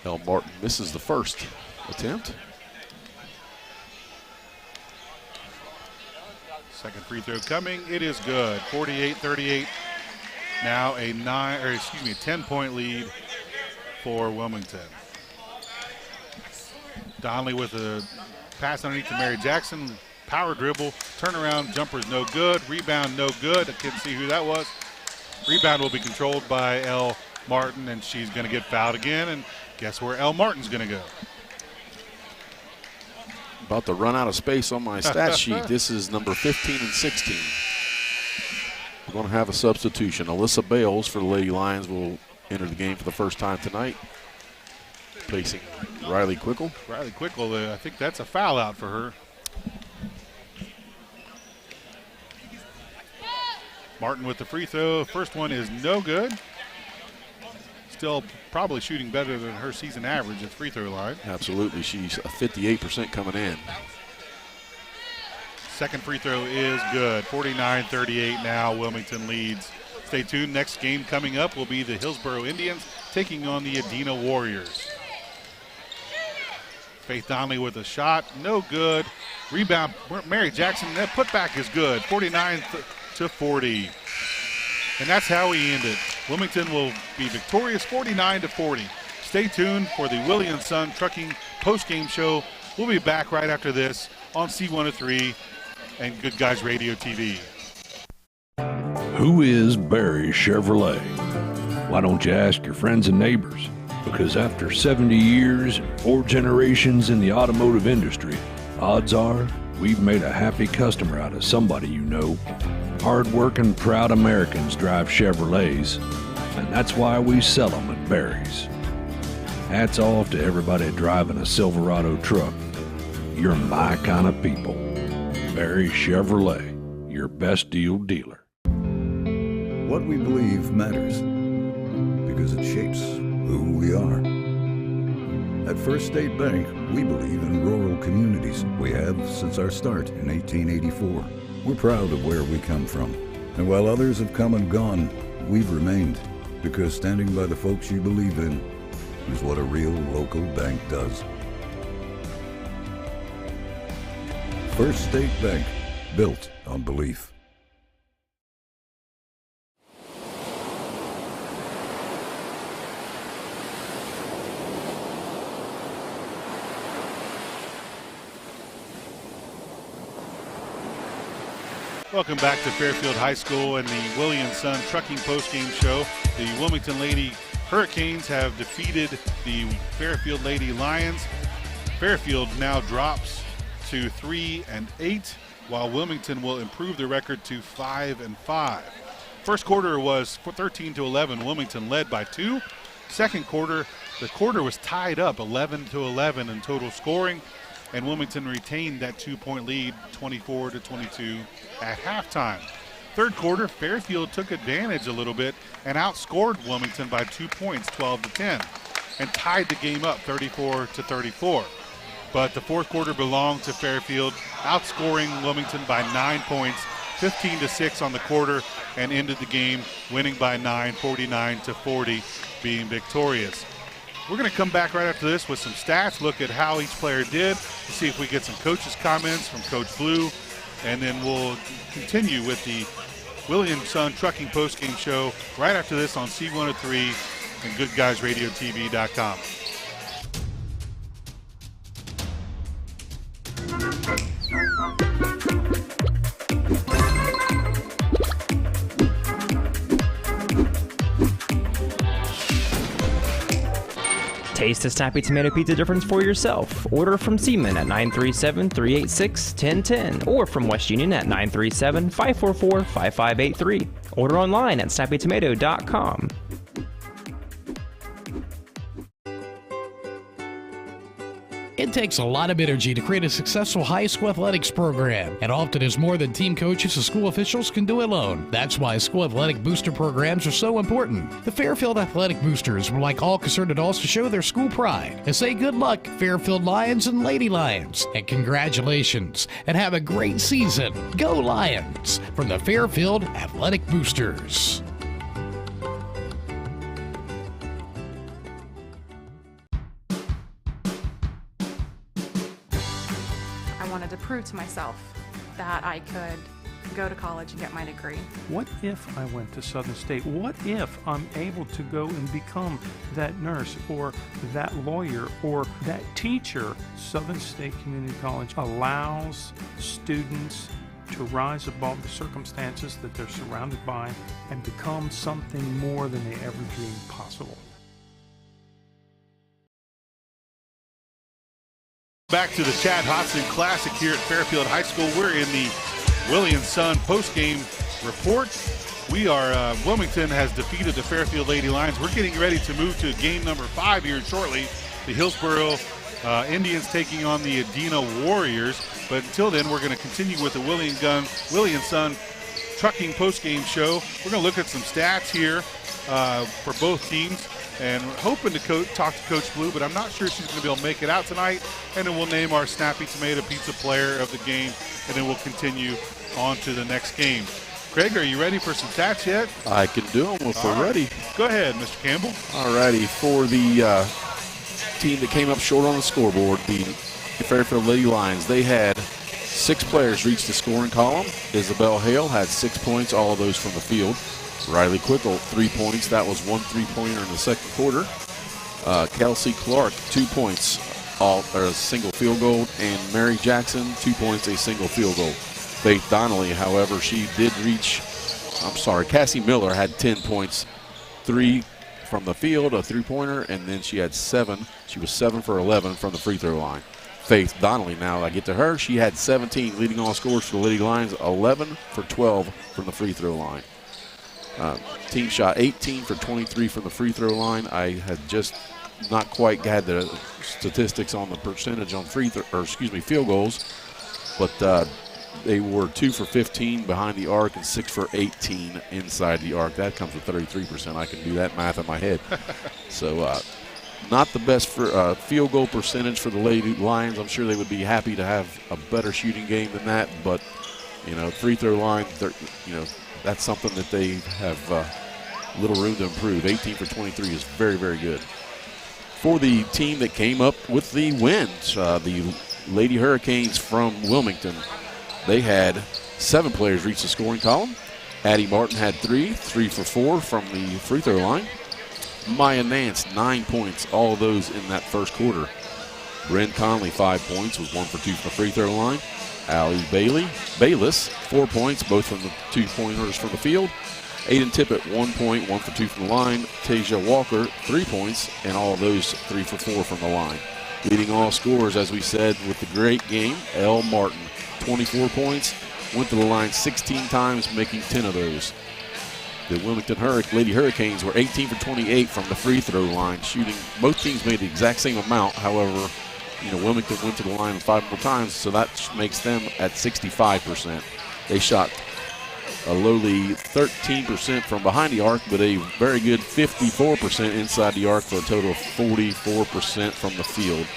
Speaker 21: El Martin misses the first attempt.
Speaker 20: Second free throw coming. It is good. 48-38. Now a 10-point lead for Wilmington. Donnelly with a pass underneath to Mary Jackson. Power dribble. Turnaround. Jumper's no good. Rebound no good. I couldn't see who that was. Rebound will be controlled by El Martin, and she's going to get fouled again. And guess where El Martin's going to go?
Speaker 21: About to run out of space on my stat sheet. This is number 15 and 16. We're going to have a substitution. Alyssa Bales for the Lady Lions will enter the game for the first time tonight, placing Riley Quickle.
Speaker 20: Riley Quickle, I think that's a foul out for her. Martin with the free throw. First one is no good. Still probably shooting better than her season average at the free throw line.
Speaker 21: Absolutely. She's a 58% coming in.
Speaker 20: Second free throw is good. 49-38 now. Wilmington leads. Stay tuned. Next game coming up will be the Hillsboro Indians taking on the Adena Warriors. Faith Donnelly with a shot. No good. Rebound. Mary Jackson. That putback is good. 49-40. And that's how we end it. Wilmington will be victorious 49-40. Stay tuned for the Willie & Son Trucking postgame show. We'll be back right after this on C103 and Good Guys Radio TV.
Speaker 3: Who is Barry Chevrolet? Why don't you ask your friends and neighbors? Because after 70 years and 4 generations in the automotive industry, odds are we've made a happy customer out of somebody you know. Hard-working, proud Americans drive Chevrolets, and that's why we sell them at Barry's. Hats off to everybody driving a Silverado truck. You're my kind of people. Barry Chevrolet, your best deal dealer.
Speaker 7: What we believe matters because it shapes who we are. At First State Bank, we believe in rural communities. We have since our start in 1884. We're proud of where we come from. And while others have come and gone, we've remained, because standing by the folks you believe in is what a real local bank does. First State Bank, built on belief.
Speaker 20: Welcome back to Fairfield High School and the Willie & Son Trucking Postgame Show. The Wilmington Lady Hurricanes have defeated the Fairfield Lady Lions. Fairfield now drops to 3-8, while Wilmington will improve their record to 5-5. First quarter was 13-11. Wilmington led by 2. Second quarter, the quarter was tied up 11-11 in total scoring, and Wilmington retained that 2-point lead, 24-22 at halftime. Third quarter, Fairfield took advantage a little bit and outscored Wilmington by 2 points, 12-10, and tied the game up 34-34. But the fourth quarter belonged to Fairfield, outscoring Wilmington by 9 points, 15-6 on the quarter, and ended the game winning by 9, 49-40, being victorious. We're going to come back right after this with some stats, look at how each player did, see if we get some coaches' comments from Coach Blue, and then we'll continue with the Willie & Son Trucking Postgame Show right after this on C103 and Goodguysradiotv.com.
Speaker 8: Taste a snappy tomato pizza difference for yourself. Order from Seaman at 937-386-1010 or from West Union at 937-544-5583. Order online at snappytomato.com.
Speaker 9: It takes a lot of energy to create a successful high school athletics program, and often is more than team coaches and school officials can do alone. That's why school athletic booster programs are so important. The Fairfield Athletic Boosters would like all concerned adults to show their school pride and say good luck, Fairfield Lions and Lady Lions, and congratulations, and have a great season. Go Lions! From the Fairfield Athletic Boosters.
Speaker 10: To prove to myself that I could go to college and get my degree.
Speaker 11: What if I went to Southern State? What if I'm able to go and become that nurse or that lawyer or that teacher? Southern State Community College allows students to rise above the circumstances that they're surrounded by and become something more than they ever dreamed possible.
Speaker 20: Back to the Chad Hodson Classic here at Fairfield High School. We're in the Willie & Son postgame report. We are, Wilmington has defeated the Fairfield Lady Lions. We're getting ready to move to game number 5 here shortly. The Hillsboro Indians taking on the Adena Warriors. But until then, we're going to continue with the Willie & Son Trucking postgame show. We're going to look at some stats here for both teams. And we're hoping to talk to Coach Blue, but I'm not sure she's going to be able to make it out tonight. And then we'll name our Snappy Tomato Pizza player of the game, and then we'll continue on to the next game. Craig, are you ready for some stats yet?
Speaker 21: I can do them if we're ready.
Speaker 20: Go ahead, Mr. Campbell.
Speaker 21: All righty. For the team that came up short on the scoreboard, the Fairfield Lady Lions, they had 6 players reach the scoring column. Isabel Hale had 6 points, all of those from the field. Riley Quickle, 3 points. That was 1 3-pointer in the second quarter. Kelsey Clark, 2 points, a single field goal. And Mary Jackson, 2 points, a single field goal. Faith Donnelly, however, she did reach, Cassie Miller had 10 points, 3 from the field, a 3-pointer, and then she had 7. She was 7 for 11 from the free throw line. Faith Donnelly, now I get to her. She had 17 leading all scorers for the Lady Lions, 11 for 12 from the free throw line. Team shot 18 for 23 from the free throw line. I had just not quite had the statistics on the percentage on field goals, but They were 2 for 15 behind the arc and 6 for 18 inside the arc. That comes with 33%. I can do that math in my head. So not the best for field goal percentage for the Lady Lions. I'm sure they would be happy to have a better shooting game than that. But, free throw line, that's something that they have little room to improve. 18 for 23 is very, very good. For the team that came up with the wins, the Lady Hurricanes from Wilmington, they had 7 players reach the scoring column. Addie Martin had 3 for 4 from the free throw line. Maya Nance, 9 points, all of those in that first quarter. Bryn Conley, 5 points, was 1 for 2 from the free throw line. Allie Bayless, 4 points, both from the 2-pointers from the field. Aiden Tippett, 1 point, 1 for 2 from the line. Tasia Walker, 3 points, and all of those 3 for 4 from the line. Leading all scorers, as we said, with the great game, Elle Martin, 24 points, went to the line 16 times, making 10 of those. The Wilmington Lady Hurricanes were 18 for 28 from the free throw line, shooting. Both teams made the exact same amount. However, Wilmington went to the line 5 more times, so that makes them at 65%. They shot a lowly 13% from behind the arc, but a very good 54% inside the arc for a total of 44% from the field.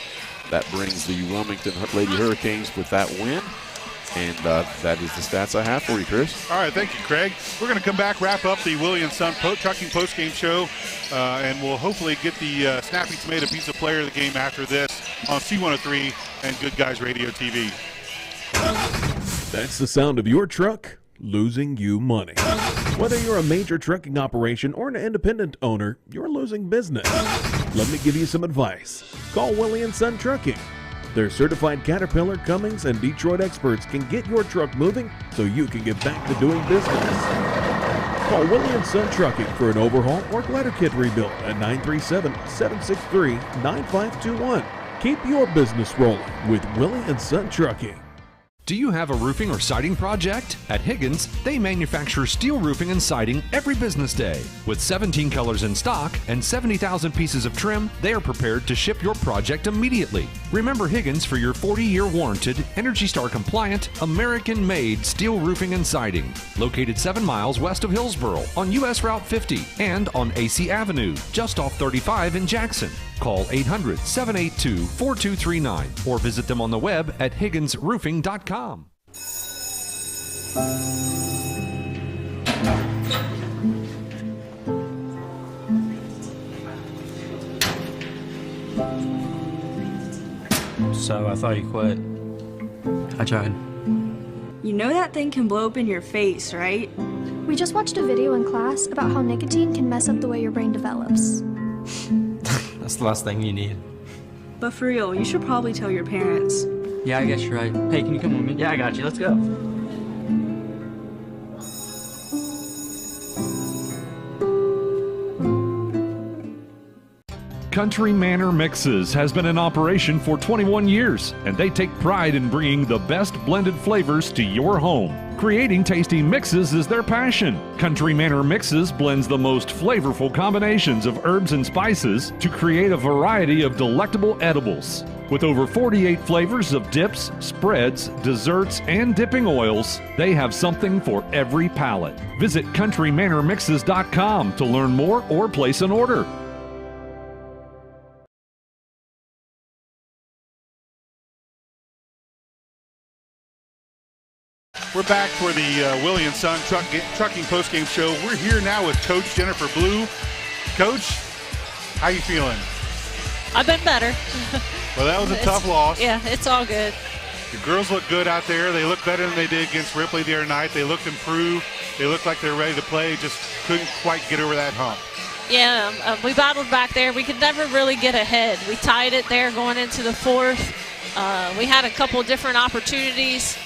Speaker 21: That brings the Wilmington Lady Hurricanes with that win. And that is the stats I have for you, Chris.
Speaker 20: All right, thank you, Craig. We're going to come back, wrap up the Willie and Son Trucking postgame show, and we'll hopefully get the Snappy Tomato Pizza Player of the game after this on C103 and Good Guys Radio TV.
Speaker 12: That's the sound of your truck losing you money. Whether you're a major trucking operation or an independent owner, you're losing business. Let me give you some advice. Call Willie and Son Trucking. Their certified Caterpillar, Cummins, and Detroit experts can get your truck moving so you can get back to doing business. Call Willie and Son Trucking for an overhaul or glider kit rebuild at 937-763-9521. Keep your business rolling with Willie and Son Trucking.
Speaker 6: Do you have a roofing or siding project? At Higgins, they manufacture steel roofing and siding every business day. With 17 colors in stock and 70,000 pieces of trim, they are prepared to ship your project immediately. Remember Higgins for your 40-year warranted, Energy Star compliant, American-made steel roofing and siding. Located 7 miles west of Hillsboro on US Route 50 and on AC Avenue, just off 35 in Jackson. Call 800-782-4239 or visit them on the web at higginsroofing.com.
Speaker 13: So I thought you quit. I tried.
Speaker 14: You know that thing can blow up in your face, right?
Speaker 15: We just watched a video in class about how nicotine can mess up the way your brain develops.
Speaker 13: That's the last thing you need.
Speaker 14: But for real, you should probably tell your parents.
Speaker 13: Yeah, I guess you're right. Hey, can you come with me? Yeah, I got you. Let's go.
Speaker 3: Country Manor Mixes has been in operation for 21 years, and they take pride in bringing the best blended flavors to your home. Creating tasty mixes is their passion. Country Manor Mixes blends the most flavorful combinations of herbs and spices to create a variety of delectable edibles. With over 48 flavors of dips, spreads, desserts, and dipping oils, they have something for every palate. Visit countrymanormixes.com to learn more or place an order.
Speaker 20: We're back for the Willie and Son Trucking postgame show. We're here now with Coach Jennifer Blue. Coach, how you feeling?
Speaker 1: I've been better.
Speaker 20: Well, that was a tough loss.
Speaker 1: Yeah, it's all good.
Speaker 20: The girls look good out there. They look better than they did against Ripley the other night. They looked improved. They looked like they're ready to play. Just couldn't quite get over that hump.
Speaker 1: Yeah, we battled back there. We could never really get ahead. We tied it there going into the fourth. We had a couple different opportunities.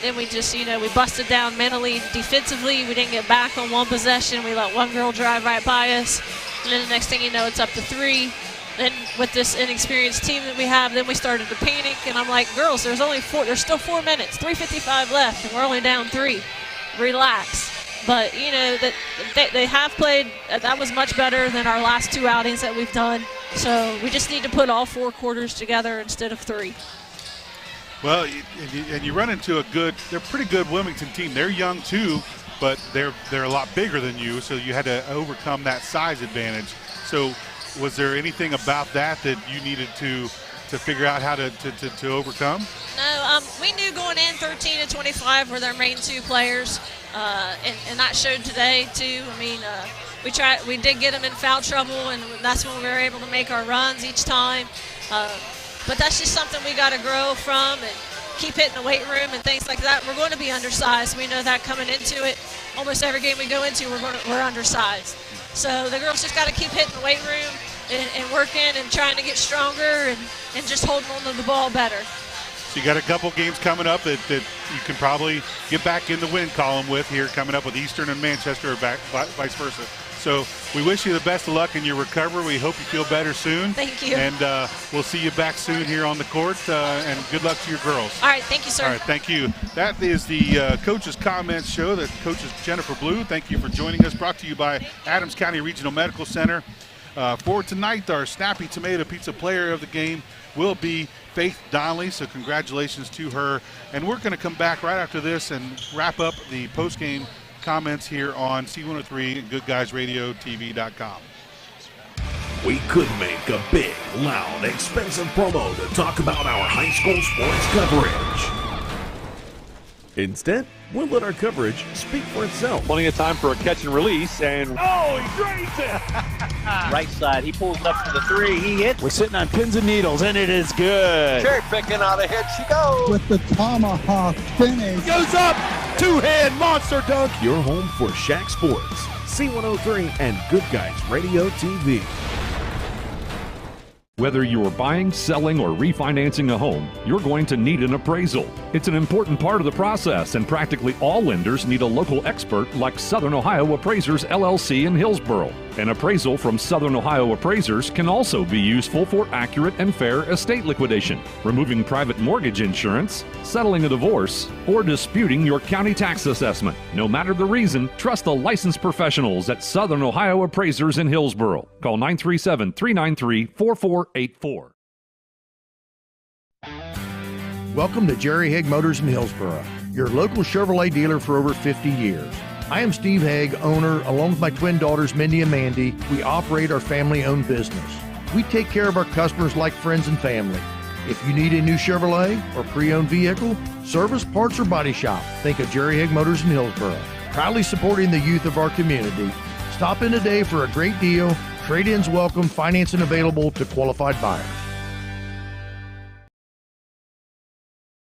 Speaker 1: Then we just, we busted down mentally, defensively. We didn't get back on one possession. We let one girl drive right by us. And then the next thing you know, it's up to 3. Then with this inexperienced team that we have, then we started to panic. And I'm like, girls, there's still 4 minutes, 3:55 left, and we're only down 3. Relax. But, that they have played. That was much better than our last 2 outings that we've done. So we just need to put all 4 quarters together instead of 3.
Speaker 20: Well, and you run into they're a pretty good Wilmington team. They're young too, but they're a lot bigger than you, so you had to overcome that size advantage. So was there anything about that you needed to figure out how to overcome?
Speaker 1: No, we knew going in 13 and 25 were their main two players, and that showed today too. I mean, we did get them in foul trouble, and that's when we were able to make our runs each time. But that's just something we got to grow from and keep hitting the weight room and things like that. We're going to be undersized. We know that coming into it. Almost every game we go into, we're undersized. So the girls just got to keep hitting the weight room and working and trying to get stronger and just holding on to the ball better.
Speaker 20: So you got a couple games coming up that you can probably get back in the win column with here, coming up with Eastern and Manchester, or vice versa. So we wish you the best of luck in your recovery. We hope you feel better soon.
Speaker 1: Thank you.
Speaker 20: And we'll see you back soon here on the court, and good luck to your girls.
Speaker 1: All right, thank you, sir.
Speaker 20: All right, thank you. That is the Coach's Comments Show. That Coach is Jennifer Blue. Thank you for joining us. Brought to you by Adams County Regional Medical Center. For tonight, our Snappy Tomato Pizza player of the game will be Faith Donnelly, so congratulations to her. And we're going to come back right after this and wrap up the post-game comments here on C103 and Goodguysradiotv.com.
Speaker 12: We could make a big, loud, expensive promo to talk about our high school sports coverage. Instead, we'll let our coverage speak for itself.
Speaker 16: Plenty of time for a catch and release, and oh, he drains it!
Speaker 18: Right side, he pulls up for the three, he hits.
Speaker 17: We're sitting on pins and needles, and it is good.
Speaker 16: Cherry picking out a hit, she goes.
Speaker 19: With the tomahawk finish.
Speaker 17: Goes up, two-hand monster dunk.
Speaker 12: Your home for Shack Sports, C103 and Good Guys Radio TV.
Speaker 3: Whether you're buying, selling, or refinancing a home, you're going to need an appraisal. It's an important part of the process, and practically all lenders need a local expert like Southern Ohio Appraisers LLC in Hillsboro. An appraisal from Southern Ohio Appraisers can also be useful for accurate and fair estate liquidation, removing private mortgage insurance, settling a divorce, or disputing your county tax assessment. No matter the reason, trust the licensed professionals at Southern Ohio Appraisers in Hillsboro. Call 937-393-4484.
Speaker 2: Welcome to Jerry Haig Motors in Hillsboro, your local Chevrolet dealer for over 50 years. I am Steve Haig, owner, along with my twin daughters, Mindy and Mandy. We operate our family-owned business. We take care of our customers like friends and family. If you need a new Chevrolet or pre-owned vehicle, service, parts, or body shop, think of Jerry Haig Motors in Hillsboro. Proudly supporting the youth of our community. Stop in today for a great deal. Trade-ins welcome, financing available to qualified buyers.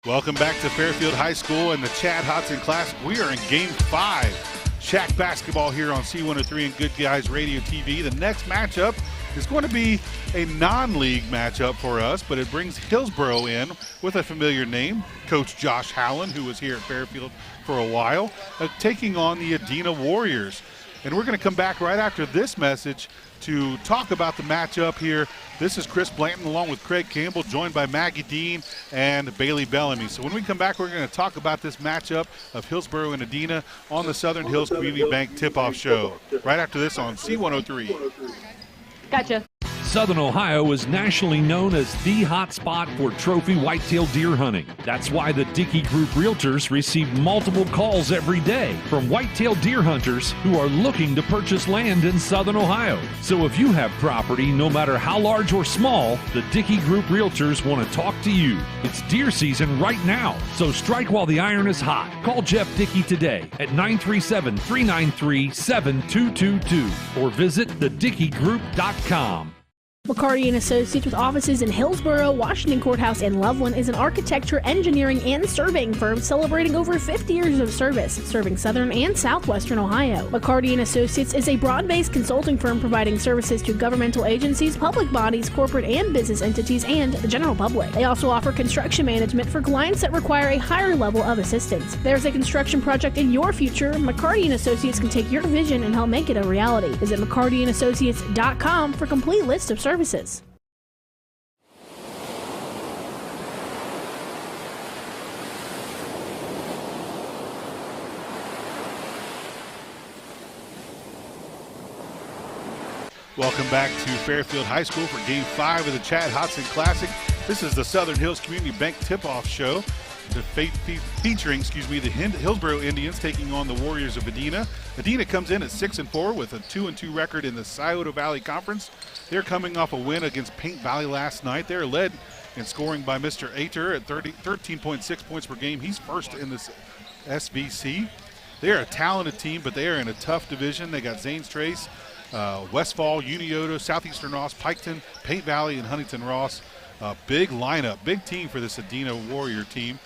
Speaker 20: Welcome back to Fairfield High School and the Chad Hodson Classic. We are in Game 5. Shack basketball here on C103 and Good Guys Radio TV. The next matchup is going to be a non-league matchup for us, but it brings Hillsboro in with a familiar name, Coach Josh Howland, who was here at Fairfield for a while, taking on the Adena Warriors. And we're going to come back right after this message to talk about the matchup here. This is Chris Blanton along with Craig Campbell, joined by Maggie Dean and Bailey Bellamy. So when we come back, we're going to talk about this matchup of Hillsboro and Adena on the Southern Hills Community Bank Tip-Off Show. Right after this on C103.
Speaker 4: Gotcha.
Speaker 3: Southern Ohio is nationally known as the hot spot for trophy whitetail deer hunting. That's why the Dickey Group Realtors receive multiple calls every day from whitetail deer hunters who are looking to purchase land in Southern Ohio. So if you have property, no matter how large or small, the Dickey Group Realtors want to talk to you. It's deer season right now, so strike while the iron is hot. Call Jeff Dickey today at 937-393-7222 or visit thedickeygroup.com.
Speaker 5: McCarty & Associates, with offices in Hillsboro, Washington Courthouse, and Loveland, is an architecture, engineering, and surveying firm celebrating over 50 years of service, serving southern and southwestern Ohio. McCarty & Associates is a broad-based consulting firm providing services to governmental agencies, public bodies, corporate and business entities, and the general public. They also offer construction management for clients that require a higher level of assistance. If there's a construction project in your future, McCarty & Associates can take your vision and help make it a reality. Visit McCartyandAssociates.com for a complete list of services.
Speaker 20: Welcome back to Fairfield High School for Game 5 of the Chad Hodson Classic. This is the Southern Hills Community Bank Tip-Off Show, featuring the Hillsboro Indians taking on the Warriors of Edina. Edina comes in at 6-4 with a 2-2 record in the Scioto Valley Conference. They're coming off a win against Paint Valley last night. They're led in scoring by Mr. Ater at 13.6 points per game. He's first in this SVC. They're a talented team, but they are in a tough division. They got Zanes Trace, Westfall, Unioto, Southeastern Ross, Piketon, Paint Valley, and Huntington Ross. Big lineup, big team for this Edina Warrior team.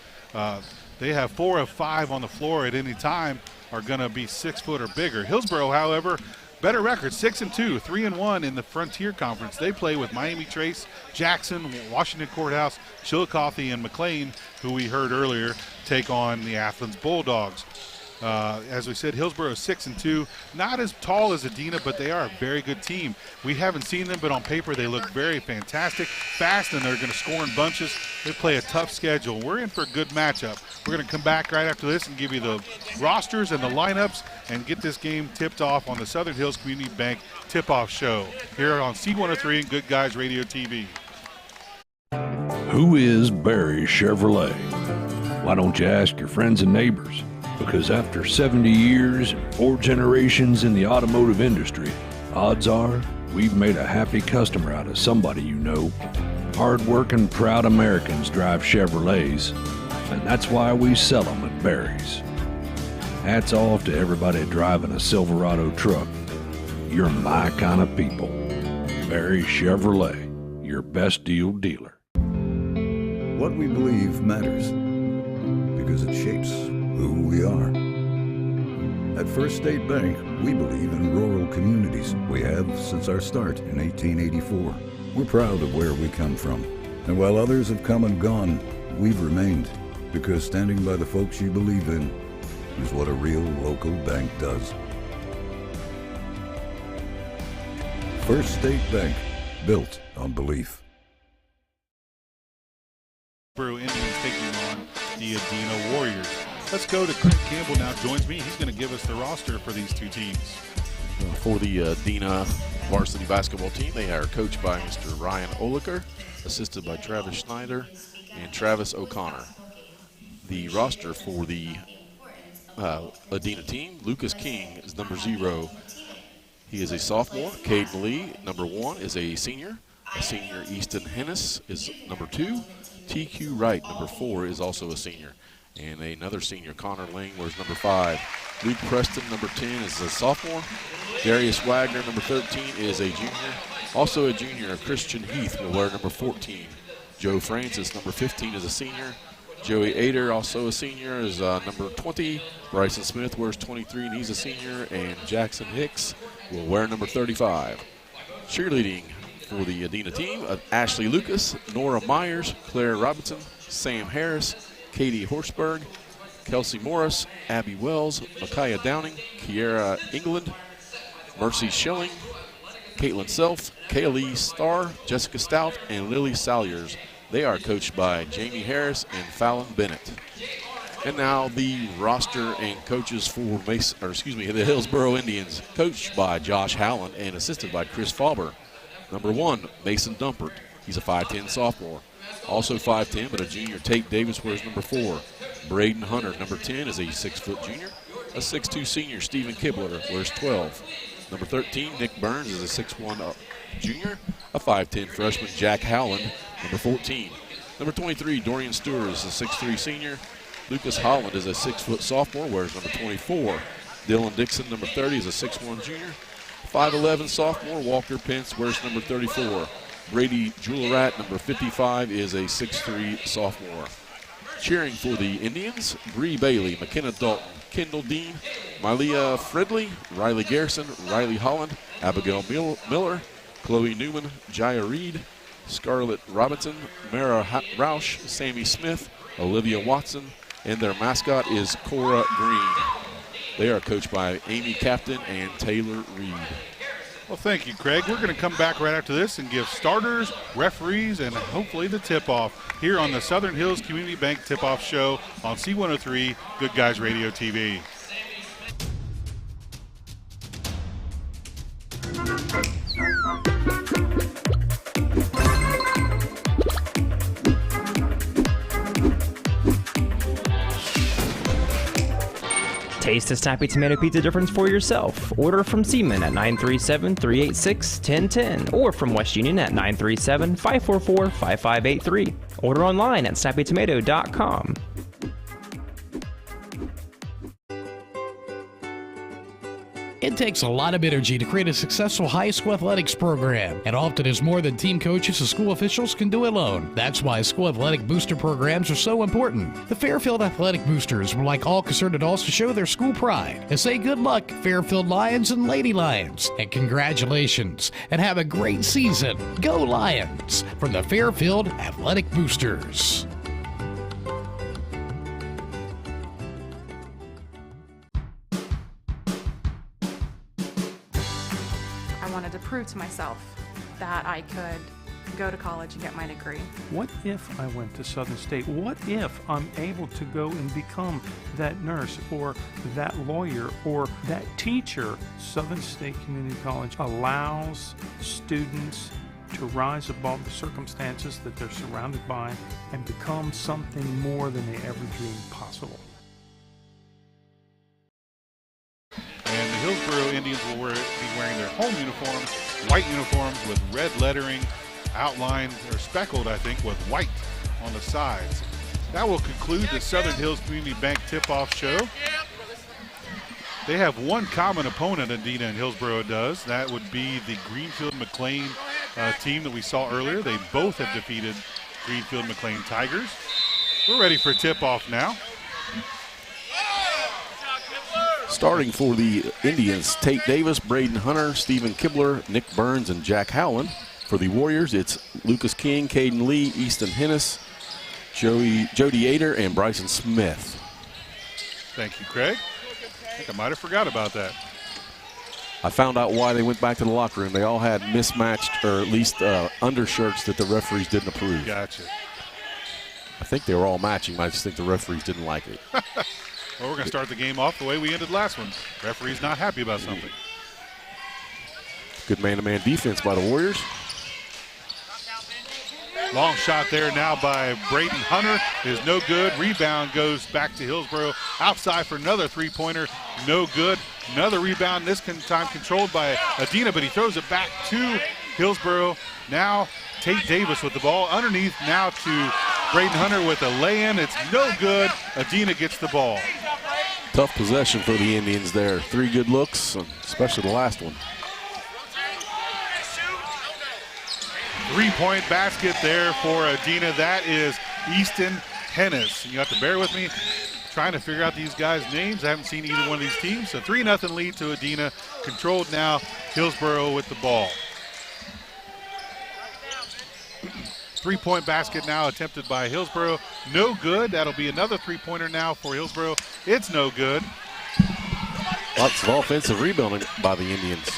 Speaker 20: They have 4 of 5 on the floor at any time are going to be 6 foot or bigger. Hillsboro, however, better record, 6-2, 3-1 in the Frontier Conference. They play with Miami Trace, Jackson, Washington Courthouse, Chillicothe, and McLean, who we heard earlier, take on the Athens Bulldogs. As we said, Hillsboro is 6-2, not as tall as Edina, but they are a very good team. We haven't seen them, but on paper they look very fantastic, fast, and they're going to score in bunches. They play a tough schedule. We're in for a good matchup. We're going to come back right after this and give you the rosters and the lineups and get this game tipped off on the Southern Hills Community Bank Tip-Off Show here on C103 and Good Guys Radio TV.
Speaker 3: Who is Barry Chevrolet? Why don't you ask your friends and neighbors? Because after 70 years and 4 generations in the automotive industry, odds are we've made a happy customer out of somebody you know. Hard-working, proud Americans drive Chevrolets, and that's why we sell them at Barry's. Hats off to everybody driving a Silverado truck. You're my kind of people. Barry Chevrolet, your best deal dealer.
Speaker 7: What we believe matters because it shapes who we are. At First State Bank, we believe in rural communities. We have since our start in 1884. We're proud of where we come from. And while others have come and gone, we've remained, because standing by the folks you believe in is what a real local bank does. First State Bank, built on belief.
Speaker 20: Hillsboro Indians taking on the Edina Warriors. Let's go to Craig Campbell now. Joins me. He's going to give us the roster for these two teams.
Speaker 21: For the Edina varsity basketball team, they are coached by Mr. Ryan Oliker, assisted by Travis Schneider and Travis O'Connor. The roster for the Edina team, Lucas King is number 0. He is a sophomore. Caden Lee, number 1, is a senior. Easton Hennis is number 2. TQ Wright, number 4, is also a senior. And another senior, Connor Langler, is number 5. Luke Preston, number 10, is a sophomore. Darius Wagner, number 13, is a junior. Also a junior, Christian Heath, will wear number 14. Joe Francis, number 15, is a senior. Joey Ader, also a senior, is number 20. Bryson Smith wears 23, and he's a senior. And Jackson Hicks will wear number 35. Cheerleading for the Edina team, Ashley Lucas, Nora Myers, Claire Robinson, Sam Harris, Katie Horsberg, Kelsey Morris, Abby Wells, Micaiah Downing, Kiera England, Mercy Schilling, Caitlin Self, Kaylee Starr, Jessica Stout, and Lily Salyers. They are coached by Jamie Harris and Fallon Bennett. And now the roster and coaches for the Hillsboro Indians, coached by Josh Howland and assisted by Chris Fauber. Number 1, Mason Dumpert. He's a 5'10 sophomore. Also 5'10, but a junior, Tate Davis, wears number 4. Braden Hunter, number 10, is a 6-foot junior. A 6'2 senior, Stephen Kibler, wears 12. Number 13, Nick Burns, is a 6'1 junior. A 5'10 freshman, Jack Howland, number 14. Number 23, Dorian Stewart, is a 6'3 senior. Lucas Holland is a 6-foot sophomore, wears number 24. Dylan Dixon, number 30, is a 6'1 junior. 5'11 sophomore, Walker Pence, wears number 34. Brady Julerat, number 55, is a 6'3 sophomore. Cheering for the Indians, Bree Bailey, McKenna Dalton, Kendall Dean, Mylia Fridley, Riley Garrison, Riley Holland, Abigail Miller, Chloe Newman, Jaya Reed, Scarlett Robinson, Mara Roush, Sammy Smith, Olivia Watson, and their mascot is Cora Green. They are coached by Amy Captain and Taylor Reed.
Speaker 20: Well, thank you, Craig. We're going to come back right after this and give starters, referees, and hopefully the tip-off here on the Southern Hills Community Bank Tip-Off Show on C103 Good Guys Radio TV.
Speaker 8: Taste the snappy tomato pizza difference for yourself. Order from Seaman at 937-386-1010 or from West Union at 937-544-5583. Order online at snappytomato.com.
Speaker 9: It takes a lot of energy to create a successful high school athletics program, and often is more than team coaches and school officials can do alone. That's why school athletic booster programs are so important. The Fairfield Athletic Boosters would like all concerned adults to show their school pride and say good luck, Fairfield Lions and Lady Lions, and congratulations, and have a great season. Go Lions! From the Fairfield Athletic Boosters.
Speaker 10: To prove to myself that I could go to college and get my degree.
Speaker 11: What if I went to Southern State? What if I'm able to go and become that nurse or that lawyer or that teacher? Southern State Community College allows students to rise above the circumstances that they're surrounded by and become something more than they ever dreamed possible.
Speaker 20: And the Hillsborough Indians will be wearing their home uniforms, white uniforms with red lettering, outlined or speckled, I think, with white on the sides. That will conclude the Southern Hills Community Bank tip-off show. They have one common opponent, Adina and Hillsborough does. That would be the Greenfield-McLean team that we saw earlier. They both have defeated Greenfield-McLean Tigers. We're ready for tip-off now.
Speaker 21: Starting for the Indians, Tate Davis, Braden Hunter, Stephen Kibler, Nick Burns, and Jack Howland. For the Warriors, it's Lucas King, Caden Lee, Easton Hennis, Jody Ader, and Bryson Smith.
Speaker 20: Thank you, Craig. I think I might have forgot about that.
Speaker 21: I found out why they went back to the locker room. They all had mismatched, or at least undershirts that the referees didn't approve.
Speaker 20: Gotcha.
Speaker 21: I think they were all matching. I just think the referees didn't like it.
Speaker 20: Well, we're going to start the game off the way we ended last one. Referee's not happy about something.
Speaker 21: Good man-to-man defense by the Warriors.
Speaker 20: Long shot there now by Braden Hunter is no good. Rebound goes back to Hillsborough. Outside for another three-pointer, no good. Another rebound, this time controlled by Adina, but he throws it back to Hillsborough. Now Tate Davis with the ball underneath now to Braden Hunter with a lay-in. It's no good. Adina gets the ball.
Speaker 21: Tough possession for the Indians there. 3 good looks, especially the last one.
Speaker 20: 3-point basket there for Adina. That is Easton Hennis. You have to bear with me trying to figure out these guys' names. I haven't seen either one of these teams. So 3-0 lead to Adina. Controlled now, Hillsborough with the ball. 3-point basket now attempted by Hillsborough. No good. That'll be another 3-pointer now for Hillsborough. It's no good.
Speaker 21: Lots of offensive rebounding by the Indians.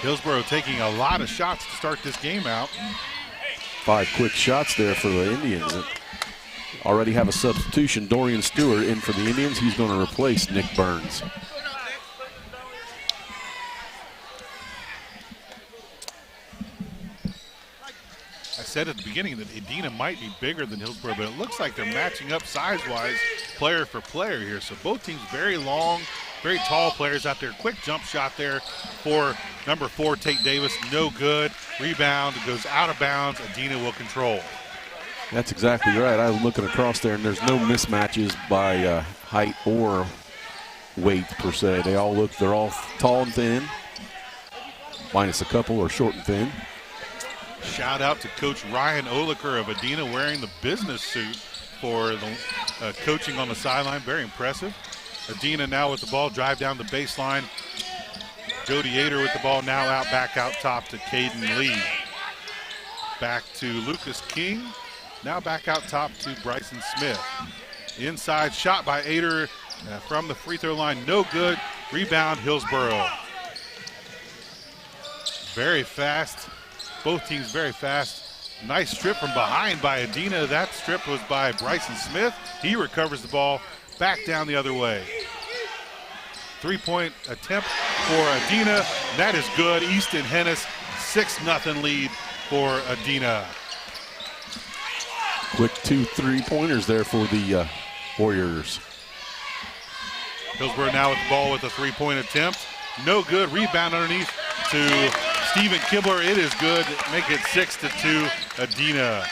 Speaker 20: Hillsborough taking a lot of shots to start this game out.
Speaker 21: 5 quick shots there for the Indians. Already have a substitution. Dorian Stewart in for the Indians. He's going to replace Nick Burns.
Speaker 20: I said at the beginning that Adina might be bigger than Hillsborough, but it looks like they're matching up size-wise, player for player here. So both teams very long, very tall players out there. Quick jump shot there for number 4, Tate Davis. No good. Rebound goes out of bounds. Adina will control.
Speaker 21: That's exactly right. I was looking across there, and there's no mismatches by height or weight per se. They're all tall and thin, minus a couple are short and thin.
Speaker 20: Shout out to Coach Ryan Oliker of Adina wearing the business suit for the coaching on the sideline. Very impressive. Adina now with the ball, drive down the baseline. Jody Ader with the ball now back out top to Caden Lee. Back to Lucas King. Now back out top to Bryson Smith. Inside shot by Ader from the free throw line. No good. Rebound Hillsborough. Very fast. Both teams very fast. Nice strip from behind by Adina. That strip was by Bryson Smith. He recovers the ball back down the other way. 3-point attempt for Adina. That is good. Easton Hennis, 6-0 lead for Adina.
Speaker 21: Quick 2 3-pointers there for the Warriors.
Speaker 20: Hillsborough now with the ball with a three-point attempt. No good. Rebound underneath to Stephen Kibler. It is good. Make it 6-2, Adina.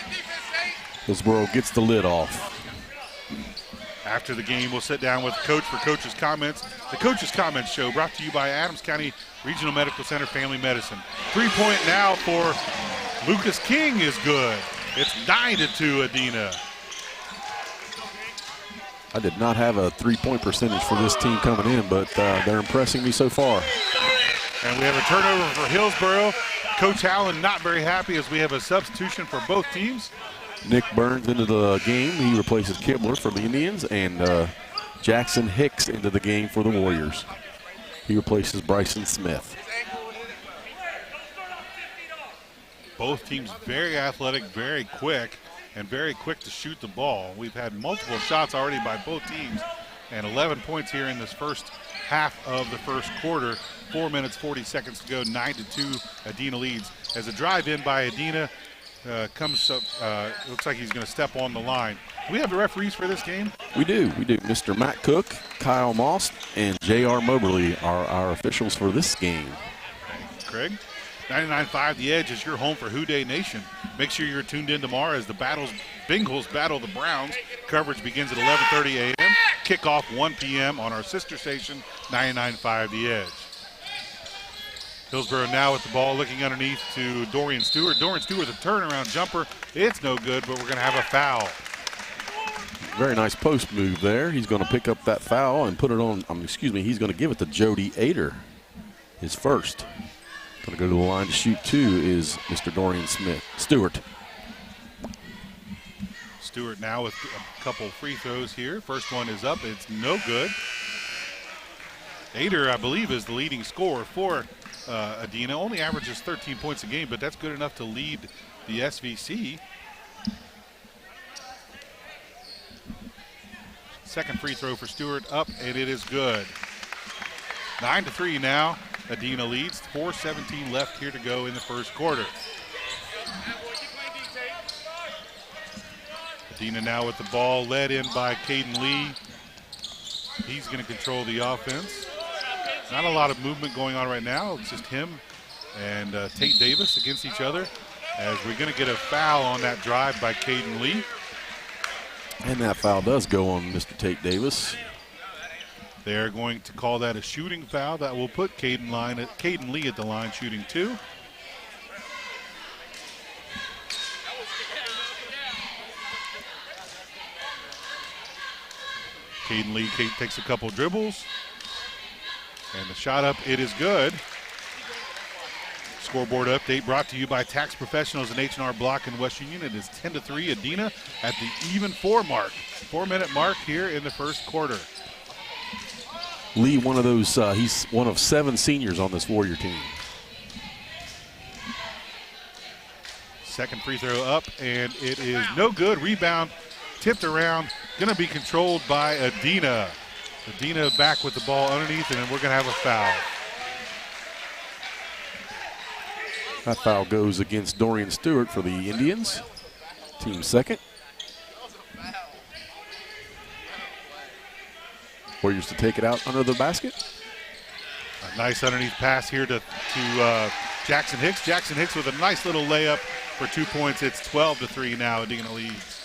Speaker 21: Hillsborough gets the lid off.
Speaker 20: After the game, we'll sit down with the coach for Coach's Comments. The Coach's Comments show brought to you by Adams County Regional Medical Center Family Medicine. 3-point now for Lucas King is good. It's 9-2, Adina.
Speaker 21: I did not have a three-point percentage for this team coming in, but they're impressing me so far.
Speaker 20: And we have a turnover for Hillsborough. Coach Allen not very happy as we have a substitution for both teams.
Speaker 21: Nick Burns into the game. He replaces Kibler for the Indians, and Jackson Hicks into the game for the Warriors. He replaces Bryson Smith.
Speaker 20: Both teams very athletic, very quick, and very quick to shoot the ball. We've had multiple shots already by both teams, and 11 points here in this first half of the first quarter. 4 minutes, 40 seconds to go. 9-2, Adina leads. As a drive in by Adina comes up, looks like he's going to step on the line. Do we have the referees for this game?
Speaker 21: We do. Mr. Matt Cook, Kyle Moss, and J.R. Moberly are our officials for this game.
Speaker 20: Thanks, Craig. 99.5 The Edge is your home for Who Day Nation. Make sure you're tuned in tomorrow as the Bengals battle the Browns. Coverage begins at 11:30 a.m. Kickoff 1 p.m. on our sister station, 99.5 The Edge. Hillsborough now with the ball, looking underneath to Dorian Stewart. Dorian Stewart with a turnaround jumper. It's no good, but we're going to have a foul.
Speaker 21: Very nice post move there. He's going to pick up that foul and put it on, he's going to give it to Jody Ader, his first. Going to go to the line to shoot two is Mr. Dorian Stewart.
Speaker 20: Stewart now with a couple free throws here. First one is up. It's no good. Ader, I believe, is the leading scorer for Adina. Only averages 13 points a game, but that's good enough to lead the SVC. Second free throw for Stewart up, and it is good. 9-3 now. Adina leads. 4:17 left here to go in the first quarter. Adina now with the ball, led in by Caden Lee. He's going to control the offense. Not a lot of movement going on right now. It's just him and Tate Davis against each other, as we're going to get a foul on that drive by Caden Lee.
Speaker 21: And that foul does go on Mr. Tate Davis.
Speaker 20: They're going to call that a shooting foul. That will put Caden Lee at the line shooting two. Caden Lee takes a couple dribbles. And the shot up, it is good. Scoreboard update brought to you by Tax Professionals in H&R Block in West Union. It is 10-3 Adina at the even 4-minute mark here in the first quarter.
Speaker 21: Lee, one of those, he's one of 7 seniors on this Warrior team.
Speaker 20: Second free throw up, and it is no good. Rebound tipped around, going to be controlled by Adina. Adina back with the ball underneath, and then we're going to have a foul.
Speaker 21: That foul goes against Dorian Stewart for the Indians. Team second. Warriors to take it out under the basket.
Speaker 20: A nice underneath pass here to Jackson Hicks. Jackson Hicks with a nice little layup for 2 points. It's 12-3 now. Adina leads.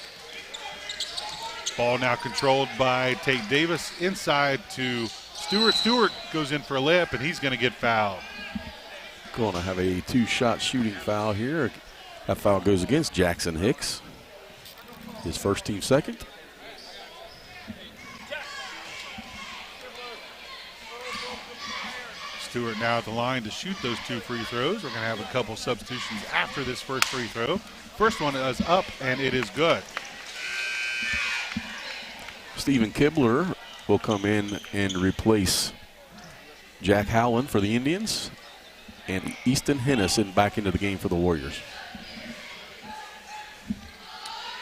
Speaker 20: Ball now controlled by Tate Davis. Inside to Stewart. Stewart goes in for a layup, and he's going to get fouled.
Speaker 21: Going to have a 2-shot shooting foul here. That foul goes against Jackson Hicks. His first, team second.
Speaker 20: Stewart now at the line to shoot those 2 free throws. We're going to have a couple substitutions after this first free throw. First one is up, and it is good.
Speaker 21: Stephen Kibler will come in and replace Jack Howland for the Indians, and Easton Hennison back into the game for the Warriors.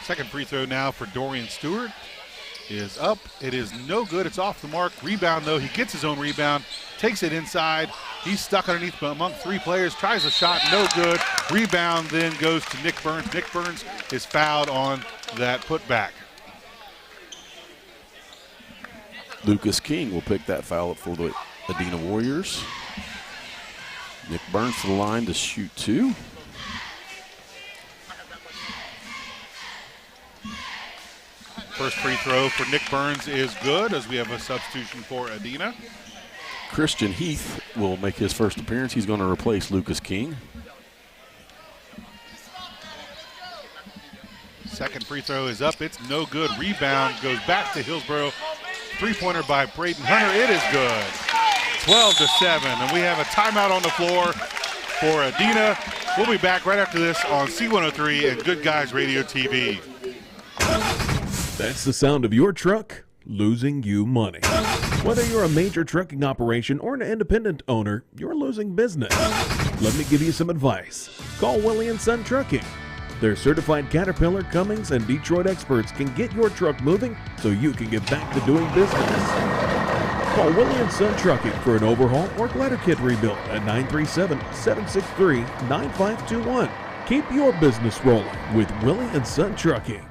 Speaker 20: Second free throw now for Dorian Stewart is up. It is no good. It's off the mark. Rebound, though. He gets his own rebound, takes it inside. He's stuck underneath among 3 players, tries a shot, no good. Rebound then goes to Nick Burns. Nick Burns is fouled on that putback.
Speaker 21: Lucas King will pick that foul up for the Adina Warriors. Nick Burns to the line to shoot 2.
Speaker 20: First free throw for Nick Burns is good, as we have a substitution for Adina.
Speaker 21: Christian Heath will make his first appearance. He's going to replace Lucas King.
Speaker 20: Second free throw is up. It's no good. Rebound goes back to Hillsborough. Three-pointer by Braden Hunter. It is good. 12-7, and we have a timeout on the floor for Adina. We'll be back right after this on C103 and Good Guys Radio TV.
Speaker 12: That's the sound of your truck losing you money. Whether you're a major trucking operation or an independent owner, you're losing business. Let me give you some advice. Call Willie & Son Trucking. Their certified Caterpillar, Cummins, and Detroit experts can get your truck moving so you can get back to doing business. Call Willie & Son Trucking for an overhaul or glider kit rebuild at 937-763-9521. Keep your business rolling with Willie & Son Trucking.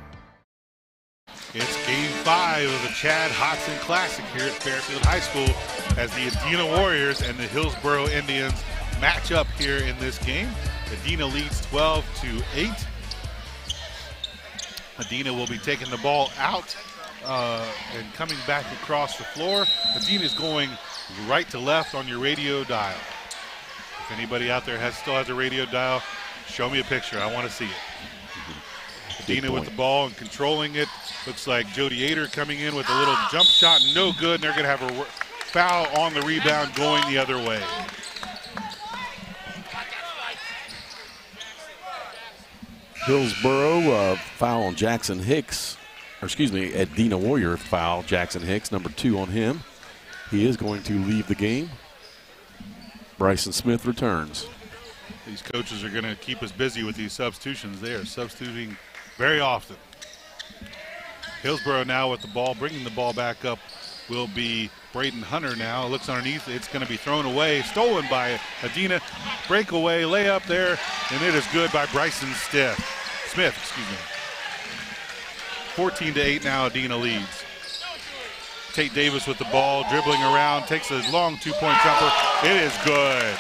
Speaker 20: It's Game 5 of the Chad Hodson Classic here at Fairfield High School as the Adina Warriors and the Hillsborough Indians match up here in this game. Adina leads 12-8. Adina will be taking the ball out and coming back across the floor. Adina is going right to left on your radio dial. If anybody out there still has a radio dial, show me a picture. I want to see it. Adina with the ball and controlling it. Looks like Jody Ader coming in with a little jump shot. No good, and they're going to have a foul on the rebound going the other way.
Speaker 21: Hillsborough foul on Jackson Hicks. Or excuse me, Adina Warrior foul, Jackson Hicks, number 2 on him. He is going to leave the game. Bryson Smith returns.
Speaker 20: These coaches are going to keep us busy with these substitutions. They are substituting very often. Hillsborough now with the ball, bringing the ball back up will be Braden Hunter now. Looks underneath, it's going to be thrown away, stolen by Adina. Breakaway, layup there, and it is good by Bryson Smith. 14-8 now, Adina leads. Tate Davis with the ball, dribbling around, takes a long 2-point jumper. It is good.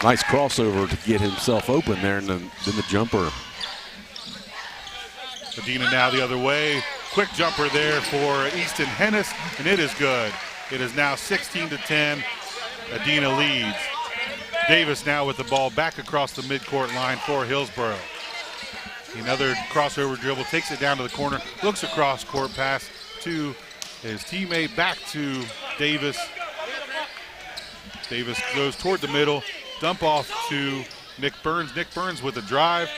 Speaker 21: Nice crossover to get himself open there, and then the jumper.
Speaker 20: Adina now the other way. Quick jumper there for Easton Hennis, and it is good. It is now 16-10. Adina leads. Davis now with the ball back across the midcourt line for Hillsborough. Another crossover dribble, takes it down to the corner, looks across court, pass to his teammate, back to Davis. Davis goes toward the middle, dump off to Nick Burns. Nick Burns with a drive.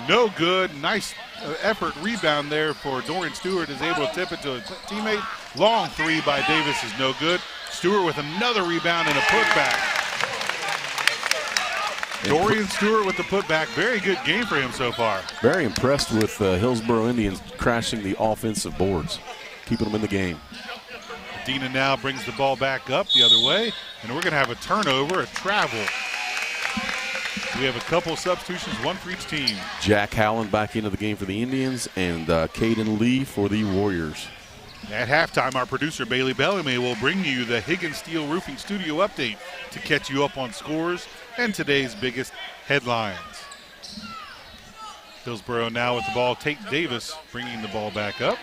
Speaker 20: No good. Nice effort rebound there for Dorian Stewart, is able to tip it to a teammate. Long 3 by Davis is no good. Stewart with another rebound and a putback. Dorian Stewart with the putback. Very good game for him so far.
Speaker 21: Very impressed with Hillsborough Indians crashing the offensive boards, keeping them in the game.
Speaker 20: Adina now brings the ball back up the other way, and we're going to have a turnover, a travel. We have a couple substitutions, one for each team.
Speaker 21: Jack Howland back into the game for the Indians, and Caden Lee for the Warriors.
Speaker 20: At halftime, our producer Bailey Bellamy will bring you the Higgins Steel Roofing Studio update to catch you up on scores and today's biggest headlines. Hillsborough now with the ball. Tate Davis bringing the ball back up.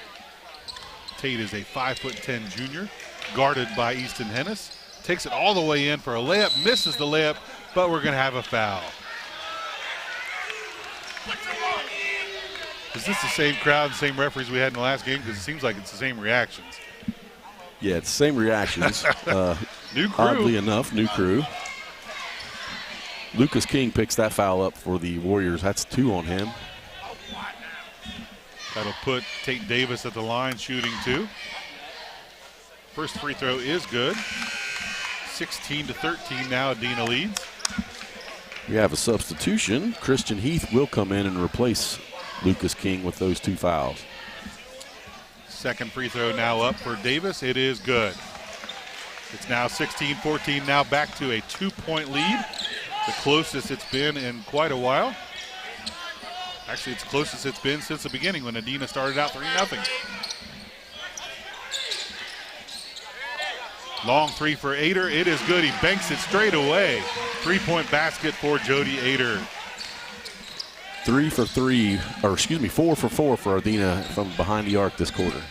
Speaker 20: Tate is a 5'10" junior, guarded by Easton Hennis. Takes it all the way in for a layup, misses the layup, but we're going to have a foul. Is this the same crowd, the same referees we had in the last game? Because it seems like it's the same reactions.
Speaker 21: Yeah, it's the same reactions.
Speaker 20: New crew.
Speaker 21: Oddly enough, new crew. Lucas King picks that foul up for the Warriors. That's 2 on him.
Speaker 20: That'll put Tate Davis at the line, shooting 2. First free throw is good. 16-13 now, Adina leads.
Speaker 21: We have a substitution. Christian Heath will come in and replace Lucas King with those 2 fouls.
Speaker 20: Second free throw now up for Davis. It is good. It's now 16-14, now back to a 2-point lead. The closest it's been in quite a while. Actually, it's closest it's been since the beginning when Adina started out 3-0. Long three for Ader. It is good. He banks it straight away. 3-point basket for Jody Ader.
Speaker 21: 4 for 4 for Adina from behind the arc this quarter.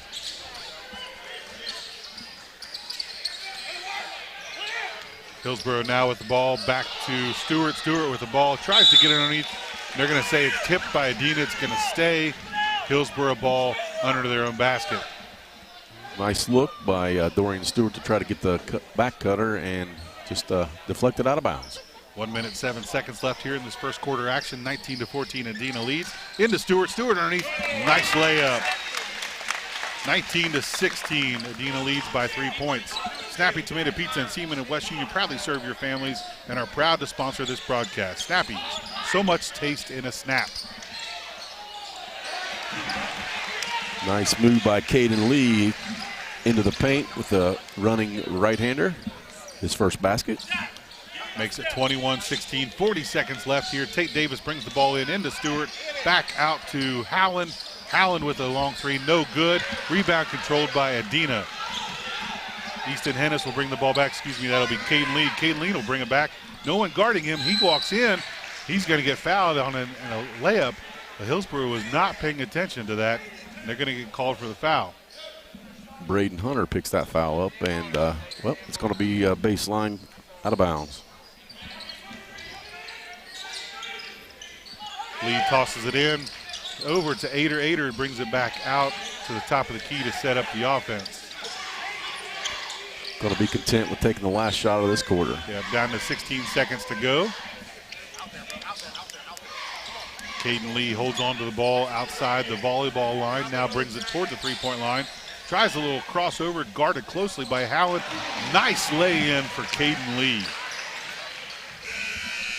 Speaker 20: Hillsborough now with the ball. Back to Stewart. Stewart with the ball. Tries to get it underneath. They're going to say it's tipped by Adina. It's going to stay. Hillsborough ball under their own basket.
Speaker 21: Nice look by Dorian Stewart to try to get the back cutter and just deflected out of bounds.
Speaker 20: 1 minute, 7 seconds left here in this first quarter action. 19-14, Adina leads. Into Stewart. Stewart underneath. Nice layup. 19-16, Adina leads by 3 points. Snappy Tomato Pizza and Seaman in West Union proudly serve your families and are proud to sponsor this broadcast. Snappy's, so much taste in a snap.
Speaker 21: Nice move by Caden Lee into the paint with the running right-hander. His first basket.
Speaker 20: Makes it 21-16, 40 seconds left here. Tate Davis brings the ball into Stewart. Back out to Howland. Howland with a long three, no good. Rebound controlled by Adina. Easton Hennis will bring the ball back. That'll be Caden Lee. Caden Lee will bring it back. No one guarding him. He walks in. He's going to get fouled on a layup. But Hillsborough was not paying attention to that. They're going to get called for the foul.
Speaker 21: Braden Hunter picks that foul up, and, it's going to be baseline out of bounds.
Speaker 20: Lee tosses it in. Over to Ader. Ader brings it back out to the top of the key to set up the offense.
Speaker 21: Going to be content with taking the last shot of this quarter.
Speaker 20: Yeah, down to 16 seconds to go. Caden Lee holds on to the ball outside the volleyball line. Now brings it toward the three-point line. Tries a little crossover, guarded closely by Howard. Nice lay-in for Caden Lee.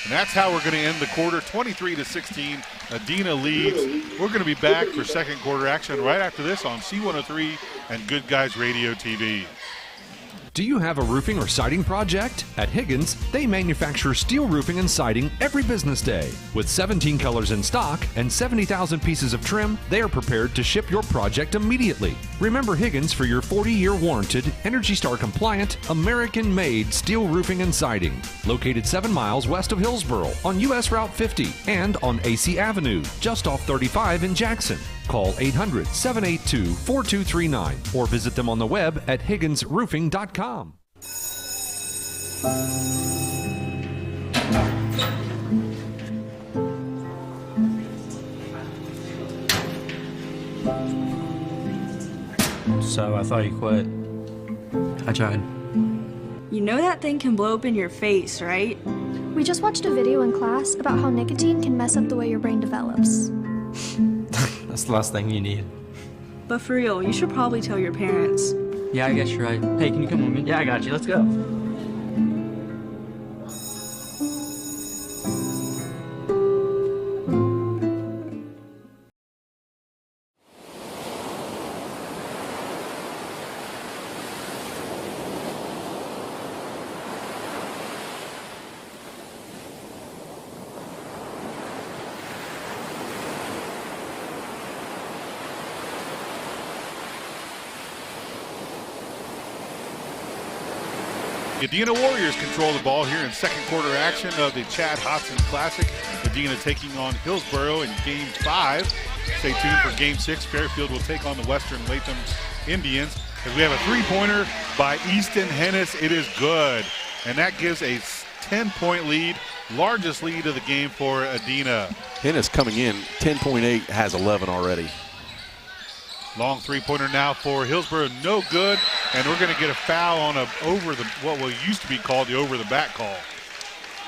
Speaker 20: And that's how we're going to end the quarter, 23-16. Adina leads. We're going to be back for second quarter action right after this on C103 and Good Guys Radio TV.
Speaker 6: Do you have a roofing or siding project? At Higgins, they manufacture steel roofing and siding every business day. With 17 colors in stock and 70,000 pieces of trim, they are prepared to ship your project immediately. Remember Higgins for your 40-year warranted, Energy Star compliant, American-made steel roofing and siding. Located 7 miles west of Hillsborough on US Route 50 and on AC Avenue, just off 35 in Jackson. Call 800-782-4239 or visit them on the web at higginsroofing.com.
Speaker 13: So I thought you quit. I tried.
Speaker 14: You know that thing can blow up in your face, right?
Speaker 15: We just watched a video in class about how nicotine can mess up the way your brain develops.
Speaker 13: That's the last thing you need.
Speaker 14: But for real, you should probably tell your parents.
Speaker 13: Yeah, I guess you're right. Hey, can you come with me? Yeah, I got you. Let's go.
Speaker 20: Adina Warriors control the ball here in second quarter action of the Chad Hodson Classic. Adina taking on Hillsborough in Game 5. Stay tuned for Game 6. Fairfield will take on the Western Latham Indians. As we have a three-pointer by Easton Hennis. It is good. And that gives a 10-point lead, largest lead of the game for Adina.
Speaker 21: Hennis coming in, 10.8, has 11 already.
Speaker 20: Long three-pointer now for Hillsborough, no good, and we're going to get a foul on what will used to be called the over-the-back call.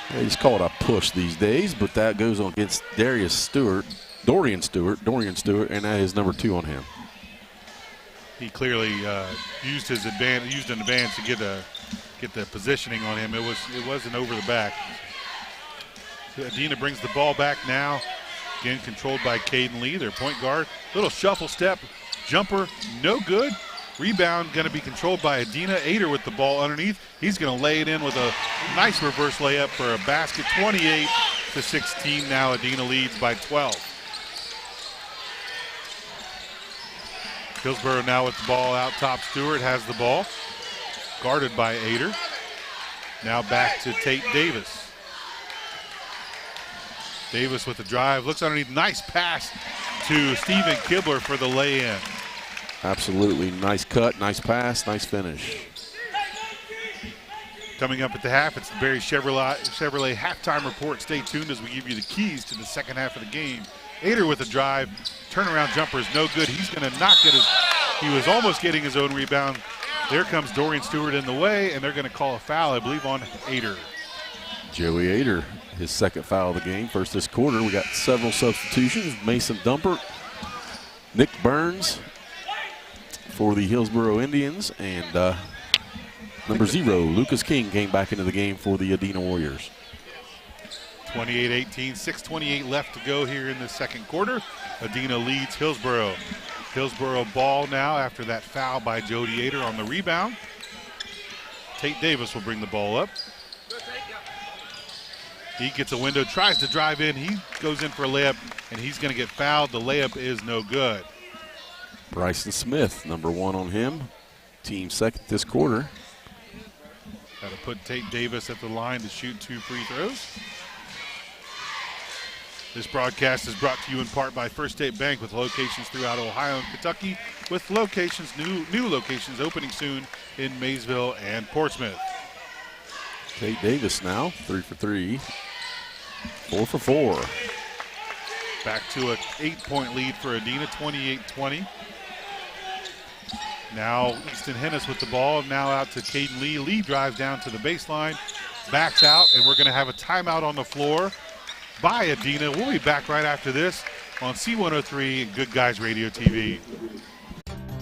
Speaker 21: Yeah, he's called a push these days, but that goes on against Dorian Stewart, and that is number 2 on him.
Speaker 20: He clearly used an advantage to get the positioning on him. It wasn't over the back. Adina brings the ball back now. Again, controlled by Caden Lee, their point guard. Little shuffle step. Jumper, no good. Rebound going to be controlled by Adina. Ader with the ball underneath. He's going to lay it in with a nice reverse layup for a basket. 28-16 now. Adina leads by 12. Hillsborough now with the ball out top. Stewart has the ball. guarded by Ader. Now back to Tate Davis. Davis with the drive, looks underneath, nice pass to Stephen Kibler for the lay-in.
Speaker 21: Absolutely, nice cut, nice pass, nice finish.
Speaker 20: Coming up at the half, it's the Barry Chevrolet halftime report. Stay tuned as we give you the keys to the second half of the game. Ader with a drive, turnaround jumper is no good. He's going to not get his, he was almost getting his own rebound. There comes Dorian Stewart in the way, and they're going to call a foul, I believe, on Ader.
Speaker 21: Joey Ader, his second foul of the game. First this quarter, we got several substitutions. Mason Dumpert, Nick Burns for the Hillsboro Indians, and number 0, Lucas King, came back into the game for the Adena Warriors.
Speaker 20: 28-18, 6:28 left to go here in the second quarter. Adena leads Hillsboro. Hillsboro ball now after that foul by Jody Ader on the rebound. Tate Davis will bring the ball up. He gets a window, tries to drive in. He goes in for a layup, and he's going to get fouled. The layup is no good.
Speaker 21: Bryson Smith, number 1 on him. Team second this quarter.
Speaker 20: Got to put Tate Davis at the line to shoot 2 free throws. This broadcast is brought to you in part by First State Bank, with locations throughout Ohio and Kentucky, with locations, new locations opening soon in Maysville and Portsmouth.
Speaker 21: Tate Davis now, 3 for 3, 4 for 4.
Speaker 20: Back to an 8-point lead for Adena, 28-20. Now Easton Hennis with the ball, now out to Caden Lee. Lee drives down to the baseline, backs out, and we're going to have a timeout on the floor by Adena. We'll be back right after this on C103 and Good Guys Radio TV.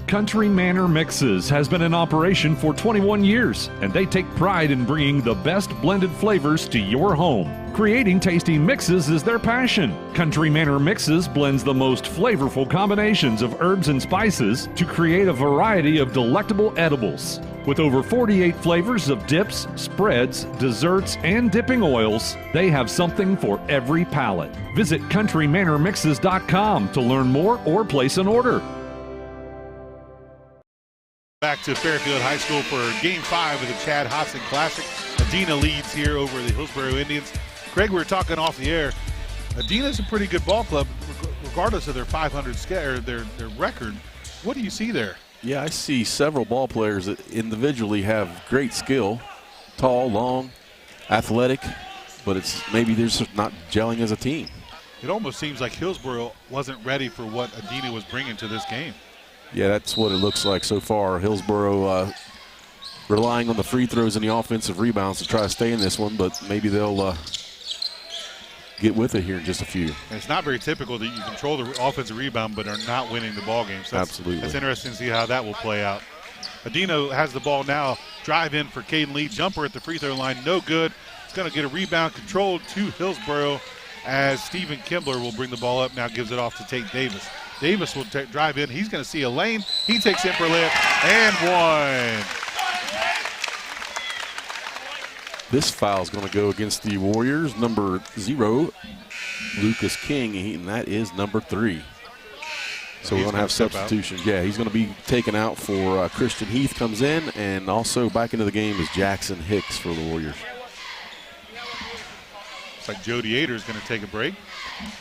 Speaker 3: Country Manor Mixes has been in operation for 21 years, and they take pride in bringing the best blended flavors to your home. Creating tasty mixes is their passion. Country Manor Mixes blends the most flavorful combinations of herbs and spices to create a variety of delectable edibles. With over 48 flavors of dips, spreads, desserts, and dipping oils, they have something for every palate. Visit countrymanormixes.com to learn more or place an order.
Speaker 20: Back to Fairfield High School for Game 5 of the Chad Hodson Classic. Adena leads here over the Hillsboro Indians. Craig, we were talking off the air. Adena's a pretty good ball club, regardless of their 500 their record. What do you see there?
Speaker 21: Yeah, I see several ball players that individually have great skill, tall, long, athletic, but it's maybe they're just not gelling as a team.
Speaker 20: It almost seems like Hillsboro wasn't ready for what Adena was bringing to this game.
Speaker 21: Yeah, that's what it looks like so far. Hillsboro relying on the free throws and the offensive rebounds to try to stay in this one, but maybe they'll get with it here in just a few.
Speaker 20: And it's not very typical that you control the offensive rebound but are not winning the ball game. So
Speaker 21: absolutely.
Speaker 20: That's interesting to see how that will play out. Adena has the ball now. Drive in for Caden Lee. Jumper at the free throw line. No good. It's going to get a rebound controlled to Hillsboro as Stephen Kimbler will bring the ball up. Now gives it off to Tate Davis. Davis will drive in. He's going to see a lane. He takes in for a layup and one.
Speaker 21: This foul is going to go against the Warriors. Number 0, Lucas King, and that is number 3. So we're going to have substitutions. Yeah, he's going to be taken out for Christian Heath comes in, and also back into the game is Jackson Hicks for the Warriors.
Speaker 20: Looks like Jody Ader is going to take a break.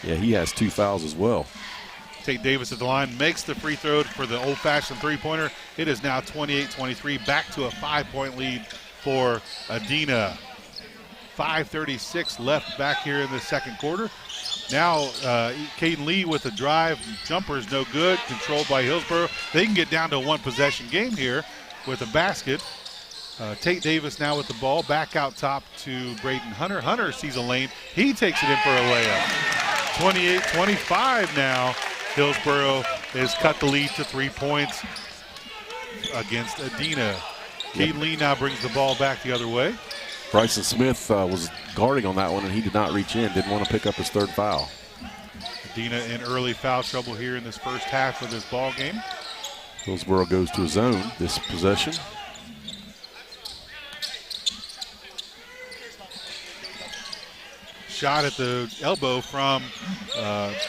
Speaker 21: Yeah, he has 2 fouls as well.
Speaker 20: Tate Davis at the line, makes the free throw for the old-fashioned three-pointer. It is now 28-23, back to a 5-point lead for Adena. 5:36 left back here in the second quarter. Now Caden Lee with a drive. Jumper is no good, controlled by Hillsboro. They can get down to a one-possession game here with a basket. Tate Davis now with the ball, back out top to Braden Hunter. Hunter sees a lane. He takes it in for a layup. 28-25 now. Hillsboro has cut the lead to 3 points against Adena. Caden Lee now brings the ball back the other way.
Speaker 21: Bryson Smith was guarding on that one, and he did not reach in, didn't want to pick up his 3rd foul.
Speaker 20: Adena in early foul trouble here in this first half of this ball game.
Speaker 21: Hillsboro goes to a zone this possession.
Speaker 20: Shot at the elbow from,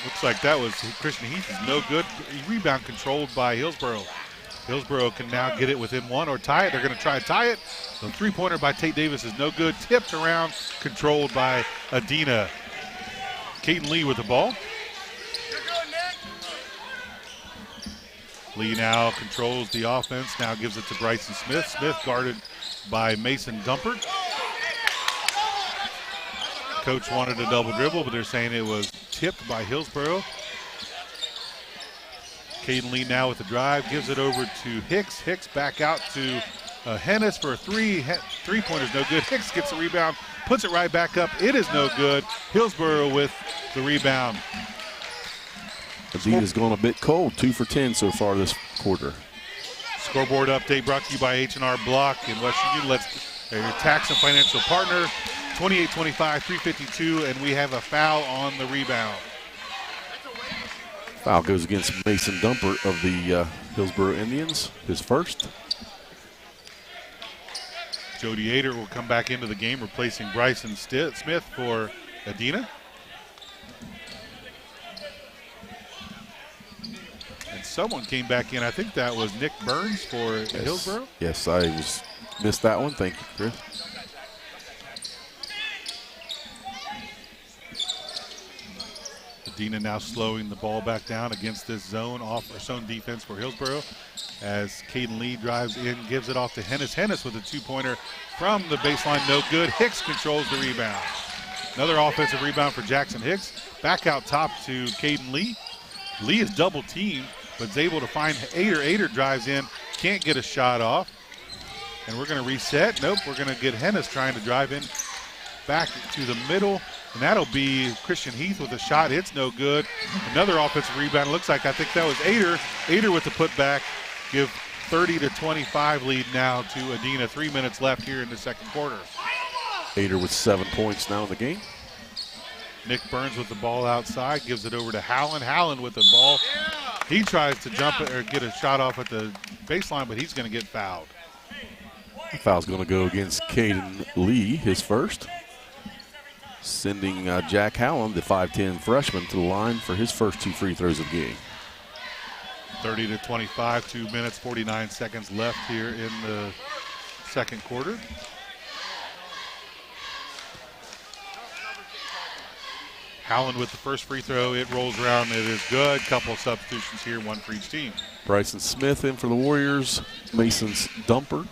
Speaker 20: looks like that was Christian Heath, is no good. Rebound controlled by Hillsboro. Hillsborough can now get it within one or tie it. They're going to try to tie it. The three-pointer by Tate Davis is no good. Tipped around, controlled by Adina. Caden Lee with the ball. Lee now controls the offense, now gives it to Bryson Smith. Smith guarded by Mason Dumpert. Coach wanted a double dribble, but they're saying it was tipped by Hillsborough. Caden Lee now with the drive, gives it over to Hicks. Hicks back out to Hennis for a three. Three-pointer's no good. Hicks gets the rebound, puts it right back up. It is no good. Hillsborough with the rebound.
Speaker 21: Adina's gone a bit cold, 2 for 10 so far this quarter.
Speaker 20: Scoreboard update brought to you by H&R Block in West Union. Let's your tax and financial partner. 28-25, 3:52, and we have a foul on the rebound.
Speaker 21: Foul goes against Mason Dumpert of the Hillsborough Indians, his first.
Speaker 20: Jody Ader will come back into the game, replacing Bryson Smith for Adina. And someone came back in. I think that was Nick Burns for Hillsborough.
Speaker 21: Yes, I missed that one. Thank you, Chris.
Speaker 20: Adina now slowing the ball back down against this zone defense for Hillsborough as Caden Lee drives in, gives it off to Hennis. Hennis with a two-pointer from the baseline, no good. Hicks controls the rebound. Another offensive rebound for Jackson Hicks. Back out top to Caden Lee. Lee is double teamed, but is able to find Ader. Ader drives in, can't get a shot off. And we're going to reset. Nope, we're going to get Hennis trying to drive in back to the middle. And that'll be Christian Heath with a shot. It's no good. Another offensive rebound. Looks like I think that was Ader. Ader with the putback. Give 30-25 lead now to Adina. 3 minutes left here in the second quarter.
Speaker 21: Ader with 7 points now in the game.
Speaker 20: Nick Burns with the ball outside. Gives it over to Howland. Howland with the ball. He tries to jump it or get a shot off at the baseline, but he's going to get fouled.
Speaker 21: The foul's going to go against Caden Lee, his first. Sending Jack Howland, the 5'10 freshman, to the line for his first 2 free throws of the game.
Speaker 20: 30-25, 2 minutes, 49 seconds left here in the second quarter. Howland with the first free throw. It rolls around. It is good. Couple substitutions here, one for each team.
Speaker 21: Bryson Smith in for the Warriors. Mason's Dumpert.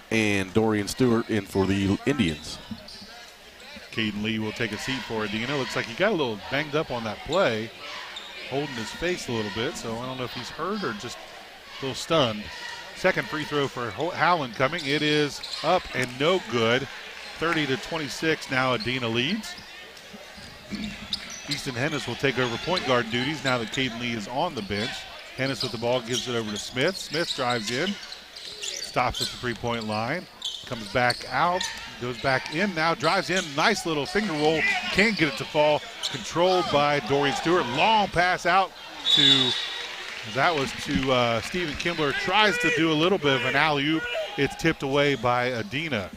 Speaker 21: And Dorian Stewart in for the Indians.
Speaker 20: Caden Lee will take a seat for Adina. Looks like he got a little banged up on that play, holding his face a little bit, so I don't know if he's hurt or just a little stunned. Second free throw for Howland coming. It is up and no good. 30-26, now Adina leads. Easton Hennis will take over point guard duties now that Caden Lee is on the bench. Hennis with the ball, gives it over to Smith. Smith drives in, stops at the three-point line, comes back out, goes back in now, drives in, nice little finger roll, can't get it to fall, controlled by Dorian Stewart. Long pass out to, that was to Stephen Kimbler, tries to do a little bit of an alley-oop. It's tipped away by Adina.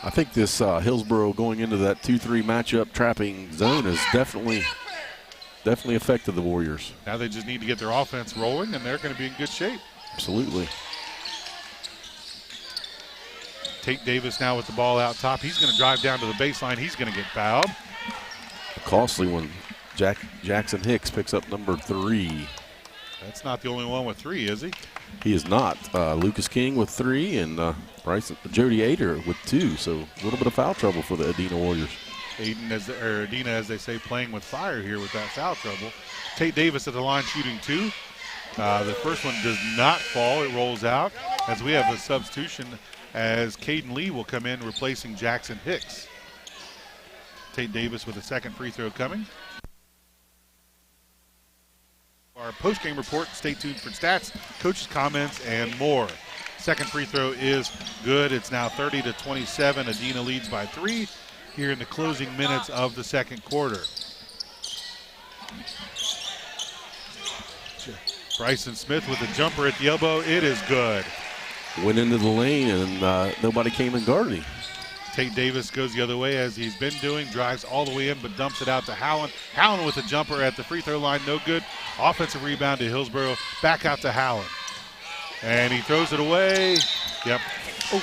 Speaker 21: I think this Hillsborough going into that 2-3 matchup trapping zone has definitely affected the Warriors.
Speaker 20: Now they just need to get their offense rolling, and they're going to be in good shape.
Speaker 21: Absolutely.
Speaker 20: Tate Davis now with the ball out top. He's going to drive down to the baseline. He's going to get fouled.
Speaker 21: A costly one. Jackson Hicks picks up number 3.
Speaker 20: That's not the only one with 3, is he?
Speaker 21: He is not. Lucas King with 3 and Jody Ader with 2. So a little bit of foul trouble for the Adina Warriors.
Speaker 20: Adina, as they say, playing with fire here with that foul trouble. Tate Davis at the line shooting 2. The first one does not fall. It rolls out as we have a substitution as Caden Lee will come in replacing Jackson Hicks. Tate Davis with a second free throw coming. Our post-game report, stay tuned for stats, coaches' comments, and more. Second free throw is good. It's now 30-27. Adina leads by 3 here in the closing minutes of the second quarter. Bryson Smith with a jumper at the elbow. It is good.
Speaker 21: Went into the lane and nobody came and guarded him.
Speaker 20: Tate Davis goes the other way as he's been doing, drives all the way in but dumps it out to Howland. Howland with a jumper at the free throw line, no good. Offensive rebound to Hillsborough, back out to Howland. And he throws it away. Yep. Oh.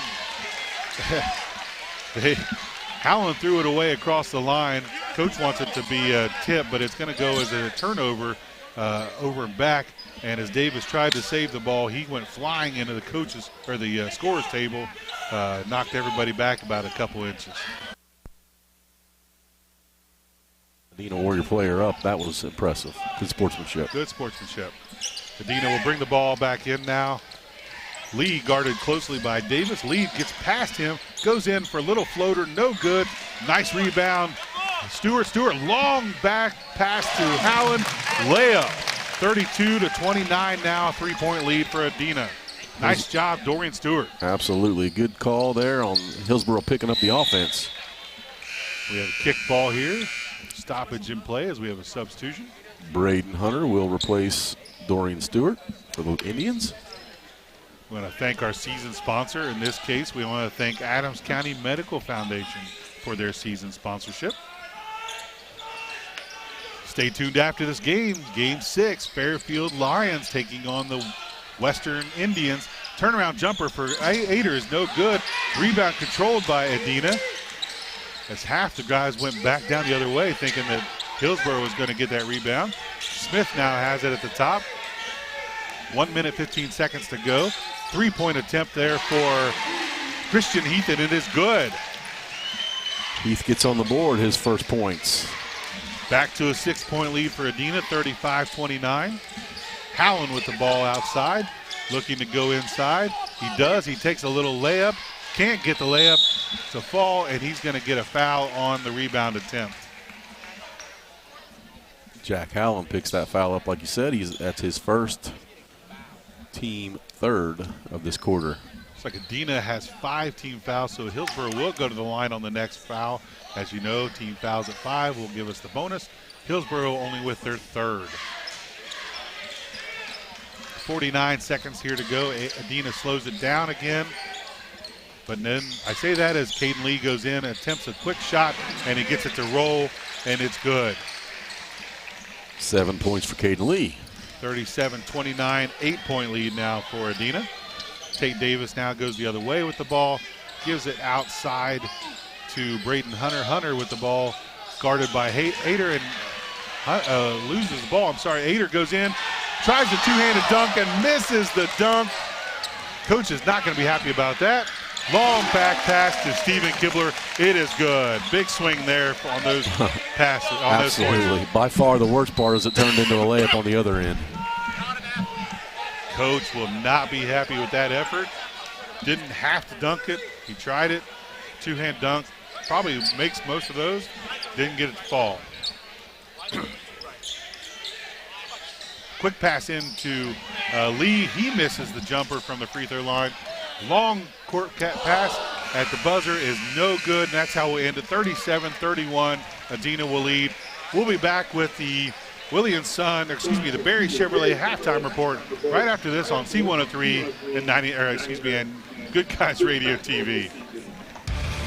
Speaker 20: Howland threw it away across the line. Coach wants it to be a tip, but it's going to go as a turnover over and back. And as Davis tried to save the ball, he went flying into the coaches or the scorer's table, knocked everybody back about a couple inches.
Speaker 21: Adina Warrior player up. That was impressive. Good sportsmanship.
Speaker 20: Good sportsmanship. Adina will bring the ball back in now. Lee guarded closely by Davis. Lee gets past him, goes in for a little floater, no good. Nice rebound. Stewart, long back pass to Howland. Layup. 32-29 now, 3-point lead for Adina. Nice job, Dorian Stewart.
Speaker 21: Absolutely. Good call there on Hillsborough picking up the offense.
Speaker 20: We have a kick ball here. Stoppage in play as we have a substitution.
Speaker 21: Braden Hunter will replace Dorian Stewart for the Indians.
Speaker 20: We want to thank our season sponsor. In this case, we want to thank Adams County Medical Foundation for their season sponsorship. Stay tuned after this game. Game 6, Fairfield Lions taking on the Western Indians. Turnaround jumper for Ader is no good. Rebound controlled by Adina. As half the guys went back down the other way thinking that Hillsborough was going to get that rebound. Smith now has it at the top. 1 minute, 15 seconds to go. 3-point attempt there for Christian Heath, and it is good.
Speaker 21: Heath gets on the board, his first points.
Speaker 20: Back to a 6-point lead for Adina, 35-29. Howland with the ball outside, looking to go inside. He does, he takes a little layup. Can't get the layup. It's a fall, and he's going to get a foul on the rebound attempt.
Speaker 21: Jack Howland picks that foul up, like you said. That's his first, team third of this quarter.
Speaker 20: Looks like Adina has 5 team fouls, so Hillsborough will go to the line on the next foul. As you know, team fouls at 5 will give us the bonus. Hillsborough only with their third. 49 seconds here to go. Adina slows it down again. But then I say that as Caden Lee goes in, attempts a quick shot, and he gets it to roll, and it's good.
Speaker 21: 7 points for Caden Lee.
Speaker 20: 37-29, 8-point lead now for Adina. Tate Davis now goes the other way with the ball, gives it outside to Braden Hunter. Hunter with the ball, guarded by Ader, and loses the ball. Ader goes in, tries the two-handed dunk, and misses the dunk. Coach is not going to be happy about that. Long back pass to Steven Kibler. It is good. Big swing there on those passes.
Speaker 21: Absolutely. By far the worst part is it turned into a layup on the other end.
Speaker 20: Coach will not be happy with that effort. Didn't have to dunk it. He tried it. Two-hand dunk. Probably makes most of those. Didn't get it to fall. Quick pass into Lee. He misses the jumper from the free throw line. Long court pass at the buzzer is no good, and that's how we end it. 37-31. Adina will lead. We'll be back with the the Berry Chevrolet halftime report right after this on C103 and Good Guys Radio TV.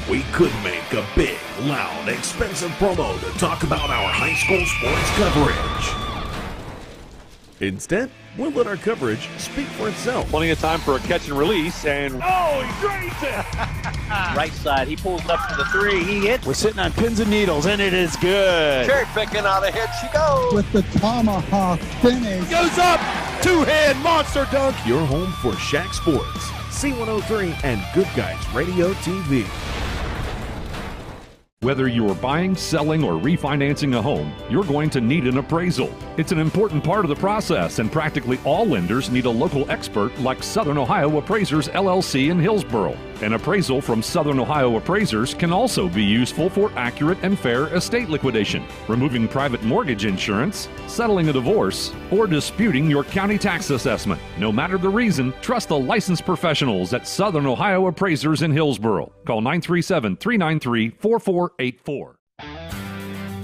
Speaker 4: We could make a big, loud, expensive promo to talk about our high school sports coverage.
Speaker 12: Instead, we'll let our coverage speak for itself.
Speaker 16: Plenty of time for a catch and release, and he drains it!
Speaker 18: Right side, he pulls up for the 3, he hits.
Speaker 17: We're sitting on pins and needles, and it is good.
Speaker 16: Cherry picking out of hit she goes.
Speaker 19: With the tomahawk finish.
Speaker 17: Goes up, two-hand monster dunk.
Speaker 12: Your home for Shaq Sports, C103 and Good Guys Radio TV.
Speaker 3: Whether you're buying, selling, or refinancing a home, you're going to need an appraisal. It's an important part of the process, and practically all lenders need a local expert like Southern Ohio Appraisers LLC in Hillsborough. An appraisal from Southern Ohio Appraisers can also be useful for accurate and fair estate liquidation, removing private mortgage insurance, settling a divorce, or disputing your county tax assessment. No matter the reason, trust the licensed professionals at Southern Ohio Appraisers in Hillsborough. Call 937-393-4484.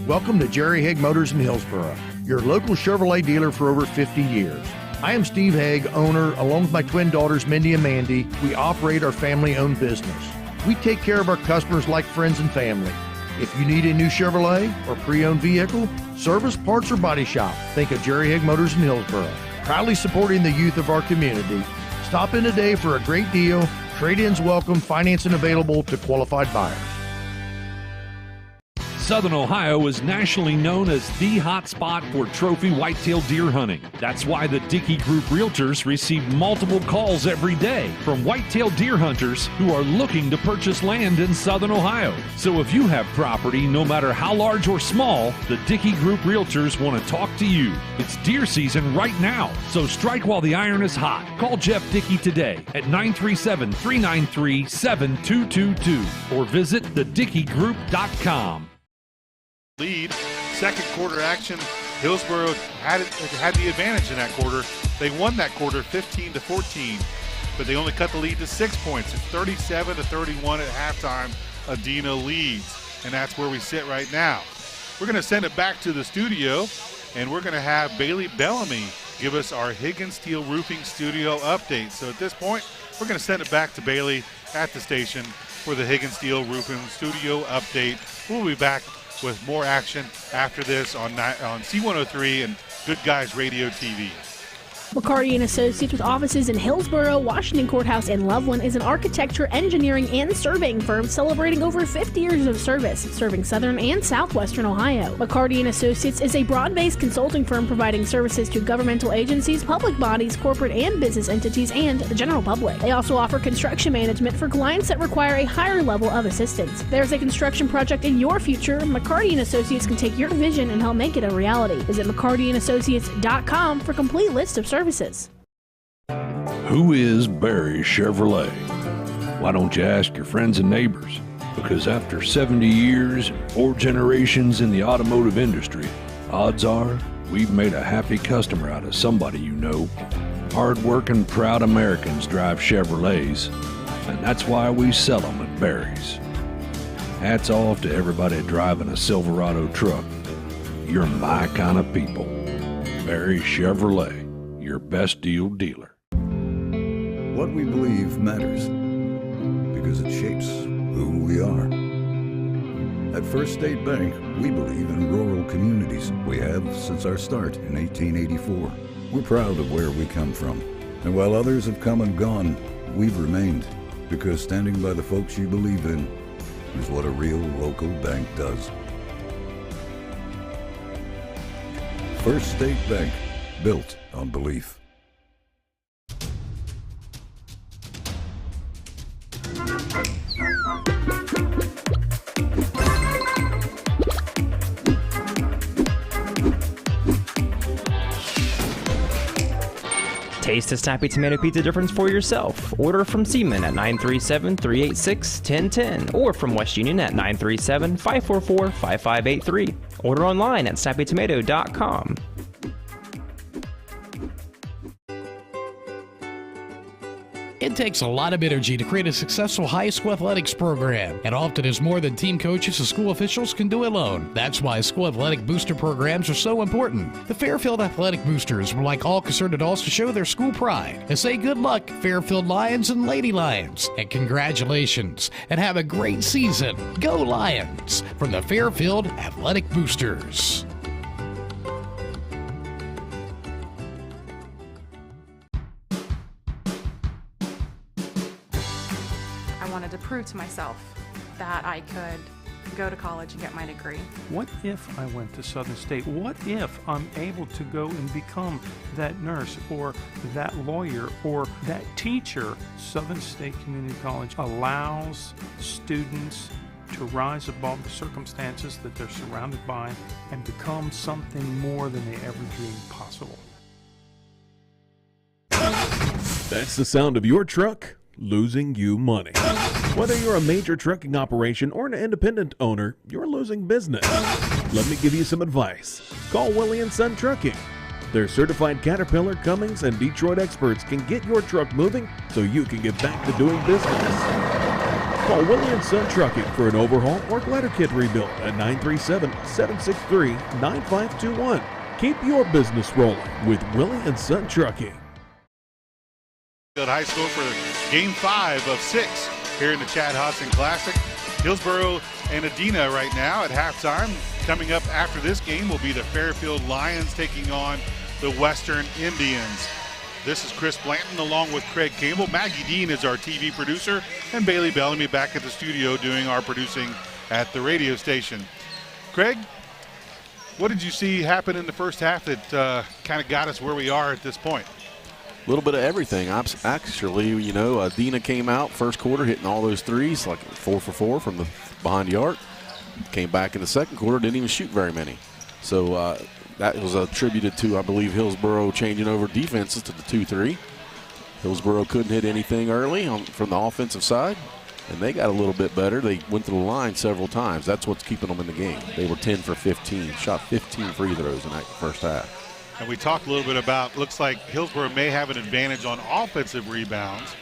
Speaker 2: Welcome to Jerry Haig Motors in Hillsborough, your local Chevrolet dealer for over 50 years. I am Steve Haig, owner, along with my twin daughters, Mindy and Mandy. We operate our family-owned business. We take care of our customers like friends and family. If you need a new Chevrolet or pre-owned vehicle, service, parts, or body shop, think of Jerry Haig Motors in Hillsborough. Proudly supporting the youth of our community Stop in today for a great deal. Trade-ins welcome, financing available to qualified buyers.
Speaker 3: Southern Ohio is nationally known as the hot spot for trophy whitetail deer hunting. That's why the Dickey Group Realtors receive multiple calls every day from whitetail deer hunters who are looking to purchase land in Southern Ohio. So if you have property, no matter how large or small, the Dickey Group Realtors want to talk to you. It's deer season right now, so strike while the iron is hot. Call Jeff Dickey today at 937-393-7222 or visit thedickeygroup.com.
Speaker 20: Lead. Second quarter action. Hillsboro had the advantage in that quarter. They won that quarter 15-14, but they only cut the lead to 6 points. It's 37-31 at halftime. Adina leads, and that's where we sit right now. We're going to send it back to the studio, and we're going to have Bailey Bellamy give us our Higgins Steel Roofing Studio update. So at this point, we're going to send it back to Bailey at the station for the Higgins Steel Roofing Studio update. We'll be back with more action after this on C103 and Good Guys Radio TV.
Speaker 5: McCarty & Associates with offices in Hillsboro, Washington Courthouse, and Loveland is an architecture, engineering, and surveying firm celebrating over 50 years of service, serving southern and southwestern Ohio. McCarty & Associates is a broad-based consulting firm providing services to governmental agencies, public bodies, corporate and business entities, and the general public. They also offer construction management for clients that require a higher level of assistance. If there's a construction project in your future, McCarty & Associates can take your vision and help make it a reality. Visit McCartyandAssociates.com for a complete list of services.
Speaker 3: Who is Barry Chevrolet? Why don't you ask your friends and neighbors? Because after 70 years, 4 generations in the automotive industry, odds are we've made a happy customer out of somebody you know. Hard-working, proud Americans drive Chevrolets, and that's why we sell them at Barry's. Hats off to everybody driving a Silverado truck. You're my kind of people. Barry Chevrolet, your best deal dealer.
Speaker 7: What we believe matters because it shapes who we are. At First State Bank, we believe in rural communities. We have since our start in 1884. We're proud of where we come from. And while others have come and gone, we've remained because standing by the folks you believe in is what a real local bank does. First State Bank, built on belief.
Speaker 8: Taste a snappy tomato pizza difference for yourself. Order from Seaman at 937-386-1010 or from West Union at 937-544-5583. Order online at snappytomato.com.
Speaker 9: It takes a lot of energy to create a successful high school athletics program, and often is more than team coaches and school officials can do alone. That's why school athletic booster programs are so important. The Fairfield Athletic Boosters would like all concerned adults to show their school pride and say good luck, Fairfield Lions and Lady Lions, and congratulations, and have a great season. Go Lions! From the Fairfield Athletic Boosters.
Speaker 10: To prove to myself that I could go to college and get my degree.
Speaker 11: What if I went to Southern State? What if I'm able to go and become that nurse or that lawyer or that teacher? Southern State Community College allows students to rise above the circumstances that they're surrounded by and become something more than they ever dreamed possible.
Speaker 12: That's the sound of your truck losing you money. Whether you're a major trucking operation or an independent owner, you're losing business. Let me give you some advice. Call Willie & Son Trucking. Their certified Caterpillar, Cummins, and Detroit experts can get your truck moving so you can get back to doing business. Call Willie & Son Trucking for an overhaul or glider kit rebuild at 937-763-9521. Keep your business rolling with Willie & Son Trucking.
Speaker 20: High School for Game 5 of 6 here in the Chad Hodson Classic. Hillsboro and Adina right now at halftime. Coming up after this game will be the Fairfield Lions taking on the Western Indians. This is Chris Blanton along with Craig Campbell. Maggie Dean is our TV producer, and Bailey Bellamy back at the studio doing our producing at the radio station. Craig, what did you see happen in the first half that kind of got us where we are at this point?
Speaker 21: A little bit of everything. Actually, you know, Dina came out first quarter hitting all those threes, like 4 for 4 from the behind the arc. Came back in the second quarter, didn't even shoot very many. So that was attributed to, I believe, Hillsborough changing over defenses to the 2-3. Hillsborough couldn't hit anything early from the offensive side, and they got a little bit better. They went to the line several times. That's what's keeping them in the game. They were 10 for 15, shot 15 free throws in that first half.
Speaker 20: And we talked a little bit about, looks like Hillsborough may have an advantage on offensive rebounds.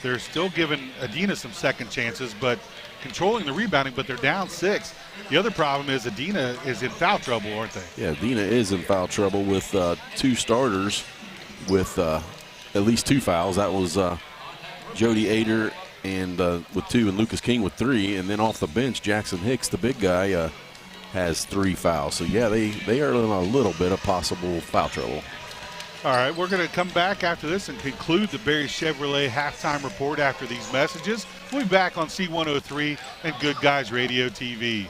Speaker 20: They're still giving Adina some second chances, but controlling the rebounding, but they're down 6. The other problem is Adina is in foul trouble, aren't they?
Speaker 21: Yeah, Adina is in foul trouble with 2 starters with at least 2 fouls. That was Jody Ader and with 2 and Lucas King with 3. And then off the bench, Jackson Hicks, the big guy, has 3 fouls. So, yeah, they are in a little bit of possible foul trouble.
Speaker 20: All right, we're going to come back after this and conclude the Barry Chevrolet halftime report after these messages. We'll be back on C103 and Good Guys Radio TV.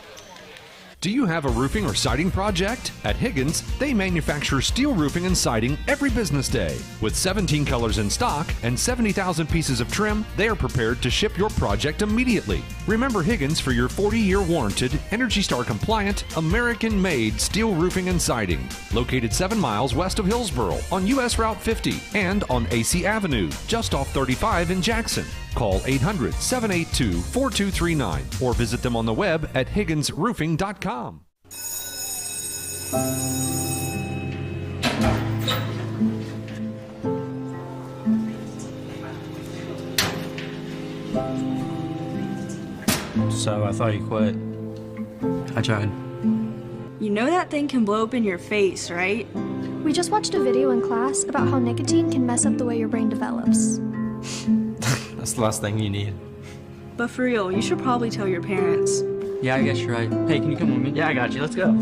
Speaker 6: Do you have a roofing or siding project? At Higgins, they manufacture steel roofing and siding every business day. With 17 colors in stock and 70,000 pieces of trim, they are prepared to ship your project immediately. Remember Higgins for your 40-year warranted, Energy Star compliant, American-made steel roofing and siding. Located 7 miles west of Hillsborough on US Route 50 and on AC Avenue, just off 35 in Jackson. Call 800-782-4239 or visit them on the web at higginsroofing.com.
Speaker 13: So I thought you quit. I tried.
Speaker 14: You know that thing can blow up in your face, right?
Speaker 15: We just watched a video in class about how nicotine can mess up the way your brain develops.
Speaker 13: That's the last thing you need.
Speaker 14: But for real, you should probably tell your parents.
Speaker 13: Yeah, I guess you're right. Hey, can you come with me? Yeah, I got you. Let's go.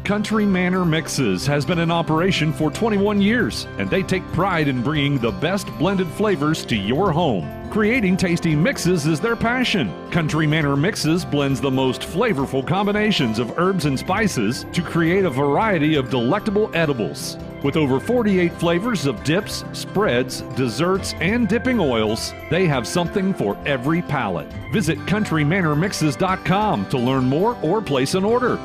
Speaker 3: Country Manor Mixes has been in operation for 21 years, and they take pride in bringing the best blended flavors to your home. Creating tasty mixes is their passion. Country Manor Mixes blends the most flavorful combinations of herbs and spices to create a variety of delectable edibles. With over 48 flavors of dips, spreads, desserts, and dipping oils, they have something for every palate. Visit countrymanormixes.com to learn more or place an order.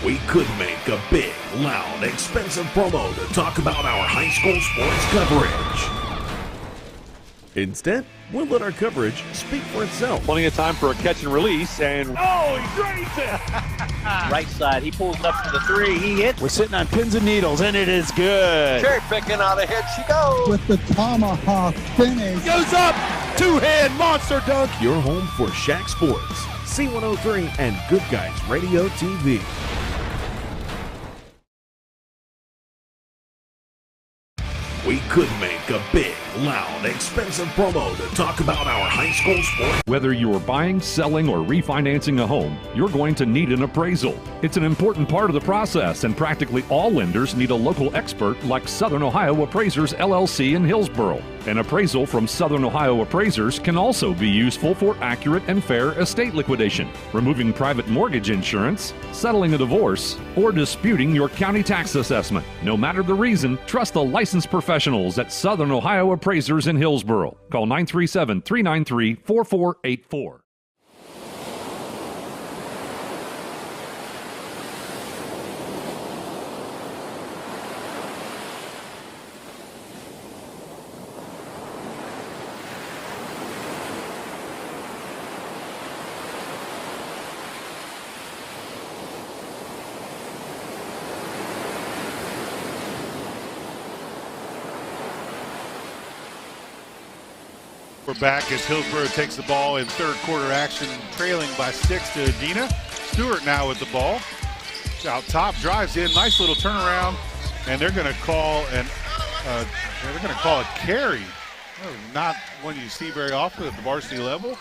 Speaker 4: We could make a big, loud, expensive promo to talk about our high school sports coverage.
Speaker 12: Instead, we'll let our coverage speak for itself.
Speaker 16: Plenty of time for a catch and release, and oh, he drains it!
Speaker 18: Right side, he pulls up for the 3, he hits.
Speaker 17: We're sitting on pins and needles, and it is good.
Speaker 18: Cherry picking out a hit, she goes.
Speaker 19: With the tomahawk finish.
Speaker 17: Goes up, 2-hand monster dunk.
Speaker 12: Your home for Shaq Sports, C103 and Good Guys Radio TV.
Speaker 4: We could make a big, loud, expensive promo to talk about our high school sports.
Speaker 3: Whether you're buying, selling, or refinancing a home, you're going to need an appraisal. It's an important part of the process, and practically all lenders need a local expert like Southern Ohio Appraisers LLC in Hillsborough. An appraisal from Southern Ohio Appraisers can also be useful for accurate and fair estate liquidation, removing private mortgage insurance, settling a divorce, or disputing your county tax assessment. No matter the reason, trust the licensed professionals at Southern Ohio Appraisers in Hillsborough. Call 937-393-4484.
Speaker 20: We're back as Hillsborough takes the ball in third quarter action, trailing by 6 to Adina. Stewart now with the ball. Out top, drives in, nice little turnaround, and they're going to call a carry. Not one you see very often at the varsity level.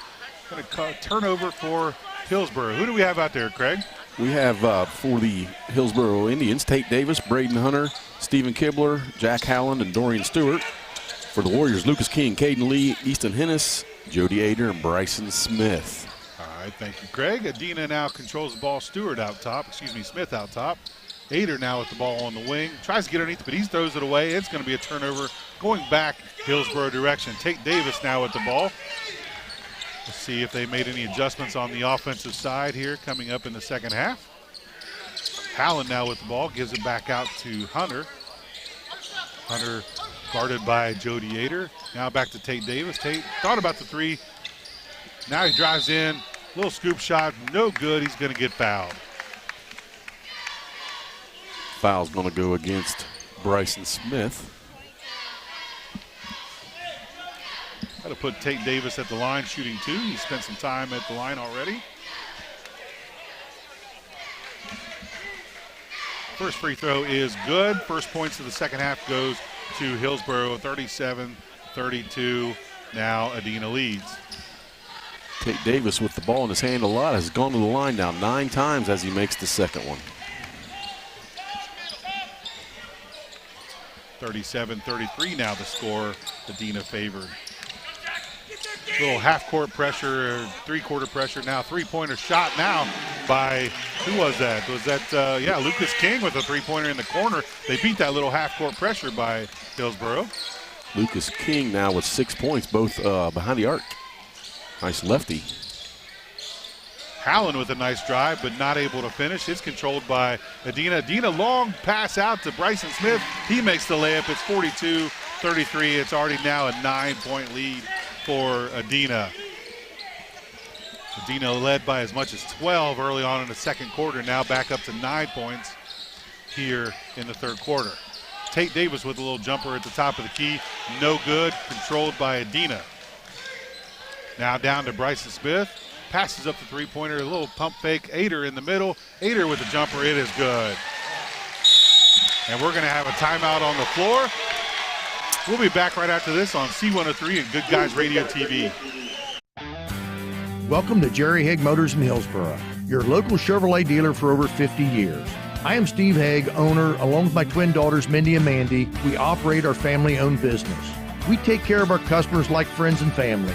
Speaker 20: Going to turnover for Hillsborough. Who do we have out there, Craig?
Speaker 21: We have for the Hillsborough Indians, Tate Davis, Braden Hunter, Stephen Kibler, Jack Howland, and Dorian Stewart. For the Warriors, Lucas King, Caden Lee, Easton Hennis, Jody Ader, and Bryson Smith.
Speaker 20: All right, thank you, Craig. Adina now controls the ball. Smith out top. Ader now with the ball on the wing. Tries to get underneath, but he throws it away. It's going to be a turnover going back Hillsborough direction. Tate Davis now with the ball. Let's see if they made any adjustments on the offensive side here coming up in the second half. Howland now with the ball, gives it back out to Hunter. Hunter guarded by Jody Ader. Now back to Tate Davis. Tate thought about the three. Now he drives in. Little scoop shot, no good. He's going to get fouled.
Speaker 21: Foul's going to go against Bryson Smith.
Speaker 20: Got to put Tate Davis at the line, shooting 2. He spent some time at the line already. First free throw is good. First points of the second half goes to Hillsborough, 37-32. Now Adina leads.
Speaker 21: Tate Davis with the ball in his hand a lot has gone to the line now 9 times as he makes the second one.
Speaker 20: 37-33 now the score. Adina favored. Little half-court pressure, three-quarter pressure now. Three-pointer shot now by, who was that? Was that, Lucas King with a three-pointer in the corner. They beat that little half-court pressure by Hillsborough.
Speaker 21: Lucas King now with 6 points, both behind the arc. Nice lefty.
Speaker 20: Howland with a nice drive, but not able to finish. It's controlled by Adina. Adina long pass out to Bryson Smith. He makes the layup. It's 42-33. It's already now a 9-point lead for Adina. Adina led by as much as 12 early on in the second quarter. Now back up to 9 points here in the third quarter. Tate Davis with a little jumper at the top of the key. No good. Controlled by Adina. Now down to Bryson Smith. Passes up the three-pointer, a little pump fake. Ader in the middle. Ader with the jumper. It is good. And we're going to have a timeout on the floor. We'll be back right after this on C103 and Good Guys Radio TV.
Speaker 2: Welcome to Jerry Haig Motors in Hillsborough, your local Chevrolet dealer for over 50 years. I am Steve Haig, owner, along with my twin daughters, Mindy and Mandy. We operate our family-owned business. We take care of our customers like friends and family.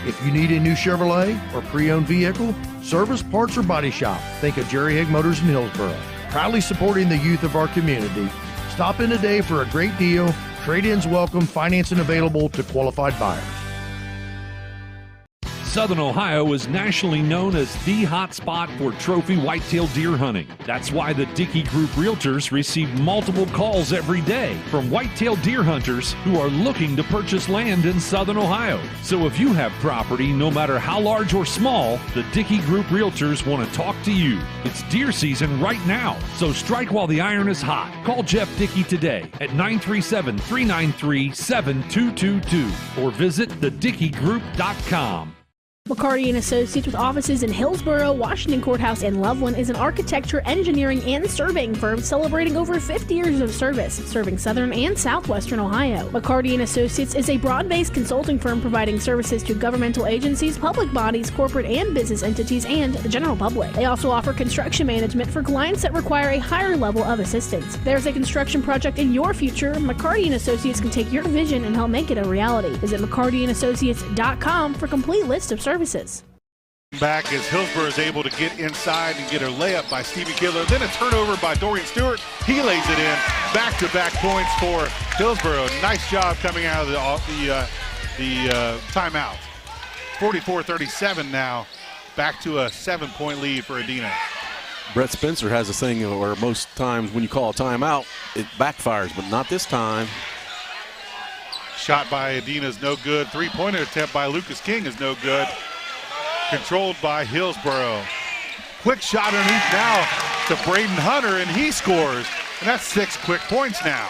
Speaker 2: If you need a new Chevrolet or pre-owned vehicle, service, parts, or body shop, think of Jerry Haig Motors in Hillsborough. Proudly supporting the youth of our community. Stop in today for a great deal. Trade-ins welcome, financing available to qualified buyers.
Speaker 3: Southern Ohio is nationally known as the hot spot for trophy whitetail deer hunting. That's why the Dickey Group Realtors receive multiple calls every day from whitetail deer hunters who are looking to purchase land in Southern Ohio. So if you have property, no matter how large or small, the Dickey Group Realtors want to talk to you. It's deer season right now, so strike while the iron is hot. Call Jeff Dickey today at 937-393-7222 or visit thedickeygroup.com.
Speaker 5: McCarty & Associates, with offices in Hillsborough, Washington Courthouse, and Loveland, is an architecture, engineering, and surveying firm celebrating over 50 years of service, serving southern and southwestern Ohio. McCarty & Associates is a broad-based consulting firm providing services to governmental agencies, public bodies, corporate and business entities, and the general public. They also offer construction management for clients that require a higher level of assistance. If there's a construction project in your future, McCarty & Associates can take your vision and help make it a reality. Visit McCartyandAssociates.com for a complete list of services.
Speaker 20: Back as Hillsborough is able to get inside and get her layup by Stevie Killer. Then a turnover by Dorian Stewart. He lays it in. Back-to-back points for Hillsborough. Nice job coming out of the timeout. 44-37 now. Back to a 7-point lead for Adina.
Speaker 21: Brett Spencer has a thing where most times when you call a timeout, it backfires, but not this time.
Speaker 20: Shot by Adina is no good. Three-pointer attempt by Lucas King is no good. Controlled by Hillsborough. Quick shot underneath now to Braden Hunter, and he scores. And that's 6 quick points now.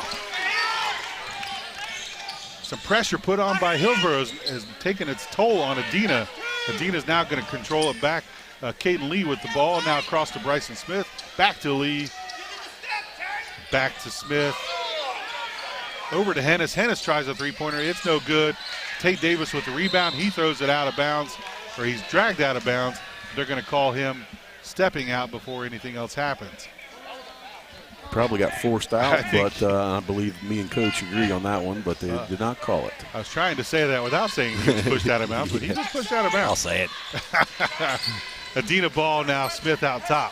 Speaker 20: Some pressure put on by Hillsborough has taken its toll on Adina. Adina's now going to control it back. Caden Lee with the ball. Now across to Bryson Smith. Back to Lee. Back to Smith. Over to Hennis. Hennis tries a three-pointer. It's no good. Tate Davis with the rebound. He throws it out of bounds. or he's dragged out of bounds, they're going to call him stepping out before anything else happens.
Speaker 21: Probably got forced out, but I believe me and Coach agree on that one, but they did not call it.
Speaker 20: I was trying to say that without saying he was pushed out of bounds, but he was pushed out of bounds.
Speaker 1: I'll say it.
Speaker 20: Adina ball now, Smith out top.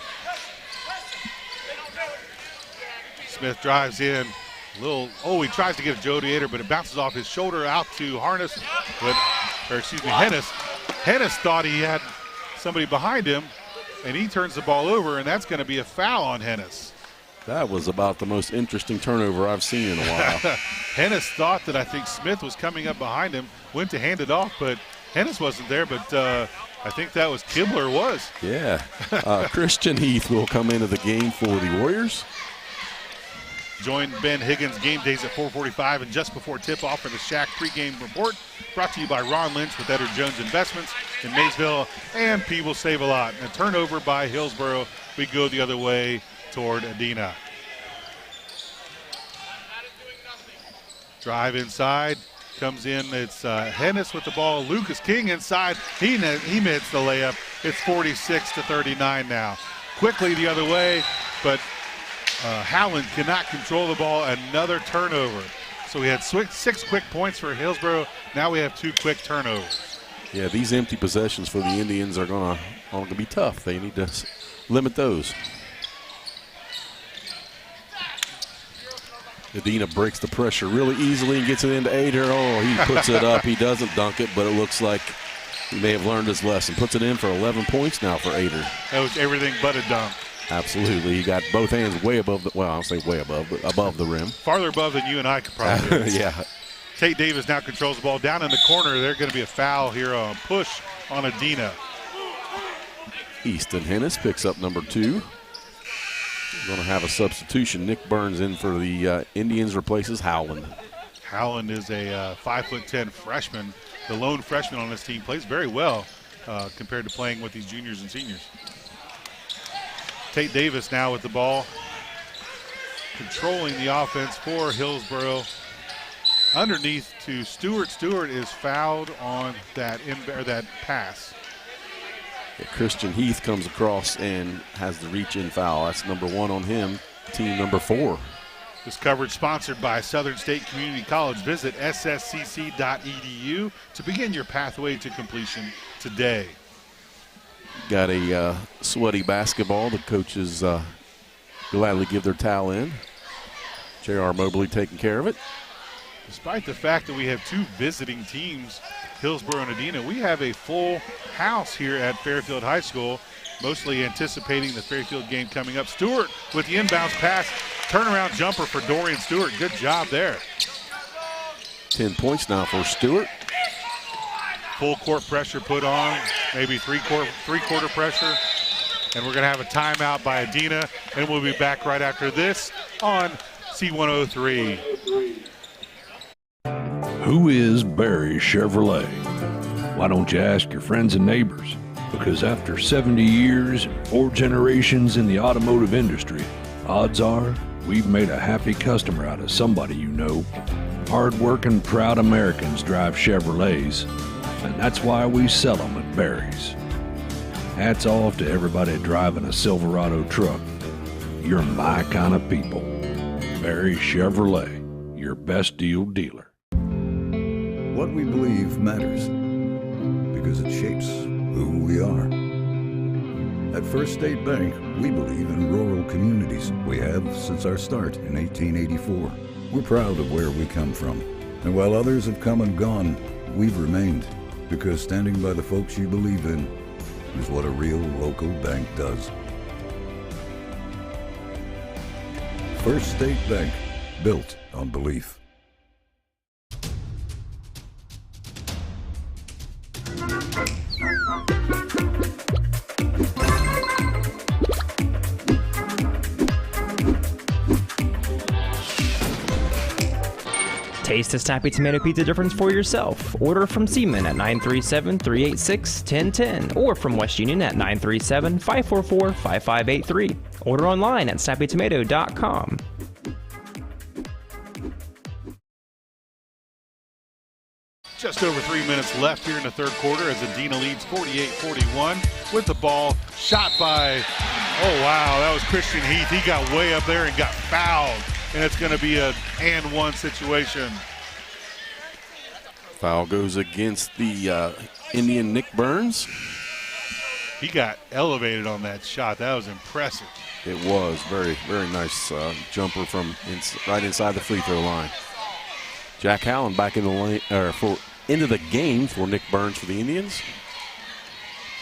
Speaker 20: Smith drives in. He tries to get a Jody Ader, but it bounces off his shoulder out to Hennis. Hennis thought he had somebody behind him, and he turns the ball over, and that's going to be a foul on Hennis.
Speaker 21: That was about the most interesting turnover I've seen in a while.
Speaker 20: Hennis thought that I think Smith was coming up behind him, went to hand it off, but Hennis wasn't there, but I think that was Kibler was.
Speaker 21: Yeah. Christian Heath will come into the game for the Warriors.
Speaker 20: Join Ben Higgins game days at 4:45 and just before tip-off for the Shack pregame report. Brought to you by Ron Lynch with Edward Jones Investments in Maysville and P will save a lot. And a turnover by Hillsboro. We go the other way toward Adina. Drive inside, comes in. It's Hennis with the ball. Lucas King inside. He missed the layup. It's 46-39 now. Quickly the other way, but Howland cannot control the ball. Another turnover. So we had 6 quick points for Hillsboro. Now we have 2 quick turnovers.
Speaker 21: Yeah, these empty possessions for the Indians are going to be tough. They need to limit those. Adina breaks the pressure really easily and gets it into Ader. Oh, he puts it up. He doesn't dunk it, but it looks like he may have learned his lesson. Puts it in for 11 points now for Ader.
Speaker 20: That was everything but a dunk.
Speaker 21: Absolutely. He got both hands way above the, well, I'll say way above, but above the rim.
Speaker 20: Farther above than you and I could probably do.
Speaker 21: Yeah.
Speaker 20: Tate Davis now controls the ball down in the corner. There's going to be a foul here on push on Adina.
Speaker 21: Easton Hennis picks up number 2. Going to have a substitution. Nick Burns in for the Indians, replaces Howland.
Speaker 20: Howland is a 5'10" freshman. The lone freshman on this team plays very well compared to playing with these juniors and seniors. Tate Davis now with the ball, controlling the offense for Hillsboro. Underneath to Stewart. Stewart is fouled on that pass.
Speaker 21: Yeah, Christian Heath comes across and has the reach-in foul. That's number 1 on him, team number 4.
Speaker 20: This coverage sponsored by Southern State Community College. Visit sscc.edu to begin your pathway to completion today.
Speaker 21: Got a sweaty basketball. The coaches gladly give their towel in. J.R. Mobley taking care of it.
Speaker 20: Despite the fact that we have 2 visiting teams, Hillsboro and Adina, we have a full house here at Fairfield High School, mostly anticipating the Fairfield game coming up. Stewart with the inbounds pass, turnaround jumper for Dorian Stewart. Good job there.
Speaker 21: 10 points now for Stewart.
Speaker 20: Full court pressure put on, maybe three-quarter pressure. And we're going to have a timeout by Adina, and we'll be back right after this on C103.
Speaker 3: Who is Barry Chevrolet? Why don't you ask your friends and neighbors? Because after 70 years and 4 generations in the automotive industry, odds are we've made a happy customer out of somebody you know. Hard-working, proud Americans drive Chevrolets, and that's why we sell them at Barry's. Hats off to everybody driving a Silverado truck. You're my kind of people. Barry Chevrolet, your best deal dealer.
Speaker 7: What we believe matters because it shapes who we are. At First State Bank, we believe in rural communities. We have since our start in 1884. We're proud of where we come from. And while others have come and gone, we've remained because standing by the folks you believe in is what a real local bank does. First State Bank, built on belief.
Speaker 8: Taste the snappy tomato pizza difference for yourself. Order from Seaman at 937-386-1010 or from West Union at 937-544-5583. Order online at snappytomato.com.
Speaker 20: Just over 3 minutes left here in the third quarter as Adina leads 48-41 with the ball shot by, oh wow, that was Christian Heath. He got way up there and got fouled, and it's going to be an and one situation.
Speaker 21: Foul goes against the Indian Nick Burns.
Speaker 20: He got elevated on that shot. That was impressive.
Speaker 21: It was very, very nice jumper from right inside the free throw line. Jack Allen back in the lane, into the game for Nick Burns for the Indians.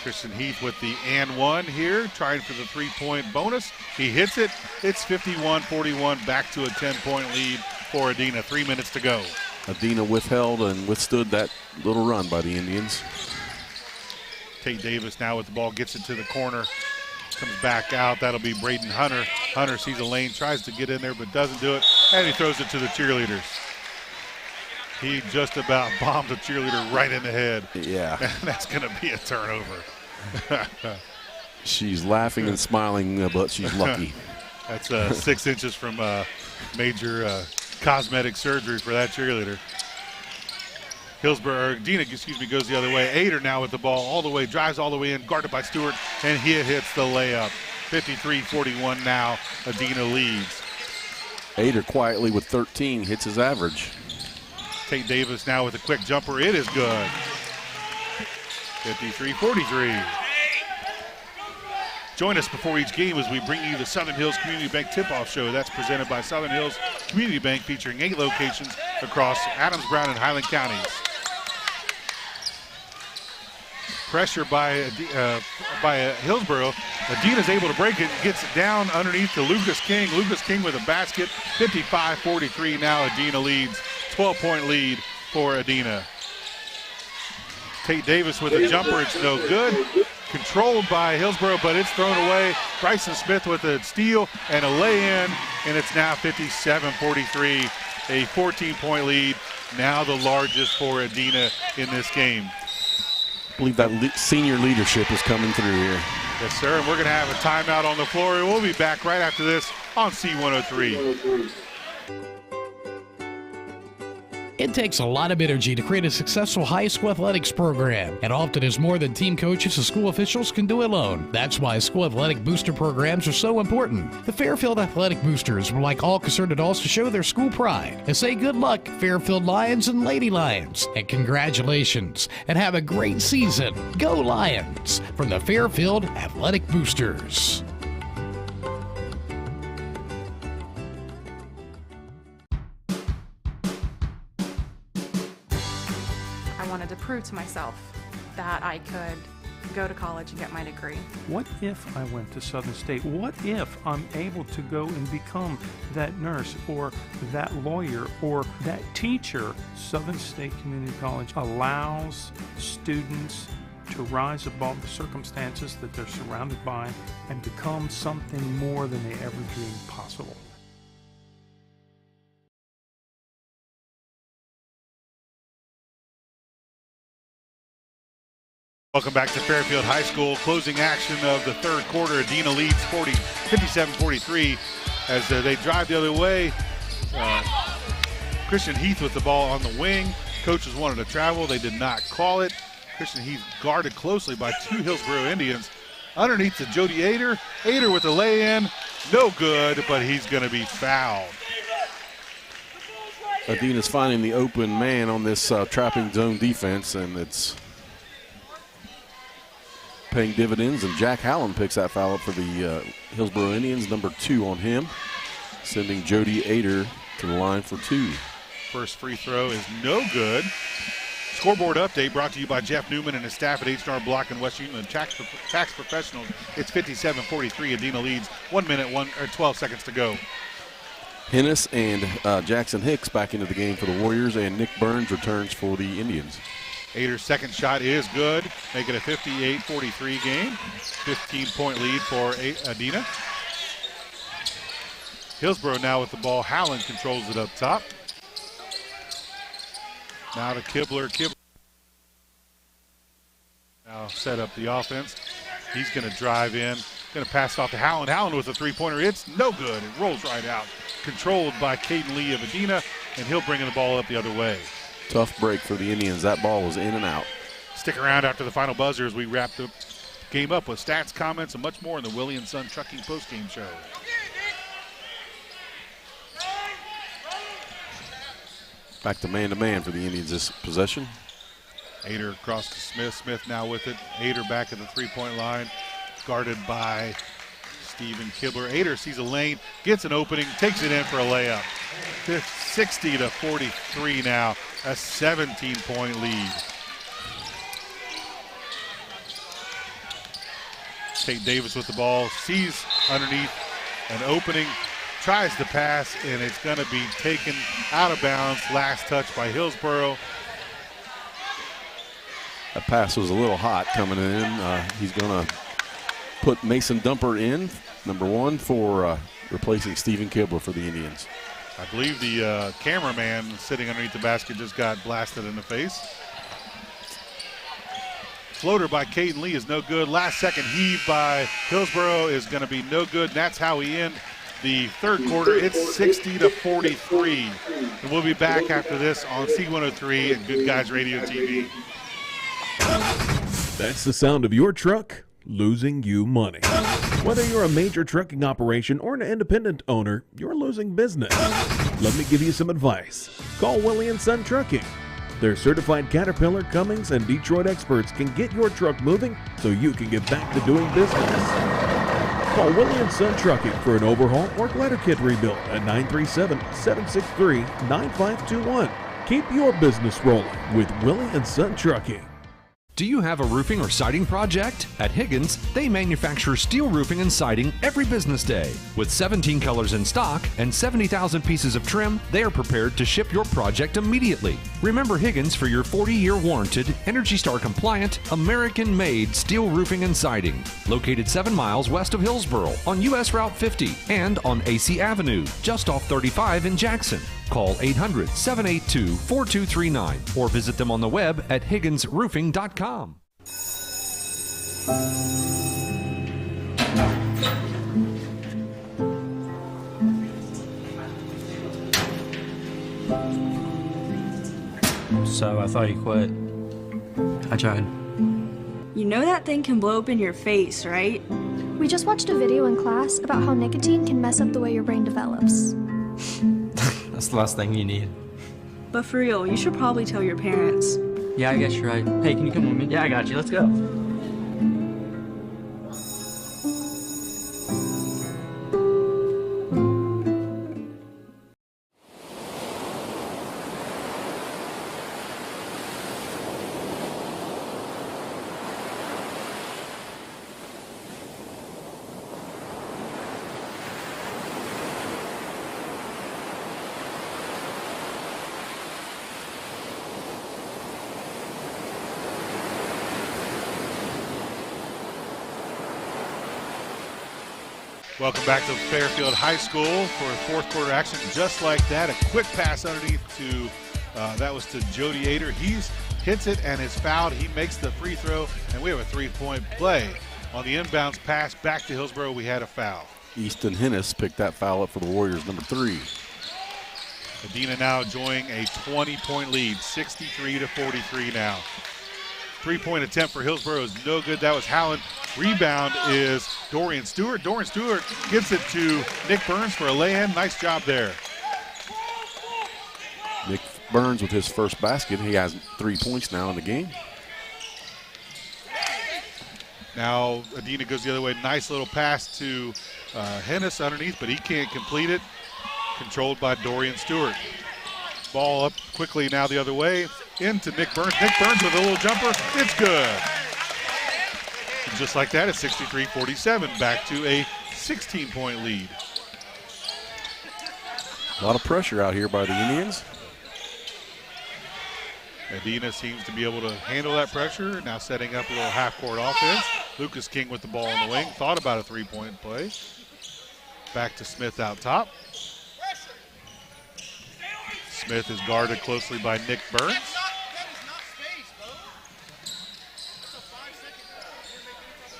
Speaker 20: Christian Heath with the and one here, trying for the three-point bonus. He hits it. It's 51-41, back to a 10-point lead for Adina. 3 minutes to go.
Speaker 21: Adina withheld and withstood that little run by the Indians.
Speaker 20: Tate Davis now with the ball, gets it to the corner, comes back out. That'll be Braden Hunter. Hunter sees a lane, tries to get in there, but doesn't do it, and he throws it to the cheerleaders. He just about bombed a cheerleader right in the head.
Speaker 21: Yeah.
Speaker 20: And that's going to be a turnover.
Speaker 21: She's laughing and smiling, but she's lucky.
Speaker 20: That's 6 inches from major cosmetic surgery for that cheerleader. Adina, goes the other way. Ader now with the ball all the way, drives all the way in, guarded by Stewart, and he hits the layup. 53-41 now, Adina leads.
Speaker 21: Ader quietly with 13, hits his average.
Speaker 20: Tate Davis now with a quick jumper. It is good. 53-43. Join us before each game as we bring you the Southern Hills Community Bank Tip-Off Show. That's presented by Southern Hills Community Bank, featuring 8 locations across Adams, Brown, and Highland counties. Pressure by Hillsboro. Adina's able to break it, gets it down underneath to Lucas King. Lucas King with a basket. 55-43 now. Adina leads. 12-point lead for Adina. Tate Davis with a jumper. It's no good. Controlled by Hillsboro, but it's thrown away. Bryson Smith with a steal and a lay-in, and it's now 57-43. A 14-point lead. Now the largest for Adina in this game.
Speaker 21: I believe that senior leadership is coming through here.
Speaker 20: Yes, sir, and we're going to have a timeout on the floor. We'll be back right after this on C103.
Speaker 9: It takes a lot of energy to create a successful high school athletics program, and often is more than team coaches and school officials can do alone. That's why school athletic booster programs are so important. The Fairfield Athletic Boosters would like all concerned adults to show their school pride and say good luck, Fairfield Lions and Lady Lions, and congratulations, and have a great season. Go Lions! From the Fairfield Athletic Boosters.
Speaker 10: To prove to myself that I could go to college and get my degree.
Speaker 11: What if I went to Southern State? What if I'm able to go and become that nurse or that lawyer or that teacher? Southern State Community College allows students to rise above the circumstances that they're surrounded by and become something more than they ever dreamed possible.
Speaker 20: Welcome back to Fairfield High School. Closing action of the third quarter. Adina leads 57-43 as they drive the other way. Christian Heath with the ball on the wing. Coaches wanted to travel. They did not call it. Christian Heath guarded closely by 2 Hillsboro Indians. Underneath to Jody Ader. Ader with the lay-in. No good, but he's going to be fouled.
Speaker 21: Adina's finding the open man on this trapping zone defense, and it's paying dividends, and Jack Hallam picks that foul up for the Hillsboro Indians, number 2 on him, sending Jody Ader to the line for 2.
Speaker 20: First free throw is no good. Scoreboard update brought to you by Jeff Newman and his staff at H&R Block and West Union Tax Professionals. It's 57-43. Adina leads. 1 minute, 12 seconds to go.
Speaker 21: Hennis and Jackson Hicks back into the game for the Warriors, and Nick Burns returns for the Indians.
Speaker 20: Ader's second shot is good, making a 58-43 game. 15-point lead for Adina. Hillsboro now with the ball. Howland controls it up top. Now to Kibler. Kibler now set up the offense. He's going to drive in. Going to pass it off to Howland. Howland with a three-pointer. It's no good. It rolls right out. Controlled by Caden Lee of Adina, and he'll bring the ball up the other way.
Speaker 21: Tough break for the Indians. That ball was in and out.
Speaker 20: Stick around after the final buzzer as we wrap the game up with stats, comments, and much more in the Willie & Son Trucking postgame show.
Speaker 21: Back to man for the Indians this possession.
Speaker 20: Ader across to Smith. Smith now with it. Ader back at the three-point line, guarded by Steven Kibler. Ader sees a lane, gets an opening, takes it in for a layup. 60-43 now, a 17-point lead. Tate Davis with the ball, sees underneath an opening, tries to pass, and it's going to be taken out of bounds. Last touch by Hillsborough.
Speaker 21: That pass was a little hot coming in. He's going to put Mason Dumper in, number 1, for replacing Steven Kibler for the Indians.
Speaker 20: I believe the cameraman sitting underneath the basket just got blasted in the face. Floater by Caden Lee is no good. Last second heave by Hillsborough is going to be no good. And that's how we end the third quarter. It's 60-43. And we'll be back after this on C103 and Good Guys Radio TV.
Speaker 12: That's the sound of your truck losing you money. Whether you're a major trucking operation or an independent owner, you're losing business. Let me give you some advice. Call Willie & Son Trucking. Their certified Caterpillar, Cummins, and Detroit experts can get your truck moving so you can get back to doing business. Call Willie & Son Trucking for an overhaul or glider kit rebuild at 937-763-9521. Keep your business rolling with Willie & Son Trucking.
Speaker 6: Do you have a roofing or siding project? At Higgins, they manufacture steel roofing and siding every business day. With 17 colors in stock and 70,000 pieces of trim, they are prepared to ship your project immediately. Remember Higgins for your 40-year warranted, ENERGY STAR compliant, American-made steel roofing and siding. Located 7 miles west of Hillsborough on US Route 50 and on AC Avenue, just off 35 in Jackson. Call 800-782-4239 or visit them on the web at higginsroofing.com.
Speaker 13: So I thought you quit. I tried.
Speaker 14: You know that thing can blow up in your face, right?
Speaker 15: We just watched a video in class about how nicotine can mess up the way your brain develops.
Speaker 13: That's the last thing you need.
Speaker 14: But for real, you should probably tell your parents.
Speaker 13: Yeah, I guess you're right. Hey, can you come with me? Yeah, I got you. Let's go.
Speaker 20: Welcome back to Fairfield High School for fourth quarter action. Just like that, a quick pass underneath to, that was to Jody Ader. He hits it and is fouled. He makes the free throw, and we have a three-point play. On the inbounds pass back to Hillsborough, we had a foul.
Speaker 21: Easton Hennis picked that foul up for the Warriors, number 3.
Speaker 20: Medina now enjoying a 20-point lead, 63-43 now. Three-point attempt for Hillsborough is no good. That was Howland. Rebound is Dorian Stewart. Dorian Stewart gives it to Nick Burns for a lay-in. Nice job there.
Speaker 21: Nick Burns with his first basket. He has 3 points now in the game.
Speaker 20: Now Adina goes the other way. Nice little pass to Hennis underneath, but he can't complete it. Controlled by Dorian Stewart. Ball up quickly now the other way into Nick Burns. Nick Burns with a little jumper. It's good. And just like that, it's 63-47. Back to a 16-point lead.
Speaker 21: A lot of pressure out here by the Indians.
Speaker 20: Medina seems to be able to handle that pressure. Now setting up a little half-court offense. Lucas King with the ball in the wing. Thought about a three-point play. Back to Smith out top. Smith is guarded closely by Nick Burns.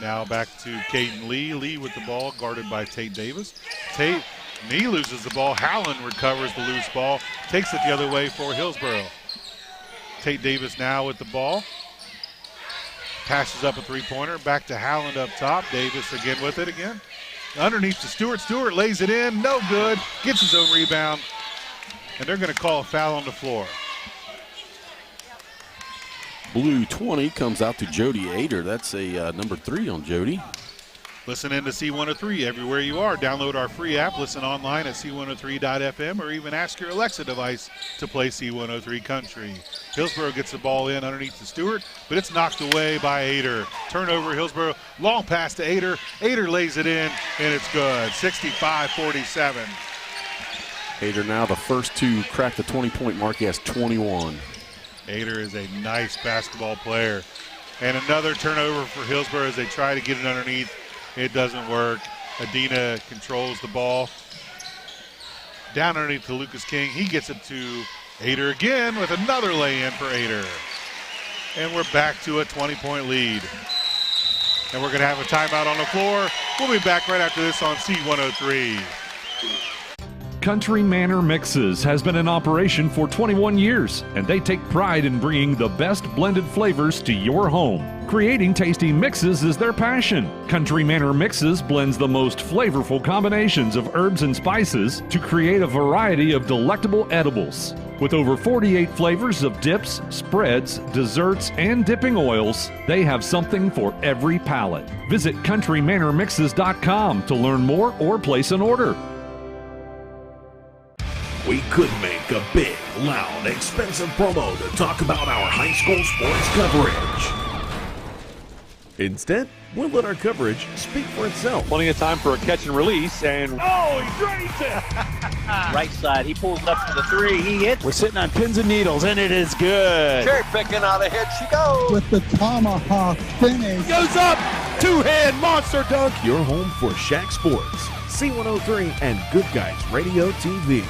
Speaker 20: Now back to Caden Lee. Lee with the ball, guarded by Tate Davis. Tate, knee loses the ball. Howland recovers the loose ball. Takes it the other way for Hillsborough. Tate Davis now with the ball. Passes up a three-pointer. Back to Howland up top. Davis again with it again. Underneath to Stewart. Stewart lays it in. No good. Gets his own rebound. And they're going to call a foul on the floor.
Speaker 21: Blue 20 comes out to Jody Ader. That's a number 3 on Jody.
Speaker 20: Listen in to C103 everywhere you are. Download our free app. Listen online at c103.fm or even ask your Alexa device to play C103 Country. Hillsborough gets the ball in underneath to Stewart, but it's knocked away by Ader. Turnover, Hillsborough. Long pass to Ader. Ader lays it in, and it's good. 65-47.
Speaker 21: Ader now the first to crack the 20-point mark. He has 21.
Speaker 20: Ader is a nice basketball player. And another turnover for Hillsborough as they try to get it underneath. It doesn't work. Adina controls the ball. Down underneath to Lucas King. He gets it to Ader again with another lay-in for Ader. And we're back to a 20-point lead. And we're going to have a timeout on the floor. We'll be back right after this on C103.
Speaker 3: Country Manor Mixes has been in operation for 21 years, and they take pride in bringing the best blended flavors to your home. Creating tasty mixes is their passion. Country Manor Mixes blends the most flavorful combinations of herbs and spices to create a variety of delectable edibles. With over 48 flavors of dips, spreads, desserts, and dipping oils, they have something for every palate. Visit countrymanormixes.com to learn more or place an order.
Speaker 4: We could make a big, loud, expensive promo to talk about our high school sports coverage.
Speaker 12: Instead, we'll let our coverage speak for itself.
Speaker 16: Plenty of time for a catch and release, and oh, he drains it!
Speaker 18: Right side, he pulls up for the three, he hits.
Speaker 17: We're sitting on pins and needles, and it is good.
Speaker 16: Cherry picking out ahead she goes.
Speaker 19: With the tomahawk finish.
Speaker 17: Goes up, two-hand monster dunk.
Speaker 12: Your home for Shack Sports, C103, and Good Guys Radio TV.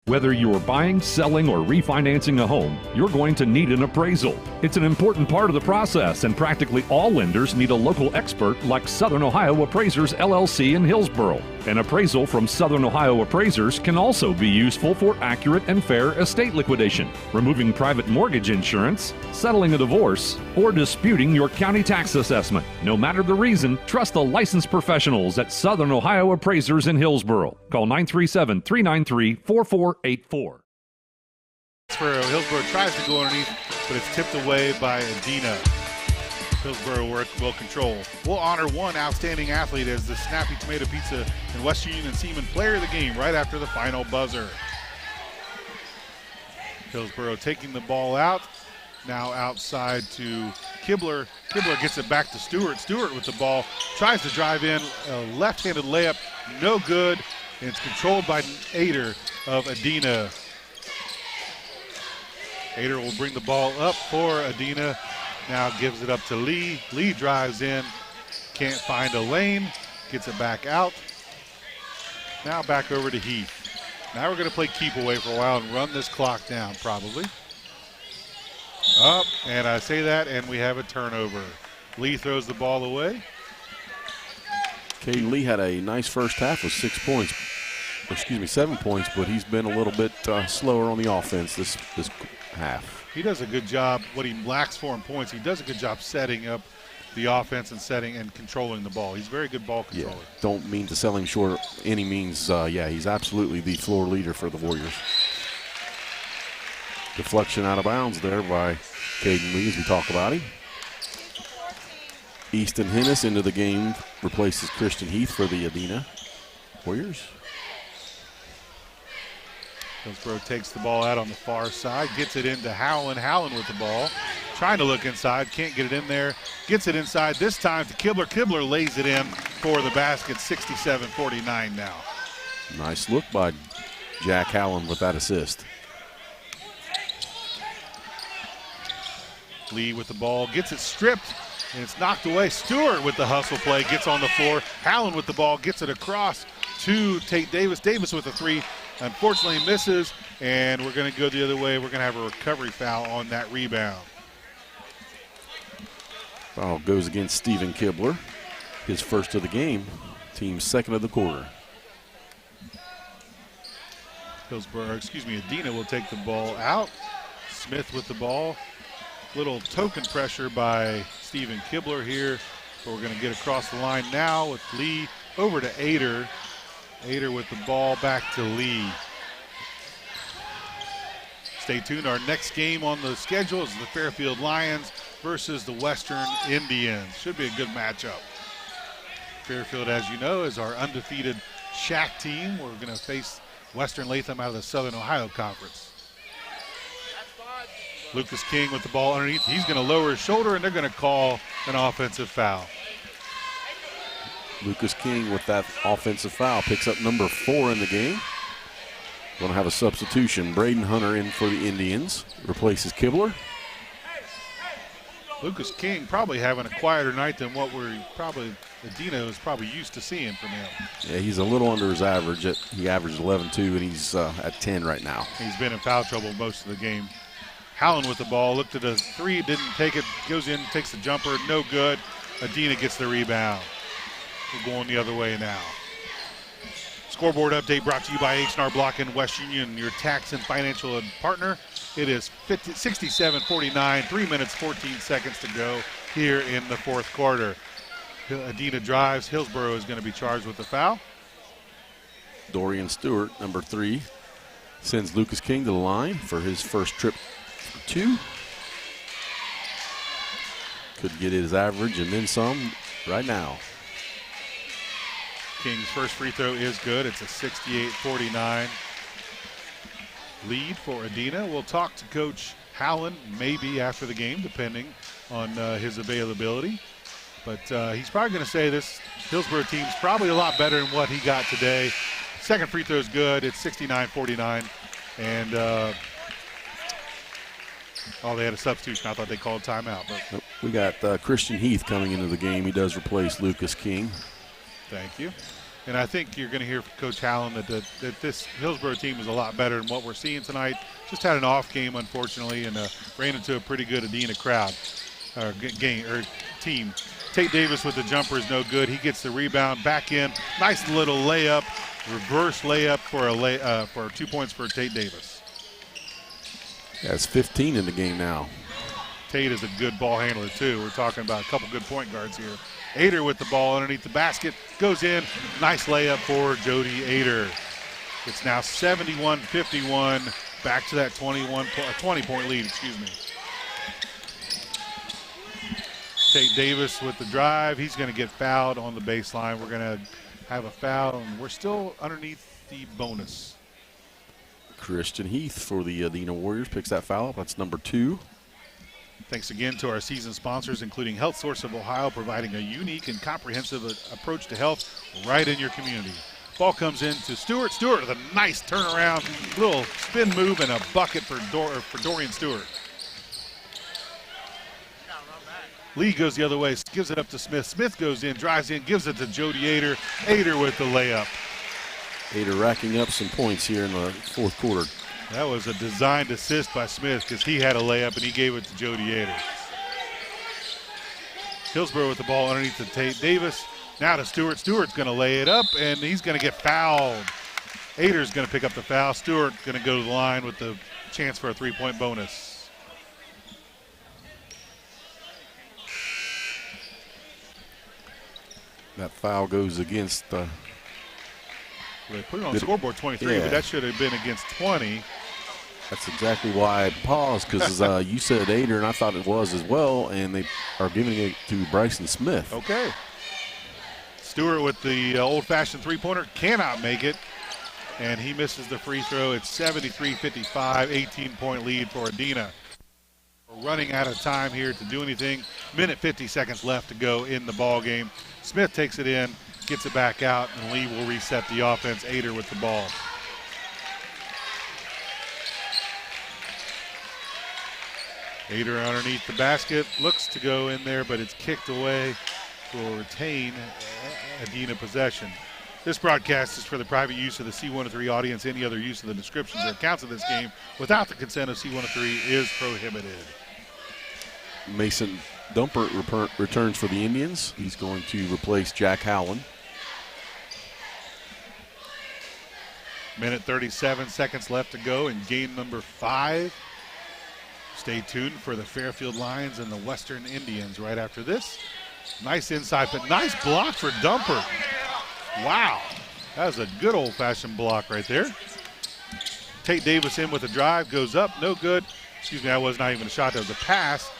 Speaker 3: Whether you're buying, selling, or refinancing a home, you're going to need an appraisal. It's an important part of the process, and practically all lenders need a local expert like Southern Ohio Appraisers LLC in Hillsborough. An appraisal from Southern Ohio Appraisers can also be useful for accurate and fair estate liquidation, removing private mortgage insurance, settling a divorce, or disputing your county tax assessment. No matter the reason, trust the licensed professionals at Southern Ohio Appraisers in Hillsborough. Call 937-393-4484.
Speaker 20: Hillsborough tries to go underneath, but it's tipped away by Adina. Hillsborough will control. We'll honor one outstanding athlete as the Snappy Tomato Pizza and West Union and Seaman player of the game right after the final buzzer. Hillsborough taking the ball out. Now outside to Kibler. Kibler gets it back to Stewart. Stewart with the ball. Tries to drive in. A left-handed layup. No good. And it's controlled by Ader of Adina. Ader will bring the ball up for Adina. Now gives it up to Lee. Lee drives in. Can't find a lane. Gets it back out. Now back over to Heath. Now we're going to play keep away for a while and run this clock down probably. Up, and I say that, and we have a turnover. Lee throws the ball away.
Speaker 21: Caden Lee had a nice first half with 7 points, but he's been a little bit slower on the offense this half.
Speaker 20: He does a good job. What he lacks for in points, he does a good job setting up the offense and setting and controlling the ball. He's a very good ball controller.
Speaker 21: Yeah, don't mean to sell him short any means. He's absolutely the floor leader for the Warriors. Deflection out of bounds there by Caden Lee as we talk about him. Easton Hennis into the game, replaces Christian Heath for the Adina Warriors.
Speaker 20: Hillsborough takes the ball out on the far side, gets it into Howland. Howland with the ball, trying to look inside, can't get it in there. Gets it inside this time to Kibler. Kibler lays it in for the basket, 67-49 now.
Speaker 21: Nice look by Jack Howland with that assist.
Speaker 20: Lee with the ball, gets it stripped, and it's knocked away. Stewart with the hustle play, gets on the floor. Howland with the ball, gets it across to Tate Davis. Davis with a three, unfortunately misses, and we're going to go the other way. We're going to have a recovery foul on that rebound.
Speaker 21: Foul goes against Stephen Kibler, his first of the game, team's second of the quarter.
Speaker 20: Adina will take the ball out. Smith with the ball. Little token pressure by Stephen Kibler here. But we're going to get across the line now with Lee over to Ader. Ader with the ball back to Lee. Stay tuned. Our next game on the schedule is the Fairfield Lions versus the Western Indians. Should be a good matchup. Fairfield, as you know, is our undefeated SHAC team. We're going to face Western Latham out of the Southern Ohio Conference. Lucas King with the ball underneath. He's going to lower his shoulder, and they're going to call an offensive foul.
Speaker 21: Lucas King with that offensive foul picks up number 4 in the game. Going to have a substitution. Braden Hunter in for the Indians. Replaces Kibler.
Speaker 20: Lucas King probably having a quieter night than what Adina is probably used to seeing from him.
Speaker 21: Yeah, he's a little under his average. He averaged 11-2, and he's at 10 right now.
Speaker 20: He's been in foul trouble most of the game. Howland with the ball, looked at a three, didn't take it, goes in, takes the jumper, no good. Adina gets the rebound. We're going the other way now. Scoreboard update brought to you by H&R Block in West Union, your tax and financial partner. It is 67-49, 3 minutes, 14 seconds to go here in the fourth quarter. Adina drives. Hillsborough is going to be charged with the foul.
Speaker 21: Dorian Stewart, number 3, sends Lucas King to the line for his first trip for 2. Could get his average and then some right now.
Speaker 20: King's first free throw is good. It's a 68-49 lead for Adina. We'll talk to Coach Howland maybe after the game, depending on his availability. But he's probably going to say this Hillsborough team's probably a lot better than what he got today. Second free throw is good. It's 69-49. And they had a substitution. I thought they called timeout. But
Speaker 21: we got Christian Heath coming into the game. He does replace Lucas King.
Speaker 20: Thank you. And I think you're going to hear from Coach Howland that this Hillsborough team is a lot better than what we're seeing tonight. Just had an off game, unfortunately, and ran into a pretty good Adina crowd or team. Tate Davis with the jumper is no good. He gets the rebound back in. Nice little layup, reverse layup for 2 points for Tate Davis.
Speaker 21: That's 15 in the game now.
Speaker 20: Tate is a good ball handler too. We're talking about a couple good point guards here. Ader with the ball underneath the basket, goes in. Nice layup for Jody Ader. It's now 71-51, back to that 20-point lead, excuse me. Tate Davis with the drive. He's going to get fouled on the baseline. We're going to have a foul, and we're still underneath the bonus.
Speaker 21: Christian Heath for the Adina Warriors picks that foul up. That's number 2.
Speaker 20: Thanks again to our season sponsors, including Health Source of Ohio, providing a unique and comprehensive approach to health right in your community. Ball comes in to Stewart. Stewart with a nice turnaround, little spin move, and a bucket for Dorian Stewart. Lee goes the other way, gives it up to Smith. Smith goes in, drives in, gives it to Jody Ader. Ader with the layup.
Speaker 21: Ader racking up some points here in the fourth quarter.
Speaker 20: That was a designed assist by Smith because he had a layup and he gave it to Jody Ader. Hillsborough with the ball underneath to Tate Davis. Now to Stewart. Stewart's going to lay it up, and he's going to get fouled. Ader's going to pick up the foul. Stewart going to go to the line with the chance for a 3-point bonus.
Speaker 21: That foul goes against
Speaker 20: they put it on scoreboard 23, but that should have been against 20.
Speaker 21: That's exactly why I paused, because you said Ader, and I thought it was as well, and they are giving it to Bryson Smith.
Speaker 20: Okay. Stewart with the old-fashioned three-pointer cannot make it, and he misses the free throw. It's 73-55, 18-point lead for Adina. We're running out of time here to do anything. Minute 50 seconds left to go in the ball game. Smith takes it in, gets it back out, and Lee will reset the offense. Ader with the ball. Ader underneath the basket, looks to go in there, but it's kicked away. Will retain Adina possession. This broadcast is for the private use of the C103 audience. Any other use of the descriptions or accounts of this game without the consent of C103 is prohibited.
Speaker 21: Mason Dumpert returns for the Indians. He's going to replace Jack Howland.
Speaker 20: Minute 37 seconds left to go in game number 5. Stay tuned for the Fairfield Lions and the Western Indians right after this. Nice inside, but nice block for Dumper. Wow, that was a good old-fashioned block right there. Tate Davis in with a drive, goes up, no good. Excuse me, that was not even a shot, that was a pass.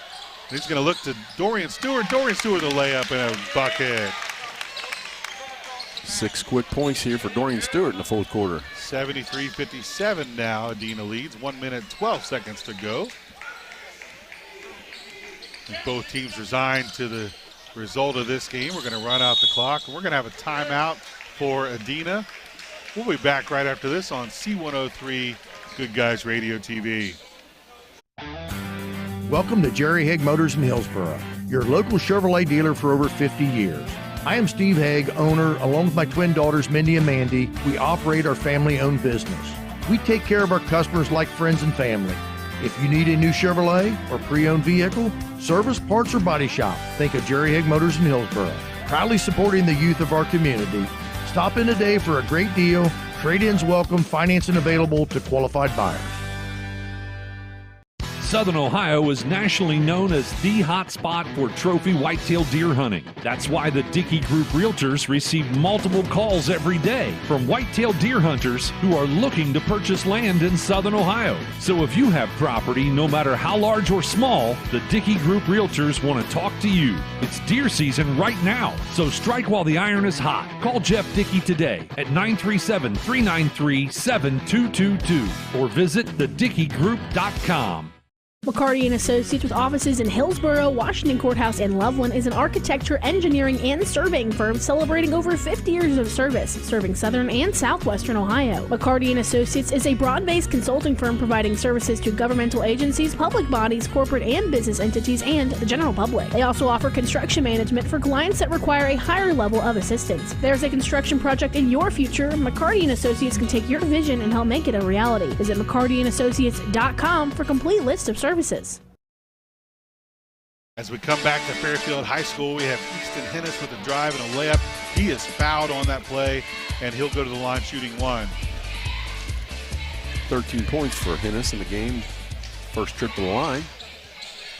Speaker 20: And he's going to look to Dorian Stewart. Dorian Stewart with a layup and a bucket.
Speaker 21: 6 quick points here for Dorian Stewart in the fourth quarter.
Speaker 20: 73-57 now. Adina leads. 1 minute, 12 seconds to go. And both teams resigned to the result of this game. We're going to run out the clock. We're going to have a timeout for Adina. We'll be back right after this on C103 Good Guys Radio TV.
Speaker 2: Welcome to Jerry Haig Motors in Hillsboro, your local Chevrolet dealer for over 50 years. I am Steve Haig, owner, along with my twin daughters, Mindy and Mandy. We operate our family-owned business. We take care of our customers like friends and family. If you need a new Chevrolet or pre-owned vehicle, service, parts, or body shop, think of Jerry Haig Motors in Hillsboro. Proudly supporting the youth of our community. Stop in today for a great deal. Trade-ins welcome, financing available to qualified buyers.
Speaker 3: Southern Ohio is nationally known as the hot spot for trophy whitetail deer hunting. That's why the Dickey Group Realtors receive multiple calls every day from whitetail deer hunters who are looking to purchase land in Southern Ohio. So if you have property, no matter how large or small, the Dickey Group Realtors want to talk to you. It's deer season right now, so strike while the iron is hot. Call Jeff Dickey today at 937-393-7222 or visit thedickeygroup.com.
Speaker 5: McCarty & Associates with offices in Hillsboro, Washington Courthouse, and Loveland is an architecture, engineering, and surveying firm celebrating over 50 years of service, serving southern and southwestern Ohio. McCarty & Associates is a broad-based consulting firm providing services to governmental agencies, public bodies, corporate and business entities, and the general public. They also offer construction management for clients that require a higher level of assistance. If there's a construction project in your future, McCarty & Associates can take your vision and help make it a reality. Visit McCartyandAssociates.com for a complete list of services.
Speaker 20: As we come back to Fairfield High School, we have Easton Hennis with a drive and a layup. He is fouled on that play, and he'll go to the line shooting one.
Speaker 21: 13 points for Hennis in the game. First trip to the line.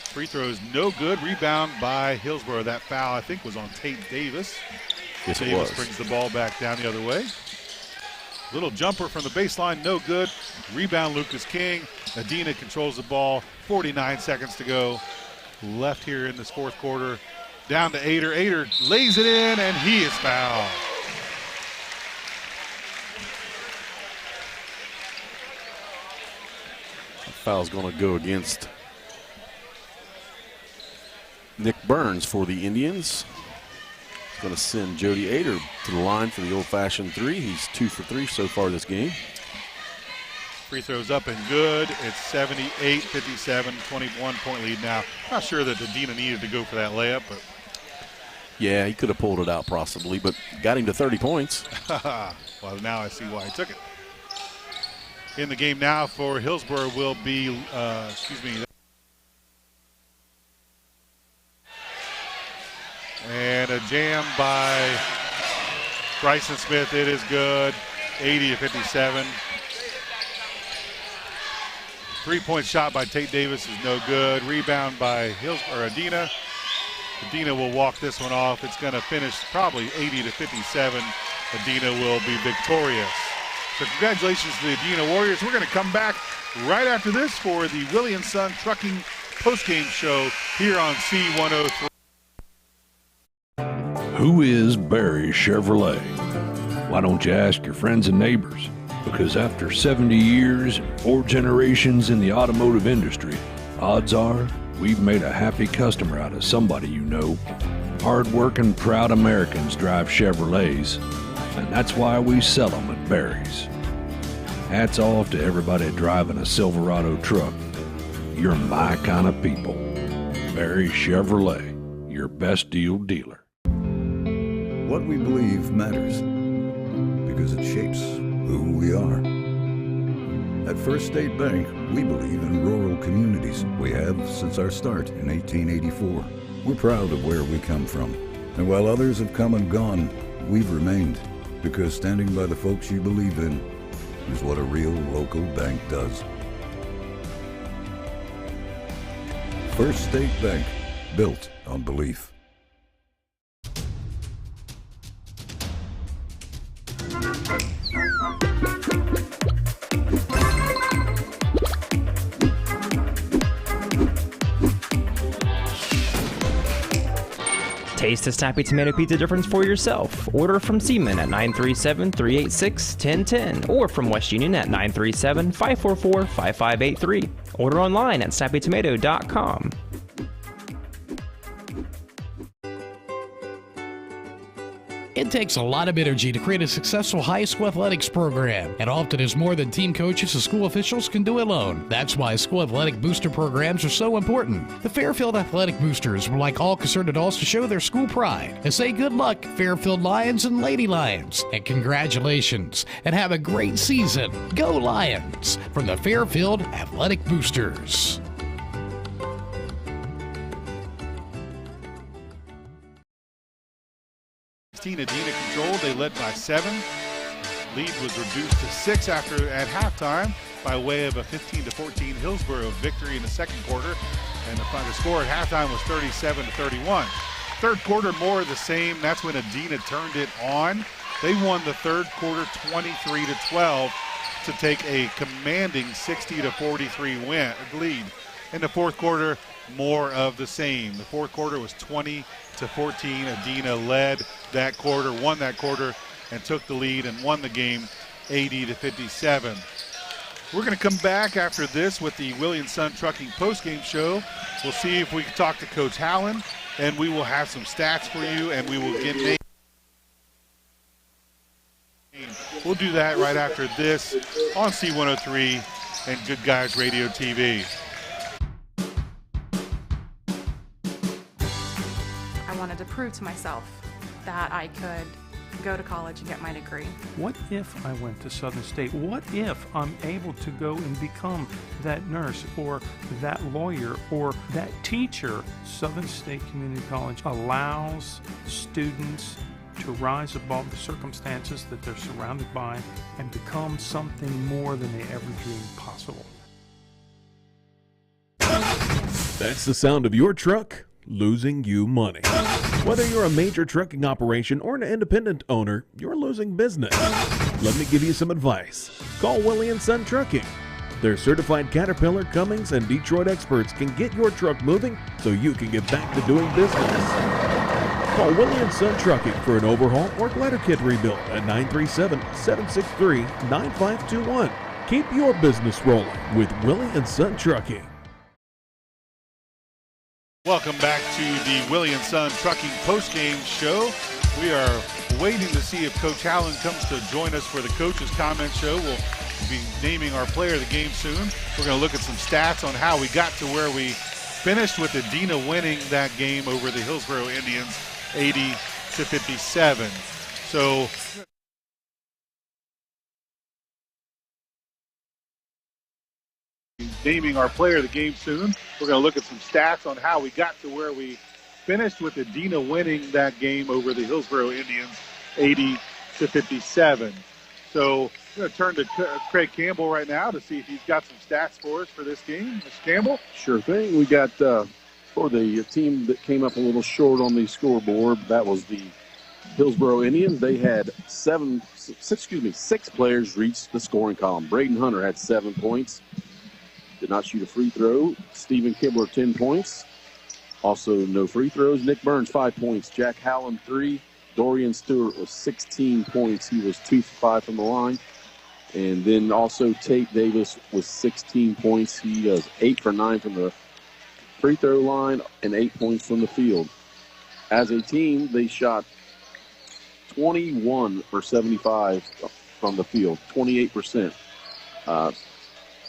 Speaker 20: Free throws no good. Rebound by Hillsboro. That foul, I think, was on Tate Davis.
Speaker 21: Yes, it
Speaker 20: Davis
Speaker 21: was.
Speaker 20: Brings the ball back down the other way. Little jumper from the baseline, no good. Rebound, Lucas King. Adina controls the ball. 49 seconds to go. Left here in this fourth quarter. Down to Ader. Ader lays it in, and he is fouled.
Speaker 21: The foul's going to go against Nick Burns for the Indians. He's going to send Jody Ader to the line for the old-fashioned three. He's 2 for 3 so far this game.
Speaker 20: Free throws up and good. It's 78-57, 21-point lead now. Not sure that Adina needed to go for that layup, but.
Speaker 21: Yeah, he could have pulled it out possibly, but got him to 30 points.
Speaker 20: Well, now I see why he took it. In the game now for Hillsboro will be, and a jam by Bryson Smith. It is good, 80-57. 3-point shot by Tate Davis is no good. Rebound by Adina. Adina will walk this one off. It's going to finish probably 80-57. Adina will be victorious. So congratulations to the Adina Warriors. We're going to come back right after this for the Willie & Son Trucking postgame show here on C103.
Speaker 3: Who is Barry Chevrolet? Why don't you ask your friends and neighbors? Because after 70 years and 4 generations in the automotive industry, odds are we've made a happy customer out of somebody you know. Hard-working, proud Americans drive Chevrolets, and that's why we sell them at Barry's. Hats off to everybody driving a Silverado truck. You're my kind of people. Barry Chevrolet, your best deal dealer.
Speaker 7: What we believe matters because it shapes who we are. At First State Bank, we believe in rural communities. We have since our start in 1884. We're proud of where we come from. And while others have come and gone, we've remained, because standing by the folks you believe in is what a real local bank does. First State Bank, built on belief.
Speaker 8: Taste the snappy tomato pizza difference for yourself. Order from Seaman at 937-386-1010 or from West Union at 937-544-5583. Order online at snappytomato.com.
Speaker 9: It takes a lot of energy to create a successful high school athletics program, and often is more than team coaches and school officials can do alone. That's why school athletic booster programs are so important. The Fairfield Athletic Boosters would like all concerned adults to show their school pride and say good luck, Fairfield Lions and Lady Lions, and congratulations, and have a great season. Go Lions! From the Fairfield Athletic Boosters.
Speaker 20: Adina controlled. They led by 7. Lead was reduced to 6 at halftime by way of a 15-14 Hillsborough victory in the second quarter. And the final score at halftime was 37-31. Third quarter, more of the same. That's when Adina turned it on. They won the third quarter 23-12 to take a commanding 60-43 lead. In the fourth quarter, more of the same. The fourth quarter was 20-14. Adina led that quarter, won that quarter, and took the lead and won the game 80-57. We're going to come back after this with the Willie & Son Trucking postgame show. We'll see if we can talk to Coach Howland, and we will have some stats for you, and we will get names. We'll do that right after this on C103 and Good Guys Radio TV.
Speaker 10: I wanted to prove to myself that I could go to college and get my degree.
Speaker 11: What if I went to Southern State? What if I'm able to go and become that nurse or that lawyer or that teacher? Southern State Community College allows students to rise above the circumstances that they're surrounded by and become something more than they ever dreamed possible.
Speaker 12: That's the sound of your truck losing you money. Whether you're a major trucking operation or an independent owner, you're losing business. Let me give you some advice. Call Willie & Son Trucking. Their certified Caterpillar, Cummins, and Detroit experts can get your truck moving so you can get back to doing business. Call Willie & Son Trucking for an overhaul or glider kit rebuild at 937-763-9521. Keep your business rolling with Willie & Son Trucking.
Speaker 20: Welcome back to the Willie & Son Trucking postgame show. We are waiting to see if Coach Howland comes to join us for the Coach's Comment Show. We'll be naming our player of the game soon. We're going to look at some stats on how we got to where we finished, with Adina winning that game over the Hillsborough Indians 80-57. So naming our player of the game soon. We're going to look at some stats on how we got to where we finished, with Adina winning that game over the Hillsborough Indians 80-57. So I'm going to turn to Craig Campbell right now to see if he's got some stats for us for this game. Mr. Campbell?
Speaker 1: Sure thing. We got for the team that came up a little short on the scoreboard, that was the Hillsborough Indians. They had six players reach the scoring column. Braden Hunter had 7 points. Did not shoot a free throw. Stephen Kibler, 10 points. Also, no free throws. Nick Burns, 5 points. Jack Howland, 3. Dorian Stewart was 16 points. He was 2 for 5 from the line. And then also Tate Davis was 16 points. He was 8 for 9 from the free throw line and 8 points from the field. As a team, they shot 21 for 75 from the field, 28%.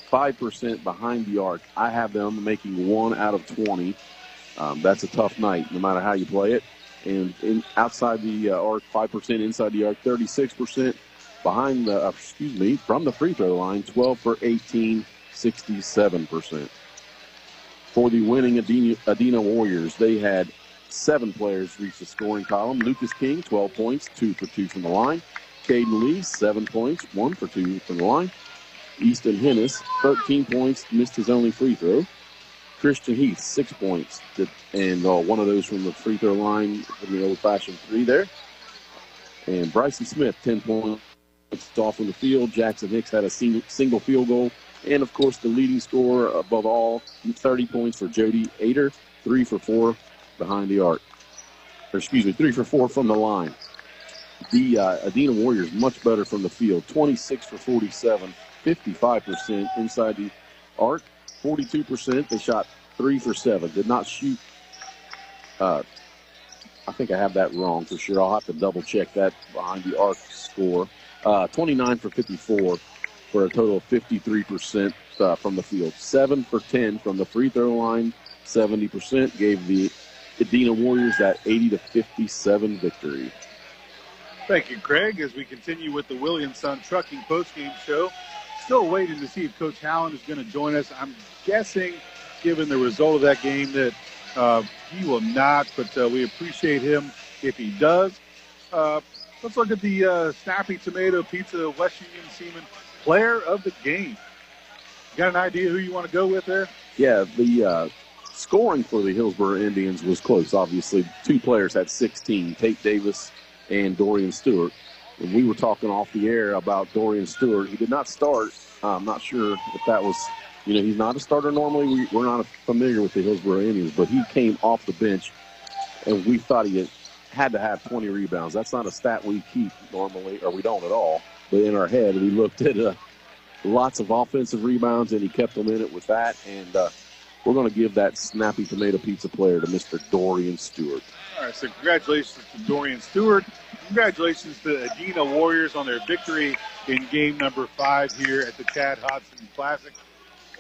Speaker 1: 5% behind the arc. I have them making 1 out of 20. That's a tough night, no matter how you play it. And outside the arc, 5% inside the arc, 36% behind the, from the free throw line, 12 for 18, 67%. For the winning Adina Warriors, they had 7 players reach the scoring column. Lucas King, 12 points, 2 for 2 from the line. Caden Lee, 7 points, 1 for 2 from the line. Easton Hennis, 13 points, missed his only free throw. Christian Heath, 6 points, and one of those from the free throw line from the old-fashioned 3 there. And Bryson Smith, 10 points off from the field. Jackson Hicks had a single field goal. And, of course, the leading scorer above all, 30 points for Jody Ader, 3 for 4 behind the arc. 3 for 4 from the line. The Adena Warriors much better from the field, 26 for 47, 55% inside the arc, 42%. They shot 3 for 7. Did not shoot. I think I have that wrong for sure. I'll have to double check that behind the arc score. 29 for 54 for a total of 53% from the field. 7 for 10 from the free throw line, 70%. Gave the Adena Warriors that 80-57 victory.
Speaker 20: Thank you, Craig. As we continue with the Willie & Son Trucking postgame show, still waiting to see if Coach Allen is going to join us. I'm guessing, given the result of that game, that he will not, but we appreciate him if he does. Let's look at the Snappy Tomato Pizza West Union Seaman player of the game. You got an idea who you want to go with there?
Speaker 1: Yeah, the scoring for the Hillsborough Indians was close, obviously. 2 players had 16, Tate Davis and Dorian Stewart. And we were talking off the air about Dorian Stewart. He did not start. I'm not sure if that was, he's not a starter normally. We're not familiar with the Hillsborough Indians, but he came off the bench, and we thought he had to have 20 rebounds. That's not a stat we keep normally, or we don't at all. But in our head, we looked at lots of offensive rebounds, and he kept them in it with that. And we're going to give that Snappy Tomato Pizza player to Mr. Dorian Stewart.
Speaker 20: All right, so congratulations to Dorian Stewart. Congratulations to the Adena Warriors on their victory in game number 5 here at the Chad Hodson Classic.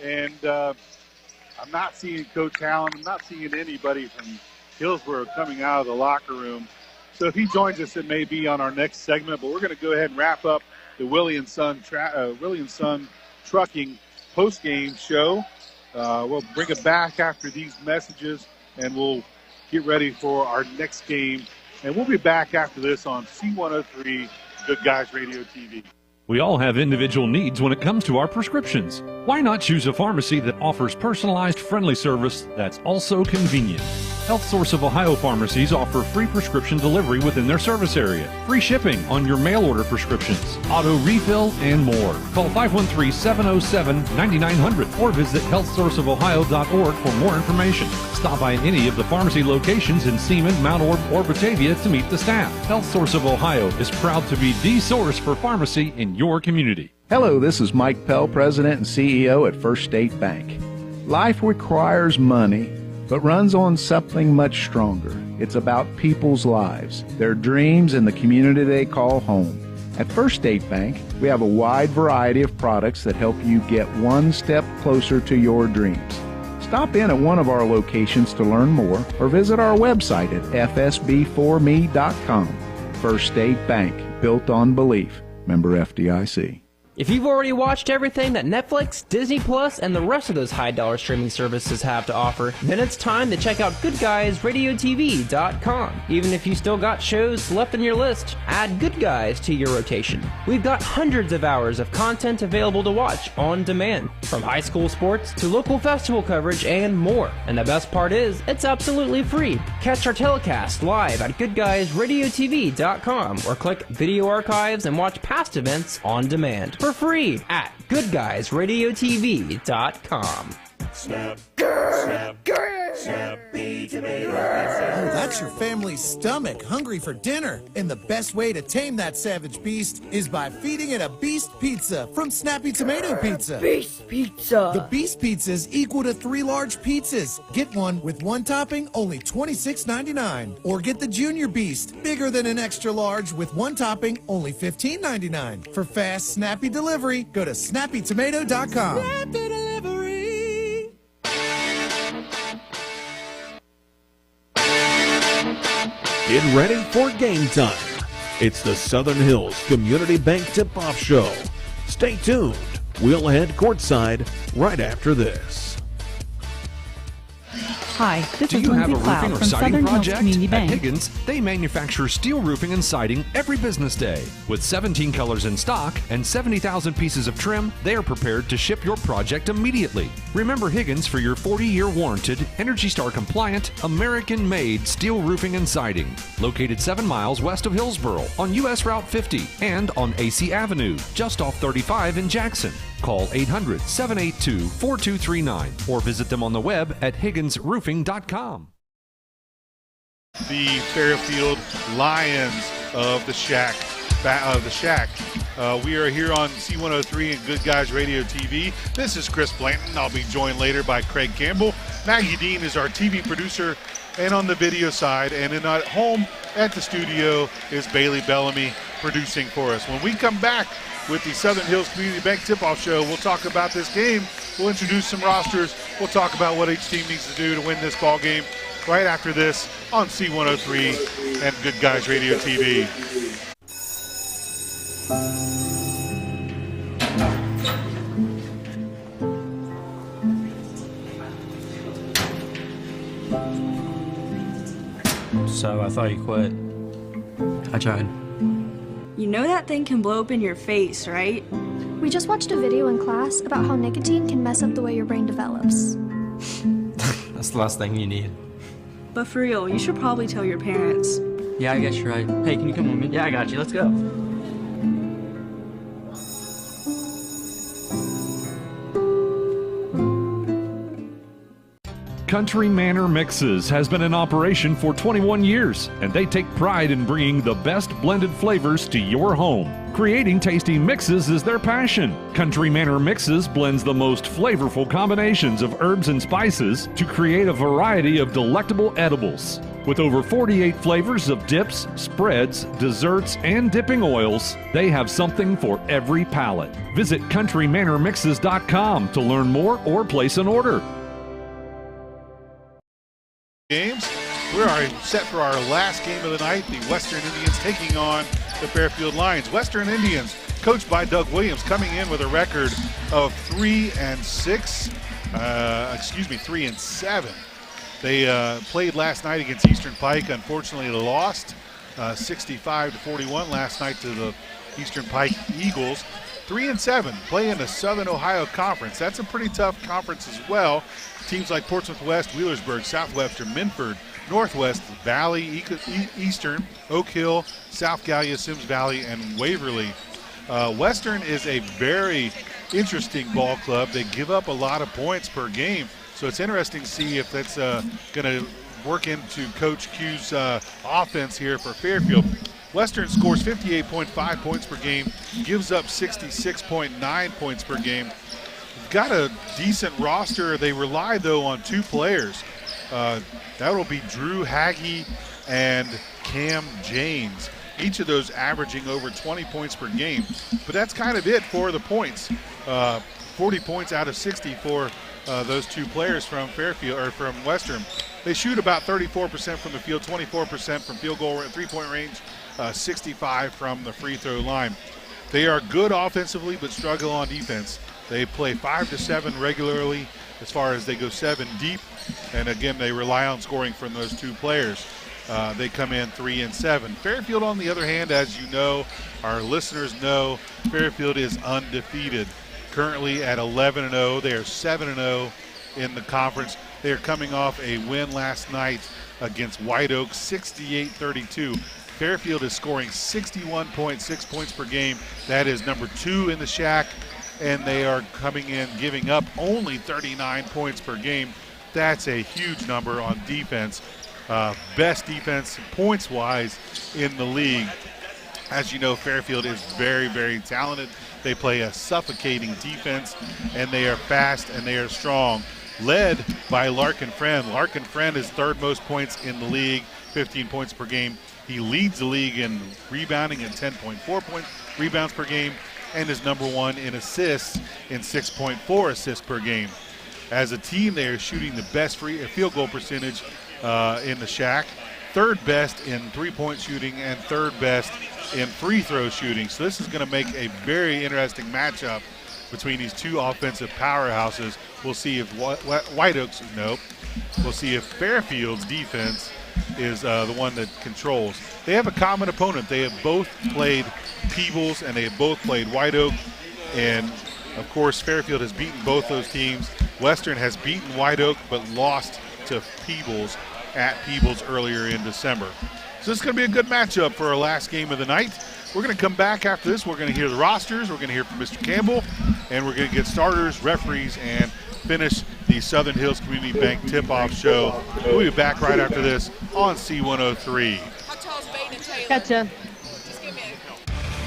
Speaker 20: And I'm not seeing Coach Allen. I'm not seeing anybody from Hillsborough coming out of the locker room. So if he joins us, it may be on our next segment. But we're going to go ahead and wrap up the Willie & Son Trucking post-game show. We'll bring it back after these messages, and we'll get ready for our next game. And we'll be back after this on C103 Good Guys Radio TV.
Speaker 3: We all have individual needs when it comes to our prescriptions. Why not choose a pharmacy that offers personalized, friendly service that's also convenient? Health Source of Ohio pharmacies offer free prescription delivery within their service area, free shipping on your mail order prescriptions, auto refill, and more. Call 513-707-9900 or visit healthsourceofohio.org for more information. Stop by any of the pharmacy locations in Seaman, Mount Orb, or Batavia to meet the staff. Health Source of Ohio is proud to be the source for pharmacy in your community.
Speaker 6: Hello, this is Mike Pell, President and CEO at First State Bank. Life requires money, but runs on something much stronger. It's about people's lives, their dreams, and the community they call home. At First State Bank, we have a wide variety of products that help you get one step closer to your dreams. Stop in at one of our locations to learn more or visit our website at fsb4me.com. First State Bank, built on belief. Member FDIC.
Speaker 8: If you've already watched everything that Netflix, Disney Plus, and the rest of those high-dollar streaming services have to offer, then it's time to check out Goodguysradiotv.com. Even if you still got shows left on your list, add Good Guys to your rotation. We've got hundreds of hours of content available to watch on demand, from high school sports to local festival coverage and more. And the best part is, it's absolutely free. Catch our telecast live at Goodguysradiotv.com or click Video Archives and watch past events on demand for free at Goodguysradiotv.com.
Speaker 22: Snap, snap, snappy tomato pizza.
Speaker 23: Oh, that's your family's stomach hungry for dinner. And the best way to tame that savage beast is by feeding it a Beast Pizza from Snappy Tomato Pizza.
Speaker 22: Beast Pizza.
Speaker 23: The Beast Pizza is equal to 3 large pizzas. Get one with 1 topping, only $26.99. Or get the Junior Beast, bigger than an extra large with 1 topping, only $15.99. For fast, snappy delivery, go to snappytomato.com.
Speaker 22: Snappy delivery.
Speaker 4: Get ready for game time. It's the Southern Hills Community Bank Tip-Off Show. Stay tuned. We'll head courtside right after this.
Speaker 13: Hi, this
Speaker 3: Do
Speaker 13: is
Speaker 3: you have
Speaker 13: Lindsay
Speaker 3: a roofing
Speaker 13: Cloud
Speaker 3: or
Speaker 13: from
Speaker 3: siding
Speaker 13: Southern Hills
Speaker 3: project?
Speaker 13: Community
Speaker 3: At
Speaker 13: Bank.
Speaker 3: Higgins, they manufacture steel roofing and siding every business day. With 17 colors in stock and 70,000 pieces of trim, they are prepared to ship your project immediately. Remember Higgins for your 40-year warranted, Energy Star compliant, American-made steel roofing and siding. Located 7 miles west of Hillsboro on US Route 50 and on AC Avenue, just off 35 in Jackson. Call 800-782-4239 or visit them on the web at higginsroofing.com.
Speaker 20: The Fairfield Lions of the Shack. We are here on C103 and Good Guys Radio TV. This is Chris Blanton. I'll be joined later by Craig Campbell. Maggie Dean is our TV producer and on the video side. And at home at the studio is Bailey Bellamy producing for us. When we come back with the Southern Hills Community Bank Tip-Off Show, we'll talk about this game. We'll introduce some rosters. We'll talk about what each team needs to do to win this ball game right after this on C103 and Good Guys Radio TV.
Speaker 14: So I thought you quit. I tried.
Speaker 15: You know that thing can blow up in your face, right?
Speaker 24: We just watched a video in class about how nicotine can mess up the way your brain develops.
Speaker 14: That's the last thing you need.
Speaker 15: But for real, you should probably tell your parents.
Speaker 14: Yeah, I guess you're right. Hey, can you come with me? Yeah, I got you. Let's go.
Speaker 3: Country Manor Mixes has been in operation for 21 years, and they take pride in bringing the best blended flavors to your home. Creating tasty mixes is their passion. Country Manor Mixes blends the most flavorful combinations of herbs and spices to create a variety of delectable edibles. With over 48 flavors of dips, spreads, desserts, and dipping oils, they have something for every palate. Visit countrymanormixes.com to learn more or place an order.
Speaker 20: Games. We are set for our last game of the night. The Western Indians taking on the Fairfield Lions. Western Indians, coached by Doug Williams, coming in with a record of 3-7. They played last night against Eastern Pike. Unfortunately, they lost 65-41 last night to the Eastern Pike Eagles. 3-7, play in the Southern Ohio Conference. That's a pretty tough conference as well. Teams like Portsmouth West, Wheelersburg, Southwestern, Minford, Northwest, Valley, Eastern, Oak Hill, South Gallia, Sims Valley, and Waverly. Western is a very interesting ball club. They give up a lot of points per game, so it's interesting to see if that's going to work into Coach Q's offense here for Fairfield. Western scores 58.5 points per game, gives up 66.9 points per game. Got a decent roster. They rely, though, on two players. That will be Drew Hagee and Cam James. Each of those averaging over 20 points per game. But that's kind of it for the points. 40 points out of 60 for those two players from Fairfield or from Western. They shoot about 34% from the field, 24% from field goal and three-point range, 65 from the free throw line. They are good offensively but struggle on defense. They play 5 to 7 regularly as far as they go 7 deep. And again, they rely on scoring from those two players. They come in 3-7. Fairfield, on the other hand, as you know, our listeners know, Fairfield is undefeated. Currently at 11-0. They are 7-0 in the conference. They are coming off a win last night against White Oak, 68-32. Fairfield is scoring 61.6 points per game. That is number 2 in the Shack. And they are coming in giving up only 39 points per game. That's a huge number on defense. Best defense points-wise in the league. As you know, Fairfield is very, very talented. They play a suffocating defense, and they are fast and they are strong. Led by Larkin Friend. Larkin Friend is third most points in the league, 15 points per game. He leads the league in rebounding at 10.4 rebounds per game, and is number 1 in assists in 6.4 assists per game. As a team, they are shooting the best field goal percentage in the Shack, third best in three-point shooting, and third best in free throw shooting. So this is going to make a very interesting matchup between these two offensive powerhouses. We'll see if White Oaks, nope. We'll see if Fairfield's defense is the one that controls. They have a common opponent. They have both played Peebles and they have both played White Oak. And, of course, Fairfield has beaten both those teams. Western has beaten White Oak but lost to Peebles at Peebles earlier in December. So this is going to be a good matchup for our last game of the night. We're going to come back after this. We're going to hear the rosters. We're going to hear from Mr. Campbell. And we're going to get starters, referees, and finish the Southern Hills Community Bank tip-off show. We'll be back right after this on C103.
Speaker 13: Gotcha.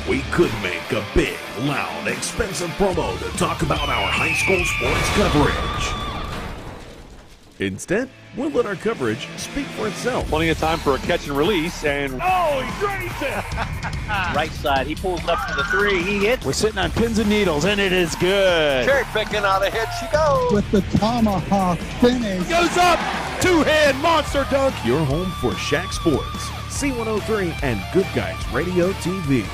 Speaker 4: We could make a big, loud, expensive promo to talk about our high school sports coverage.
Speaker 12: Instead, we'll let our coverage speak for itself.
Speaker 17: Plenty of time for a catch and release, and oh, he drains it!
Speaker 16: Right side, he pulls up for the three, he hits.
Speaker 17: We're sitting on pins and needles, and it is good.
Speaker 16: Cherry picking out a hit, she goes.
Speaker 18: With the tomahawk finish.
Speaker 17: Goes up, two-hand monster dunk.
Speaker 12: Your home for Shack Sports, C103, and Good Guys Radio TV.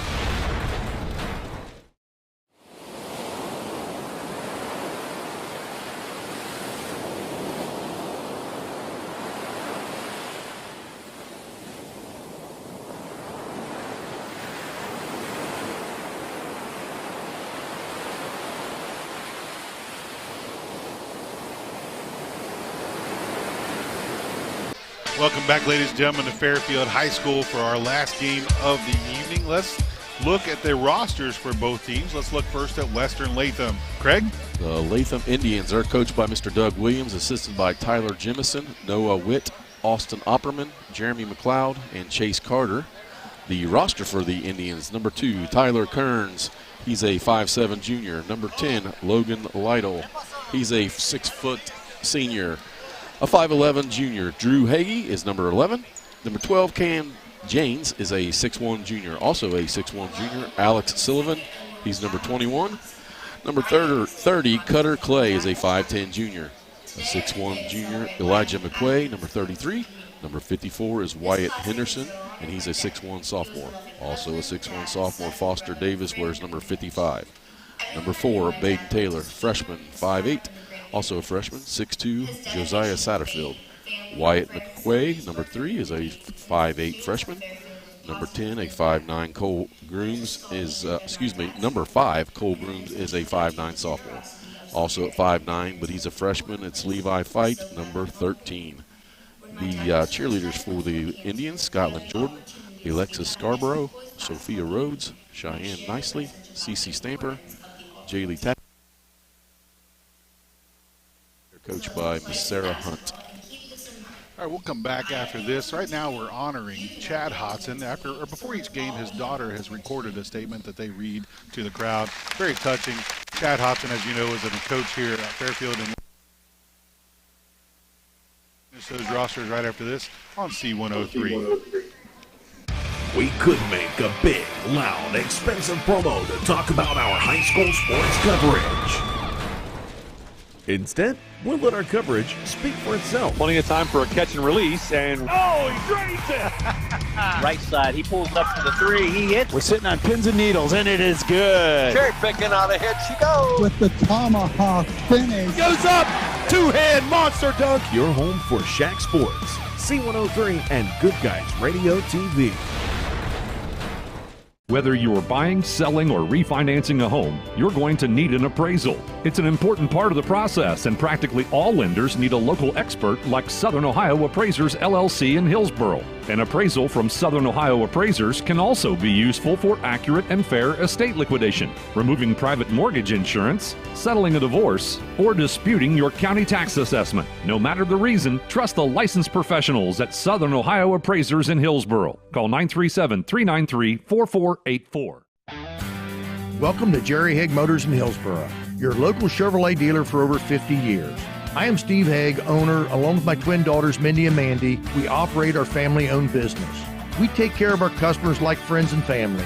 Speaker 20: Welcome back, ladies and gentlemen, to Fairfield High School for our last game of the evening. Let's look at the rosters for both teams. Let's look first at Western Latham. Craig?
Speaker 21: The Latham Indians are coached by Mr. Doug Williams, assisted by Tyler Jemison, Noah Witt, Austin Opperman, Jeremy McLeod, and Chase Carter. The roster for the Indians, number 2, Tyler Kearns. He's a 5'7" junior. Number 10, Logan Lytle. He's a 6-foot senior. A 5'11" junior. Drew Hagee is number 11. Number 12, Cam Janes is a 6'1" junior, also a 6'1" junior. Alex Sullivan, he's number 21. Number 30, Cutter Clay is a 5'10" junior. A 6'1" junior, Elijah McQuay, number 33. Number 54 is Wyatt Henderson, and he's a 6'1" sophomore. Also a 6'1" sophomore, Foster Davis wears number 55. Number 4, Baden Taylor, freshman, 5'8". Also a freshman, 6'2", Josiah Satterfield. Wyatt McQuay, number 3, is a 5'8" freshman. Number 10, a 5'9", Cole Grooms is, number 5, Cole Grooms is a 5'9" sophomore. Also at 5'9", but he's a freshman, it's Levi Fight, number 13. The cheerleaders for the Indians, Scotland Jordan, Alexis Scarborough, Sophia Rhodes, Cheyenne Nicely, Cece Stamper, Jaylee Tapp. Coached by Miss Sarah Hunt.
Speaker 20: All right, we'll come back after this. Right now we're honoring Chad Hodson. Before each game, his daughter has recorded a statement that they read to the crowd. Very touching. Chad Hodson, as you know, is a coach here at Fairfield. And those rosters right after this on C103.
Speaker 4: We could make a big, loud, expensive promo to talk about our high school sports coverage.
Speaker 12: Instead, we'll let our coverage speak for itself.
Speaker 17: Plenty of time for a catch and release, and oh, he drains it!
Speaker 16: Right side, he pulls up for the three, he hits.
Speaker 17: We're sitting on pins and needles, and it is good.
Speaker 16: Cherry picking out a hit, she goes.
Speaker 18: With the tomahawk finish.
Speaker 17: Goes up, two-hand monster dunk.
Speaker 12: Your home for Shack Sports, C103, and Good Guys Radio TV.
Speaker 3: Whether you are buying, selling, or refinancing a home, you're going to need an appraisal. It's an important part of the process, and practically all lenders need a local expert like Southern Ohio Appraisers LLC in Hillsboro. An appraisal from Southern Ohio Appraisers can also be useful for accurate and fair estate liquidation, removing private mortgage insurance, settling a divorce, or disputing your county tax assessment. No matter the reason, trust the licensed professionals at Southern Ohio Appraisers in Hillsboro. Call 937-393-4484.
Speaker 2: Welcome to Jerry Haig Motors in Hillsboro, your local Chevrolet dealer for over 50 years. I am Steve Haig, owner, along with my twin daughters, Mindy and Mandy. We operate our family-owned business. We take care of our customers like friends and family.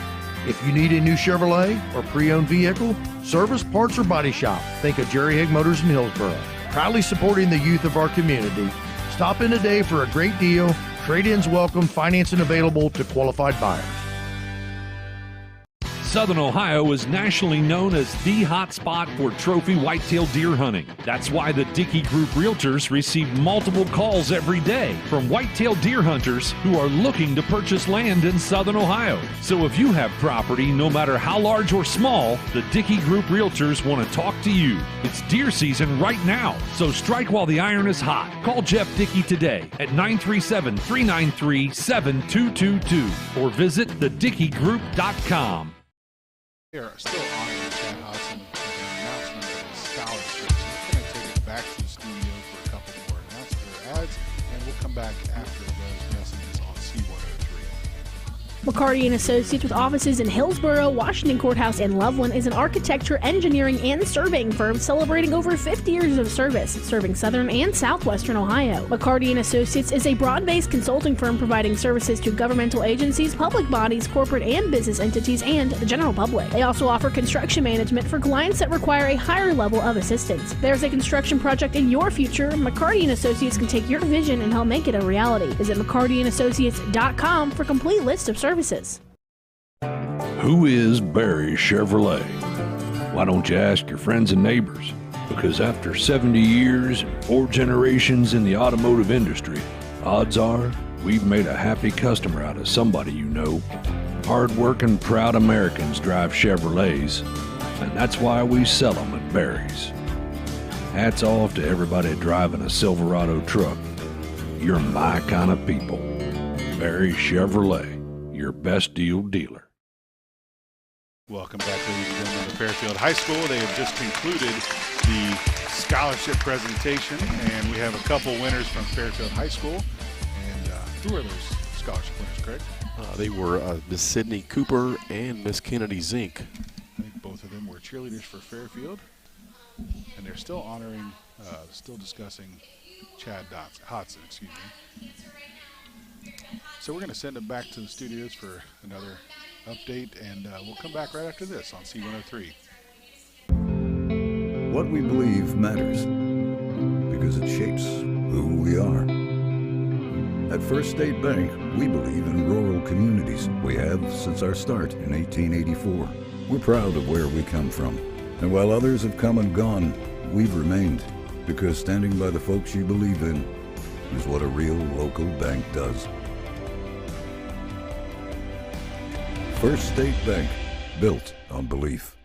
Speaker 2: If you need a new Chevrolet or pre-owned vehicle, service, parts, or body shop, think of Jerry Haig Motors in Hillsboro. Proudly supporting the youth of our community. Stop in today for a great deal. Trade-ins welcome, financing available to qualified buyers.
Speaker 3: Southern Ohio is nationally known as the hot spot for trophy whitetail deer hunting. That's why the Dickey Group Realtors receive multiple calls every day from whitetail deer hunters who are looking to purchase land in Southern Ohio. So if you have property, no matter how large or small, the Dickey Group Realtors want to talk to you. It's deer season right now, so strike while the iron is hot. Call Jeff Dickey today at 937-393-7222 or visit thedickeygroup.com.
Speaker 20: We are still honoring Chad Hodson with an announcement of his scholarship. So we're going to take it back to the studio for a couple more ads, and we'll come back after those messages on C103.
Speaker 5: McCarty & Associates, with offices in Hillsborough, Washington Courthouse, and Loveland, is an architecture, engineering, and surveying firm celebrating over 50 years of service, serving southern and southwestern Ohio. McCarty & Associates is a broad-based consulting firm providing services to governmental agencies, public bodies, corporate and business entities, and the general public. They also offer construction management for clients that require a higher level of assistance. If there's a construction project in your future, McCarty & Associates can take your vision and help make it a reality. Visit McCartyandAssociates.com for a complete list of services.
Speaker 2: Who is Barry Chevrolet? Why don't you ask your friends and neighbors? Because after 70 years and 4 generations in the automotive industry, odds are we've made a happy customer out of somebody you know. Hard-working, proud Americans drive Chevrolets, and that's why we sell them at Barry's. Hats off to everybody driving a Silverado truck. You're my kind of people. Barry Chevrolet, your best deal dealer.
Speaker 20: Welcome back, ladies and gentlemen, to Fairfield High School. They have just concluded the scholarship presentation, and we have a couple winners from Fairfield High School. And who are those scholarship winners, Craig?
Speaker 21: They were Miss Sydney Cooper and Miss Kennedy Zink.
Speaker 20: I think both of them were cheerleaders for Fairfield, and they're still honoring, still discussing Chad Hodson, excuse me. So we're going to send it back to the studios for another update, and we'll come back right after this on C103.
Speaker 7: What we believe matters because it shapes who we are. At First State Bank, we believe in rural communities. We have since our start in 1884. We're proud of where we come from. And while others have come and gone, we've remained, because standing by the folks you believe in is what a real local bank does. First State Bank, built on belief.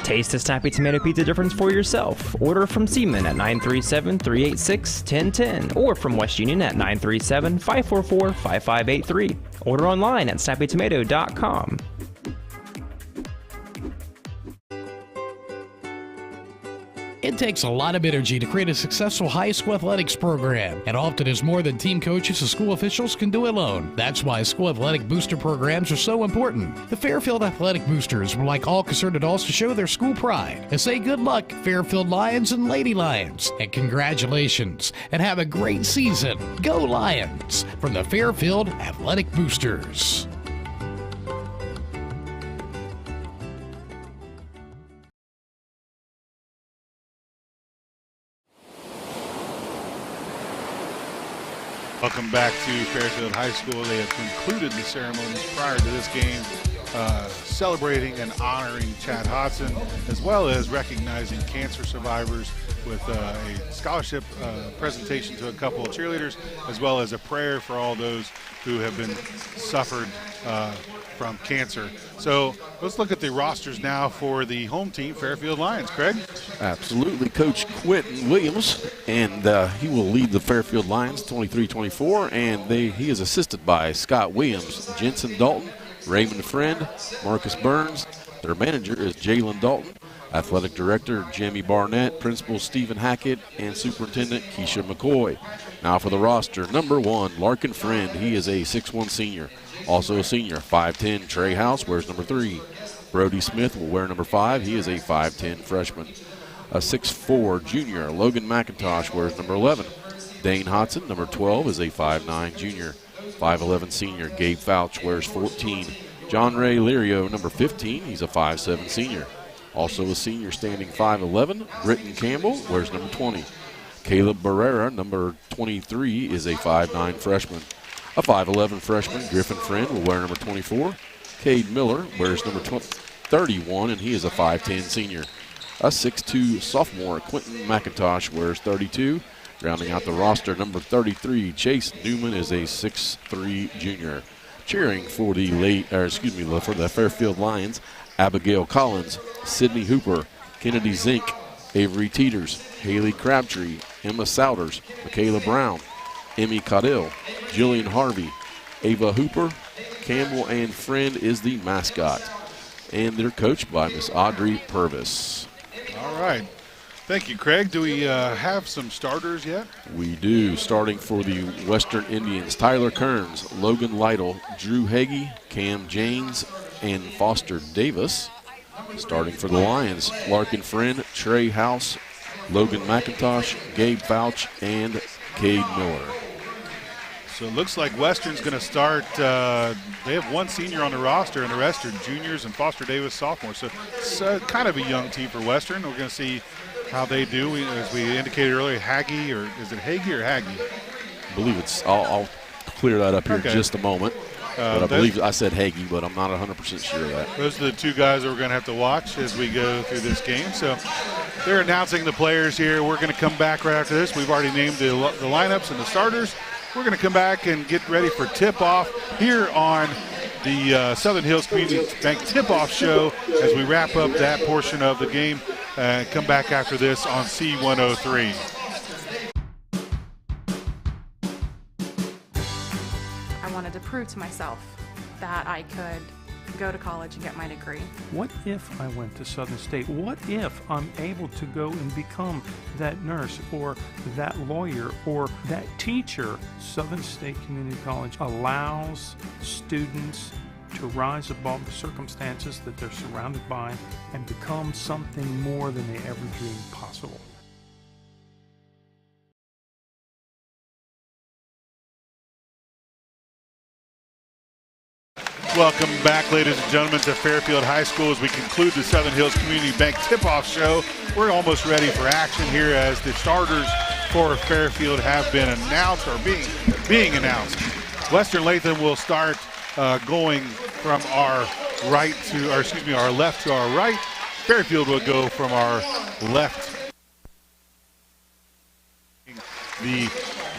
Speaker 8: Taste the Snappy Tomato Pizza difference for yourself. Order from Seaman at 937-386-1010 or from West Union at 937-544-5583. Order online at snappytomato.com.
Speaker 9: It takes a lot of energy to create a successful high school athletics program, and often is more than team coaches and school officials can do alone. That's why school athletic booster programs are so important. The Fairfield Athletic Boosters would like all concerned adults to show their school pride and say good luck, Fairfield Lions and Lady Lions, and congratulations, and have a great season. Go Lions! From the Fairfield Athletic Boosters.
Speaker 20: Welcome back to Fairfield High School. They have concluded the ceremonies prior to this game, celebrating and honoring Chad Hodson, as well as recognizing cancer survivors with a scholarship presentation to a couple of cheerleaders, as well as a prayer for all those who have been suffered from cancer. So let's look at the rosters now for the home team, Fairfield Lions. Craig?
Speaker 21: Absolutely. Coach Quentin Williams, and he will lead the Fairfield Lions 23-24, and he is assisted by Scott Williams, Jensen Dalton, Raymond Friend, Marcus Burns. Their manager is Jalen Dalton, athletic director Jamie Barnett, principal Stephen Hackett, and superintendent Keisha McCoy. Now for the roster, number 1, Larkin Friend. He is a 6'1 senior. Also a senior, 5'10 Trey House wears number 3. Brody Smith will wear number 5. He is a 5'10 freshman. A 6'4 junior, Logan McIntosh wears number 11. Dane Hodson, number 12, is a 5'9 junior. 5'11 senior, Gabe Fouch wears 14. John Ray Lirio, number 15, he's a 5'7 senior. Also a senior standing 5'11, Britton Campbell wears number 20. Caleb Barrera, number 23, is a 5'9 freshman. A 5'11 freshman, Griffin Friend, will wear number 24. Cade Miller wears number 31, and he is a 5'10 senior. A 6'2 sophomore, Quentin McIntosh, wears 32. Rounding out the roster, number 33, Chase Newman, is a 6'3 junior. Cheering for the for the Fairfield Lions, Abigail Collins, Sydney Hooper, Kennedy Zink, Avery Teeters, Haley Crabtree, Emma Souders, Michaela Brown, Emmy Caudill, Jillian Harvey, Ava Hooper, Campbell and Friend is the mascot. And they're coached by Miss Audrey Purvis.
Speaker 20: All right. Thank you, Craig. Do we have some starters yet?
Speaker 21: We do. Starting for the Western Indians, Tyler Kearns, Logan Lytle, Drew Hagee, Cam James, and Foster Davis. Starting for the Lions, Larkin Friend, Trey House, Logan McIntosh, Gabe Fouch, and Cade Miller.
Speaker 20: So it looks like Western's going to start. They have one senior on the roster, and the rest are juniors and Foster Davis sophomores. So it's kind of a young team for Western. We're going to see how they do. As we indicated earlier, Hagee, or is it Hagee or Hagee?
Speaker 21: I believe it's. I'll clear that up here in just a moment. But I believe I said Hagee, but I'm not 100% sure of that.
Speaker 20: Those are the two guys that we're going to have to watch as we go through this game. So they're announcing the players here. We're going to come back right after this. We've already named the lineups and the starters. We're going to come back and get ready for tip-off here on the Southern Hills Community Bank Tip-Off Show as we wrap up that portion of the game. Come back after this on C103.
Speaker 1: I wanted to prove to myself that I could go to college and get my degree.
Speaker 10: What if I went to Southern State? What if I'm able to go and become that nurse or that lawyer or that teacher? Southern State Community College allows students to rise above the circumstances that they're surrounded by and become something more than they ever dreamed possible.
Speaker 20: Welcome back, ladies and gentlemen, to Fairfield High School as we conclude the Southern Hills Community Bank Tip-Off Show. We're almost ready for action here as the starters for Fairfield have been announced or being announced. Western Latham will start going from our left to our right. Fairfield will go from our left. The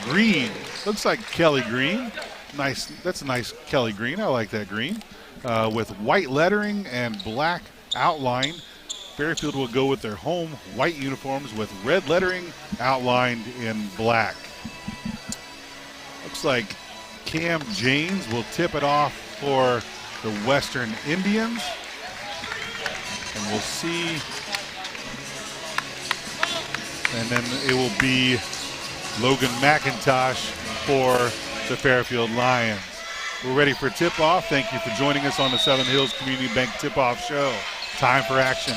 Speaker 20: green looks like Kelly Green. Nice. That's a nice Kelly green. I like that green. With white lettering and black outline. Fairfield will go with their home white uniforms with red lettering outlined in black. Looks like Cam James will tip it off for the Western Indians. And we'll see. And then it will be Logan McIntosh for the Fairfield Lions. We're ready for tip-off. Thank you for joining us on the Southern Hills Community Bank Tip-Off Show. Time for action.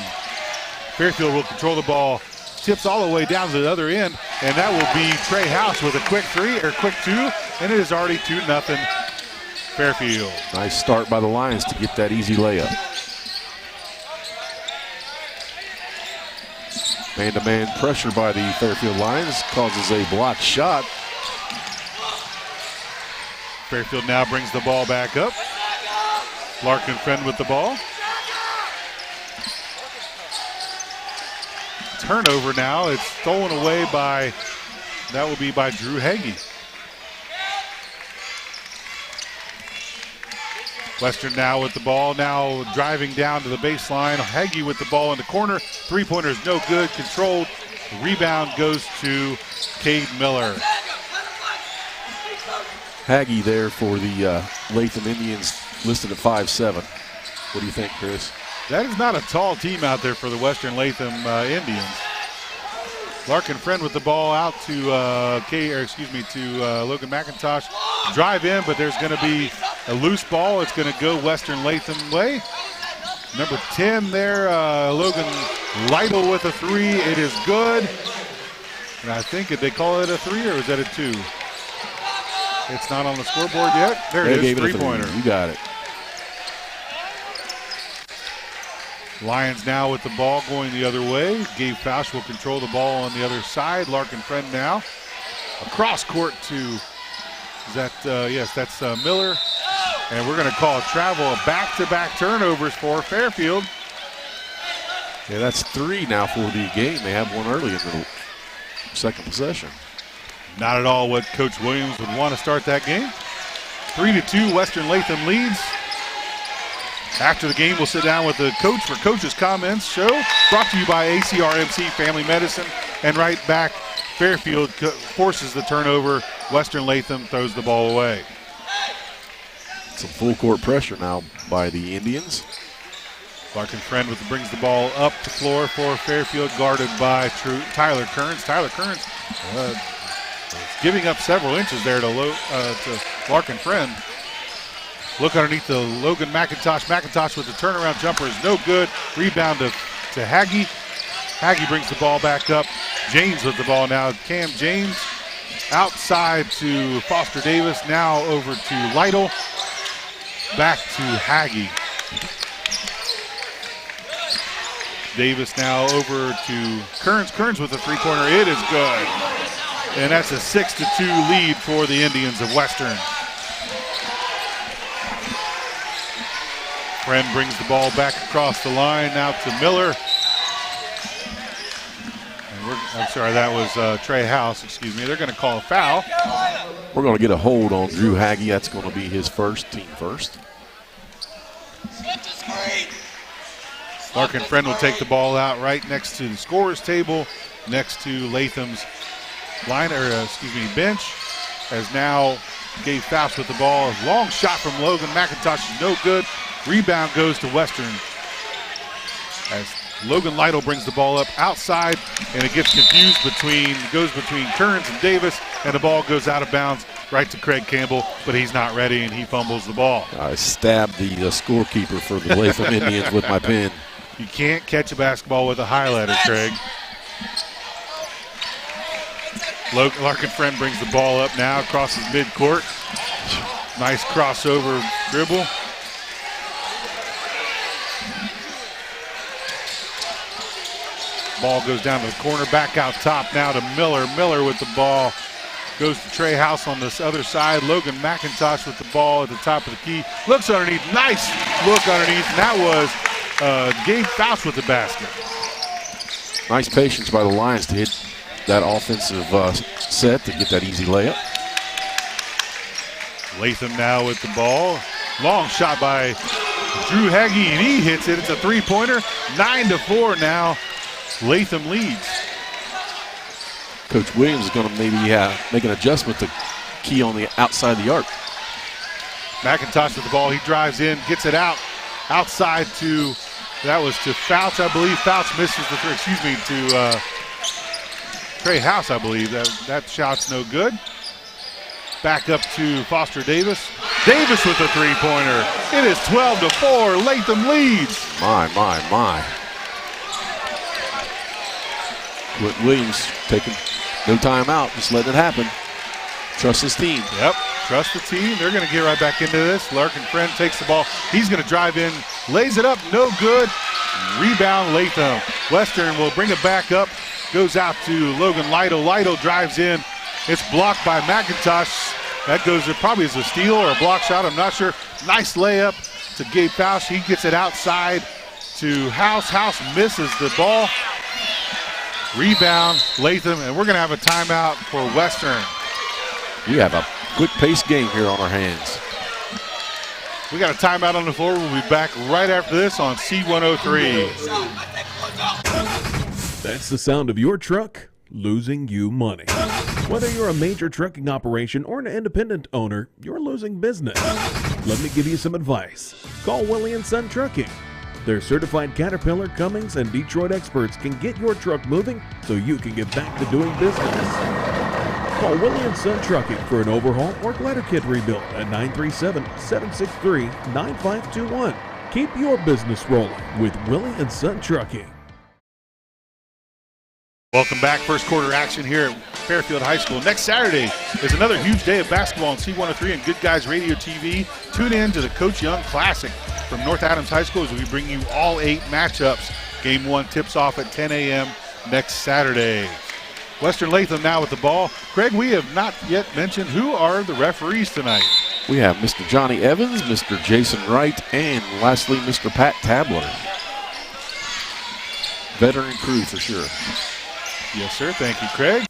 Speaker 20: Fairfield will control the ball. Tips all the way down to the other end, and that will be Trey House with a quick two, and it is already 2-0 Fairfield.
Speaker 21: Nice start by the Lions to get that easy layup. Man-to-man pressure by the Fairfield Lions causes a blocked shot.
Speaker 20: Fairfield now brings the ball back up. Larkin Friend with the ball. Turnover now. It's stolen away by, that will be by Drew Hagee. Western now with the ball, now driving down to the baseline. Hagee with the ball in the corner. Three-pointer is no good, controlled. The rebound goes to Cade Miller.
Speaker 21: Hagee there for the Latham Indians, listed at 5'7". What do you think, Chris?
Speaker 20: That is not a tall team out there for the Western Latham Indians. Larkin Friend with the ball out to Logan McIntosh. Drive in, but there's going to be a loose ball. It's going to go Western Latham way. Number 10 there, Logan Lytle with a three. It is good. And I think, did they call it a three or is that a two? It's not on the scoreboard yet. There it is, three-pointer.
Speaker 21: You got it.
Speaker 20: Lions now with the ball going the other way. Gabe Fausch will control the ball on the other side. Larkin Friend now across court to, that's Miller. And we're going to call a travel, a back-to-back turnovers for Fairfield.
Speaker 21: Yeah, that's 3 now for the game. They had one early in the second possession.
Speaker 20: Not at all what Coach Williams would want to start that game. 3-2, Western Latham leads. After the game, we'll sit down with the coach for Coach's Comments show, brought to you by ACRMC Family Medicine. And right back, Fairfield forces the turnover. Western Latham throws the ball away.
Speaker 21: Some full court pressure now by the Indians.
Speaker 20: Larkin Friend brings the ball up the floor for Fairfield, guarded by Tyler Kearns. Tyler Kearns giving up several inches there to Larkin Friend. Look underneath the Logan McIntosh. McIntosh with the turnaround jumper is no good. Rebound to Haggie. Haggie brings the ball back up. James with the ball now. Cam James outside to Foster Davis. Now over to Lytle. Back to Haggie. Davis now over to Kearns. Kearns with a three-pointer. It is good. And that's a 6-2 lead for the Indians of Western. Friend brings the ball back across the line now to Miller. I'm sorry, that was Trey House, excuse me. They're going to call a foul.
Speaker 21: We're going to get a hold on Drew Haggie. That's going to be his first, team first.
Speaker 20: Larkin Friend will take the ball out right next to the scorer's table, next to Latham's bench. As now Gabe Fausch with the ball. Long shot from Logan McIntosh is no good. Rebound goes to Western. As Logan Lytle brings the ball up outside, and it gets confused goes between Kearns and Davis, and the ball goes out of bounds right to Craig Campbell, but he's not ready, and he fumbles the ball.
Speaker 21: I stabbed the scorekeeper for the Latham Indians with my pen.
Speaker 20: You can't catch a basketball with a highlighter, Craig. Larkin Friend brings the ball up now, crosses midcourt. Nice crossover dribble. Ball goes down to the corner, back out top now to Miller. Miller with the ball goes to Trey House on this other side. Logan McIntosh with the ball at the top of the key. Looks underneath, nice look underneath, and that was Gabe Fausch with the basket.
Speaker 21: Nice patience by the Lions to hit that offensive set to get that easy layup.
Speaker 20: Latham now with the ball. Long shot by Drew Haggie, and he hits it. It's a three-pointer. 9-4 now. Latham leads.
Speaker 21: Coach Williams is going to maybe make an adjustment to key on the outside of the arc.
Speaker 20: McIntosh with the ball. He drives in, gets it outside to Fausch, I believe. Fausch misses the three. To Trey House, I believe. That shot's no good. Back up to Foster Davis. Davis with a three-pointer. It is 12-4. Latham leads.
Speaker 21: My. Williams taking no timeout, just letting it happen. Trust his team.
Speaker 20: Yep, trust the team. They're going to get right back into this. Larkin Friend takes the ball. He's going to drive in, lays it up, no good. Rebound, Latham. Western will bring it back up. Goes out to Logan Lytle. Lytle drives in. It's blocked by McIntosh. That goes probably as a steal or a block shot, I'm not sure. Nice layup to Gabe Fausch. He gets it outside to House. House misses the ball. Rebound, Latham, and we're going to have a timeout for Western.
Speaker 21: We have a quick-paced game here on our hands.
Speaker 20: We got a timeout on the floor. We'll be back right after this on C103.
Speaker 12: That's the sound of your truck losing you money. Whether you're a major trucking operation or an independent owner, you're losing business. Let me give you some advice. Call Willie & Son Trucking. Their certified Caterpillar, Cummins, and Detroit experts can get your truck moving so you can get back to doing business. Call Willie & Son Trucking for an overhaul or glider kit rebuild at 937-763-9521. Keep your business rolling with Willie & Son Trucking.
Speaker 20: Welcome back. First quarter action here at Fairfield High School. Next Saturday is another huge day of basketball on C103 and Good Guys Radio TV. Tune in to the Coach Young Classic from North Adams High School as we bring you all 8 matchups. Game 1 tips off at 10 a.m. next Saturday. Western Latham now with the ball. Craig, we have not yet mentioned who are the referees tonight.
Speaker 21: We have Mr. Johnny Evans, Mr. Jason Wright, and lastly, Mr. Pat Tabler. Veteran crew for sure.
Speaker 20: Yes, sir. Thank you, Craig.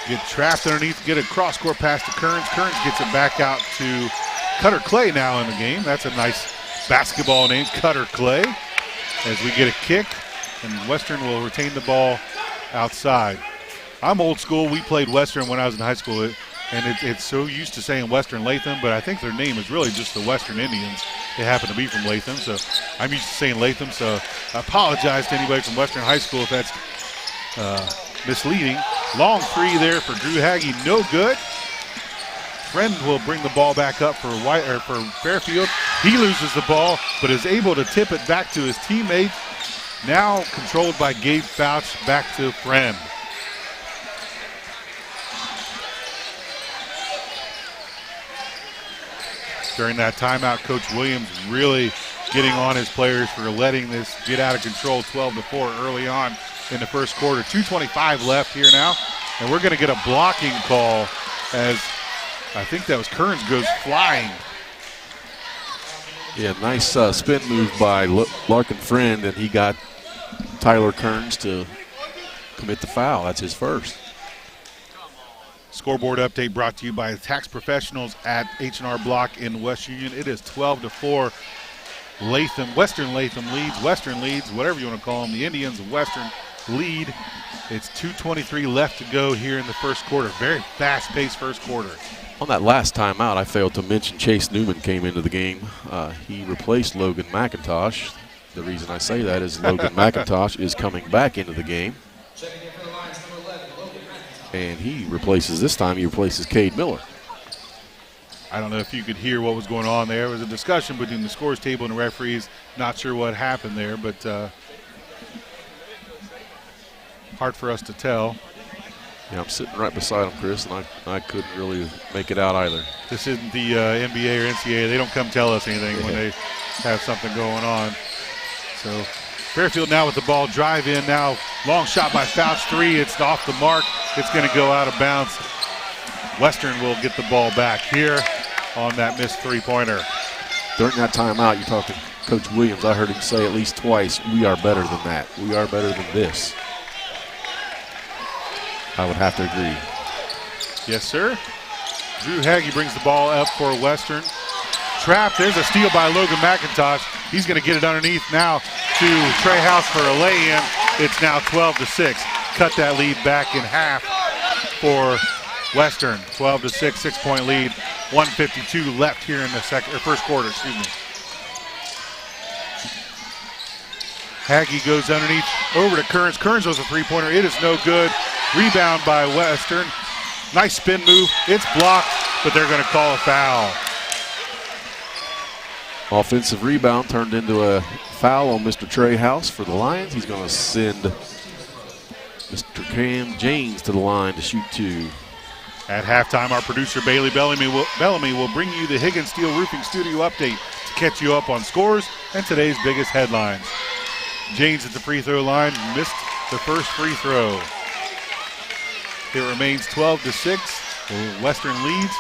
Speaker 20: Get trapped underneath, get a cross-court pass to Kearns. Kearns gets it back out to Cutter Clay now in the game. That's a nice basketball name, Cutter Clay, as we get a kick, and Western will retain the ball outside. I'm old school. We played Western when I was in high school, and it's so used to saying Western Latham, but I think their name is really just the Western Indians. They happen to be from Latham, so I'm used to saying Latham, so I apologize to anybody from Western High School if that's misleading. Long three there for Drew Haggy, no good. Friend will bring the ball back up for Fairfield. He loses the ball, but is able to tip it back to his teammate. Now controlled by Gabe Fouch, back to Friend. During that timeout, Coach Williams really getting on his players for letting this get out of control, 12-4 early on in the first quarter. 2:25 left here now, and we're going to get a blocking call as I think that was Kearns goes flying.
Speaker 21: Yeah, nice spin move by Larkin Friend, and he got Tyler Kearns to commit the foul. That's his first.
Speaker 20: Scoreboard update brought to you by Tax Professionals at H&R Block in West Union. It is 12-4. Western Latham leads. Western leads, whatever you want to call them. The Indians of Western lead. It's 2:23 left to go here in the first quarter. Very fast-paced first quarter.
Speaker 21: On that last timeout, I failed to mention Chase Newman came into the game. He replaced Logan McIntosh. The reason I say that is Logan McIntosh is coming back into the game. And he replaces Cade Miller.
Speaker 20: I don't know if you could hear what was going on there. There was a discussion between the scores table and the referees. Not sure what happened there, but hard for us to tell.
Speaker 21: Yeah, I'm sitting right beside him, Chris, and I couldn't really make it out either.
Speaker 20: This isn't the NBA or NCAA. They don't come tell us anything when they have something going on. So Fairfield now with the ball, drive in now. Long shot by Fouch, 3. It's off the mark. It's going to go out of bounds. Western will get the ball back here on that missed three-pointer.
Speaker 21: During that timeout, you talked to Coach Williams. I heard him say at least twice, we are better than that. We are better than this. I would have to agree.
Speaker 20: Yes, sir. Drew Haggy brings the ball up for Western. Trapped. There's a steal by Logan McIntosh. He's going to get it underneath now to Trey House for a lay-in. It's now 12-6. Cut that lead back in half for Western. 12-6, 6-point lead. 1:52 left here in the first quarter. Haggy goes underneath over to Kearns. Kearns was a three-pointer. It is no good. Rebound by Western. Nice spin move. It's blocked, but they're going to call a foul.
Speaker 21: Offensive rebound turned into a foul on Mr. Trey House for the Lions. He's going to send Mr. Cam James to the line to shoot 2.
Speaker 20: At halftime, our producer Bailey Bellamy will bring you the Higgins Steel Roofing Studio update to catch you up on scores and today's biggest headlines. James at the free throw line missed the first free throw. It remains 12-6. Western leads.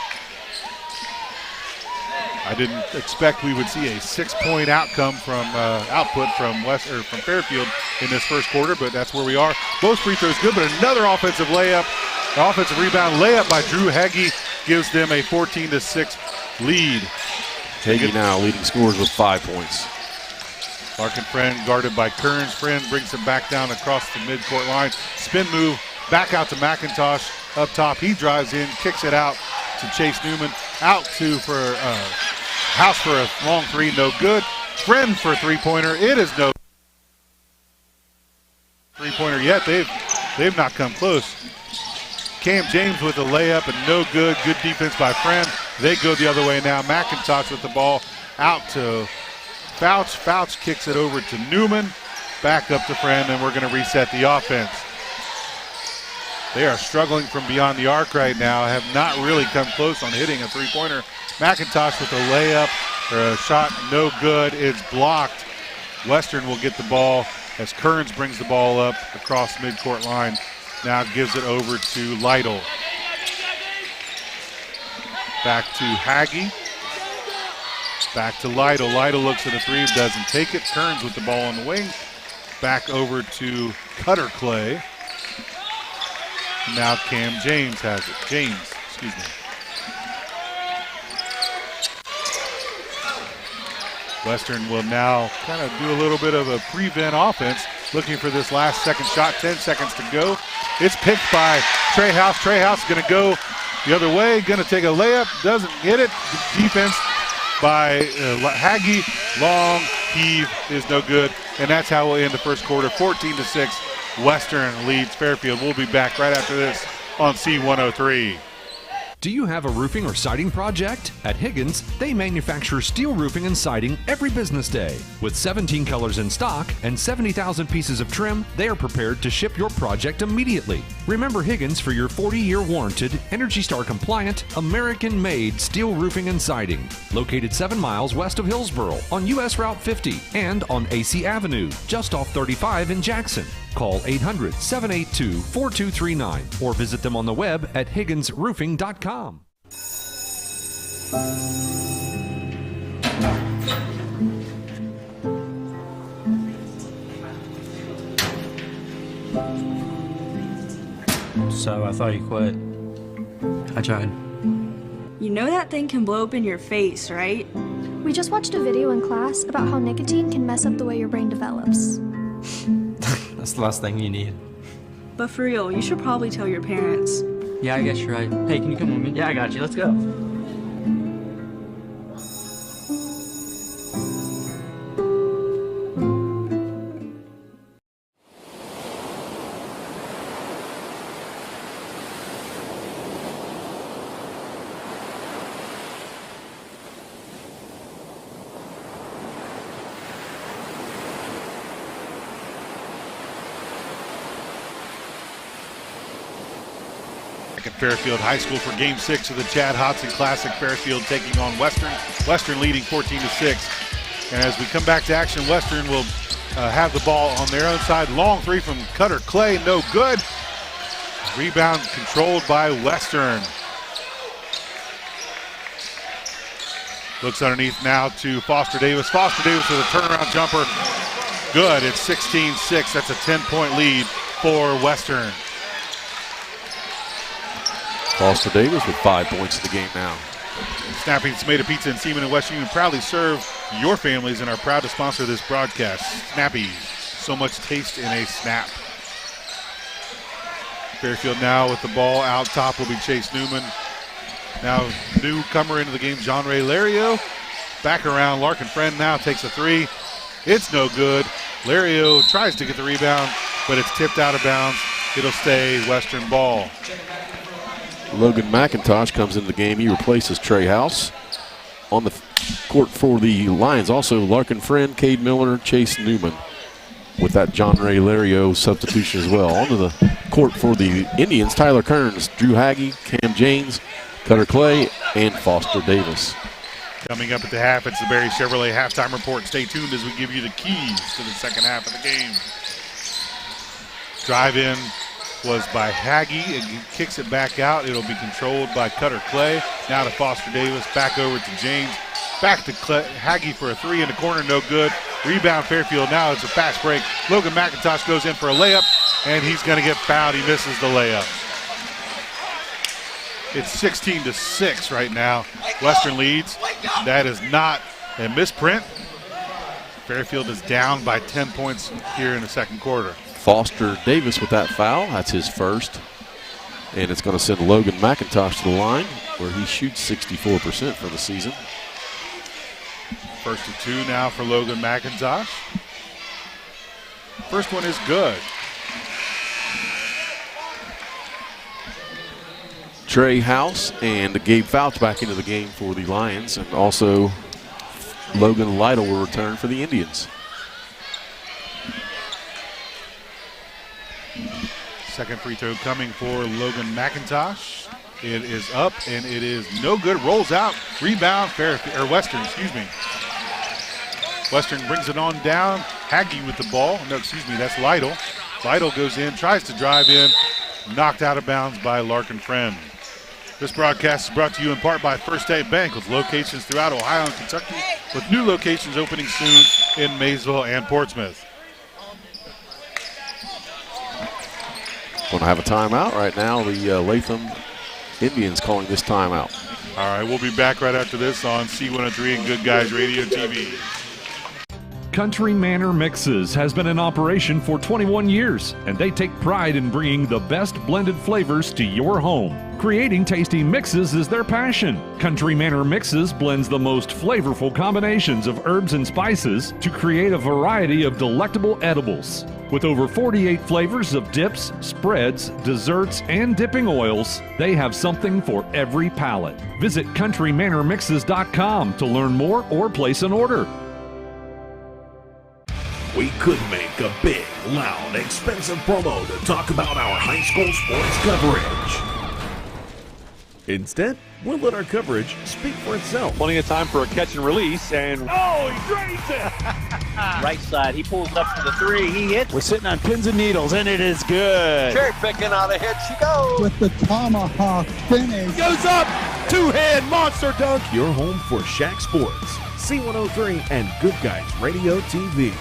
Speaker 20: I didn't expect we would see a 6-point outcome from output from Fairfield in this first quarter, but that's where we are. Both free throws good, but another offensive layup, offensive rebound layup by Drew Haggy gives them a 14-6 lead.
Speaker 21: Haggy now leading scorers with 5 points.
Speaker 20: Larkin Friend guarded by Kearns. Friend brings him back down across the midcourt line. Spin move back out to McIntosh up top. He drives in, kicks it out to Chase Newman. Out to for House for a long 3, no good. Friend for a three-pointer. It is no three-pointer yet. They've not come close. Cam James with a layup and no good. Good defense by Friend. They go the other way now. McIntosh with the ball out to Fouch kicks it over to Newman. Back up to Friend, and we're going to reset the offense. They are struggling from beyond the arc right now, have not really come close on hitting a three-pointer. McIntosh with a layup, or a shot, no good. It's blocked. Western will get the ball as Kearns brings the ball up across midcourt line. Now gives it over to Lytle. Back to Haggie. Back to Lytle. Lytle looks at a three, doesn't take it. Kearns with the ball on the wing. Back over to Cutter Clay. Now Cam James has it. Excuse me. Western will now kind of do a little bit of a prevent offense, looking for this last second shot. 10 seconds to go. It's picked by Trehouse. Trehouse is going to go the other way, going to take a layup, doesn't get it. Defense by Haggie. Long heave is no good, and that's how we'll end the first quarter. 14-6, Western leads Fairfield. We'll be back right after this on C103.
Speaker 3: Do you have a roofing or siding project? At Higgins, they manufacture steel roofing and siding every business day. With 17 colors in stock and 70,000 pieces of trim, they are prepared to ship your project immediately. Remember Higgins for your 40-year warranted, ENERGY STAR compliant, American-made steel roofing and siding. Located 7 miles west of Hillsboro on US Route 50 and on AC Avenue, just off 35 in Jackson. Call 800-782-4239 or visit them on the web at higginsroofing.com.
Speaker 14: So I thought you quit. I tried.
Speaker 15: You know that thing can blow up in your face, right?
Speaker 24: We just watched a video in class about how nicotine can mess up the way your brain develops.
Speaker 14: That's the last thing you need.
Speaker 15: But for real, you should probably tell your parents.
Speaker 14: Yeah, I guess you're right. Hey, can you come with me?
Speaker 16: Yeah, I got you. Let's go.
Speaker 20: Fairfield High School for Game 6 of the Chad Hodson Classic. Fairfield taking on Western. Western leading 14-6. And as we come back to action, Western will have the ball on their own side. Long three from Cutter Clay, no good. Rebound controlled by Western. Looks underneath now to Foster Davis. Foster Davis with a turnaround jumper. Good, it's 16-6. That's a 10-point lead for Western.
Speaker 21: Foster Davis with 5 points in the game now.
Speaker 20: Snapping Tomato Pizza and Seaman in West Union proudly serve your families and are proud to sponsor this broadcast. Snappy, so much taste in a snap. Fairfield now with the ball out top will be Chase Newman. Now newcomer into the game, John Ray Lario. Back around, Larkin Friend now takes a three. It's no good. Lario tries to get the rebound, but it's tipped out of bounds. It'll stay Western ball.
Speaker 21: Logan McIntosh comes into the game. He replaces Trehouse. On the court for the Lions, also Larkin Friend, Cade Miller, Chase Newman with that John Ray Lario substitution as well. Onto the court for the Indians, Tyler Kearns, Drew Haggie, Cam James, Cutter Clay, and Foster Davis.
Speaker 20: Coming up at the half, it's the Barry Chevrolet halftime report. Stay tuned as we give you the keys to the second half of the game. Drive in was by Haggie, and he kicks it back out. It'll be controlled by Cutter Clay. Now to Foster Davis, back over to James. Back to Haggie for a three in the corner, no good. Rebound Fairfield, now it's a fast break. Logan McIntosh goes in for a layup, and he's gonna get fouled. He misses the layup. It's 16-6 right now. Western leads. That is not a misprint. Fairfield is down by 10 points here in the second quarter.
Speaker 21: Foster Davis with that foul. That's his first. And it's going to send Logan McIntosh to the line where he shoots 64% for the season.
Speaker 20: First and two now for Logan McIntosh. First one is good.
Speaker 21: Trey House and Gabe Fouch back into the game for the Lions. And also Logan Lytle will return for the Indians.
Speaker 20: Second free throw coming for Logan McIntosh. It is up and it is no good. Rolls out. Rebound. Western, excuse me. Western brings it on down. Hagge with the ball. No, excuse me, that's Lytle. Lytle goes in, tries to drive in. Knocked out of bounds by Larkin Friend. This broadcast is brought to you in part by First State Bank, with locations throughout Ohio and Kentucky, with new locations opening soon in Maysville and Portsmouth.
Speaker 21: Going to have a timeout right now. The Latham Indians calling this timeout.
Speaker 20: All right, we'll be back right after this on C103 and Good Guys Radio TV.
Speaker 3: Country Manor Mixes has been in operation for 21 years, and they take pride in bringing the best blended flavors to your home. Creating tasty mixes is their passion. Country Manor Mixes blends the most flavorful combinations of herbs and spices to create a variety of delectable edibles. With over 48 flavors of dips, spreads, desserts, and dipping oils, they have something for every palate. Visit countrymanormixes.com to learn more or place an order.
Speaker 4: We could make a big, loud, expensive promo to talk about our high school sports coverage.
Speaker 12: Instead, we'll let our coverage speak for itself.
Speaker 17: Plenty of time for a catch and release, and oh, he drains it!
Speaker 16: Right side, he pulls it up to the three, he hits.
Speaker 6: We're sitting on pins and needles, and it is good.
Speaker 17: Cherry picking out a hit, she goes!
Speaker 18: With the tomahawk finish.
Speaker 17: Goes up, two-hand monster dunk.
Speaker 12: Your home for Shack Sports, C103 and Good Guys Radio TV.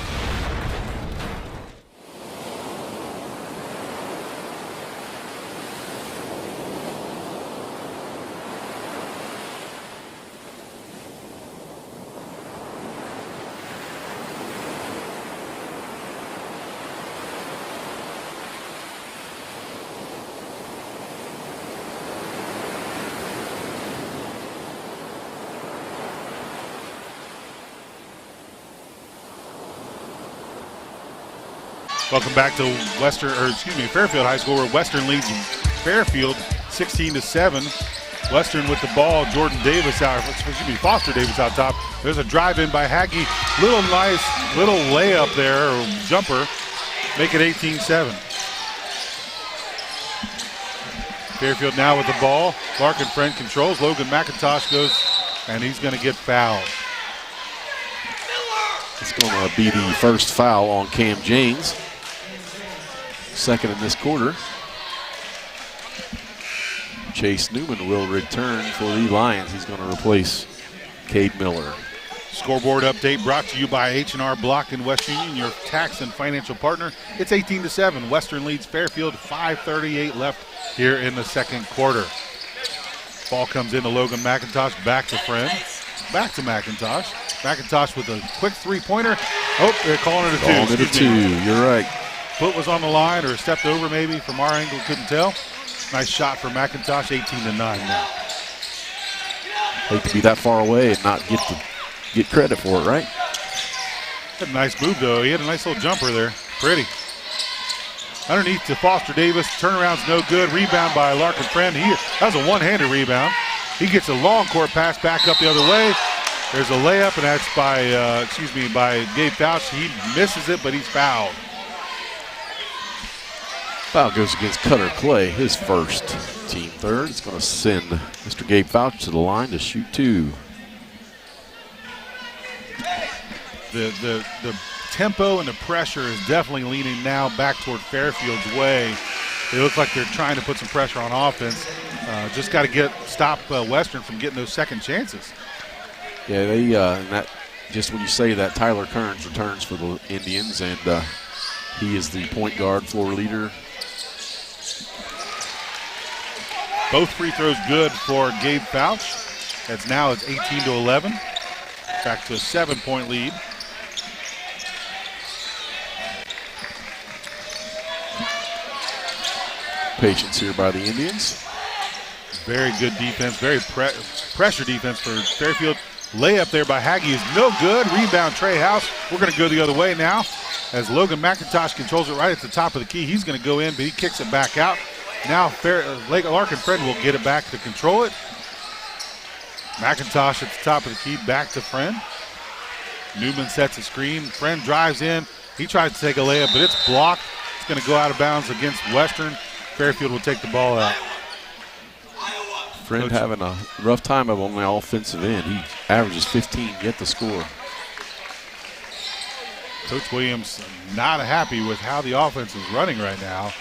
Speaker 20: Welcome back to Fairfield High School, where Western leads Fairfield 16-7. Western with the ball. Foster Davis out top. There's a drive in by Hagge. Little layup there, or jumper. Make it 18-7. Fairfield now with the ball. Larkin Friend controls. Logan McIntosh goes, and he's going to get fouled.
Speaker 21: It's going to be the first foul on Cam James. Second in this quarter. Chase Newman will return for the Lions. He's going to replace Cade Miller.
Speaker 20: Scoreboard update brought to you by H&R Block in West Union, your tax and financial partner. It's 18-7. Western leads Fairfield. 5:38 left here in the second quarter. Ball comes into Logan McIntosh. Back to Friend. Back to McIntosh. McIntosh with a quick three-pointer. Oh, they're calling it a two.
Speaker 21: Calling it a two. You're right.
Speaker 20: Foot was on the line, or stepped over maybe from our angle, couldn't tell. Nice shot for McIntosh, 18-9 now.
Speaker 21: Hate to be that far away and not get credit for it, right?
Speaker 20: Had a nice move though. He had a nice little jumper there. Pretty. Underneath to Foster Davis. Turnaround's no good. Rebound by Larkin Friend. That was a one-handed rebound. He gets a long court pass back up the other way. There's a layup, and that's by Gabe Fouch. He misses it, but he's fouled.
Speaker 21: Foul goes against Cutter Clay, his first, team third. It's going to send Mr. Gabe Fouch to the line to shoot two.
Speaker 20: The tempo and the pressure is definitely leaning now back toward Fairfield's way. They look like they're trying to put some pressure on offense. Just got to stop Western from getting those second chances.
Speaker 21: Yeah, just when you say that, Tyler Kearns returns for the Indians, and he is the point guard, floor leader.
Speaker 20: Both free throws good for Gabe Fouch. It's 18-11. Back to a 7-point lead.
Speaker 21: Patience here by the Indians.
Speaker 20: Very good defense, very pressure defense for Fairfield. Layup there by Hagge is no good. Rebound Trey House. We're going to go the other way now as Logan McIntosh controls it right at the top of the key. He's going to go in, but he kicks it back out. Now Larkin Friend will get it back to control it. McIntosh at the top of the key, back to Friend. Newman sets a screen. Friend drives in. He tries to take a layup, but it's blocked. It's going to go out of bounds against Western. Fairfield will take the ball out.
Speaker 21: Friend having a rough time on the offensive end. He averages 15 yet to score.
Speaker 20: Coach Williams not happy with how the offense is running right now.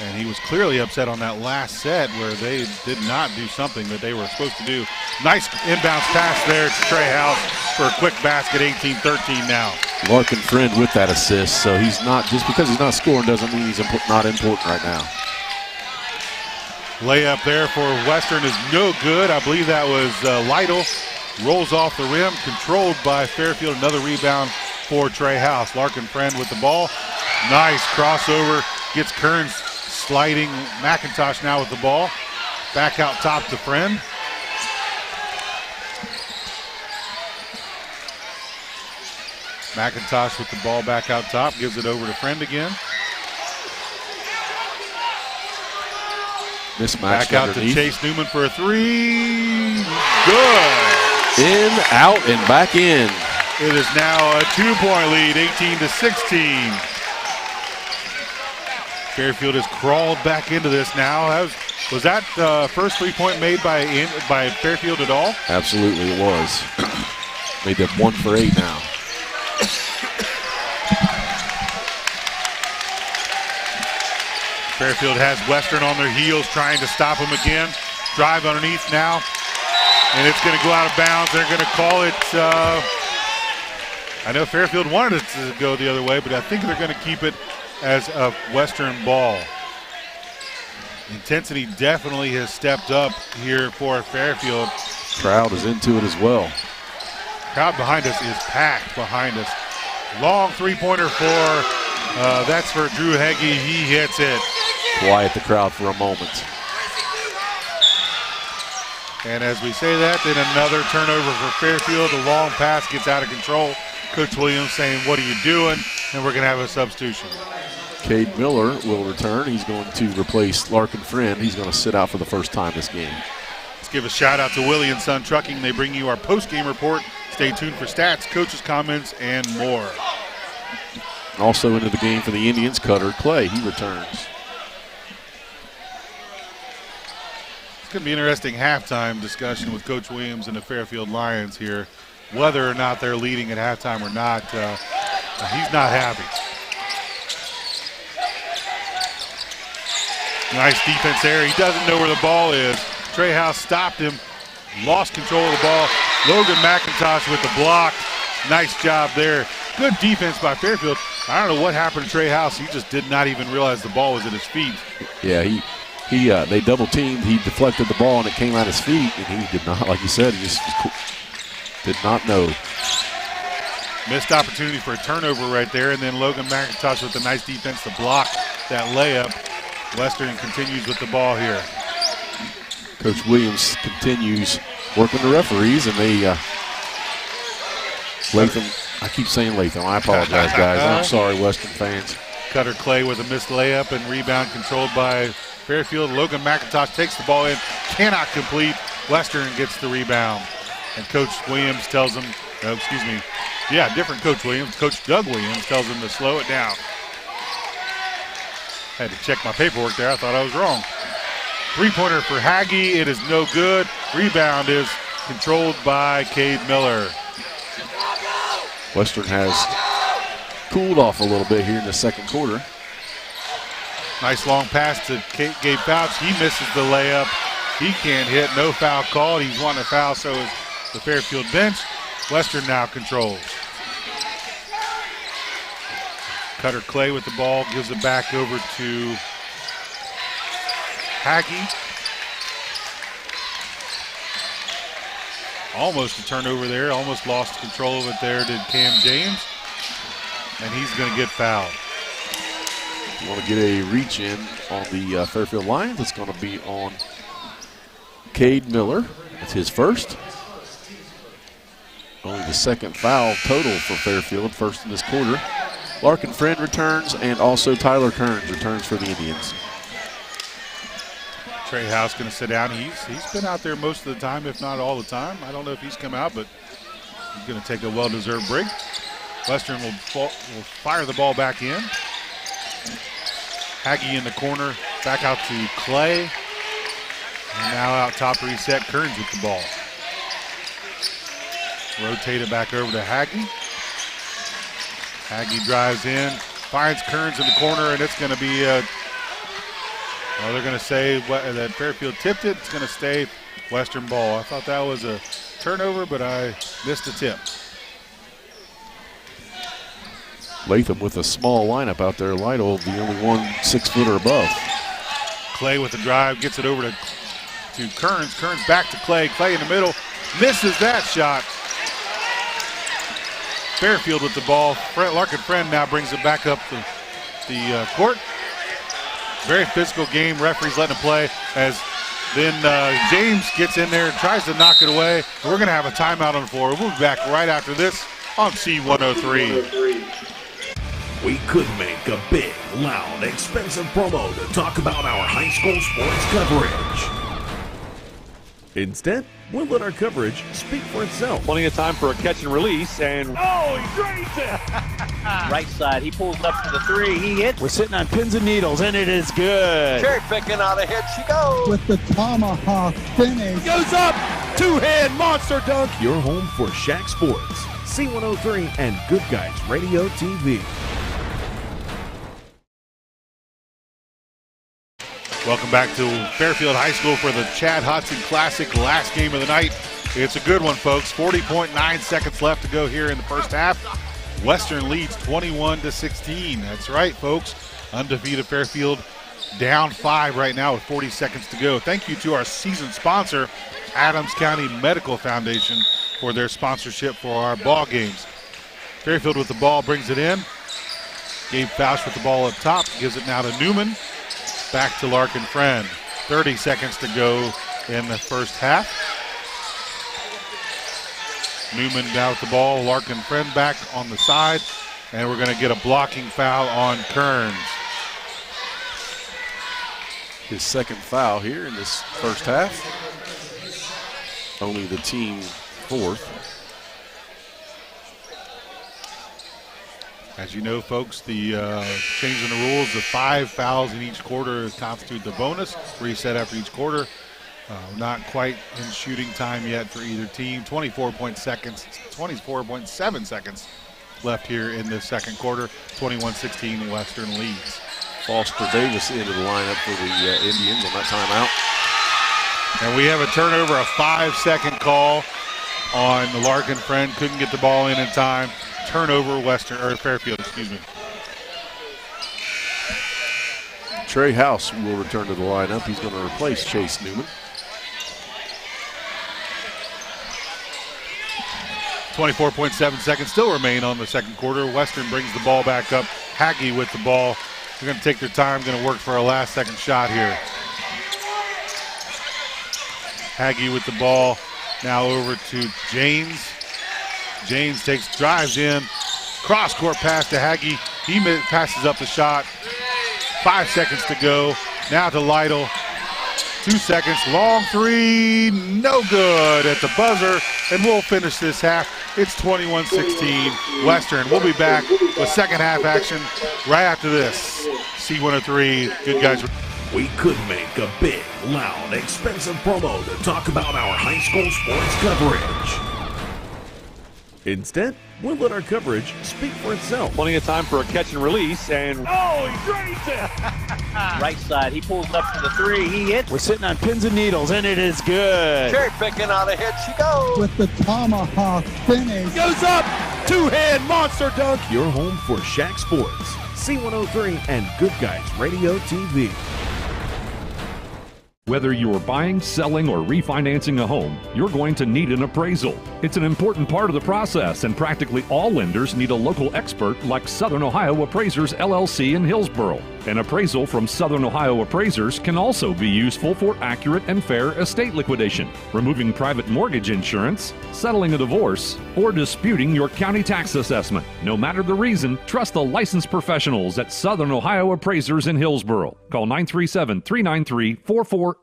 Speaker 20: And he was clearly upset on that last set where they did not do something that they were supposed to do. Nice inbounds pass there to Trey House for a quick basket, 18-13 now.
Speaker 21: Larkin Friend with that assist, so he's not, just because he's not scoring doesn't mean he's not important right now.
Speaker 20: Layup there for Western is no good. I believe that was Lytle. Rolls off the rim, controlled by Fairfield. Another rebound for Trey House. Larkin Friend with the ball. Nice crossover. Gets Kearns sliding. McIntosh now with the ball. Back out top to Friend. McIntosh with the ball back out top. Gives it over to Friend again.
Speaker 21: Mismatch
Speaker 20: back out
Speaker 21: underneath.
Speaker 20: to Chase Newman for a three. Good.
Speaker 21: In, out, and back in.
Speaker 20: It is now a 2-point lead, 18-16. Fairfield has crawled back into this now. Was that the first 3-point made by Fairfield at all?
Speaker 21: Absolutely, it was. Made them 1 for 8 now.
Speaker 20: Fairfield has Western on their heels, trying to stop him again. Drive underneath now, and it's going to go out of bounds. They're going to call it. I know Fairfield wanted it to go the other way, but I think they're going to keep it as a Western ball. Intensity definitely has stepped up here for Fairfield.
Speaker 21: Crowd is into it as well.
Speaker 20: Crowd behind us is packed behind us. Long three-pointer that's for Drew Heggie. He hits it.
Speaker 21: Quiet the crowd for a moment.
Speaker 20: And as we say that, then another turnover for Fairfield. The long pass gets out of control. Coach Williams saying, "What are you doing?" And we're going to have a substitution.
Speaker 21: Cade Miller will return. He's going to replace Larkin Friend. He's going to sit out for the first time this game.
Speaker 20: Let's give a shout out to Willie and Son Trucking. They bring you our post-game report. Stay tuned for stats, coaches' comments, and more.
Speaker 21: Also into the game for the Indians, Cutter Clay. He returns.
Speaker 20: It's going to be an interesting halftime discussion with Coach Williams and the Fairfield Lions here. Whether or not they're leading at halftime or not, he's not happy. Nice defense there. He doesn't know where the ball is. Trey House stopped him, lost control of the ball. Logan McIntosh with the block. Nice job there. Good defense by Fairfield. I don't know what happened to Trey House. He just did not even realize the ball was at his feet.
Speaker 21: Yeah, they double teamed. He deflected the ball and it came at his feet, and he did not, like you said, he just did not know.
Speaker 20: Missed opportunity for a turnover right there, and then Logan McIntosh with a nice defense to block that layup. Western continues with the ball here.
Speaker 21: Coach Williams continues working the referees, and they Latham. I keep saying Latham. I apologize, guys. I'm sorry, Western fans.
Speaker 20: Cutter Clay with a missed layup and rebound controlled by Fairfield. Logan McIntosh takes the ball in, cannot complete. Western gets the rebound. And Coach Williams tells him, different Coach Williams. Coach Doug Williams tells him to slow it down. Had to check my paperwork there. I thought I was wrong. Three-pointer for Haggie. It is no good. Rebound is controlled by Cade Miller.
Speaker 21: Western has cooled off a little bit here in the second quarter.
Speaker 20: Nice long pass to Gabe Fouch. He misses the layup. He can't hit. No foul called. He's wanting a foul, so is the Fairfield bench. Western now controls. Cutter Clay with the ball. Gives it back over to Haggie. Almost a turnover there. Almost lost control of it there to Cam James. And he's going to get fouled.
Speaker 21: You want to get a reach in on the Fairfield Lions. It's going to be on Cade Miller. It's his first. Only the second foul total for Fairfield, first in this quarter. Larkin Friend returns, and also Tyler Kearns returns for the Indians.
Speaker 20: Trey House going to sit down. He's been out there most of the time, if not all the time. I don't know if he's come out, but He's going to take a well-deserved break. Western will fire the ball back in. Haggie in the corner, back out to Clay. And now out top to reset, Kearns with the ball. Rotate it back over to Haggie. Haggie drives in, finds Kearns in the corner, and it's going to be they're going to say that Fairfield tipped it. It's going to stay Western ball. I thought that was a turnover, but I missed the tip.
Speaker 21: Latham with a small lineup out there. Lytle, the only one 6-footer above.
Speaker 20: Clay with the drive, gets it over to Kearns. Kearns back to Clay. Clay in the middle, misses that shot. Fairfield with the ball. Larkin Friend now brings it back up the court. Very physical game. Referee's letting it play as then James gets in there and tries to knock it away. We're going to have a timeout on the floor. We'll be back right after this on C103.
Speaker 4: We could make a big, loud, expensive promo to talk about our high school sports coverage.
Speaker 12: Instead, we'll let our coverage speak for itself.
Speaker 17: Plenty of time for a catch and release, and oh, he drains it!
Speaker 16: Right side, he pulls up to the three, he hits.
Speaker 6: We're sitting on pins and needles, and it is good.
Speaker 17: Cherry picking out of hit she goes.
Speaker 18: With the tomahawk finish.
Speaker 6: Goes up, two-hand monster dunk.
Speaker 12: Your home for Shack Sports, C103 and Goodguysradiotv.
Speaker 20: Welcome back to Fairfield High School for the Chad Hodson Classic, last game of the night. It's a good one, folks. 40.9 seconds left to go here in the first half. Western leads 21-16. That's right, folks. Undefeated Fairfield down 5 right now with 40 seconds to go. Thank you to our season sponsor, Adams County Medical Foundation, for their sponsorship for our ball games. Fairfield with the ball brings it in. Gabe Fausch with the ball up top, gives it now to Newman. Back to Larkin Friend. 30 seconds to go in the first half. Newman down with the ball. Larkin Friend back on the side. And we're going to get a blocking foul on Kearns.
Speaker 21: His second foul here in this first half. Only the team fourth.
Speaker 20: As you know, folks, the change in the rules, the 5 fouls in each quarter constitute the bonus. Reset after each quarter. Not quite in shooting time yet for either team. 24.7 seconds left here in the second quarter. 21-16 Western leads.
Speaker 21: Foster Davis into the lineup for the Indians on that timeout.
Speaker 20: And we have a turnover, a 5-second call on the Larkin Friend. Couldn't get the ball in time. Turnover, Fairfield, excuse me.
Speaker 21: Trey House will return to the lineup. He's going to replace Chase Newman.
Speaker 20: 24.7 seconds still remain on the second quarter. Western brings the ball back up. Haggie with the ball. They're going to take their time, going to work for a last second shot here. Haggie with the ball. Now over to James. James drives in, cross-court pass to Haggie. He passes up the shot. 5 seconds to go. Now to Lytle. 2 seconds, long three, no good at the buzzer. And we'll finish this half. It's 21-16 Western. We'll be back with second half action right after this. C103, good guys.
Speaker 4: We could make a big, loud, expensive promo to talk about our high school sports coverage.
Speaker 12: Instead, we'll let our coverage speak for itself.
Speaker 17: Plenty of time for a catch and release, and oh, he drains it!
Speaker 16: Right side, he pulls up to the three, he hits.
Speaker 6: We're sitting on pins and needles, and it is good.
Speaker 17: Cherry picking out of hit she goes.
Speaker 18: With the tomahawk finish.
Speaker 6: Goes up, two-hand monster dunk.
Speaker 12: Your home for Shack Sports, C103 and Goodguysradiotv.
Speaker 3: Whether you're buying, selling, or refinancing a home, you're going to need an appraisal. It's an important part of the process, and practically all lenders need a local expert like Southern Ohio Appraisers LLC in Hillsboro. An appraisal from Southern Ohio Appraisers can also be useful for accurate and fair estate liquidation, removing private mortgage insurance, settling a divorce, or disputing your county tax assessment. No matter the reason, trust the licensed professionals at Southern Ohio Appraisers in Hillsboro. Call 937-393-4484.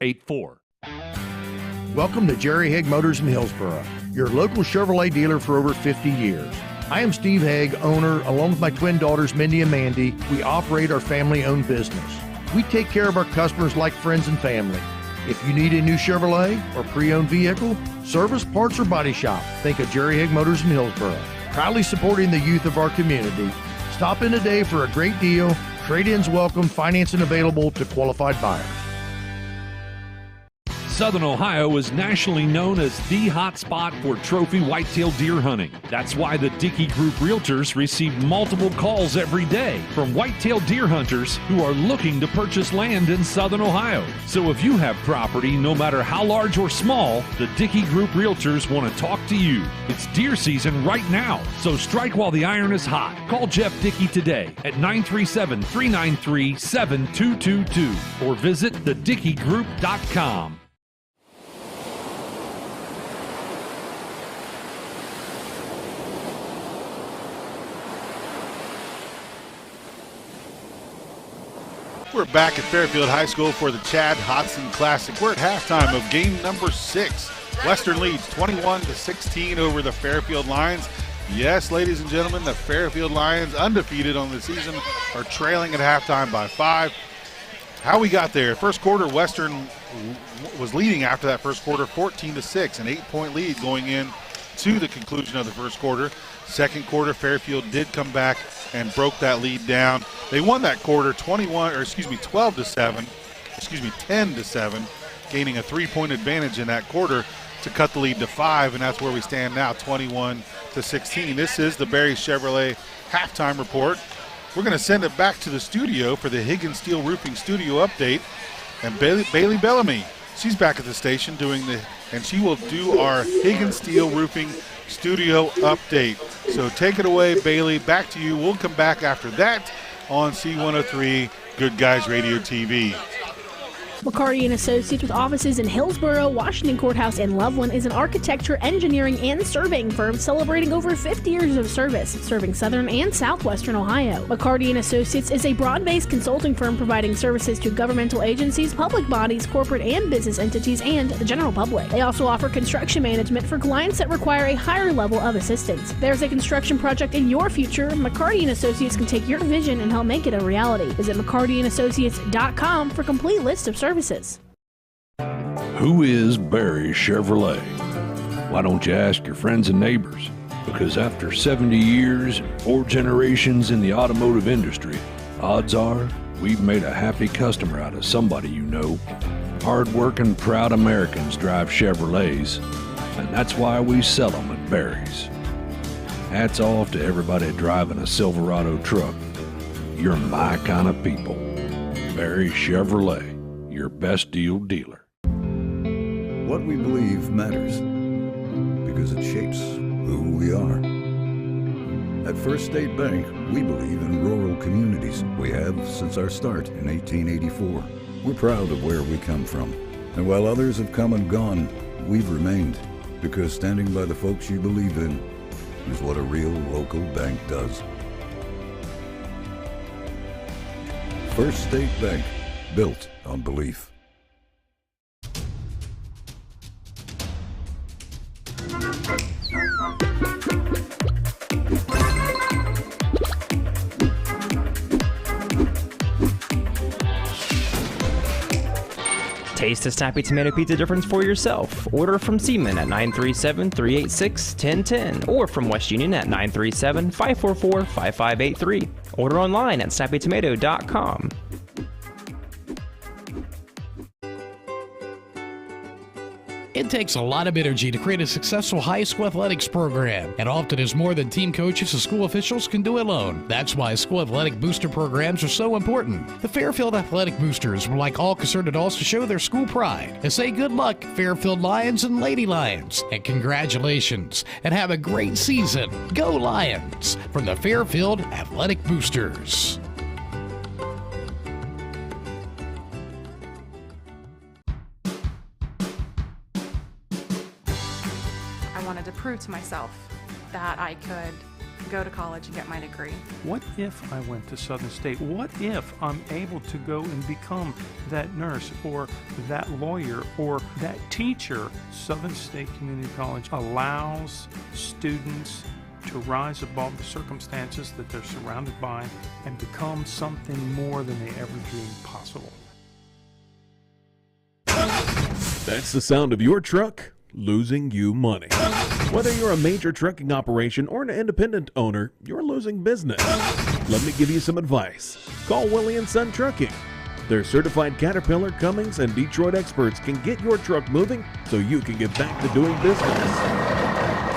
Speaker 2: Welcome to Jerry Haig Motors in Hillsboro. your local Chevrolet dealer for over 50 years. I am Steve Haig, owner, along with my twin daughters, Mindy and Mandy. We operate our family-owned business. We take care of our customers like friends and family. If you need a new Chevrolet or pre-owned vehicle, service, parts, or body shop, think of Jerry Haig Motors in Hillsboro. Proudly supporting the youth of our community. Stop in today for a great deal. Trade-ins welcome, financing available to qualified buyers.
Speaker 3: Southern Ohio is nationally known as the hot spot for trophy whitetail deer hunting. That's why the Dickey Group Realtors receive multiple calls every day from whitetail deer hunters who are looking to purchase land in Southern Ohio. So if you have property, no matter how large or small, the Dickey Group Realtors want to talk to you. It's deer season right now, so strike while the iron is hot. Call Jeff Dickey today at 937-393-7222 or visit thedickeygroup.com.
Speaker 20: We're back at Fairfield High School for the Chad Hodson Classic. We're at halftime of game number 6. Western leads 21-16 over the Fairfield Lions. Yes, ladies and gentlemen, the Fairfield Lions, undefeated on the season, are trailing at halftime by 5. How we got there? First quarter, Western was leading after that first quarter, 14-6, an 8-point lead going in to the conclusion of the first quarter. Second quarter, Fairfield did come back and broke that lead down. They won that quarter 10-7, gaining a 3-point advantage in that quarter to cut the lead to 5, and that's where we stand now, 21-16. This is the Barry Chevrolet halftime report. We're going to send it back to the studio for the Higgins Steel Roofing studio update, and Bailey Bellamy, she's back at the station and she will do our Higgins Steel Roofing studio update. So take it away, Bailey. Back to you. We'll come back after that on C103 Good Guys Radio TV.
Speaker 5: McCarty & Associates with offices in Hillsboro, Washington Courthouse, and Loveland is an architecture, engineering, and surveying firm celebrating over 50 years of service, serving southern and southwestern Ohio. McCarty & Associates is a broad-based consulting firm providing services to governmental agencies, public bodies, corporate and business entities, and the general public. They also offer construction management for clients that require a higher level of assistance. If there's a construction project in your future, McCarty & Associates can take your vision and help make it a reality. Visit McCartyandAssociates.com for a complete list of services.
Speaker 3: Who is Barry Chevrolet? Why don't you ask your friends and neighbors? Because after 70 years and 4 generations in the automotive industry, odds are we've made a happy customer out of somebody you know. Hard-working, proud Americans drive Chevrolets, and that's why we sell them at Barry's. Hats off to everybody driving a Silverado truck. You're my kind of people. Barry Chevrolet, your best deal dealer.
Speaker 7: What we believe matters because it shapes who we are. At First State Bank, we believe in rural communities. We have since our start in 1884. We're proud of where we come from. And while others have come and gone, we've remained because standing by the folks you believe in is what a real local bank does. First State Bank, built on belief.
Speaker 8: Taste the Snappy Tomato Pizza difference for yourself. Order from Seaman at 937-386-1010 or from West Union at 937-544-5583. Order online at snappytomato.com.
Speaker 9: It takes a lot of energy to create a successful high school athletics program, and often is more than team coaches and school officials can do alone. That's why school athletic booster programs are so important. The Fairfield Athletic Boosters would like all concerned adults to show their school pride and say good luck, Fairfield Lions and Lady Lions, and congratulations, and have a great season. Go Lions! From the Fairfield Athletic Boosters.
Speaker 1: I wanted to prove to myself that I could go to college and get my degree.
Speaker 10: What if I went to Southern State? What if I'm able to go and become that nurse or that lawyer or that teacher? Southern State Community College allows students to rise above the circumstances that they're surrounded by and become something more than they ever dreamed possible.
Speaker 12: That's the sound of your truck losing you money. Whether you're a major trucking operation or an independent owner, you're losing business. Let me give you some advice. Call Willie & Son Trucking. Their certified Caterpillar, Cummins, and Detroit experts can get your truck moving so you can get back to doing business.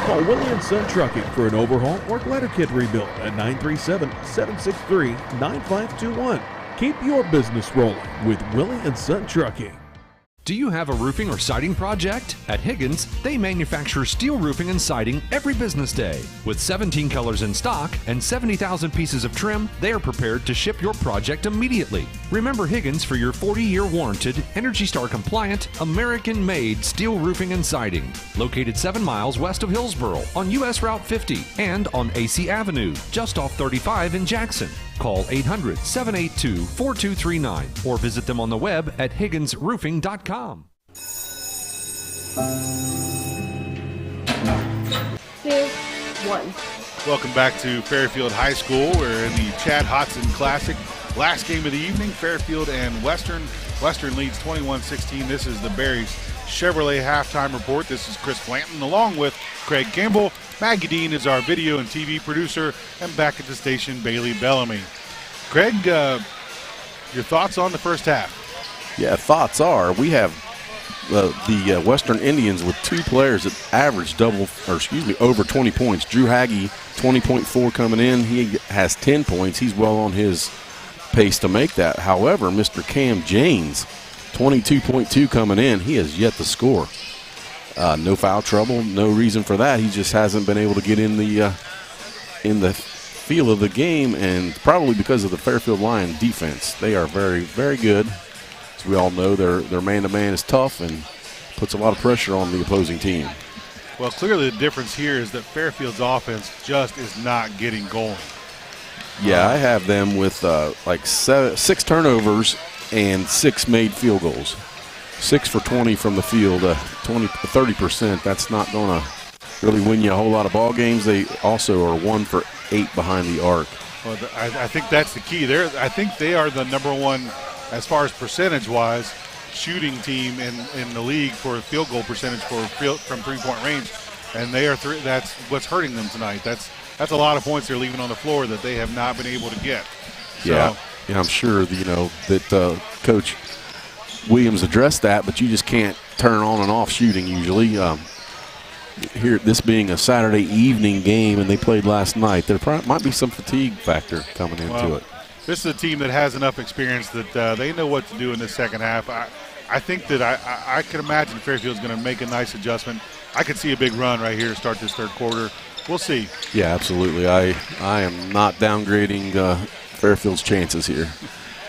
Speaker 12: Call Willie & Son Trucking for an overhaul or glider kit rebuild at 937-763-9521. Keep your business rolling with Willie & Son Trucking.
Speaker 3: Do you have a roofing or siding project? At Higgins, they manufacture steel roofing and siding every business day. With 17 colors in stock and 70,000 pieces of trim, they are prepared to ship your project immediately. Remember Higgins for your 40-year warranted, ENERGY STAR compliant, American-made steel roofing and siding. Located 7 miles west of Hillsboro on US Route 50 and on AC Avenue, just off 35 in Jackson. Call 800-782-4239 or visit them on the web at higginsroofing.com.
Speaker 13: 2, 1.
Speaker 20: Welcome back to Fairfield High School. We're in the Chad Hodson Classic. Last game of the evening, Fairfield and Western. Western leads 21-16. This is the Berries Chevrolet halftime report. This is Chris Blanton along with Craig Campbell. Maggie Dean is our video and TV producer, and back at the station, Bailey Bellamy. Craig, your thoughts on the first half?
Speaker 21: Yeah, thoughts are we have the Western Indians with 2 players that average over 20 points. Drew Hagee, 20.4 coming in. He has 10 points. He's well on his pace to make that. However, Mr. Cam Janes, 22.2 coming in. He has yet to score. No foul trouble, no reason for that. He just hasn't been able to get in the feel of the game, and probably because of the Fairfield Lion defense. They are very, very good. As we all know, their man-to-man is tough and puts a lot of pressure on the opposing team.
Speaker 20: Well, clearly the difference here is that Fairfield's offense just is not getting going.
Speaker 21: Yeah, I have them with 6 turnovers and 6 made field goals. 6 for 20 from the field, 30%. That's not going to really win you a whole lot of ball games. They also are 1 for 8 behind the arc.
Speaker 20: Well, I think that's the key. I think they are the number one, as far as percentage-wise, shooting team in the league for field goal percentage from three-point range, and they are that's what's hurting them tonight. That's a lot of points they're leaving on the floor that they have not been able to get. So,
Speaker 21: yeah, I'm sure that Coach Williams addressed that, but you just can't turn on and off shooting usually. Here, this being a Saturday evening game and they played last night, there might be some fatigue factor coming into it.
Speaker 20: This is a team that has enough experience that they know what to do in the second half. I think that I could imagine Fairfield's going to make a nice adjustment. I could see a big run right here to start this third quarter. We'll see.
Speaker 21: Yeah, absolutely. I am not downgrading Fairfield's chances here.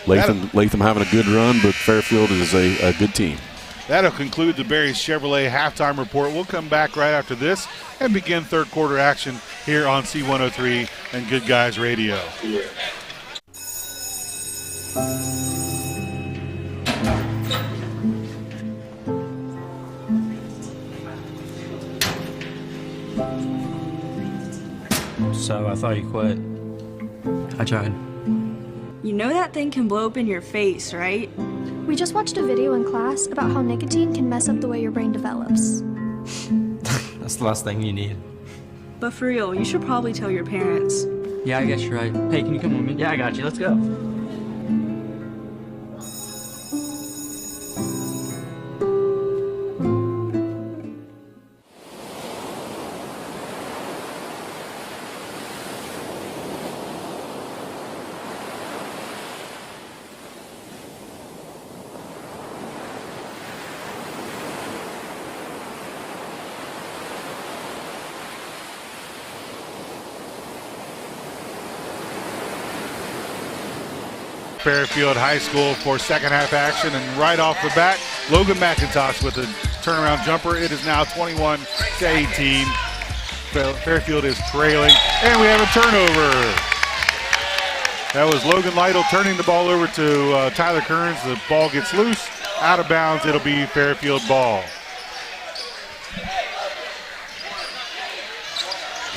Speaker 21: Latham having a good run, but Fairfield is a good team.
Speaker 20: That'll conclude the Berries Chevrolet halftime report. We'll come back right after this and begin third quarter action here on C103 and Good Guys Radio.
Speaker 14: So I thought you quit. I tried.
Speaker 15: You know that thing can blow up in your face, right?
Speaker 24: We just watched a video in class about how nicotine can mess up the way your brain develops.
Speaker 14: That's the last thing you need.
Speaker 15: But for real, you should probably tell your parents.
Speaker 14: Yeah, I guess you're right. Hey, can you come with me? Yeah, I got you. Let's go.
Speaker 20: Fairfield High School for second half action, and right off the bat, Logan McIntosh with a turnaround jumper. It is now 21-18. Fairfield is trailing, and we have a turnover. That was Logan Lytle turning the ball over to Tyler Kearns. The ball gets loose, out of bounds. It'll be Fairfield ball.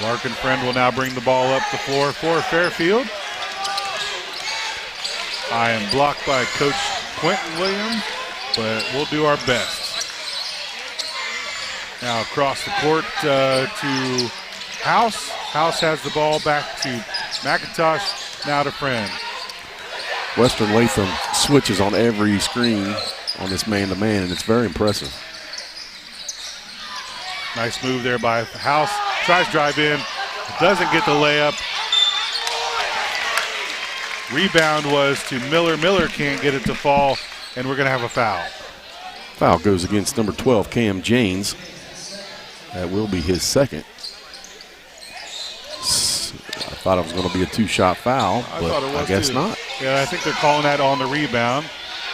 Speaker 20: Larkin Friend will now bring the ball up the floor for Fairfield. I am blocked by Coach Quentin Williams, but we'll do our best. Now across the court to House. House has the ball back to McIntosh, now to Friend.
Speaker 21: Western Latham switches on every screen on this man-to-man, and it's very impressive.
Speaker 20: Nice move there by House. Tries to drive in, doesn't get the layup. Rebound was to Miller. Miller can't get it to fall, and we're going to have a foul.
Speaker 21: Foul goes against number 12, Cam Janes. That will be his second. I thought it was going to be a two-shot foul, but I guess not.
Speaker 20: Yeah, I think they're calling that on the rebound.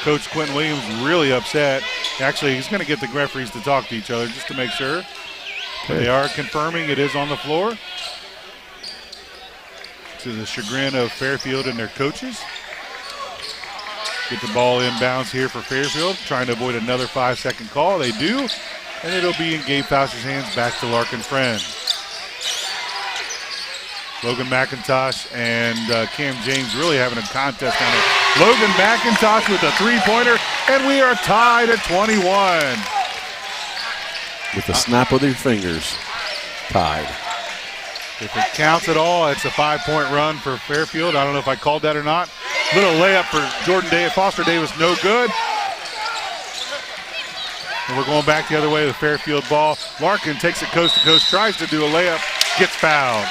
Speaker 20: Coach Quentin Williams really upset. Actually, he's going to get the referees to talk to each other just to make sure. Okay. They are confirming it is on the floor, to the chagrin of Fairfield and their coaches. Get the ball inbounds here for Fairfield, trying to avoid another 5-second call. They do, and it'll be in Gabe Foucher's hands, back to Larkin Friend. Logan McIntosh and Cam James really having a contest on it. Logan McIntosh with a three-pointer, and we are tied at 21.
Speaker 21: With the snap of their fingers, tied.
Speaker 20: If it counts at all, it's a 5-point run for Fairfield. I don't know if I called that or not. Little layup for Jordan Davis. Foster Davis, no good. And we're going back the other way with Fairfield ball. Larkin takes it coast to coast, tries to do a layup, gets fouled.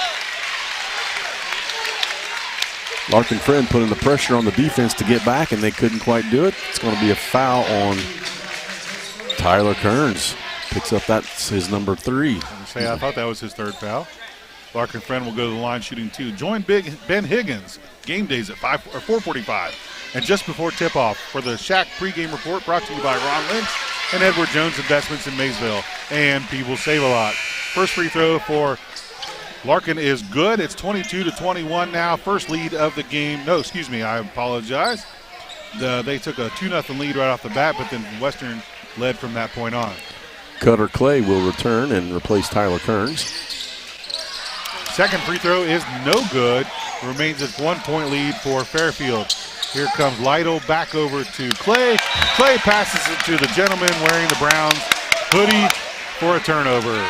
Speaker 21: Larkin Friend putting the pressure on the defense to get back, and they couldn't quite do it. It's going to be a foul on Tyler Kearns. Picks up, that's his number 3.
Speaker 20: I thought that was his third foul. Larkin Friend will go to the line shooting 2. Join Ben Higgins. Game days at 4:45. And just before tip-off for the Shack pregame report, brought to you by Ron Lynch and Edward Jones Investments in Maysville. And People Save a Lot. First free throw for Larkin is good. It's 22-21 now. First lead of the game. No, excuse me, I apologize. They took a 2-0 lead right off the bat, but then Western led from that point on.
Speaker 21: Cutter Clay will return and replace Tyler Kearns.
Speaker 20: Second free throw is no good. Remains a 1-point lead for Fairfield. Here comes Lytle back over to Clay. Clay passes it to the gentleman wearing the Browns hoodie for a turnover.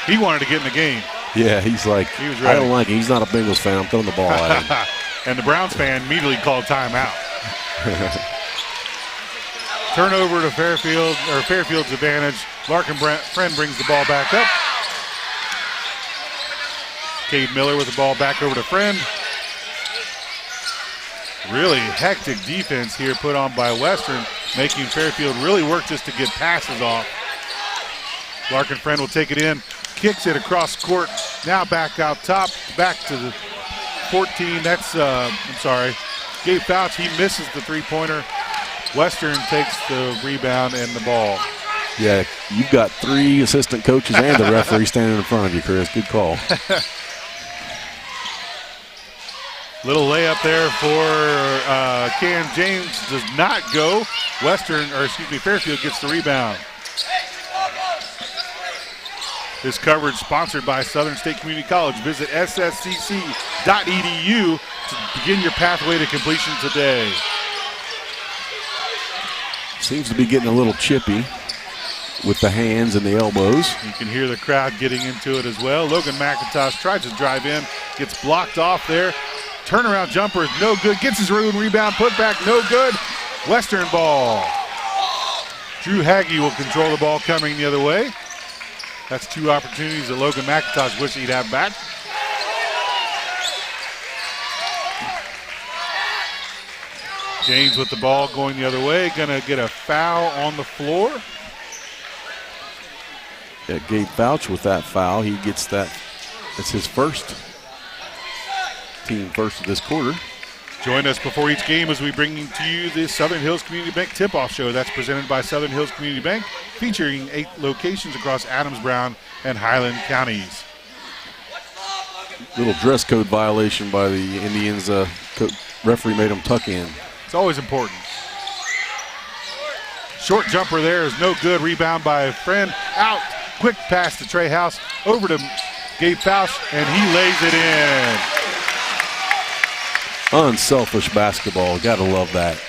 Speaker 20: He wanted to get in the game.
Speaker 21: Yeah, he's like, I don't like it. He's not a Bengals fan. I'm throwing the ball at him.
Speaker 20: And the Browns fan immediately called timeout. Turnover to Fairfield, or Fairfield's advantage. Larkin Friend brings the ball back up. Cade Miller with the ball back over to Friend. Really hectic defense here put on by Western, making Fairfield really work just to get passes off. Larkin Friend will take it in, kicks it across court, now back out top, back to the 14. That's, Gabe Fouch, he misses the three-pointer. Western takes the rebound and the ball.
Speaker 21: Yeah, you've got 3 assistant coaches and the referee standing in front of you, Chris. Good call.
Speaker 20: Little layup there for Cam James, does not go. Fairfield gets the rebound. This coverage sponsored by Southern State Community College. Visit sscc.edu to begin your pathway to completion today.
Speaker 21: Seems to be getting a little chippy with the hands and the elbows.
Speaker 20: You can hear the crowd getting into it as well. Logan McIntosh tries to drive in, gets blocked off there. Turnaround jumper is no good. Gets his own rebound, put back, no good. Western ball. Drew Hagee will control the ball coming the other way. That's 2 opportunities that Logan McIntosh wishes he'd have back. James with the ball going the other way, gonna get a foul on the floor.
Speaker 21: Yeah, Gabe Fouch with that foul, he gets that. It's his first, team first of this quarter.
Speaker 20: Join us before each game as we bring to you the Southern Hills Community Bank Tip-Off Show. That's presented by Southern Hills Community Bank, featuring 8 locations across Adams, Brown, and Highland counties.
Speaker 21: Little dress code violation by the Indians. Referee made them tuck in.
Speaker 20: It's always important. Short jumper there is no good. Rebound by a friend. Out. Quick pass to Trey House. Over to Gabe Faust, and he lays it in.
Speaker 21: Unselfish basketball. Got to love that.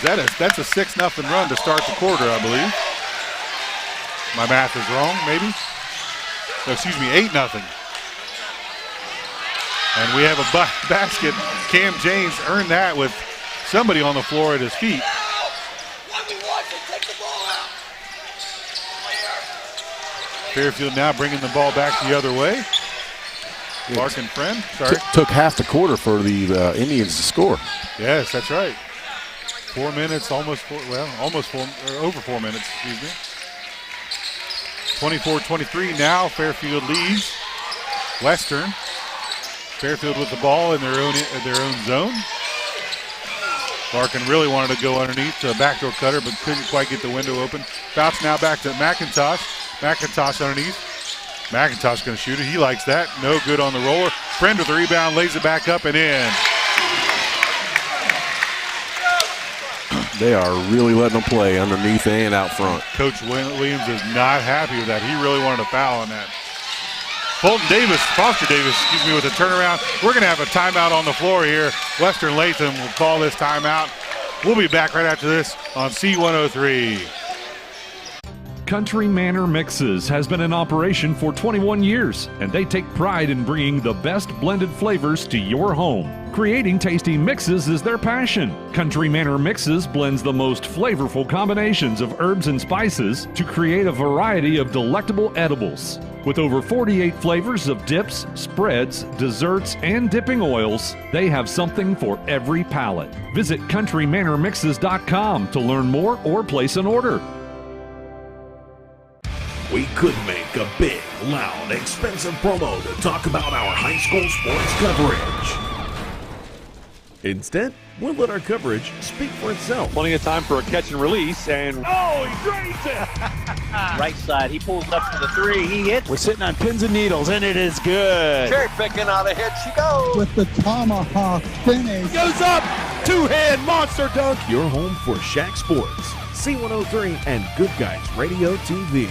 Speaker 20: That's a 6-0 run to start the quarter, I believe. My math is wrong, maybe. So, excuse me, 8-0. And we have a basket. Cam James earned that with somebody on the floor at his feet. Fairfield now bringing the ball back the other way. Larkin Friend, sorry.
Speaker 21: Took half the quarter for the Indians to score.
Speaker 20: Yes, that's right. 4 minutes, over 4 minutes, excuse me. 24-23 now, Fairfield leads. Western. Fairfield with the ball in their own zone. Larkin really wanted to go underneath to a backdoor cutter, but couldn't quite get the window open. Bounce now back to McIntosh. McIntosh underneath. McIntosh going to shoot it. He likes that. No good on the roller. Friend with the rebound, lays it back up and in.
Speaker 21: They are really letting them play underneath and out front.
Speaker 20: Coach Williams is not happy with that. He really wanted a foul on that. Foster Davis, with a turnaround. We're going to have a timeout on the floor here. Western Latham will call this timeout. We'll be back right after this on C103.
Speaker 3: Country Manor Mixes has been in operation for 21 years, and they take pride in bringing the best blended flavors to your home. Creating tasty mixes is their passion. Country Manor Mixes blends the most flavorful combinations of herbs and spices to create a variety of delectable edibles. With over 48 flavors of dips, spreads, desserts, and dipping oils, they have something for every palate. Visit countrymanormixes.com to learn more or place an order.
Speaker 4: We could make a big, loud, expensive promo to talk about our high school sports coverage.
Speaker 12: Instead, we'll let our coverage speak for itself.
Speaker 17: Plenty of time for a catch and release, and
Speaker 16: he drains it! Right side, he pulls up to the three, he hits.
Speaker 6: We're sitting on pins and needles, and it is good.
Speaker 16: Cherry picking out of hit she goes.
Speaker 18: With the tomahawk finish.
Speaker 6: Goes up, two-hand monster dunk.
Speaker 12: Your home for Shack Sports, C103, and Good Guys Radio TV.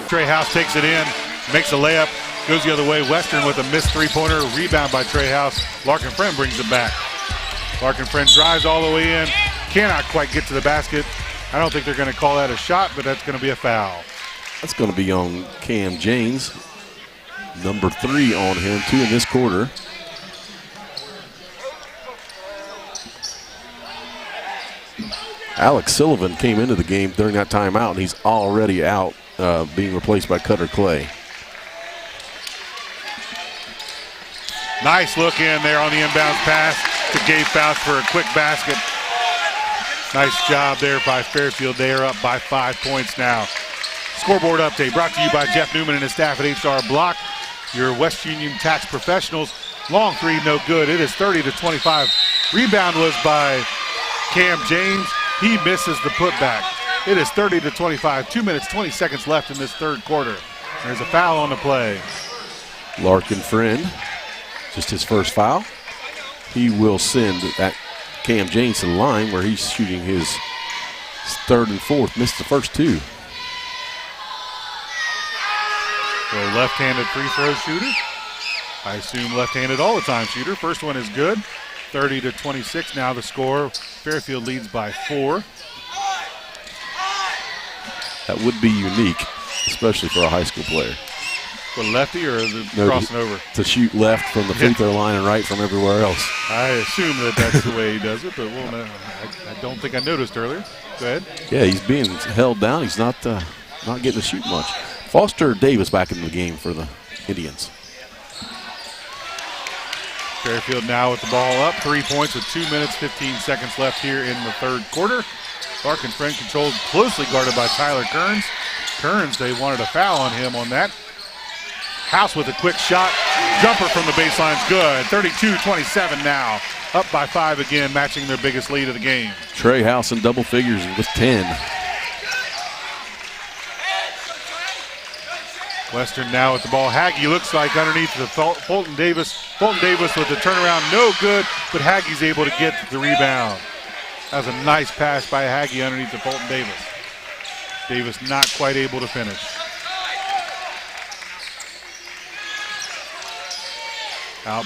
Speaker 20: Trey House takes it in, makes a layup, goes the other way. Western with a missed three-pointer, rebound by Trey House. Larkin Friend brings it back. Larkin Friend drives all the way in, cannot quite get to the basket. I don't think they're going to call that a shot, but that's going to be a foul.
Speaker 21: That's going to be on Cam James. Number 3 on him, 2 in this quarter. Alex Sullivan came into the game during that timeout, and he's already out, being replaced by Cutter Clay.
Speaker 20: Nice look in there on the inbounds pass to Gabe Faust for a quick basket. Nice job there by Fairfield. They are up by 5 points now. Scoreboard update brought to you by Jeff Newman and his staff at HR Block, your West Union tax professionals. Long three, no good. It is 30-25. Rebound was by Cam James. He misses the putback. It is 30-25. 2 minutes, 20 seconds left in this third quarter. There's a foul on the play.
Speaker 21: Larkin Friend, just his first foul. He will send that Cam James to the line where he's shooting his third and fourth. Missed the first two.
Speaker 20: So left-handed free throw shooter. I assume left-handed all the time shooter. First one is good. 30-26 now the score. Fairfield leads by 4.
Speaker 21: That would be unique, especially for a high school player.
Speaker 20: For lefty or the crossing over?
Speaker 21: To shoot left from the free throw line and right from everywhere else.
Speaker 20: I assume that that's the way he does it, but I don't think I noticed earlier. Go ahead.
Speaker 21: Yeah, he's being held down. He's not not getting to shoot much. Foster Davis back in the game for the Indians.
Speaker 20: Fairfield now with the ball up, 3 points with 2 minutes, 15 seconds left here in the third quarter. Larkin Friend controlled, closely guarded by Tyler Kearns. Kearns, they wanted a foul on him on that. House with a quick shot. Jumper from the baseline's good. 32-27 now. Up by 5 again, matching their biggest lead of the game.
Speaker 21: Trey House in double figures with 10.
Speaker 20: Western now with the ball. Haggie looks like underneath the Fulton Davis. Fulton Davis with the turnaround, no good, but Haggie's able to get the rebound. That was a nice pass by Haggie underneath the Fulton Davis. Davis not quite able to finish.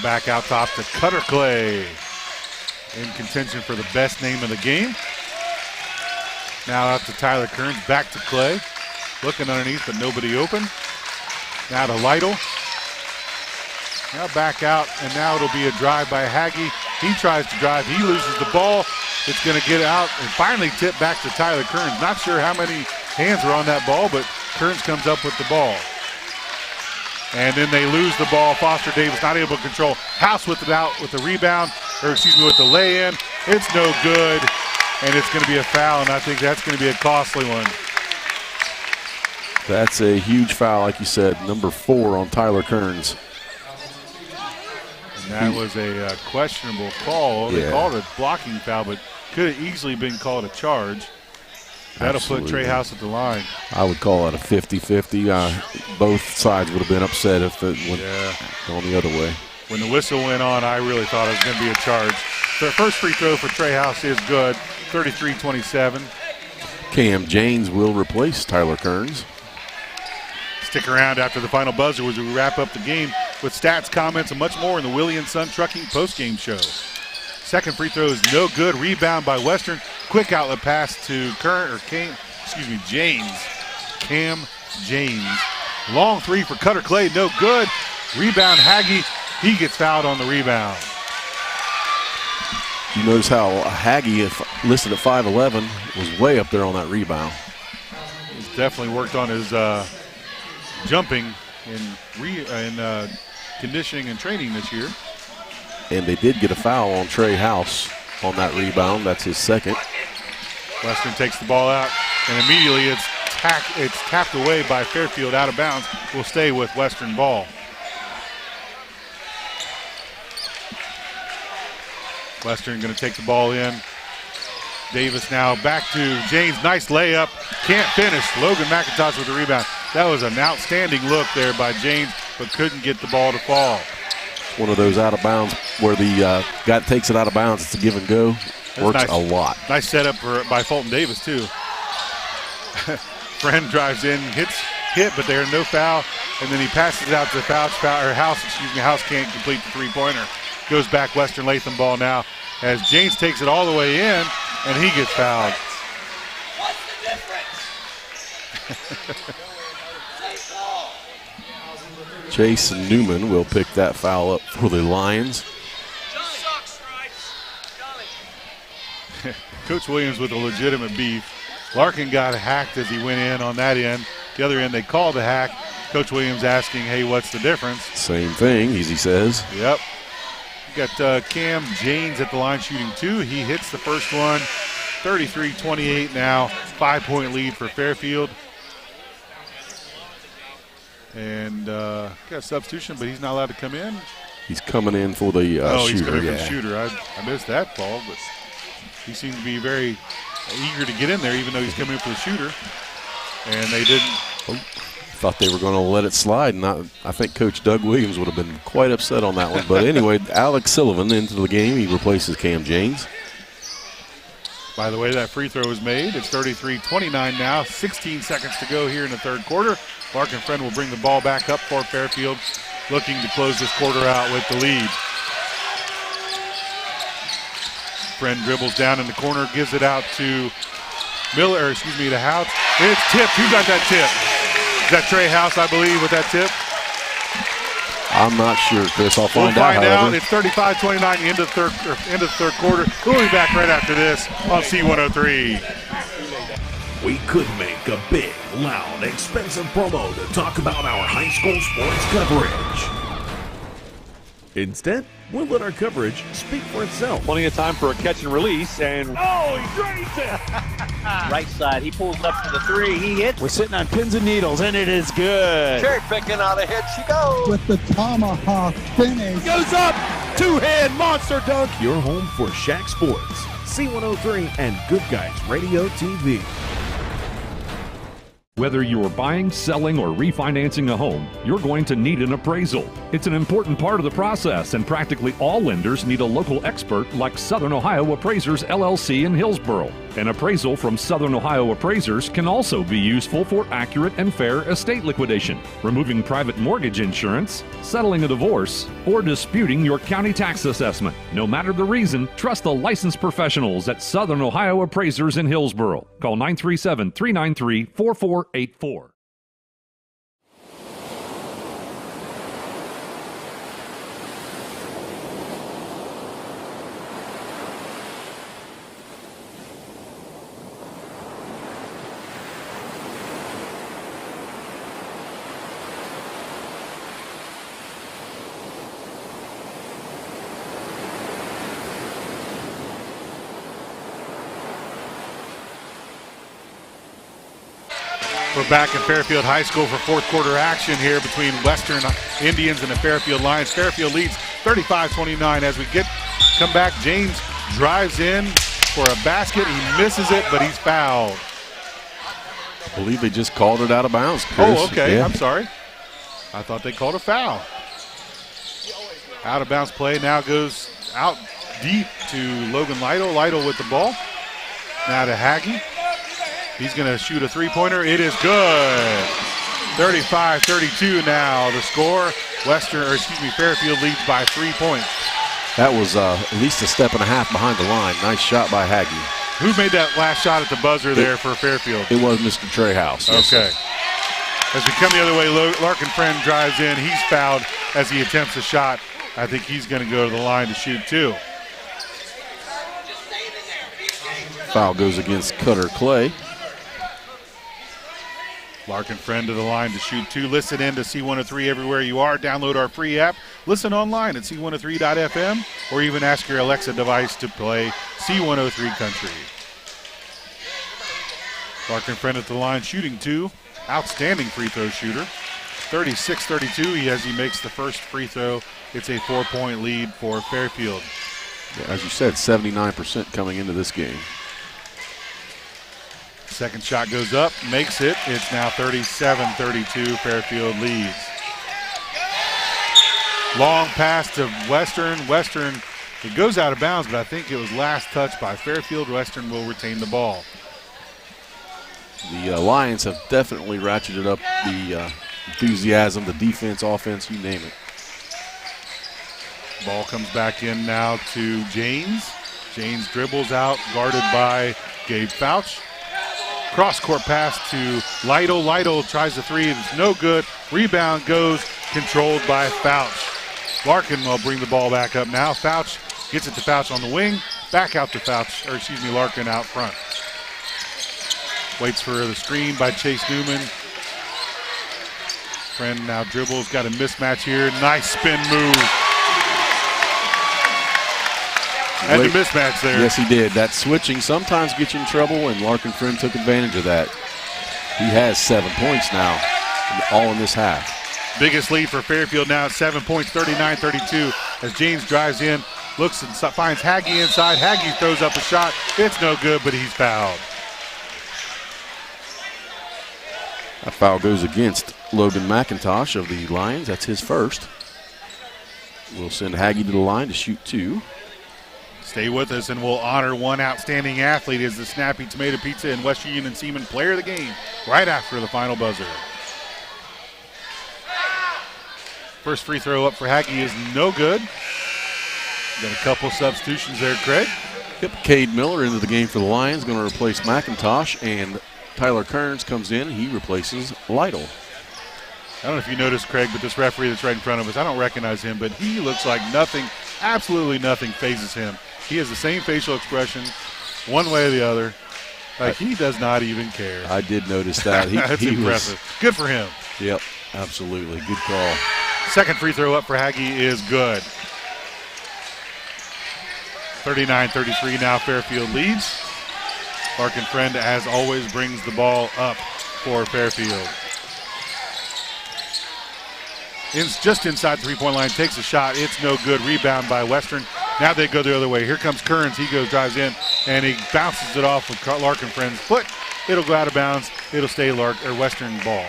Speaker 20: Back out top to Cutter Clay. In contention for the best name of the game. Now out to Tyler Kearns, back to Clay. Looking underneath, but nobody open. Now to Lytle. Now back out, and now it'll be a drive by Haggie. He tries to drive, he loses the ball. It's going to get out and finally tip back to Tyler Kearns. Not sure how many hands were on that ball, but Kearns comes up with the ball. And then they lose the ball. Foster Davis not able to control. House with it out with the rebound, or excuse me, with the lay-in. It's no good, and it's going to be a foul, and I think that's going to be a costly one.
Speaker 21: That's a huge foul, like you said, number 4 on Tyler Kearns.
Speaker 20: And that was a questionable call. They called it a blocking foul, but could have easily been called a charge. That'll
Speaker 21: Absolutely.
Speaker 20: put Trey House at the line.
Speaker 21: I would call it a 50-50. Both sides would have been upset if it went on the other way.
Speaker 20: When the whistle went on, I really thought it was going to be a charge. The first free throw for Trey House is good, 33-27.
Speaker 21: Cam James will replace Tyler Kearns.
Speaker 20: Stick around after the final buzzer as we wrap up the game with stats, comments, and much more in the Willie and Son Trucking postgame show. Second free throw is no good. Rebound by Western. Quick outlet pass to James. Cam James. Long three for Cutter Clay. No good. Rebound Haggie. He gets fouled on the rebound.
Speaker 21: You notice how Haggie, if listed at 5'11", was way up there on that rebound.
Speaker 20: He's definitely worked on his jumping in conditioning and training this year.
Speaker 21: And they did get a foul on Trey House on that rebound. That's his second.
Speaker 20: Western takes the ball out, and immediately it's tapped away by Fairfield out of bounds. Will stay with Western ball. Western going to take the ball in. Davis now back to James. Nice layup. Can't finish. Logan McIntosh with the rebound. That was an outstanding look there by James, but couldn't get the ball to fall.
Speaker 21: One of those out of bounds where the guy takes it out of bounds. It's a give and go. Works a lot.
Speaker 20: Nice setup by Fulton Davis too. Friend drives in, hit, but there's no foul, and then he passes it out to House. House can't complete the three-pointer. Goes back Western Latham ball now as James takes it all the way in, and he gets fouled.
Speaker 21: Jason Newman will pick that foul up for the Lions.
Speaker 20: Coach Williams with a legitimate beef. Larkin got hacked as he went in on that end. The other end, they called the hack. Coach Williams asking, hey, what's the difference?
Speaker 21: Same thing, Easy says.
Speaker 20: Yep. We got Cam James at the line shooting 2. He hits the first one. 33-28 now. 5-point lead for Fairfield. And got a substitution, but he's not allowed to come in.
Speaker 21: He's coming in for the shooter.
Speaker 20: He's coming in for the shooter. I missed that ball, but he seemed to be very eager to get in there, even though he's coming in for the shooter. And they didn't.
Speaker 21: Thought they were going to let it slide, and I think Coach Doug Williams would have been quite upset on that one. But anyway, Alex Sullivan into the game. He replaces Cam James.
Speaker 20: By the way, that free throw is made. It's 33-29 now. 16 seconds to go here in the third quarter. Larkin Friend will bring the ball back up for Fairfield, looking to close this quarter out with the lead. Friend dribbles down in the corner, gives it out to to House. It's tipped. Who got that tip? Is that Trey House, I believe, with that tip?
Speaker 21: I'm not sure, Chris. I'll find
Speaker 20: out.
Speaker 21: However.
Speaker 20: It's 35-29, end of the third quarter. We'll be back right after this on C103.
Speaker 4: We could make a big, loud, expensive promo to talk about our high school sports coverage.
Speaker 12: Instead, we'll let our coverage speak for itself.
Speaker 17: Plenty of time for a catch and release, and oh, he drains it!
Speaker 16: Right side, he pulls up to the three, he hits.
Speaker 6: We're sitting on pins and needles, and it is good.
Speaker 17: Cherry picking out ahead she goes.
Speaker 18: With the tomahawk finish.
Speaker 6: Goes up, two-hand monster dunk.
Speaker 12: Your home for Shack Sports, C103, and Good Guys Radio TV.
Speaker 3: Whether you're buying, selling, or refinancing a home, you're going to need an appraisal. It's an important part of the process, and practically all lenders need a local expert like Southern Ohio Appraisers LLC in Hillsboro. An appraisal from Southern Ohio Appraisers can also be useful for accurate and fair estate liquidation, removing private mortgage insurance, settling a divorce, or disputing your county tax assessment. No matter the reason, trust the licensed professionals at Southern Ohio Appraisers in Hillsboro. Call 937-393-4484.
Speaker 20: We're back in Fairfield High School for fourth quarter action here between Western Indians and the Fairfield Lions. Fairfield leads 35-29 as we come back. James drives in for a basket. He misses it, but he's fouled.
Speaker 21: I believe they just called it out of bounds, Chris.
Speaker 20: Oh, okay. Yeah. I'm sorry. I thought they called a foul. Out of bounds play now goes out deep to Logan Lytle. Lytle with the ball. Now to Haggie. He's going to shoot a three-pointer. It is good. 35-32 now. The score. Fairfield leads by 3 points.
Speaker 21: That was at least a step and a half behind the line. Nice shot by Haggie.
Speaker 20: Who made that last shot at the buzzer there for Fairfield?
Speaker 21: It was Mr. Trehouse.
Speaker 20: Okay. As we come the other way, Larkin Friend drives in. He's fouled as he attempts a shot. I think he's going to go to the line to shoot two.
Speaker 21: Foul goes against Cutter Clay.
Speaker 20: Larkin Friend to the line to shoot two. Listen in to C103 everywhere you are. Download our free app. Listen online at C103.fm or even ask your Alexa device to play C103 Country. Larkin Friend at the line shooting two. Outstanding free throw shooter. 36-32 as he makes the first free throw. It's a 4-point lead for Fairfield.
Speaker 21: Yeah, as you said, 79% coming into this game.
Speaker 20: Second shot goes up, makes it. It's now 37-32. Fairfield leads. Long pass to Western. Western, it goes out of bounds, but I think it was last touched by Fairfield. Western will retain the ball.
Speaker 21: The Lions have definitely ratcheted up the enthusiasm, the defense, offense, you name it.
Speaker 20: Ball comes back in now to James. James dribbles out, guarded by Gabe Fouch. Cross-court pass to Lytle. Lytle tries the three, and it's no good. Rebound goes controlled by Fouch. Larkin will bring the ball back up now. Fouch gets it to Fouch on the wing. Back out to Larkin out front. Waits for the screen by Chase Newman. Friend now dribbles, got a mismatch here. Nice spin move. Had the mismatch there.
Speaker 21: Yes, he did. That switching sometimes gets you in trouble, and Larkin Friend took advantage of that. He has 7 points now, all in this half.
Speaker 20: Biggest lead for Fairfield now at 7 points, 39-32. As James drives in, looks and finds Haggie inside. Haggie throws up a shot. It's no good, but he's fouled.
Speaker 21: That foul goes against Logan McIntosh of the Lions. That's his first. We'll send Haggie to the line to shoot two.
Speaker 20: Stay with us, and we'll honor one outstanding athlete as the Snappy Tomato Pizza and West Union and Seaman player of the game right after the final buzzer. First free throw up for Haggie is no good. Got a couple substitutions there, Craig.
Speaker 21: Yep, Cade Miller into the game for the Lions, going to replace McIntosh, and Tyler Kearns comes in. He replaces Lytle.
Speaker 20: I don't know if you noticed, Craig, but this referee that's right in front of us, I don't recognize him, but he looks like nothing, absolutely nothing phases him. He has the same facial expression, one way or the other. Like, he does not even care.
Speaker 21: I did notice that.
Speaker 20: That's impressive. Good for him.
Speaker 21: Yep, absolutely. Good call.
Speaker 20: Second free throw up for Haggie is good. 39-33 now Fairfield leads. Larkin Friend, as always, brings the ball up for Fairfield. Just inside the three-point line, takes a shot. It's no good. Rebound by Western. Now they go the other way. Here comes Kearns. He drives in, and he bounces it off with Larkin Friend's foot. It'll go out of bounds. It'll stay Western ball.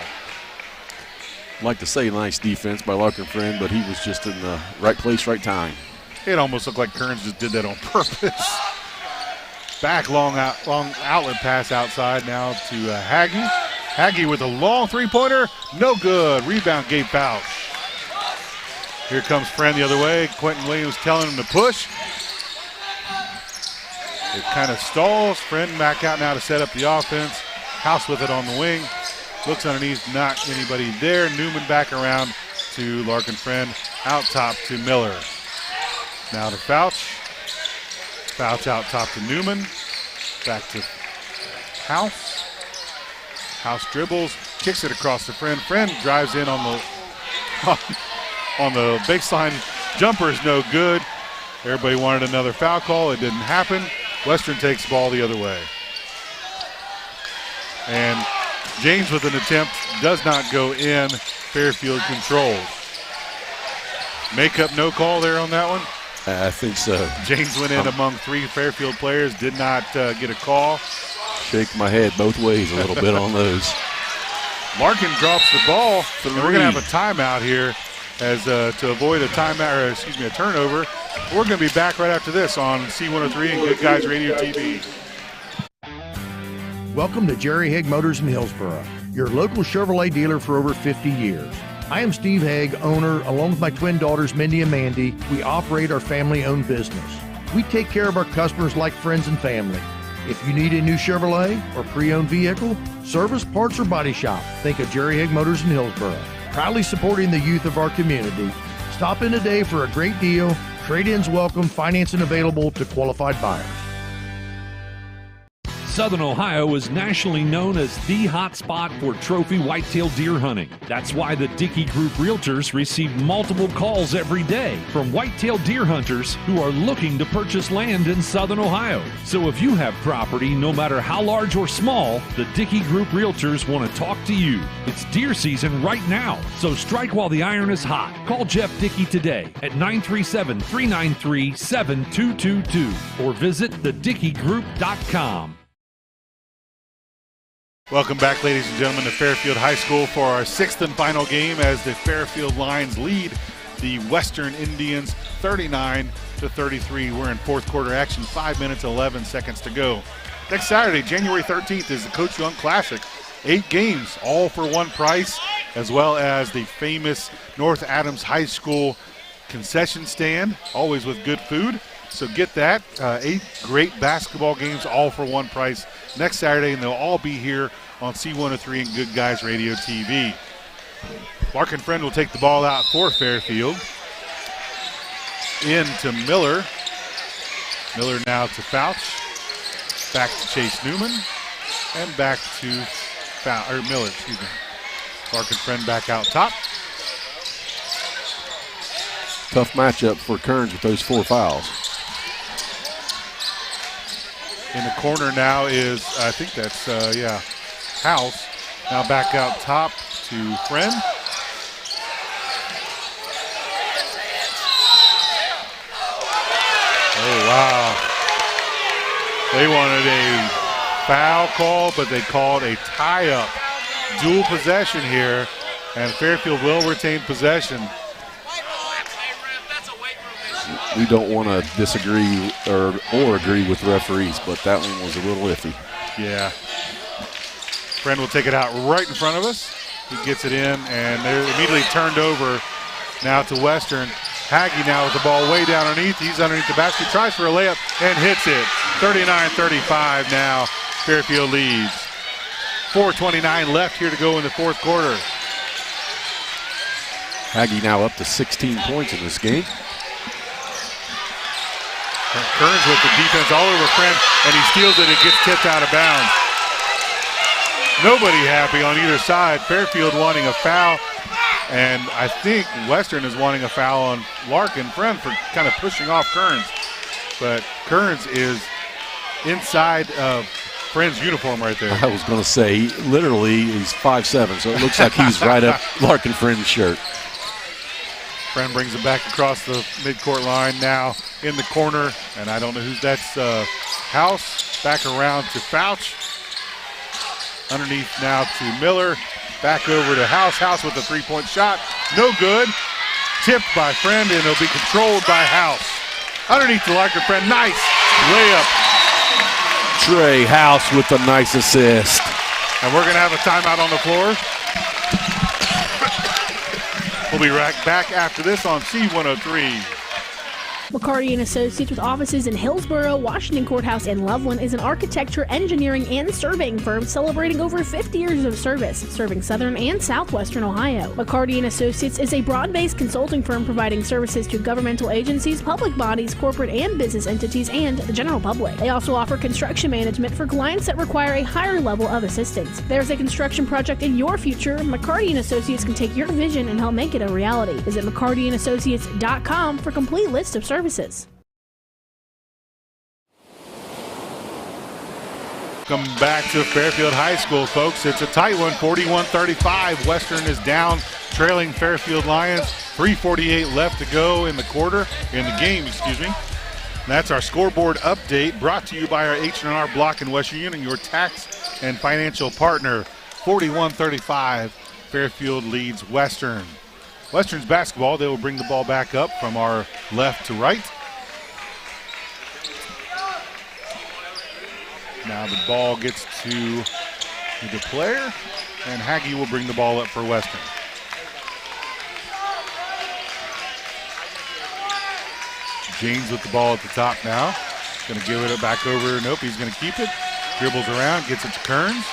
Speaker 21: I'd like to say nice defense by Larkin Friend, but he was just in the right place, right time.
Speaker 20: It almost looked like Kearns just did that on purpose. Back long outlet pass outside now to Haggie. Haggie with a long three-pointer. No good. Rebound, Gabe Fouch. Here comes Friend the other way. Quentin Williams telling him to push. It kind of stalls. Friend back out now to set up the offense. House with it on the wing. Looks underneath, not anybody there. Newman back around to Larkin Friend. Out top to Miller. Now to Fouch. Fouch out top to Newman. Back to House. House dribbles, kicks it across to Friend. Friend drives in on the baseline. Jumper is no good. Everybody wanted another foul call. It didn't happen. Western takes the ball the other way. And James with an attempt does not go in. Fairfield controls. Makeup no call there on that one?
Speaker 21: I think so.
Speaker 20: James went in among three Fairfield players, did not get a call.
Speaker 21: Shake my head both ways a little bit on those.
Speaker 20: Larkin drops the ball. And we're going to have a timeout here as to avoid a turnover. We're going to be back right after this on C103 and Good Guys Radio TV.
Speaker 2: Welcome to Jerry Haig Motors in Hillsboro, your local Chevrolet dealer for over 50 years. I am Steve Haig, owner, along with my twin daughters, Mindy and Mandy. We operate our family-owned business. We take care of our customers like friends and family. If you need a new Chevrolet or pre-owned vehicle, service, parts, or body shop, think of Jerry Haig Motors in Hillsboro. Proudly supporting the youth of our community. Stop in today for a great deal. Trade-ins welcome, financing available to qualified buyers.
Speaker 3: Southern Ohio is nationally known as the hot spot for trophy whitetail deer hunting. That's why the Dickey Group Realtors receive multiple calls every day from whitetail deer hunters who are looking to purchase land in Southern Ohio. So if you have property, no matter how large or small, the Dickey Group Realtors want to talk to you. It's deer season right now, so strike while the iron is hot. Call Jeff Dickey today at 937-393-7222 or visit thedickeygroup.com.
Speaker 20: Welcome back, ladies and gentlemen, to Fairfield High School for our sixth and final game as the Fairfield Lions lead the Western Indians 39-33. We're in fourth quarter action, 5 minutes, 11 seconds to go. Next Saturday, January 13th, is the Coach Young Classic. 8 games, all for one price, as well as the famous North Adams High School concession stand, always with good food. So get that. 8 great basketball games, all for one price next Saturday, and they'll all be here on C103 and Good Guys Radio TV. Larkin Friend will take the ball out for Fairfield. Into Miller. Miller now to Fouch. Back to Chase Newman. And back to Miller, excuse me. Larkin Friend back out top.
Speaker 21: Tough matchup for Kearns with those 4 fouls.
Speaker 20: In the corner now is, I think that's, House. Now back out top to Friend. Oh, wow. They wanted a foul call, but they called a tie-up. Dual possession here, and Fairfield will retain possession.
Speaker 21: We don't want to disagree or agree with referees, but that one was a little iffy.
Speaker 20: Yeah. Friend will take it out right in front of us. He gets it in, and they're immediately turned over now to Western. Haggie now with the ball way down underneath. He's underneath the basket, tries for a layup, and hits it. 39-35 now. Fairfield leads. 4:29 left here to go in the fourth quarter.
Speaker 21: Haggie now up to 16 points in this game.
Speaker 20: Kearns with the defense all over Friend, and he steals it. It gets tipped out of bounds. Nobody happy on either side. Fairfield wanting a foul, and I think Western is wanting a foul on Larkin. Friend for kind of pushing off Kearns, but Kearns is inside of Friend's uniform right there.
Speaker 21: I was going to say, literally, he's 5'7", so it looks like he's right up Larkin Friend's shirt.
Speaker 20: Friend brings it back across the midcourt line now in the corner, and I don't know who's that's. House back around to Fouch. Underneath now to Miller. Back over to House. House with a three-point shot. No good. Tipped by Friend, and it'll be controlled by House. Underneath to Larkin Friend. Nice layup.
Speaker 21: Trey House with a nice assist.
Speaker 20: And we're going to have a timeout on the floor. We'll be right back after this on C103.
Speaker 5: McCarty & Associates with offices in Hillsborough, Washington Courthouse, and Loveland is an architecture, engineering, and surveying firm celebrating over 50 years of service, serving southern and southwestern Ohio. McCarty & Associates is a broad-based consulting firm providing services to governmental agencies, public bodies, corporate and business entities, and the general public. They also offer construction management for clients that require a higher level of assistance. If there's a construction project in your future, McCarty & Associates can take your vision and help make it a reality. Visit McCartyandAssociates.com for a complete list of services.
Speaker 20: Welcome back to Fairfield High School, folks. It's a tight one, 41-35. Western is down, trailing Fairfield Lions. 3:48 left to go in the game, excuse me. And that's our scoreboard update, brought to you by our H&R Block in Western Union, your tax and financial partner. 41-35, Fairfield leads Western. Western's basketball, they will bring the ball back up from our left to right. Now the ball gets to the player, and Haggie will bring the ball up for Western. James with the ball at the top now. Going to give it back over. Nope, he's going to keep it. Dribbles around, gets it to Kearns.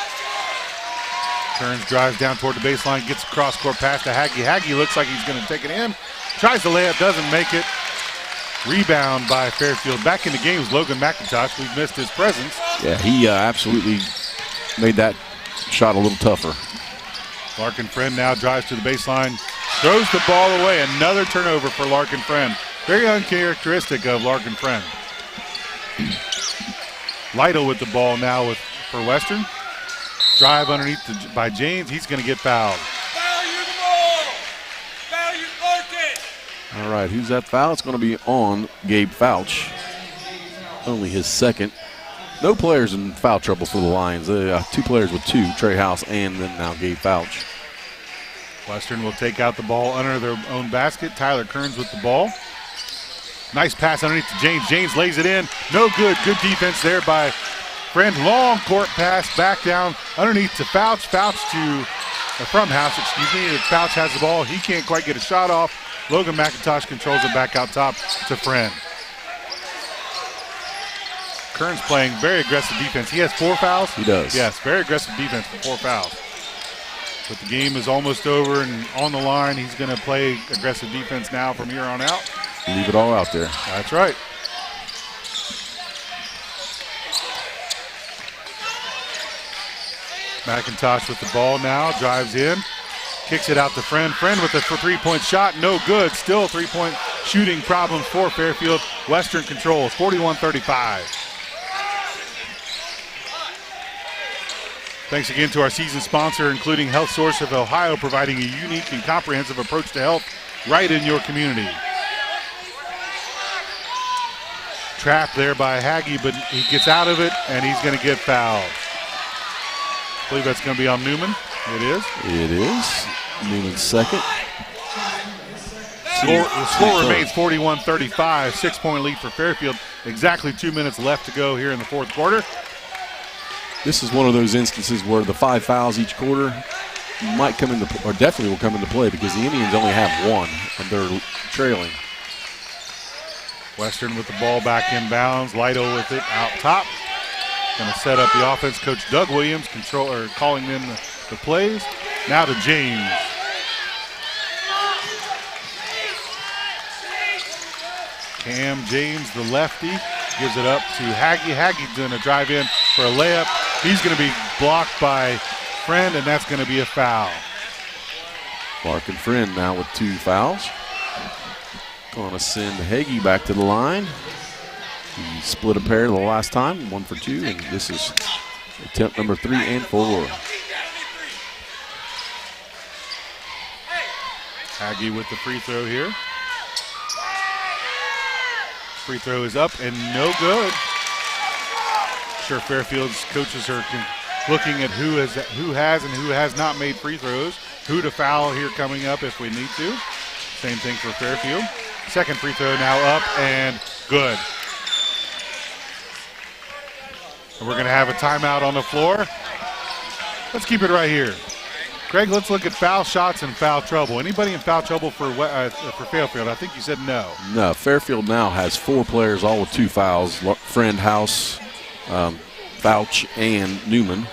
Speaker 20: Kearns drives down toward the baseline, gets a cross-court pass to Haggie. Haggie looks like he's going to take it in. Tries the layup, doesn't make it. Rebound by Fairfield. Back in the game was Logan McIntosh. We've missed his presence.
Speaker 21: Yeah, he absolutely made that shot a little tougher.
Speaker 20: Larkin Friend now drives to the baseline, throws the ball away. Another turnover for Larkin Friend. Very uncharacteristic of Larkin Friend. Lytle with the ball now for Western. Drive underneath by James. He's going to get fouled.
Speaker 21: All right, who's that foul? It's going to be on Gabe Fouch. Only his second. No players in foul trouble for the Lions. Two players with two, Trey House and then now Gabe Fouch.
Speaker 20: Western will take out the ball under their own basket. Tyler Kearns with the ball. Nice pass underneath to James. James lays it in. No good. Good defense there by Friend. Long court pass back down underneath to Fouch. From House, excuse me. If Fouch has the ball, he can't quite get a shot off. Logan McIntosh controls it back out top to Friend. Kearns playing very aggressive defense. He has 4 fouls?
Speaker 21: He does.
Speaker 20: Yes, very aggressive defense for 4 fouls. But the game is almost over and on the line. He's going to play aggressive defense now from here on out.
Speaker 21: Leave it all out there.
Speaker 20: That's right. McIntosh with the ball now, drives in, kicks it out to Friend. Friend with a three-point shot, no good. Still 3-point shooting problems for Fairfield. Western controls, 41-35. Thanks again to our season sponsor, including Health Source of Ohio, providing a unique and comprehensive approach to health right in your community. Trapped there by Haggie, but he gets out of it, and he's going to get fouled. I believe that's going to be on Newman. It is.
Speaker 21: It is. Newman's second.
Speaker 20: The score remains 41-35, 6-point lead for Fairfield. Exactly 2 minutes left to go here in the fourth quarter.
Speaker 21: This is one of those instances where the 5 fouls each quarter might come into, or definitely will come into play, because the Indians only have 1 and they're trailing.
Speaker 20: Western with the ball back in bounds. Lytle with it out top. Going to set up the offense. Coach Doug Williams calling in the plays. Now to James. Cam James, the lefty, gives it up to Haggie. Haggie's going to drive in for a layup. He's going to be blocked by Friend, and that's going to be a foul.
Speaker 21: Clark and Friend now with 2 fouls. Going to send Haggie back to the line. He split a pair the last time, 1 for 2, and this is attempt number 3 and 4.
Speaker 20: Haggie with the free throw here. Free throw is up and no good. Sure, Fairfield's coaches are looking at who has and who has not made free throws, who to foul here coming up if we need to. Same thing for Fairfield. Second free throw now up and good. And we're going to have a timeout on the floor. Let's keep it right here. Craig, let's look at foul shots and foul trouble. Anybody in foul trouble for Fairfield? I think you said no.
Speaker 21: No, Fairfield now has 4 players, all with 2 fouls. Friend, House, Fouch, and Newman.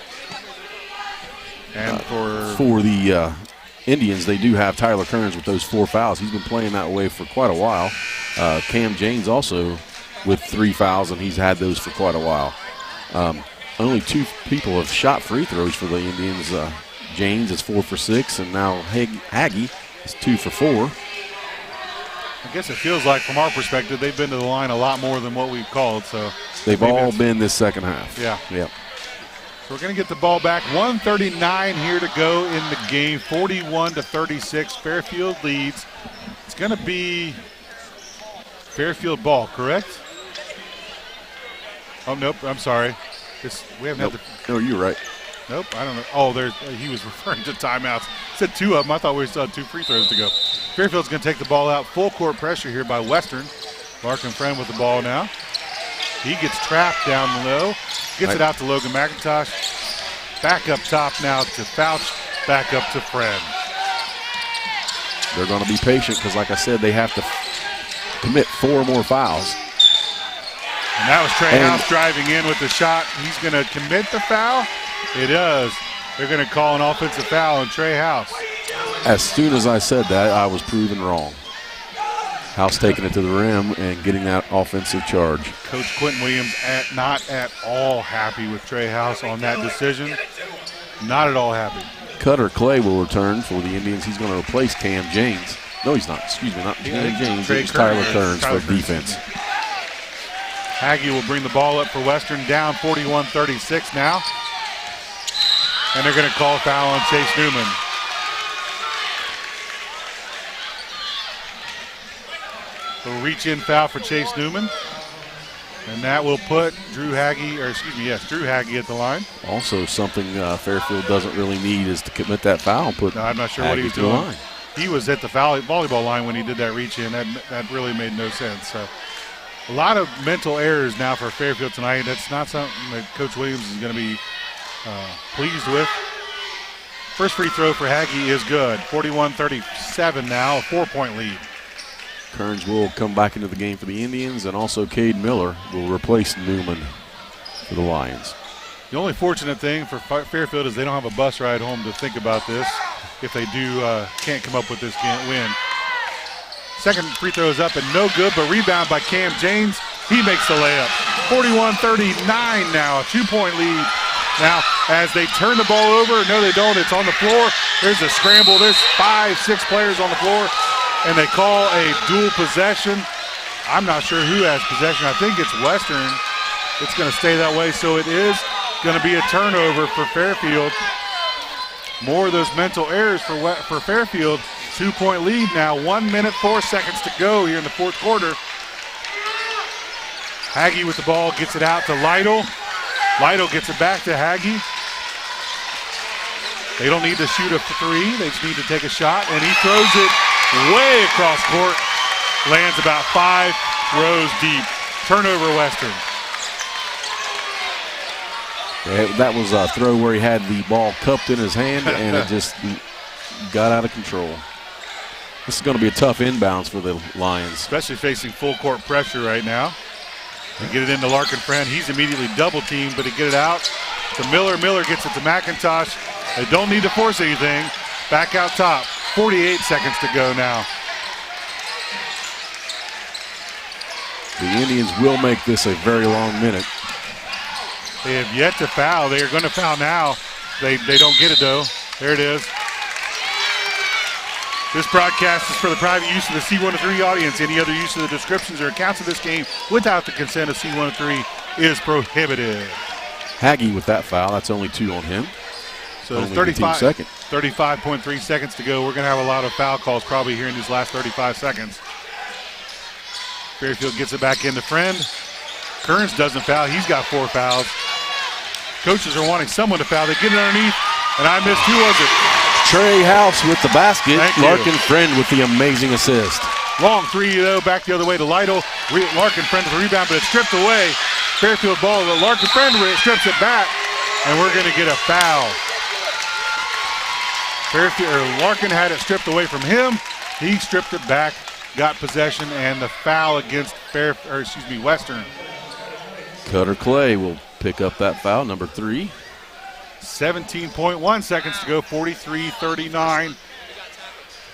Speaker 20: And
Speaker 21: for the Indians, they do have Tyler Kearns with those 4 fouls. He's been playing that way for quite a while. Cam James also with 3 fouls, and he's had those for quite a while. Only 2 people have shot free throws for the Indians. James is 4 for 6, and now Haggie is 2 for 4.
Speaker 20: I guess it feels like, from our perspective, they've been to the line a lot more than what we've called. So
Speaker 21: they've all been this second half.
Speaker 20: Yeah.
Speaker 21: Yep.
Speaker 20: So we're going to get the ball back. 1:39 here to go in the game. 41-36. Fairfield leads. It's going to be Fairfield ball, correct? Oh, nope. I'm sorry. We haven't had the.
Speaker 21: No, you're right.
Speaker 20: Nope, I don't know. Oh, he was referring to timeouts. Said 2 of them. I thought we still had 2 free throws to go. Fairfield's going to take the ball out. Full court pressure here by Western. Larkin Friend with the ball now. He gets trapped down low. Gets it out to Logan McIntosh. Back up top now to Fouch. Back up to Friend.
Speaker 21: They're going to be patient because, like I said, they have to commit 4 more fouls.
Speaker 20: And that was Trey House driving in with the shot. He's going to commit the foul. It does. They're going to call an offensive foul on Trey House.
Speaker 21: As soon as I said that, I was proven wrong. House taking it to the rim and getting that offensive charge.
Speaker 20: Coach Quentin Williams not at all happy with Trey House on that decision. Not at all happy.
Speaker 21: Cutter Clay will return for the Indians. He's going to replace Cam James. No, he's not. Excuse me, not Cam James. It's Tyler Kearns for defense.
Speaker 20: Haggie will bring the ball up for Western, down 41-36 now. And they're going to call a foul on Chase Newman. A reach-in foul for Chase Newman. And that will put Drew Haggie at the line.
Speaker 21: Also something Fairfield doesn't really need is to commit that foul and put
Speaker 20: I'm not sure what he was doing. He was at the volleyball line when he did that reach-in. That really made no sense. So a lot of mental errors now for Fairfield tonight. That's not something that Coach Williams is going to be pleased with. First free throw for Haggie is good. 41-37 now, a 4-point lead.
Speaker 21: Kearns will come back into the game for the Indians, and also Cade Miller will replace Newman for the Lions.
Speaker 20: The only fortunate thing for Fairfield is they don't have a bus ride home to think about this. If they do, can't come up with this win. Second free throw is up and no good, but rebound by Cam James. He makes the layup. 41-39 now, a 2-point lead. Now, as they turn the ball over, no they don't, it's on the floor. There's a scramble, there's 5-6 players on the floor, and they call a dual possession. I'm not sure who has possession. I think it's Western. It's going to stay that way, so it is going to be a turnover for Fairfield. More of those mental errors for Fairfield. 2-point lead now, 1 minute, 4 seconds to go here in the fourth quarter. Haggie with the ball, gets it out to Lytle. Lytle gets it back to Haggie. They don't need to shoot a 3, they just need to take a shot, and he throws it way across court. Lands about 5 rows deep. Turnover Western.
Speaker 21: Yeah, that was a throw where he had the ball cupped in his hand and it just got out of control. This is going to be a tough inbounds for the Lions.
Speaker 20: Especially facing full court pressure right now. They get it into Larkin Friend. He's immediately double teamed, but he get it out to Miller. Miller gets it to McIntosh. They don't need to force anything. Back out top. 48 seconds to go now.
Speaker 21: The Indians will make this a very long minute.
Speaker 20: They have yet to foul. They are going to foul now. They don't get it, though. There it is. This broadcast is for the private use of the C103 audience. Any other use of the descriptions or accounts of this game without the consent of C103 is prohibited.
Speaker 21: Haggie with that foul. That's only 2 on him.
Speaker 20: So it's 35.3 seconds to go. We're going to have a lot of foul calls probably here in these last 35 seconds. Fairfield gets it back into Friend. Kearns doesn't foul. He's got 4 fouls. Coaches are wanting someone to foul. They get it underneath, and I missed. Who was it?
Speaker 21: Trey House with the basket. Larkin Friend with the amazing assist.
Speaker 20: Long 3, though, back the other way to Lytle. Larkin Friend with the rebound, but it's stripped away. Fairfield ball. Larkin Friend strips it back, and we're going to get a foul. Larkin had it stripped away from him. He stripped it back, got possession, and the foul against Western.
Speaker 21: Cutter Clay will pick up that foul, number 3.
Speaker 20: 17.1 seconds to go, 43-39.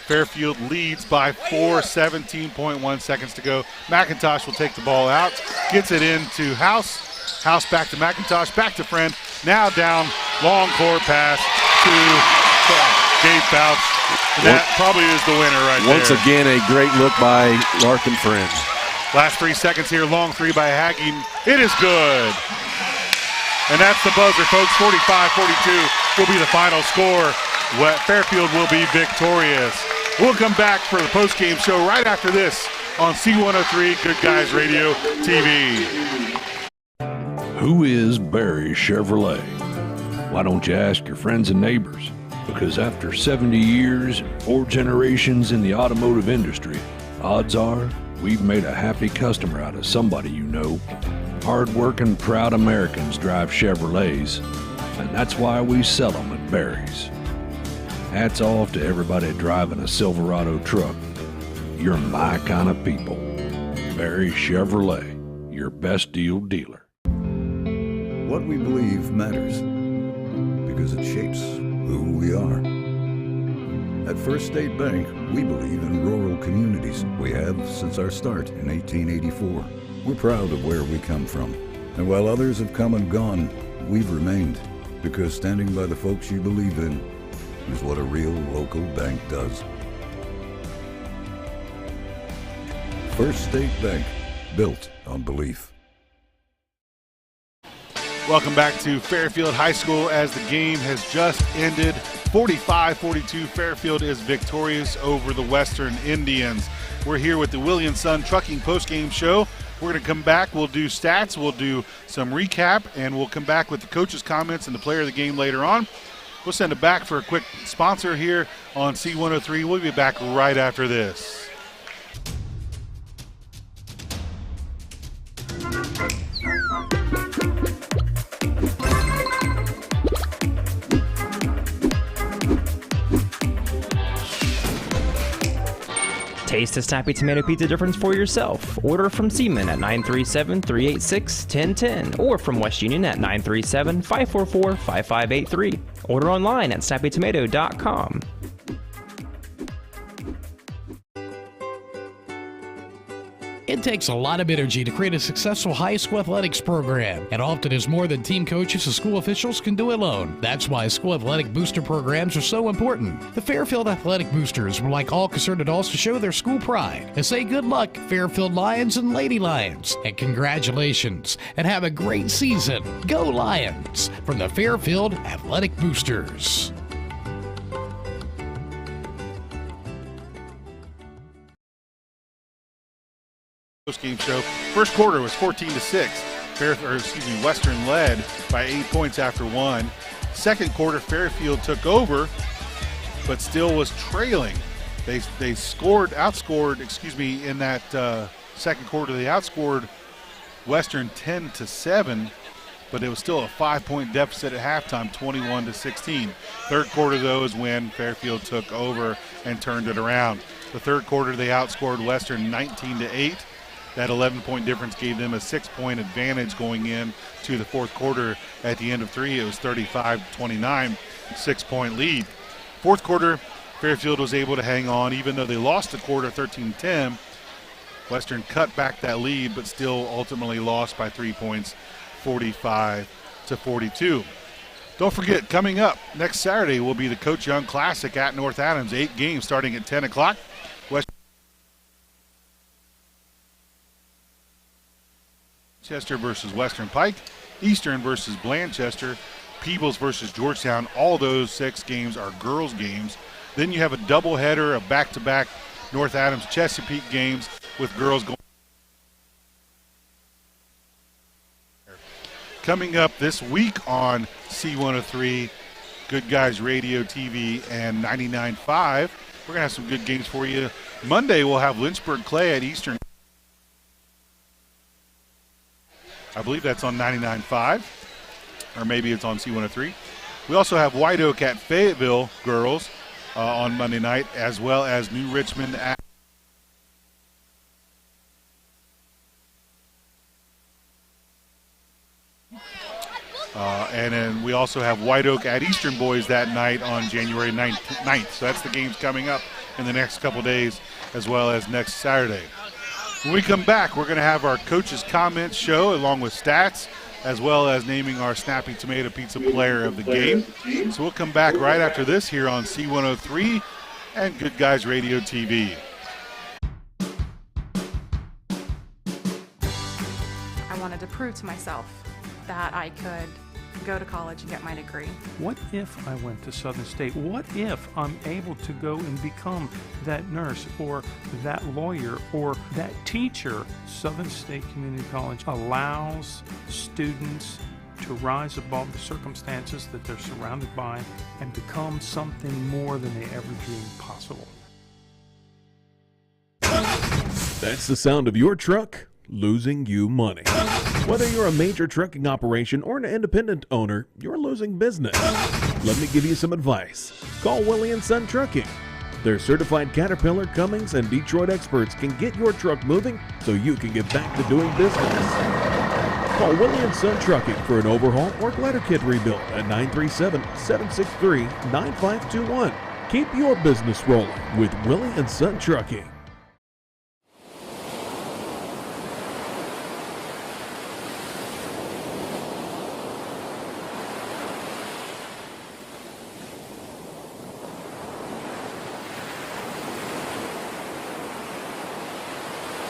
Speaker 20: Fairfield leads by 4, 17.1 seconds to go. McIntosh will take the ball out, gets it into House. House back to McIntosh, back to Friend. Now down, long court pass to Gabe Fouch. And that probably is the winner right there.
Speaker 21: Once again, a great look by Larkin Friend.
Speaker 20: Last 3 seconds here, long 3 by Haggie. It is good. And that's the buzzer, folks. 45-42 will be the final score. Fairfield will be victorious. We'll come back for the postgame show right after this on C103 Good Guys Radio TV.
Speaker 3: Who is Barry Chevrolet? Why don't you ask your friends and neighbors? Because after 70 years, 4 generations in the automotive industry, odds are we've made a happy customer out of somebody you know. Hard-working, proud Americans drive Chevrolets, and that's why we sell them at Barry's. Hats off to everybody driving a Silverado truck. You're my kind of people. Barry Chevrolet, your best deal dealer.
Speaker 7: What we believe matters because it shapes who we are. At First State Bank, we believe in rural communities. We have since our start in 1884. We're proud of where we come from. And while others have come and gone, we've remained. Because standing by the folks you believe in is what a real local bank does. First State Bank, built on belief.
Speaker 20: Welcome back to Fairfield High School as the game has just ended. 45-42, Fairfield is victorious over the Western Indians. We're here with the Williams Son Trucking postgame show. We're going to come back. We'll do stats. We'll do some recap, and we'll come back with the coach's comments and the player of the game later on. We'll send it back for a quick sponsor here on C103. We'll be back right after this.
Speaker 8: Taste a Snappy Tomato Pizza difference for yourself. Order from Seaman at 937-386-1010 or from West Union at 937-544-5583. Order online at snappytomato.com.
Speaker 9: It takes a lot of energy to create a successful high school athletics program, and often is more than team coaches and school officials can do alone. That's why school athletic booster programs are so important. The Fairfield Athletic Boosters would like all concerned adults to show their school pride and say good luck, Fairfield Lions and Lady Lions, and congratulations, and have a great season. Go Lions! From the Fairfield Athletic Boosters.
Speaker 20: Game show. First quarter was 14-6. Western led by 8 points after 1. Second quarter, Fairfield took over, but still was trailing. They outscored in that second quarter. They outscored Western 10-7, but it was still a 5-point deficit at halftime, 21-16. Third quarter, though, is when Fairfield took over and turned it around. The third quarter, they outscored Western 19-8. That 11-point difference gave them a 6-point advantage going in to the fourth quarter. At the end of 3, it was 35-29, 6-point lead. Fourth quarter, Fairfield was able to hang on, even though they lost the quarter 13-10. Western cut back that lead, but still ultimately lost by 3 points, 45-42. Don't forget, coming up next Saturday will be the Coach Young Classic at North Adams. 8 games starting at 10 o'clock. Chester versus Western Pike, Eastern versus Blanchester, Peebles versus Georgetown. All those 6 games are girls games. Then you have a doubleheader of back-to-back North Adams Chesapeake games with girls going. Coming up this week on C103, Good Guys Radio TV and 99.5. We're going to have some good games for you. Monday we'll have Lynchburg Clay at Eastern. I believe that's on 99.5, or maybe it's on C103. We also have White Oak at Fayetteville girls on Monday night, as well as New Richmond at and then we also have White Oak at Eastern Boys that night on January 9th. So that's the games coming up in the next couple days, as well as next Saturday. When we come back, we're going to have our Coach's Comments show along with stats, as well as naming our Snappy Tomato Pizza player of the game. So we'll come back right after this here on C103 and Good Guys Radio TV.
Speaker 1: I wanted to prove to myself that I could go to college and get my degree.
Speaker 10: What if I went to Southern State? What if I'm able to go and become that nurse or that lawyer or that teacher? Southern State Community College allows students to rise above the circumstances that they're surrounded by and become something more than they ever dreamed possible.
Speaker 12: That's the sound of your truck losing you money. Whether you're a major trucking operation or an independent owner, you're losing business. Let me give you some advice. Call Willie & Son Trucking. Their certified Caterpillar, Cummins, and Detroit experts can get your truck moving so you can get back to doing business. Call Willie & Son Trucking for an overhaul or glider kit rebuild at 937-763-9521. Keep your business rolling with Willie & Son Trucking.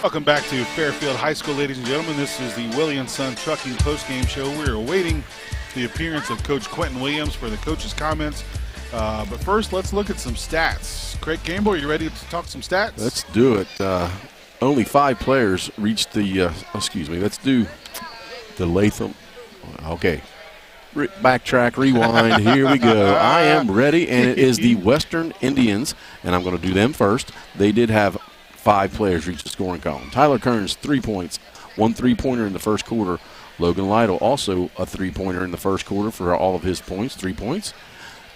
Speaker 20: Welcome back to Fairfield High School, ladies and gentlemen. This is the Willie & Son Trucking postgame show. We're awaiting the appearance of Coach Quentin Williams for the coach's comments. But first, let's look at some stats. Craig Campbell, are you ready to talk some stats?
Speaker 21: Let's do it. Only 5 players reached the, let's do the Latham. Okay. Backtrack, rewind, here we go. I am ready, and it is the Western Indians, and I'm going to do them first. They did have 5 players reach the scoring column. Tyler Kearns, 3 points, 1 3-pointer in the first quarter. Logan Lytle, also a 3-pointer in the first quarter for all of his points, 3 points.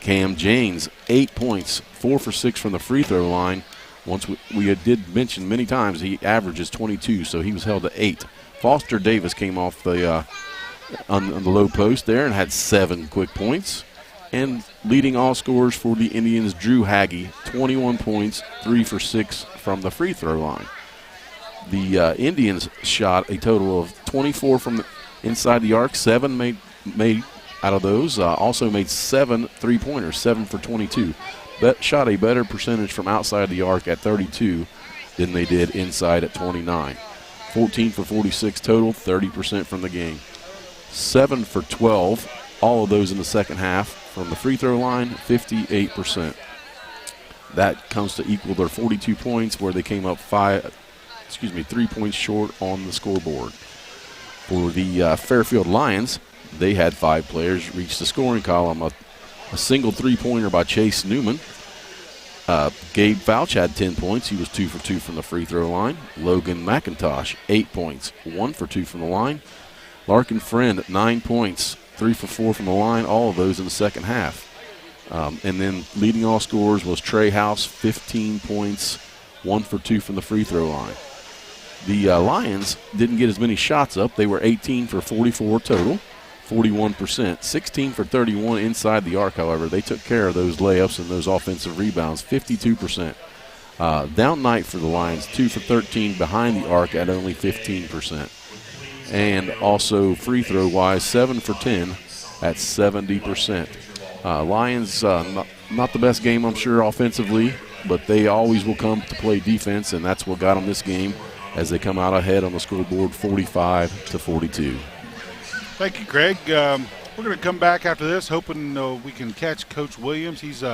Speaker 21: Cam James, 8 points, 4 for 6 from the free throw line. Once we did mention many times he averages 22, so he was held to 8. Foster Davis came off the on the low post there and had 7 quick points. And leading all scorers for the Indians, Drew Haggy, 21 points, 3 for 6 from the free throw line. The Indians shot a total of 24 from inside the arc, 7 made out of those. Also made 7 3-pointers, 7 for 22. But shot a better percentage from outside the arc at 32 than they did inside at 29. 14 for 46 total, 30% from the game. 7 for 12, all of those in the second half. From the free throw line, 58%. That comes to equal their 42 points, where they came up 3 points short on the scoreboard. For the Fairfield Lions, they had 5 players reach the scoring column. A single 3-pointer by Chase Newman. Gabe Fouch had 10 points. He was 2 for 2 from the free throw line. Logan McIntosh, 8 points, 1 for 2 from the line. Larkin Friend, 9 points, 3 for 4 from the line, all of those in the second half. And then leading all scorers was Trey House, 15 points, 1 for 2 from the free throw line. The Lions didn't get as many shots up. They were 18 for 44 total, 41%. 16 for 31 inside the arc, however. They took care of those layups and those offensive rebounds, 52%. Down night for the Lions, 2 for 13 behind the arc at only 15%. And also free throw wise, 7 for 10 at 70%. Lions, not the best game, I'm sure, offensively, but they always will come to play defense, and that's what got them this game as they come out ahead on the scoreboard 45-42.
Speaker 20: Thank you, Craig. We're going to come back after this, hoping we can catch Coach Williams. He's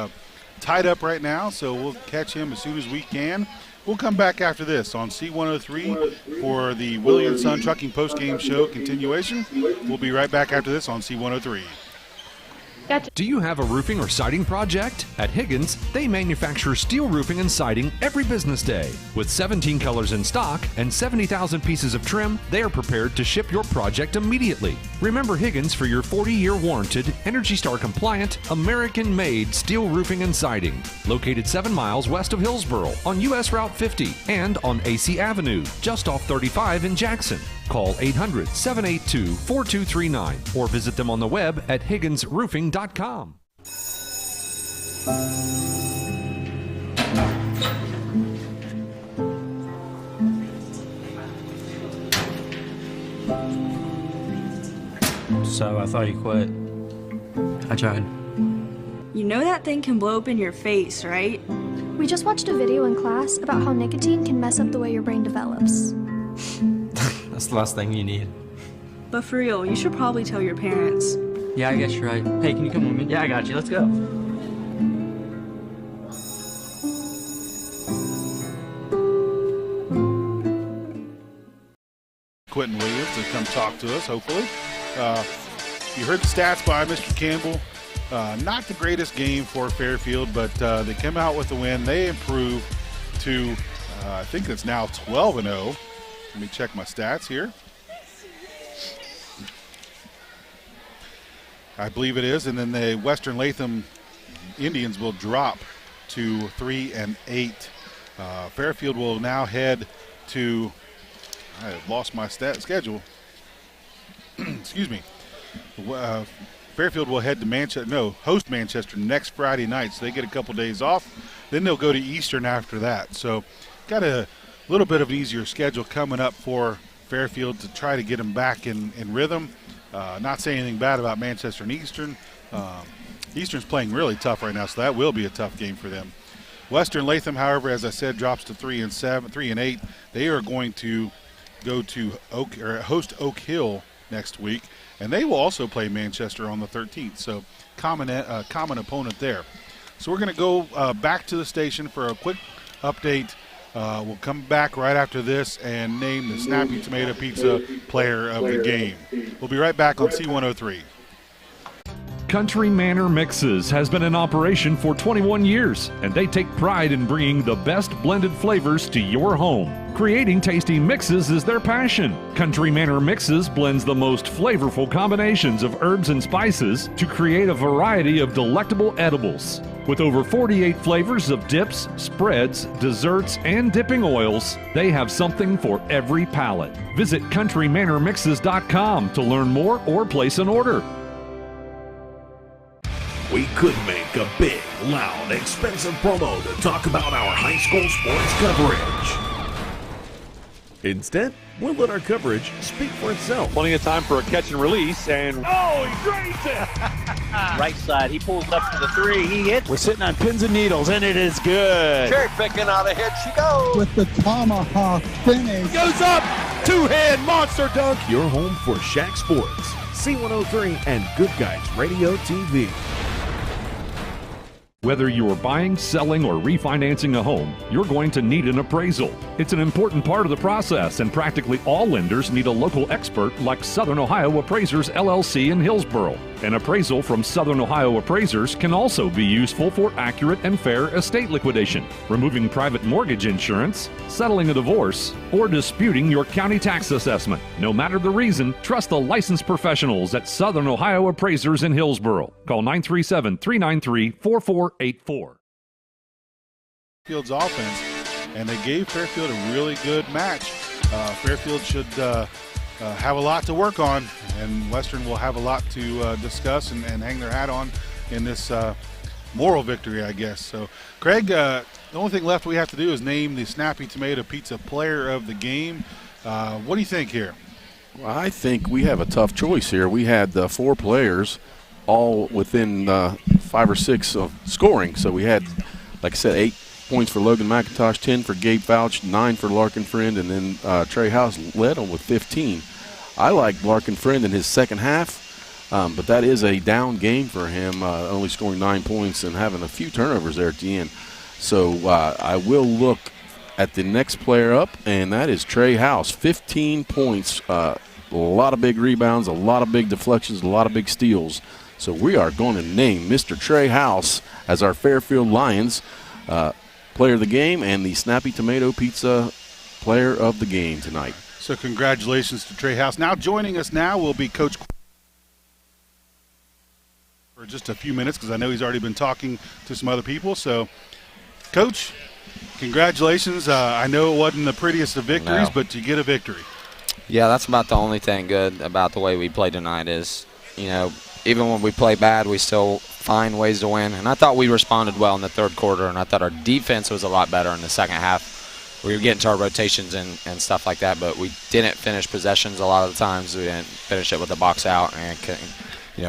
Speaker 20: tied up right now, so we'll catch him as soon as we can. We'll come back after this on C103 for the Williams Son Trucking Postgame Show continuation. We'll be right back after this on C103.
Speaker 3: Gotcha. Do you have a roofing or siding project? At Higgins, they manufacture steel roofing and siding every business day. With 17 colors in stock and 70,000 pieces of trim, they are prepared to ship your project immediately. Remember Higgins for your 40-year warranted, Energy Star compliant, American-made steel roofing and siding. Located 7 miles west of Hillsboro on US Route 50 and on AC Avenue, just off 35 in Jackson. Call 800-782-4239 or visit them on the web at higginsroofing.com.
Speaker 14: So I thought you quit. I tried.
Speaker 15: You know that thing can blow up in your face, right?
Speaker 24: We just watched a video in class about how nicotine can mess up the way your brain develops.
Speaker 14: That's the last thing you need.
Speaker 15: But for real, you should probably tell your parents.
Speaker 14: Yeah, I guess you're right. Hey, can you come with me? Yeah, I got you. Let's go.
Speaker 20: Quentin Williams to come talk to us, hopefully. You heard the stats by Mr. Campbell. Not the greatest game for Fairfield, but they came out with a win. They improved to, I think it's now 12-0. Let me check my stats here. I believe it is, and then the Western Latham Indians will drop to 3-8. Fairfield will now head to, I have lost my schedule. Excuse me. Fairfield will head to host Manchester next Friday night, so they get a couple days off. Then they'll go to Eastern after that. So got a little bit of an easier schedule coming up for Fairfield to try to get them back in rhythm. Not saying anything bad about Manchester and Eastern. Eastern's playing really tough right now, so that will be a tough game for them. Western Latham, however, as I said, drops to 3-8. They are going to go to host Oak Hill next week, and they will also play Manchester on the 13th. So common opponent there. So we're going to go back to the station for a quick update. We'll come back right after this and name the Snappy Tomato Pizza player of the game. We'll be right back on C103.
Speaker 3: Country Manor Mixes has been in operation for 21 years, and they take pride in bringing the best blended flavors to your home. Creating tasty mixes is their passion. Country Manor Mixes blends the most flavorful combinations of herbs and spices to create a variety of delectable edibles. With over 48 flavors of dips, spreads, desserts, and dipping oils, they have something for every palate. Visit countrymanormixes.com to learn more or place an order.
Speaker 4: We could make a big, loud, expensive promo to talk about our high school sports coverage.
Speaker 12: Instead, we'll let our coverage speak for itself.
Speaker 17: Plenty of time for a catch and release, and
Speaker 6: Oh, he drains it!
Speaker 16: Right side, he pulls up to the three, he hits.
Speaker 6: We're sitting on pins and needles, and it is good.
Speaker 17: Cherry picking out a hit, she goes.
Speaker 18: With the tomahawk finish.
Speaker 6: Goes up, two-hand monster dunk.
Speaker 12: Your home for Shack Sports, C103 and Good Guys Radio TV.
Speaker 3: Whether you are buying, selling, or refinancing a home, you're going to need an appraisal. It's an important part of the process, and practically all lenders need a local expert like Southern Ohio Appraisers LLC in Hillsboro. An appraisal from Southern Ohio Appraisers can also be useful for accurate and fair estate liquidation, removing private mortgage insurance, settling a divorce, or disputing your county tax assessment. No matter the reason, trust the licensed professionals at Southern Ohio Appraisers in Hillsboro. Call 937-393-4484.
Speaker 20: Field's offense, and they gave Fairfield a really good match. Fairfield should have a lot to work on, and Western will have a lot to discuss and hang their hat on in this moral victory, I guess. So, Craig, the only thing left we have to do is name the Snappy Tomato Pizza Player of the Game. What do you think here?
Speaker 21: Well, I think we have a tough choice here. We had 4 players all within 5 or 6 of scoring. So we had, like I said, 8 points for Logan McIntosh, 10 for Gabe Fouch, 9 for Larkin Friend, and then Trey House led them with 15. I like Larkin Friend in his second half, but that is a down game for him, only scoring 9 points and having a few turnovers there at the end. So I will look at the next player up, and that is Trey House, 15 points, a lot of big rebounds, a lot of big deflections, a lot of big steals. So we are going to name Mr. Trey House as our Fairfield Lions player of the game and the Snappy Tomato Pizza player of the game tonight.
Speaker 20: So congratulations to Trey House. Now joining us now will be Coach for just a few minutes, because I know he's already been talking to some other people. So, Coach, congratulations. I know it wasn't the prettiest of victories, but you get a victory.
Speaker 11: Yeah, that's about the only thing good about the way we played tonight is, even when we play bad, we still find ways to win. And I thought we responded well in the third quarter, and I thought our defense was a lot better in the second half. We were getting to our rotations and stuff like that, but we didn't finish possessions a lot of the times. We didn't finish it with the box out and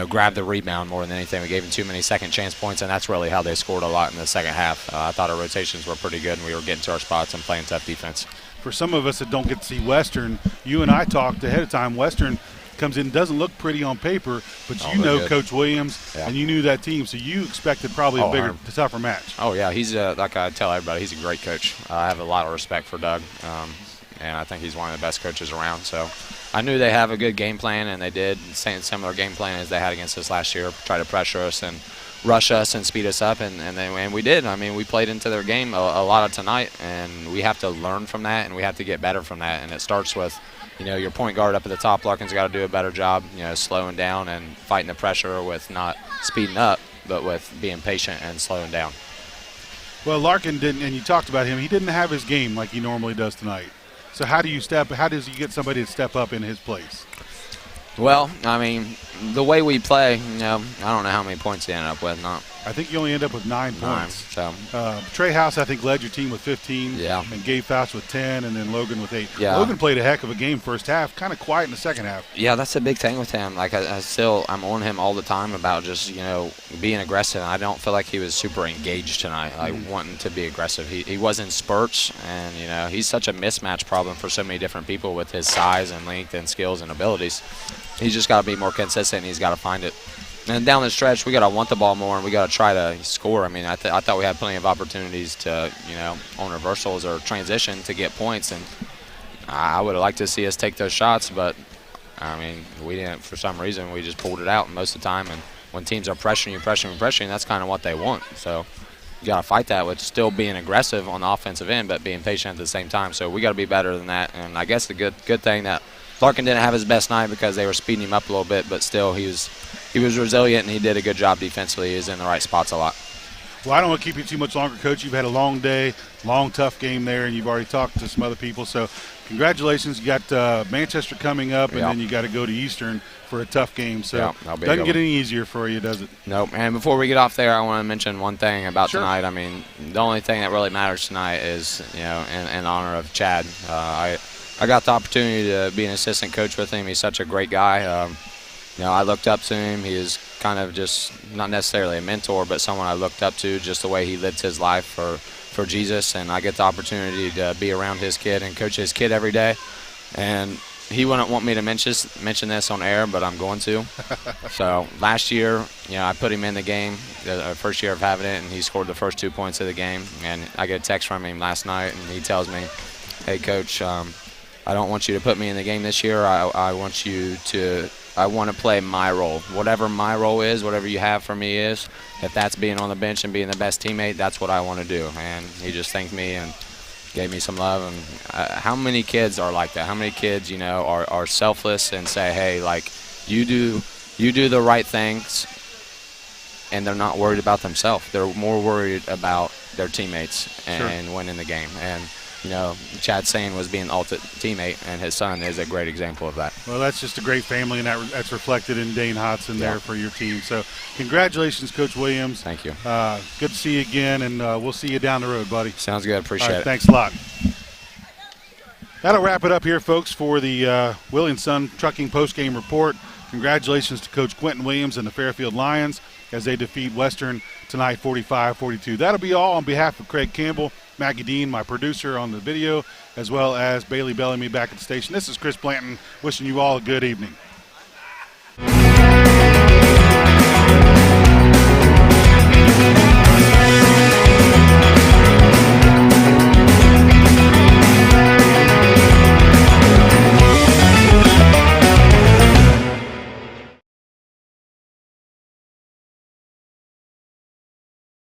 Speaker 11: grab the rebound more than anything. We gave them too many second chance points, and that's really how they scored a lot in the second half. I thought our rotations were pretty good, and we were getting to our spots and playing tough defense.
Speaker 20: For some of us that don't get to see Western, you and I talked ahead of time. Western comes in, doesn't look pretty on paper, but you know Coach Williams, and you knew that team, so you expected probably a bigger, tougher match.
Speaker 11: Oh, yeah, he's like I tell everybody, he's a great coach. I have a lot of respect for Doug, and I think he's one of the best coaches around. So I knew they have a good game plan, and they did similar game plan as they had against us last year, try to pressure us and rush us and speed us up, and we did. I mean, we played into their game a lot of tonight, and we have to learn from that, and we have to get better from that, and it starts with your point guard up at the top. Larkin's got to do a better job, slowing down and fighting the pressure with not speeding up, but with being patient and slowing down.
Speaker 20: Well, Larkin didn't, and you talked about him. He didn't have his game like he normally does tonight. So how does he get somebody to step up in his place?
Speaker 11: Well, I mean, the way we play, I don't know how many points he ended up with.
Speaker 20: I think you only end up with 9 points.
Speaker 11: So
Speaker 20: Trey House, I think, led your team with 15.
Speaker 11: Yeah.
Speaker 20: And Gabe Faust with 10, and then Logan with 8.
Speaker 11: Yeah.
Speaker 20: Logan played a heck of a game first half, kind of quiet in the second half.
Speaker 11: Yeah, that's a big thing with him. Like, I'm on him all the time about just, being aggressive. I don't feel like he was super engaged tonight, like wanting to be aggressive. He was in spurts, and, he's such a mismatch problem for so many different people with his size and length and skills and abilities. He's just got to be more consistent, and he's got to find it. And down the stretch, we got to want the ball more, and we got to try to score. I mean, I thought we had plenty of opportunities to, on reversals or transition to get points, and I would have liked to see us take those shots, but, I mean, we didn't. For some reason, we just pulled it out most of the time, and when teams are pressuring you, that's kind of what they want. So you got to fight that with still being aggressive on the offensive end, but being patient at the same time. So we got to be better than that, and I guess the good thing that Larkin didn't have his best night because they were speeding him up a little bit, but still he was resilient, and he did a good job defensively. He was in the right spots a lot.
Speaker 20: Well, I don't want to keep you too much longer, Coach. You've had a long day, long, tough game there, and you've already talked to some other people. So congratulations. You got Manchester coming up, and then you got to go to Eastern for a tough game. So doesn't get any easier for you, does it?
Speaker 11: Nope. And before we get off there, I want to mention one thing about tonight. I mean, the only thing that really matters tonight is, in honor of Chad. I got the opportunity to be an assistant coach with him. He's such a great guy. I looked up to him. He is kind of just not necessarily a mentor, but someone I looked up to, just the way he lived his life for Jesus. And I get the opportunity to be around his kid and coach his kid every day. And he wouldn't want me to mention this on air, but I'm going to. So last year, I put him in the game, the first year of having it, and he scored the first 2 points of the game. And I get a text from him last night, and he tells me, "Hey, Coach, I don't want you to put me in the game this year. I want to play my role. Whatever my role is, whatever you have for me is, if that's being on the bench and being the best teammate, that's what I want to do." And he just thanked me and gave me some love. And how many kids are like that? How many kids, are selfless and say, "Hey, like, you do the right things," and they're not worried about themselves. They're more worried about their teammates and winning the game. And Chad Sane was being an ultimate teammate, and his son is a great example of that.
Speaker 20: Well, that's just a great family, and that's reflected in Dane Hodson there for your team. So congratulations, Coach Williams.
Speaker 11: Thank you.
Speaker 20: Good to see you again, and we'll see you down the road, buddy.
Speaker 11: Sounds good. Appreciate it.
Speaker 20: Thanks a lot. That'll wrap it up here, folks, for the Willie & Son Trucking postgame report. Congratulations to Coach Quentin Williams and the Fairfield Lions as they defeat Western tonight 45-42. That'll be all on behalf of Craig Campbell, Maggie Dean, my producer on the video, as well as Bailey Bellamy back at the station. This is Chris Blanton wishing you all a good evening.